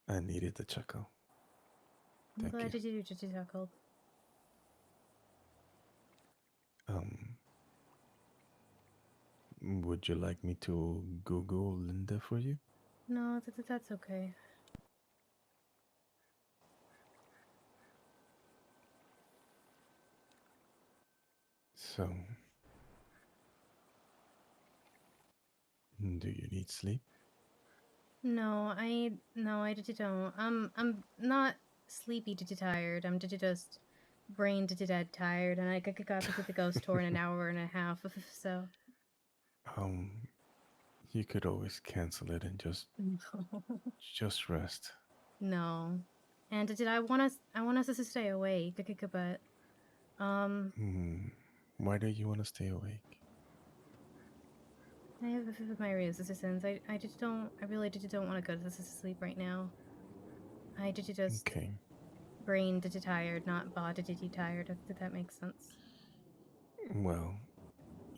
I needed the chuckle. I'm glad you chuckled. Would you like me to Google Linda for you? No, that's okay. So, do you need sleep? No, I don't. I'm not sleepy tired. I'm just brain dead tired, and I got to the ghost tour in an hour and a half. So. You could always cancel it and just rest. No, and I want us to stay awake, but Why do you want to stay awake? I have my reasons. I really don't want to go to sleep right now. I just okay. Brain tired, not body tired. If that makes sense. Well,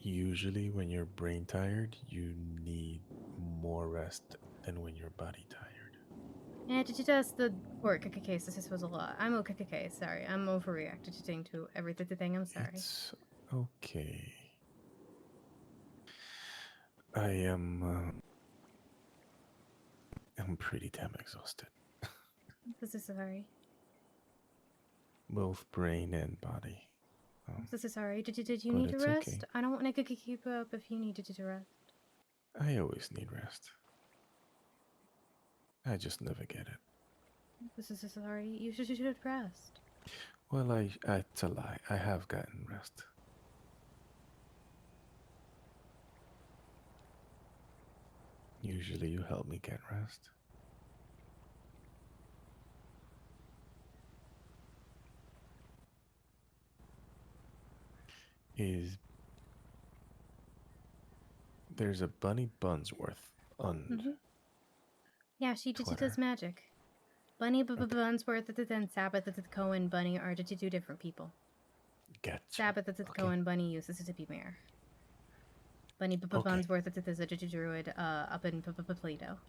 usually when you're brain tired, you need more rest than when you're body tired. Yeah, just the court case. This was a lot. I'm okay. Sorry, I'm overreacting to everything. I'm sorry. It's okay. I am. I'm pretty damn exhausted. This is sorry. Both brain and body. This is sorry. Did you need to rest? Okay. I don't want to keep up if you needed to rest. I always need rest. I just never get it. This is sorry. You should rest. Well, it's a lie. I have gotten rest. Usually you help me get rest. There's a Bunny Bunsworth on Yeah, she does magic. Bunny Bunsworth and Sabbath the Cohen Bunny are two different people. Gotcha. Sabbath the Cohen Bunny uses to be mayor. Bunny Bunsworth is a druid up in Plato.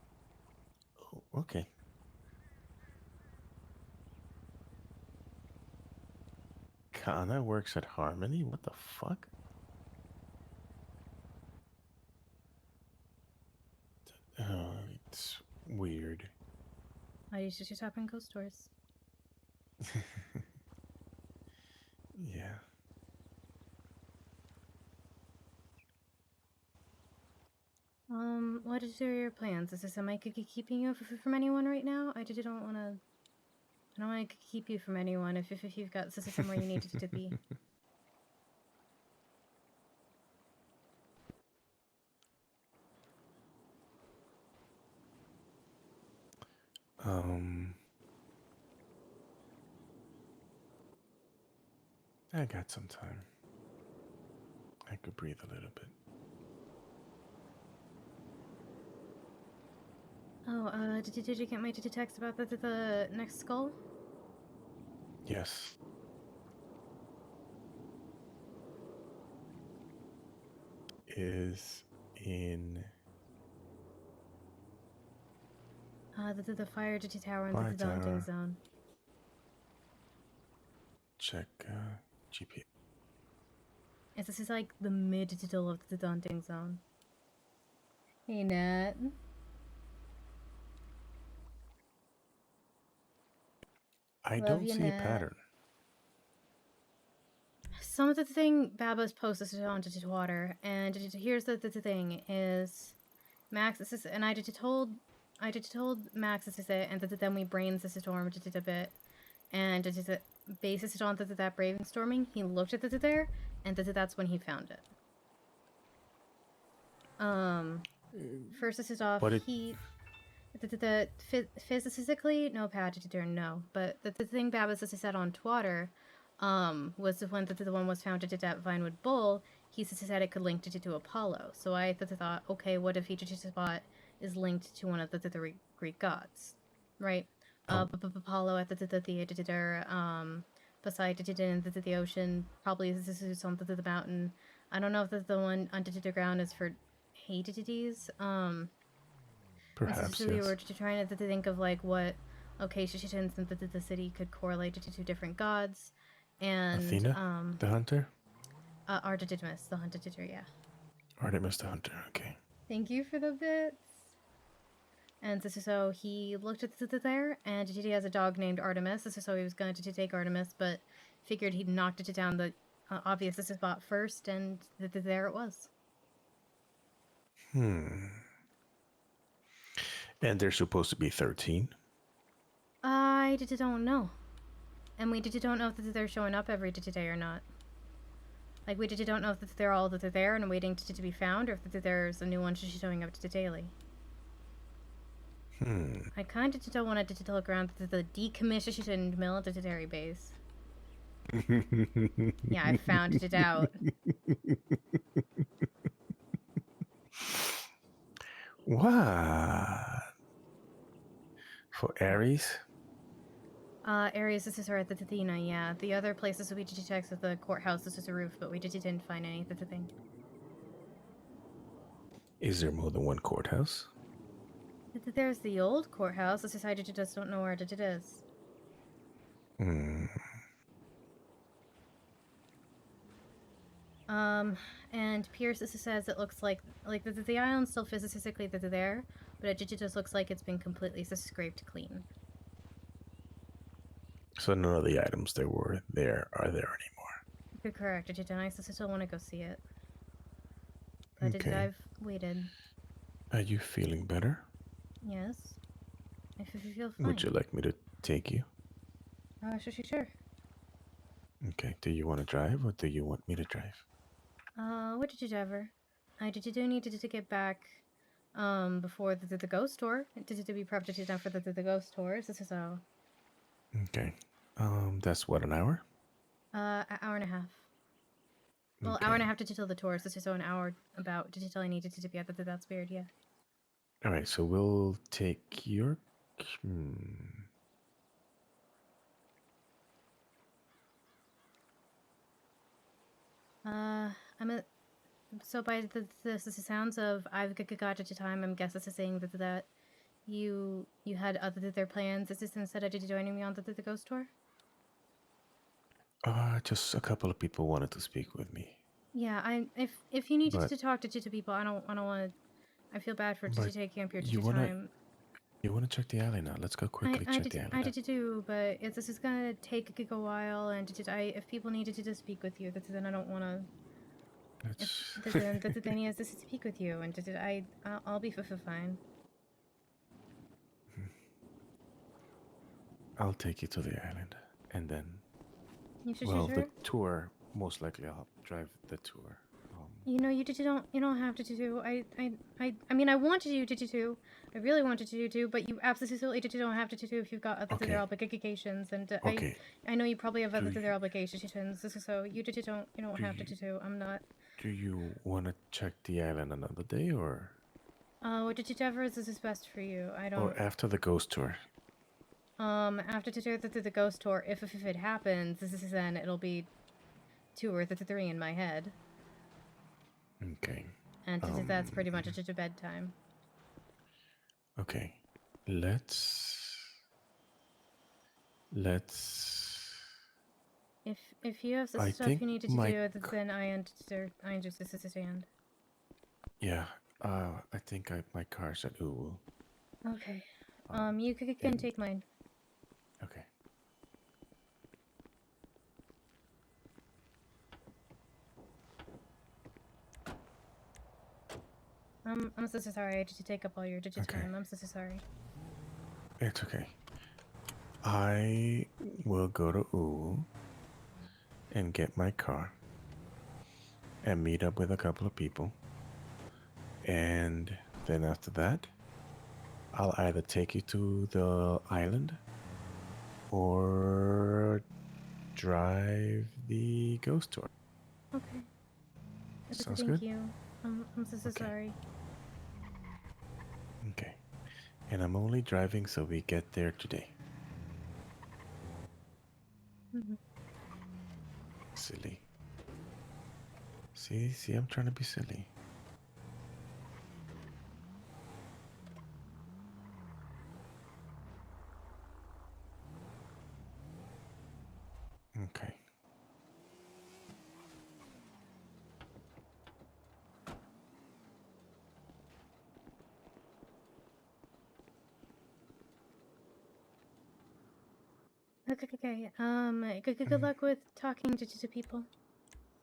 Oh, okay. Kana works at Harmony? What the fuck? It's weird. I used to just happen ghost tours. Yeah. What are your plans? Is this am I keeping you from anyone right now? I don't want to. I don't want to keep you from anyone. If you've got somewhere you need to be. I got some time. I could breathe a little bit. Oh, did you get my text about the next skull? Yes. Is in The fire tower in Fire the daunting tower. zone. Check GPS. Yes, this is like the mid-digital of the daunting zone. Hey, Nat. I Love don't you, see a Nat. pattern. Some of the thing Baba's posted onto the water, and here's the thing is, Max, this is, and I told Max this is it, and then we brainstormed a bit, and basis it on that brainstorming. He looked at it there, and that's when he found it. First this is off. But it- He, physically no pathogen, no, but the thing Babas said on Twitter, was when the one was found at Vinewood Bowl. He said it could link to Apollo. So I thought, okay, what if each spot is linked to one of the Greek gods, right? Apollo at the theater, Poseidon in the ocean, probably this is on the mountain. I don't know if the one under the ground is for Hades. Perhaps, so we yes. were trying to think of like what locations in the city could correlate to two different gods, and Athena, the hunter? Artemis, the hunter, yeah. Artemis the hunter, okay. Thank you for the bits. And so he looked at there, and he has a dog named Artemis. So he was going to take Artemis, but figured he'd knocked it down the obvious spot first, and there it was. And there's supposed to be 13? I don't know. And we don't know if they're showing up every day or not. Like, we don't know if they're all there and waiting to be found, or if there's a new one showing up daily. I kind of don't want to look around the decommissioned military base. Yeah, I found it out. What? For Ares? Areas, this is at the Athena, yeah. The other places we did check with the courthouse, this is a roof, but we didn't find any, that's the thing. Is there more than one courthouse? There's the old courthouse, the society just don't know where it is. And Pierce says it looks like the island still physically there, but it just looks like it's been completely scraped clean. So none of the items that were there are there anymore. You're correct, and I still want to go see it. But Okay. I've waited. Are you feeling better? Yes. I feel fine. Would you like me to take you? Sure. Okay, do you want to drive or do you want me to drive? What did you ever? I do need to get back, before the ghost tour. To be prepped to for the ghost tours. This is all. Okay. That's what, an hour? An hour and a half. Well, Okay. hour and a half to tell the tours. This is so an hour about to tell I needed to be at that's weird, yeah. All right, so we'll take your... So by the sounds of I've got at a time, I'm guessing this is saying that you had other plans. Is this instead of joining me on the ghost tour? Just a couple of people wanted to speak with me. Yeah, if you need But- to talk to people, I don't want to I feel bad for But taking up your you wanna time. you wanna check the alley now? Let's go quickly check the alley. I did too, but this is gonna take a while, and if people needed to speak with you, then I don't wanna. Then he has to speak with you, and I'll be fine. I'll take you to the island, and then. You sure? The tour. Most likely, I'll drive the tour. You don't have to do. I mean, I wanted you to do. I really wanted you to, but you absolutely don't have to do if you've got other obligations, and I know you probably have other obligations, so you don't have to do. I'm not. Do you want to check the island another day, or? Whichever is best for you. I don't. Or after the ghost tour. After the ghost tour, if it happens, then it'll be 2 or 3 in my head. Okay. And that's pretty much just a bedtime. Okay. Let's. If you have stuff you need to do, then I understand. Yeah. I think my car's at Uwu. Okay. You can take mine. Okay. I'm so sorry I had to take up all your time. I'm so sorry. It's okay. I will go to Uwu and get my car and meet up with a couple of people. And then after that, I'll either take you to the island or drive the ghost tour. Okay. Sounds Thank good? you. I'm so sorry. Okay. And I'm only driving so we get there today. Silly. See, I'm trying to be silly. Okay. Okay. Good luck with talking to people.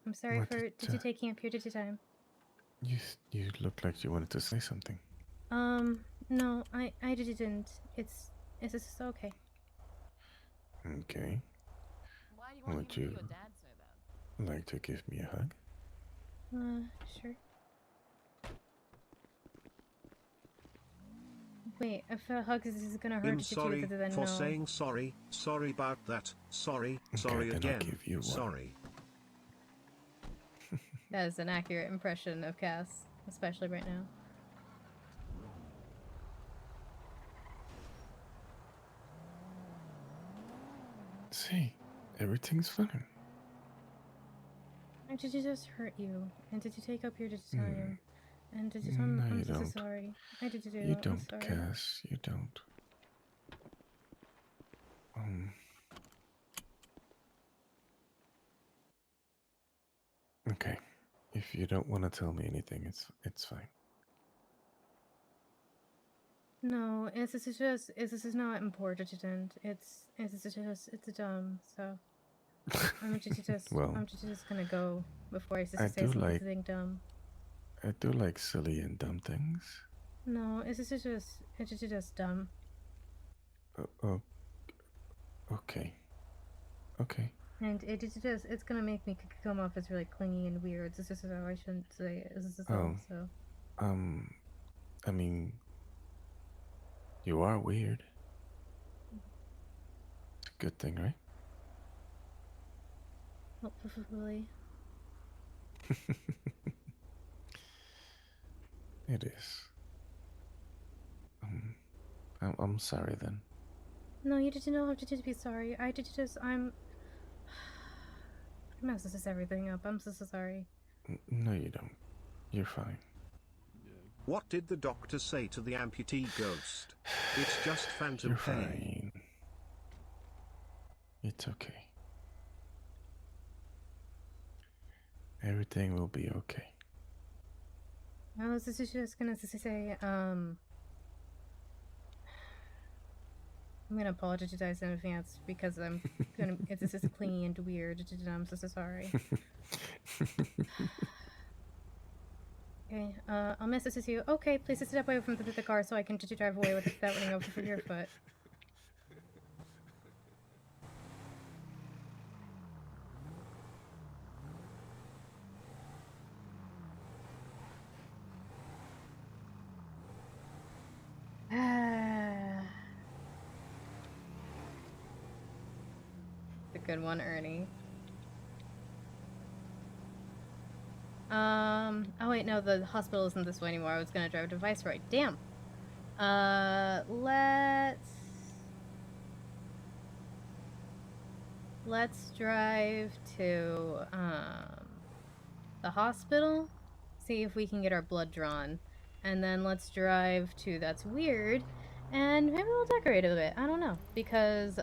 I'm sorry for taking up your time. You look like you wanted to say something. No, I didn't. It's just okay. Okay. Why do you want Would to hear you your dad say that? like to give me a hug? Sure. Wait, if a hug is gonna hurt I'm you sorry then for no. saying sorry. Sorry about that. Sorry. Sorry then I'll again. give you one. Sorry. That is an accurate impression of Cass, especially right now. See, everything's fine. Did you just hurt you? And did you take up your time? And did you No, I'm you so don't. sorry. I did do. You I'm don't, sorry. Cass. You don't. Okay. If you don't want to tell me anything, it's fine. No, this is not important. It's dumb. So I'm just Well, I'm just gonna go before I I say do something dumb. I do like silly and dumb things. No, it's just dumb. Oh, okay. Okay. And it's gonna make me come off as really clingy and weird. This is how I shouldn't say it. This is all, so. I mean, you are weird. It's a good thing, right? Hopefully. It is. I'm sorry then. No, you didn't have to be sorry. I'm I messes everything up. I'm so sorry. No, you don't. You're fine. What did the doctor say to the amputee ghost? It's just phantom You're pain. fine. It's okay. Everything will be okay. I was just gonna say, I'm gonna apologize in advance because this is clingy and weird. I'm so sorry. Okay, I'll message you. Okay, please step away from the car so I can just drive away with that running over your foot. The good one, Ernie. Oh wait, no, the hospital isn't this way anymore. I was gonna drive to Viceroy. Damn. Let's drive to, the hospital. See if we can get our blood drawn. And then let's drive to That's Weird. And maybe we'll decorate it a bit. I don't know. Because,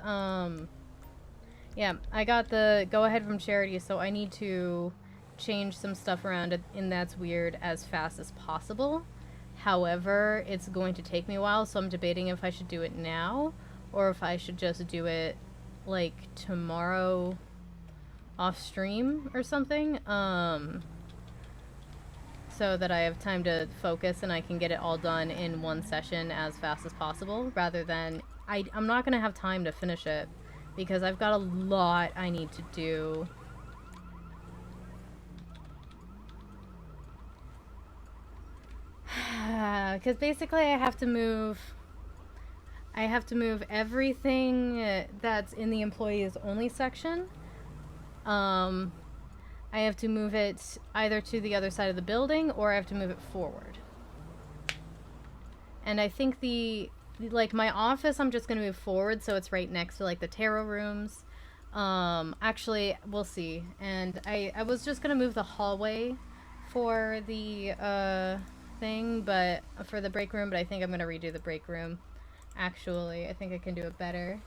yeah, I got the go-ahead from Charity, so I need to change some stuff around in That's Weird as fast as possible. However, it's going to take me a while, so I'm debating if I should do it now or if I should just do it, like, tomorrow off stream or something. So that I have time to focus and I can get it all done in one session as fast as possible, rather than I'm not gonna have time to finish it because I've got a lot I need to do. Because basically I have to move everything that's in the employees only section. I have to move it either to the other side of the building or I have to move it forward. And I think like my office, I'm just going to move forward so it's right next to like the tarot rooms. Actually, we'll see. And I was just going to move the hallway for the thing, but for the break room, but I think I'm going to redo the break room. Actually, I think I can do it better.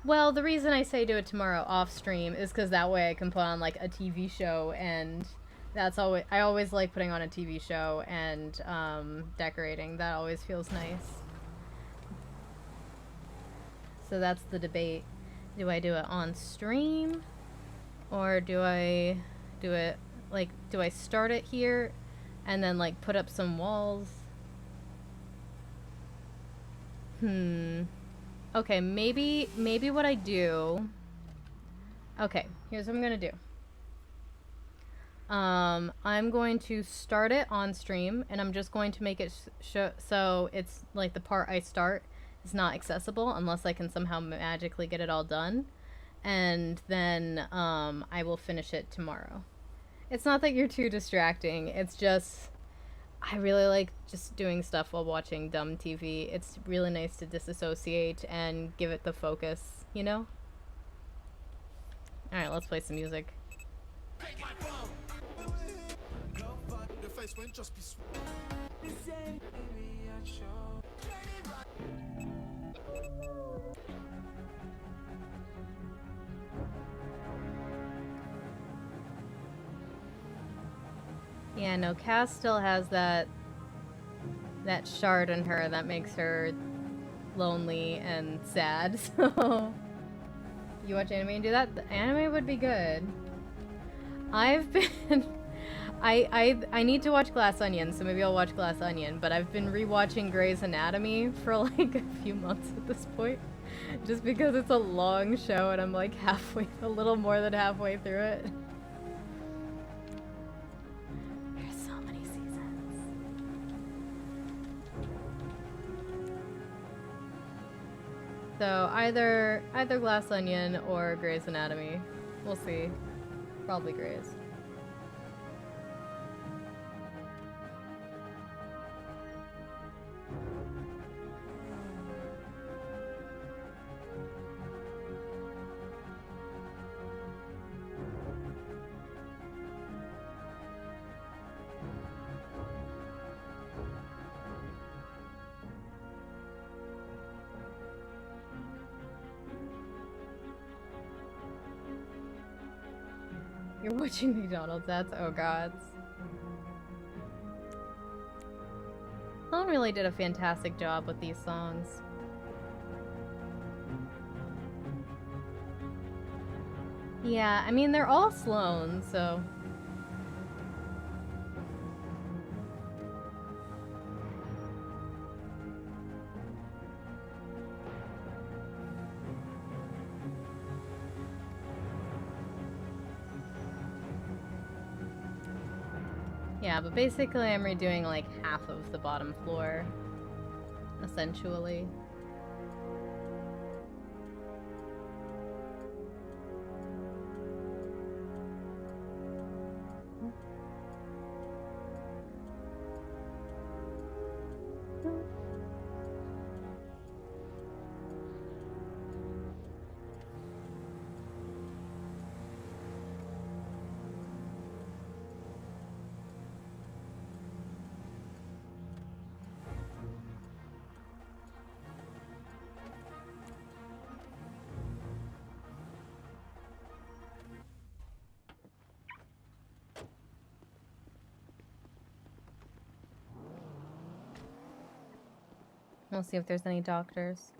Well, the reason I say do it tomorrow off stream is because that way I can put on like a TV show, and that's always I always like putting on a TV show and decorating. That always feels nice. So that's the debate. Do I do it on stream, or do I do it like do I start it here, and then like put up some walls? Okay, maybe what I do... Okay, here's what I'm gonna do. I'm going to start it on stream, and I'm just going to make it so it's like the part I start is not accessible unless I can somehow magically get it all done. And then I will finish it tomorrow. It's not that you're too distracting, it's just... I really like just doing stuff while watching dumb TV. It's really nice to disassociate and give it the focus, you know? Alright, let's play some music. Yeah, no, Cass still has that shard in her that makes her lonely and sad, so... You watch anime and do that? The anime would be good. I've been... I need to watch Glass Onion, so maybe I'll watch Glass Onion, but I've been rewatching Grey's Anatomy for like a few months at this point. Just because it's a long show and I'm like a little more than halfway through it. So either Glass Onion or Grey's Anatomy. We'll see. Probably Grey's. You're watching McDonald's ads? Oh god. Sloan really did a fantastic job with these songs. Yeah, I mean, they're all Sloan, so... Yeah, but basically I'm redoing like half of the bottom floor, essentially. We'll see if there's any doctors.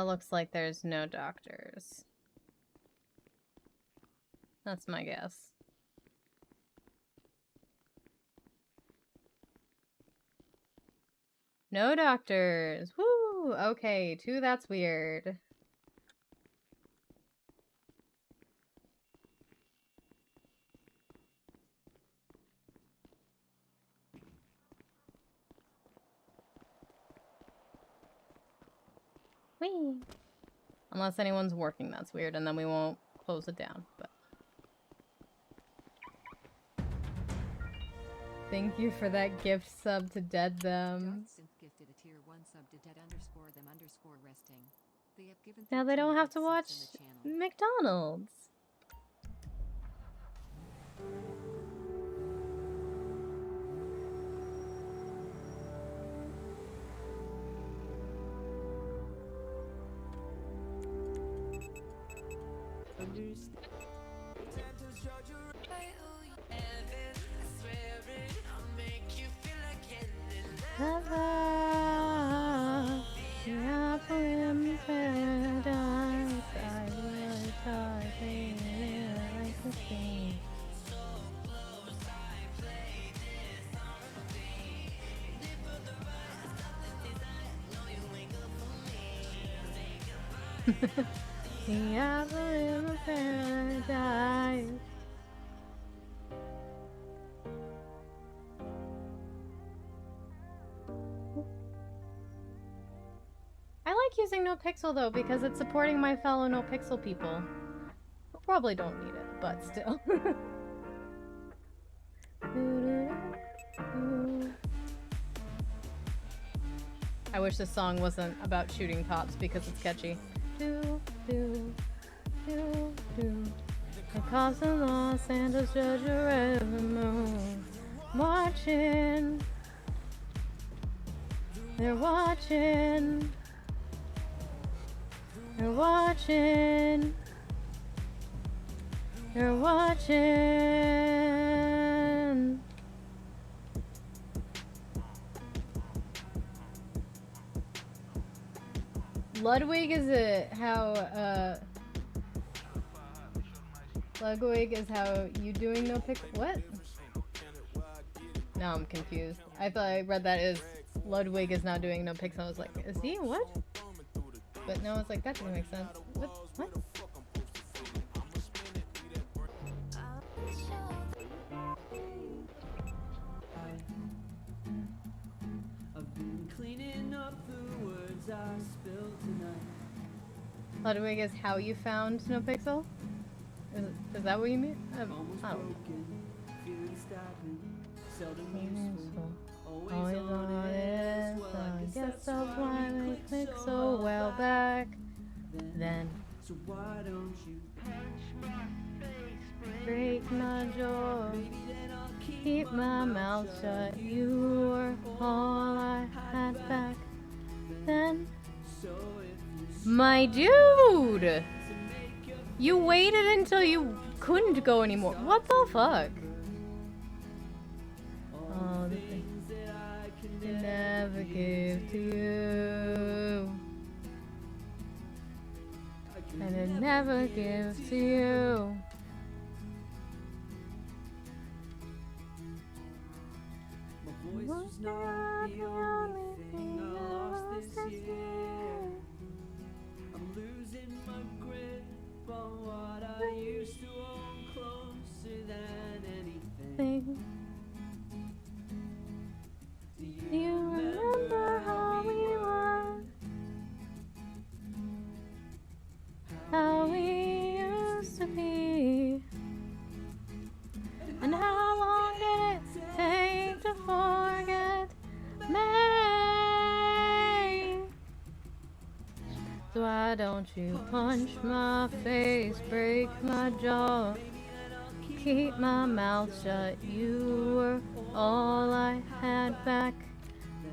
Looks like there's no doctors. That's my guess. No doctors. Woo! Okay, 2, that's weird. Whee! Unless anyone's working, that's weird, and then we won't close it down, but... Thank you for that gift sub to Dead Them. Gifted a tier 1 sub to dead_them_resting. They have given Now they don't have to watch McDonald's. The apple in the paradise. I like using NoPixel though because it's supporting my fellow NoPixel people. Who probably don't need it, but still. I wish this song wasn't about shooting cops because it's catchy. Do, do, do, do. The cops in Los Angeles judge your every move. Watching. They're watching. They're watching. They're watching. Ludwig is Ludwig is how you doing NoPixel? What? Now I'm confused. I thought I read that as Ludwig is now doing NoPixel. I was like, is he? What? But no, it's like, that doesn't make sense. What? What? I've been cleaning up the words I spilled tonight. Ludwig is how you found NoPixel? Is that what you mean? I don't know. Always honest, I guess that's why they click so well back then. So why don't you break my jaw? Keep keep my mouth shut. You were all I had back then. My dude! You waited until you couldn't go anymore. What the fuck? All the things that I can never give to you, and I never give to you. My voice was not the only thing I lost this year. I'm losing my grip on what I used to own closer than anything. Do you remember how we were? How we used to be? And how long did it take to forget me? So why don't you punch my face, break my jaw, keep my mouth shut? You were all I had back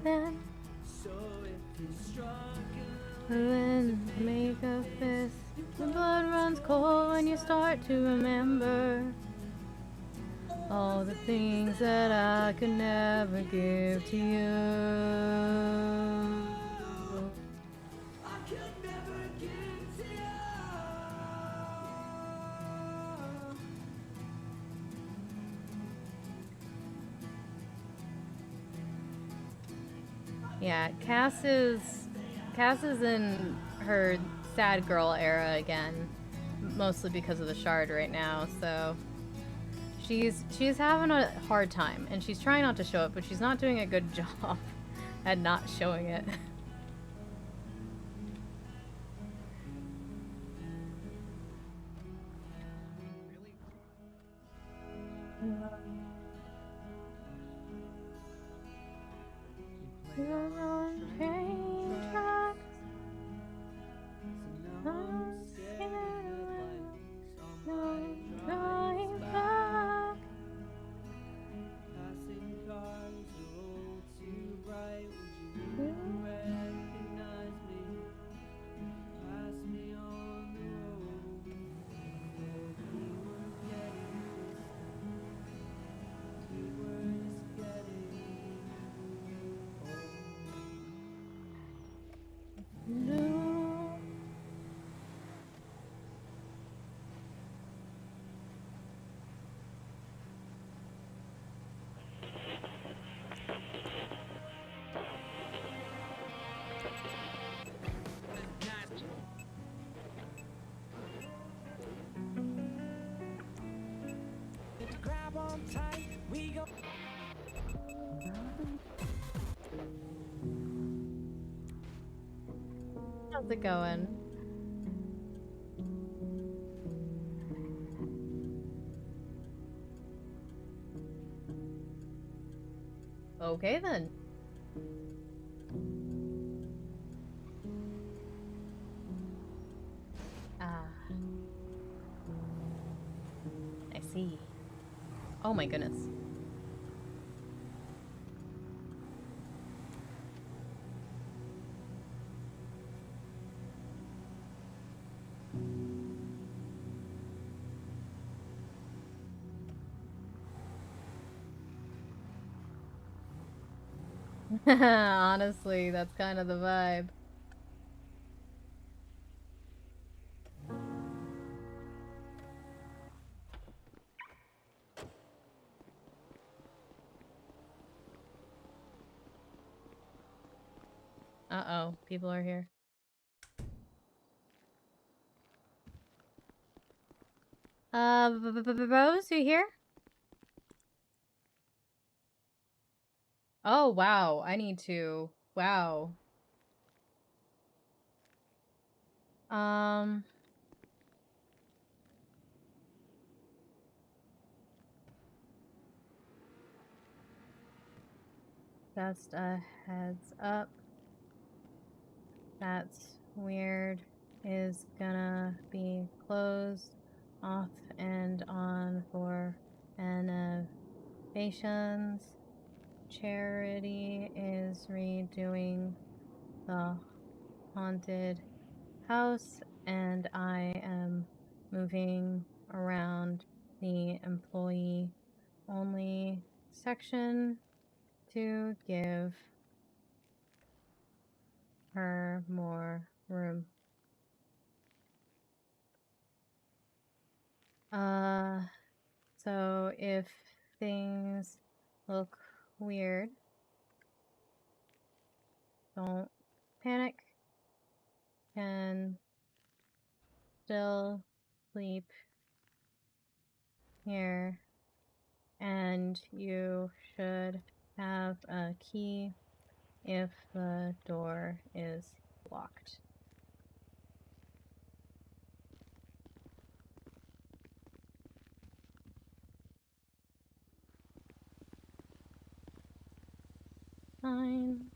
then. Then make a fist. The blood runs cold when you start to remember all the things that I could never give to you. Yeah, Cass is in her sad girl era again, mostly because of the shard right now. So she's having a hard time, and she's trying not to show it, but she's not doing a good job at not showing it. Passing cars roll too bright. Would you recognize me? Pass me on the road. We were getting distant. We were just getting No. grab on tight. We go. How's it going? Okay then. Ah. I see. Oh my goodness. Honestly, that's kind of the vibe. Uh-oh, people are here. Rose, you here? Oh, wow, I need to. Wow. Um... Just a heads up. That's weird. Is gonna be closed off and on for an renovations. Charity is redoing the haunted house, and I am moving around the employee only section to give her more room. So if things look weird, don't panic. Can still sleep here, and you should have a key if the door is locked. Fine.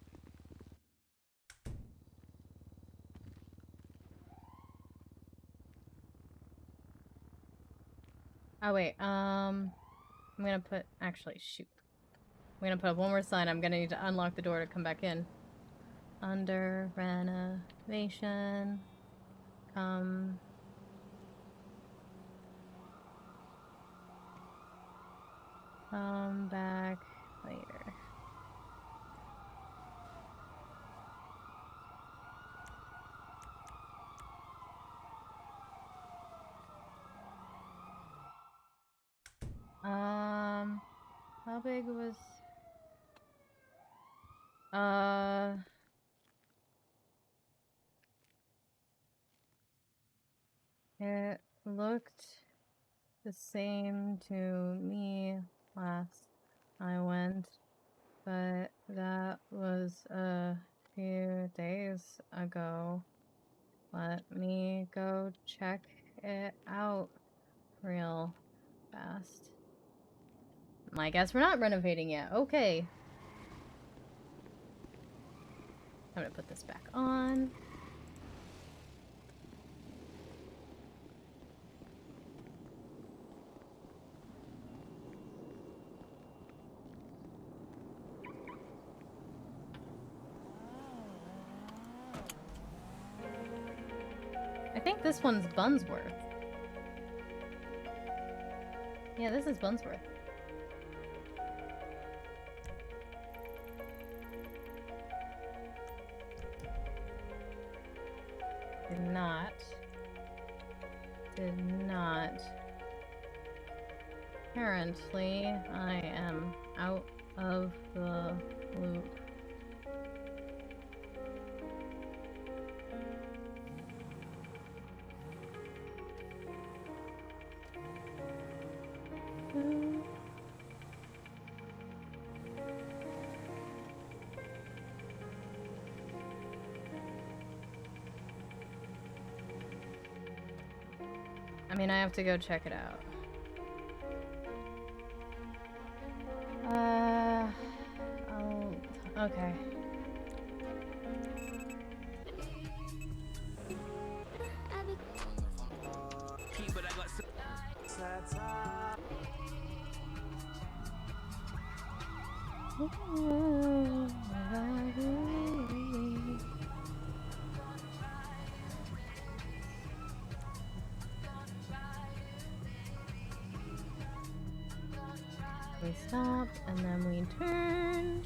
Oh wait, I'm gonna put, actually, shoot. I'm gonna put up one more sign. I'm gonna need to unlock the door to come back in. Under renovation. Come back later. How big was... It looked the same to me last I went, but that was a few days ago. Let me go check it out real fast. I guess we're not renovating yet. Okay. I'm gonna put this back on. I think this one's Bunsworth. Yeah, this is Bunsworth. Did not. Apparently, I am out of the loop. I mean, I have to go check it out. Okay. We stop and then we turn.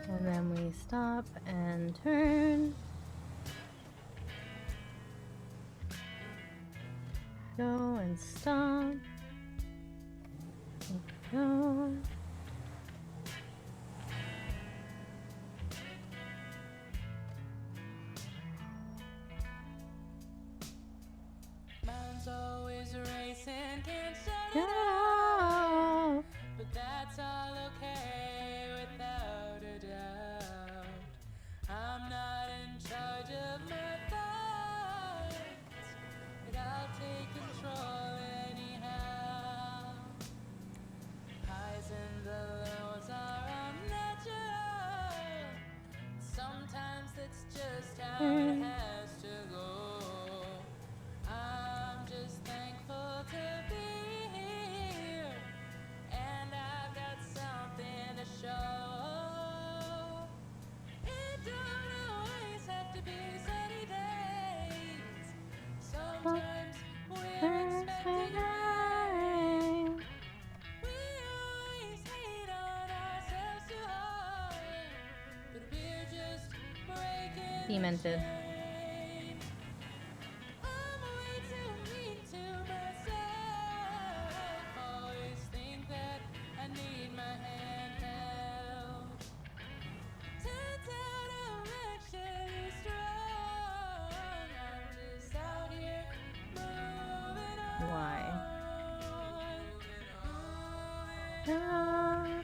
And then we stop and turn. Go and stop. Go. Mine's always racing, can't shut it off. But that's all okay without a doubt. has to go. I'm just thankful to be here, and I've got something to show. It don't always have to be sunny days. Sometimes we're expecting rain. We always hate on ourselves too hard, but we're just breaking the Demented. chain. I'm way too mean to myself. Always think that I need my hand held. Turns out I'm actually strong. I'm just out here moving on. Why? Moving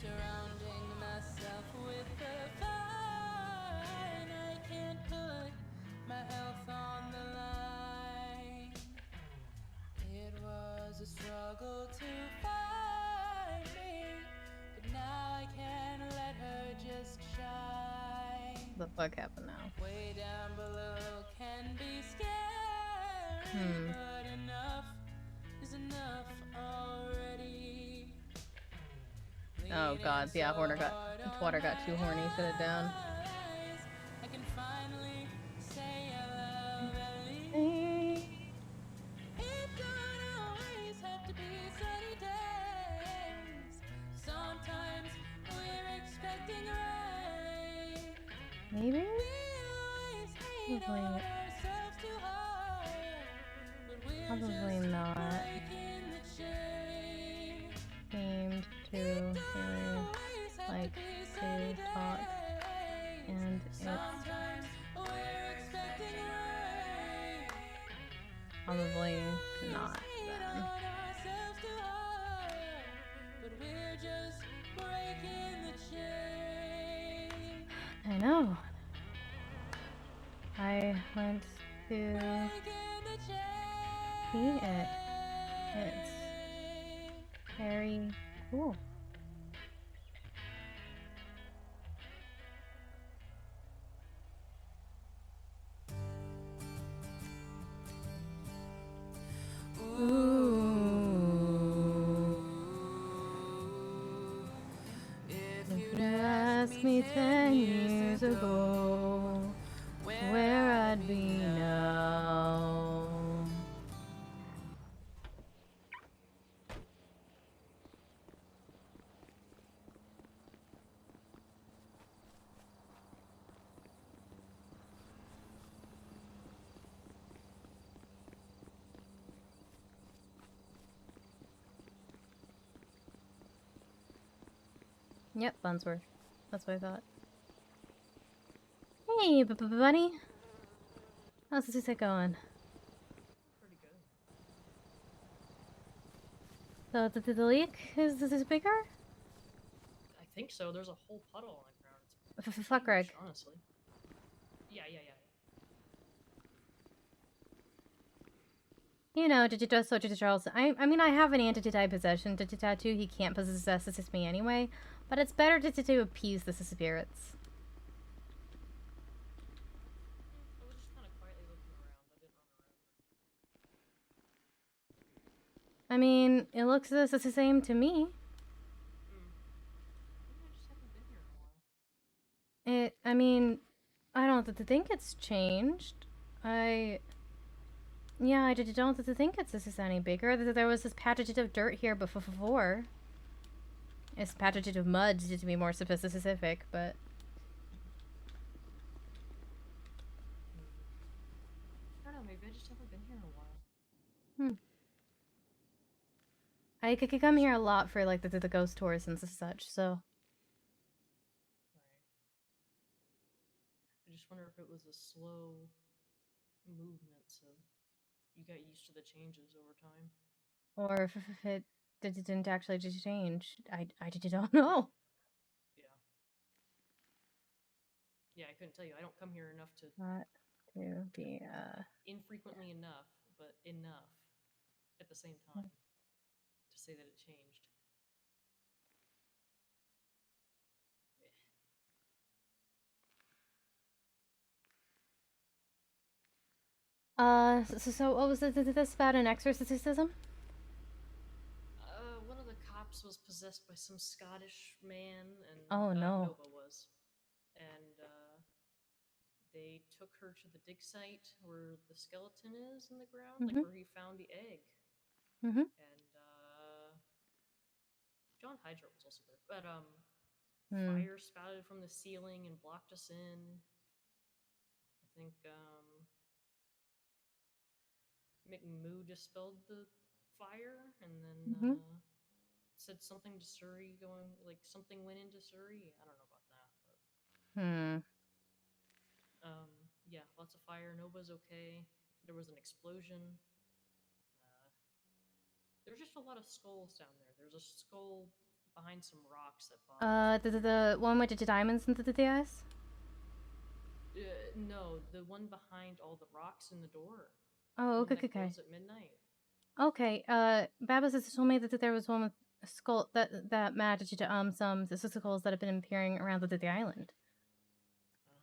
surrounding myself with the fine. I can't put my health on the line. It was a struggle to find me, but now I can let her just shine. What the fuck happened now? Way down below can be scary, but enough is enough already. Oh god, yeah, water got too horny. Shut it down. I can finally say I love Ellie. It don't always have to be sunny days. Sometimes we're expecting rain. Maybe? We always hate on ourselves too hard, but we're Probably just not. breaking the chain. Seemed to really like to talk, and it's Sometimes we're expecting rain. probably not Hate then. on ourselves too hard, but we're just breaking the chain. I know. I went to Breaking the chain. see it. It's very cool. If If you'd you asked me 10 years ago where I'd be now. Yep, Bunsworth. That's what I thought. Hey, buddy. How's this going? Pretty good. So, the leak is this bigger? I think so. There's a whole puddle on the ground. It's Fuck, Greg. huge, honestly. Yeah. You know, Charles. I mean, I have an entity possession tattoo. He can't possess me anyway, but it's better to appease the spirits. I was just kind of quietly looking around. I didn't run around. I mean, it looks the same to me. Maybe I just haven't been here in a while. I mean, I don't think it's changed. Yeah, I don't think it's any bigger. There was this patch of dirt here before. It's patch of mud to be more specific, but I don't know. Maybe I just haven't been here in a while. I could come here a lot for like the ghost tours and such. So I just wonder if it was a slow movement, so you got used to the changes over time. or if it didn't actually just change. I don't know. Yeah. Yeah, I couldn't tell you. I don't come here enough to Not to be infrequently enough, but enough at the same time to say that it changed. So what was this about an exorcism? One of the cops was possessed by some Scottish man, and Oh, no. Nova was, and they took her to the dig site where the skeleton is in the ground, like Mhm. where he found the egg. Mhm. And John Hydra was also there, but Hmm. fire spouted from the ceiling and blocked us in. I think McMoo dispelled the fire, and then Mhm. said something to Surrey, going like something went into Surrey. I don't know about that, but Hmm. yeah, lots of fire. Nova's okay. There was an explosion. There's just a lot of skulls down there. There's a skull behind some rocks that Bob. The one with the diamonds into the eyes? No, the one behind all the rocks in the door. Oh, The okay, one that okay. closed at midnight. Okay. Babas has told me that there was one with a skull that matched some skulls that have been appearing around the island.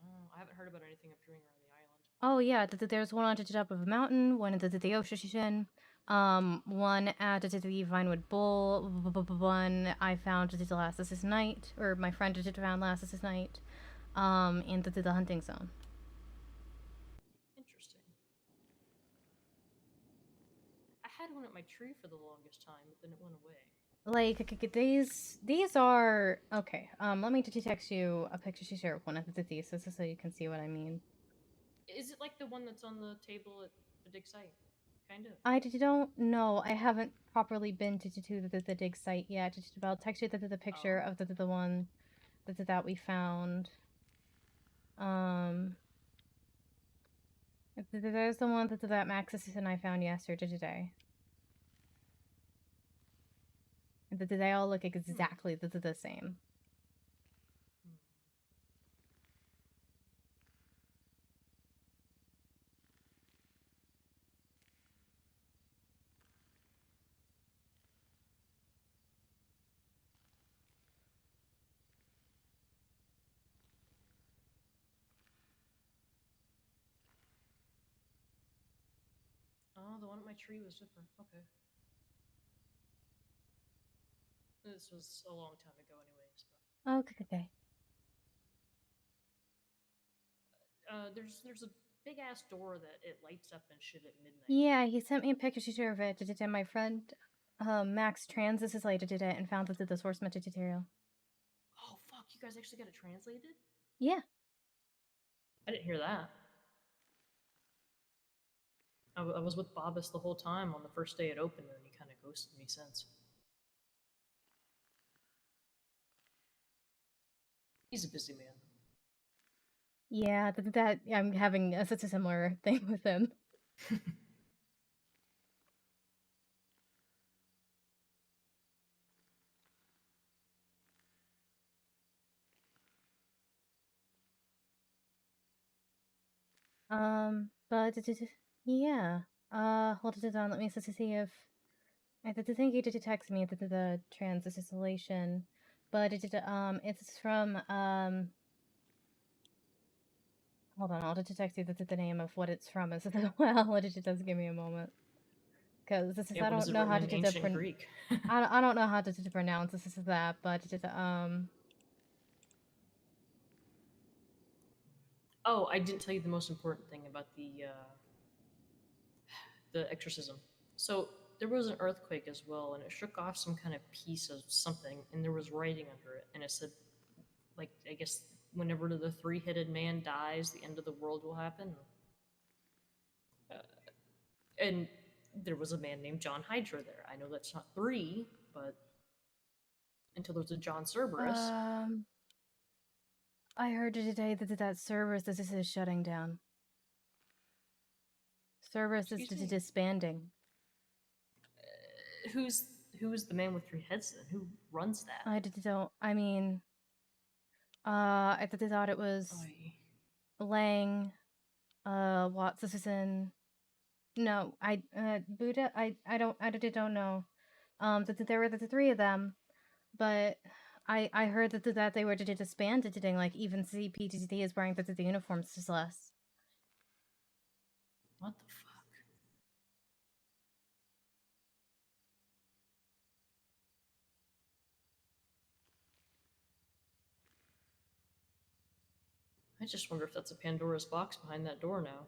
Oh, I haven't heard about anything appearing around the island. Oh yeah, there's one on the top of a mountain, one at the ocean, one at the Vinewood Bowl, one I found the last this night, or my friend found last this night, in the hunting zone. Interesting. I had one at my tree for the longest time, but then it went away. Like these are okay. Let me text you a picture she shared of one of the thesis so you can see what I mean. Is it like the one that's on the table at the dig site? Kind of. I don't know. I haven't properly been to the dig site yet. I'll text you the picture of the one that we found. There's the one that Maxis and I found yesterday. They all look exactly the same. Oh, the one at my tree was different. Okay. This was a long time ago, anyways. But... Oh, okay. There's a big ass door that it lights up and shit at midnight. Yeah, he sent me a picture of it. And my friend, Max Transis is later did it and found the source material. Oh fuck! You guys actually got it translated? Yeah. I didn't hear that. I was with Bobbus the whole time on the first day it opened, and he kind of ghosted me since. He's a busy man. Yeah, that I'm having such a similar thing with him. But yeah. Hold it on. Let me see if I think he did text me the trans isolation, but it's from Hold on, I'll just text you the name of what it's from as well. It does give me a moment, because this is I don't know how to ancient Greek. I don't know how to pronounce this is that, but Oh, I didn't tell you the most important thing about the exorcism. So there was an earthquake as well, and it shook off some kind of piece of something, and there was writing under it, and it said, like, I guess whenever the three-headed man dies, the end of the world will happen. And there was a man named John Hydra there. I know that's not three, but until there's a John Cerberus. I heard today that Cerberus is shutting down. Cerberus is disbanding. Who's the man with three heads then? Who runs that? I don't. I mean, I thought it was. Lang, Watson. No, Buddha. I don't know. That there were the three of them, but I heard that they were disbanded today. Like even CPTT is wearing the uniforms just less. What the fuck? I just wonder if that's a Pandora's box behind that door now.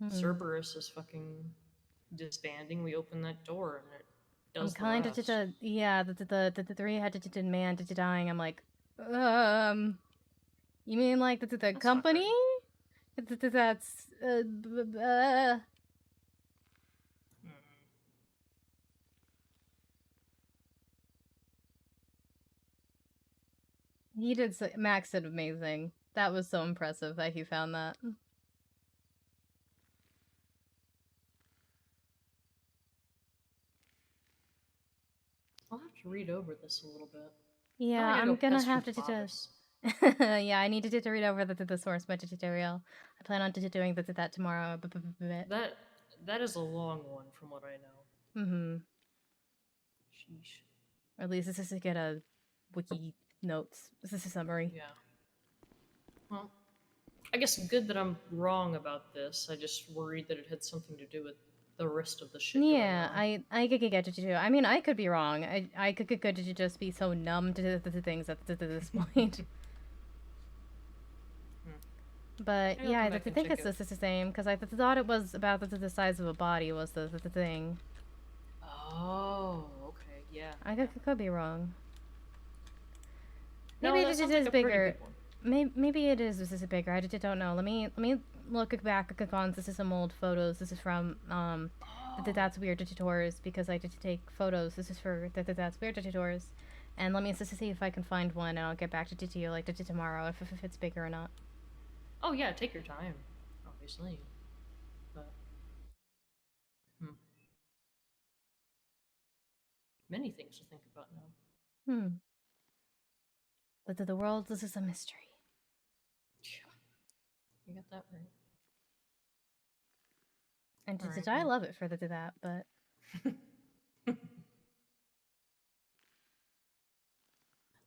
Cerberus is fucking disbanding. We open that door and it I'm does the kind of rest. yeah. The three had to demand to dying. I'm like, you mean like the company? That's He did. Max did amazing. That was so impressive that he found that. I'll have to read over this a little bit. Yeah, I gotta I'm go gonna pester have to Bobbis. yeah, I need to read over the source material. I plan on doing that tomorrow. That is a long one from what I know. Mm-hmm. Sheesh. Or at least this is to get a wiki notes. This is a summary. Yeah. Well, I guess good that I'm wrong about this. I just worried that it had something to do with the rest of the shit Yeah, going on. I could get it too. I mean, I could be wrong. I could just be so numb to the things at this point. But Maybe I'll yeah, come I back and think check it's the same because I thought it was about the size of a body was the thing. Oh, okay, yeah. I could be wrong. No, Maybe that it sounds is like a pretty bigger. good one. Maybe it is bigger. I just don't know. Let me look back on this is some old photos. This is from That's Weird Tours because I did take photos. This is for That's Weird Tours. And let me just see if I can find one and I'll get back to you like tomorrow if it's bigger or not. Oh yeah, take your time, obviously. But many things to think about now. But the world this is a mystery. You got that right. And Alright, I well. love it for that, but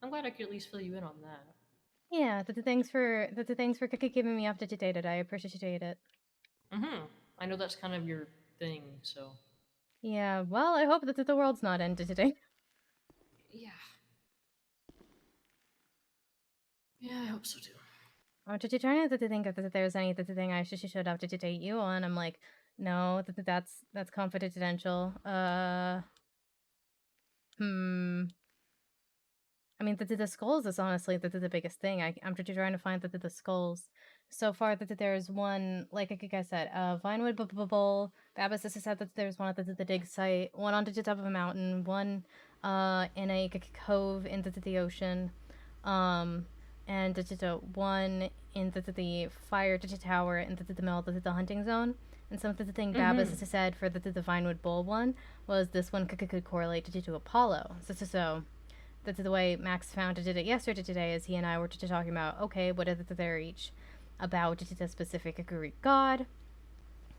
I'm glad I could at least fill you in on that. yeah, the thanks for giving me up to date. I appreciate it. I know that's kind of your thing, so. Yeah, well, I hope that the world's not ended today. Yeah. Yeah, I hope so too. Oh, did you try to think that there's any thing I should have to date you on? I'm like, no, that's confidential. I mean, the skulls is honestly the biggest thing. I'm trying to find the skulls. So far, that there's one, like I said, Vinewood Bowl. Babis has said that there's one at the dig site, one on the top of a mountain, one in a cove into the ocean, and one in the fire tower into the middle of the hunting zone. And some of the thing Babis has said for the Vinewood Bowl one was this one could correlate to Apollo. So that's the way Max found it yesterday today is he and I were talking about, okay, what is it they're each about a specific Greek god,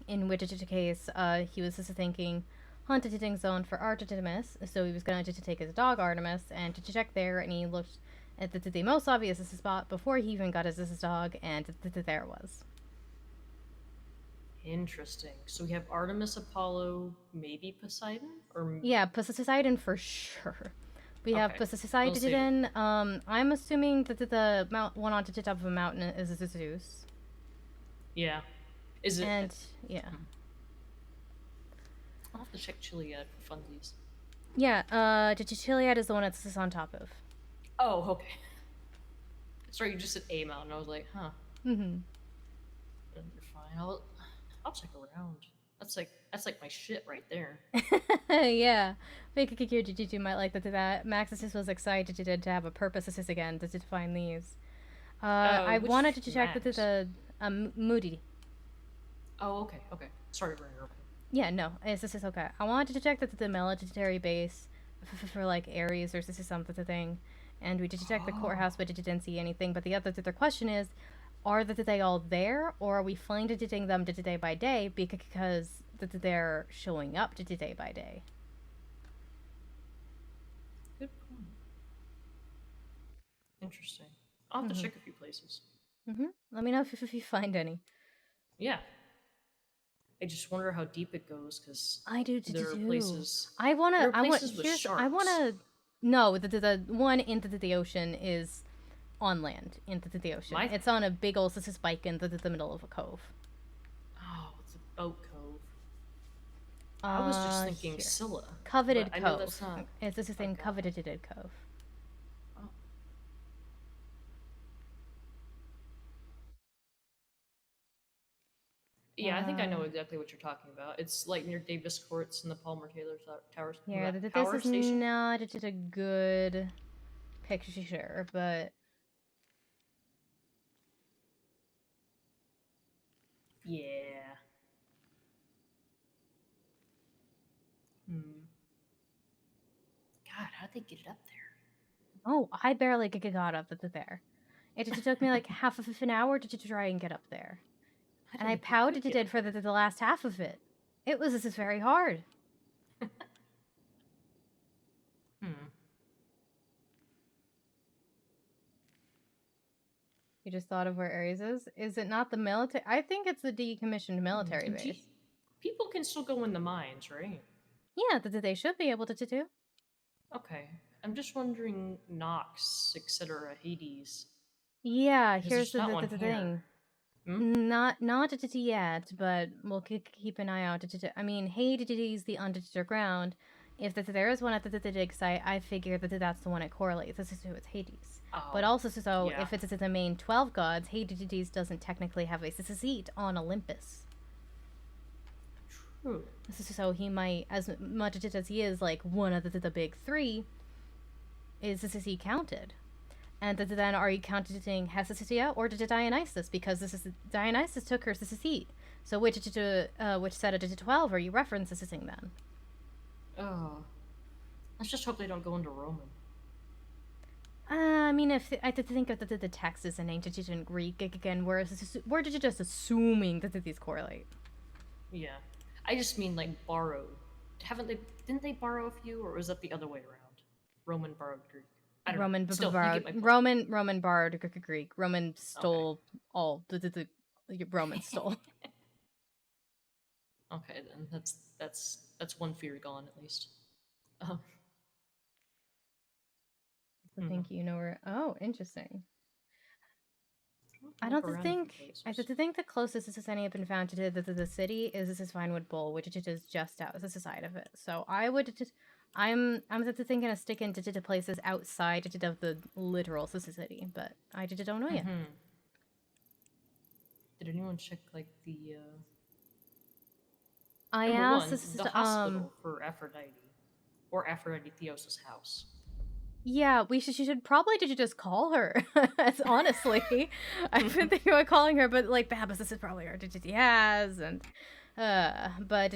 in which case he was just thinking hunting zone for Artemis, so he was going to take his dog Artemis and to check there, and he looked at the most obvious spot before he even got his dog, and there it was. Interesting. So we have Artemis, Apollo, maybe Poseidon? Or yeah, Poseidon for sure. We have Poseidon. I'm assuming that the one on the top of a mountain is Zeus. Yeah. Is it? And yeah. I'll have to check Chiliad for funsies. Yeah, Chiliad is the one that's on top of. Oh, okay. Sorry, you just said a mountain. I was like, huh. You're fine. I'll check around. That's like my shit right there. Yeah. Fake Jiu-Jitsu might like that. Maxis was excited to have a purpose assist again to find these. I wanted to check the Moody. Oh, okay. Sorry for interrupting. Yeah, no, this is okay. I wanted to check the military base for like Ares or something, and we did check the courthouse, but didn't see anything. But the other question is, are they all there, or are we finding them day by day because they're showing up day by day? Good point. Interesting. I'll have to check a few places. Let me know if you find any. Yeah. I just wonder how deep it goes because I do there are too. places. I wanna. There are I want. places with Here's. sharks. I wanna. No, the one into the ocean is on land into the ocean. It's on a big old spike in the middle of a cove. Oh, it's a boat cove. I was just thinking Here. Scylla. Coveted but Cove. I know that's not. It's the same Coveted Cove. Oh. Yeah, I think I know exactly what you're talking about. It's like near Davis Courts and the Palmer Taylor Towers. Yeah, Power this is station. not a good picture, but Yeah. Hmm. God, how'd they get it up there? oh, I barely got up there. It took me like half of an hour to try and get up there, and I pounded it for the last half of it. It was very hard. You just thought of where Ares is? Is it not the military? I think it's the decommissioned military base. People can still go in the mines, right? Yeah, they should be able to do. Okay. I'm just wondering Nox, etc., Hades. Yeah, Because here's there's not the one thing. here. Not yet, but we'll keep an eye out. I mean, Hades, the underground. If there is one at the dig site, I figure that's the one it correlates. This is who it's Hades. But also, if it's the main 12 gods, Hades doesn't technically have a seat on Olympus. True. So he might, as much as he is like one of the big three, is he counted? And then are you counting Hesitia or Dionysus? Because Dionysus took her seat. So which set of 12 are you referencing then? Oh. Let's just hope they don't go into Roman. I mean, if I did think of the text is in ancient and Greek again, we're just assuming that these correlate. Yeah, I just mean like borrowed. Didn't they borrow a few, or was that the other way around? Roman borrowed Greek. I don't know. Still, you get my point. Roman borrowed Greek. Roman stole all the Roman stole. Okay, then that's one fear gone at least. I think you know where. Oh, interesting. I don't think. I think the closest this any have been found to the city is this Vinewood Bowl, which is just out the side of it. So I would just. I'm thinking of sticking to places outside of the literal city, but I don't know yet. Did anyone check like the? I asked the hospital for Aphrodite, or Aphrodite Theos' house. Yeah, she should probably just call her. Honestly, I've been thinking about calling her, but like Babas, this is probably her. Has and but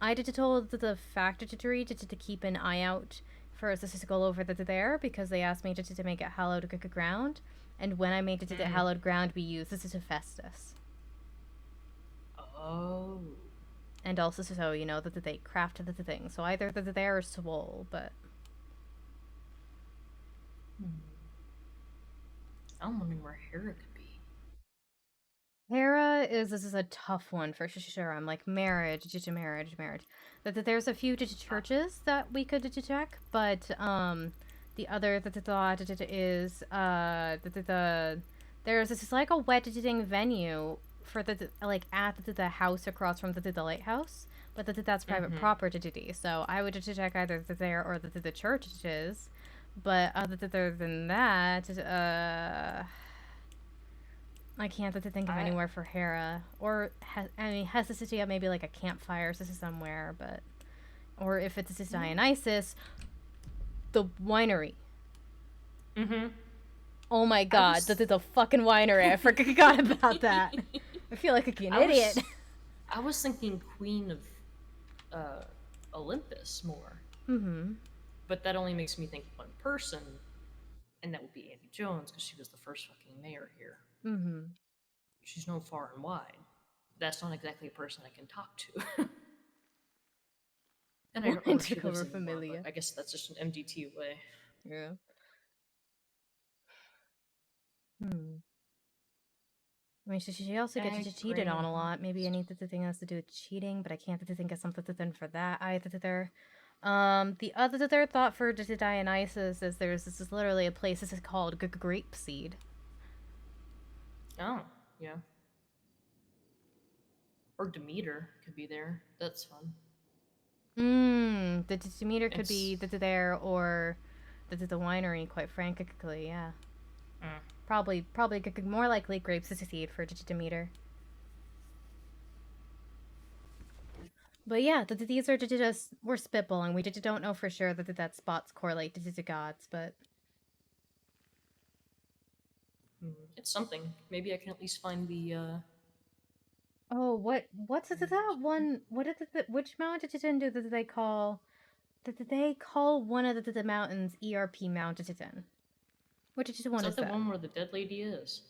I told the factory to keep an eye out for a statistical over there because they asked me to make it hallowed ground, and when I made it hallowed ground, we use this as Hephaestus. Oh. And also, so you know that they craft the thing. So either there or swole, but. I'm wondering where Hera could be. Hera this is a tough one for sure. I'm like marriage. That there's a few churches that we could check, but the other thought is there's this like a wedding venue for like at the house across from the lighthouse, but that's private property. So I would check either there or the churches. But other than that, I can't think of anywhere for Hera. Or, Hesitia, maybe like a campfire somewhere, but... Or if it's just Dionysus, the winery. Oh my god, the fucking winery. I forgot about that. I feel like an idiot. I was thinking Queen of Olympus more. But that only makes me think one person, and that would be Andy Jones, because she was the first fucking mayor here. she's known far and wide. That's not exactly a person I can talk to. And I heard Mine she took lives over in Vermont, Familia. but I guess that's just an MDT away. Yeah. Hmm. I mean, she also gets cheated on a lot. Maybe any thing has to do with cheating, but I can't think of something for that either. The other thought for Dionysus is this is literally a place. This is called Grapeseed. Oh, yeah. Or Demeter could be there. That's fun. The Demeter could be there, or the winery. Quite frankly, yeah. Probably more likely grapes to seed for Demeter. But yeah, these are just we're spitballing. We don't know for sure that spots correlate to gods, but It's something. Maybe I can at least find the. Oh, what's that one? What did which mountain do that they call? Did they call one of the mountains ERP Mount Titan? Which one is that? that? The one where the dead lady is.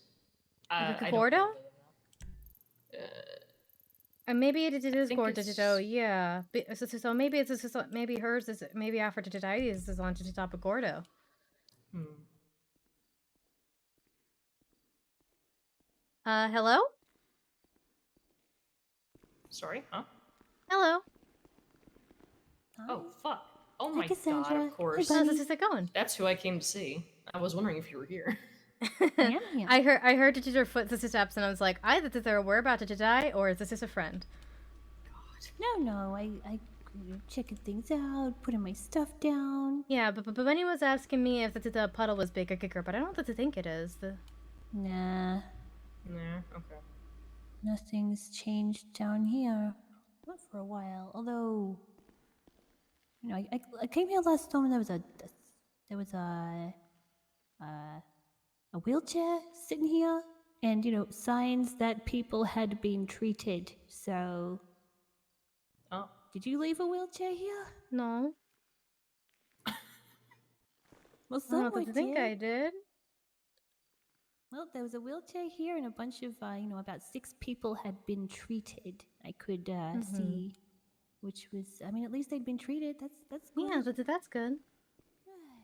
The Gordo? And maybe it is Gordo. Yeah. So maybe it's maybe hers is maybe Aphrodite is on the top of Gordo. Hello? Sorry, huh? Hello. Oh, fuck. Oh my god, Cassandra. of course. Hi, buddy. How's it going? That's who I came to see. I was wondering if you were here. I heard that your footsteps and I was like, either we're about to die or is this just a friend? No, I checking things out, putting my stuff down. Yeah, but Benny was asking me if the puddle was big or bigger, but I don't think it is. Nah. Yeah, okay. Nothing's changed down here. Not for a while. Although, you know, I came here last time and there was a wheelchair sitting here, and you know, signs that people had been treated. So, did you leave a wheelchair here? No. Well, I don't someone think did. I did. Well, there was a wheelchair here, and a bunch of, about 6 people had been treated. I could see, which was, I mean, at least they'd been treated. That's good. Yeah, that's good.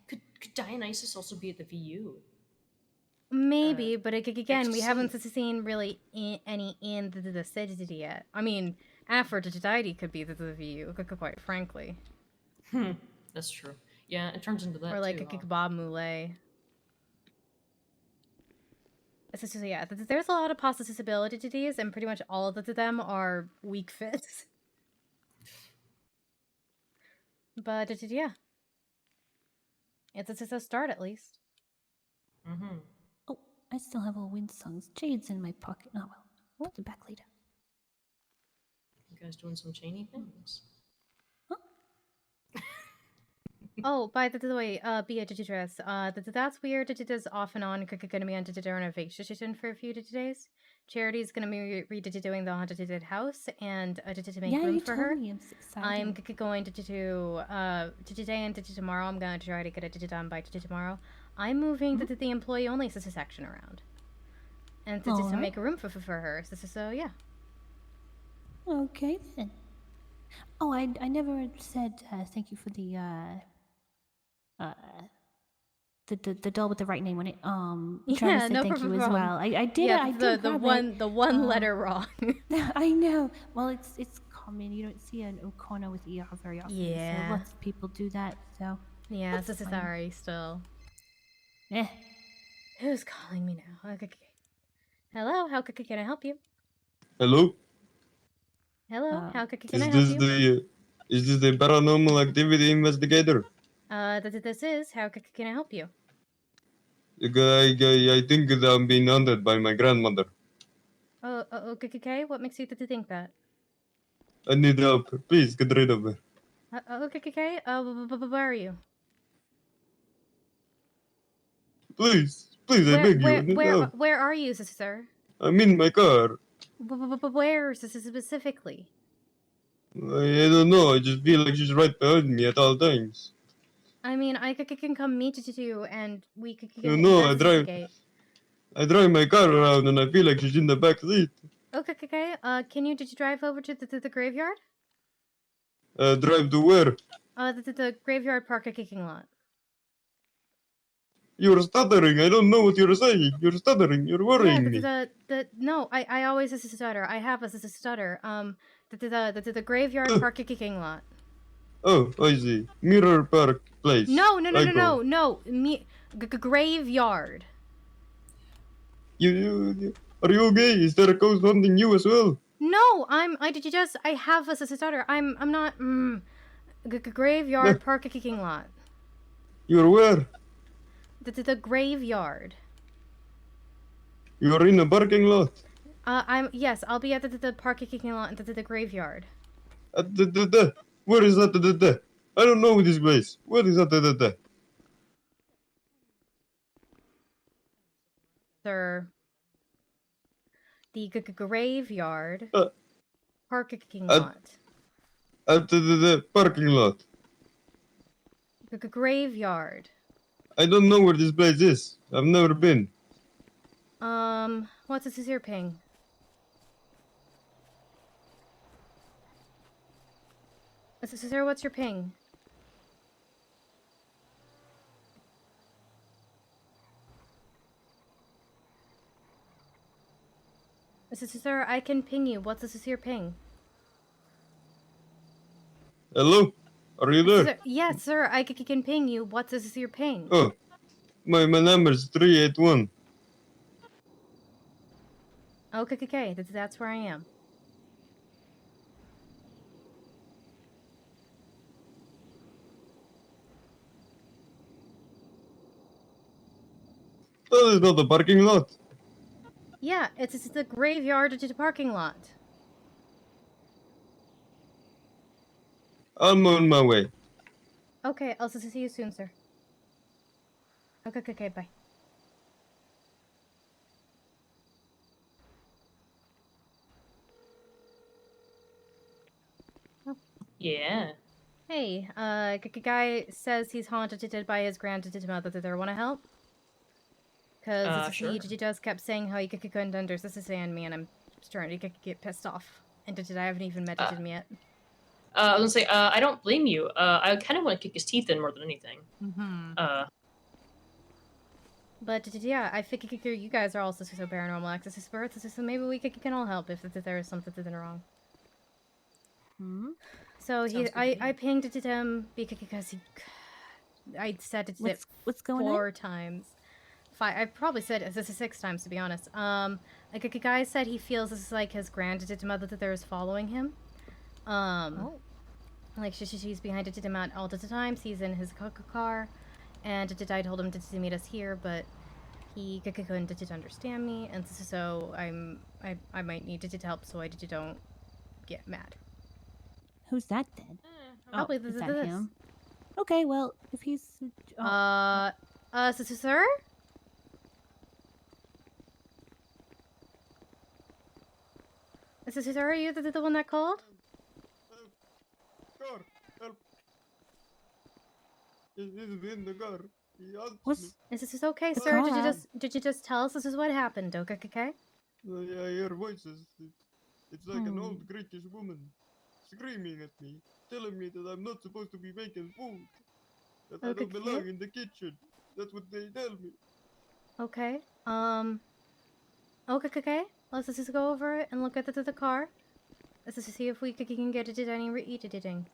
Could Dionysus also be at the VU? Maybe, but again, we haven't seen really any in the city yet. I mean, Aphrodite could be the VU, quite frankly. That's true. Yeah, it turns into that or like too, a kebab moulet. So yeah, there's a lot of possibilities, and pretty much all of them are weak fits. But yeah, it's a start at least. Oh, I still have all Windsong's jades in my pocket. Oh well, I'll put them back later. You guys doing some chainy things? Oh, by the way, be a dress. That's weird. It is off and on. Gonna be on vacation for a few days. Charity's gonna be redoing the haunted house and to make room for her. Me. I'm so excited. I'm going to today and tomorrow. I'm gonna try to get it done by tomorrow. I'm moving the employee only section around, and to make room for her. So yeah. Okay then. Oh, I never said thank you for the doll with the right name on it. Yeah, said no thank you problem. as well. I did. Yeah, I did the one letter wrong. I know. Well, it's common. You don't see an O'Connor with ER very often. Yeah. So lots of people do that. So yeah, that's this is fine. sorry still. Eh. Who's calling me now? Okay. Hello, how can I help you? Hello? Hello, how can Is I help this you? is this the Paranormal Activity Investigator? This is how can I help you? I think that I'm being haunted by my grandmother. Oh, okay. What makes you think that? I need help. Please get rid of her. Okay. Where are you? Please, I beg you. I need help. Where are you, sir? I'm in my car. Where specifically? I don't know. I just feel like she's right behind me at all times. I mean, I can come meet you and we can No, I drive. investigate. I drive my car around and I feel like she's in the back seat. Okay. Did you drive over to the graveyard? Drive to where? The graveyard park a kicking lot. You're stuttering. I don't know what you're saying. You're stuttering. You're worrying me. No, I always stutter. I have a stutter. The graveyard park a kicking lot. Oh, I see. Mirror Park Place. No. Graveyard. You are you okay? Is there a ghost hunting you as well? No, I have a stutter. I'm not. Graveyard park a kicking lot. You're where? The graveyard. You're in a parking lot. Yes, I'll be at the park a kicking lot and the graveyard. Where is that? I don't know this place. Where is that? Sir. The graveyard parking lot. At the parking lot. Graveyard. I don't know where this place is. I've never been. What's this here ping? Sir, what's your ping? Sir, I can ping you. What's this here ping? Hello? Are you there? Sir, yes, sir, I can ping you. What's this here ping? Oh, my number's 381. Okay. That's where I am. That is not a parking lot. Yeah, it's the graveyard to the parking lot. I'm on my way. Okay, I'll see you soon, sir. Okay, bye. Yeah. Hey, guy says he's haunted by his granddad mother. Did there want to help? Because Sure. he just kept saying how he couldn't understand me, and I'm starting to get pissed off. And I haven't even met him yet. I was gonna say, I don't blame you. I kind of want to kick his teeth in more than anything. But yeah, I figured you guys are also so paranormal access experts, so maybe we can all help if there is something wrong. So I pinged it to him because I said it what's going four on? times. I probably said it 6 times to be honest. Like a guy said he feels this is like his granddad mother that is following him. Like she's behind him at all the times. He's in his car, and I told him to meet us here, but he couldn't understand me, and so I might need to help so I don't get mad. Who's that then? Probably is this. that him? Okay, well, if he's sir? Sir, are you the one that called? Car, help. He's in the car. He asked What's... me. Is this okay, sir? Did you just tell us this is what happened? Okay. I hear voices. It's like an old Greekish woman screaming at me, telling me that I'm not supposed to be making food, that I don't belong in the kitchen. That's what they tell me. Okay. Okay. Let's just go over it and look at the car. Let's just see if we can get it any editing.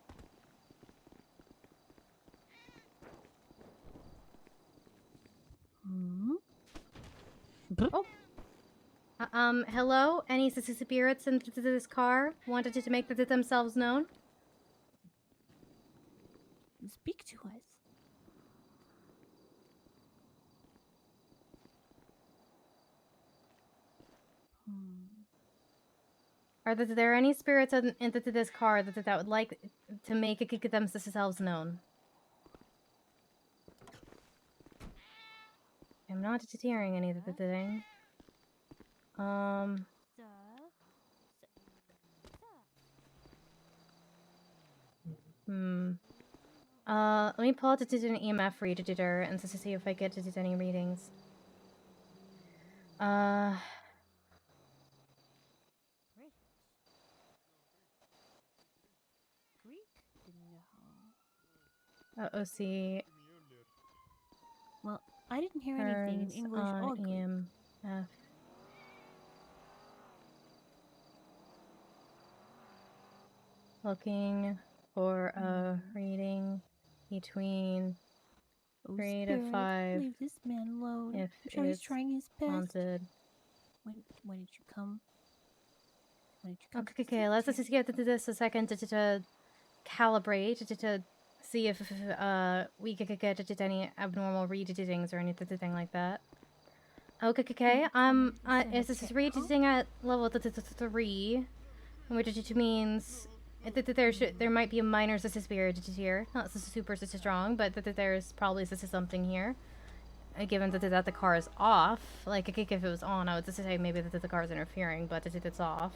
Oh. Hello? Any spirits in this car wanted to make themselves known? Speak to us. Are there any spirits in this car that would like to make themselves known? I'm not hearing any of the thing. Let me pull out an EMF reader and to see if I get any readings. Greek? No. OC. Well, I didn't hear anything in Turns English on or Greek. EMF. Looking for a reading between 3 to Spirit, 5 leave this man alone. if I'm sure he's it's trying his best. haunted. When did you come? When did you come? Okay, let's just get into this a second to calibrate, to see if we could get any abnormal readings or anything like that. Okay, is this reading at level 3, which means that there might be a minor spirit here, not super strong, but that there's probably something here. Given that the car is off, like if it was on, I would just say maybe that the car is interfering, but it's off.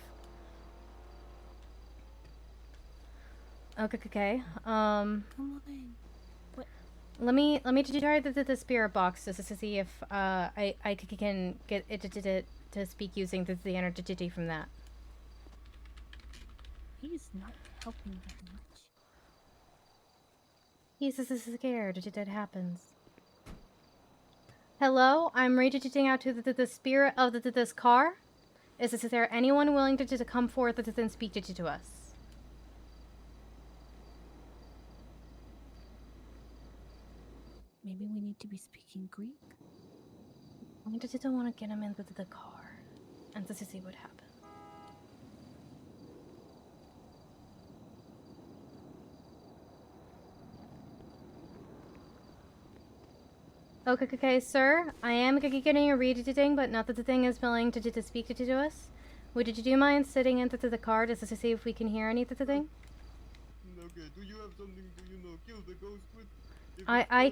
Okay. Come on. What? Let me try the spirit box just to see if I can get it to speak using the energy from that. He's not helping that much. He's scared that happens. Hello, I'm reaching out to the spirit of this car. Is there anyone willing to come forth and speak to us? Maybe we need to be speaking Greek. I just don't want to get him into the car and to see what happens. Okay, sir. I am getting a reading, but not that the thing is willing to speak to us. Would you mind sitting into the car just to see if we can hear anything? Okay, do you have something to, kill the ghost with? I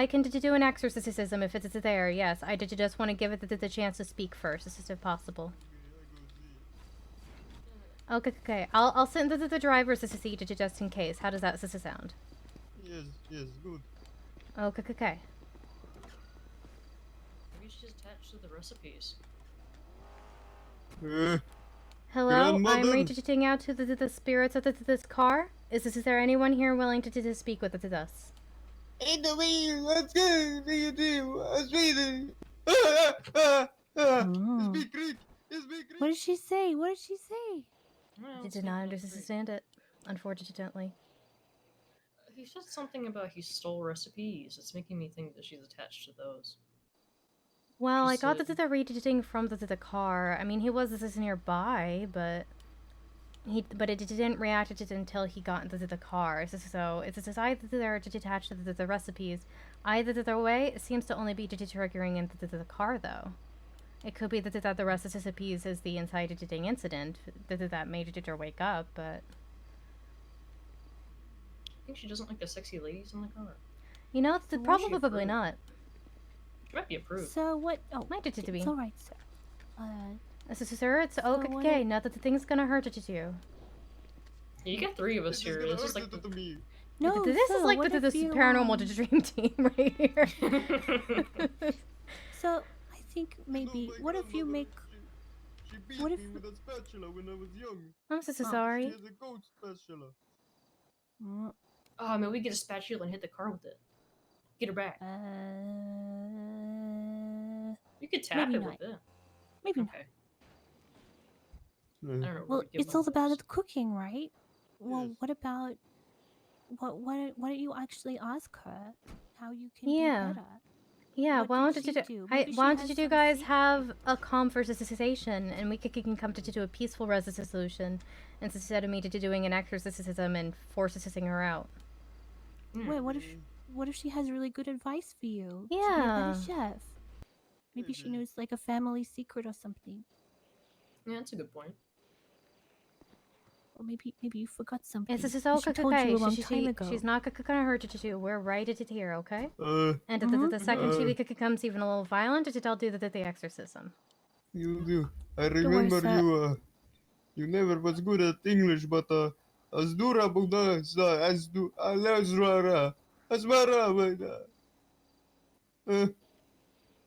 can do an exorcism if it's there. Yes, I just want to give it the chance to speak first, if possible. Okay. I'll sit into the driver's seat just in case. How does that sound? Yes, good. Okay. Maybe she's attached to the recipes. Hello, Grandmother? I'm reaching out to the spirits of this car. Is there anyone here willing to speak with us? Speak Greek. What did she say? I did not understand it, unfortunately. He said something about he stole recipes. It's making me think that she's attached to those. Well, She I got said- the reading from the car. I mean, he was nearby, but it didn't react to it until he got into the car. So it's either they're attached to the recipes. Either the way it seems to only be triggering into the car, though. It could be that the recipes is the inciting incident that made her wake up, but I think she doesn't like the sexy ladies in the car. you know, So why probably she probably not. She might be approved. So what? Oh, Might it to be. it's all right, sir. Sir, it's what okay. if- Not that the thing's gonna hurt you. You got 3 of us here. This is like to me. No, this sir, is like what the if you, paranormal dream team right here. So I think maybe what if you make? She beat What if? me with a spatula when I was young. I'm so She sorry. has a ghost spatula. Oh man, we get a spatula and hit the car with it. Get her back. You could tap maybe it not. with it. Maybe not. Okay. I don't know. Well, what we give it's all them. about the cooking, right? Well, what about why don't you actually ask her how you can do better? Yeah, What why did don't she you do? why Maybe she don't has you some guys have a conversation and we can come to a peaceful resolution instead of me doing an exorcism and forcing her out. Wait, what if she has really good advice for you? To be a Yeah. better chef. Maybe she knows like a family secret or something. Yeah, that's a good point. Or maybe you forgot something. This is and all she told you a long time she, ago. she's not gonna hurt you. We're right at it here, okay? And Mhm. the second she becomes even a little violent, I'll do the exorcism. You. I worry, remember sir. you never was good at English, but Azdura Buddha Azdu Alazrara Asmara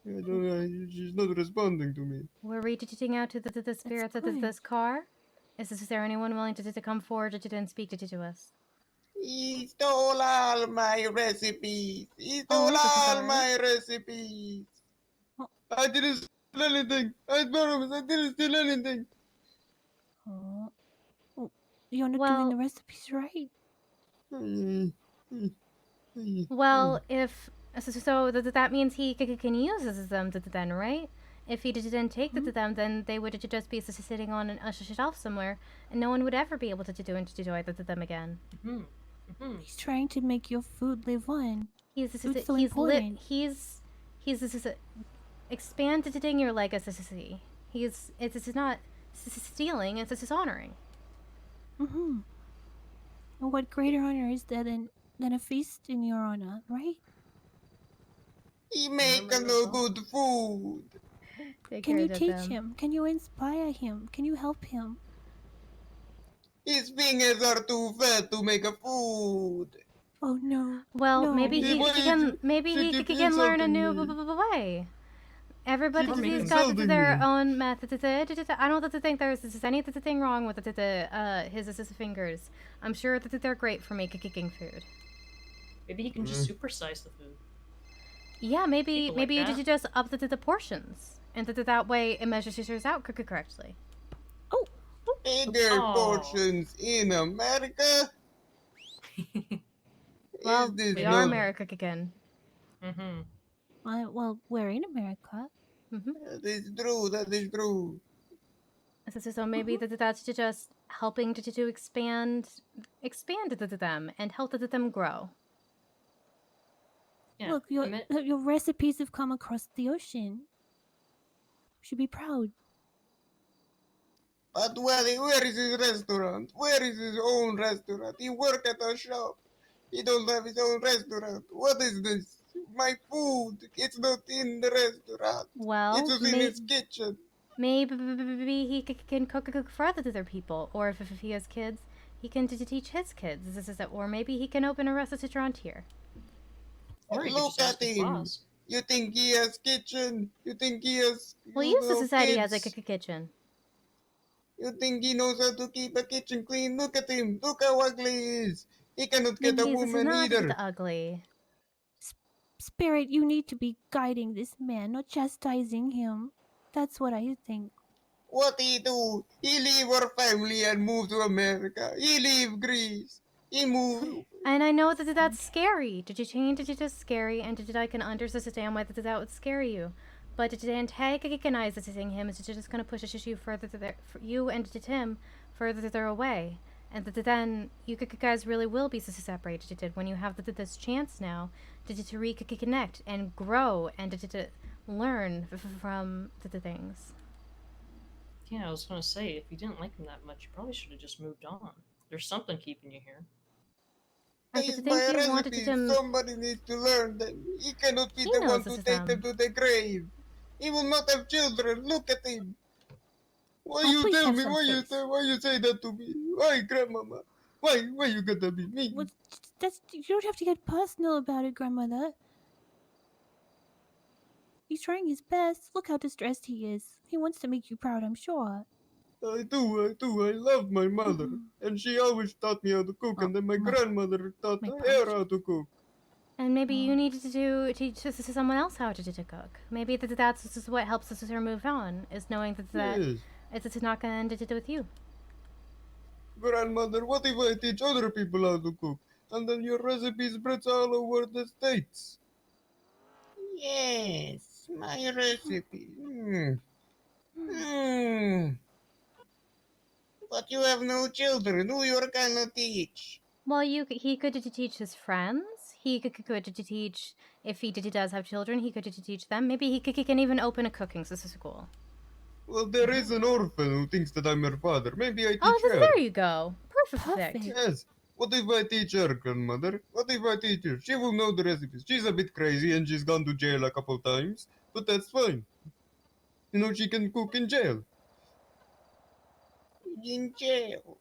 I don't know. She's not responding to me. We're reaching out to the spirits of this car. Is there anyone willing to come forward and speak to us? He stole all my recipes. He Oh, stole this is all alright. my recipes. I didn't steal anything. I promise I didn't steal anything. Oh, you're not doing the recipes right. Well, if so, that means he can use them then, right? If he didn't take them, then they would just be sitting on a shelf somewhere, and no one would ever be able to do them again. He's trying to make your food live on. He's important. he's expanding your legacy. It's not stealing, it's just honoring. Mm-hmm. And what greater honor is that than a feast in your honor, right? He make no good food. Can you teach him? Can you inspire him? Can you help him? His fingers are too fat to make a food. Oh no. Well, no. maybe he can learn a new way. Everybody's got their own method. I don't think there's anything wrong with his fingers. I'm sure that they're great for making food. Maybe he can just supersize the food. Yeah, maybe like you that. just up the portions, and that way it measures out correctly. Bigger portions in America. Well, this we not- are America again. Well, we're in America. That is true. That is true. So maybe that's just helping to expand them and help them grow. Yeah, Look, your recipes have come across the ocean. You should be proud. But where is his restaurant? Where is his own restaurant? He work at a shop. He don't have his own restaurant. What is this? My food. It's not in the restaurant. Well, it's just in his kitchen. Maybe he can cook for other people, or if he has kids, he can teach his kids. Or maybe he can open a restaurant here. Look at him. You think he has kitchen? You think he has? Well, User Society has a kids? kitchen. You think he knows how to keep a kitchen clean? Look at him. Look how ugly he is. He cannot get a He's woman not either. ugly. Spirit, you need to be guiding this man, not chastising him. That's what I think. What he do? He leave our family and move to America. He leave Greece. He move. And I know that's scary. Did you change it to scary? And I can understand why that would scare you. But to antagonizing him is just going to push you further for you and him further away. And then you guys really will be separated when you have this chance now to reconnect and grow and to learn from the things. Yeah, I was gonna say, if you didn't like him that much, you probably should have just moved on. There's something keeping you here. These my recipes. Somebody needs to learn them. He cannot be the one to take them to the grave. He will not have children. Look at him. Why you tell me? Why you say that to me? Why, grandmama? Why you gotta be mean? Well, you don't have to get personal about it, grandmother. He's trying his best. Look how distressed he is. He wants to make you proud, I'm sure. I do. I love my mother. And she always taught me how to cook. And then my grandmother taught her how to cook. And maybe you need to teach someone else how to cook. Maybe that's what helps us move on, is knowing that it's not going to end with you. Grandmother, what if I teach other people how to cook? And then your recipe spreads all over the states. Yes, my recipe. But you have no children. Who you're gonna teach? Well, he could teach his friends. He could teach, if he does have children, he could teach them. Maybe he can even open a cooking school. Well, there is an orphan who thinks that I'm her father. Maybe I teach her. There you go. Perfect. Yes. What if I teach her, grandmother? What if I teach her? She will know the recipes. She's a bit crazy and she's gone to jail a couple times, but that's fine. You know, she can cook in jail. In jail?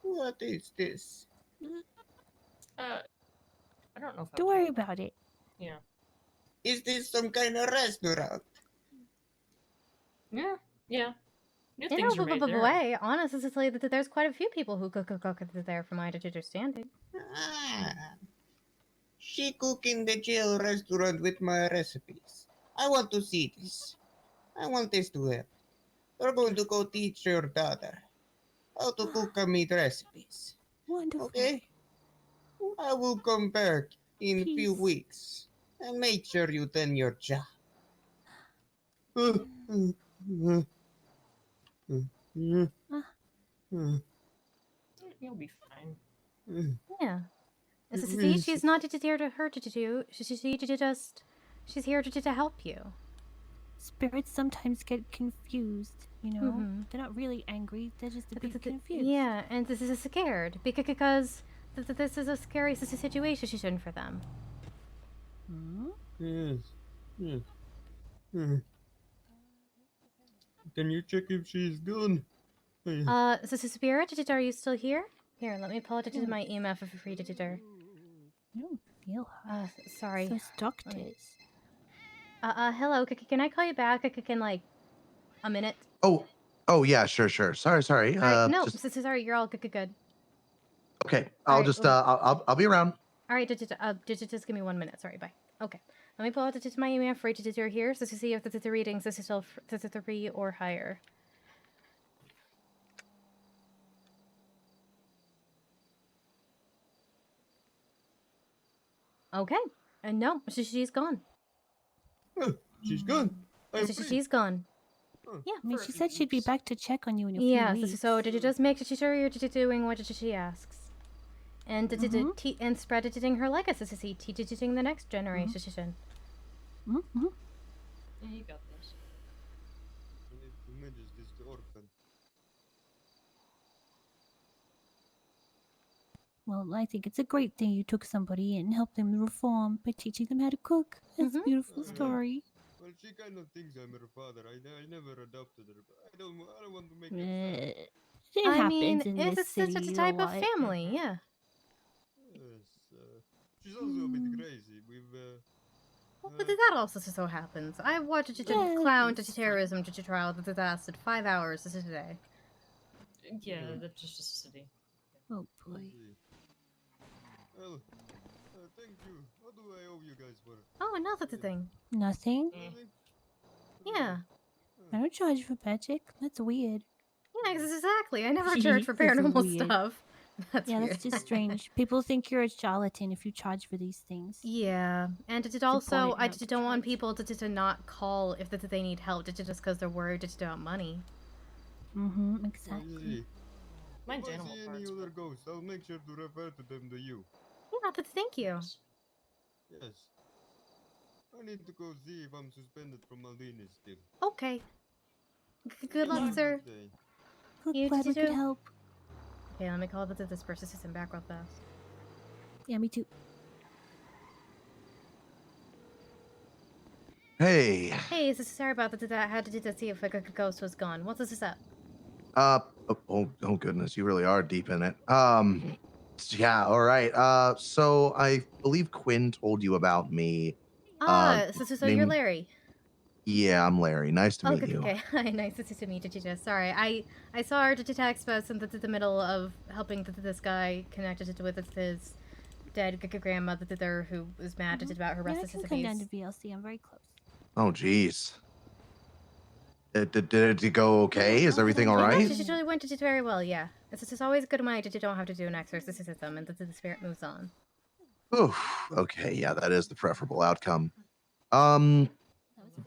What is this? I don't know if Don't worry about it. Yeah. Is this some kind of restaurant? Yeah, yeah. New You things know, are made there. way, honestly, there's quite a few people who cook there, from my understanding. She cook in the jail restaurant with my recipes. I want to see this. I want this to help. We're going to go teach your daughter how to cook a meat recipes. Wonderful. Okay? I will come back in a few Peace. weeks and make sure you done your job. You'll be fine. Yeah. See, she's not here to hurt you. She's here to help you. Spirits sometimes get confused, you know? They're not really angry, they're just a bit confused. Yeah, and this is scared because this is a scary situation for them. Yes. Yes. Can you check if she's gone? Spirit, are you still here? Here, let me pull it into my EMF for free, editor. I don't feel her. Sorry. Those doctors. Hello, can I call you back? In like a minute? Oh yeah, sure. Sorry. Alright, no, Just sorry, you're all good. okay. I'll Alright, just well- I'll be around. Alright, just give me 1 minute. Sorry, bye. Okay. Let me pull out my EMF for editor here so to see if the readings is still 3 or higher. Okay. And no, she's gone. She's gone. She's gone. Yeah. I mean, she said she'd be back to check on you in a few Yeah, weeks. so did you just make sure you're doing what she asks? And and spread editing her legacy to see teaching the next generation. Mm-hmm. Yeah, you got this. I need to manage this orphan. Well, I think it's a great thing you took somebody in and helped them reform by teaching them how to cook. That's a beautiful story. Well, she kind of thinks I'm her father. I never adopted her, but I don't want to make her sad. It I happens mean, in it's this such city, a you type know of what? family, yeah. Yes, she's also a bit crazy. But that also so happens. I watched a clown terrorism trial that lasted 5 hours today. Yeah, that's just a city. Oh boy. Well, thank you. What do I owe you guys for? Oh, another thing. Nothing? Yeah. I don't charge for magic. That's weird. Yeah, exactly. I never charge for That's paranormal weird. stuff. That's yeah, weird. that's just strange. People think you're a charlatan if you charge for these things. Yeah, and It's also, important I not to don't want people to not call if they need help just because they're worried about money. Mm-hmm, exactly. Mine's If I animal see any parts. other ghosts, I'll make sure to refer to them to you. Yeah, thank you. Yes. I need to go see if I'm suspended from Maldini still. Okay. Good luck, sir. Glad we could help. Okay, let me call this person system back real fast. Yeah, me too. Hey. Hey, sorry about that. I had to see if a ghost was gone. What's this up? Oh goodness, you really are deep in it. Yeah, all right. So I believe Quinn told you about me. So you're Larry. Yeah, I'm Larry. Nice to meet you. Okay. Hi, nice to meet you. Sorry, I saw her text about something in the middle of helping this guy connected with his dead grandmother who was mad about her Yeah, I restless can come down to VLC. I'm very close. Oh, geez. Did it go okay? Is everything all right? She really went very well, yeah. It's always good when you don't have to do an exorcism and the spirit moves on. Oof. Okay, yeah, that is the preferable outcome.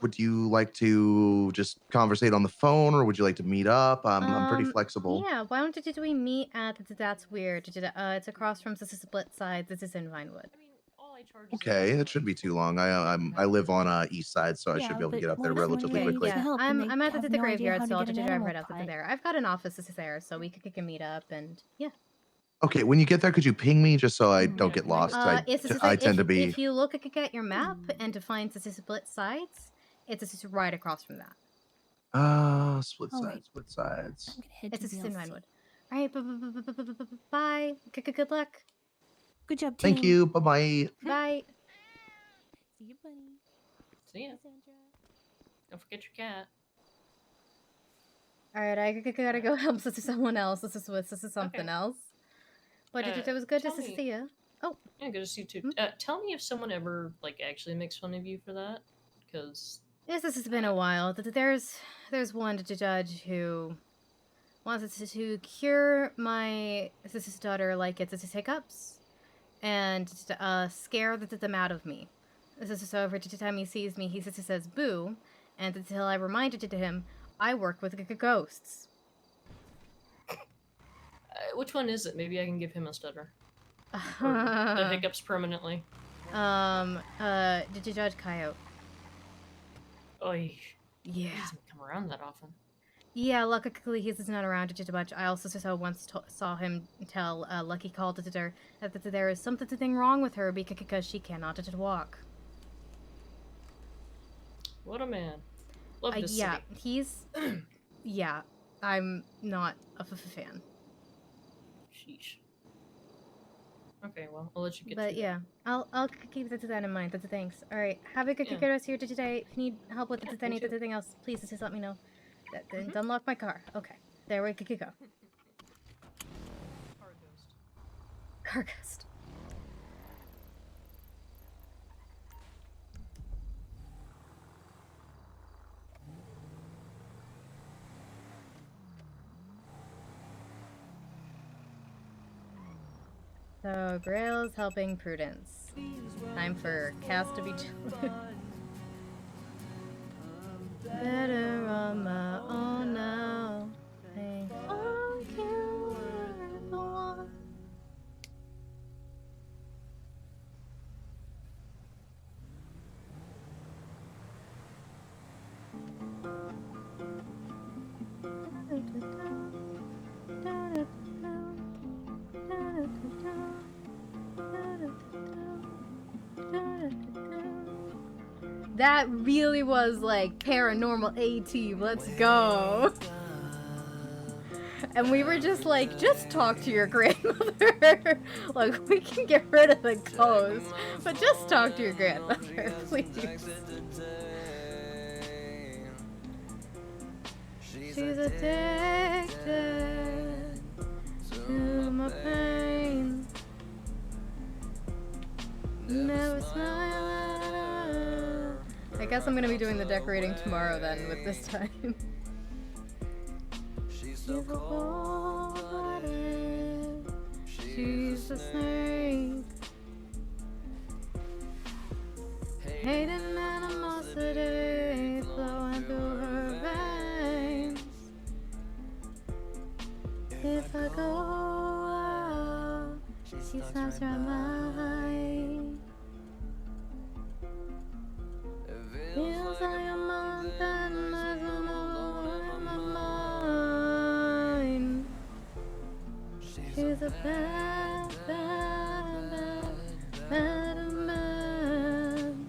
Would you like to just conversate on the phone, or would you like to meet up? I'm pretty flexible. Yeah, why don't we meet at That's Weird? It's across from Split Side. This is in Vinewood. Okay, it shouldn't be too long. I live on east side, so I should be able to get up there relatively quickly. Yeah, I'm at the graveyard, so I'll just drive right up there. I've got an office there, so we can meet up and yeah. Okay, when you get there, could you ping me just so I don't get lost? I tend to be. If you look at your map and to find the Split Sides, it's just right across from that. Split sides. It's just in Vinewood. All right, bye. Good luck. Good job, Thank you. Bye-bye. Bye. See you, buddy. See ya. Don't forget your cat. All right, I gotta go help someone else. This is something else. But it was good to tell me- see you. Oh, Yeah, good to see you too. Tell me if someone ever like actually makes fun of you for that, because yes, this has been a while. There's one judge who wants to cure my sister's daughter like it's hiccups and scare them out of me. This is so every time he sees me, he says boo, and until I reminded to him, I work with ghosts. which one is it? Maybe I can give him a stutter. Or the hiccups permanently. Did you judge Coyote? Oy. Yeah. He doesn't come around that often. Yeah, luckily he's not around just a bunch. I also saw him tell Lucky Call to her that there is something wrong with her because she cannot walk. What a man. Love this Yeah, city. he's... yeah, I'm not a fan. Sheesh. Okay, well, I'll let you get But to yeah, I'll keep that in mind. Thanks. All right, have a good Yeah. rest here today. If you need help with anything else, please just let me know. Unlock my car. Okay, there we go. Car ghost. So, Grail's helping Prudence. Time for Cass to be chilling. Better on my own now. Hey, oh, you were the one. That really was like Paranormal A-Team. Let's go. And we were just like, just talk to your grandmother. Like, we can get rid of the ghost, but just talk to your grandmother, please. She's addicted to my pain. Never smile at her. I guess I'm gonna be doing the decorating tomorrow then with this time. She's a cold-blooded. She's a snake. Hate and animosity flowing through her veins. If I go out, she snaps her mind. Feels like a month and there's no more in my mind. She's a bad, bad, bad, bad man.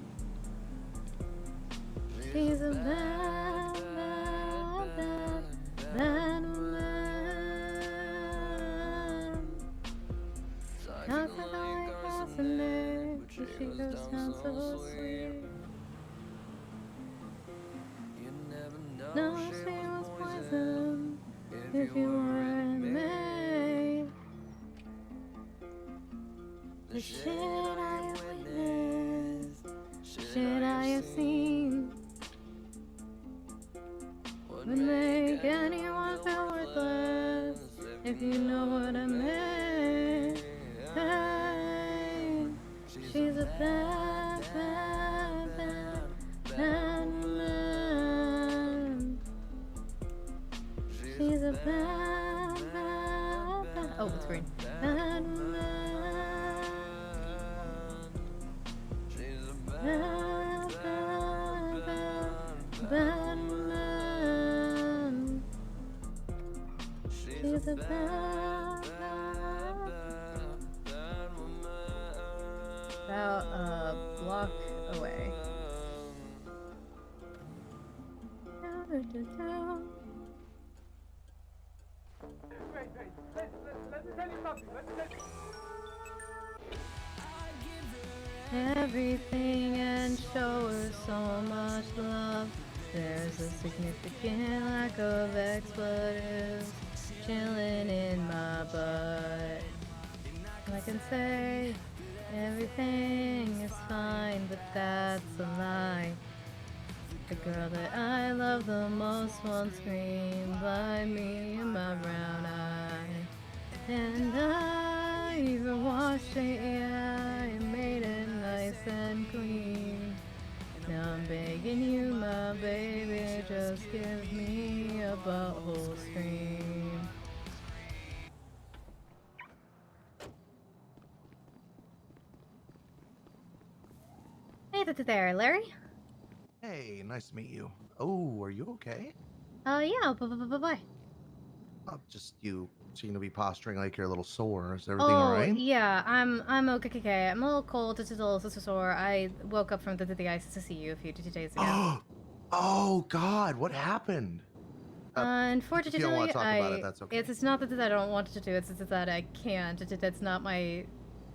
She's a bad, bad, bad, bad woman. Talks like Cassandra, but she goes down so sweet. No, she was poison if you weren't me. The shit I have witnessed, shit I have seen, would make anyone feel worthless if you know what I mean. Hey, she's a bad, bad, bad, bad woman. She's a bad, bad, bad. Oh, it's green. Bad woman. Bad, bad, bad, bad woman. She's a bad, bad woman. About a block away. Everything and show her so much love. There's a significant lack of expletives chilling in my butt. I can say everything is fine, but that's a lie. The girl that I love the most won't scream by me in my brown eye. And I even washed it, yeah, and made it nice and clean. Now I'm begging you, my baby, just give me a butthole scream. Hey there, Larry. Hey, nice to meet you. Oh, are you okay? Yeah, bye. Just you seem to be posturing like you're a little sore. Is everything all Oh, right? yeah, I'm okay. I'm a little cold, just a little sore. I woke up from the ice to see you a few days ago. Oh God, what happened? If you don't want Unfortunately, to talk about it, that's okay. it's not that I don't want to do it, it's that I can't. It's not my...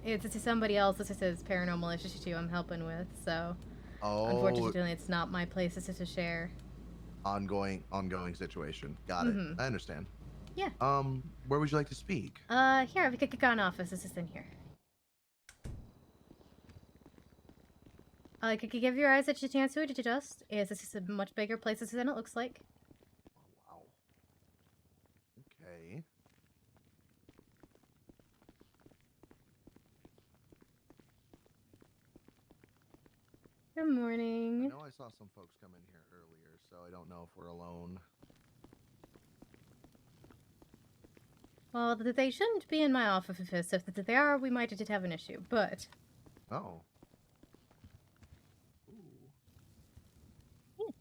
It's somebody else. This is paranormal issue I'm helping with, so... Unfortunately, it's not my place to share. Ongoing situation. Got it. I understand. Yeah. Where would you like to speak? Here, we could go in office. This is in here. Could you give your eyes a chance to adjust? This is a much bigger place than it looks like. Wow. Okay. Good morning. I know I saw some folks come in here earlier, so I don't know if we're alone. Well, they shouldn't be in my office. If they are, we might just have an issue, but... Oh. Yeah.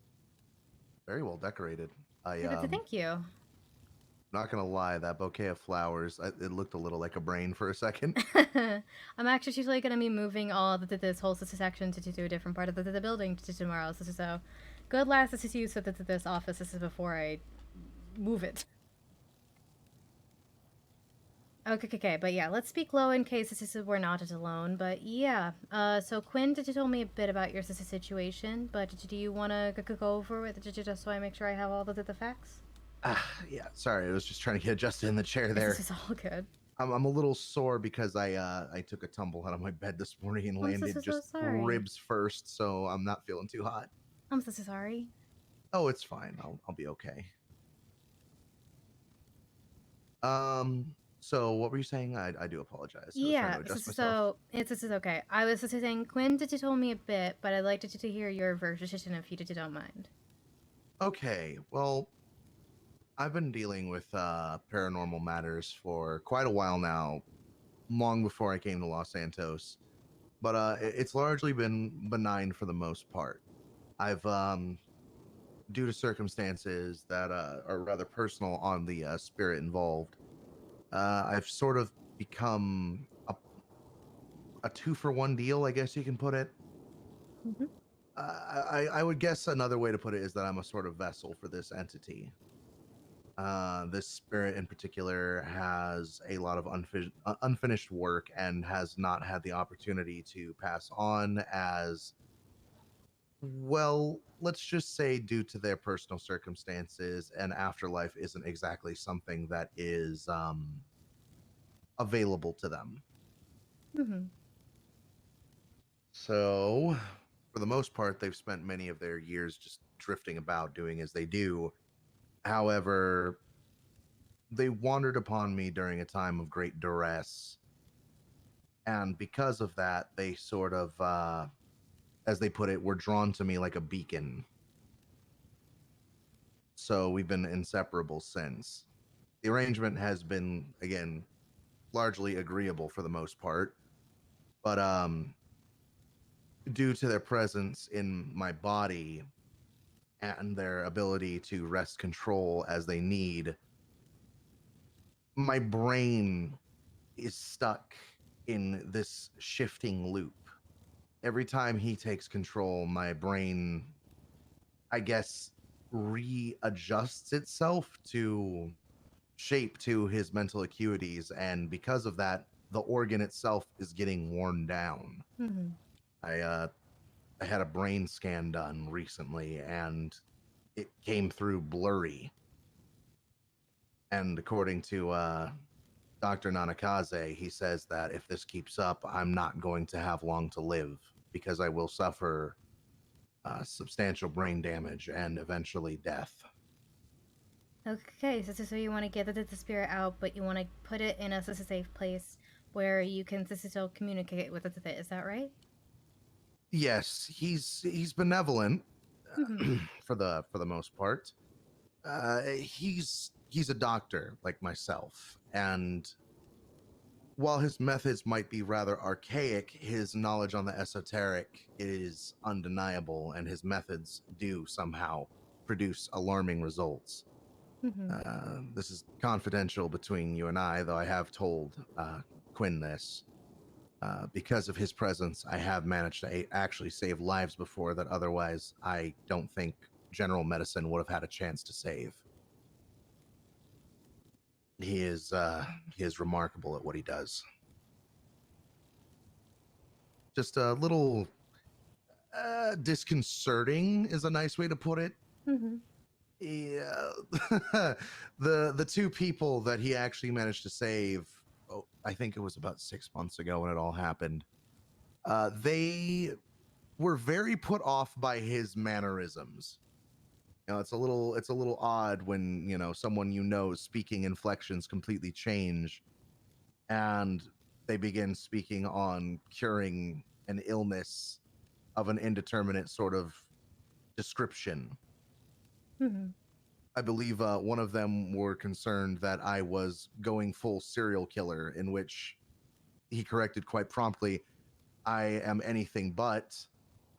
Very well decorated. Thank you. Not gonna lie, that bouquet of flowers, it looked a little like a brain for a second. I'm actually usually going to be moving all this whole section to a different part of the building tomorrow. So good last use of this office. This is before I move it. Okay, but yeah, let's speak low in case we're not alone. But yeah, so Quinn told me a bit about your situation, but do you want to go over it just so I make sure I have all the facts? Yeah, sorry, I was just trying to get adjusted in the chair there. This is all good. I'm a little sore because I took a tumble out of my bed this morning and landed just ribs first, so I'm not feeling too hot. I'm so sorry. Oh, it's fine. I'll be okay. So what were you saying? I do apologize. Yeah, so this is okay. I was just saying Quinn told me a bit, but I'd like to hear your version if you don't mind. Okay, well, I've been dealing with paranormal matters for quite a while now, long before I came to Los Santos. But it's largely been benign for the most part. I've, due to circumstances that are rather personal on the spirit involved, I've sort of become a 2-for-1 deal, I guess you can put it. I would guess another way to put it is that I'm a sort of vessel for this entity. This spirit in particular has a lot of unfinished work and has not had the opportunity to pass on as well. Let's just say due to their personal circumstances, an afterlife isn't exactly something that is available to them. So, for the most part, they've spent many of their years just drifting about, doing as they do. However, they wandered upon me during a time of great duress. And because of that, they sort of, as they put it, were drawn to me like a beacon. So we've been inseparable since. The arrangement has been, again, largely agreeable for the most part. But due to their presence in my body and their ability to wrest control as they need, my brain is stuck in this shifting loop. Every time he takes control, my brain, I guess, readjusts itself to shape to his mental acuities, and because of that, the organ itself is getting worn down. I I had a brain scan done recently, and it came through blurry. And according to Dr. Nanakaze, he says that if this keeps up, I'm not going to have long to live because I will suffer substantial brain damage and eventually death. Okay, so you want to get the spirit out, but you want to put it in a safe place where you can still communicate with it. Is that right? Yes, he's benevolent for the most part. He's a doctor like myself, and while his methods might be rather archaic, his knowledge on the esoteric is undeniable, and his methods do somehow produce alarming results. This is confidential between you and I, though I have told Quinn this. Because of his presence, I have managed to actually save lives before that otherwise I don't think general medicine would have had a chance to save. He is remarkable at what he does. Just a little disconcerting is a nice way to put it. Yeah, the two people that he actually managed to save, I think it was about 6 months ago when it all happened. They were very put off by his mannerisms. You know, it's a little odd when, you know, someone speaking inflections completely change, and they begin speaking on curing an illness of an indeterminate sort of description. I believe one of them were concerned that I was going full serial killer, in which he corrected quite promptly, I am anything but.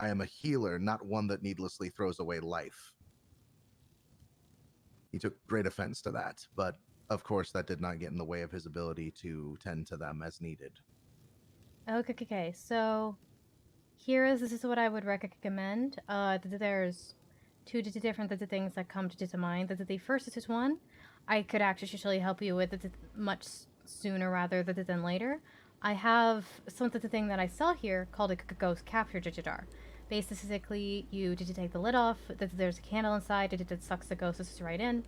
I am a healer, not one that needlessly throws away life. He took great offense to that, but of course that did not get in the way of his ability to tend to them as needed. Okay, so this is what I would recommend. There's two different things that come to mind. The first is one I could actually help you with much sooner rather than later. I have something that I sell here called a ghost capture digitar. Basically, you take the lid off. There's a candle inside. It sucks the ghosts right in.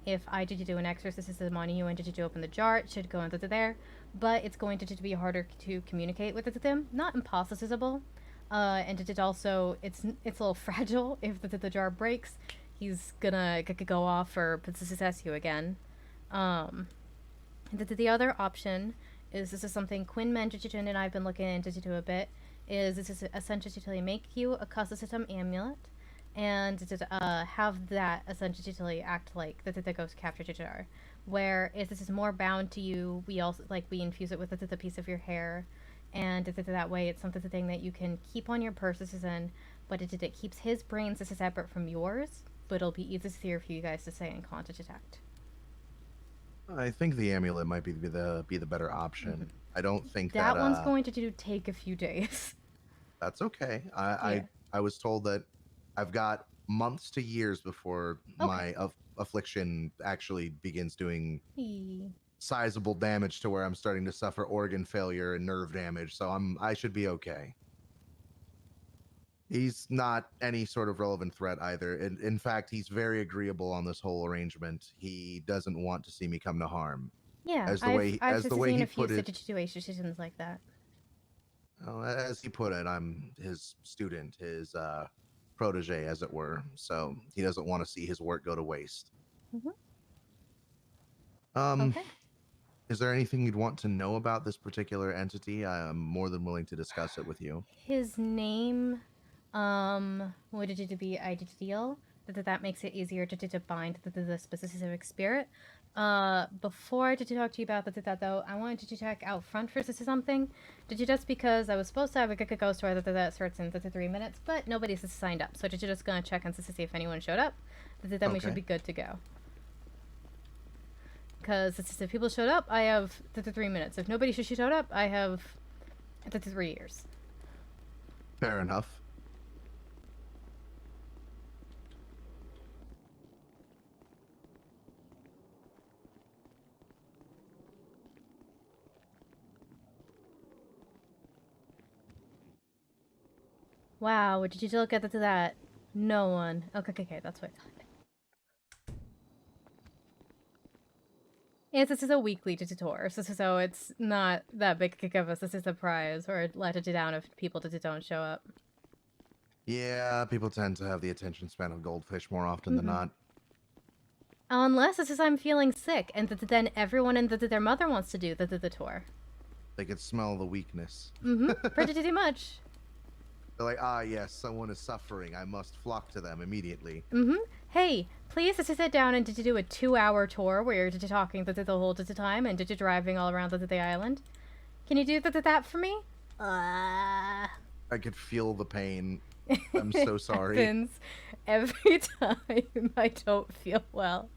If I do an exorcism on you and did you open the jar, it should go into there. But it's going to be harder to communicate with them. Not impossible. And it also it's a little fragile. If the jar breaks, he's gonna go off or possess you again. The other option is this is something Quinn mentioned and I've been looking into a bit. Is this is essentially make you a custom amulet, and have that essentially act like the ghost capture digitar, where if this is more bound to you, we also we infuse it with the piece of your hair, and that way it's something that you can keep on your purses but it keeps his brains separate from yours, but it'll be easier for you guys to stay in contact. I think the amulet might be the better option. I don't think that one's going to take a few days. That's okay. I was told that I've got months to years before my affliction actually begins doing sizable damage to where I'm starting to suffer organ failure and nerve damage, so I should be okay. He's not any sort of relevant threat either. In fact, he's very agreeable on this whole arrangement. He doesn't want to see me come to harm. Yeah, I've seen a few situations like that. As he put it, I'm his student, his protege, as it were. So he doesn't want to see his work go to waste. Okay. Is there anything you'd want to know about this particular entity? I am more than willing to discuss it with you. His name, would it be ideal? That makes it easier to bind the specific spirit. Before I talk to you about that though, I wanted to check out front for something. Just because I was supposed to have a ghost story that starts in 3 minutes, but nobody's signed up. So just gonna check and see if anyone showed up. Then we should be good to go. Because if people showed up, I have 3 minutes. If nobody showed up, I have 3 years. Fair enough. Wow, did you look at that? No one. Okay, that's what I thought. Yes, this is a weekly tour, so it's not that big of a surprise or let it down if people don't show up. Yeah, people tend to have the attention span of goldfish more often than not. Unless I'm feeling sick, and then everyone and their mother wants to do the tour. They could smell the weakness. Pretty much. They're like, ah, yes, someone is suffering. I must flock to them immediately. Hey, please sit down and did you do a 2-hour tour where you're talking the whole time and did you driving all around the island? Can you do that for me? I could feel the pain. I'm so sorry. It happens every time I don't feel well.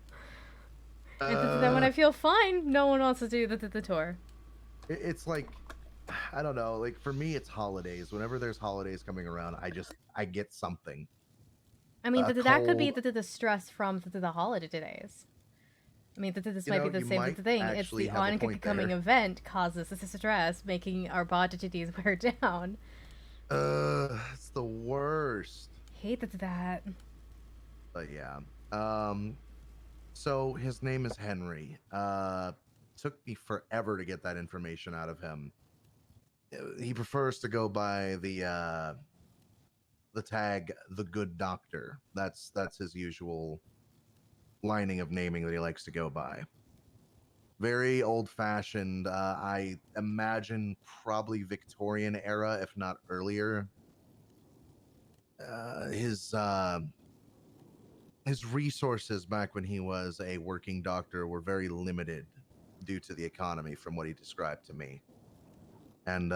And then when I feel fine, no one wants to do the tour. It's like, I don't know, like for me it's holidays. Whenever there's holidays coming around, I get something. I mean, that could be the stress from the holiday days. I mean, this might be the same thing. It's the oncoming event causes this stress, making our oddities wear down. It's the worst. Hate that. But yeah. So his name is Henry. Took me forever to get that information out of him. He prefers to go by the tag "the good doctor." That's his usual lining of naming that he likes to go by. Very old-fashioned. I imagine probably Victorian era, if not earlier. His resources back when he was a working doctor were very limited due to the economy, from what he described to me. And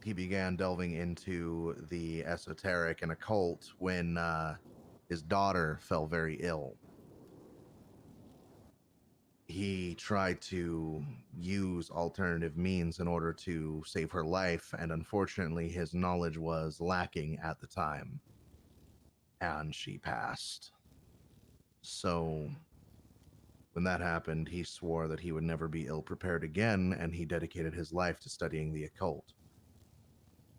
he began delving into the esoteric and occult when his daughter fell very ill. He tried to use alternative means in order to save her life, and unfortunately his knowledge was lacking at the time, and she passed. So when that happened, he swore that he would never be ill-prepared again, and he dedicated his life to studying the occult.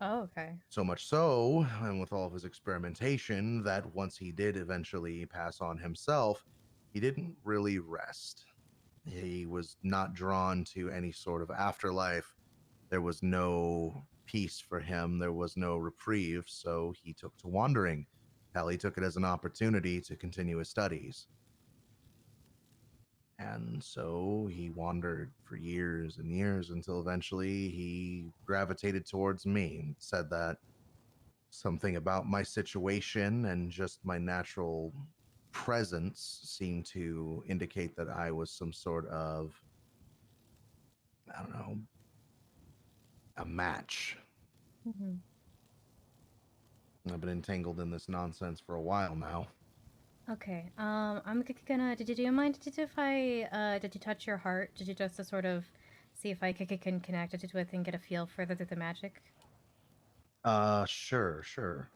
Oh, okay. So much so, and with all of his experimentation, that once he did eventually pass on himself, he didn't really rest. He was not drawn to any sort of afterlife. There was no peace for him. There was no reprieve, so he took to wandering. Hell, he took it as an opportunity to continue his studies. And so he wandered for years and years until eventually he gravitated towards me and said that something about my situation and just my natural presence seemed to indicate that I was some sort of, I don't know, a match. I've been entangled in this nonsense for a while now. Okay. I'm gonna. Do you mind? Did you touch your heart? Did you just to sort of see if I can connect it with and get a feel for the magic? Sure.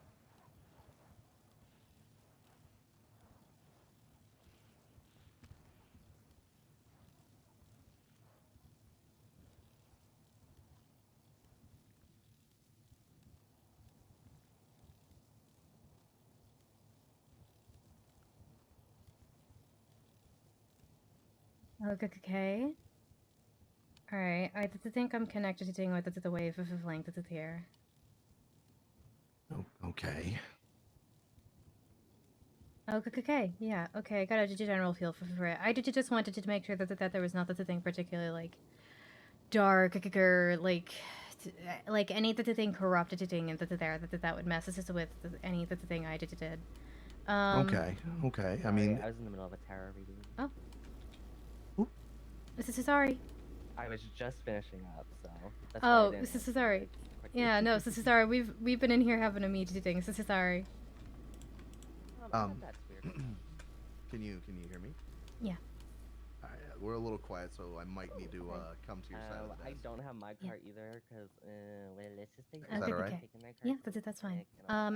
Okay. All right. I think I'm connected to with the wave of length that's here. Okay. Okay. Yeah. Okay. I got a general feel for it. I just wanted to make sure that there was not the thing particularly like dark or like any thing corrupted thing and that would mess us with any thing I did. Okay. I mean, I was in the middle of a tarot reading. Oh. Sorry. I was just finishing up, so. That's sorry. Yeah, no, sorry. We've been in here having a meeting thing. Sorry. That's weird. Can you hear me? Yeah. All right, we're a little quiet, so I might need to come to your side of the desk. I don't have my card either, because well, let's just take. Is that all right? Yeah, that's fine.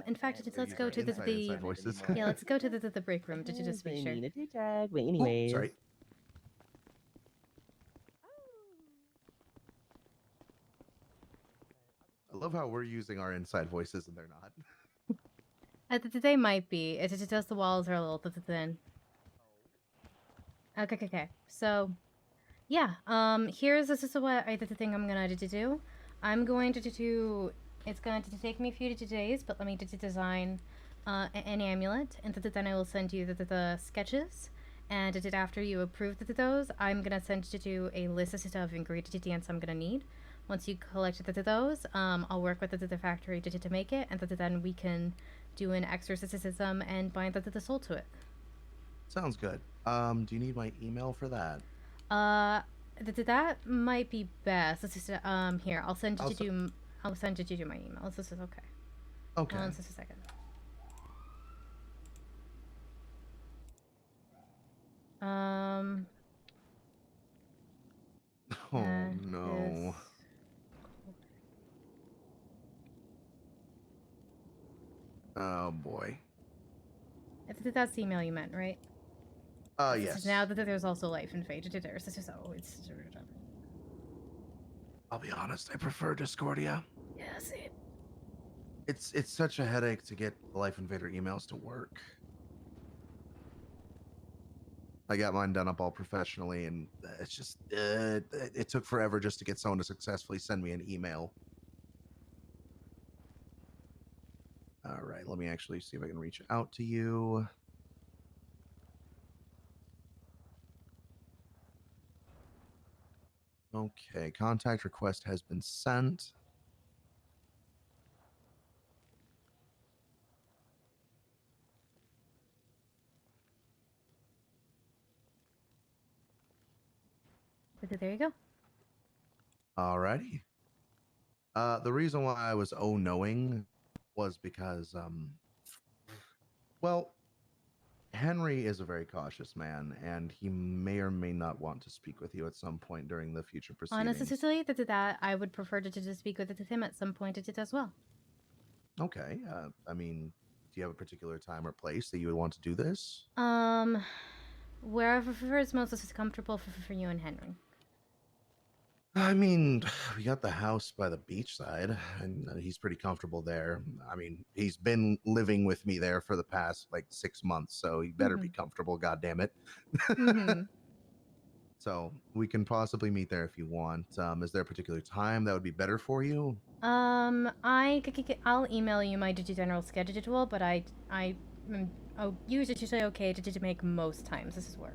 In fact, let's go to inside voices. Yeah, let's go to the break room. Did you just be sure? But anyways. Sorry. love how we're using our inside voices and they're not. They might be. It's just the walls are a little thin. Okay. So, yeah. This is what the thing I'm gonna do. I'm going to do. It's going to take me a few days, but let me design an amulet, and then I will send you the sketches. And after you approve those, I'm gonna send you a list of ingredients I'm gonna need. Once you collect those, I'll work with the factory to make it, and then we can do an exorcism and bind the soul to it. Sounds good. Do you need my email for that? That might be best. Here, I'll send you I'll send you to my email. This is okay. Okay. Hold on just a second. Oh no. Oh boy. That's the email you meant, right? Yes. Now that there's also life and fate. It's I'll be honest, I prefer Discordia. yeah, same. It's such a headache to get the Life Invader emails to work. I got mine done up all professionally, and it's just it took forever just to get someone to successfully send me an email. All right, let me actually see if I can reach out to you. Okay, contact request has been sent. There you go. Alrighty. The reason why I was knowing was because well, Henry is a very cautious man, and he may or may not want to speak with you at some point during the future proceedings. Honestly, that I would prefer to speak with him at some point as well. Okay. I mean, do you have a particular time or place that you would want to do this? Wherever is most comfortable for you and Henry. I mean, we got the house by the beachside, and he's pretty comfortable there. I mean, he's been living with me there for the past like 6 months, so he better be comfortable. God damn it! So we can possibly meet there if you want. Is there a particular time that would be better for you? I'll email you my general schedule, but I'll usually okay to make most times this is work.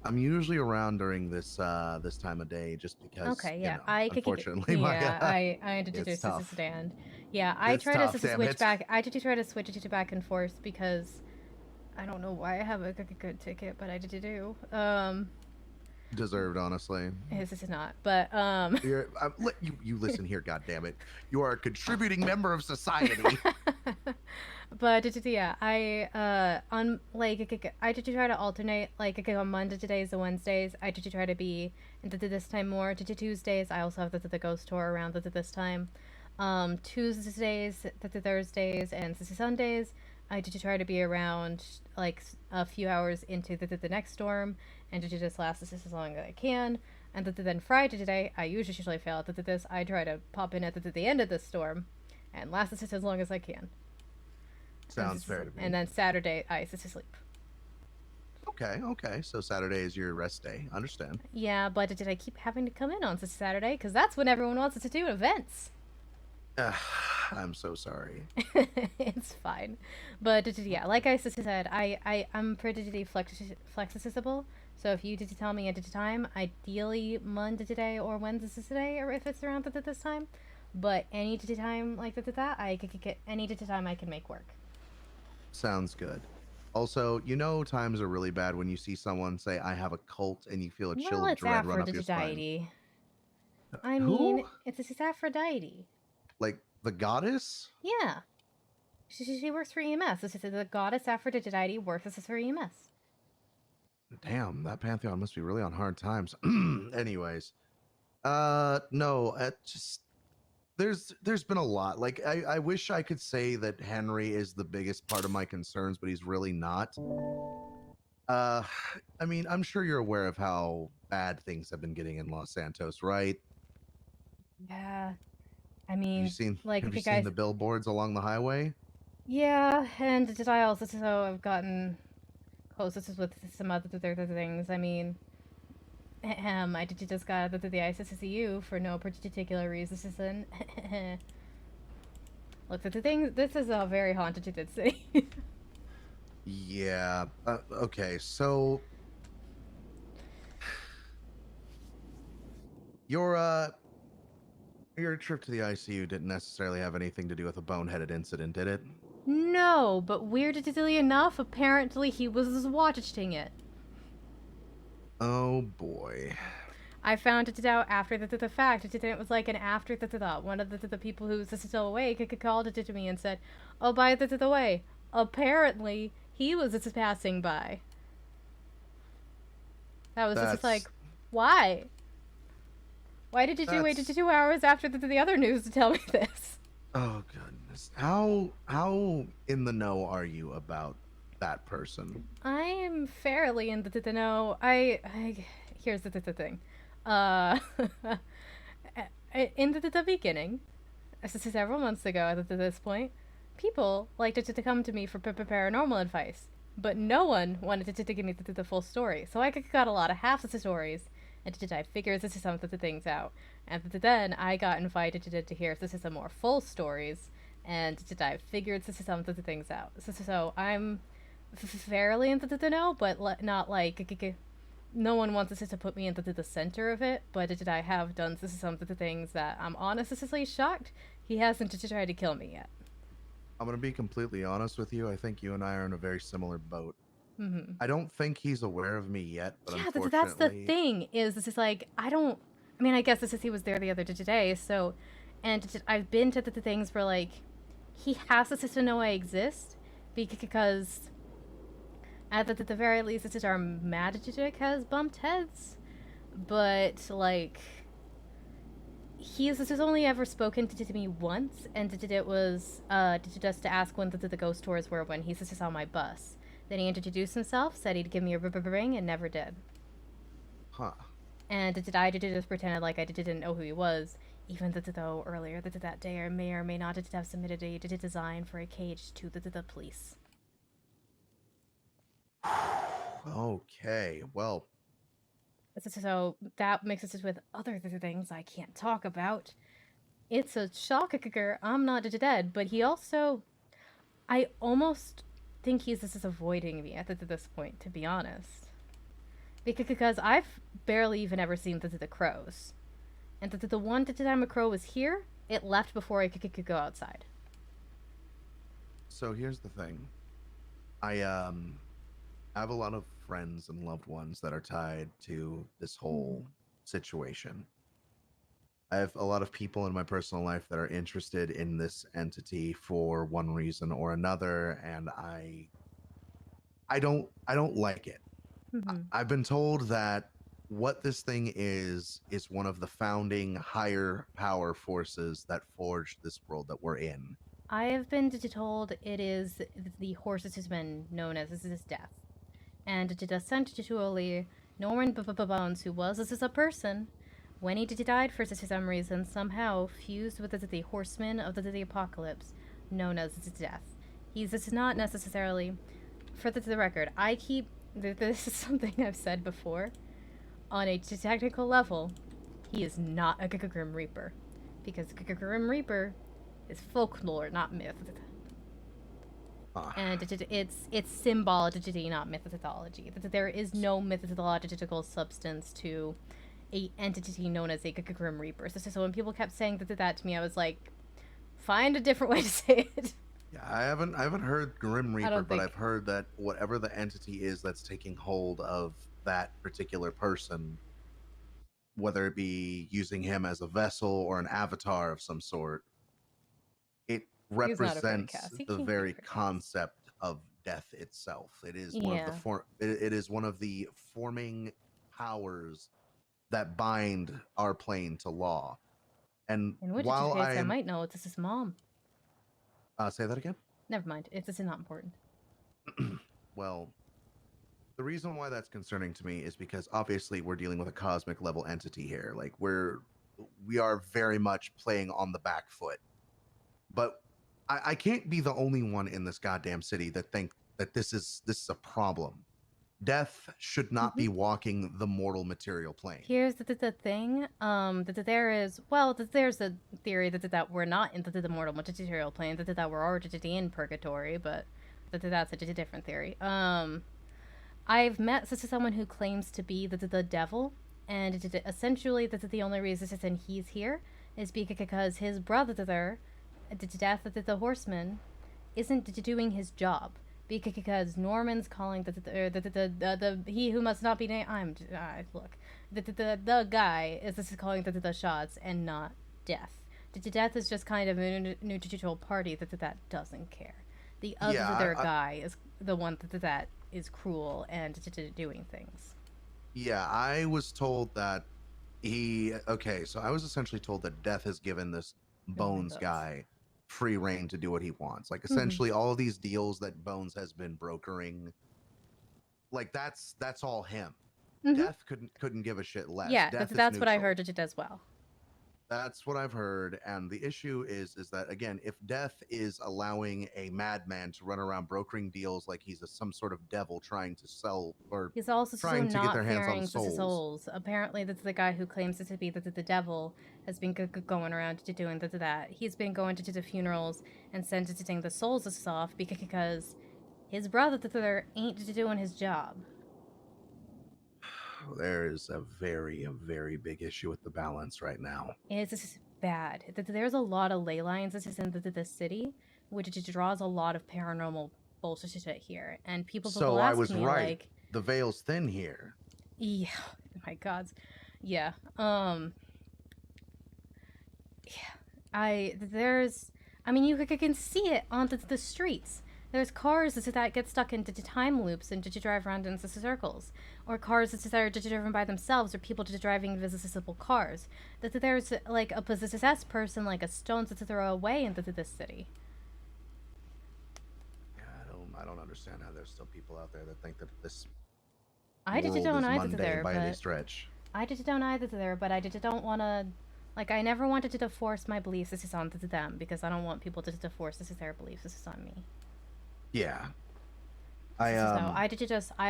I'm usually around during this this time of day, just because. Okay, yeah, unfortunately, I understand. Yeah, I try to switch back. I try to switch it back and forth because I don't know why I have a good ticket, but I do. Deserved, honestly. This is not, but you listen here, goddammit. You are a contributing member of society. But yeah, I try to alternate on Mondays and Wednesdays. I try to be into this time more. To Tuesdays, I also have the ghost tour around this time. Tuesdays, Thursdays, and Sundays, I try to be around like a few hours into the next storm, and to just last this as long as I can. And then Friday today, I usually fail at this. I try to pop in at the end of the storm, and last this as long as I can. Sounds fair to me. And then Saturday, I sit to sleep. Okay. So Saturday is your rest day. Understand. Yeah, but did I keep having to come in on Saturday? Because that's when everyone wants us to do events. I'm so sorry. It's fine. But yeah, like I said, I'm pretty flexible. So if you did tell me at a time, ideally Monday today or Wednesday today, or if it's around this time. But any time like that, I could get any time I can make work. Sounds good. Also, times are really bad when you see someone say, "I have a cult," and you feel a chill of dread run up your spine. I mean, it's Aphrodite. Like the goddess? Yeah. She works for EMS. This is the goddess Aphrodite works for EMS. Damn, that pantheon must be really on hard times. Anyways, no, just there's been a lot. Like I wish I could say that Henry is the biggest part of my concerns, but he's really not. I mean, I'm sure you're aware of how bad things have been getting in Los Santos, right? Yeah. I mean, like, Have you okay, seen guys. the billboards along the highway? Yeah, and did I also so I've gotten close. This is with some other things. I mean, I did just got the ICCU for no particular reason. Look at the thing. This is a very haunted city. Yeah. Okay, so your trip to the ICU didn't necessarily have anything to do with a boneheaded incident, did it? No, but weirdly enough, apparently he was watching it. Oh boy. I found it out after the fact. It was like an after the thought. One of the people who was still awake called it to me and said, "Oh, by the way, apparently he was just passing by." That was just like, why? Why did you wait 2 hours after the other news to tell me this? Oh goodness. How in the know are you about that person? I am fairly in the know. Here's the thing. In the beginning, several months ago at this point, people liked to come to me for paranormal advice, but no one wanted to give me the full story. So I got a lot of half the stories, and I figured this is some of the things out. And then I got invited to hear this is some more full stories, and I figured this is some of the things out. So I'm fairly into the know, but not like no one wants us to put me into the center of it. But I have done some of the things that I'm honestly shocked he hasn't tried to kill me yet. I'm gonna be completely honest with you. I think you and I are in a very similar boat. Mm-hmm. I don't think he's aware of me yet, but Yeah, unfortunately, that's the thing. This is like I mean, I guess he was there the other day. So, and I've been to the things where like he has to know I exist because at the very least, this is our magic has bumped heads, but like this has only ever spoken to me once, and it was just to ask when the ghost tours were when he just on my bus. Then he introduced himself, said he'd give me a ring, and never did. Huh. And I just pretended like I didn't know who he was, even though earlier that day I may or may not have submitted a design for a cage to the police. Okay, well. So that mixes it with other things I can't talk about. It's a shocker. I'm not dead, but he also, I almost think he's just avoiding me at this point, to be honest. Because I've barely even ever seen the crows, and the one time a crow was here, it left before I could go outside. So here's the thing. I have a lot of friends and loved ones that are tied to this whole situation. I have a lot of people in my personal life that are interested in this entity for one reason or another, and I don't like it. Mm-hmm. I've been told that what this thing is one of the founding higher power forces that forged this world that we're in. I have been told it is the horses who's been known as his death. And essentially, Norman Bones, who was as a person, when he died for some reason, somehow fused with the horseman of the apocalypse, known as death. This is not necessarily, for the record, this is something I've said before, on a technical level, he is not a Grim Reaper, because Grim Reaper is folklore, not myth. And it's symbology, not mythology. There is no mythological substance to a entity known as a Grim Reaper. So when people kept saying that to me, I was like, find a different way to say it. Yeah, I haven't heard Grim Reaper, but I've heard that whatever the entity is that's taking hold of that particular person, whether it be using him as a vessel or an avatar of some sort, it represents the very concept of death itself. It is one of the it is one of the forming powers that bind our plane to law. And in which while case, I might know this is mom. Say that again? Never mind. This is not important. Well, the reason why that's concerning to me is because obviously we're dealing with a cosmic level entity here. Like we're we are very much playing on the back foot. But I can't be the only one in this goddamn city that think that this is a problem. Death should not be walking the mortal material plane. Here's the thing. That there is there's a theory that we're not in the mortal material plane. That we're already in purgatory, but that's a different theory. I've met someone who claims to be the devil, and essentially the only reason he's here is because his brother, the death of the horseman, isn't doing his job. Because Norman's calling the he who must not be named. Look, the guy is calling the shots and not Death. Death is just kind of a neutral party that doesn't care. The other guy is the one that is cruel and doing things. Yeah, I was told that so I was essentially told that Death has given this Bones guy free reign to do what he wants. Like essentially all of these deals that Bones has been brokering, like that's all him. Death couldn't give a shit less. Yeah, Death that's what I heard as well. That's what I've heard, and the issue is that again, if Death is allowing a madman to run around brokering deals like he's some sort of devil trying to sell or he's also trying to get their hands on souls. Apparently, that's the guy who claims to be the devil has been going around to doing that. He's been going to the funerals and sentencing the souls off because his brother ain't doing his job. There is a very big issue with the balance right now. It's bad. There's a lot of ley lines in the city, which draws a lot of paranormal bullshit here, and people. So I was right. Like, the veil's thin here. Yeah. My God. Yeah. I mean, you can see it on the streets. There's cars that get stuck into time loops and to drive around in circles, or cars that are driven by themselves, or people just driving invisible cars. That there's like a possessed person, like a stone to throw away into this city. Yeah, I don't understand how there's still people out there that think that this. I don't either there, by any stretch. I don't either there, but I don't want to. Like, I never wanted to force my beliefs. This is on to them because I don't want people to force their beliefs. This is on me. Yeah. I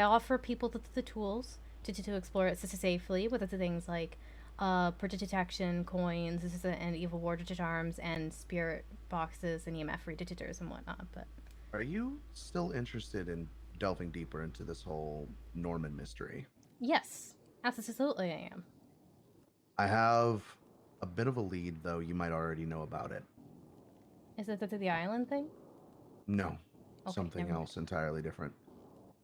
offer people the tools to explore it safely with the things like protection coins, and evil war charms, and spirit boxes, and EMF detectors and whatnot. But are you still interested in delving deeper into this whole Norman mystery? Yes, absolutely, I am. I have a bit of a lead, though. You might already know about it. Is it the island thing? No. Something else entirely different.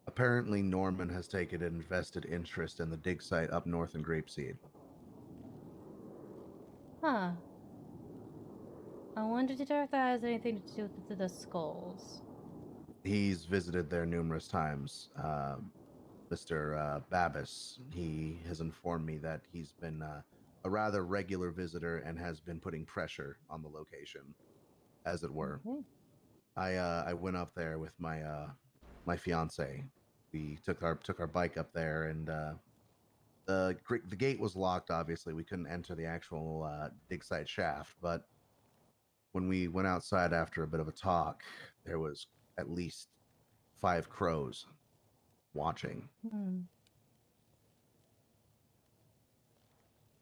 Apparently, Norman has taken an invested interest in the dig site up north in Grapeseed. Huh. I wondered if that has anything to do with the skulls. He's visited there numerous times. Mr. Babis, he has informed me that he's been a rather regular visitor and has been putting pressure on the location, as it were. Okay. I went up there with my fiance. We took our bike up there, and the gate was locked. Obviously, we couldn't enter the actual dig site shaft. But when we went outside after a bit of a talk, there was at least 5 crows watching.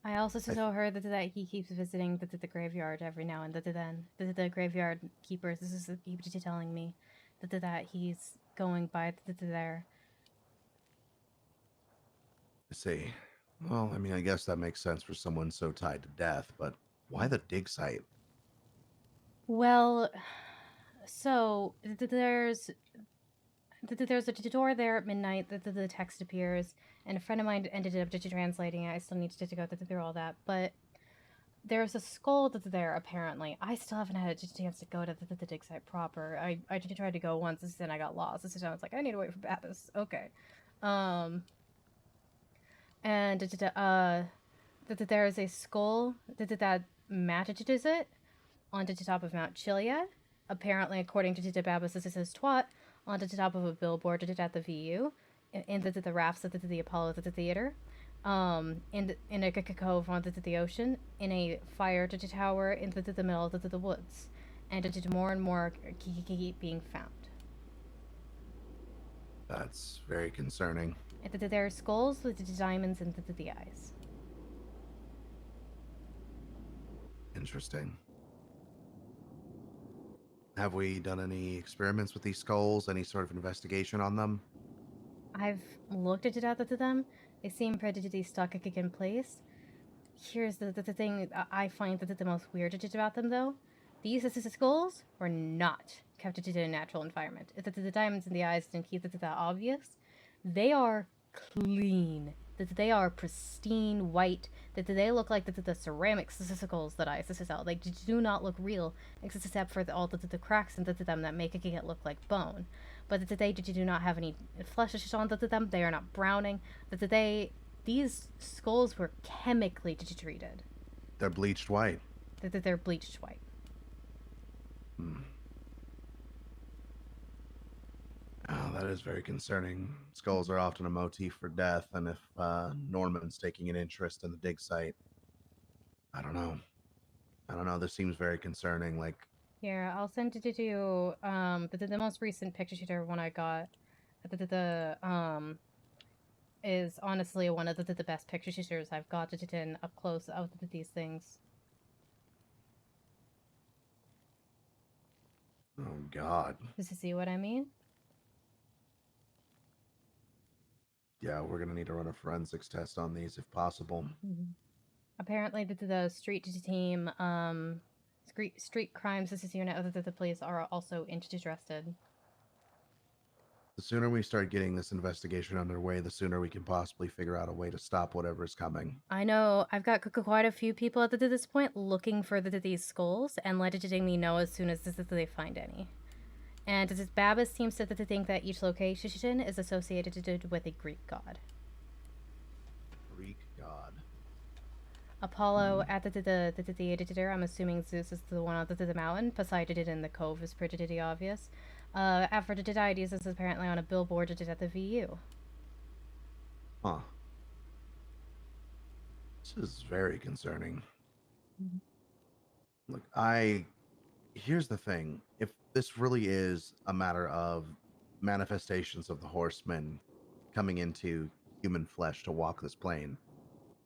I also heard that he keeps visiting the graveyard every now and then. The graveyard keepers, this is telling me that he's going by there. I see. Well, I mean, I guess that makes sense for someone so tied to death, but why the dig site? Well, so there's a door there at midnight that the text appears, and a friend of mine ended up translating it. I still need to go through all that, but there's a skull there apparently. I still haven't had a chance to go to the dig site proper. I tried to go once, and I got lost. I was like, I need to wait for Babis. Okay. And there is a skull that matches it on the top of Mount Chiliad. Apparently, according to Babis, this is his twat. On the top of a billboard at the VU, in the rafts of the Apollo at the theater. in a cove on the ocean, in a fire tower in the middle of the woods, and more and more keep being found. That's very concerning. And there are skulls with the diamonds in the eyes. Interesting. Have we done any experiments with these skulls? Any sort of investigation on them? I've looked at them. They seem pretty stuck in place. Here's the thing I find that the most weird about them, though. These skulls were not kept in a natural environment. The diamonds in the eyes didn't keep that obvious. They are clean. That they are pristine white. That they look like the ceramic skulls that I sell. They do not look real, except for all the cracks in them that make it look like bone. But that they do not have any flesh on them. They are not browning. These skulls were chemically treated. They're bleached white. They're bleached white. Oh, that is very concerning. Skulls are often a motif for death, and if Norman's taking an interest in the dig site, I don't know. This seems very concerning. Like, here, I'll send it to you. The most recent picture shooter one I got. Is honestly one of the best picture shooters I've got it in up close out of these things. oh God. Just to see what I mean? Yeah, we're gonna need to run a forensics test on these if possible. Apparently, the street team, street crimes unit of the police are also interested. The sooner we start getting this investigation underway, the sooner we can possibly figure out a way to stop whatever is coming. I know. I've got quite a few people at this point looking for these skulls and letting me know as soon as they find any. And Babas seems to think that each location is associated with a Greek god. Greek god. Apollo at the editor. I'm assuming Zeus is the one on the mountain. Poseidon in the cove is pretty obvious. Aphrodite is apparently on a billboard at the VU. Huh. This is very concerning. Look, here's the thing. If this really is a matter of manifestations of the horsemen coming into human flesh to walk this plane,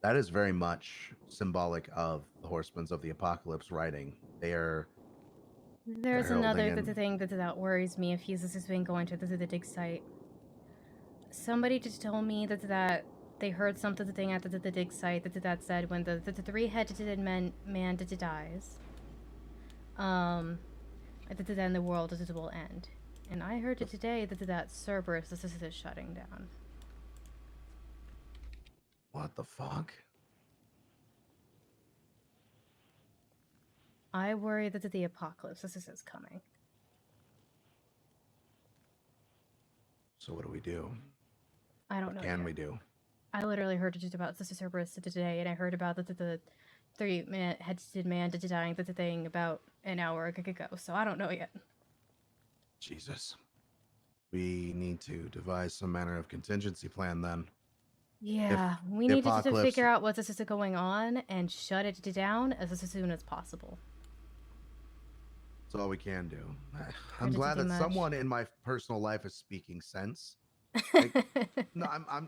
that is very much symbolic of the horsemen of the apocalypse riding. There's another thing that worries me if he's been going to the dig site. Somebody just told me that they heard something at the dig site that said when the three-headed man dies, then the world will end. And I heard today that Cerberus is shutting down. What the fuck? I worry that the apocalypse is coming. So what do we do? I don't know. What can we do? I literally heard just about Cerberus today, and I heard about the three-headed man dying the thing about an hour ago, so I don't know yet. Jesus. We need to devise some manner of contingency plan then. Yeah, we need to figure out what's going on and shut it down as soon as possible. That's all we can do. I'm glad that someone in my personal life is speaking sense. Like, no,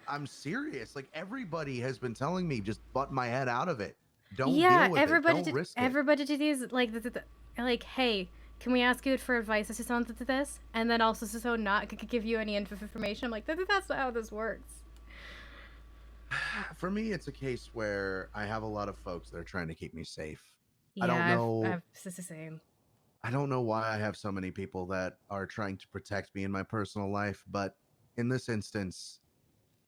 I'm serious. Like, everybody has been telling me, just butt my head out of it. Don't deal with it. Don't risk it. Everybody to these like, hey, can we ask you for advice on this? And then also so not give you any information. I'm like, that's not how this works. For me, it's a case where I have a lot of folks that are trying to keep me safe. Yeah, I don't know. It's the same. I don't know why I have so many people that are trying to protect me in my personal life, but in this instance,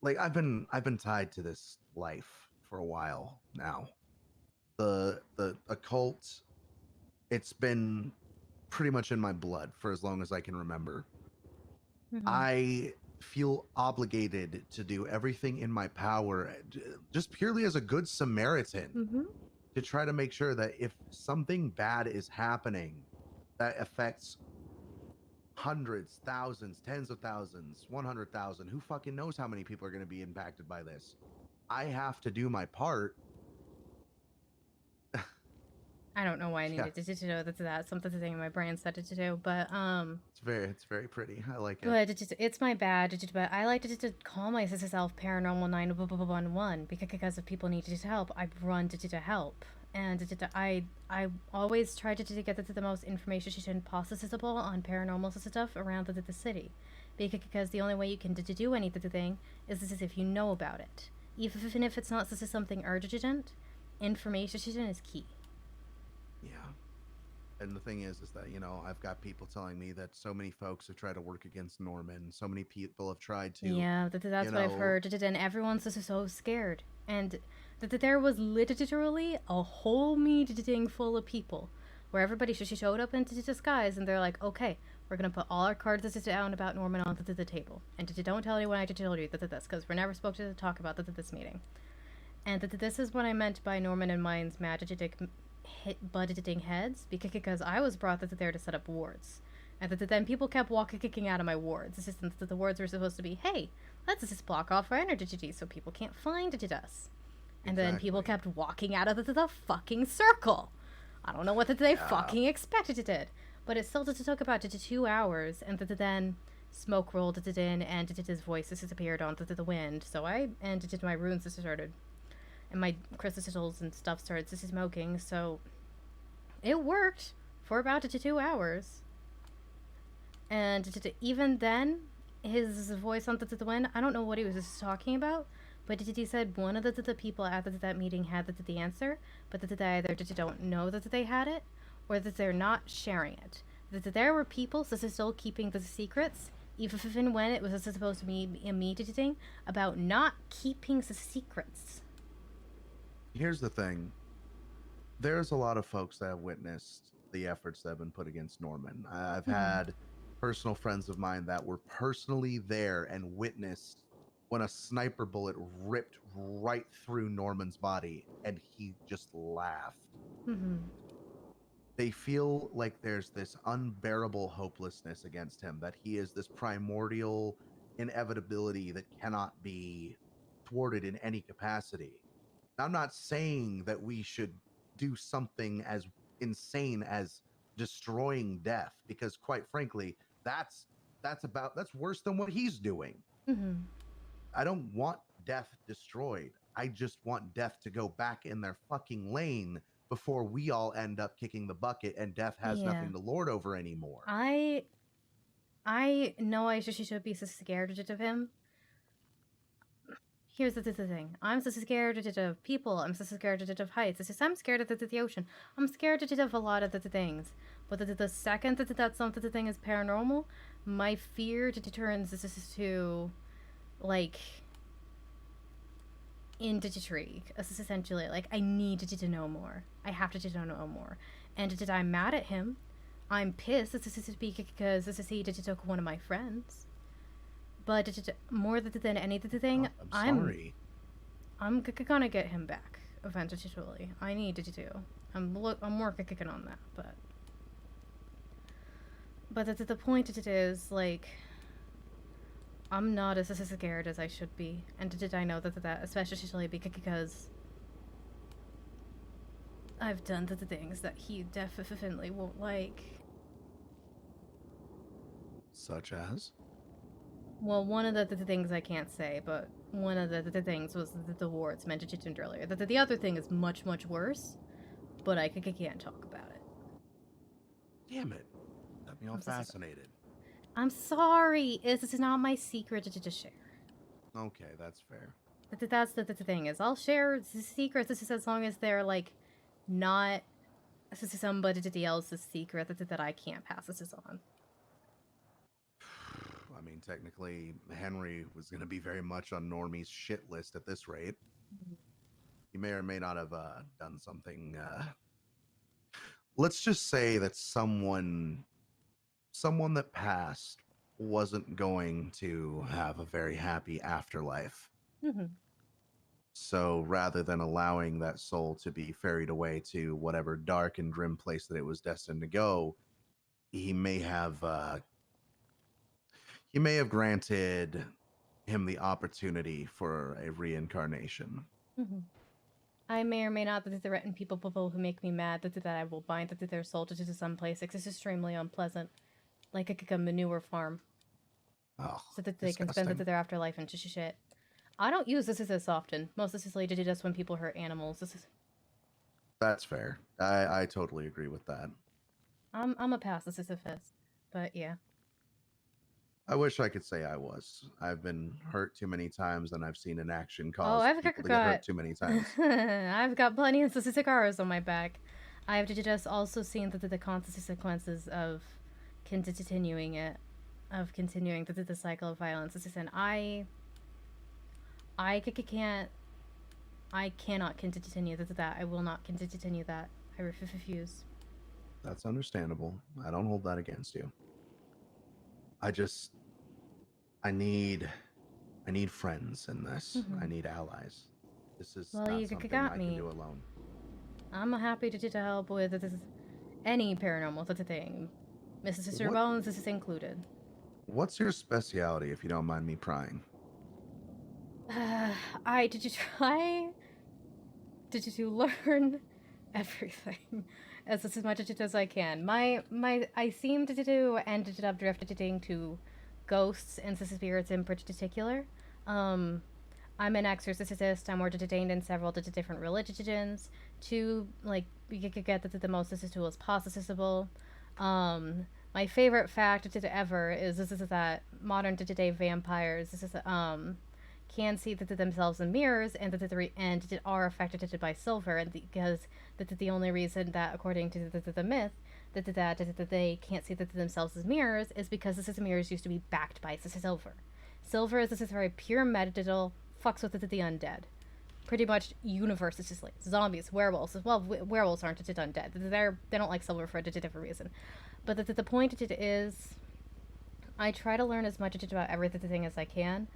like, I've been tied to this life for a while now. The occult, it's been pretty much in my blood for as long as I can remember. I feel obligated to do everything in my power, just purely as a good Samaritan, to try to make sure that if something bad is happening that affects hundreds, thousands, tens of thousands, 100,000, who fucking knows how many people are going to be impacted by this, I have to do my part. I don't know why I Yeah. needed to know that's something in my brain said to do, but It's very pretty. I like it. but it's my bad. But I like to call myself Paranormal 911 because if people needed help, I run to help, and I always try to get the most information possible on paranormal stuff around the city, because the only way you can do anything is if you know about it, even if it's not something urgent. Information is key. Yeah. And the thing is that, you know, I've got people telling me that so many folks have tried to work against Norman. So many people have tried to. Yeah, that's what I've heard. And everyone's just so scared. And there was literally a whole meeting full of people where everybody showed up into disguise, and they're like, okay, we're going to put all our cards down about Norman onto the table. And don't tell anyone I told you this, because we're never supposed to talk about this meeting. And this is what I meant by Norman and mine's magic budgeting heads, because I was brought there to set up wards, and then people kept kicking out of my wards. It's just that the wards were supposed to be, hey, let's just block off our energy so people can't find us. And then people kept walking out of the fucking circle. I don't know what they fucking expected it did, but it still took about 2 hours, and then smoke rolled in, and his voice disappeared onto the wind. So I ended my runes started. And my crystals and stuff started smoking, so it worked for about 2 hours. And even then, his voice on the wind, I don't know what he was talking about, but he said one of the people at that meeting had the answer, but that they either don't know that they had it, or that they're not sharing it. That there were people still keeping the secrets, even when it was supposed to be a meeting about not keeping the secrets. Here's the thing. There's a lot of folks that have witnessed the efforts that have been put against Norman. I've had personal friends of mine that were personally there and witnessed when a sniper bullet ripped right through Norman's body and he just laughed. They feel like there's this unbearable hopelessness against him, that he is this primordial inevitability that cannot be thwarted in any capacity. I'm not saying that we should do something as insane as destroying Death, because quite frankly, that's worse than what he's doing. I don't want Death destroyed. I just want Death to go back in their fucking lane before we all end up kicking the bucket and Death has nothing to lord over anymore. I know I should be so scared of him. Here's the thing. I'm so scared of people. I'm so scared of heights. It's just I'm scared of the ocean. I'm scared of a lot of the things. But the second that something is paranormal, my fear turns to, like, intrigue. Essentially, like, I need to know more. I have to know more. And I'm mad at him. I'm pissed because he took one of my friends. But more than anything, I'm sorry. I'm gonna get him back eventually. I need to. I'm working on that, but the point is, like, I'm not as scared as I should be, and I know that especially because I've done the things that he definitely won't like. Such as? Well, one of the things I can't say, but one of the things was the wards mentioned earlier. The other thing is much worse, but I can't talk about it. Damn it. Got me all fascinated. I'm sorry. This is not my secret to share. Okay, that's fair. That's the thing is, I'll share the secrets. This is as long as they're, like, not somebody else's secret that I can't pass this on. I mean, technically, Henry was going to be very much on Normie's shit list at this rate. He may or may not have done something. Let's just say that someone that passed wasn't going to have a very happy afterlife. So rather than allowing that soul to be ferried away to whatever dark and grim place that it was destined to go, he may have granted him the opportunity for a reincarnation. Mhm. I may or may not threaten people who make me mad that I will bind their soul to some place. It's extremely unpleasant, like a manure farm, Oh, so that they can spend disgusting. their afterlife and shit. I don't use this often. Most of this is related to just when people hurt animals. That's fair. I totally agree with that. I'm a pacifist, but yeah. I wish I could say I was. I've been hurt too many times, and I've seen inaction Oh, cause I've people to get hurt too many times. I've got plenty of scars on my back. I have just also seen the consequences of continuing it, of continuing the cycle of violence. And I cannot continue that. I will not continue that. I refuse. That's understandable. I don't hold that against you. I need friends in this. Mhm. I need allies. This is Well, not you something got I me. can do alone. I'm happy to help with any paranormal thing. Mrs. Sister What- Bones, this is included. What's your specialty, if you don't mind me prying? Did you try to learn everything as much as I can. I seem to ended up drifting to ghosts and spirits in particular. I'm an exorcist. I'm ordained in several different religions to get the most tool as possible. My favorite fact ever is that modern today vampires can see themselves in mirrors and and are affected by silver, and because the only reason that, according to the myth, that they can't see themselves as mirrors is because the mirrors used to be backed by silver. Silver is very pure metal, fucks with the undead. Pretty much universe is just like zombies, werewolves. Well, werewolves aren't undead. They don't like silver for a different reason. But the point is, I try to learn as much about everything as I can.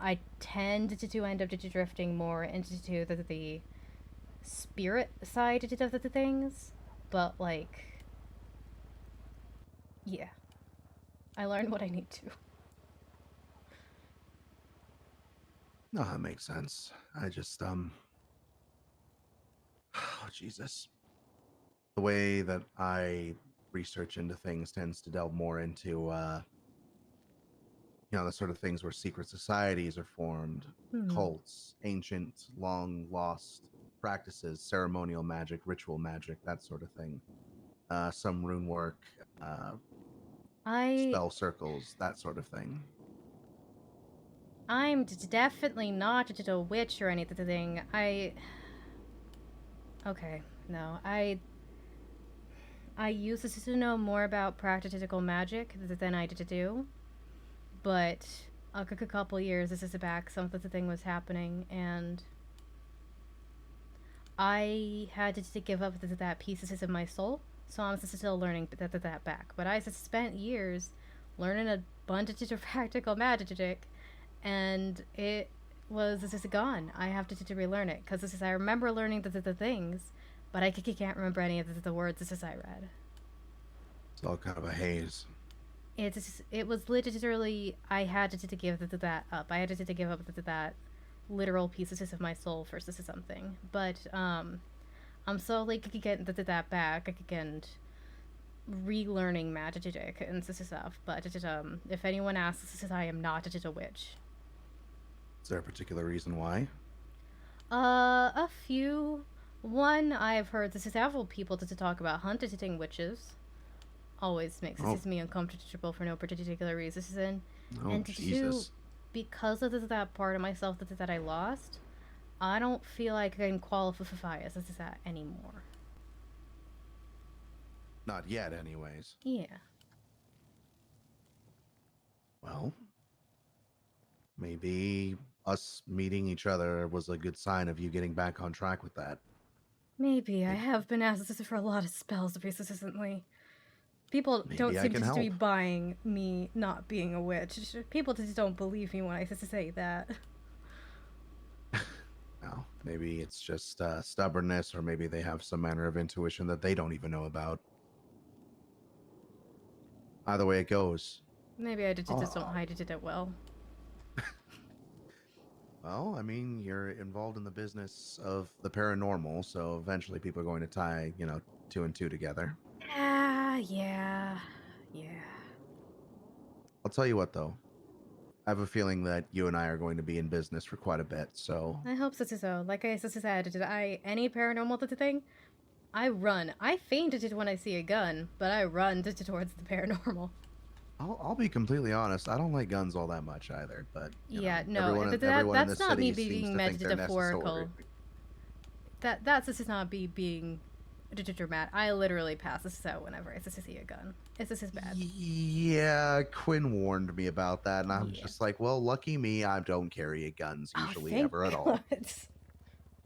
I tend to end up drifting more into the spirit side of the things, but yeah, I learned what I need to. No, that makes sense. I just oh Jesus. The way that I research into things tends to delve more into the sort of things where secret societies are formed, cults, ancient, long lost practices, ceremonial magic, ritual magic, that sort of thing. Some rune work, spell circles, that sort of thing. I'm definitely not a witch or anything. Okay, no. I used to know more about practical magic than I did do. But a couple years back, something was happening, and I had to give up that pieces of my soul. So I'm still learning that back. But I spent years learning a bunch of practical magic, and it was gone. I have to relearn it because I remember learning the things, but I can't remember any of the words I read. It's all kind of a haze. It was literally, I had to give that up. I had to give up that literal pieces of my soul for something. But I'm slowly getting that back and relearning magic and stuff. But if anyone asks, I am not a witch. Is there a particular reason why? A few. One, I've heard several people to talk about hunting witches. Always makes me uncomfortable for no particular reason. And Jesus. two, because of that part of myself that I lost, I don't feel like I can qualify as that anymore. Not yet, anyways. Yeah. Well, maybe us meeting each other was a good sign of you getting back on track with that. Maybe. I have been asked for a lot of spells recently. People don't seem to be buying me not being a witch. People just don't believe me when I say that. No, maybe it's just stubbornness, or maybe they have some manner of intuition that they don't even know about. Either way it goes. Maybe I just don't hide it well. Well, I mean, you're involved in the business of the paranormal, so eventually people are going to tie, 2 and 2 together. Yeah. I'll tell you what, though. I have a feeling that you and I are going to be in business for quite a bit, so I hope so. Like I said, any paranormal thing, I run. I faint when I see a gun, but I run towards the paranormal. I'll be completely honest. I don't like guns all that much either, but Yeah, no, everyone in that's this not city me seems being to think they're necessary. metaphorical. That's just not me being dramatic. I literally pass this out whenever I see a gun. This is bad. Yeah, Quinn warned me about that, and I'm just like, well, lucky me, I don't carry guns usually ever at all.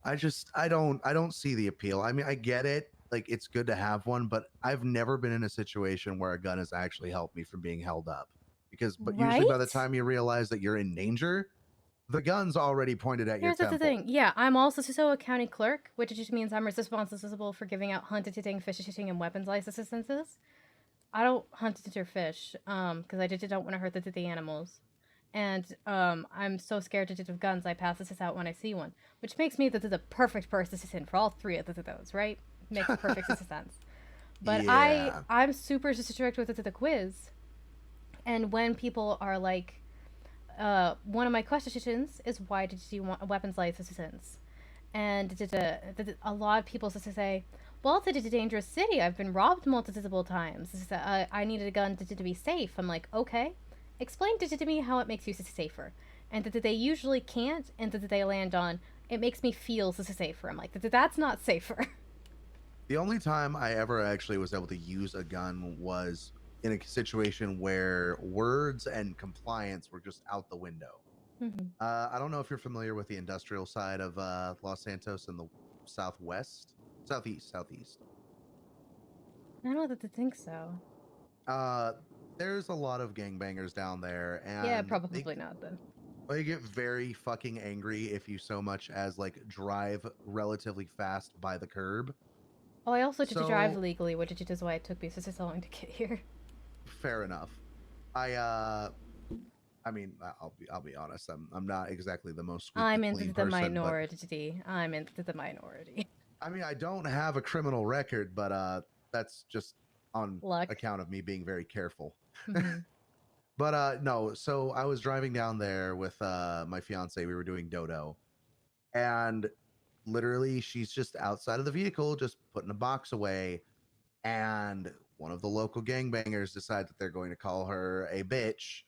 I don't see the appeal. I mean, I get it. Like, it's good to have one, but I've never been in a situation where a gun has actually helped me from being held up. But usually by the time you realize that you're in danger, the gun's already pointed at Here's your the temple. thing. Yeah, I'm also a county clerk, which just means I'm responsible for giving out hunted-hitting, fish-hitting, and weapons licenses. I don't hunt or fish, because I just don't want to hurt the animals. And I'm so scared of guns, I pass this out when I see one, which makes me the perfect person for all three of those, right? Makes perfect sense. But Yeah. I'm super strict with the quiz, and when people are like, one of my questions is, why did you want a weapons license? And a lot of people say, well, it's a dangerous city. I've been robbed multiple times. I needed a gun to be safe. I'm like, okay, explain to me how it makes you safer. And that they usually can't, and that they land on, it makes me feel safer. I'm like, that's not safer. The only time I ever actually was able to use a gun was in a situation where words and compliance were just out the window. I don't know if you're familiar with the industrial side of Los Santos in the southeast. I don't think so. There's a lot of gangbangers down there, and Yeah, probably not then. They get very fucking angry if you so much as like drive relatively fast by the curb. Oh, I also did to drive legally, which is why it took me so long to get here. Fair enough. I mean, I'll be honest. I'm not exactly the most. I'm into the minority. I'm into the minority. I mean, I don't have a criminal record, but that's just on account of me being very careful. But no, so I was driving down there with my fiance. We were doing dodo, and literally she's just outside of the vehicle, just putting a box away, and one of the local gangbangers decide that they're going to call her a bitch,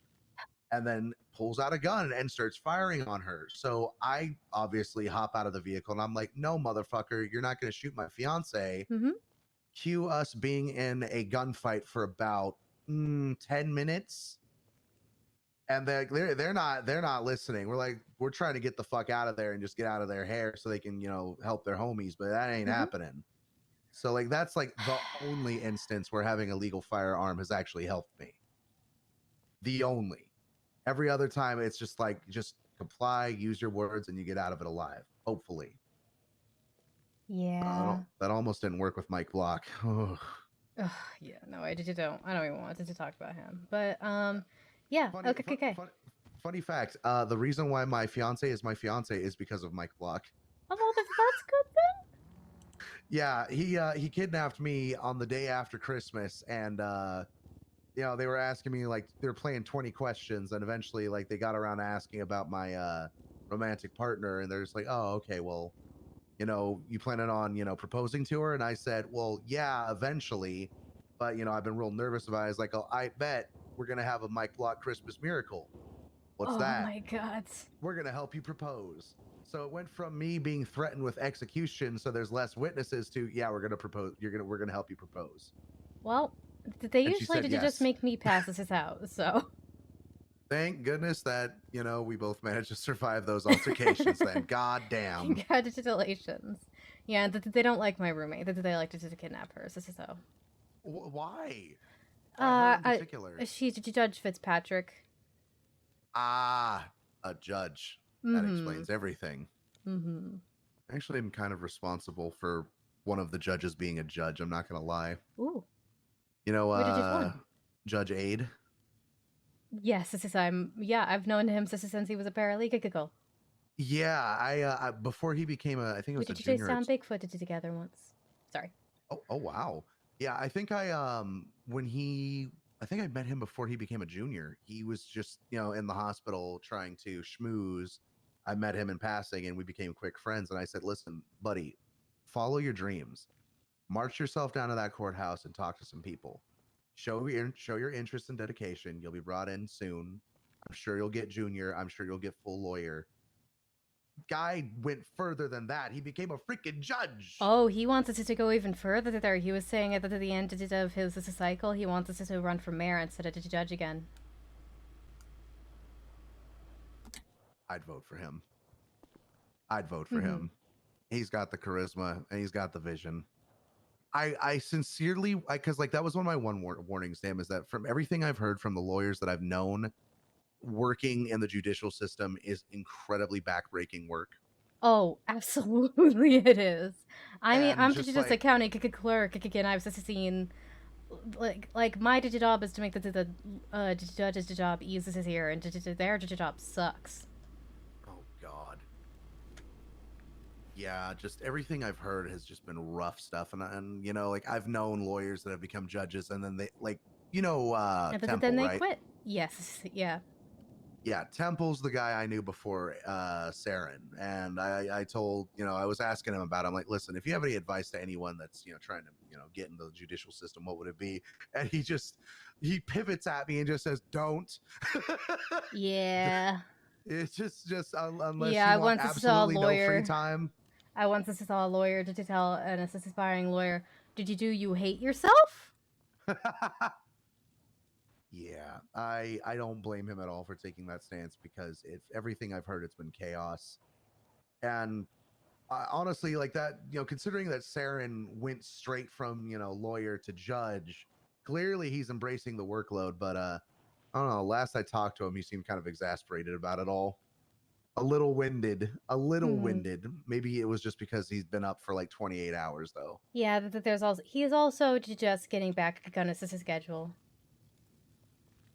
and then pulls out a gun and starts firing on her. So I obviously hop out of the vehicle, and I'm like, no, motherfucker, you're not going to shoot my fiance. Cue us being in a gunfight for about 10 minutes. And they're not listening. We're trying to get the fuck out of there and just get out of their hair so they can, help their homies, but that ain't happening. So like that's like the only instance where having a legal firearm has actually helped me. The only. Every other time it's just like, just comply, use your words, and you get out of it alive. Hopefully. Yeah. That almost didn't work with Mike Block. Yeah, no, I don't even want to talk about him. But yeah. Okay. Funny fact, the reason why my fiance is because of Mike Block. Oh, that's good then. Yeah, he kidnapped me on the day after Christmas, and they were asking me, like, they were playing 20 questions, and eventually, like, they got around to asking about my romantic partner, and they're just like, oh, okay, well, you planning on, proposing to her? And I said, well, yeah, eventually, but, I've been real nervous about it. It's like, oh, I bet we're going to have a Mike Block Christmas miracle. What's that? Oh my God. We're going to help you propose. So it went from me being threatened with execution, so there's less witnesses, to, yeah, we're going to propose. We're going to help you propose. Well, they And she usually said just yes. make me pass this out, so. Thank goodness that, we both managed to survive those altercations then. God damn. Congratulations. Yeah, they don't like my roommate. They like to kidnap her, so. Why? Why her in particular? She's Judge Fitzpatrick. Ah, a judge. That explains everything. Actually, I'm kind of responsible for one of the judges being a judge. I'm not going to lie. Ooh. Judge Aid. Yes, I've known him since he was a paralegal. Yeah, I before he became a, I think it We was a did you guys junior. sound Bigfooted together once? Sorry. Oh wow. Yeah, I think when he, I think I met him before he became a junior. He was just, in the hospital trying to schmooze. I met him in passing and we became quick friends. And I said, listen, buddy, follow your dreams. March yourself down to that courthouse and talk to some people. Show your interest and dedication. You'll be brought in soon. I'm sure you'll get junior. I'm sure you'll get full lawyer. Guy went further than that. He became a freaking judge. Oh, he wants us to go even further there. He was saying that at the end of his cycle, he wants us to run for mayor instead of to judge again. I'd vote for him. I'd vote for him. He's got the charisma and he's got the vision. I sincerely, because like that was one of my warnings to him, is that from everything I've heard from the lawyers that I've known, working in the judicial system is incredibly backbreaking work. Oh, absolutely it is. I mean, And I'm just just a county clerk again. I've just seen like my job is to make the judge's job easier here, and their job sucks. Oh God. Yeah, just everything I've heard has just been rough stuff, and like I've known lawyers that have become judges, and then they And Temple, then they right? quit. Yes, yeah. Yeah, Temple's the guy I knew before Saren, and I told, I was asking him about it. I'm like, listen, if you have any advice to anyone that's trying to get into the judicial system, what would it be? And he pivots at me and just says, don't. Yeah. It's just unless Yeah, I you want once saw a absolutely no free lawyer. time. I once saw a lawyer to tell an aspiring lawyer, "Did you hate yourself?" Yeah, I don't blame him at all for taking that stance, because if everything I've heard, it's been chaos. And honestly, like that, considering that Saren went straight from lawyer to judge, clearly he's embracing the workload. But I don't know. Last I talked to him, he seemed kind of exasperated about it all. A little winded. Maybe it was just because he's been up for like 28 hours though. Yeah, there's also he's also just getting back on his schedule.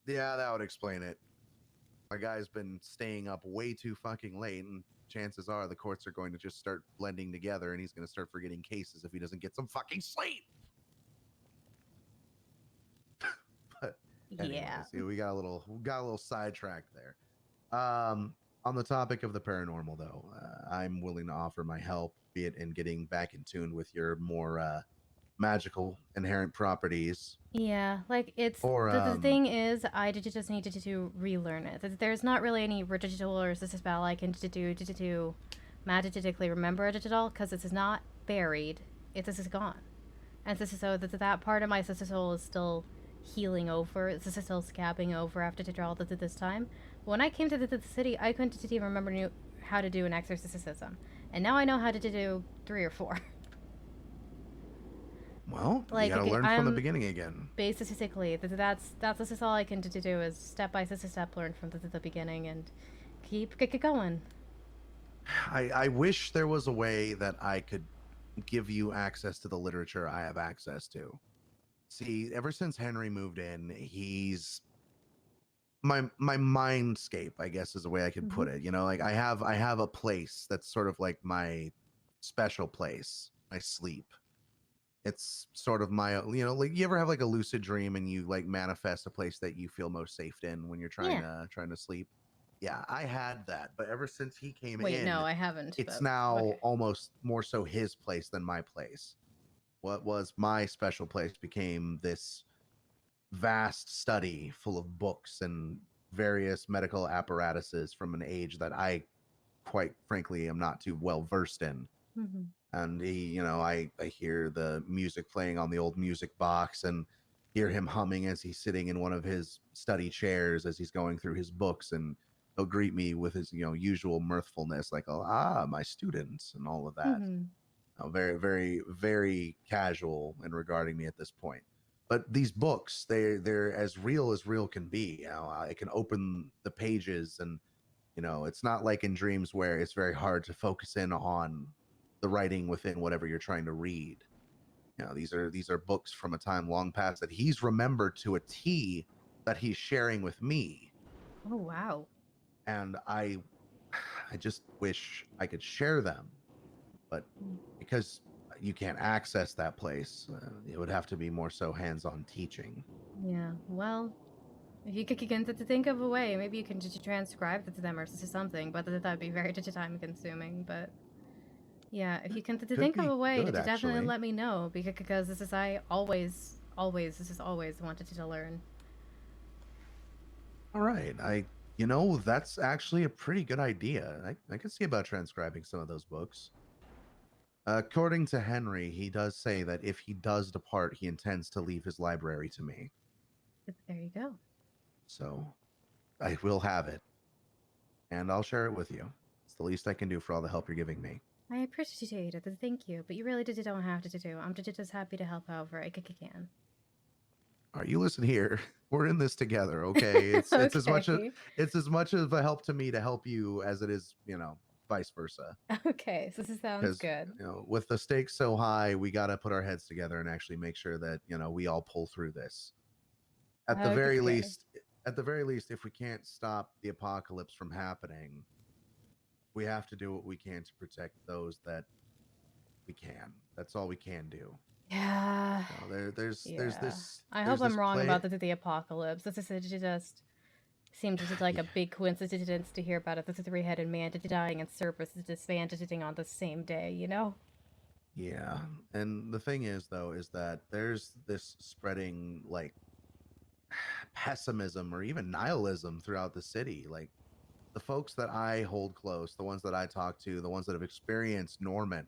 Yeah, that would explain it. My guy's been staying up way too fucking late, and chances are the courts are going to just start blending together, and he's going to start forgetting cases if he doesn't get some fucking sleep. But anyways, Yeah. we got a little sidetracked there. On the topic of the paranormal, though, I'm willing to offer my help, be it in getting back in tune with your more magical inherent properties. Yeah, like it's Or, the thing is, I just needed to relearn it. There's not really any ritual or spell I can do magically remember it at all, because it's not buried. It's gone, and so that part of my soul is still healing over. It's still scabbing over after all this time. When I came to the city, I couldn't even remember how to do an exorcism, and now I know how to do 3 or 4. Well, Like, you gotta okay, learn from the beginning again. Basically, that's all I can do is step by step learn from the beginning and keep going. I wish there was a way that I could give you access to the literature I have access to. See, ever since Henry moved in, he's my mindscape, I guess is the way I could put it. Like I have a place that's sort of like my special place. I sleep. It's sort of my, like you ever have like a lucid dream and you like manifest a place that you feel most safe in when you're trying to sleep. Yeah, I had that, but ever since he came Wait, in, no, I haven't. it's but, now okay. almost more so his place than my place. What was my special place became this vast study full of books and various medical apparatuses from an age that I, quite frankly, am not too well versed in. Mhm. And he, I hear the music playing on the old music box and hear him humming as he's sitting in one of his study chairs as he's going through his books, and he'll greet me with his usual mirthfulness, like, oh, my students, and all of that. Mhm. Very, very, very casual in regarding me at this point. But these books, they're as real can be. I can open the pages, and it's not like in dreams where it's very hard to focus in on the writing within whatever you're trying to read. These are books from a time long past that he's remembered to a T, that he's sharing with me. Oh wow. And I just wish I could share them, but because you can't access that place, it would have to be more so hands-on teaching. Yeah, well, if you could begin to think of a way, maybe you can just transcribe it to them or something, but that would be very time consuming. But yeah, if you can think of be a way, good, to definitely actually. let me know, because this is I always wanted to learn. All right, that's actually a pretty good idea. I can see about transcribing some of those books. According to Henry, he does say that if he does depart, he intends to leave his library to me. There you go. So I will have it, and I'll share it with you. It's the least I can do for all the help you're giving me. I appreciate it, thank you, but you really don't have to do. I'm just happy to help however I can. All right, you listen here. We're in this together, okay? It's as much Okay. of a help to me to help you as it is, vice versa. Okay, so this sounds good. With the stakes so high, we got to put our heads together and actually make sure that we all pull through this. At the very least, if we can't stop the apocalypse from happening, we have to do what we can to protect those that we can. That's all we can do. Yeah. There's this. I hope I'm wrong about the apocalypse. This just seemed just like a big coincidence to hear about it. This is a three-headed man dying and Cerberus is disbanding on the same day, Yeah, and the thing is, though, is that there's this spreading like pessimism or even nihilism throughout the city. Like the folks that I hold close, the ones that I talk to, the ones that have experienced Norman,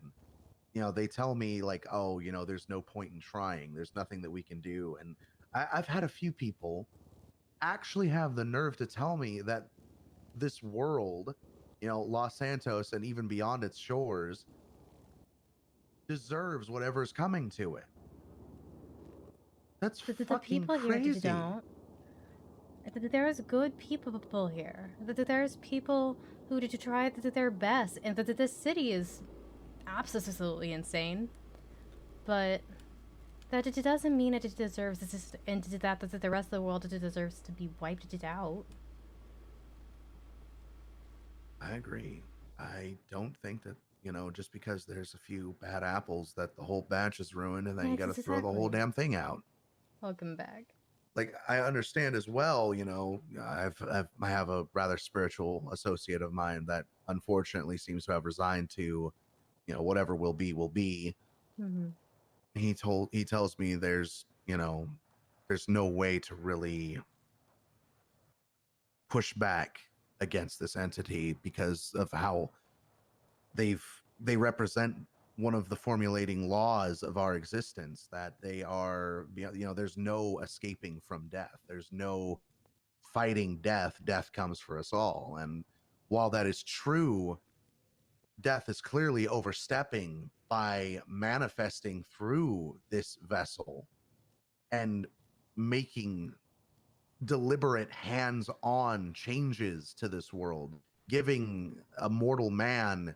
they tell me like, oh, there's no point in trying. There's nothing that we can do. And I've had a few people actually have the nerve to tell me that this world, Los Santos and even beyond its shores, deserves whatever's coming to it. That's the fucking people crazy. Here don't. There's good people here. There's people who did try their best, and this city is absolutely insane. But that it doesn't mean that it deserves this, and that the rest of the world deserves to be wiped out. I agree. I don't think that just because there's a few bad apples that the whole batch is ruined, and then you got to throw the whole damn thing out. Welcome back. Like I understand as well, I have a rather spiritual associate of mine that unfortunately seems to have resigned to, whatever will be. Mm-hmm. He tells me there's no way to really push back against this entity because of how they represent one of the formulating laws of our existence, that they are, there's no escaping from death. There's no fighting death. Death comes for us all. And while that is true, death is clearly overstepping by manifesting through this vessel and making deliberate hands-on changes to this world, giving a mortal man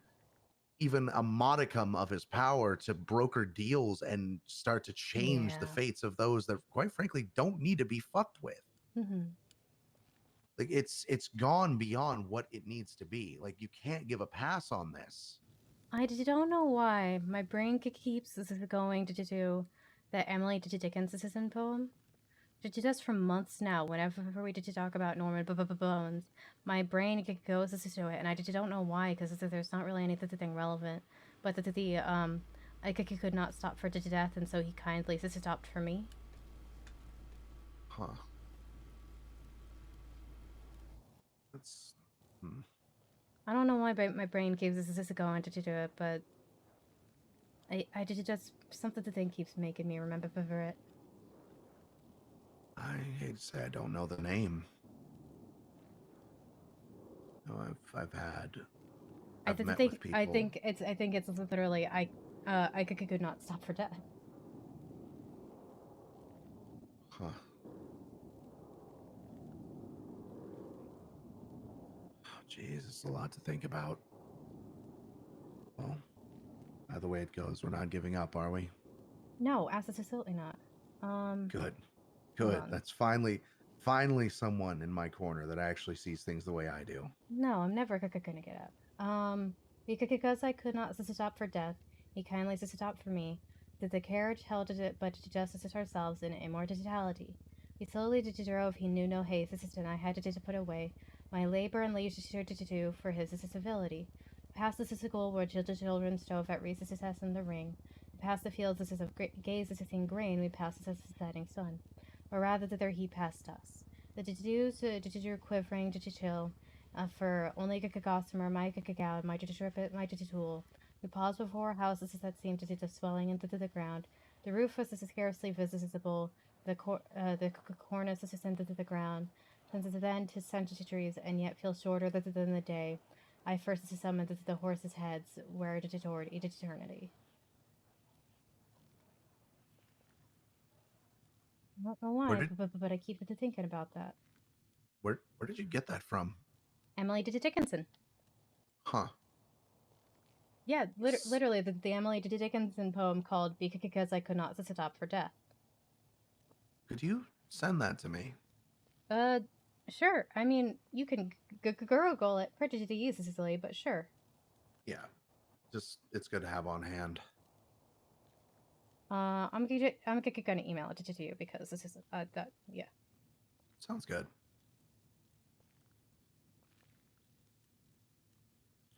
even a modicum of his power to broker deals and start to change the fates of those that, quite frankly, don't need to be fucked with. Mm-hmm. Like it's gone beyond what it needs to be. Like you can't give a pass on this. I don't know why my brain keeps going to do that Emily Dickinson poem. Just for months now, whenever we did talk about Norman Bones, my brain goes to it, and I don't know why, because there's not really anything relevant. But I could not stop for death, and so he kindly stopped for me. Huh. That's. I don't know why my brain keeps going to do it, but I just something to think keeps making me remember it. I hate to say I don't know the name. No, I've met with people. I think it's literally I could not stop for death. Huh. Jeez, it's a lot to think about. Well, by the way it goes, we're not giving up, are we? No, absolutely not. Good. That's finally someone in my corner that actually sees things the way I do. No, I'm never gonna get up. Because I could not stop for death, he kindly stopped for me. That the carriage held it but justice ourselves in immortality. We slowly drove, he knew no haste, and I had to put away my labor and leisure to do for his civility. Past the school where children strove at recess in the ring. Past the fields of gaze in grain, we passed the setting sun. Or rather, thither he passed us. The dews quivering, chill, for only gossamer, my gagao, my tool. We paused before houses that seemed to swelling into the ground. The roof was scarcely visible, the cornice ascended to the ground. Since then to centuries, and yet feel shorter than the day. I first summoned the horses' heads, where toward eternity. I don't know why, but I keep thinking about that. Where did you get that from? Emily Dickinson. Huh. Yeah, literally the Emily Dickinson poem called Because I Could Not Stop for Death. Could you send that to me? Sure. I mean, you can Google it pretty easily, but sure. Yeah. Just, it's good to have on hand. I'm gonna email it to you because this is, yeah. Sounds good.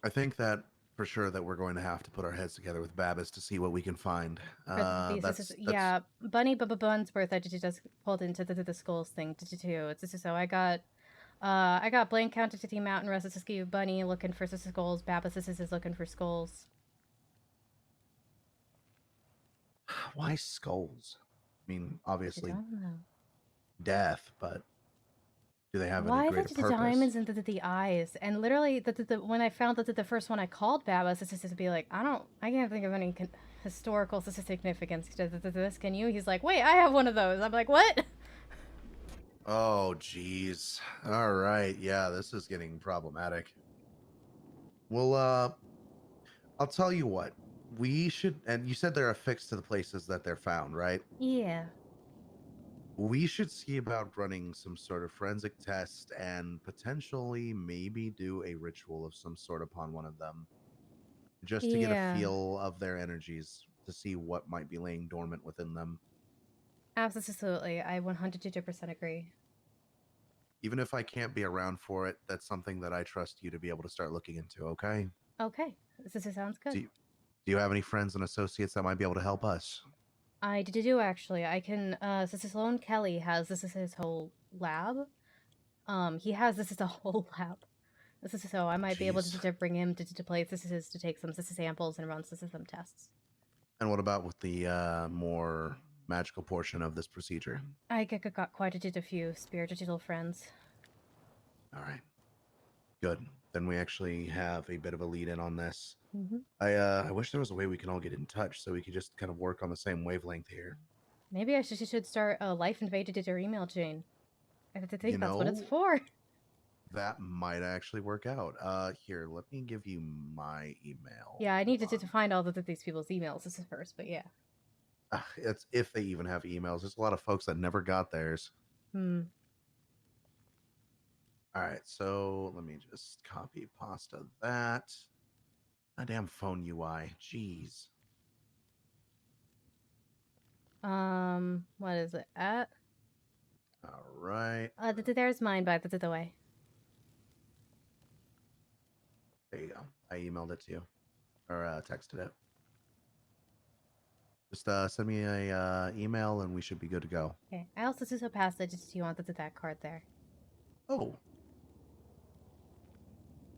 I think that for sure that we're going to have to put our heads together with Babbitt to see what we can find. Yeah, Bunny Bunsworth I just pulled into the schools thing too. So I got Blank County City Mountain Rescue Bunny looking for skulls. Babbitt is looking for skulls. Why skulls? I mean, obviously death, but do they have any greater the purpose? diamonds into the eyes? And literally, when I found that the first one I called Babbitt, it's just to be like, I can't think of any historical significance to this. Can you? He's like, wait, I have one of those. I'm like, what? Oh, geez. All right. Yeah, this is getting problematic. Well, I'll tell you what. We should, and you said they're affixed to the places that they're found, right? Yeah. We should see about running some sort of forensic test and potentially maybe do a ritual of some sort upon one of them. Just to get a feel of their energies, to see what might be laying dormant within them. Absolutely. I 100% agree. Even if I can't be around for it, that's something that I trust you to be able to start looking into, okay? Okay. This sounds good. Do you have any friends and associates that might be able to help us? I do actually. I can, Sloan Kelly has, this is his whole lab. He has, this is a whole lab. So I might be able to bring him to place. This is to take some samples and run some tests. And what about with the more magical portion of this procedure? I got quite a few spiritual friends. All right. Good. Then we actually have a bit of a lead in on this. Mm-hmm. I wish there was a way we can all get in touch so we could just kind of work on the same wavelength here. Maybe I should start a Life Invaded or email chain. I have to think that's what it's for. That might actually work out. Here, let me give you my email. Yeah, I need to find all these people's emails first, but yeah. It's if they even have emails. There's a lot of folks that never got theirs. Hmm. All right, so let me just copy pasta that. Goddamn phone UI. Jeez. What is it at? All right. There's mine by the way. There you go. I emailed it to you, or texted it. Just send me a email and we should be good to go. Okay. I also just passed it just you want that card there. Oh.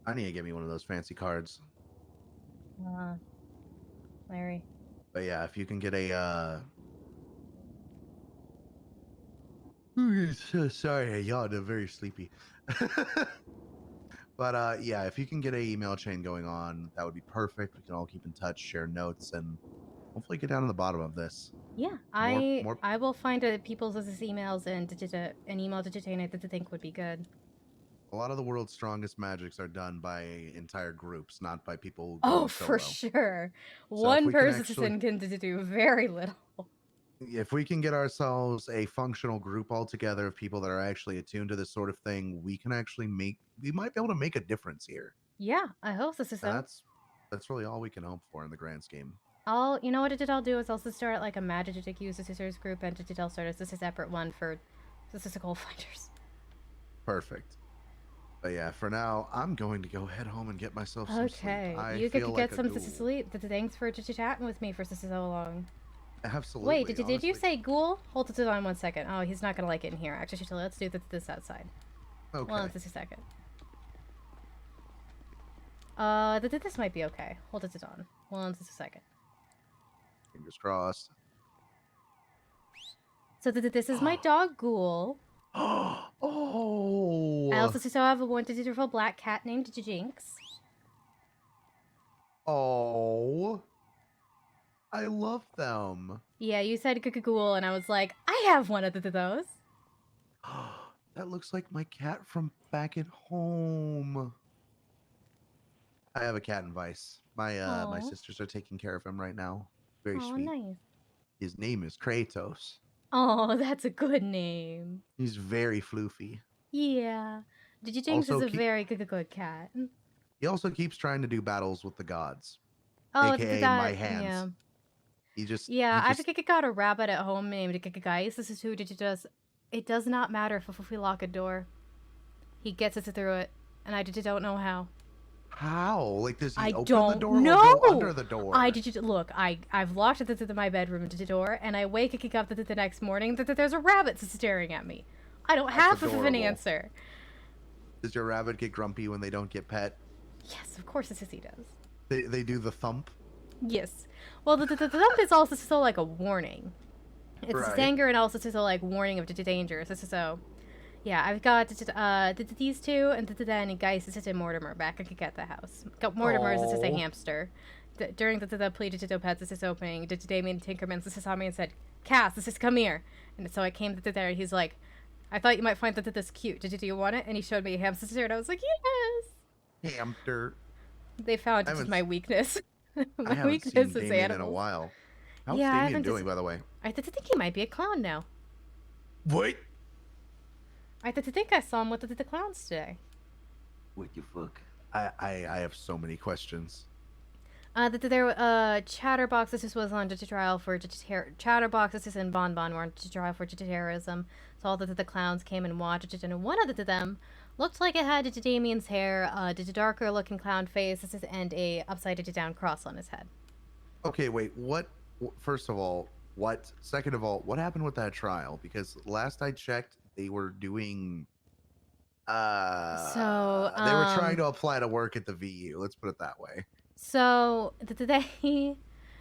I need to get me one of those fancy cards. Larry. But yeah, if you can get a so sorry, I yawned. I'm very sleepy. But yeah, if you can get a email chain going on, that would be perfect. We can all keep in touch, share notes, and hopefully get down to the bottom of this. Yeah, I will find people's emails and an email to chain I think would be good. A lot of the world's strongest magics are done by entire groups, not by people. Oh, for sure. So one person can do very little. If we can get ourselves a functional group all together of people that are actually attuned to this sort of thing, we can actually we might be able to make a difference here. Yeah, I hope so. And that's really all we can hope for in the grand scheme. You know what I'll do is also start like a Magic User Sisters group, and I'll start as a separate one for statistical finders. Perfect. But yeah, for now, I'm going to go head home and get myself some Okay, sleep. you feel could like get a some ghoul. sleep. Thanks for chatting with me for so long. Absolutely. Wait, did you say ghoul? Hold it on 1 second. Oh, he's not gonna like it in here. Actually, let's do this outside. Okay. Well, just a second. This might be okay. Hold it on. Well, just a second. Fingers crossed. So this is my dog Ghoul. Oh. I also still have a wonderful black cat named Jinx. Oh. I love them. Yeah, you said Ghoul, and I was like, I have one of those. That looks like my cat from back at home. I have a cat in Vice. My sisters are taking care of him right now. Very sweet. Nice. His name is Kratos. Oh, that's a good name. He's very floofy. Yeah. Jinx is a very good cat. He also keeps trying to do battles with the gods. Oh, AKA my hands. Yeah. I've got a rabbit at home named Guys. This is who does. It does not matter if we lock a door. He gets us through it, and I don't know how. How? Like, does he open don't the door know. or go under the door? Look, I've locked my bedroom door, and I wake up the next morning that there's a rabbit staring at me. I don't have an answer. Does your rabbit get grumpy when they don't get pet? Yes, of course he does. They do the thump? Yes. Well, the thump is also still like a warning. It's right. anger and also still like warning of danger. So, yeah, I've got these two, and then Guys is Mortimer back at the house. Mortimer is just a hamster. During the play pets, this is opening. Damien Tinkerman saw me and said, "Cass, come here." And so I came there, and he's like, "I thought you might find this cute. Do you want it?" And he showed me a hamster, and I was like, "Yes." Hamster. They found my weakness. I haven't seen Damien in a while. How's Damien doing, by the way? I think he might be a clown now. What? I think I saw him with the clowns today. What the fuck? I have so many questions. Chatterbox. This was on trial for Chatterbox. This is in Bon were on trial for terrorism. So all the clowns came and watched it, and one of them looked like it had Damien's hair, darker looking clown face, and a upside down cross on his head. Okay, wait. What? First of all, what? Second of all, what happened with that trial? Because last I checked, they were doing. They were trying to apply to work at the VU. Let's put it that way. So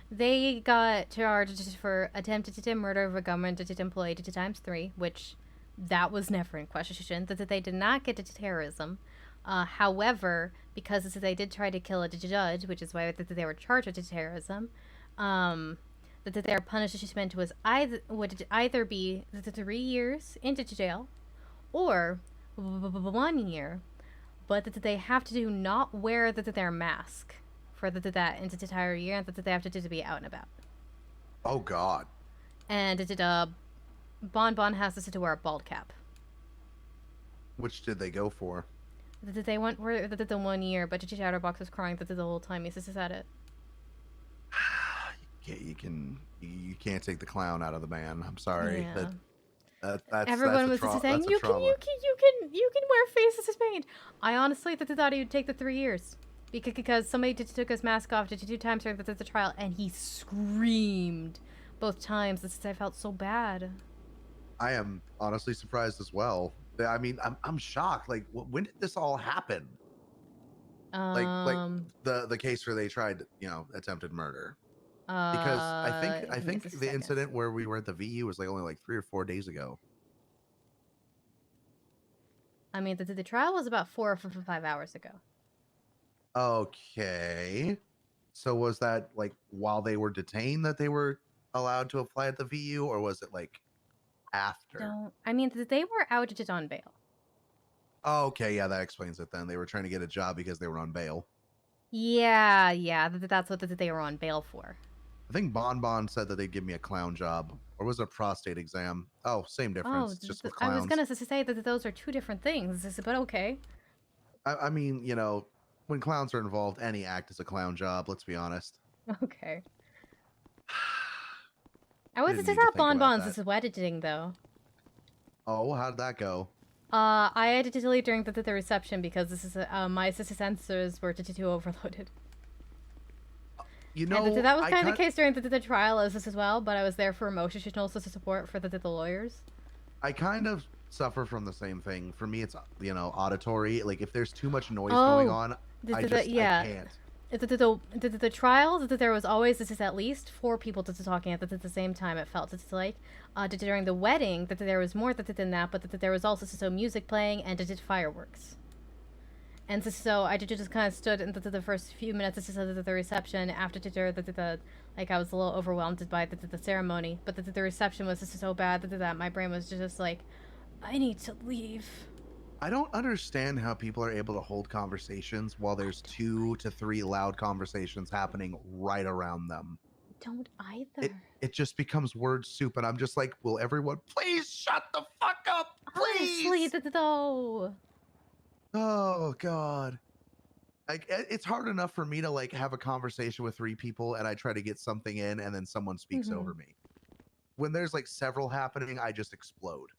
they got charged for attempted murder of a government employee times 3, which that was never in question. That they did not get to terrorism. However, because they did try to kill a judge, which is why they were charged with terrorism, that their punishment would either be 3 years into jail or 1 year, but that they have to not wear their mask for that entire year, and that they have to be out and about. Oh God! And Bon has to wear a bald cap. Which did they go for? They went for the 1 year, but Chatterbox was crying the whole time. He said it. You can't take the clown out of the man. I'm sorry. Yeah. That's Everyone was saying you can wear faces paint. I honestly thought he would take the 3 years because somebody took his mask off 2 times during the trial, and he screamed both times. I felt so bad. I am honestly surprised as well. I mean, I'm shocked. Like, when did this all happen? Like the case where they tried, attempted murder. Because I think the incident where we were at the VU was only 3 or 4 days ago. I mean, the trial was about 4 or 5 hours ago. Okay. So was that while they were detained that they were allowed to apply at the VU, or was it after? I mean, they were out on bail. Oh, okay, yeah, that explains it then. They were trying to get a job because they were on bail. Yeah, that's what they were on bail for. I think Bon said that they'd give me a clown job. Or was it a prostate exam? Oh, same difference. Just with clowns. I was going to say that those are 2 different things, but okay. I mean, when clowns are involved, any act is a clown job. Let's be honest. Okay. I was Didn't just need to at think about Bonbons. that. This is what editing though. Oh, how'd that go? I had to delete during the reception because this is my assistant sensors were too overloaded. You know, And that was I kind of kind- the case during the trial as well, but I was there for emotional support for the lawyers. I kind of suffer from the same thing. For me, it's auditory. Like if there's too much noise going on, I can't. The trial, there was always at least 4 people talking at the same time. It felt like during the wedding that there was more than that, but that there was also music playing and fireworks. And so I just kind of stood in the first few minutes of the reception after I was a little overwhelmed by the ceremony, but the reception was just so bad that my brain was just like, I need to leave. I don't understand how people are able to hold conversations while there's 2 to 3 loud conversations happening right around them. Don't either. It just becomes word soup, and I'm just like, will everyone please shut the fuck up, please? Honestly, though. Oh God. Like it's hard enough for me to like have a conversation with 3 people and I try to get something in and then someone speaks over me. When there's like several happening, I just explode.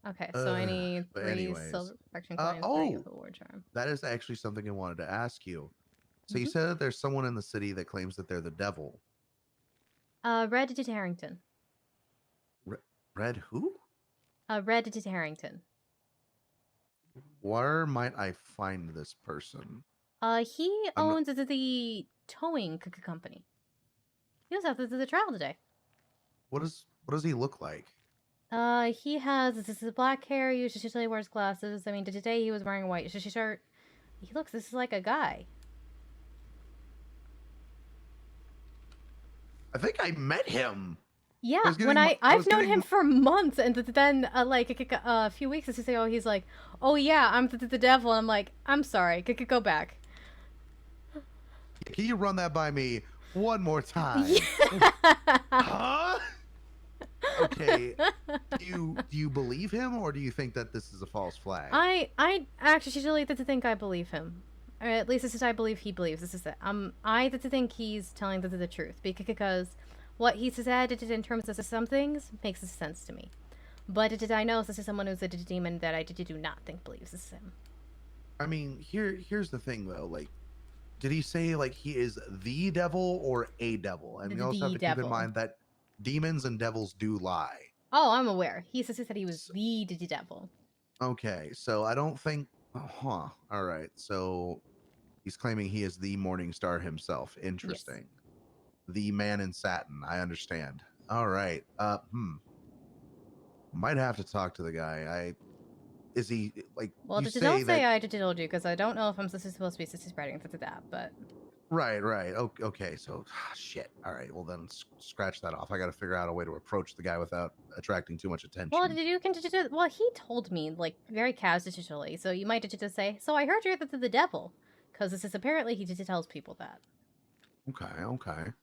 Okay, so I need But 3 anyways. silver protection coins. Oh, The war charm. that is actually something I wanted to ask you. So you said that there's someone in the city that claims that they're the devil. Red to Harrington. Red who? Red to Harrington. Where might I find this person? He owns the towing company. He was at the trial today. What does he look like? He has this is black hair. He usually wears glasses. I mean, today he was wearing a white shirt. He looks. This is like a guy. I think I met him. Yeah, when I've known him for months, and then like a few weeks, as you say, oh, he's like, oh yeah, I'm the devil. And I'm like, I'm sorry, go back. Can you run that by me one more time? Huh? Okay. Do you believe him, or do you think that this is a false flag? I actually think I believe him, or at least this is I believe he believes. This is it. I think he's telling the truth because what he said in terms of some things makes sense to me, but I know this is someone who's a demon that I do not think believes this is him. I mean, here's the thing though. Like, did he say like he is the devil or a devil? And we also have to keep in mind that demons and devils do lie. Oh, I'm aware. He said he was the devil. Okay, so I don't think. All right, so he's claiming he is the Morning Star himself. Interesting. Yes. The man in satin. I understand. All right. Might have to talk to the guy. Is he like? Well, don't say I told you because I don't know if I'm supposed to be spreading that, but. Right. Okay. So, shit. All right. Well, then scratch that off. I got to figure out a way to approach the guy without attracting too much attention. Well, well, he told me like very casually, so you might just say, "So I heard you're the devil," because this is apparently he just tells people that. Okay.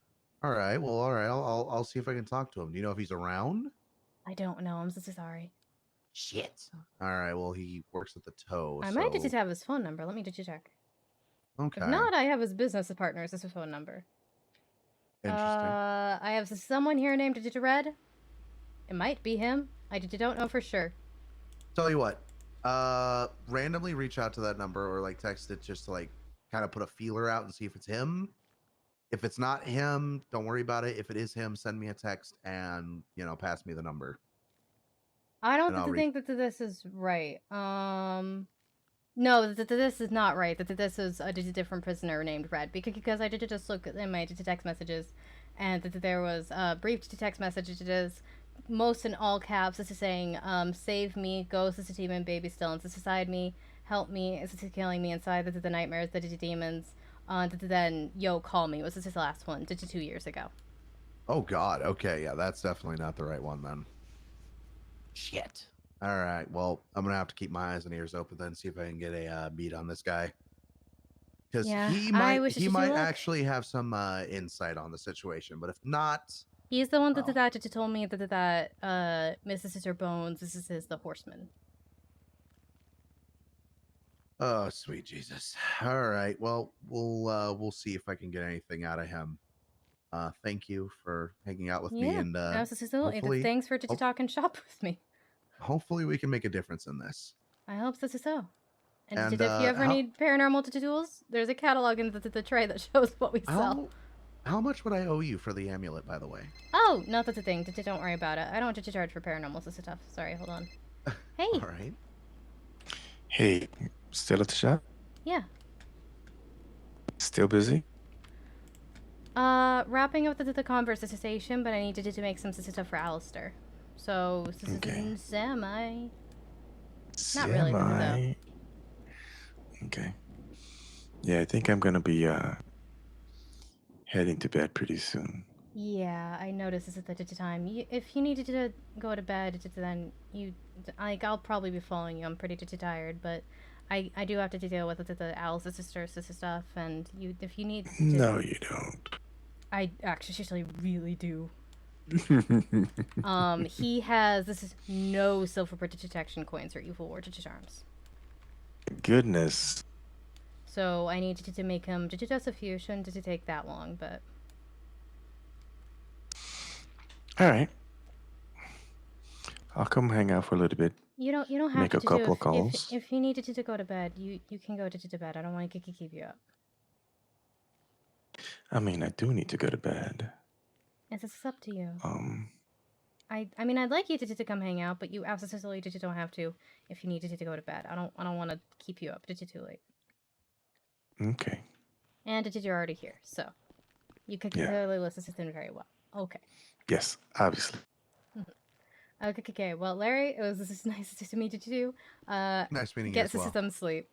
All right. Well, all right. I'll see if I can talk to him. Do you know if he's around? I don't know. I'm so sorry. Shit. All right. Well, he works at the tow. I might just have his phone number. Let me just check. Okay. If not, I have his business partner's phone number. Interesting. I have someone here named Red. It might be him. I don't know for sure. Tell you what. Randomly reach out to that number or like text it just to like kind of put a feeler out and see if it's him. If it's not him, don't worry about it. If it is him, send me a text and pass me the number. I don't think that this is right. No, this is not right. That this is a different prisoner named Red because I did just look in my text messages, and that there was a brief text message. It is most in all caps. This is saying, "Save me, ghost, this is demon, baby still inside me, help me, this is killing me inside. The nightmares, the demons." Then call me. Was this his last one? 2 years ago. Oh God. Okay, yeah, that's definitely not the right one then. Shit. All right. Well, I'm gonna have to keep my eyes and ears open then, see if I can get a beat on this guy, because he might actually have some insight on the situation. But if not, he's the one that told me that Mrs. Sister Bones. This is the horseman. Oh, sweet Jesus. All right. Well, we'll see if I can get anything out of him. Thank you for hanging out with me, Yeah, and absolutely. Thanks for talking shop with me. hopefully we can make a difference in this. I hope so. And And if you ever need paranormal tools, there's a catalog in the tray that shows what we sell. How much would I owe you for the amulet, by the way? Oh, no, that's a thing. Don't worry about it. I don't have to charge for paranormal stuff. Sorry, hold on. Hey. All right. Hey, still at the shop? Yeah. Still busy? Wrapping up the conversation, but I needed to make some stuff for Alistair. So, semi. Not really. Semi. Okay. Yeah, I think I'm gonna be heading to bed pretty soon. Yeah, I noticed this at the time. If you needed to go to bed, then I'll probably be following you. I'm pretty tired, but I do have to deal with the Alice's sister stuff, and if you need. No, you don't. I actually really do. He has no silver detection coins or evil war charms. Goodness. So I need to make him just a few. Shouldn't take that long, but. All right. I'll come hang out for a little bit. You don't have make to a couple of if, calls. If you needed to go to bed, you can go to bed. I don't want to keep you up. I mean, I do need to go to bed. It's up to you. I mean, I'd like you to come hang out, but you absolutely don't have to if you needed to go to bed. I don't want to keep you up too late. Okay. And you're already here, so you could clearly listen very well. Okay. Yes, obviously. Okay. Well, Larry, it was nice to meet you too. Nice meeting you Get as well. some sleep.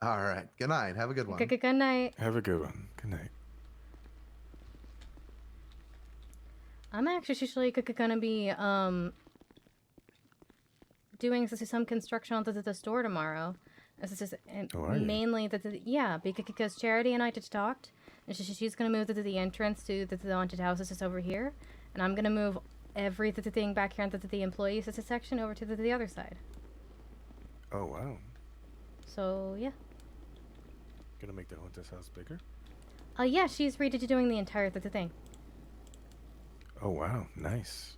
All right. Good night. Have a good one. Good night. Have a good one. Good night. I'm actually gonna be doing some construction on the store tomorrow. This is mainly because Charity and I just talked, and she's gonna move the entrance to the haunted houses is over here, and I'm gonna move everything back here into the employees section over to the other side. Oh wow. So yeah. Gonna make the haunted house bigger? Yeah, she's redoing the entire thing. Oh wow, nice.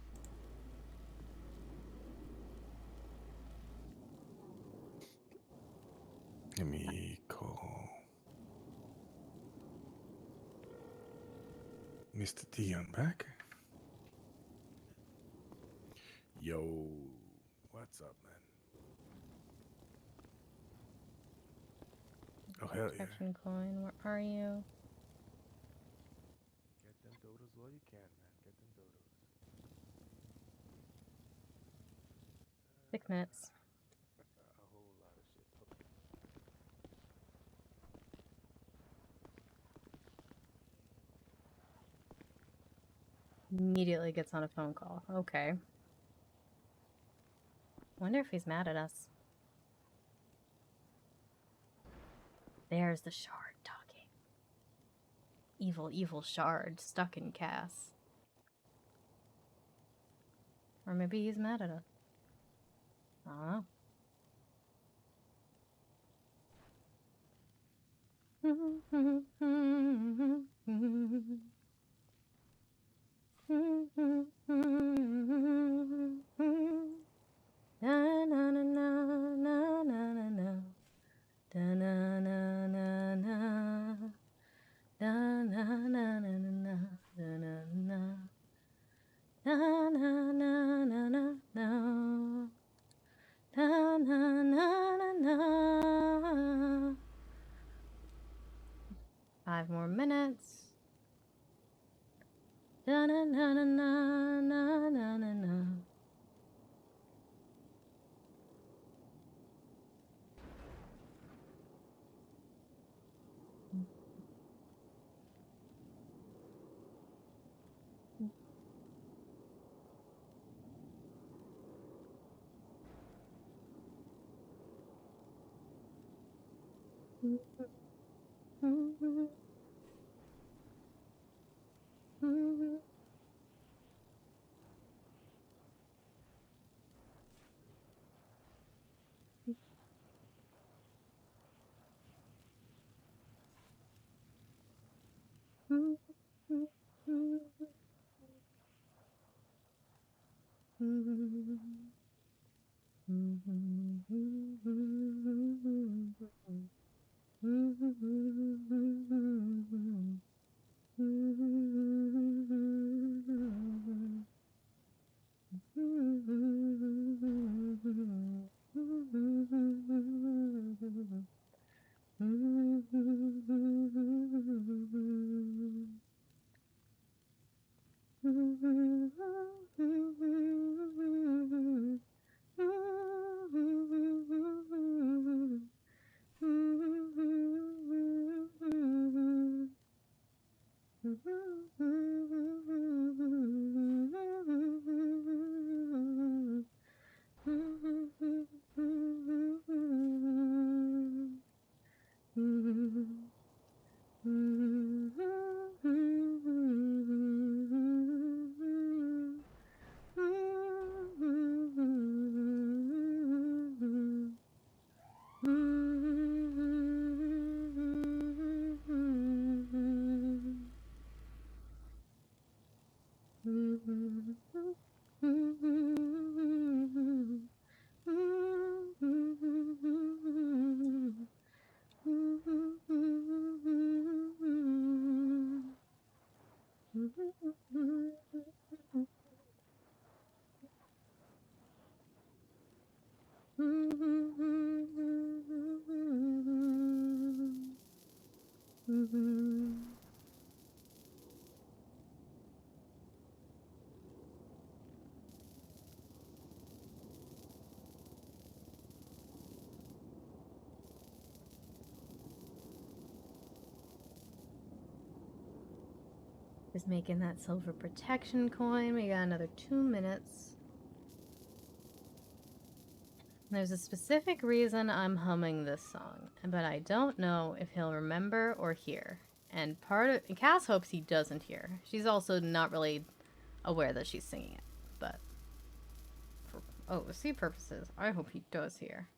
Let me call Mr. Dion back. Yo, what's up, man? Oh hell yeah. Protection coin, where are you? Get them dodos while you can, man. Get them dodos. 6 minutes. A whole lot of shit. Immediately gets on a phone call. Okay. Wonder if he's mad at us. There's the shard talking. Evil shard stuck in Cass. Or maybe he's mad at us. I don't know. Na na na na na na na na. Da na na na na. Da na na na na na. Da na na. Da na na na na na. Da na na na na. 5 more minutes. Da na na na na na na na na. Is making that silver protection coin. We got another 2 minutes. There's a specific reason I'm humming this song, but I don't know if he'll remember or hear. And Cass hopes he doesn't hear. She's also not really aware that she's singing it, but for OC purposes, I hope he does hear.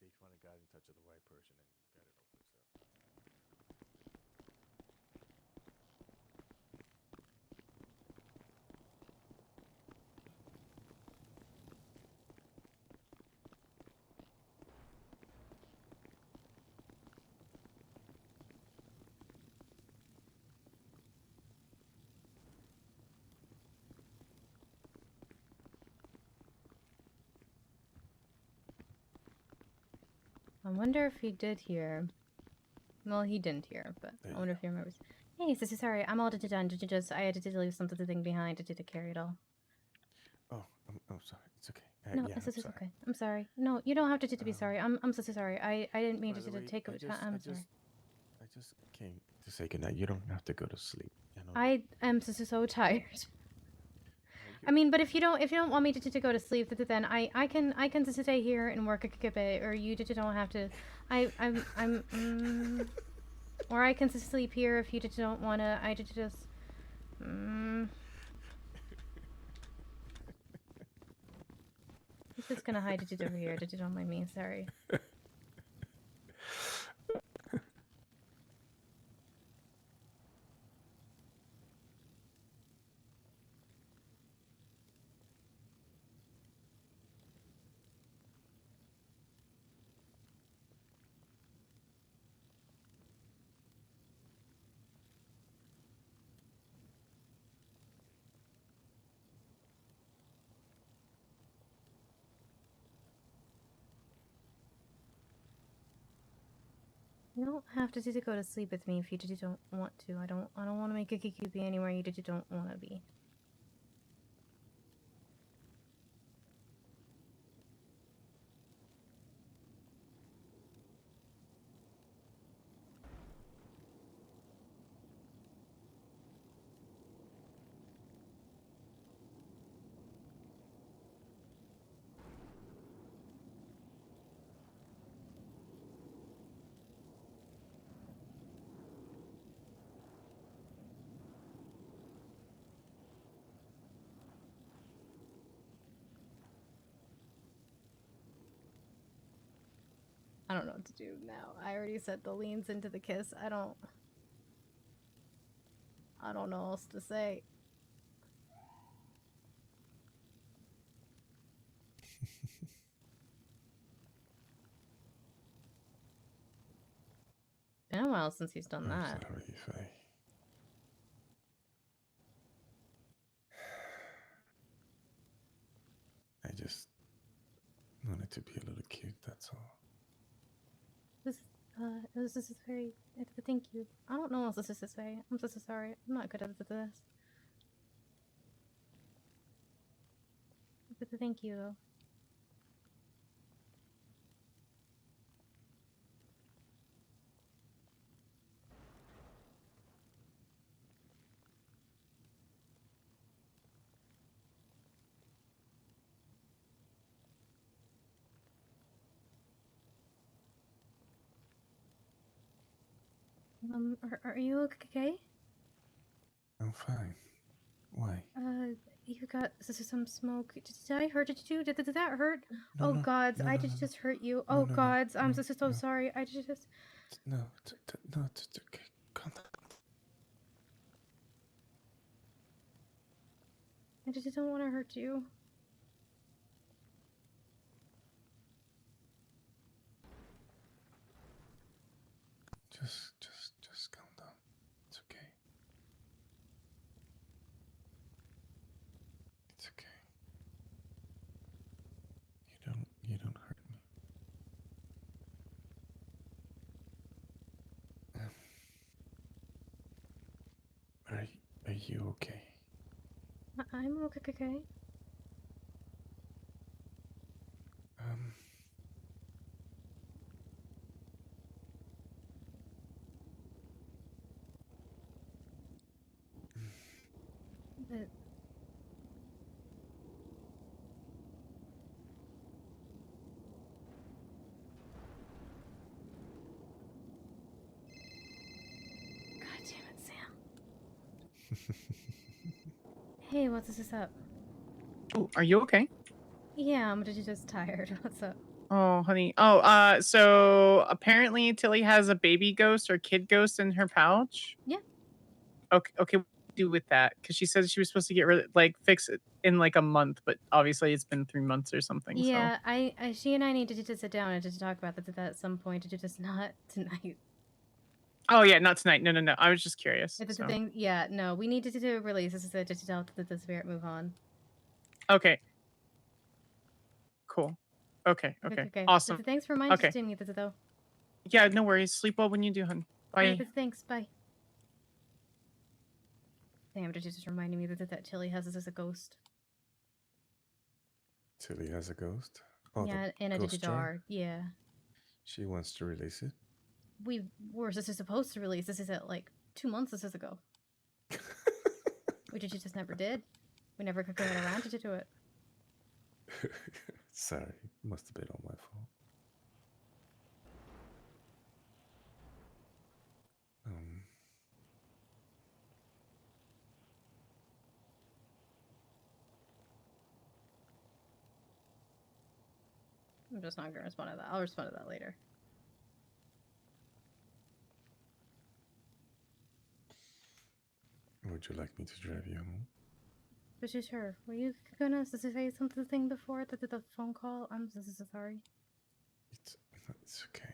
They finally got in touch with the right person and got it all fixed up. wonder if he did hear. Well, he didn't hear, but I wonder if he remembers. Hey, sister, sorry, I'm all done. I had to leave something behind to carry it all. Oh, I'm sorry. It's okay. No, yeah, it's I'm sorry. okay. I'm sorry. No, you don't have to be sorry. I'm so sorry. I didn't mean By the to way, take. I just came to say goodnight. You don't have to go to sleep. You know. I am so tired. I mean, but if you don't want me to go to sleep, then I can just stay here and work a bit, or you don't have to. Or I can just sleep here if you don't wanna. He's just gonna hide it over here. Don't mind me. Sorry. You don't have to go to sleep with me if you don't want to. I don't want to make you be anywhere you don't want to be. I don't know what to do now. I already said the leans into the kiss. I don't know what else to say. Been a while since he's done that. Sorry, Faye. I just wanted to be a little cute. That's all. This is very. Thank you. I don't know what else to say. I'm so sorry. I'm not good at this. But thank you though. Are you okay? I'm fine. Why? You got some smoke. Did I hurt you? Did that hurt? No, Oh no, gods, no, I no, did no, just hurt you. no, Oh no, gods, I'm no, so no. sorry. I just No, it's okay. Calm down. I just don't want to hurt you. Just calm down. It's okay. It's okay. You don't hurt me. Are you okay? I'm okay. But God damn it, Sam. Hey, what's this up? Oh, are you okay? Yeah, I'm just tired. What's up? Oh, honey. Oh, so apparently Tilly has a baby ghost or kid ghost in her pouch. Yeah. Okay, what do you do with that? Because she said she was supposed to get rid of, fix it in like a month, but obviously it's been 3 months or something. Yeah, she and I need to just sit down and just talk about that at some point. Just not tonight. Oh yeah, not tonight. No. I was just curious. If it's so. a thing, yeah, no, we need to release this just to help the spirit move on. Okay. Cool. Okay. Okay, Okay. okay. Awesome. Thanks for Okay. minding me, though. Yeah, no worries. Sleep well when you do, hun. Bye. Thanks, bye. Damn, it just reminded me that Tilly has this as a ghost. Tilly has a ghost? Oh, Yeah, the in a ghost jar? jar. Yeah. She wants to release it? We were supposed to release this is at like 2 months this is ago. We just never did. We never could get around to do it. Sorry, must have been all my fault. I'm just not gonna respond to that. I'll respond to that later. Would you like me to drive you home? But sure. Were you gonna say something before the phone call? I'm so sorry. It's okay.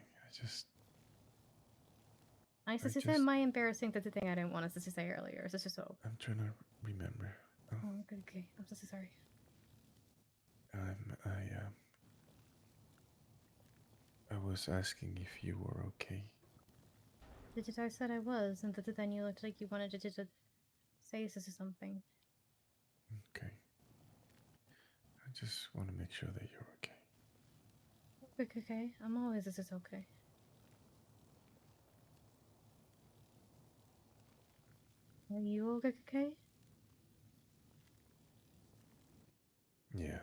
I said my embarrassing the thing I didn't want us to say earlier. Is this just so? I'm trying to remember. Oh, okay. I'm so sorry. I was asking if you were okay. I said I was, and then you looked like you wanted to say something. Okay. I just want to make sure that you're okay. Okay. I'm always this is okay. Are you okay? Yeah.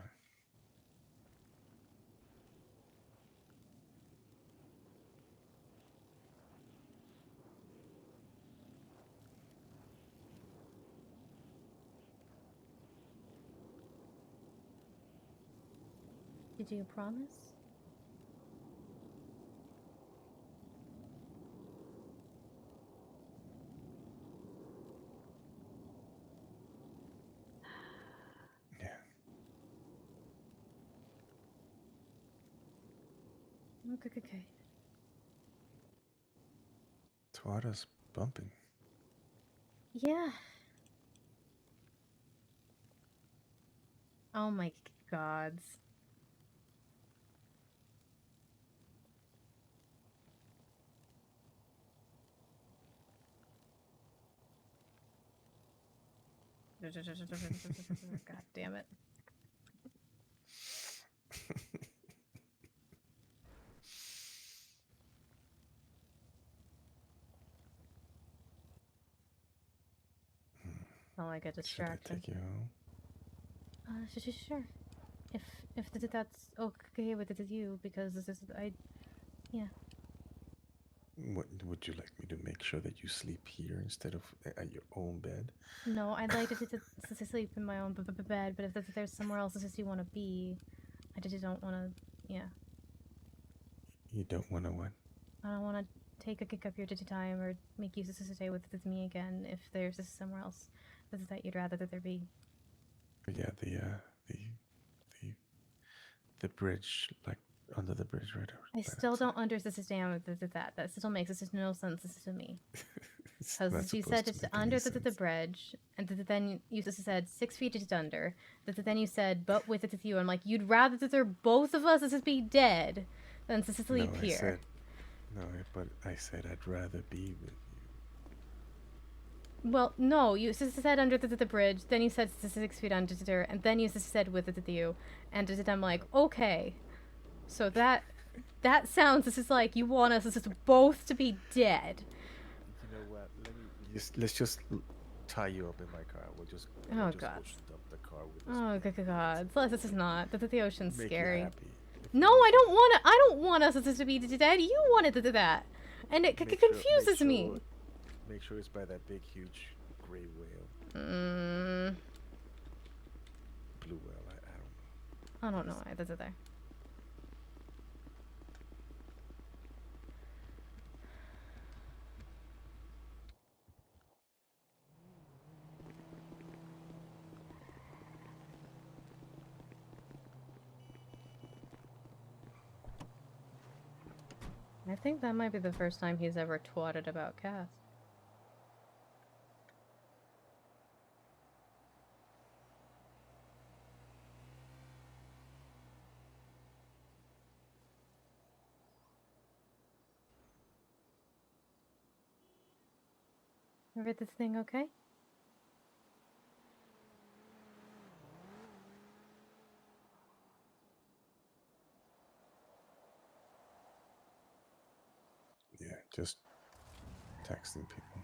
Did you promise? Yeah. Okay. Twada's bumping. Yeah. Oh my gods. God damn it. Not like a distraction. Should I take you home? Sure. If that's okay with you, because this is yeah. What would you like me to make sure that you sleep here instead of at your own bed? No, I'd like to sleep in my own bed, but if there's somewhere else you want to be, I just don't want to. Yeah. You don't want to what? I don't want to take a kick up your time or make you stay with me again. If there's somewhere else that you'd rather that there be. Yeah, the bridge, like under the bridge, right? I still don't understand that. That still makes no sense to me. Because you said it's under the bridge, and then you said 6 feet it's under. Then you said, but with you. I'm like, you'd rather that they're both of us be dead than to sleep here. But I said I'd rather be with you. Well, no, you said under the bridge, then you said 6 feet under, and then you said with you, and I'm like, okay. So that sounds like you want us both to be dead. You know what? Let's just tie you up in my car. We'll just God. Go stop the car with us. Oh God. Plus, this is not. The ocean's Make scary. you happy. No, I don't want us to be dead. You wanted to do that, and it confuses me. Make sure it's by that big, huge gray whale. Blue whale. I don't know. That's it there. I think that might be the first time he's ever twatted about Cass. Everything okay? Yeah, just texting people.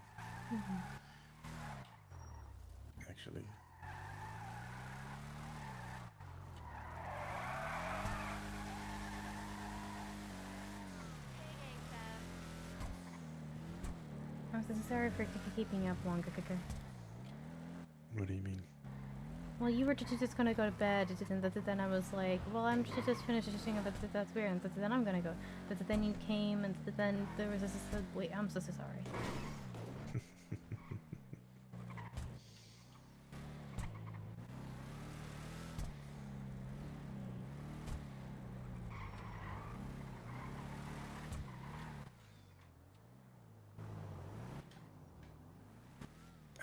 Actually, I'm so sorry for keeping you up longer, Kika. what do you mean? Well, you were just gonna go to bed, and then I was like, well, I'm just finishing up, that's weird, and then I'm gonna go. But then you came, and then there was this, wait, I'm so sorry.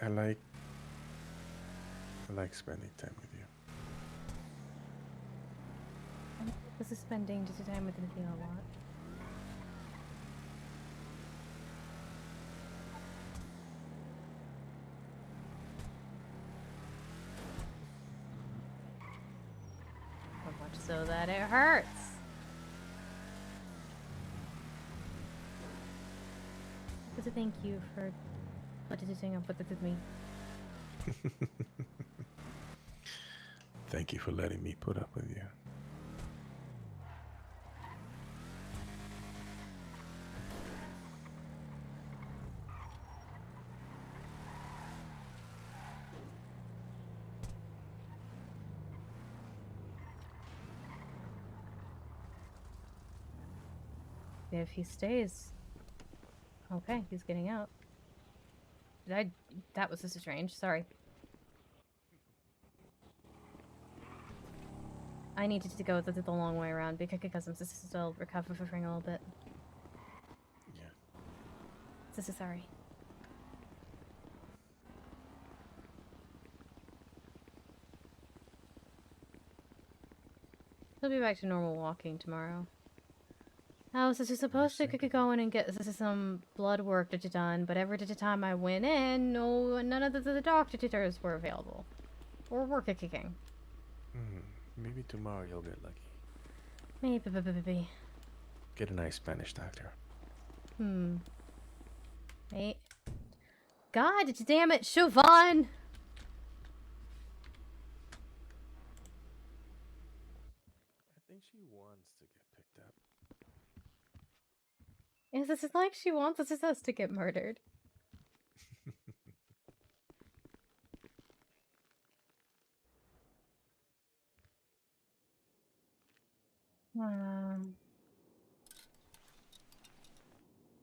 I like spending time with you. This is spending just time with Nithya a lot. So much so that it hurts. Just a thank you for letting up with me. Thank you for letting me put up with you. If he stays. Okay, he's getting out. That was just strange, sorry. I needed to go the long way around because I'm still recovering a little bit. Yeah. So sorry. He'll be back to normal walking tomorrow. I was supposed to go in and get some blood work done, but every time I went in, none of the doctors were available. Or were kicking. Maybe tomorrow you'll get lucky. Maybe. Get a nice Spanish doctor. Hey. God damn it, Siobhan! I think she wants to get picked up. This is like she wants us to get murdered.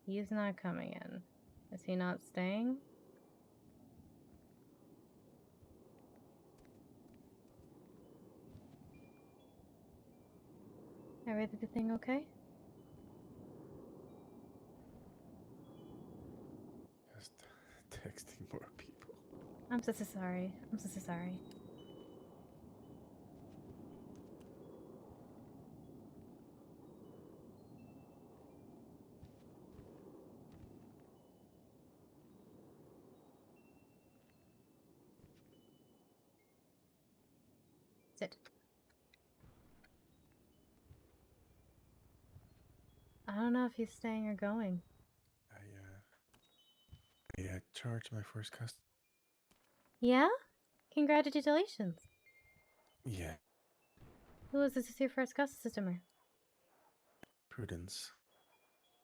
He's not coming in. Is he not staying? Everything okay? Just texting more people. I'm so sorry. I'm so sorry. Sit. I don't know if he's staying or going. I charged my first customer. Yeah? Congratulations. Yeah. Who was this your first customer? Prudence.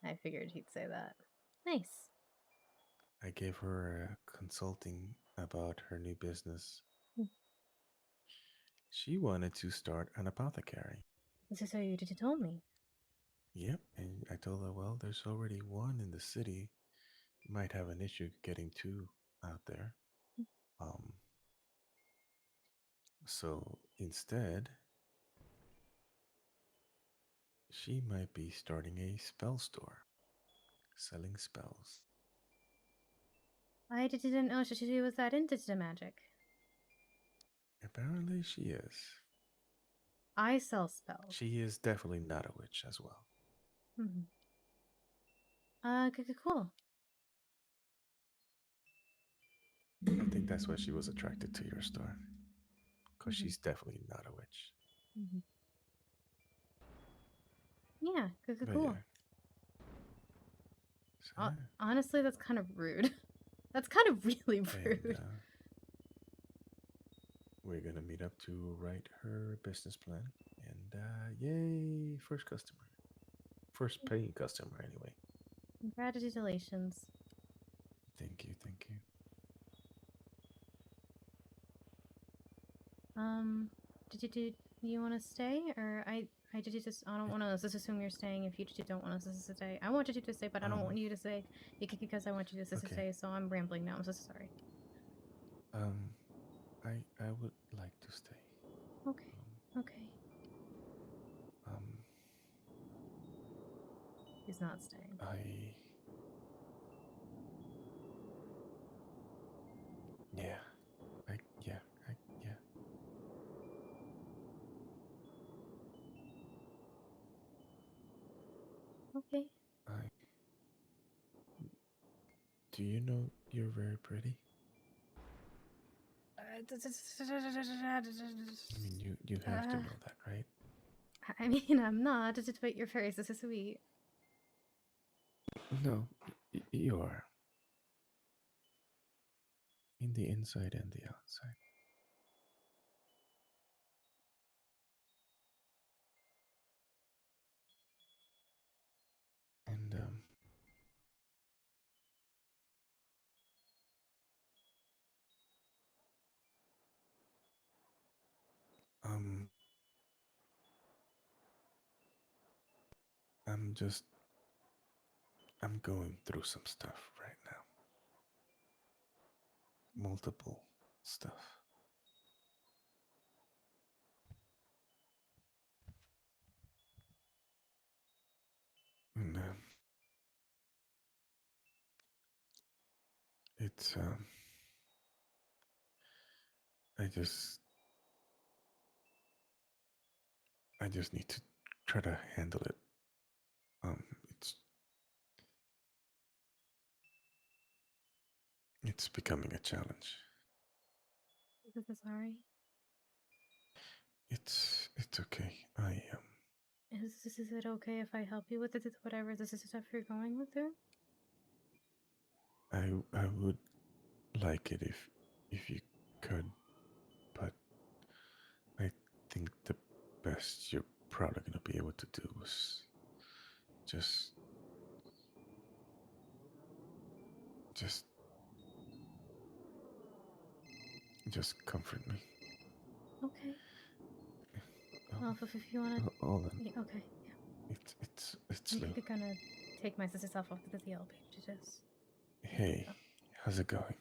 I figured he'd say that. Nice. I gave her consulting about her new business. She wanted to start an apothecary. This is how you told me. Yep, and I told her, well, there's already one in the city. Might have an issue getting two out there. So instead, she might be starting a spell store, selling spells. I didn't know she was that into magic. Apparently she is. I sell spells. She is definitely not a witch as well. Cool. think that's why she was attracted to your store. Because Mhm. she's definitely not a witch. Yeah, good, But cool. yeah. Honestly, that's kind of rude. That's kind of really And rude. we're gonna meet up to write her business plan. And yay, first customer. First paying customer, anyway. Congratulations. Thank you, thank you. Do you want to stay, or I don't want to just assume you're staying if you don't want us to stay. I want you to stay, but I don't want you to stay because I want you to Okay. stay. So I'm rambling now. I'm so sorry. I would like to stay. Okay. Okay. He's not staying. Yeah. Okay. Do you know you're very pretty? I mean, you have to know that, right? I mean, I'm not, but you're very so sweet. No, you are. In the inside and the outside. And I'm going through some stuff right now. Multiple stuff. And it's I just need to try to handle it. It's becoming a challenge. I'm so sorry. It's okay. I Is it okay if I help you with it? Whatever this is stuff you're going with through? I would like it if you could, but I think the best you're probably gonna be able to do is just comfort me. Okay. Well, if you want to. Hold on. Yeah, okay. Yeah. It's I'm Lou. gonna take my sister's off the elevator. Just. Hey, how's it going?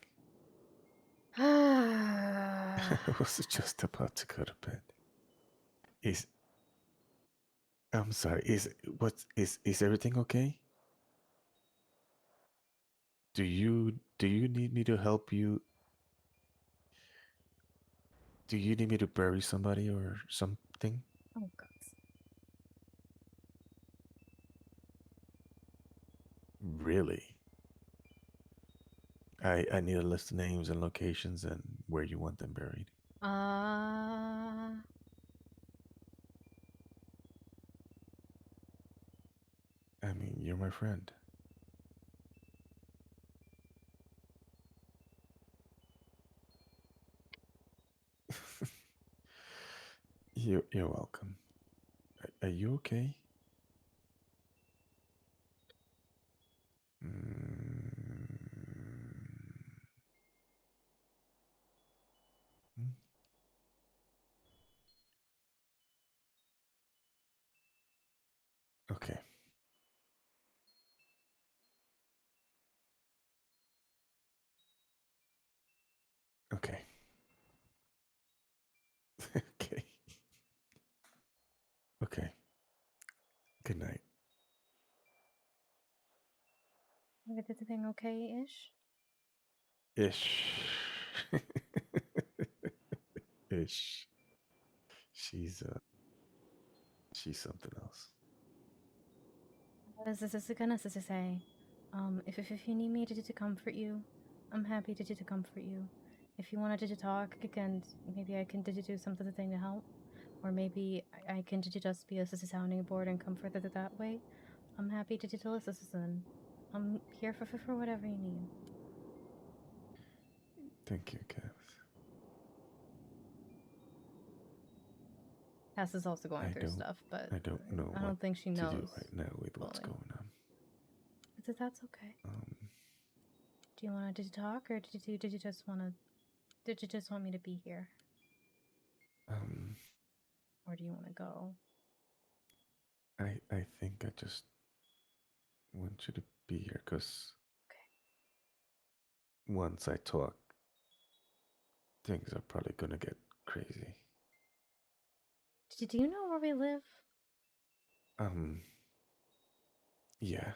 Ah. I was just about to go to bed. I'm sorry. Is everything okay? Do you need me to help you? Do you need me to bury somebody or something? Oh God. Really? I need a list of names and locations and where you want them buried. I mean, you're my friend. You're welcome. Are you okay? Okay. Okay. Okay. Okay. Good night. Is everything okay-ish? Ish. Ish. She's something else. This is gonna say, if you need me to comfort you, I'm happy to comfort you. if you wanted to talk, and maybe I can do something to help, or maybe I can just be a sounding board and come further that way. I'm happy to listen. I'm here for whatever you need. Thank you, Cass. Cass is also going through stuff, but I don't know I don't think she what to knows do right now with what's fully. going on. That's okay. Do you want to talk, or did you just want to? Did you just want me to be here, or do you want to go? I think I just want you to be here because once I talk, things are probably gonna get crazy. Do you know where we live? Yeah,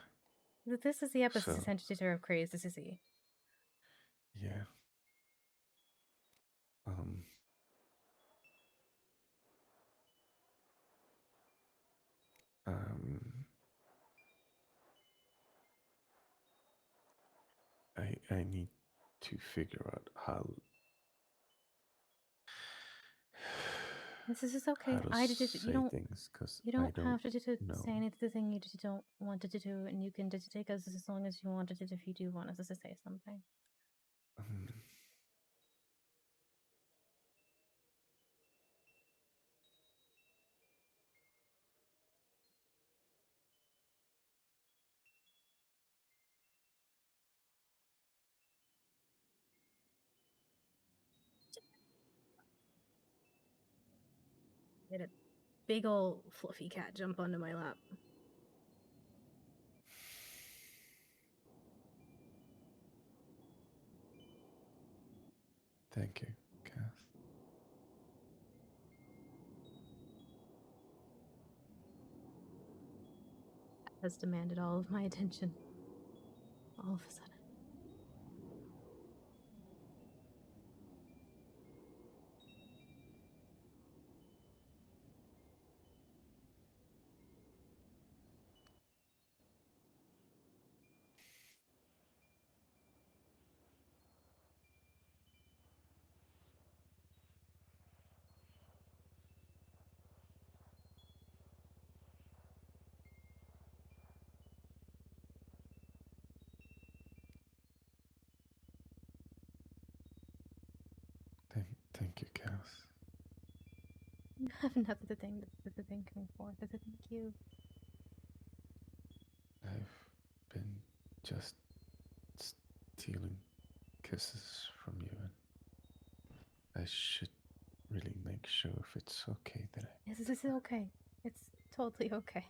This is the episode So- of Craze. This is he. yeah. I need to figure out how This is okay. how to I say you don't things because you I don't don't have to know. say anything you don't want to do, and you can take us as long as you want to if you do want us to say something. I had a big old fluffy cat jump onto my lap. Thank you, Cass. Has demanded all of my attention. All of a sudden. Thank you, Cass. You have nothing to thank me for. Thank you. I've been just stealing kisses from you, and I should really make sure if it's okay that I. Yes, this is okay. It's totally okay.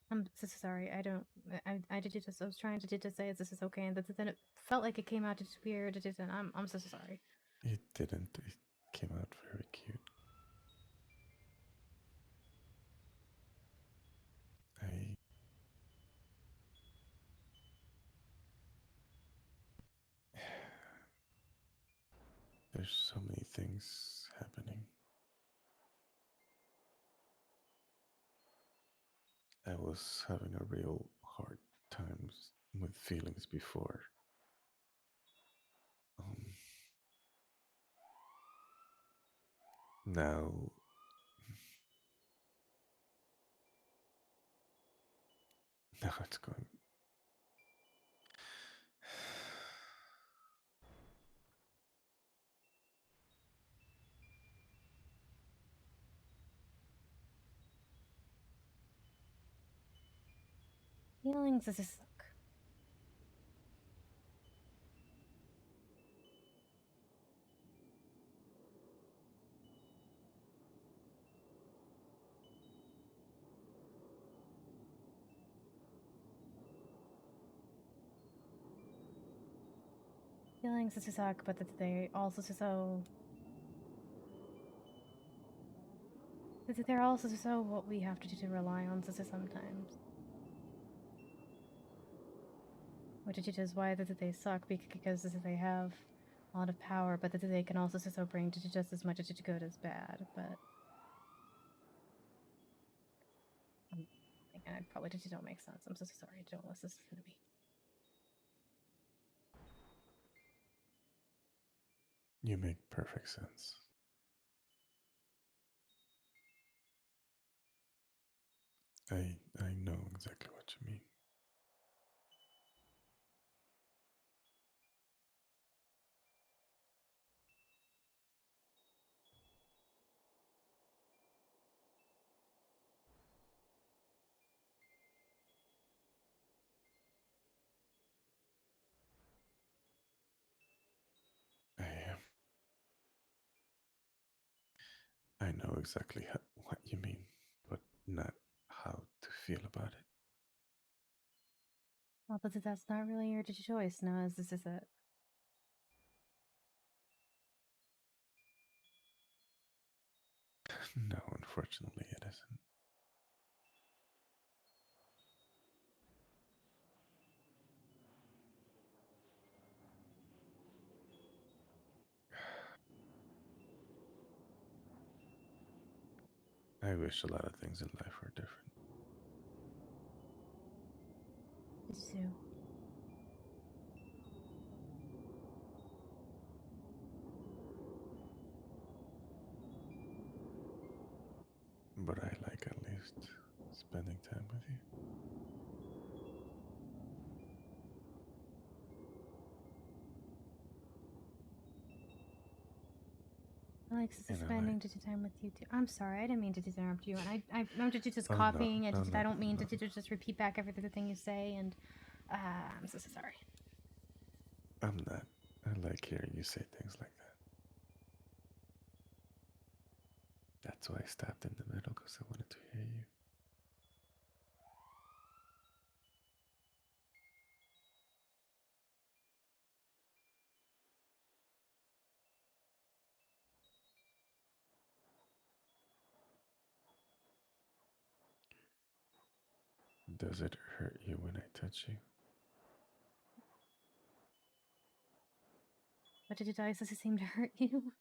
I'm so sorry. I don't. I did just. I was trying to say this is okay, and then it felt like it came out just weird. And I'm so sorry. It didn't. It came out very cute. There's so many things happening. I was having a real hard time with feelings before. Now it's going. Feelings this is suck. Feelings this is suck, but that they also so. They're also so what we have to do to rely on sometimes. Which is why they suck, because they have a lot of power, but that they can also so bring to just as much good as bad. But I probably don't make sense. I'm so sorry. Don't listen to me. You make perfect sense. I know exactly what you mean. I know exactly what you mean, but not how to feel about it. Well, but that's not really your choice, no, as this is it. No, unfortunately, it isn't. I wish a lot of things in life were different. Too. But I like at least spending time with you. I like spending time with you too. I'm sorry, I didn't mean to interrupt you, and I'm just Oh, no, copying, and no, I don't mean no. to just repeat back everything you say, and I'm so sorry. I'm not. I like hearing you say things like that. That's why I stopped in the middle, because I wanted to hear you. Does it hurt you when I touch you? What did does it seem to hurt you?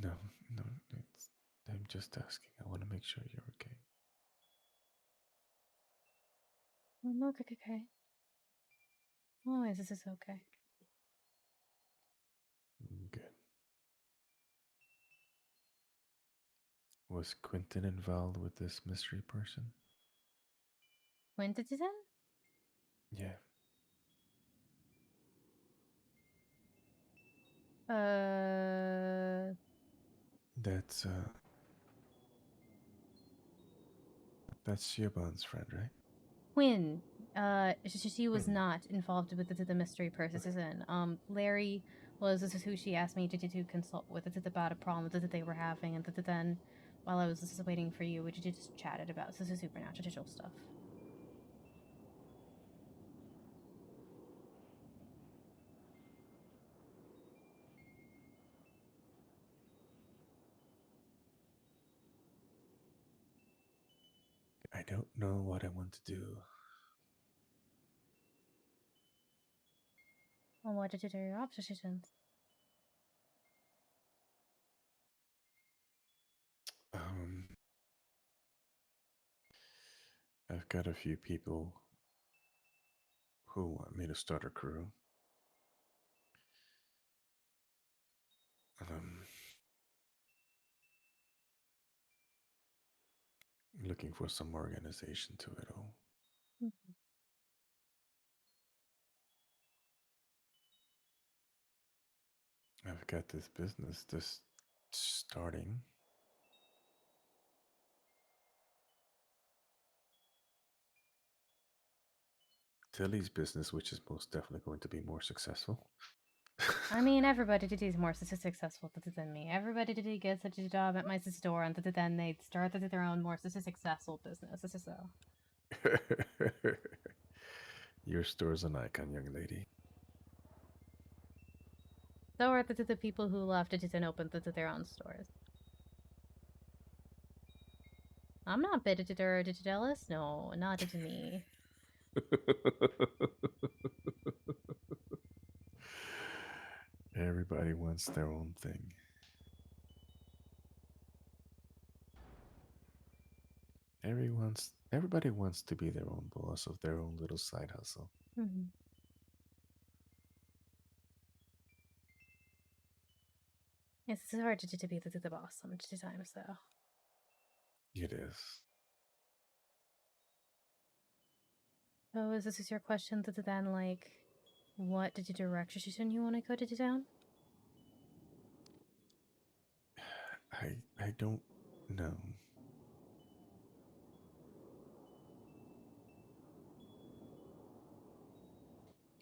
No, no, I'm just asking. I want to make sure you're okay. No, okay. Always, this is okay. Good. Was Quentin involved with this mystery person? Quentin? Yeah. That's Siobhan's friend, right? Quinn. She was not involved with the mystery person. Larry was. This is who she asked me to consult with. This is about a problem that they were having, and then while I was waiting for you, we just chatted about this is supernatural stuff. I don't know what I want to do. Well, what did you do your oppositions? I've got a few people who want me to start a crew. Looking for some organization to it all. I've got this business just starting. Tilly's business, which is most definitely going to be more successful. I mean, everybody is more successful than me. Everybody gets such a job at my store, and then they start their own more successful business. This is so. Your store's an icon, young lady. So are the people who left and opened their own stores. I'm not bitter or jealous. No, not to me. Everybody wants their own thing. Everybody wants to be their own boss of their own little side hustle. Mhm. It's hard to be the boss sometimes, though. It is. So is this your question to then, like, what did you direction you want to go to down? I don't know.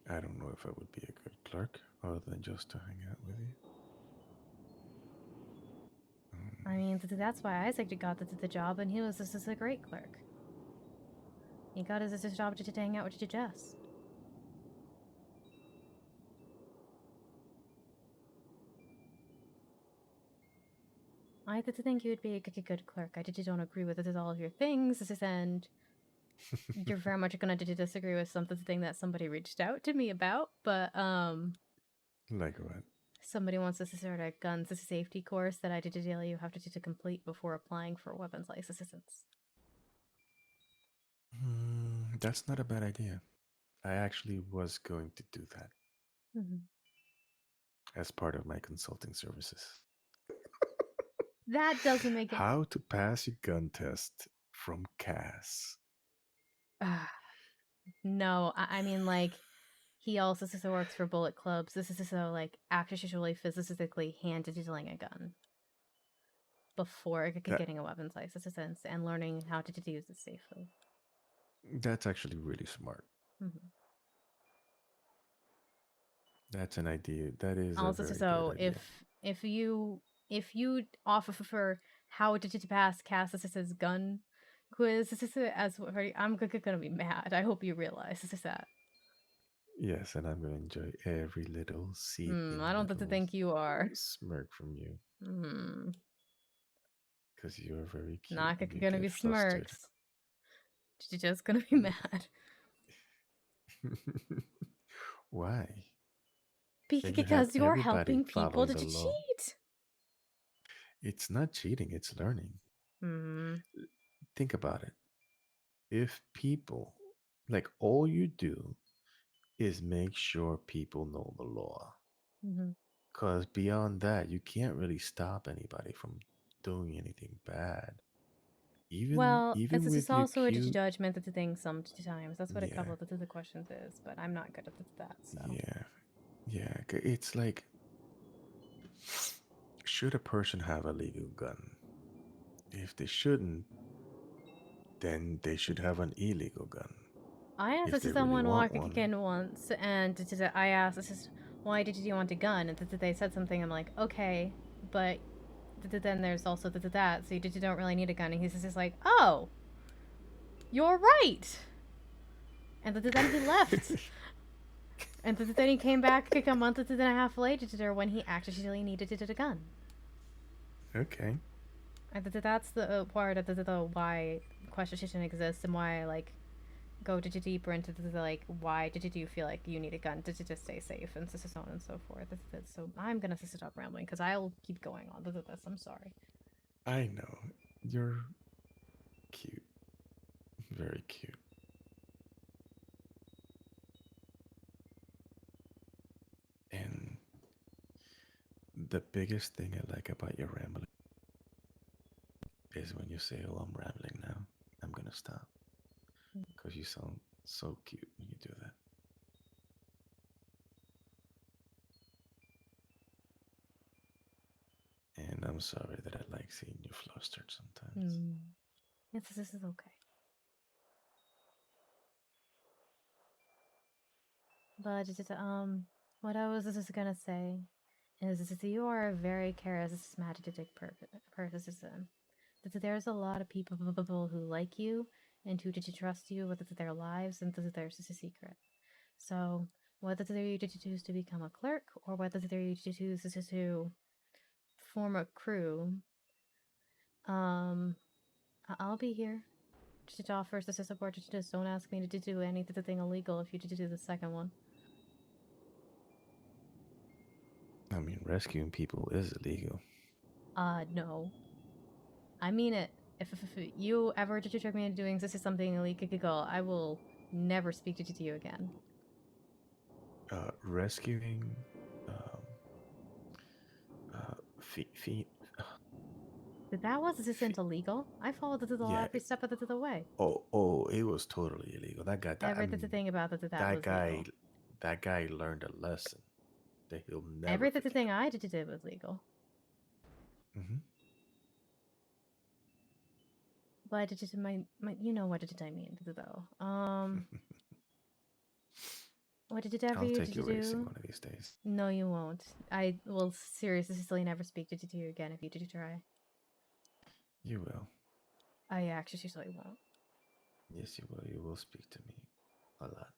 I don't know if I would be a good clerk other than just to hang out with you. I mean, that's why Isaac got the job, and he was just a great clerk. He got his job to hang out with Jess. I did think you would be a good clerk. I don't agree with all of your things, and you're very much gonna disagree with something that somebody reached out to me about. But Like what? somebody wants us to start a guns safety course that I did you have to complete before applying for weapons license. That's not a bad idea. I actually was going to do that as part of my consulting services. That doesn't make it. How to pass your gun test from Cass. No, I mean, like, he also works for Bullet Clubs. This is so, like, actually physically hand digitaling a gun before getting a weapons license and learning how to use it safely. That's actually really smart. That's an idea. That is Also, a very so good idea. if you offer for how to pass Cass's gun quiz, I'm gonna be mad. I hope you realize that. Yes, and I'm going to enjoy every little seething. I don't think you are. Smirk from you. Because you're very cute. Not and you gonna get be flustered. smirks. You're just gonna be mad. Why? Because you're helping people to cheat. It's not cheating, it's learning. Think about it. If people, like, all you do is make sure people know the law. Because beyond that, you can't really stop anybody from doing anything bad. Even it's with also your a cute... judgment at the thing sometimes. That's what a couple of the questions is, but I'm not good at that. So Yeah. It's like, should a person have a legal gun? If they shouldn't, then they should have an illegal gun. I asked this someone walking in once, and I asked, why did you want a gun? And they said something. I'm like, okay, but then there's also that, so you don't really need a gun. And he's just like, oh, you're right. And then he left. And then he came back like a month and a half later when he actually needed a gun. Okay. And that's the part of the why question exists and why I like go deeper into the like why did you feel like you need a gun to just stay safe and so on and so forth. So I'm gonna stop rambling because I'll keep going on with this. I'm sorry. I know. You're cute. Very cute. And the biggest thing I like about your rambling is when you say, oh, I'm rambling now. I'm going to stop. Because you sound so cute when you do that. And I'm sorry that I like seeing you flustered sometimes. This is okay. But what I was just gonna say is you are a very charismatic person. There's a lot of people who like you and who did trust you with their lives, and there's a secret. So whether you choose to become a clerk or whether you choose to form a crew, I'll be here to offer support. Just don't ask me to do anything illegal if you do the second one. I mean, rescuing people is illegal. No. I mean it. if you ever trick me into doing this is something illegal, I will never speak to you again. Rescuing That wasn't illegal. I followed the law yeah. every step of the way. Oh, it was totally illegal. That guy. I Everything mean, thing about that that was guy. legal. That guy learned a lesson that he'll never Everything forget. thing I did was legal. Mm-hmm. But I did my you know what did I mean though. What did it ever I'll you take you do? racing one of these days. No, you won't. I will seriously never speak to you again if you do try. You will. I actually won't. Yes, you will. You will speak to me a lot.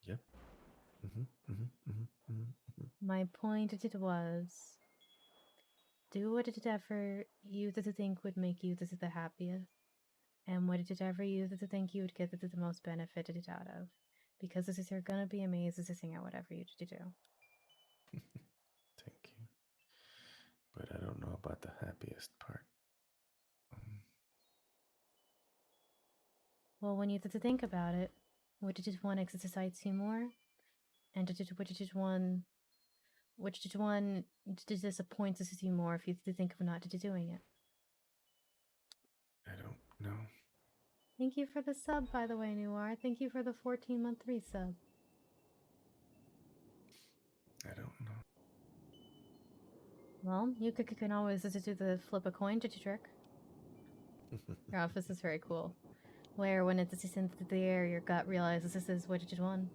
Yep. My point was, do what did it ever you think would make you the happiest, and what did it ever you think you would get the most benefited out of, because this is you're gonna be amazed at whatever you do. Thank you. But I don't know about the happiest part. Well, when you think about it, what did one exercise you more, and which did one disappoint you more if you think of not doing it? I don't know. Thank you for the sub, by the way, Noir. Thank you for the 14-month resub. I don't know. Well, you can always do the flip a coin trick. Your office is very cool. Where when it's in the air, your gut realizes this is what you won.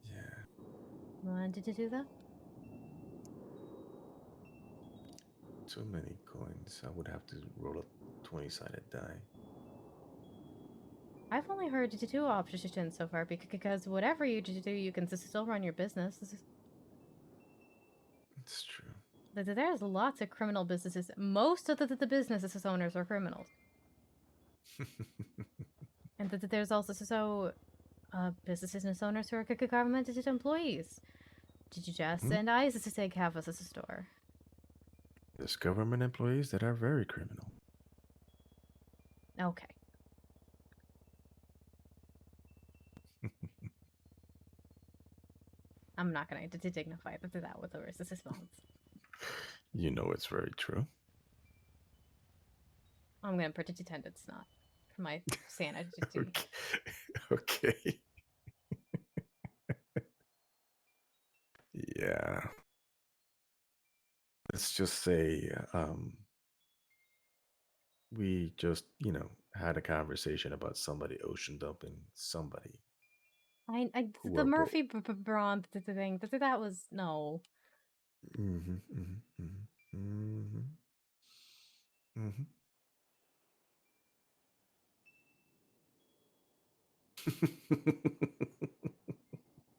Yeah. When did you do that? Too many coins. I would have to roll a 20-sided die. I've only heard you do options so far because whatever you do, you can still run your business. It's true. There's lots of criminal businesses. Most of the businesses owners are criminals. And there's also business owners who are government employees. Did you just and I to take half as a store? There's government employees that are very criminal. Okay. I'm not going to dignify that with a response. You know it's very true. I'm going to pretend it's not for my sanity. Okay. Yeah. Let's just say we just, had a conversation about somebody ocean dumping somebody. The Murphy Braun thing, that was no.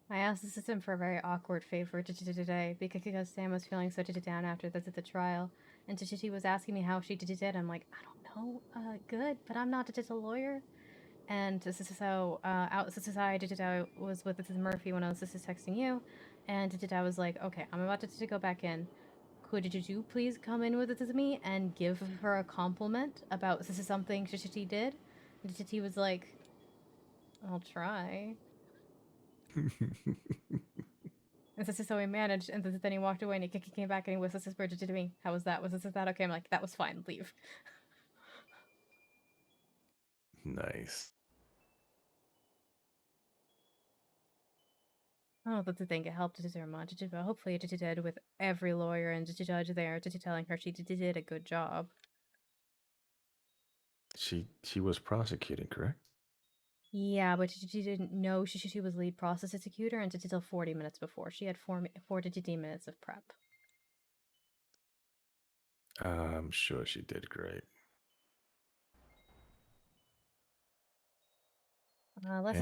I asked the assistant for a very awkward favor today because Sam was feeling so down after the trial, and she was asking me how she did it. I'm like, I don't know, good, but I'm not a lawyer. And this is so I was with Murphy when I was texting you, and I was like, okay, I'm about to go back in. Could you please come in with me and give her a compliment about this is something she did? And he was like, I'll try. And this is how we managed, and then he walked away and he came back and he was this Bridget to me. How was that? Was that okay? I'm like, that was fine, leave. Nice. I don't think it helped her much, but hopefully it did with every lawyer and judge there telling her she did a good job. She was prosecuting, correct? Yeah, but she didn't know she was lead prosecutor until 40 minutes before. She had 4 to 15 minutes of prep. I'm sure she did great. Let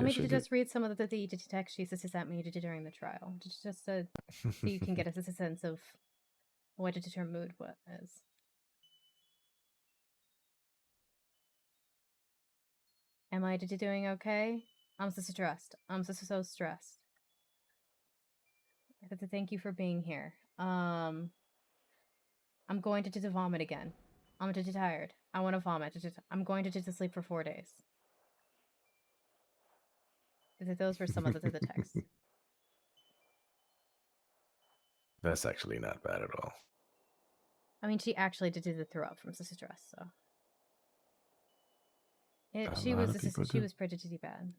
me just read some of the text she sent me during the trial, just so you can get a sense of what her mood was. Am I doing okay? I'm so stressed. I'm so stressed. Thank you for being here. I'm going to vomit again. I'm tired. I want to vomit. I'm going to sleep for 4 days. Those were some of the texts. That's actually not bad at all. I mean, she actually did the throw up from stress, so. She was pretty bad.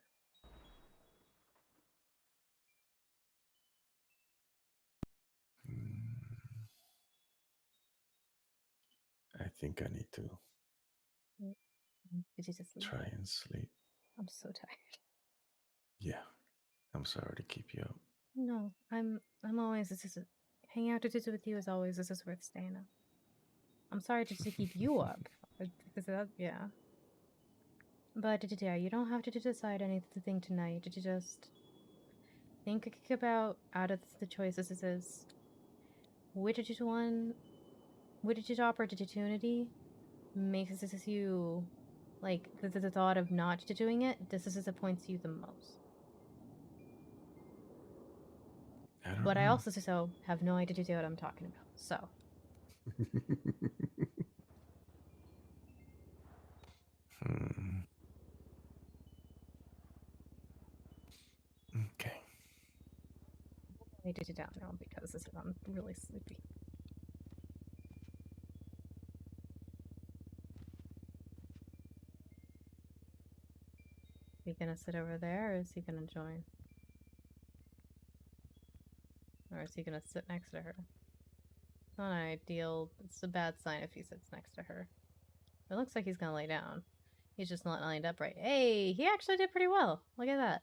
I think I need to Did you just sleep? try and sleep. I'm so tired. Yeah, I'm sorry to keep you up. No, I'm always hanging out with you as always. This is worth staying up. I'm sorry to keep you up because yeah. But yeah, you don't have to decide anything tonight. Did you just think about out of the choices this is which opportunity makes this you like the thought of not doing it disappoints you the most. But I also have no idea what I'm talking about. So Okay. I need to sit down now because I'm really sleepy. Is he gonna sit over there, or is he gonna join? Or is he gonna sit next to her? It's not ideal. It's a bad sign if he sits next to her. It looks like he's gonna lay down. He's just not lined up right. Hey, he actually did pretty well. Look at that.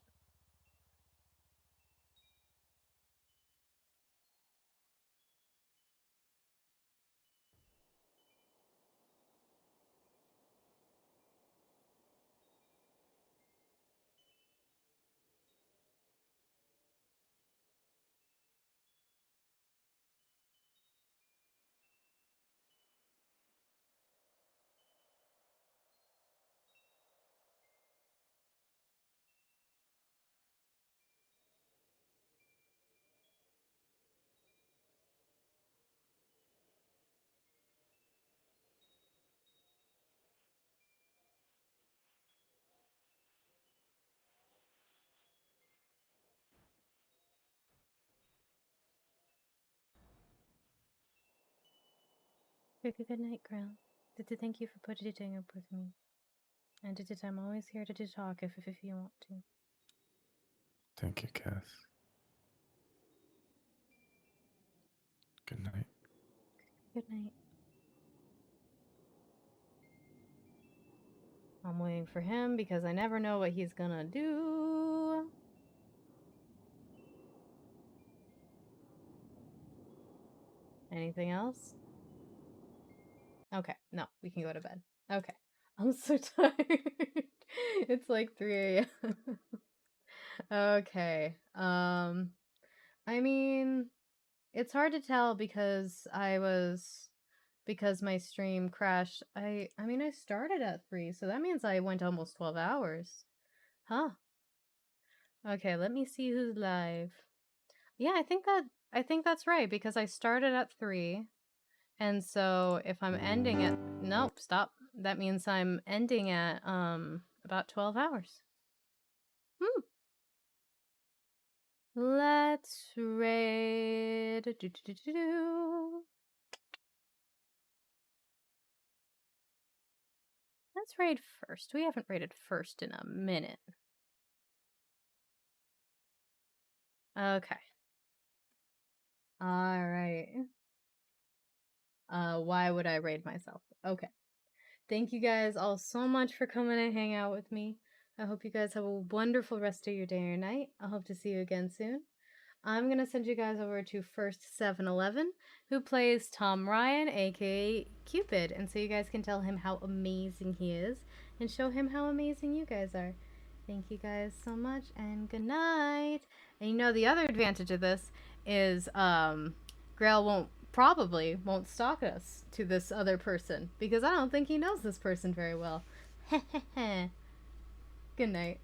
Good night, Grell. Thank you for putting up with me. And I'm always here to talk if you want to. Thank you, Cass. Good night. Good night. I'm waiting for him because I never know what he's gonna do. Anything else? Okay, no, we can go to bed. Okay. I'm so tired. It's like 3 a.m. Okay. I mean, it's hard to tell because my stream crashed. I mean, I started at 3, so that means I went almost 12 hours. Huh. Okay, let me see who's live. Yeah, I think that's right because I started at 3. And so if I'm ending at nope, stop. That means I'm ending at about 12 hours. Let's raid. Let's raid first. We haven't raided first in a minute. Okay. All right. Why would I raid myself? Okay. Thank you guys all so much for coming and hang out with me. I hope you guys have a wonderful rest of your day or night. I hope to see you again soon. I'm going to send you guys over to First 711, who plays Tom Ryan, aka Cupid. And so you guys can tell him how amazing he is and show him how amazing you guys are. Thank you guys so much and good night. And you know the other advantage of this is Grail probably won't stalk us to this other person because I don't think he knows this person very well. Good night.